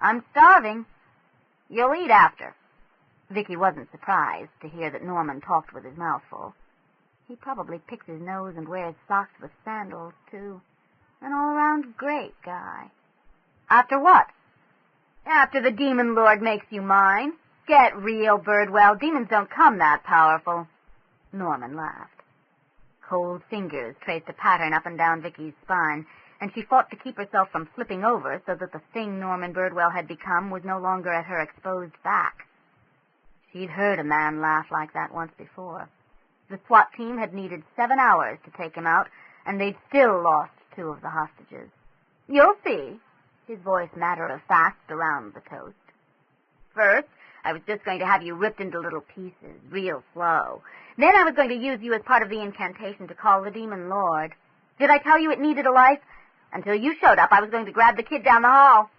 I'm starving. You'll eat after. Vicki wasn't surprised to hear that Norman talked with his mouth full. He probably picks his nose and wears socks with sandals, too. An all-around great guy. After what? After the demon lord makes you mine. Get real, Birdwell. Demons don't come that powerful. Norman laughed. Cold fingers traced a pattern up and down Vicki's spine, and she fought to keep herself from flipping over so that the thing Norman Birdwell had become was no longer at her exposed back. She'd heard a man laugh like that once before. The SWAT team had needed 7 hours to take him out, and they'd still lost 2 of the hostages. You'll see, his voice matter-of-fact around the toast. First, I was just going to have you ripped into little pieces, real slow. Then I was going to use you as part of the incantation to call the demon lord. Did I tell you it needed a life? Until you showed up, I was going to grab the kid down the hall.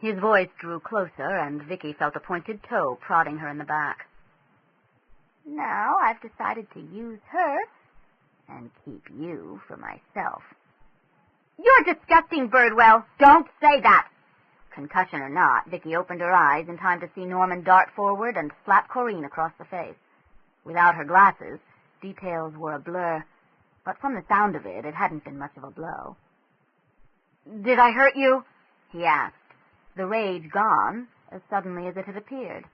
His voice drew closer, and Vicki felt a pointed toe prodding her in the back. Now I've decided to use her and keep you for myself. You're disgusting, Birdwell. Don't say that. Concussion or not, Vicki opened her eyes in time to see Norman dart forward and slap Corinne across the face. Without her glasses, details were a blur, but from the sound of it, it hadn't been much of a blow. Did I hurt you? He asked, the rage gone as suddenly as it had appeared.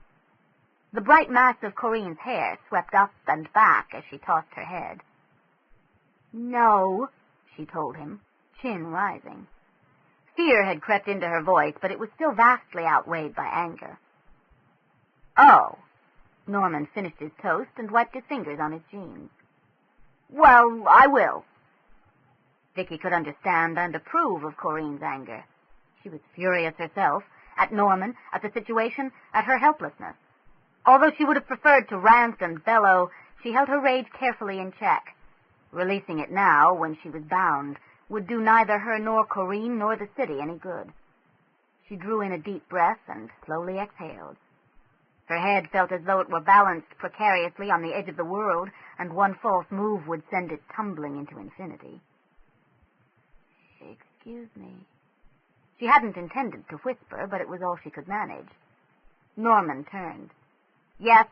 The bright mass of Corinne's hair swept up and back as she tossed her head. No, she told him, chin rising. Fear had crept into her voice, but it was still vastly outweighed by anger. Oh. Norman finished his toast and wiped his fingers on his jeans. Well, I will. Vicki could understand and approve of Corinne's anger. She was furious herself, at Norman, at the situation, at her helplessness. Although she would have preferred to rant and bellow, she held her rage carefully in check. Releasing it now, when she was bound, would do neither her nor Corinne nor the city any good. She drew in a deep breath and slowly exhaled. Her head felt as though it were balanced precariously on the edge of the world, and one false move would send it tumbling into infinity. Excuse me. She hadn't intended to whisper, but it was all she could manage. Norman turned. Yes?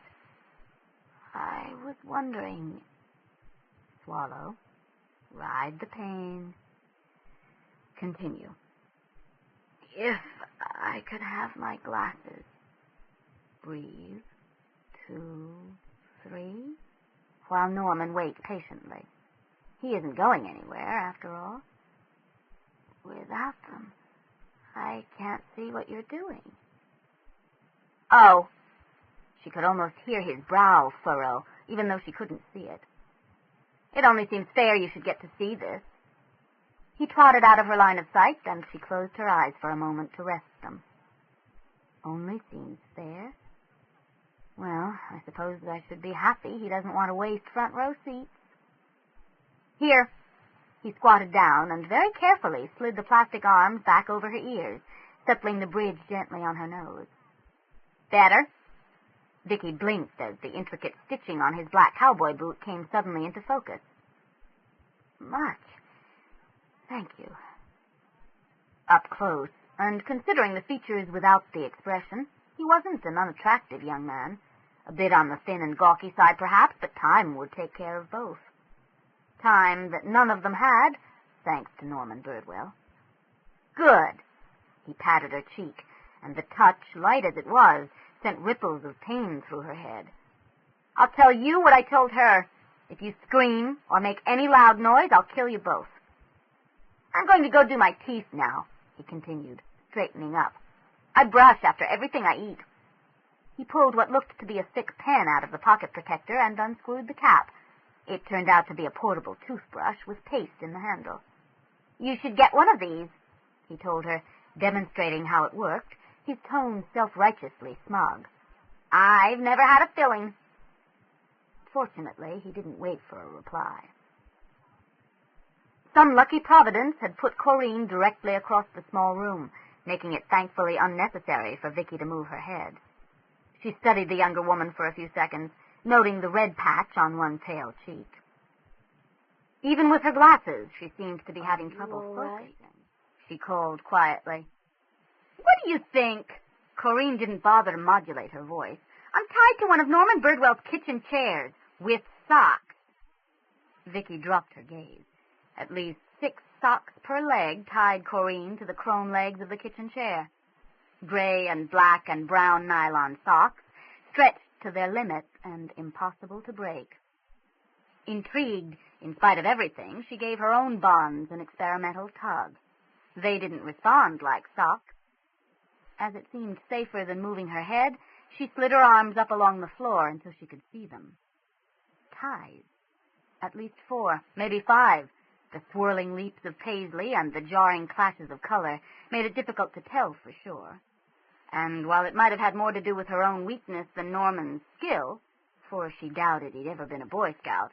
I was wondering. Swallow. Ride the pain. Continue. If I could have my glasses. Breathe. 2, 3. While Norman waits patiently. He isn't going anywhere, after all. Without them, I can't see what you're doing. Oh. She could almost hear his brow furrow, even though she couldn't see it. It only seems fair you should get to see this. He trotted out of her line of sight, and she closed her eyes for a moment to rest them. Only seems fair? Well, I suppose I should be happy he doesn't want to waste front row seats. Here. He squatted down and very carefully slid the plastic arms back over her ears, settling the bridge gently on her nose. Better? Vicki blinked as the intricate stitching on his black cowboy boot came suddenly into focus. Much. Thank you. Up close, and considering the features without the expression, he wasn't an unattractive young man. A bit on the thin and gawky side, perhaps, but time would take care of both. Time that none of them had, thanks to Norman Birdwell. Good. He patted her cheek, and the touch, light as it was, sent ripples of pain through her head. I'll tell you what I told her. If you scream or make any loud noise, I'll kill you both. I'm going to go do my teeth now, he continued, straightening up. I brush after everything I eat. He pulled what looked to be a thick pen out of the pocket protector and unscrewed the cap. It turned out to be a portable toothbrush with paste in the handle. You should get one of these, he told her, demonstrating how it worked, his tone self-righteously smug. I've never had a filling. Fortunately, he didn't wait for a reply. Some lucky providence had put Corinne directly across the small room, making it thankfully unnecessary for Vicki to move her head. She studied the younger woman for a few seconds, noting the red patch on one pale cheek. Even with her glasses, she seemed to be having trouble focusing. She called quietly. What do you think? Corinne didn't bother to modulate her voice. I'm tied to one of Norman Birdwell's kitchen chairs, with socks. Vicki dropped her gaze. At least 6 socks per leg tied Corinne to the crone legs of the kitchen chair. Gray and black and brown nylon socks, stretched to their limit and impossible to break. Intrigued, in spite of everything, she gave her own bonds an experimental tug. They didn't respond like socks. As it seemed safer than moving her head, she slid her arms up along the floor until she could see them. Ties. At least 4, maybe 5. The swirling leaps of paisley and the jarring clashes of color made it difficult to tell for sure. And while it might have had more to do with her own weakness than Norman's skill, for she doubted he'd ever been a Boy Scout,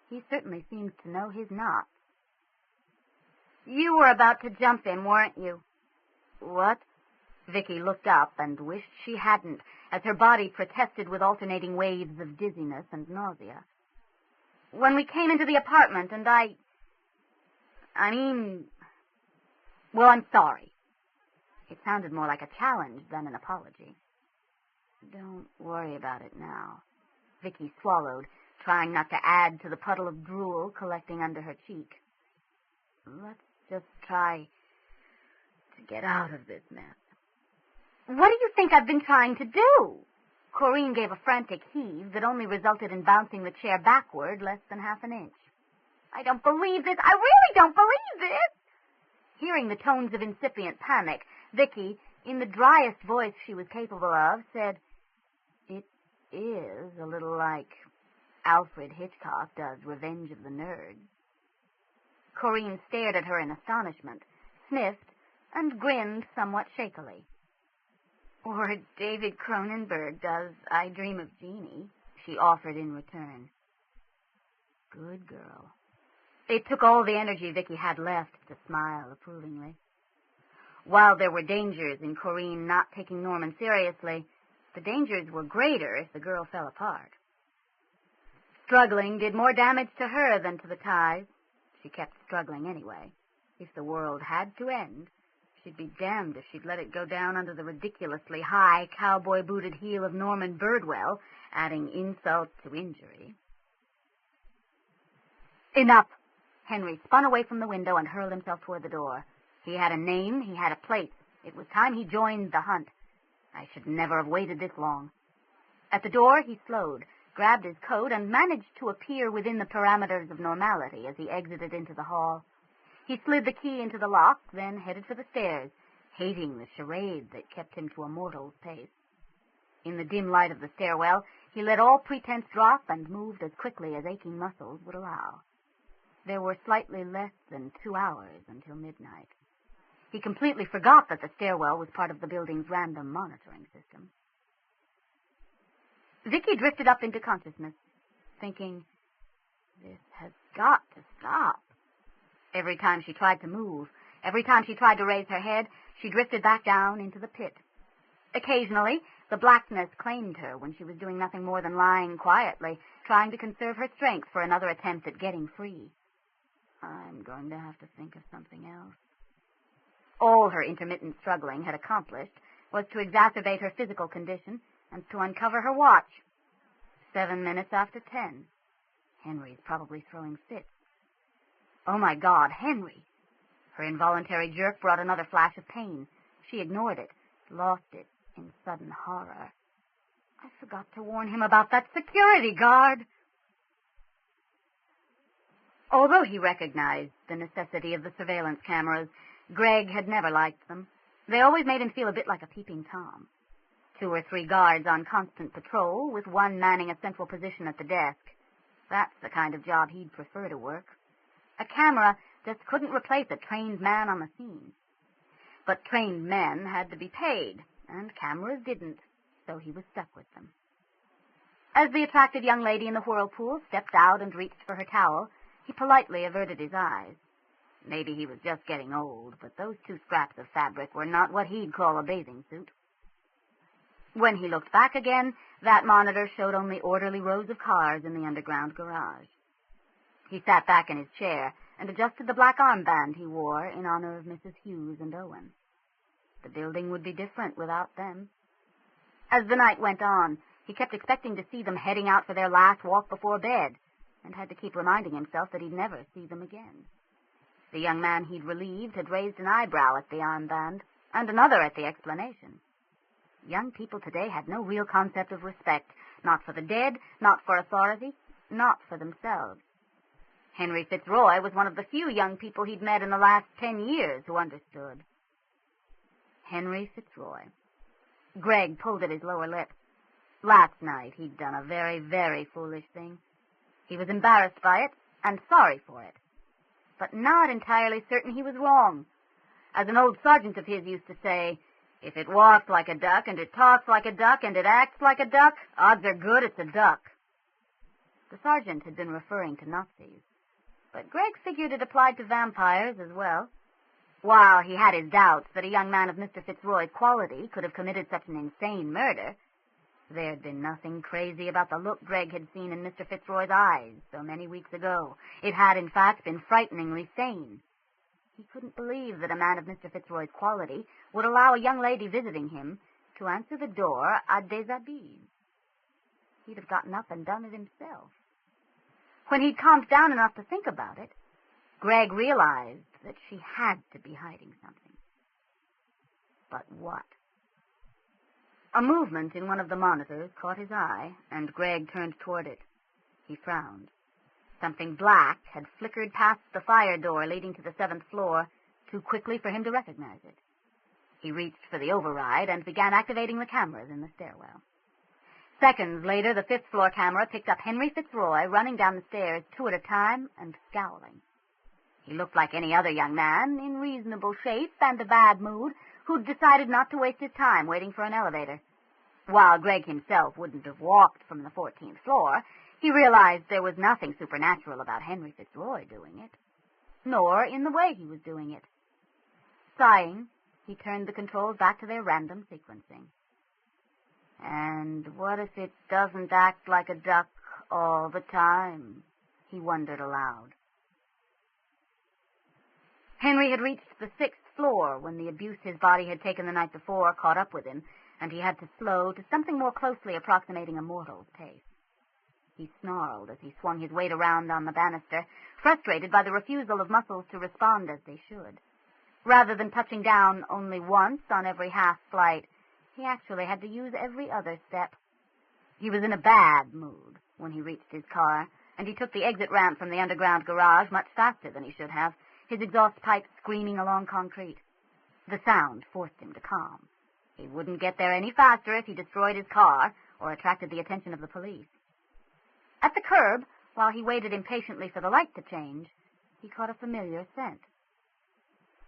he certainly seemed to know his knots. You were about to jump him, weren't you? What? Vicki looked up and wished she hadn't, as her body protested with alternating waves of dizziness and nausea. When we came into the apartment and well, I'm sorry. It sounded more like a challenge than an apology. Don't worry about it now. Vicki swallowed, trying not to add to the puddle of drool collecting under her cheek. Let's just try to get out of this mess. What do you think I've been trying to do? Corinne gave a frantic heave that only resulted in bouncing the chair backward less than half an inch. I don't believe this. I really don't believe this. Hearing the tones of incipient panic, Vicki, in the driest voice she was capable of, said, It is a little like Alfred Hitchcock does Revenge of the Nerds. Corinne stared at her in astonishment, sniffed, and grinned somewhat shakily. Or David Cronenberg does I Dream of Jeannie, she offered in return. Good girl. It took all the energy Vicki had left to smile approvingly. While there were dangers in Corinne not taking Norman seriously, the dangers were greater if the girl fell apart. Struggling did more damage to her than to the ties. She kept struggling anyway. If the world had to end, she'd be damned if she'd let it go down under the ridiculously high, cowboy-booted heel of Norman Birdwell, adding insult to injury. Enough! Henry spun away from the window and hurled himself toward the door. He had a name, he had a place. It was time he joined the hunt. I should never have waited this long. At the door, he slowed, grabbed his coat, and managed to appear within the parameters of normality as he exited into the hall. He slid the key into the lock, then headed for the stairs, hating the charade that kept him to a mortal's pace. In the dim light of the stairwell, he let all pretense drop and moved as quickly as aching muscles would allow. There were slightly less than 2 hours until midnight. He completely forgot that the stairwell was part of the building's random monitoring system. Vicki drifted up into consciousness, thinking, this has got to stop. Every time she tried to move, every time she tried to raise her head, she drifted back down into the pit. Occasionally, the blackness claimed her when she was doing nothing more than lying quietly, trying to conserve her strength for another attempt at getting free. I'm going to have to think of something else. All her intermittent struggling had accomplished was to exacerbate her physical condition and to uncover her watch. 7 minutes after 10. Henry's probably throwing fits. Oh, my God, Henry! Her involuntary jerk brought another flash of pain. She ignored it, lost it in sudden horror. I forgot to warn him about that security guard. Although he recognized the necessity of the surveillance cameras, Greg had never liked them. They always made him feel a bit like a peeping Tom. 2 or 3 guards on constant patrol, with one manning a central position at the desk. That's the kind of job he'd prefer to work. A camera just couldn't replace a trained man on the scene. But trained men had to be paid, and cameras didn't, so he was stuck with them. As the attractive young lady in the whirlpool stepped out and reached for her towel, he politely averted his eyes. Maybe he was just getting old, but those 2 scraps of fabric were not what he'd call a bathing suit. When he looked back again, that monitor showed only orderly rows of cars in the underground garage. He sat back in his chair and adjusted the black armband he wore in honor of Mrs. Hughes and Owen. The building would be different without them. As the night went on, he kept expecting to see them heading out for their last walk before bed, and had to keep reminding himself that he'd never see them again. The young man he'd relieved had raised an eyebrow at the armband, and another at the explanation. Young people today had no real concept of respect, not for the dead, not for authority, not for themselves. Henry Fitzroy was one of the few young people he'd met in the last 10 years who understood. Henry Fitzroy. Greg pulled at his lower lip. Last night he'd done a very, very foolish thing. He was embarrassed by it and sorry for it, but not entirely certain he was wrong. As an old sergeant of his used to say, if it walks like a duck and it talks like a duck and it acts like a duck, odds are good it's a duck. The sergeant had been referring to Nazis, but Greg figured it applied to vampires as well. While he had his doubts that a young man of Mr. Fitzroy's quality could have committed such an insane murder, there had been nothing crazy about the look Greg had seen in Mr. Fitzroy's eyes so many weeks ago. It had, in fact, been frighteningly sane. He couldn't believe that a man of Mr. Fitzroy's quality would allow a young lady visiting him to answer the door à déshabille. He'd have gotten up and done it himself. When he'd calmed down enough to think about it, Greg realized that she had to be hiding something. But what? A movement in one of the monitors caught his eye, and Greg turned toward it. He frowned. Something black had flickered past the fire door leading to the 7th floor too quickly for him to recognize it. He reached for the override and began activating the cameras in the stairwell. Seconds later, the 5th floor camera picked up Henry Fitzroy running down the stairs 2 at a time and scowling. He looked like any other young man, in reasonable shape and a bad mood, who'd decided not to waste his time waiting for an elevator. While Greg himself wouldn't have walked from the 14th floor, he realized there was nothing supernatural about Henry Fitzroy doing it, nor in the way he was doing it. Sighing, he turned the controls back to their random sequencing. And what if it doesn't act like a duck all the time? He wondered aloud. Henry had reached the 6th floor when the abuse his body had taken the night before caught up with him, and he had to slow to something more closely approximating a mortal's pace. He snarled as he swung his weight around on the banister, frustrated by the refusal of muscles to respond as they should. Rather than touching down only once on every half flight, he actually had to use every other step. He was in a bad mood when he reached his car, and he took the exit ramp from the underground garage much faster than he should have, his exhaust pipe screaming along concrete. The sound forced him to calm. He wouldn't get there any faster if he destroyed his car or attracted the attention of the police. At the curb, while he waited impatiently for the light to change, he caught a familiar scent.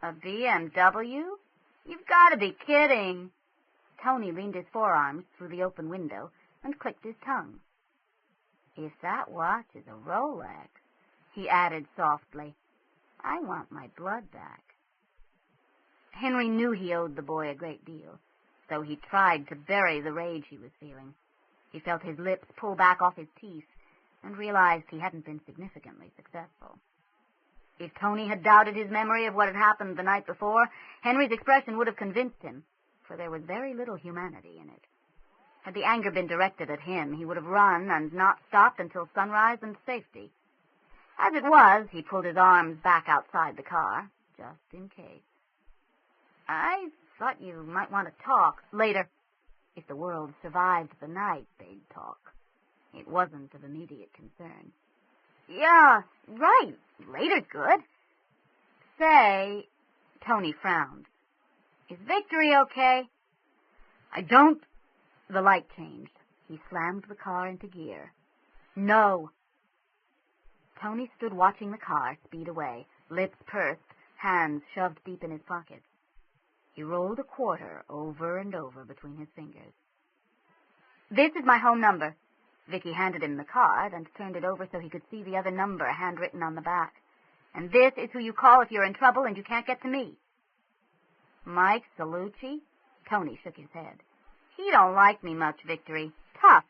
A BMW? You've got to be kidding. Tony leaned his forearms through the open window and clicked his tongue. If that watch is a Rolex, he added softly, I want my blood back. Henry knew he owed the boy a great deal, so he tried to bury the rage he was feeling. He felt his lips pull back off his teeth and realized he hadn't been significantly successful. If Tony had doubted his memory of what had happened the night before, Henry's expression would have convinced him, for there was very little humanity in it. Had the anger been directed at him, he would have run and not stopped until sunrise and safety. As it was, he pulled his arms back outside the car, just in case. I thought you might want to talk later. If the world survived the night, they'd talk. It wasn't of immediate concern. Yeah, right. Later's good. Say, Tony frowned. Is Victory okay? I don't... The light changed. He slammed the car into gear. No. Tony stood watching the car speed away, lips pursed, hands shoved deep in his pockets. He rolled a quarter over and over between his fingers. This is my home number. Vicki handed him the card and turned it over so he could see the other number handwritten on the back. And this is who you call if you're in trouble and you can't get to me. Mike Celluci? Tony shook his head. He don't like me much, Victory. Tough.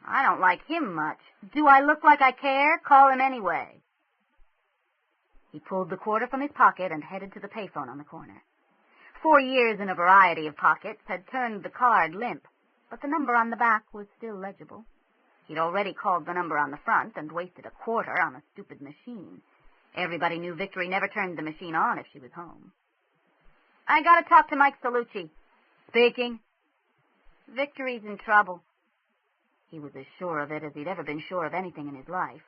I don't like him much. Do I look like I care? Call him anyway. He pulled the quarter from his pocket and headed to the payphone on the corner. 4 years in a variety of pockets had turned the card limp. but the number on the back was still legible. He'd already called the number on the front and wasted a quarter on a stupid machine. Everybody knew Victory never turned the machine on if she was home. I gotta talk to Mike Celluci. Speaking. Victory's in trouble. He was as sure of it as he'd ever been sure of anything in his life.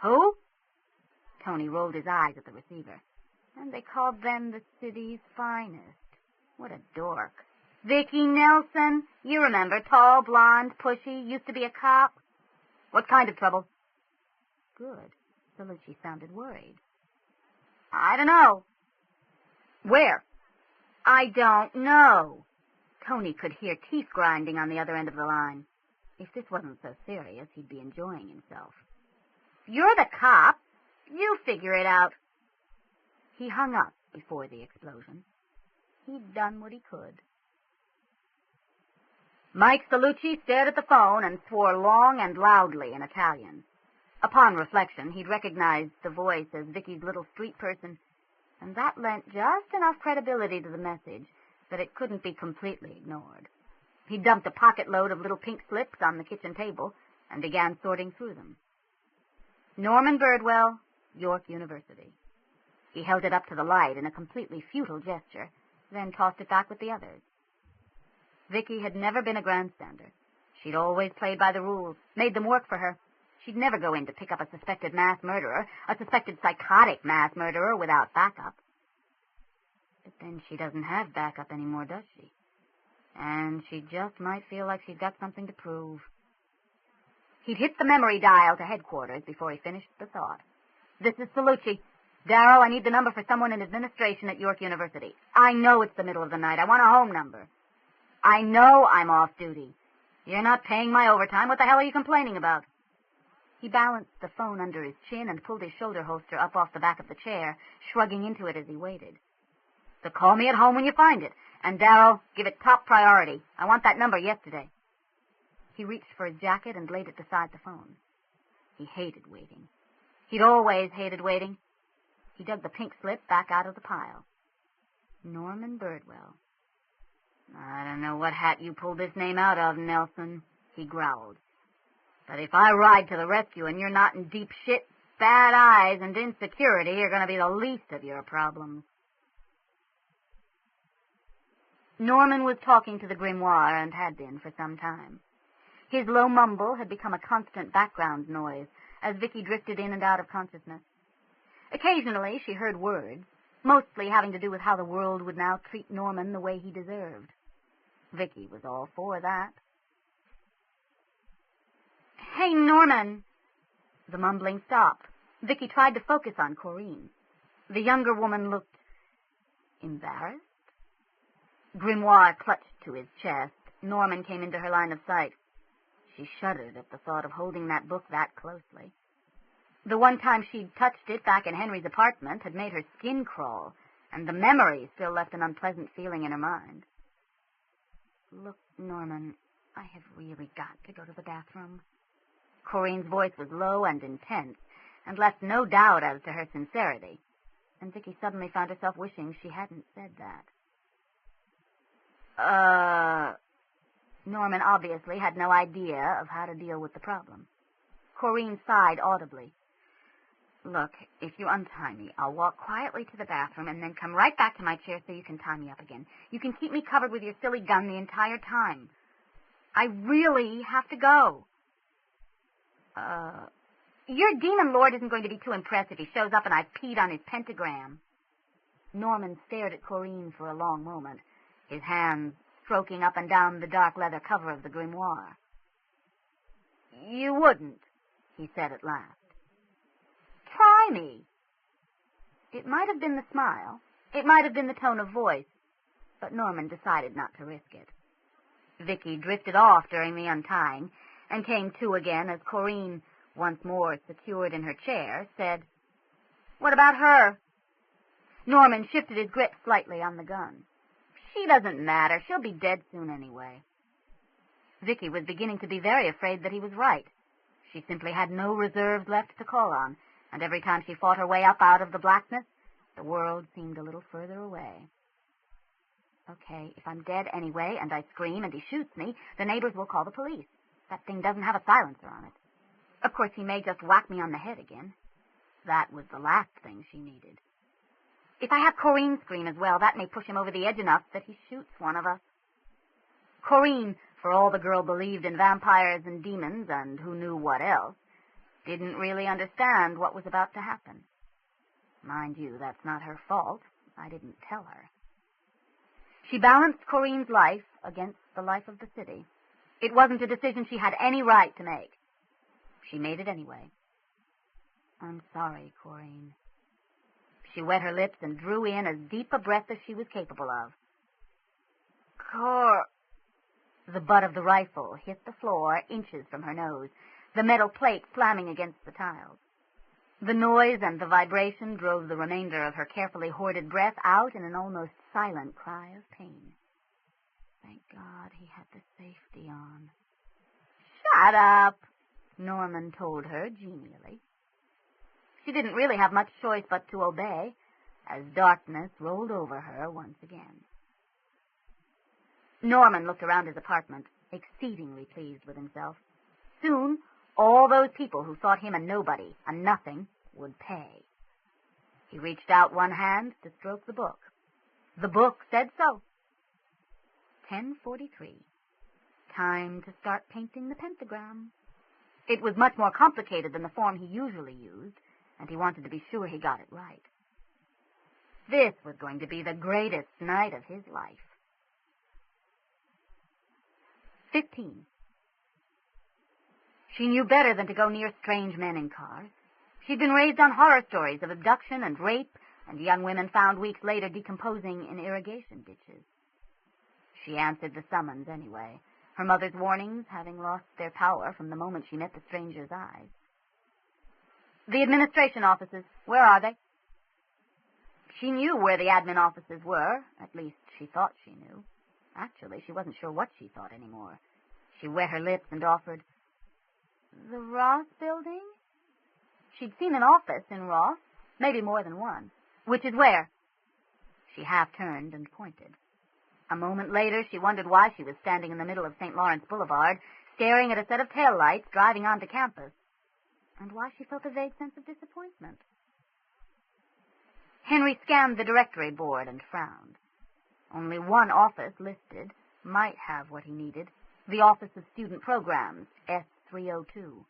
Who? Tony rolled his eyes at the receiver. And they called them the city's finest. What a dork. Vicki Nelson. You remember, tall, blonde, pushy, used to be a cop. What kind of trouble? Good. Celluci sounded worried. I don't know. Where? I don't know. Tony could hear teeth grinding on the other end of the line. If this wasn't so serious, he'd be enjoying himself. You're the cop. You figure it out. He hung up before the explosion. He'd done what he could. Mike Celluci stared at the phone and swore long and loudly in Italian. Upon reflection, he'd recognized the voice as Vicky's little street person, and that lent just enough credibility to the message that it couldn't be completely ignored. He dumped a pocket load of little pink slips on the kitchen table and began sorting through them. Norman Birdwell, York University. He held it up to the light in a completely futile gesture, then tossed it back with the others. Vicki had never been a grandstander. She'd always played by the rules, made them work for her. She'd never go in to pick up a suspected mass murderer, a suspected psychotic mass murderer without backup. But then she doesn't have backup anymore, does she? And she just might feel like she's got something to prove. He'd hit the memory dial to headquarters before he finished the thought. This is Celluci. Darrell, I need the number for someone in administration at York University. I know it's the middle of the night. I want a home number. I know I'm off duty. You're not paying my overtime. What the hell are you complaining about? He balanced the phone under his chin and pulled his shoulder holster up off the back of the chair, shrugging into it as he waited. So call me at home when you find it. And, Darrell, give it top priority. I want that number yesterday. He reached for his jacket and laid it beside the phone. He hated waiting. He'd always hated waiting. He dug the pink slip back out of the pile. Norman Birdwell. I don't know what hat you pulled this name out of, Nelson, he growled. But if I ride to the rescue and you're not in deep shit, bad eyes and insecurity are going to be the least of your problems. Norman was talking to the grimoire and had been for some time. His low mumble had become a constant background noise as Vicki drifted in and out of consciousness. Occasionally she heard words, mostly having to do with how the world would now treat Norman the way he deserved. Vicki was all for that. Hey, Norman. The mumbling stopped. Vicki tried to focus on Corinne. The younger woman looked embarrassed. Grimoire clutched to his chest. Norman came into her line of sight. She shuddered at the thought of holding that book that closely. The one time she'd touched it back in Henry's apartment had made her skin crawl, and the memory still left an unpleasant feeling in her mind. Look, Norman, I have really got to go to the bathroom. Corinne's voice was low and intense, and left no doubt as to her sincerity, and Vicki suddenly found herself wishing she hadn't said that. Norman obviously had no idea of how to deal with the problem. Corinne sighed audibly. Look, if you untie me, I'll walk quietly to the bathroom and then come right back to my chair so you can tie me up again. You can keep me covered with your silly gun the entire time. I really have to go. Your demon lord isn't going to be too impressed if he shows up and I've peed on his pentagram. Norman stared at Corinne for a long moment, his hands stroking up and down the dark leather cover of the grimoire. You wouldn't, he said at last. Try me. It might have been the smile. It might have been the tone of voice, but Norman decided not to risk it. Vicki drifted off during the untying and came to again as Corinne, once more secured in her chair, said, What about her? Norman shifted his grip slightly on the gun. She doesn't matter. She'll be dead soon anyway. Vicki was beginning to be very afraid that he was right. She simply had no reserves left to call on, and every time she fought her way up out of the blackness, the world seemed a little further away. Okay, if I'm dead anyway and I scream and he shoots me, the neighbors will call the police. That thing doesn't have a silencer on it. Of course, he may just whack me on the head again. That was the last thing she needed. If I have Corinne scream as well, that may push him over the edge enough that he shoots one of us. Corinne, for all the girl believed in vampires and demons and who knew what else, didn't really understand what was about to happen. Mind you, that's not her fault. I didn't tell her. She balanced Corinne's life against the life of the city. It wasn't a decision she had any right to make. She made it anyway. I'm sorry, Corinne. She wet her lips and drew in as deep a breath as she was capable of. The butt of the rifle hit the floor inches from her nose, the metal plate slamming against the tiles. The noise and the vibration drove the remainder of her carefully hoarded breath out in an almost silent cry of pain. Thank God he had the safety on. Shut up, Norman told her genially. She didn't really have much choice but to obey, as darkness rolled over her once again. Norman looked around his apartment, exceedingly pleased with himself. Soon, all those people who thought him a nobody, a nothing, would pay. He reached out one hand to stroke the book. The book said so. 10:43. Time to start painting the pentagram. It was much more complicated than the form he usually used, and he wanted to be sure he got it right. This was going to be the greatest night of his life. 15. She knew better than to go near strange men in cars. She'd been raised on horror stories of abduction and rape, and young women found weeks later decomposing in irrigation ditches. She answered the summons anyway, her mother's warnings having lost their power from the moment she met the stranger's eyes. The administration offices, where are they? She knew where the admin offices were, at least she thought she knew. Actually, she wasn't sure what she thought anymore. She wet her lips and offered, The Ross building? She'd seen an office in Ross, maybe more than one. Which is where? She half turned and pointed. A moment later, she wondered why she was standing in the middle of St. Lawrence Boulevard, staring at a set of taillights driving onto campus, and why she felt a vague sense of disappointment. Henry scanned the directory board and frowned. Only one office listed might have what he needed, the Office of Student Programs, S302.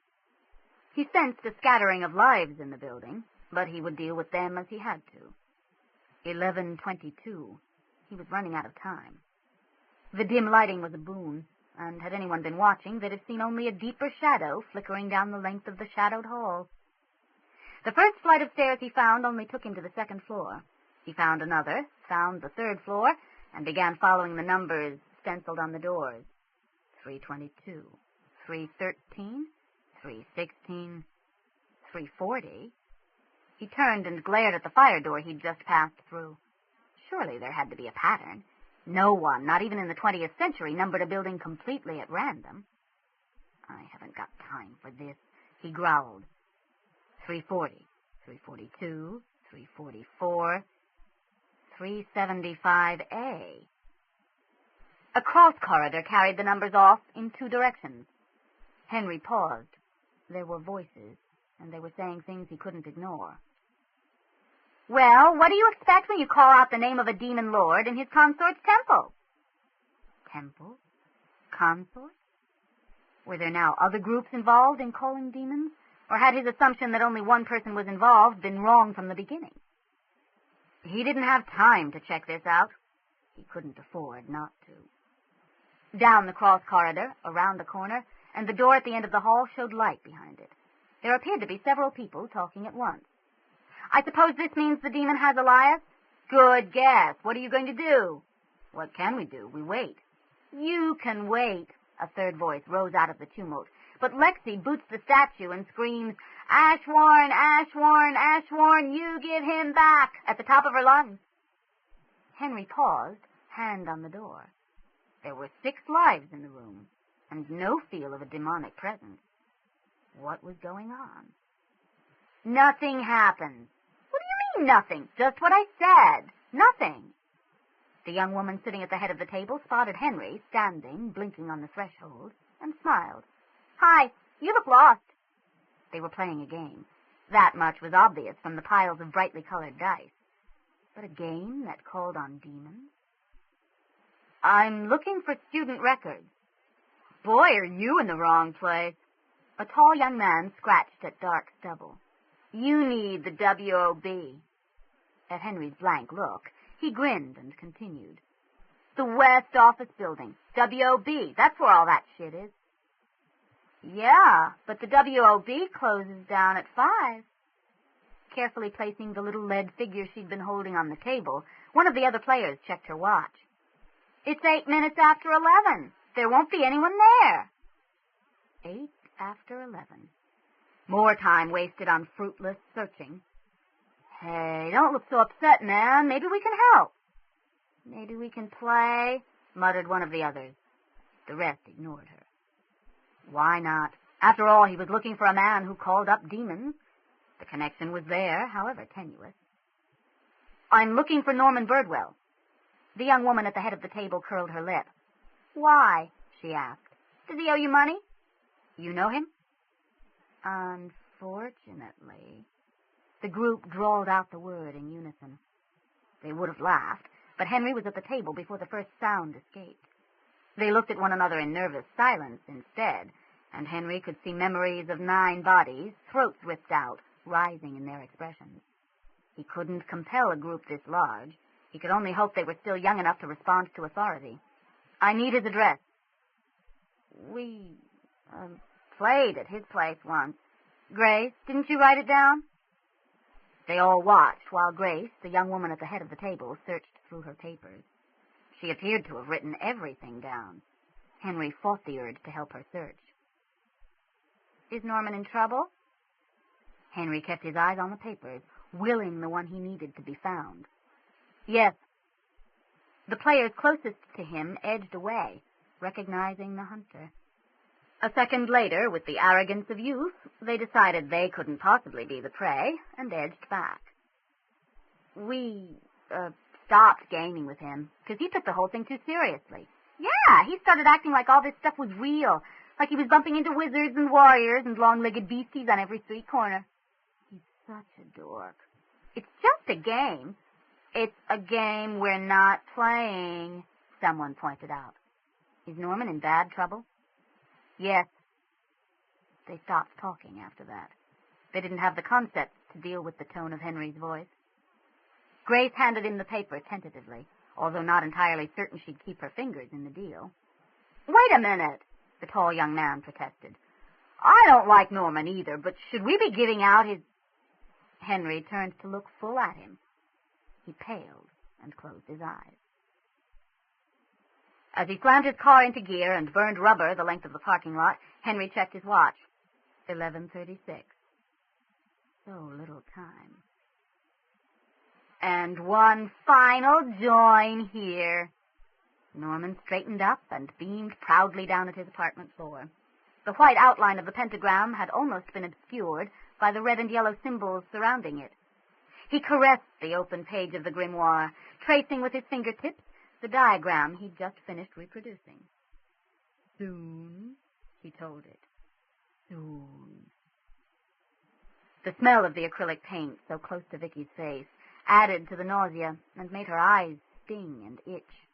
He sensed a scattering of lives in the building, but he would deal with them as he had to. 11:22. He was running out of time. The dim lighting was a boon, and had anyone been watching, they'd have seen only a deeper shadow flickering down the length of the shadowed hall. The first flight of stairs he found only took him to the second floor. He found another, found the third floor, and began following the numbers stenciled on the doors. 322, 313, 316, 340. He turned and glared at the fire door he'd just passed through. Surely there had to be a pattern. No one, not even in the 20th century, numbered a building completely at random. I haven't got time for this, he growled. 340, 342, 344, 375A. A cross corridor carried the numbers off in two directions. Henry paused. There were voices, and they were saying things he couldn't ignore. Well, what do you expect when you call out the name of a demon lord in his consort's temple? Temple? Consort? Were there now other groups involved in calling demons? Or had his assumption that only one person was involved been wrong from the beginning? He didn't have time to check this out. He couldn't afford not to. Down the cross corridor, around the corner, and the door at the end of the hall showed light behind it. There appeared to be several people talking at once. I suppose this means the demon has Elias? Good guess. What are you going to do? What can we do? We wait. You can wait, a third voice rose out of the tumult. But Lexi boots the statue and screams, Ashwarn, Ashwarn, Ashwarn, you give him back, at the top of her lungs. Henry paused, hand on the door. There were 6 lives in the room, and no feel of a demonic presence. What was going on? Nothing happened. What do you mean, nothing? Just what I said. Nothing. The young woman sitting at the head of the table spotted Henry standing, blinking on the threshold, and smiled. "Hi, you look lost." They were playing a game. That much was obvious from the piles of brightly colored dice. But a game that called on demons? "I'm looking for student records." "Boy, are you in the wrong place." A tall young man scratched at dark stubble. "You need the WOB." At Henry's blank look, he grinned and continued. "The West Office Building. WOB. That's where all that shit is." "Yeah, but the WOB closes down at 5. Carefully placing the little lead figure she'd been holding on the table, one of the other players checked her watch. "It's 8 minutes after 11. There won't be anyone there." 8 after 11. More time wasted on fruitless searching. "Hey, don't look so upset, man. Maybe we can help." "Maybe we can play," muttered one of the others. The rest ignored her. Why not? After all, he was looking for a man who called up demons. The connection was there, however tenuous. "I'm looking for Norman Birdwell." The young woman at the head of the table curled her lip. "Why?" she asked. "Does he owe you money?" "You know him?" "Unfortunately." The group drawled out the word in unison. They would have laughed, but Henry was at the table before the first sound escaped. They looked at one another in nervous silence instead, and Henry could see memories of 9 bodies, throats ripped out, rising in their expressions. He couldn't compel a group this large. He could only hope they were still young enough to respond to authority. "I need his address." "We played at his place once. Grace, didn't you write it down?" They all watched while Grace, the young woman at the head of the table, searched through her papers. She appeared to have written everything down. Henry fought the urge to help her search. "Is Norman in trouble?" Henry kept his eyes on the papers, willing the one he needed to be found. "Yes." The players closest to him edged away, recognizing the hunter. A second later, with the arrogance of youth, they decided they couldn't possibly be the prey, and edged back. "We stopped gaming with him, because he took the whole thing too seriously. Yeah, he started acting like all this stuff was real, like he was bumping into wizards and warriors and long-legged beasties on every street corner. He's such a dork. It's just a game." "It's a game we're not playing," someone pointed out. "Is Norman in bad trouble?" "Yes." They stopped talking after that. They didn't have the concepts to deal with the tone of Henry's voice. Grace handed him the paper tentatively, although not entirely certain she'd keep her fingers in the deal. "Wait a minute," the tall young man protested. "I don't like Norman either, but should we be giving out his—" Henry turned to look full at him. He paled and closed his eyes. As he slammed his car into gear and burned rubber the length of the parking lot, Henry checked his watch. 11:36. So little time. "And one final join here." Norman straightened up and beamed proudly down at his apartment floor. The white outline of the pentagram had almost been obscured by the red and yellow symbols surrounding it. He caressed the open page of the grimoire, tracing with his fingertips the diagram he'd just finished reproducing. "Soon," he told it. "Soon." The smell of the acrylic paint, so close to Vicki's face, added to the nausea and made her eyes sting and itch.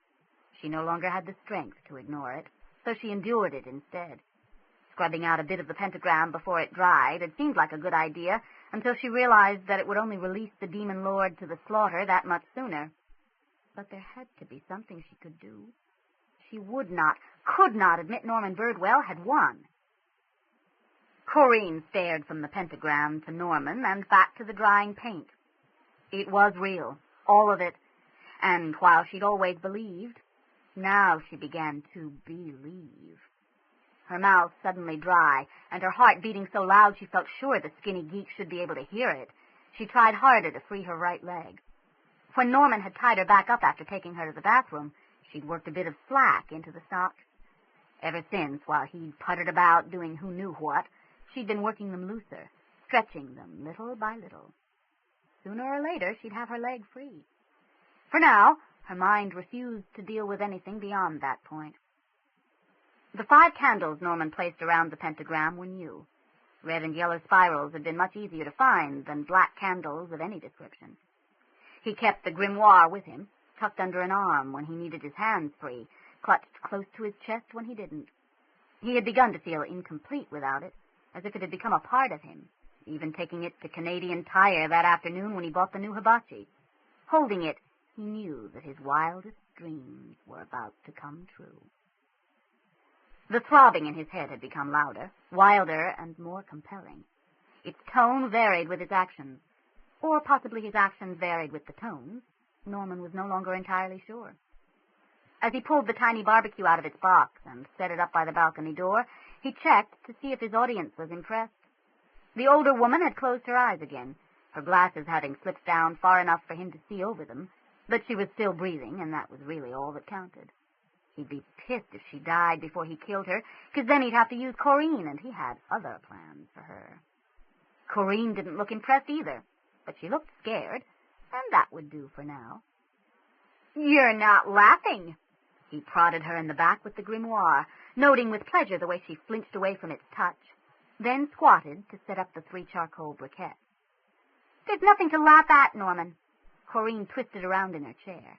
She no longer had the strength to ignore it, so she endured it instead. Scrubbing out a bit of the pentagram before it dried had seemed like a good idea until she realized that it would only release the demon lord to the slaughter that much sooner. But there had to be something she could do. She would not, could not admit Norman Birdwell had won. Corinne stared from the pentagram to Norman and back to the drying paint. It was real, all of it, and while she'd always believed, now she began to believe. Her mouth suddenly dry, and her heart beating so loud she felt sure the skinny geek should be able to hear it. She tried harder to free her right leg. When Norman had tied her back up after taking her to the bathroom, she'd worked a bit of slack into the socks. Ever since, while he'd puttered about doing who knew what, she'd been working them looser, stretching them little by little. Sooner or later, she'd have her leg free. For now, Her mind refused to deal with anything beyond that point. The 5 candles Norman placed around the pentagram were new. Red and yellow spirals had been much easier to find than black candles of any description. He kept the grimoire with him, tucked under an arm when he needed his hands free, clutched close to his chest when he didn't. He had begun to feel incomplete without it, as if it had become a part of him, even taking it to Canadian Tire that afternoon when he bought the new hibachi. Holding it, he knew that his wildest dreams were about to come true. The throbbing in his head had become louder, wilder, and more compelling. Its tone varied with his actions, or possibly his actions varied with the tones. Norman was no longer entirely sure. As he pulled the tiny barbecue out of its box and set it up by the balcony door, he checked to see if his audience was impressed. The older woman had closed her eyes again, her glasses having slipped down far enough for him to see over them, but she was still breathing, and that was really all that counted. He'd be pissed if she died before he killed her, because then he'd have to use Corinne, and he had other plans for her. Corinne didn't look impressed either, but she looked scared, and that would do for now. "You're not laughing." He prodded her in the back with the grimoire, noting with pleasure the way she flinched away from its touch, then squatted to set up the 3 charcoal briquettes. "There's nothing to laugh at, Norman." Corinne twisted around in her chair.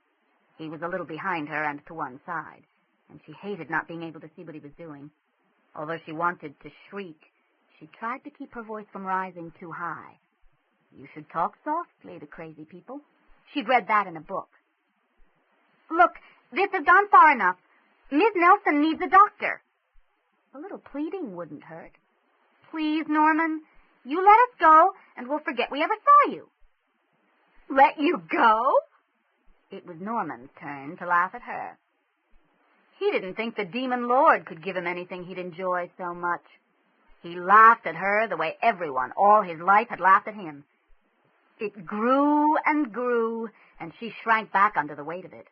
He was a little behind her and to one side, and she hated not being able to see what he was doing. Although she wanted to shriek, she tried to keep her voice from rising too high. You should talk softly to crazy people. She'd read that in a book. "Look, this has gone far enough. Miss Nelson needs a doctor." A little pleading wouldn't hurt. "Please, Norman, you let us go, and we'll forget we ever saw you." "Let you go?" It was Norman's turn to laugh at her. He didn't think the demon lord could give him anything he'd enjoy so much. He laughed at her the way everyone all his life had laughed at him. It grew and grew, and she shrank back under the weight of it.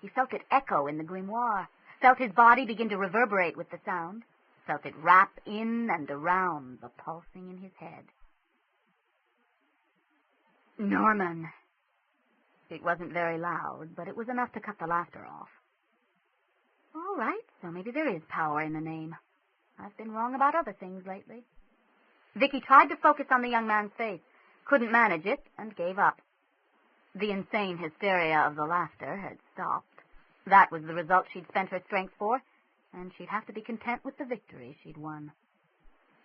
He felt it echo in the grimoire, felt his body begin to reverberate with the sound, felt it wrap in and around the pulsing in his head. "Norman." It wasn't very loud, but it was enough to cut the laughter off. "All right, so maybe there is power in the name. I've been wrong about other things lately." Vicki tried to focus on the young man's face, couldn't manage it, and gave up. The insane hysteria of the laughter had stopped. That was the result she'd spent her strength for, and she'd have to be content with the victory she'd won.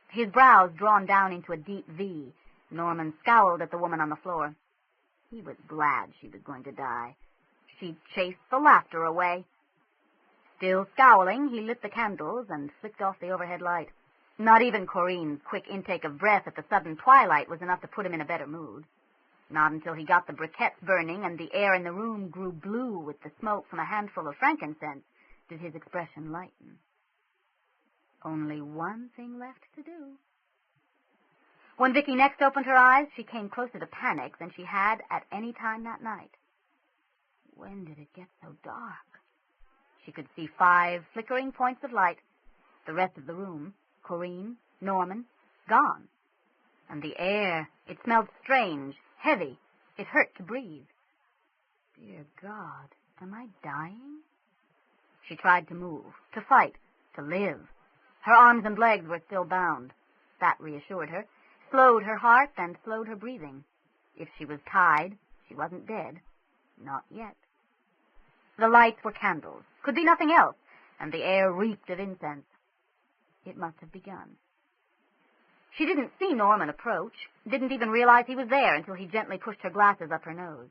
His brows drawn down into a deep V, Norman scowled at the woman on the floor. He was glad she was going to die. She'd chased the laughter away. Still scowling, he lit the candles and flicked off the overhead light. Not even Corinne's quick intake of breath at the sudden twilight was enough to put him in a better mood. Not until he got the briquettes burning and the air in the room grew blue with the smoke from a handful of frankincense did his expression lighten. Only one thing left to do. When Vicki next opened her eyes, she came closer to panic than she had at any time that night. When did it get so dark? She could see 5 flickering points of light. The rest of the room, Corinne, Norman, gone. And the air, it smelled strange, heavy. It hurt to breathe. Dear God, am I dying? She tried to move, to fight, to live. Her arms and legs were still bound. That reassured her, slowed her heart and slowed her breathing. If she was tied, she wasn't dead. Not yet. The lights were candles, could be nothing else, and the air reeked of incense. It must have begun. She didn't see Norman approach, didn't even realize he was there until he gently pushed her glasses up her nose.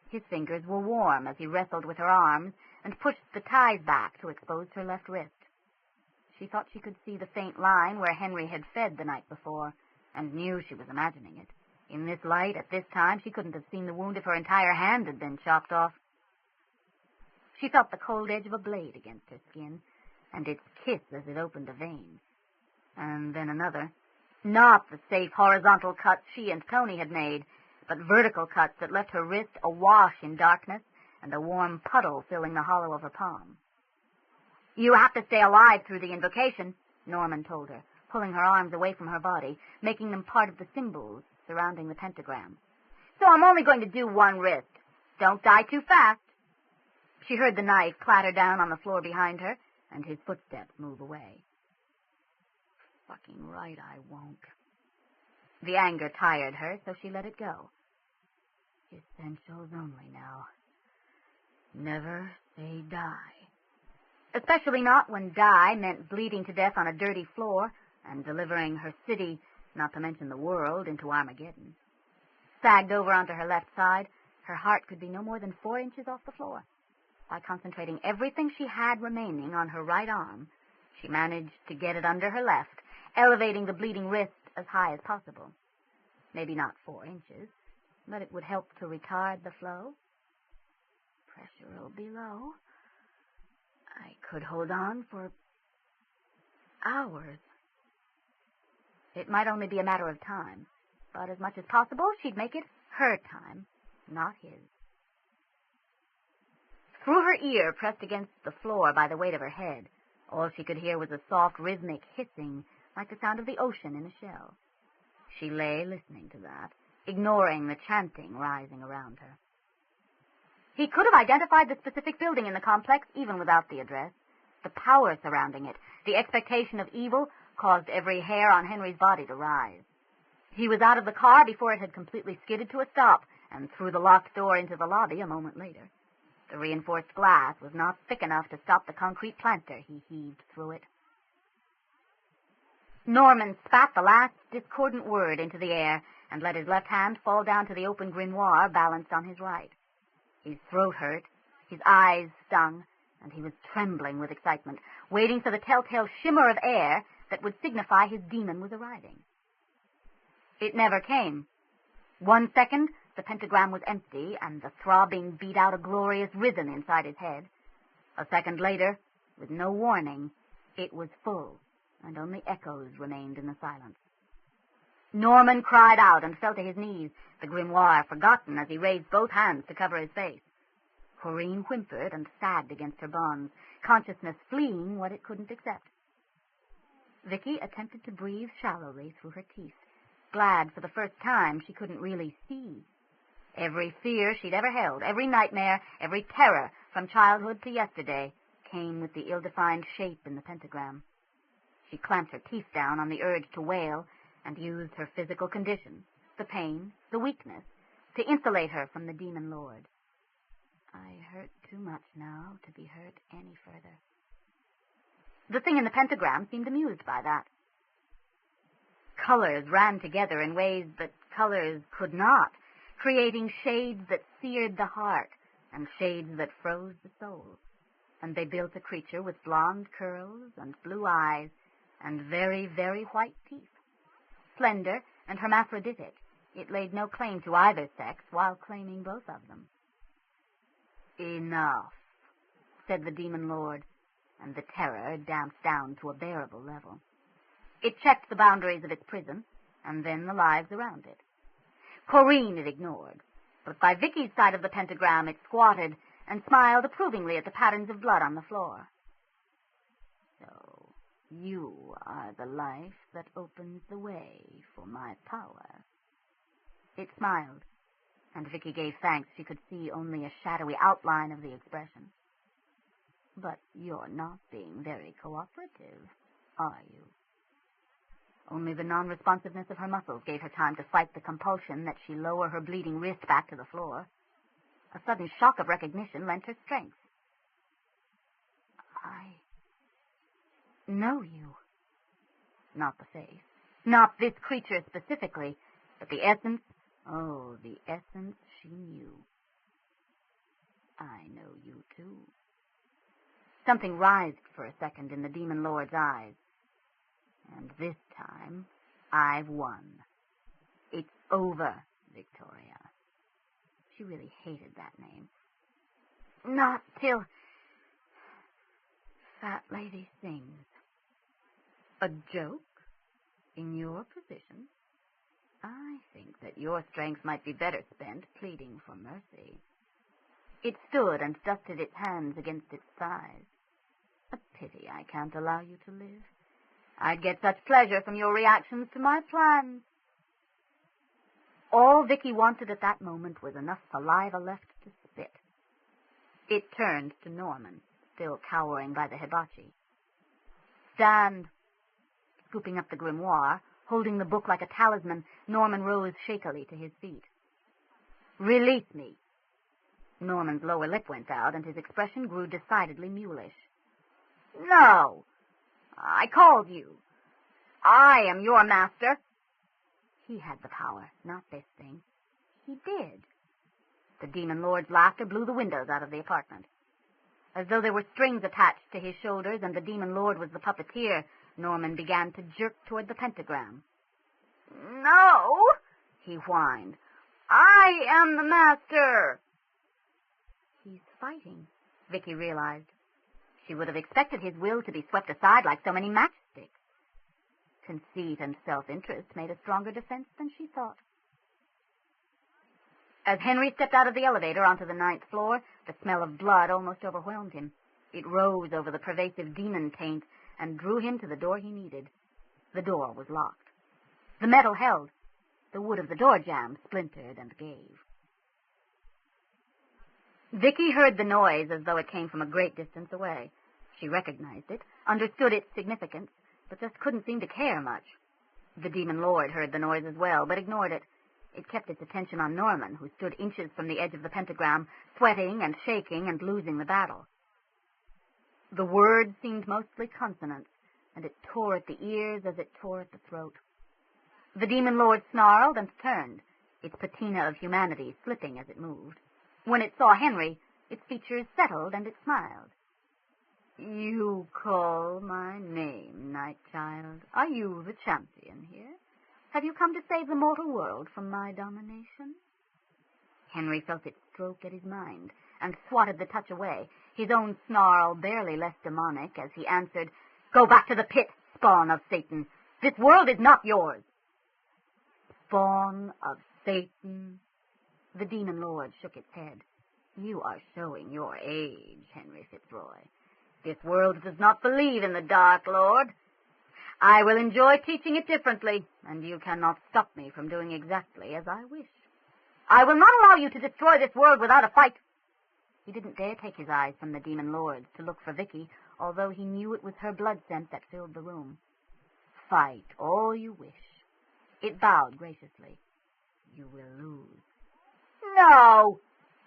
His fingers were warm as he wrestled with her arms and pushed the ties back to expose her left wrist. She thought she could see the faint line where Henry had fed the night before, and knew she was imagining it. In this light, at this time, she couldn't have seen the wound if her entire hand had been chopped off. She felt the cold edge of a blade against her skin, and its kiss as it opened a vein. And then another. Not the safe horizontal cuts she and Tony had made, but vertical cuts that left her wrist awash in darkness and a warm puddle filling the hollow of her palm. "You have to stay alive through the invocation," Norman told her, pulling her arms away from her body, making them part of the symbols surrounding the pentagram. "So I'm only going to do one wrist. Don't die too fast." She heard the knife clatter down on the floor behind her, and his footsteps move away. Fucking right I won't. The anger tired her, so she let it go. Essentials only now. Never say die. Especially not when die meant bleeding to death on a dirty floor and delivering her city, not to mention the world, into Armageddon. Sagged over onto her left side, her heart could be no more than 4 inches off the floor. By concentrating everything she had remaining on her right arm, she managed to get it under her left, elevating the bleeding wrist as high as possible. Maybe not 4 inches, but it would help to retard the flow. Pressure will be low. I could hold on for hours. It might only be a matter of time, but as much as possible, she'd make it her time, not his. Through her ear, pressed against the floor by the weight of her head, all she could hear was a soft, rhythmic hissing, like the sound of the ocean in a shell. She lay listening to that, ignoring the chanting rising around her. He could have identified the specific building in the complex, even without the address. The power surrounding it, the expectation of evil, caused every hair on Henry's body to rise. He was out of the car before it had completely skidded to a stop, and through the locked door into the lobby a moment later. The reinforced glass was not thick enough to stop the concrete planter he heaved through it. Norman spat the last discordant word into the air and let his left hand fall down to the open grimoire balanced on his right. His throat hurt, his eyes stung, and he was trembling with excitement, waiting for the telltale shimmer of air that would signify his demon was arriving. It never came. 1 second, the pentagram was empty, and the throbbing beat out a glorious rhythm inside his head. A second later, with no warning, it was full, and only echoes remained in the silence. Norman cried out and fell to his knees, the grimoire forgotten as he raised both hands to cover his face. Corinne whimpered and sagged against her bonds, consciousness fleeing what it couldn't accept. Vicki attempted to breathe shallowly through her teeth, glad for the first time she couldn't really see. Every fear she'd ever held, every nightmare, every terror from childhood to yesterday came with the ill-defined shape in the pentagram. She clamped her teeth down on the urge to wail and used her physical condition, the pain, the weakness, to insulate her from the demon lord. I hurt too much now to be hurt any further. The thing in the pentagram seemed amused by that. Colors ran together in ways that colors could not, creating shades that seared the heart and shades that froze the soul. And they built a creature with blonde curls and blue eyes and very, very white teeth. Slender and hermaphroditic, it laid no claim to either sex while claiming both of them. Enough, said the demon lord, and the terror damped down to a bearable level. It checked the boundaries of its prison, and then the lives around it. Corinne it ignored, but by Vicky's side of the pentagram it squatted and smiled approvingly at the patterns of blood on the floor. So, you are the life that opens the way for my power. It smiled, and Vicki gave thanks she could see only a shadowy outline of the expression. But you're not being very cooperative, are you? Only the non-responsiveness of her muscles gave her time to fight the compulsion that she lower her bleeding wrist back to the floor. A sudden shock of recognition lent her strength. I know you. Not the face. Not this creature specifically, but the essence. Oh, the essence she knew. I know you, too. Something writhed for a second in the demon lord's eyes. And this time, I've won. It's over, Victoria. She really hated that name. Not till Fat Lady sings. A joke? In your position? I think that your strength might be better spent pleading for mercy. It stood and dusted its hands against its thighs. A pity I can't allow you to live. I'd get such pleasure from your reactions to my plans. All Vicki wanted at that moment was enough saliva left to spit. It turned to Norman, still cowering by the hibachi. "Stand!" Scooping up the grimoire, holding the book like a talisman, Norman rose shakily to his feet. "Release me!" Norman's lower lip went out, and his expression grew decidedly mulish. "No! I called you. I am your master." He had the power, not this thing. He did. The demon lord's laughter blew the windows out of the apartment. As though there were strings attached to his shoulders and the demon lord was the puppeteer, Norman began to jerk toward the pentagram. "No," he whined. "I am the master." He's fighting, Vicki realized. She would have expected his will to be swept aside like so many matchsticks. Conceit and self-interest made a stronger defense than she thought. As Henry stepped out of the elevator onto the 9th floor, the smell of blood almost overwhelmed him. It rose over the pervasive demon taint and drew him to the door he needed. The door was locked. The metal held. The wood of the door jamb splintered and gave. Vicki heard the noise as though it came from a great distance away. She recognized it, understood its significance, but just couldn't seem to care much. The demon lord heard the noise as well, but ignored it. It kept its attention on Norman, who stood inches from the edge of the pentagram, sweating and shaking and losing the battle. The words seemed mostly consonants, and it tore at the ears as it tore at the throat. The demon lord snarled and turned, its patina of humanity slipping as it moved. When it saw Henry, its features settled and it smiled. "You call my name, night child. Are you the champion here? Have you come to save the mortal world from my domination?" Henry felt it stroke at his mind and swatted the touch away, his own snarl barely less demonic as he answered, "Go back to the pit, spawn of Satan. This world is not yours." "Spawn of Satan?" The demon lord shook its head. "You are showing your age, Henry Fitzroy. This world does not believe in the Dark Lord. I will enjoy teaching it differently, and you cannot stop me from doing exactly as I wish. I will not allow you to destroy this world without a fight." He didn't dare take his eyes from the demon lord's to look for Vicki, although he knew it was her blood scent that filled the room. "Fight all you wish." It bowed graciously. "You will lose." "No!"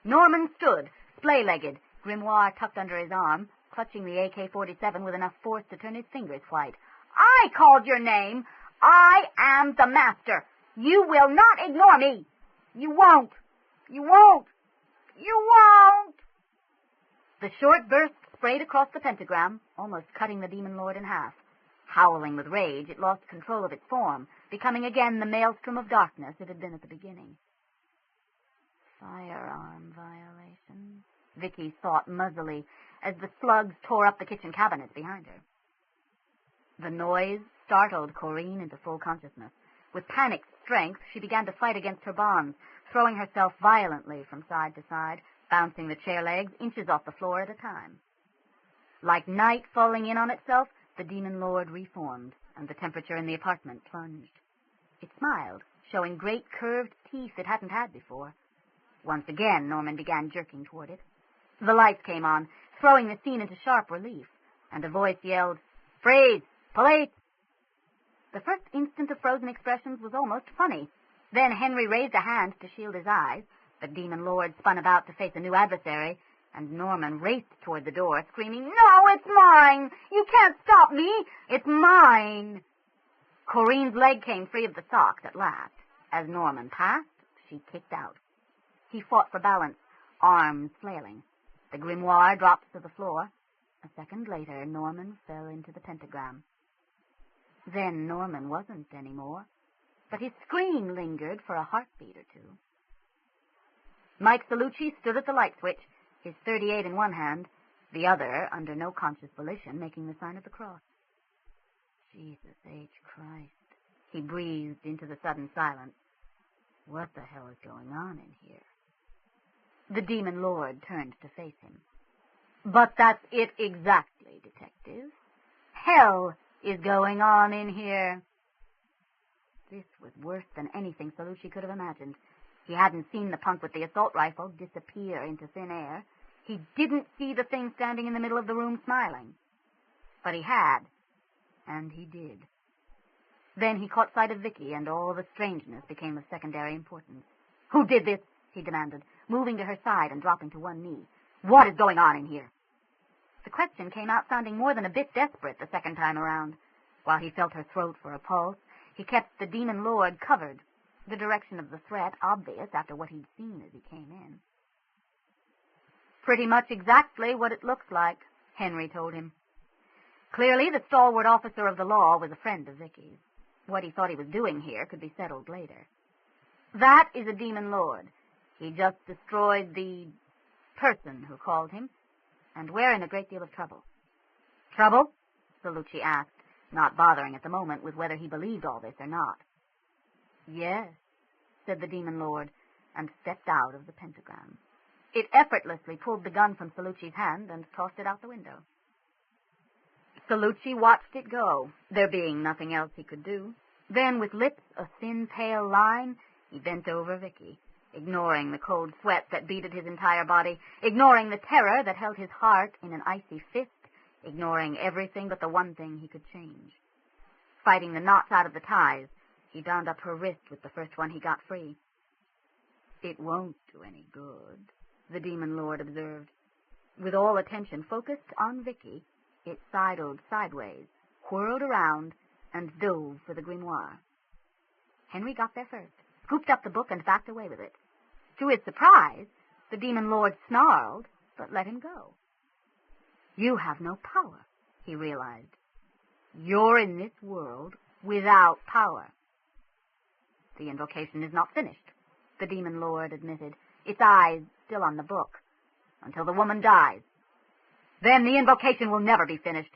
Norman stood, splay-legged, grimoire tucked under his arm, clutching the AK-47 with enough force to turn his fingers white. "I called your name. I am the master. You will not ignore me. You won't. You won't. You won't." The short burst sprayed across the pentagram, almost cutting the demon lord in half. Howling with rage, it lost control of its form, becoming again the maelstrom of darkness it had been at the beginning. "Firearm violation," Vicki thought muzzily, as the slugs tore up the kitchen cabinets behind her. The noise startled Corinne into full consciousness. With panicked strength, she began to fight against her bonds, throwing herself violently from side to side, bouncing the chair legs inches off the floor at a time. Like night falling in on itself, the demon lord reformed, and the temperature in the apartment plunged. It smiled, showing great curved teeth it hadn't had before. Once again, Norman began jerking toward it. The lights came on, throwing the scene into sharp relief, and a voice yelled, "Freeze! Police!" The first instant of frozen expressions was almost funny. Then Henry raised a hand to shield his eyes. The demon lord spun about to face a new adversary, and Norman raced toward the door, screaming, "No, it's mine! You can't stop me! It's mine!" Corinne's leg came free of the socks at last. As Norman passed, she kicked out. He fought for balance, arms flailing. The grimoire dropped to the floor. A second later, Norman fell into the pentagram. Then Norman wasn't anymore, but his scream lingered for a heartbeat or two. Mike Celluci stood at the light switch, his .38 in one hand, the other, under no conscious volition, making the sign of the cross. "Jesus H. Christ," he breathed into the sudden silence. "What the hell is going on in here?" The demon lord turned to face him. "But that's it exactly, detective. Hell is going on in here." This was worse than anything Celluci could have imagined. He hadn't seen the punk with the assault rifle disappear into thin air. He didn't see the thing standing in the middle of the room smiling. But he had, and he did. Then he caught sight of Vicki, and all the strangeness became of secondary importance. "Who did this?" he demanded, moving to her side and dropping to one knee. "What is going on in here?" The question came out sounding more than a bit desperate the second time around. While he felt her throat for a pulse, he kept the demon lord covered, the direction of the threat obvious after what he'd seen as he came in. "Pretty much exactly what it looks like," Henry told him. Clearly, the stalwart officer of the law was a friend of Vicki's. What he thought he was doing here could be settled later. "That is a demon lord. He just destroyed the person who called him, and we're in a great deal of trouble." "Trouble?" Celluci asked, not bothering at the moment with whether he believed all this or not. "Yes," said the demon lord, and stepped out of the pentagram. It effortlessly pulled the gun from Celluci's hand and tossed it out the window. Celluci watched it go, there being nothing else he could do. Then, with lips a thin, pale line, he bent over Vicki, ignoring the cold sweat that beaded his entire body, ignoring the terror that held his heart in an icy fist, ignoring everything but the one thing he could change. Fighting the knots out of the ties, he bound up her wrist with the first one he got free. "It won't do any good," the demon lord observed. With all attention focused on Vicki, it sidled sideways, whirled around, and dove for the grimoire. Henry got there first, scooped up the book, and backed away with it. To his surprise, the demon lord snarled, but let him go. "You have no power," he realized. "You're in this world without power." "The invocation is not finished," the demon lord admitted, its eyes still on the book, "until the woman dies. Then the invocation will never be finished."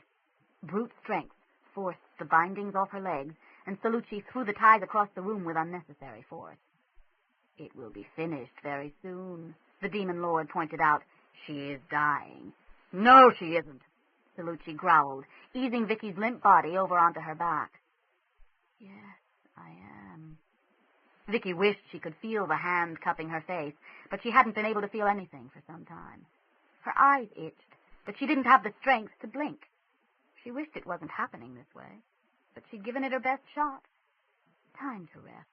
Brute strength forced the bindings off her legs, and Celluci threw the ties across the room with unnecessary force. "It will be finished very soon," the demon lord pointed out. "She is dying." "No, she isn't," Celluci growled, easing Vicki's limp body over onto her back. "Yes, I am." Vicki wished she could feel the hand cupping her face, but she hadn't been able to feel anything for some time. Her eyes itched, but she didn't have the strength to blink. She wished it wasn't happening this way, but she'd given it her best shot. Time to rest.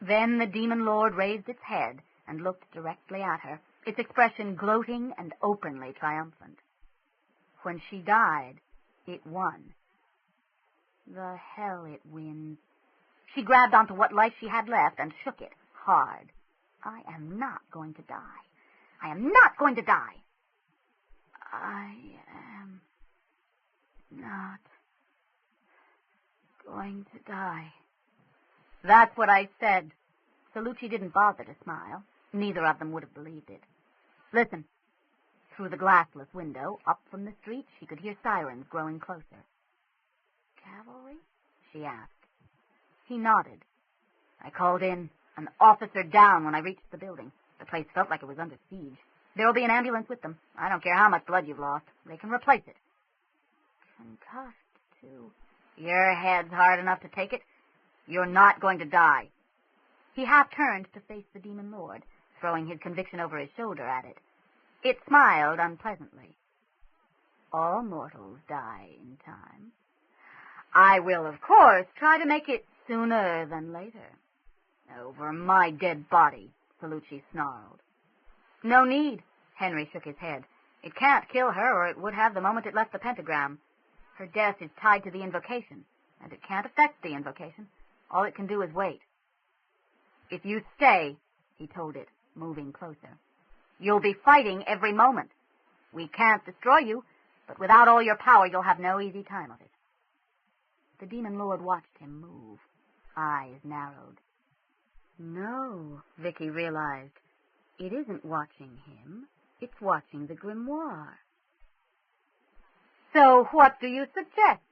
Then the demon lord raised its head and looked directly at her, its expression gloating and openly triumphant. When she died, it won. The hell it wins. She grabbed onto what life she had left and shook it hard. "I am not going to die. I am not going to die." "I am not going to die." "That's what I said." Celluci didn't bother to smile. Neither of them would have believed it. "Listen." Through the glassless window, up from the street, she could hear sirens growing closer. "Cavalry?" she asked. He nodded. "I called in an officer down when I reached the building. The place felt like it was under siege. There'll be an ambulance with them. I don't care how much blood you've lost. They can replace it." "Concussed, too." "Your head's hard enough to take it. You're not going to die." He half turned to face the demon lord, throwing his conviction over his shoulder at it. It smiled unpleasantly. "All mortals die in time. I will, of course, try to make it sooner than later." "Over my dead body," Celluci snarled. "No need." Henry shook his head. "It can't kill her, or it would have the moment it left the pentagram. Her death is tied to the invocation, and it can't affect the invocation. All it can do is wait." "If you stay," he told it, moving closer, "you'll be fighting every moment. We can't destroy you, but without all your power you'll have no easy time of it." The demon lord watched him move, eyes narrowed. No, Vicki realized. It isn't watching him. It's watching the grimoire. "So what do you suggest?"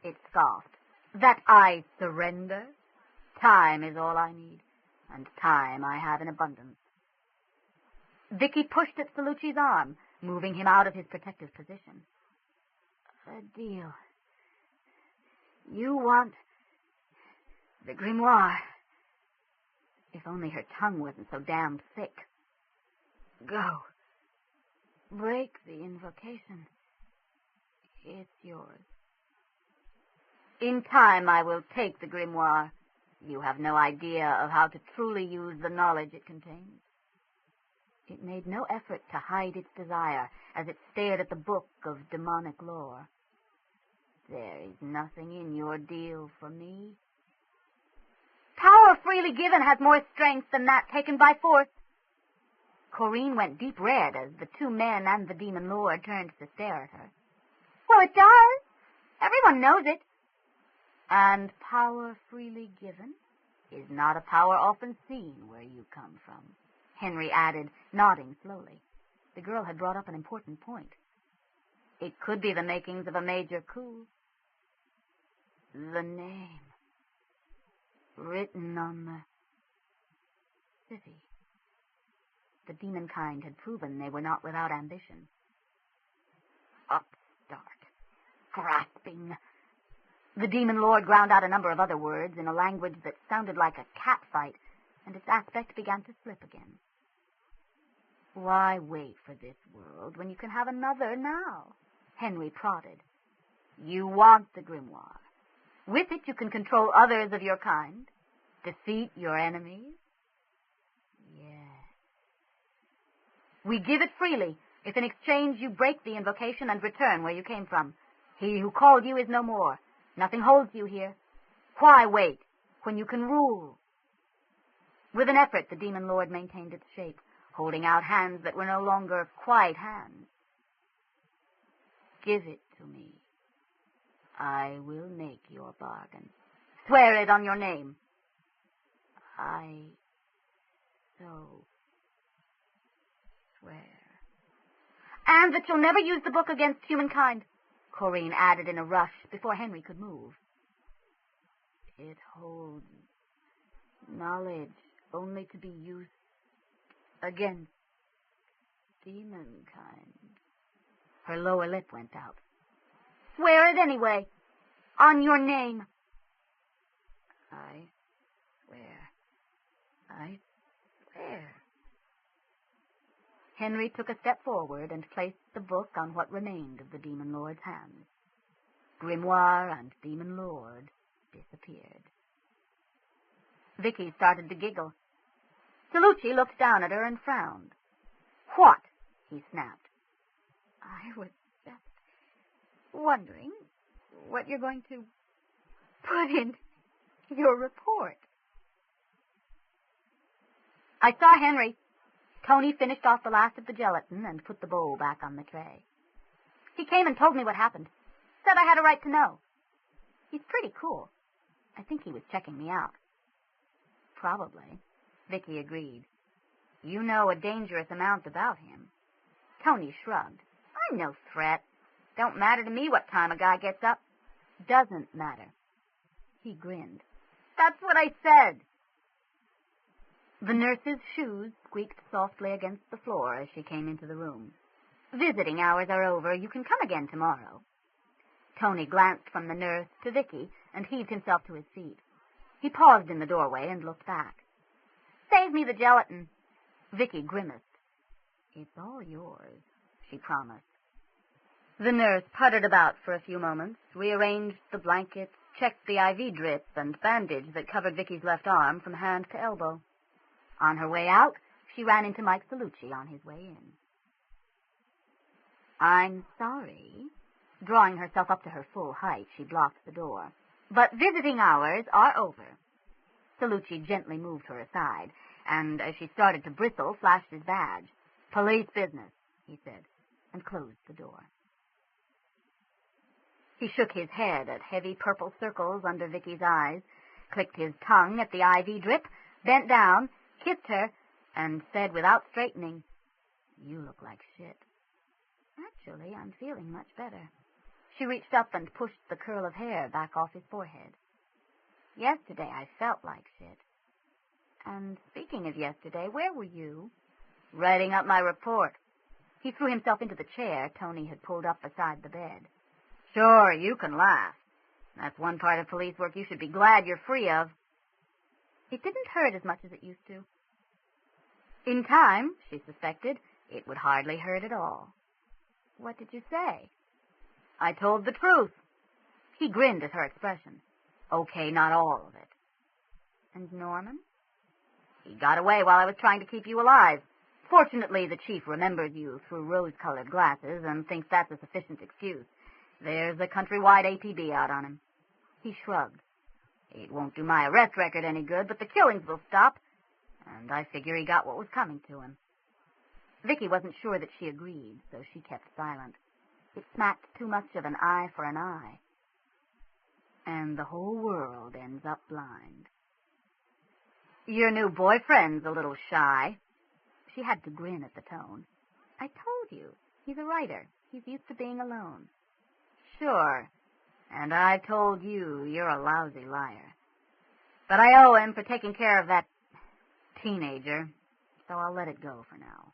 it scoffed. "That I surrender? Time is all I need, and time I have in abundance." Vicki pushed at Celluci's arm, moving him out of his protective position. "A deal. You want the grimoire." If only her tongue wasn't so damned thick. "Go. break the invocation, it's yours. In time I will take the grimoire. You have no idea of how to truly use the knowledge it contains. It made no effort to hide its desire as it stared at the book of demonic lore. There is nothing in your deal for me. Power freely given has more strength than that taken by force. Corinne went deep red as the two men and the demon lord turned to stare at her. Well, it does. Everyone knows it. And power freely given is not a power often seen where you come from, Henry added, nodding slowly. The girl had brought up an important point. It could be the makings of a major coup. The name written on the city. The demon kind had proven they were not without ambition. Upstart, grasping. The demon lord ground out a number of other words in a language that sounded like a cat fight, and its aspect began to slip again. Why wait for this world when you can have another now? Henry prodded. You want the grimoire. With it you can control others of your kind, defeat your enemies. Yes. We give it freely, if in exchange you break the invocation and return where you came from. He who called you is no more. Nothing holds you here. Why wait when you can rule? With an effort, the demon lord maintained its shape, holding out hands that were no longer quite hands. Give it to me. I will make your bargain. Swear it on your name. I so swear. And that you'll never use the book against humankind, Corinne added in a rush before Henry could move. It holds knowledge only to be used against demonkind. Her lower lip went out. Swear it anyway, on your name. I swear. Henry took a step forward and placed the book on what remained of the demon lord's hands. Grimoire and demon lord disappeared. Vicki started to giggle. Celluci looked down at her and frowned. What? He snapped. I was just wondering what you're going to put in your report. I saw Henry. Tony finished off the last of the gelatin and put the bowl back on the tray. He came and told me what happened. Said I had a right to know. He's pretty cool. I think he was checking me out. Probably, Vicki agreed. You know a dangerous amount about him. Tony shrugged. I'm no threat. Don't matter to me what time a guy gets up. Doesn't matter. He grinned. That's what I said. The nurse's shoes squeaked softly against the floor as she came into the room. Visiting hours are over. You can come again tomorrow. Tony glanced from the nurse to Vicki and heaved himself to his feet. He paused in the doorway and looked back. Save me the gelatin. Vicki grimaced. It's all yours, she promised. The nurse puttered about for a few moments, rearranged the blankets, checked the IV drip and bandage that covered Vicki's left arm from hand to elbow. On her way out, she ran into Mike Celluci on his way in. I'm sorry. Drawing herself up to her full height, she blocked the door. But visiting hours are over. Celluci gently moved her aside, and as she started to bristle, flashed his badge. Police business, he said, and closed the door. He shook his head at heavy purple circles under Vicki's eyes, clicked his tongue at the IV drip, bent down, kissed her, and said without straightening, You look like shit. Actually, I'm feeling much better. She reached up and pushed the curl of hair back off his forehead. Yesterday I felt like shit. And speaking of yesterday, where were you? Writing up my report. He threw himself into the chair Tony had pulled up beside the bed. Sure, you can laugh. That's one part of police work you should be glad you're free of. It didn't hurt as much as it used to. In time, she suspected, it would hardly hurt at all. What did you say? I told the truth. He grinned at her expression. Okay, not all of it. And Norman? He got away while I was trying to keep you alive. Fortunately, the chief remembered you through rose-colored glasses and thinks that's a sufficient excuse. There's a countrywide APB out on him. He shrugged. It won't do my arrest record any good, but the killings will stop, and I figure he got what was coming to him. Vicki wasn't sure that she agreed, so she kept silent. It smacked too much of an eye for an eye. And the whole world ends up blind. Your new boyfriend's a little shy. She had to grin at the tone. I told you, he's a writer. He's used to being alone. Sure, and I told you you're a lousy liar. But I owe him for taking care of that teenager, so I'll let it go for now.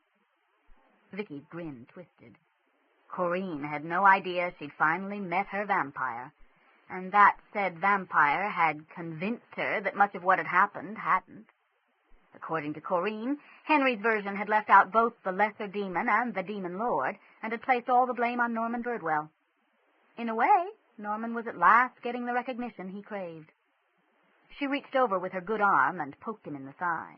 Vicki's grin twisted. Corinne had no idea she'd finally met her vampire, and that said vampire had convinced her that much of what had happened hadn't. According to Corinne, Henry's version had left out both the lesser demon and the demon lord, and had placed all the blame on Norman Birdwell. In a way, Norman was at last getting the recognition he craved. She reached over with her good arm and poked him in the thigh.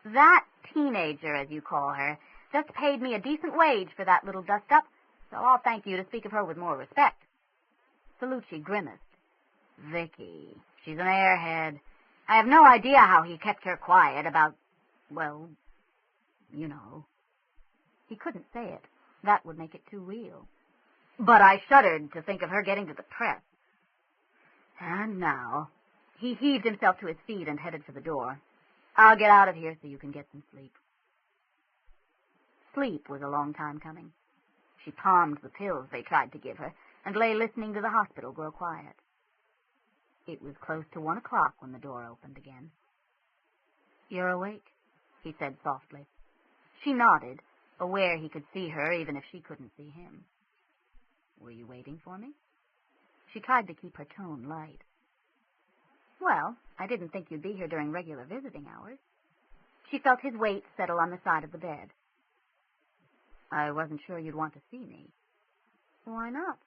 That teenager, as you call her, just paid me a decent wage for that little dust-up, so I'll thank you to speak of her with more respect. Celluci grimaced. Vicki, she's an airhead. I have no idea how he kept her quiet about, well, you know. He couldn't say it. That would make it too real. But I shuddered to think of her getting to the press. And now, he heaved himself to his feet and headed for the door. I'll get out of here so you can get some sleep. Sleep was a long time coming. She palmed the pills they tried to give her and lay listening to the hospital grow quiet. It was close to 1 o'clock when the door opened again. You're awake, he said softly. She nodded, aware he could see her even if she couldn't see him. Were you waiting for me? She tried to keep her tone light. Well, I didn't think you'd be here during regular visiting hours. She felt his weight settle on the side of the bed. I wasn't sure you'd want to see me. Why not?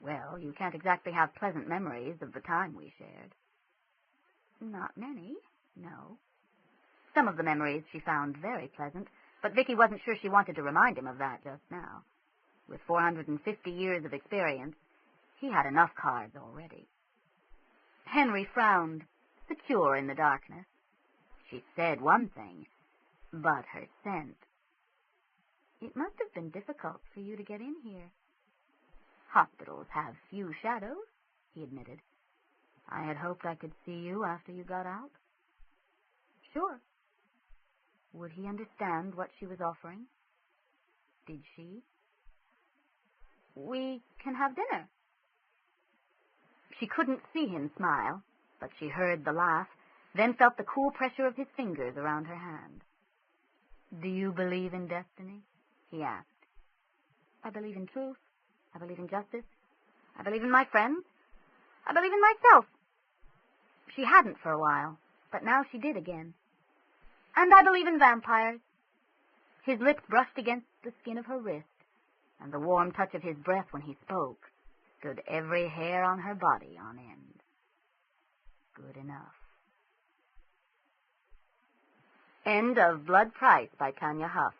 Well, you can't exactly have pleasant memories of the time we shared. Not many, no. Some of the memories she found very pleasant, but Vicki wasn't sure she wanted to remind him of that just now. With 450 years of experience, he had enough cards already. Henry frowned, secure in the darkness. She said one thing, but her scent. It must have been difficult for you to get in here. Hospitals have few shadows, he admitted. I had hoped I could see you after you got out. Sure. Would he understand what she was offering? Did she? We can have dinner. She couldn't see him smile, but she heard the laugh, then felt the cool pressure of his fingers around her hand. Do you believe in destiny? He asked. I believe in truth. I believe in justice. I believe in my friends. I believe in myself. She hadn't for a while, but now she did again. And I believe in vampires. His lips brushed against the skin of her wrist, and the warm touch of his breath when he spoke stood every hair on her body on end. Good enough. End of Blood Price by Tanya Huff.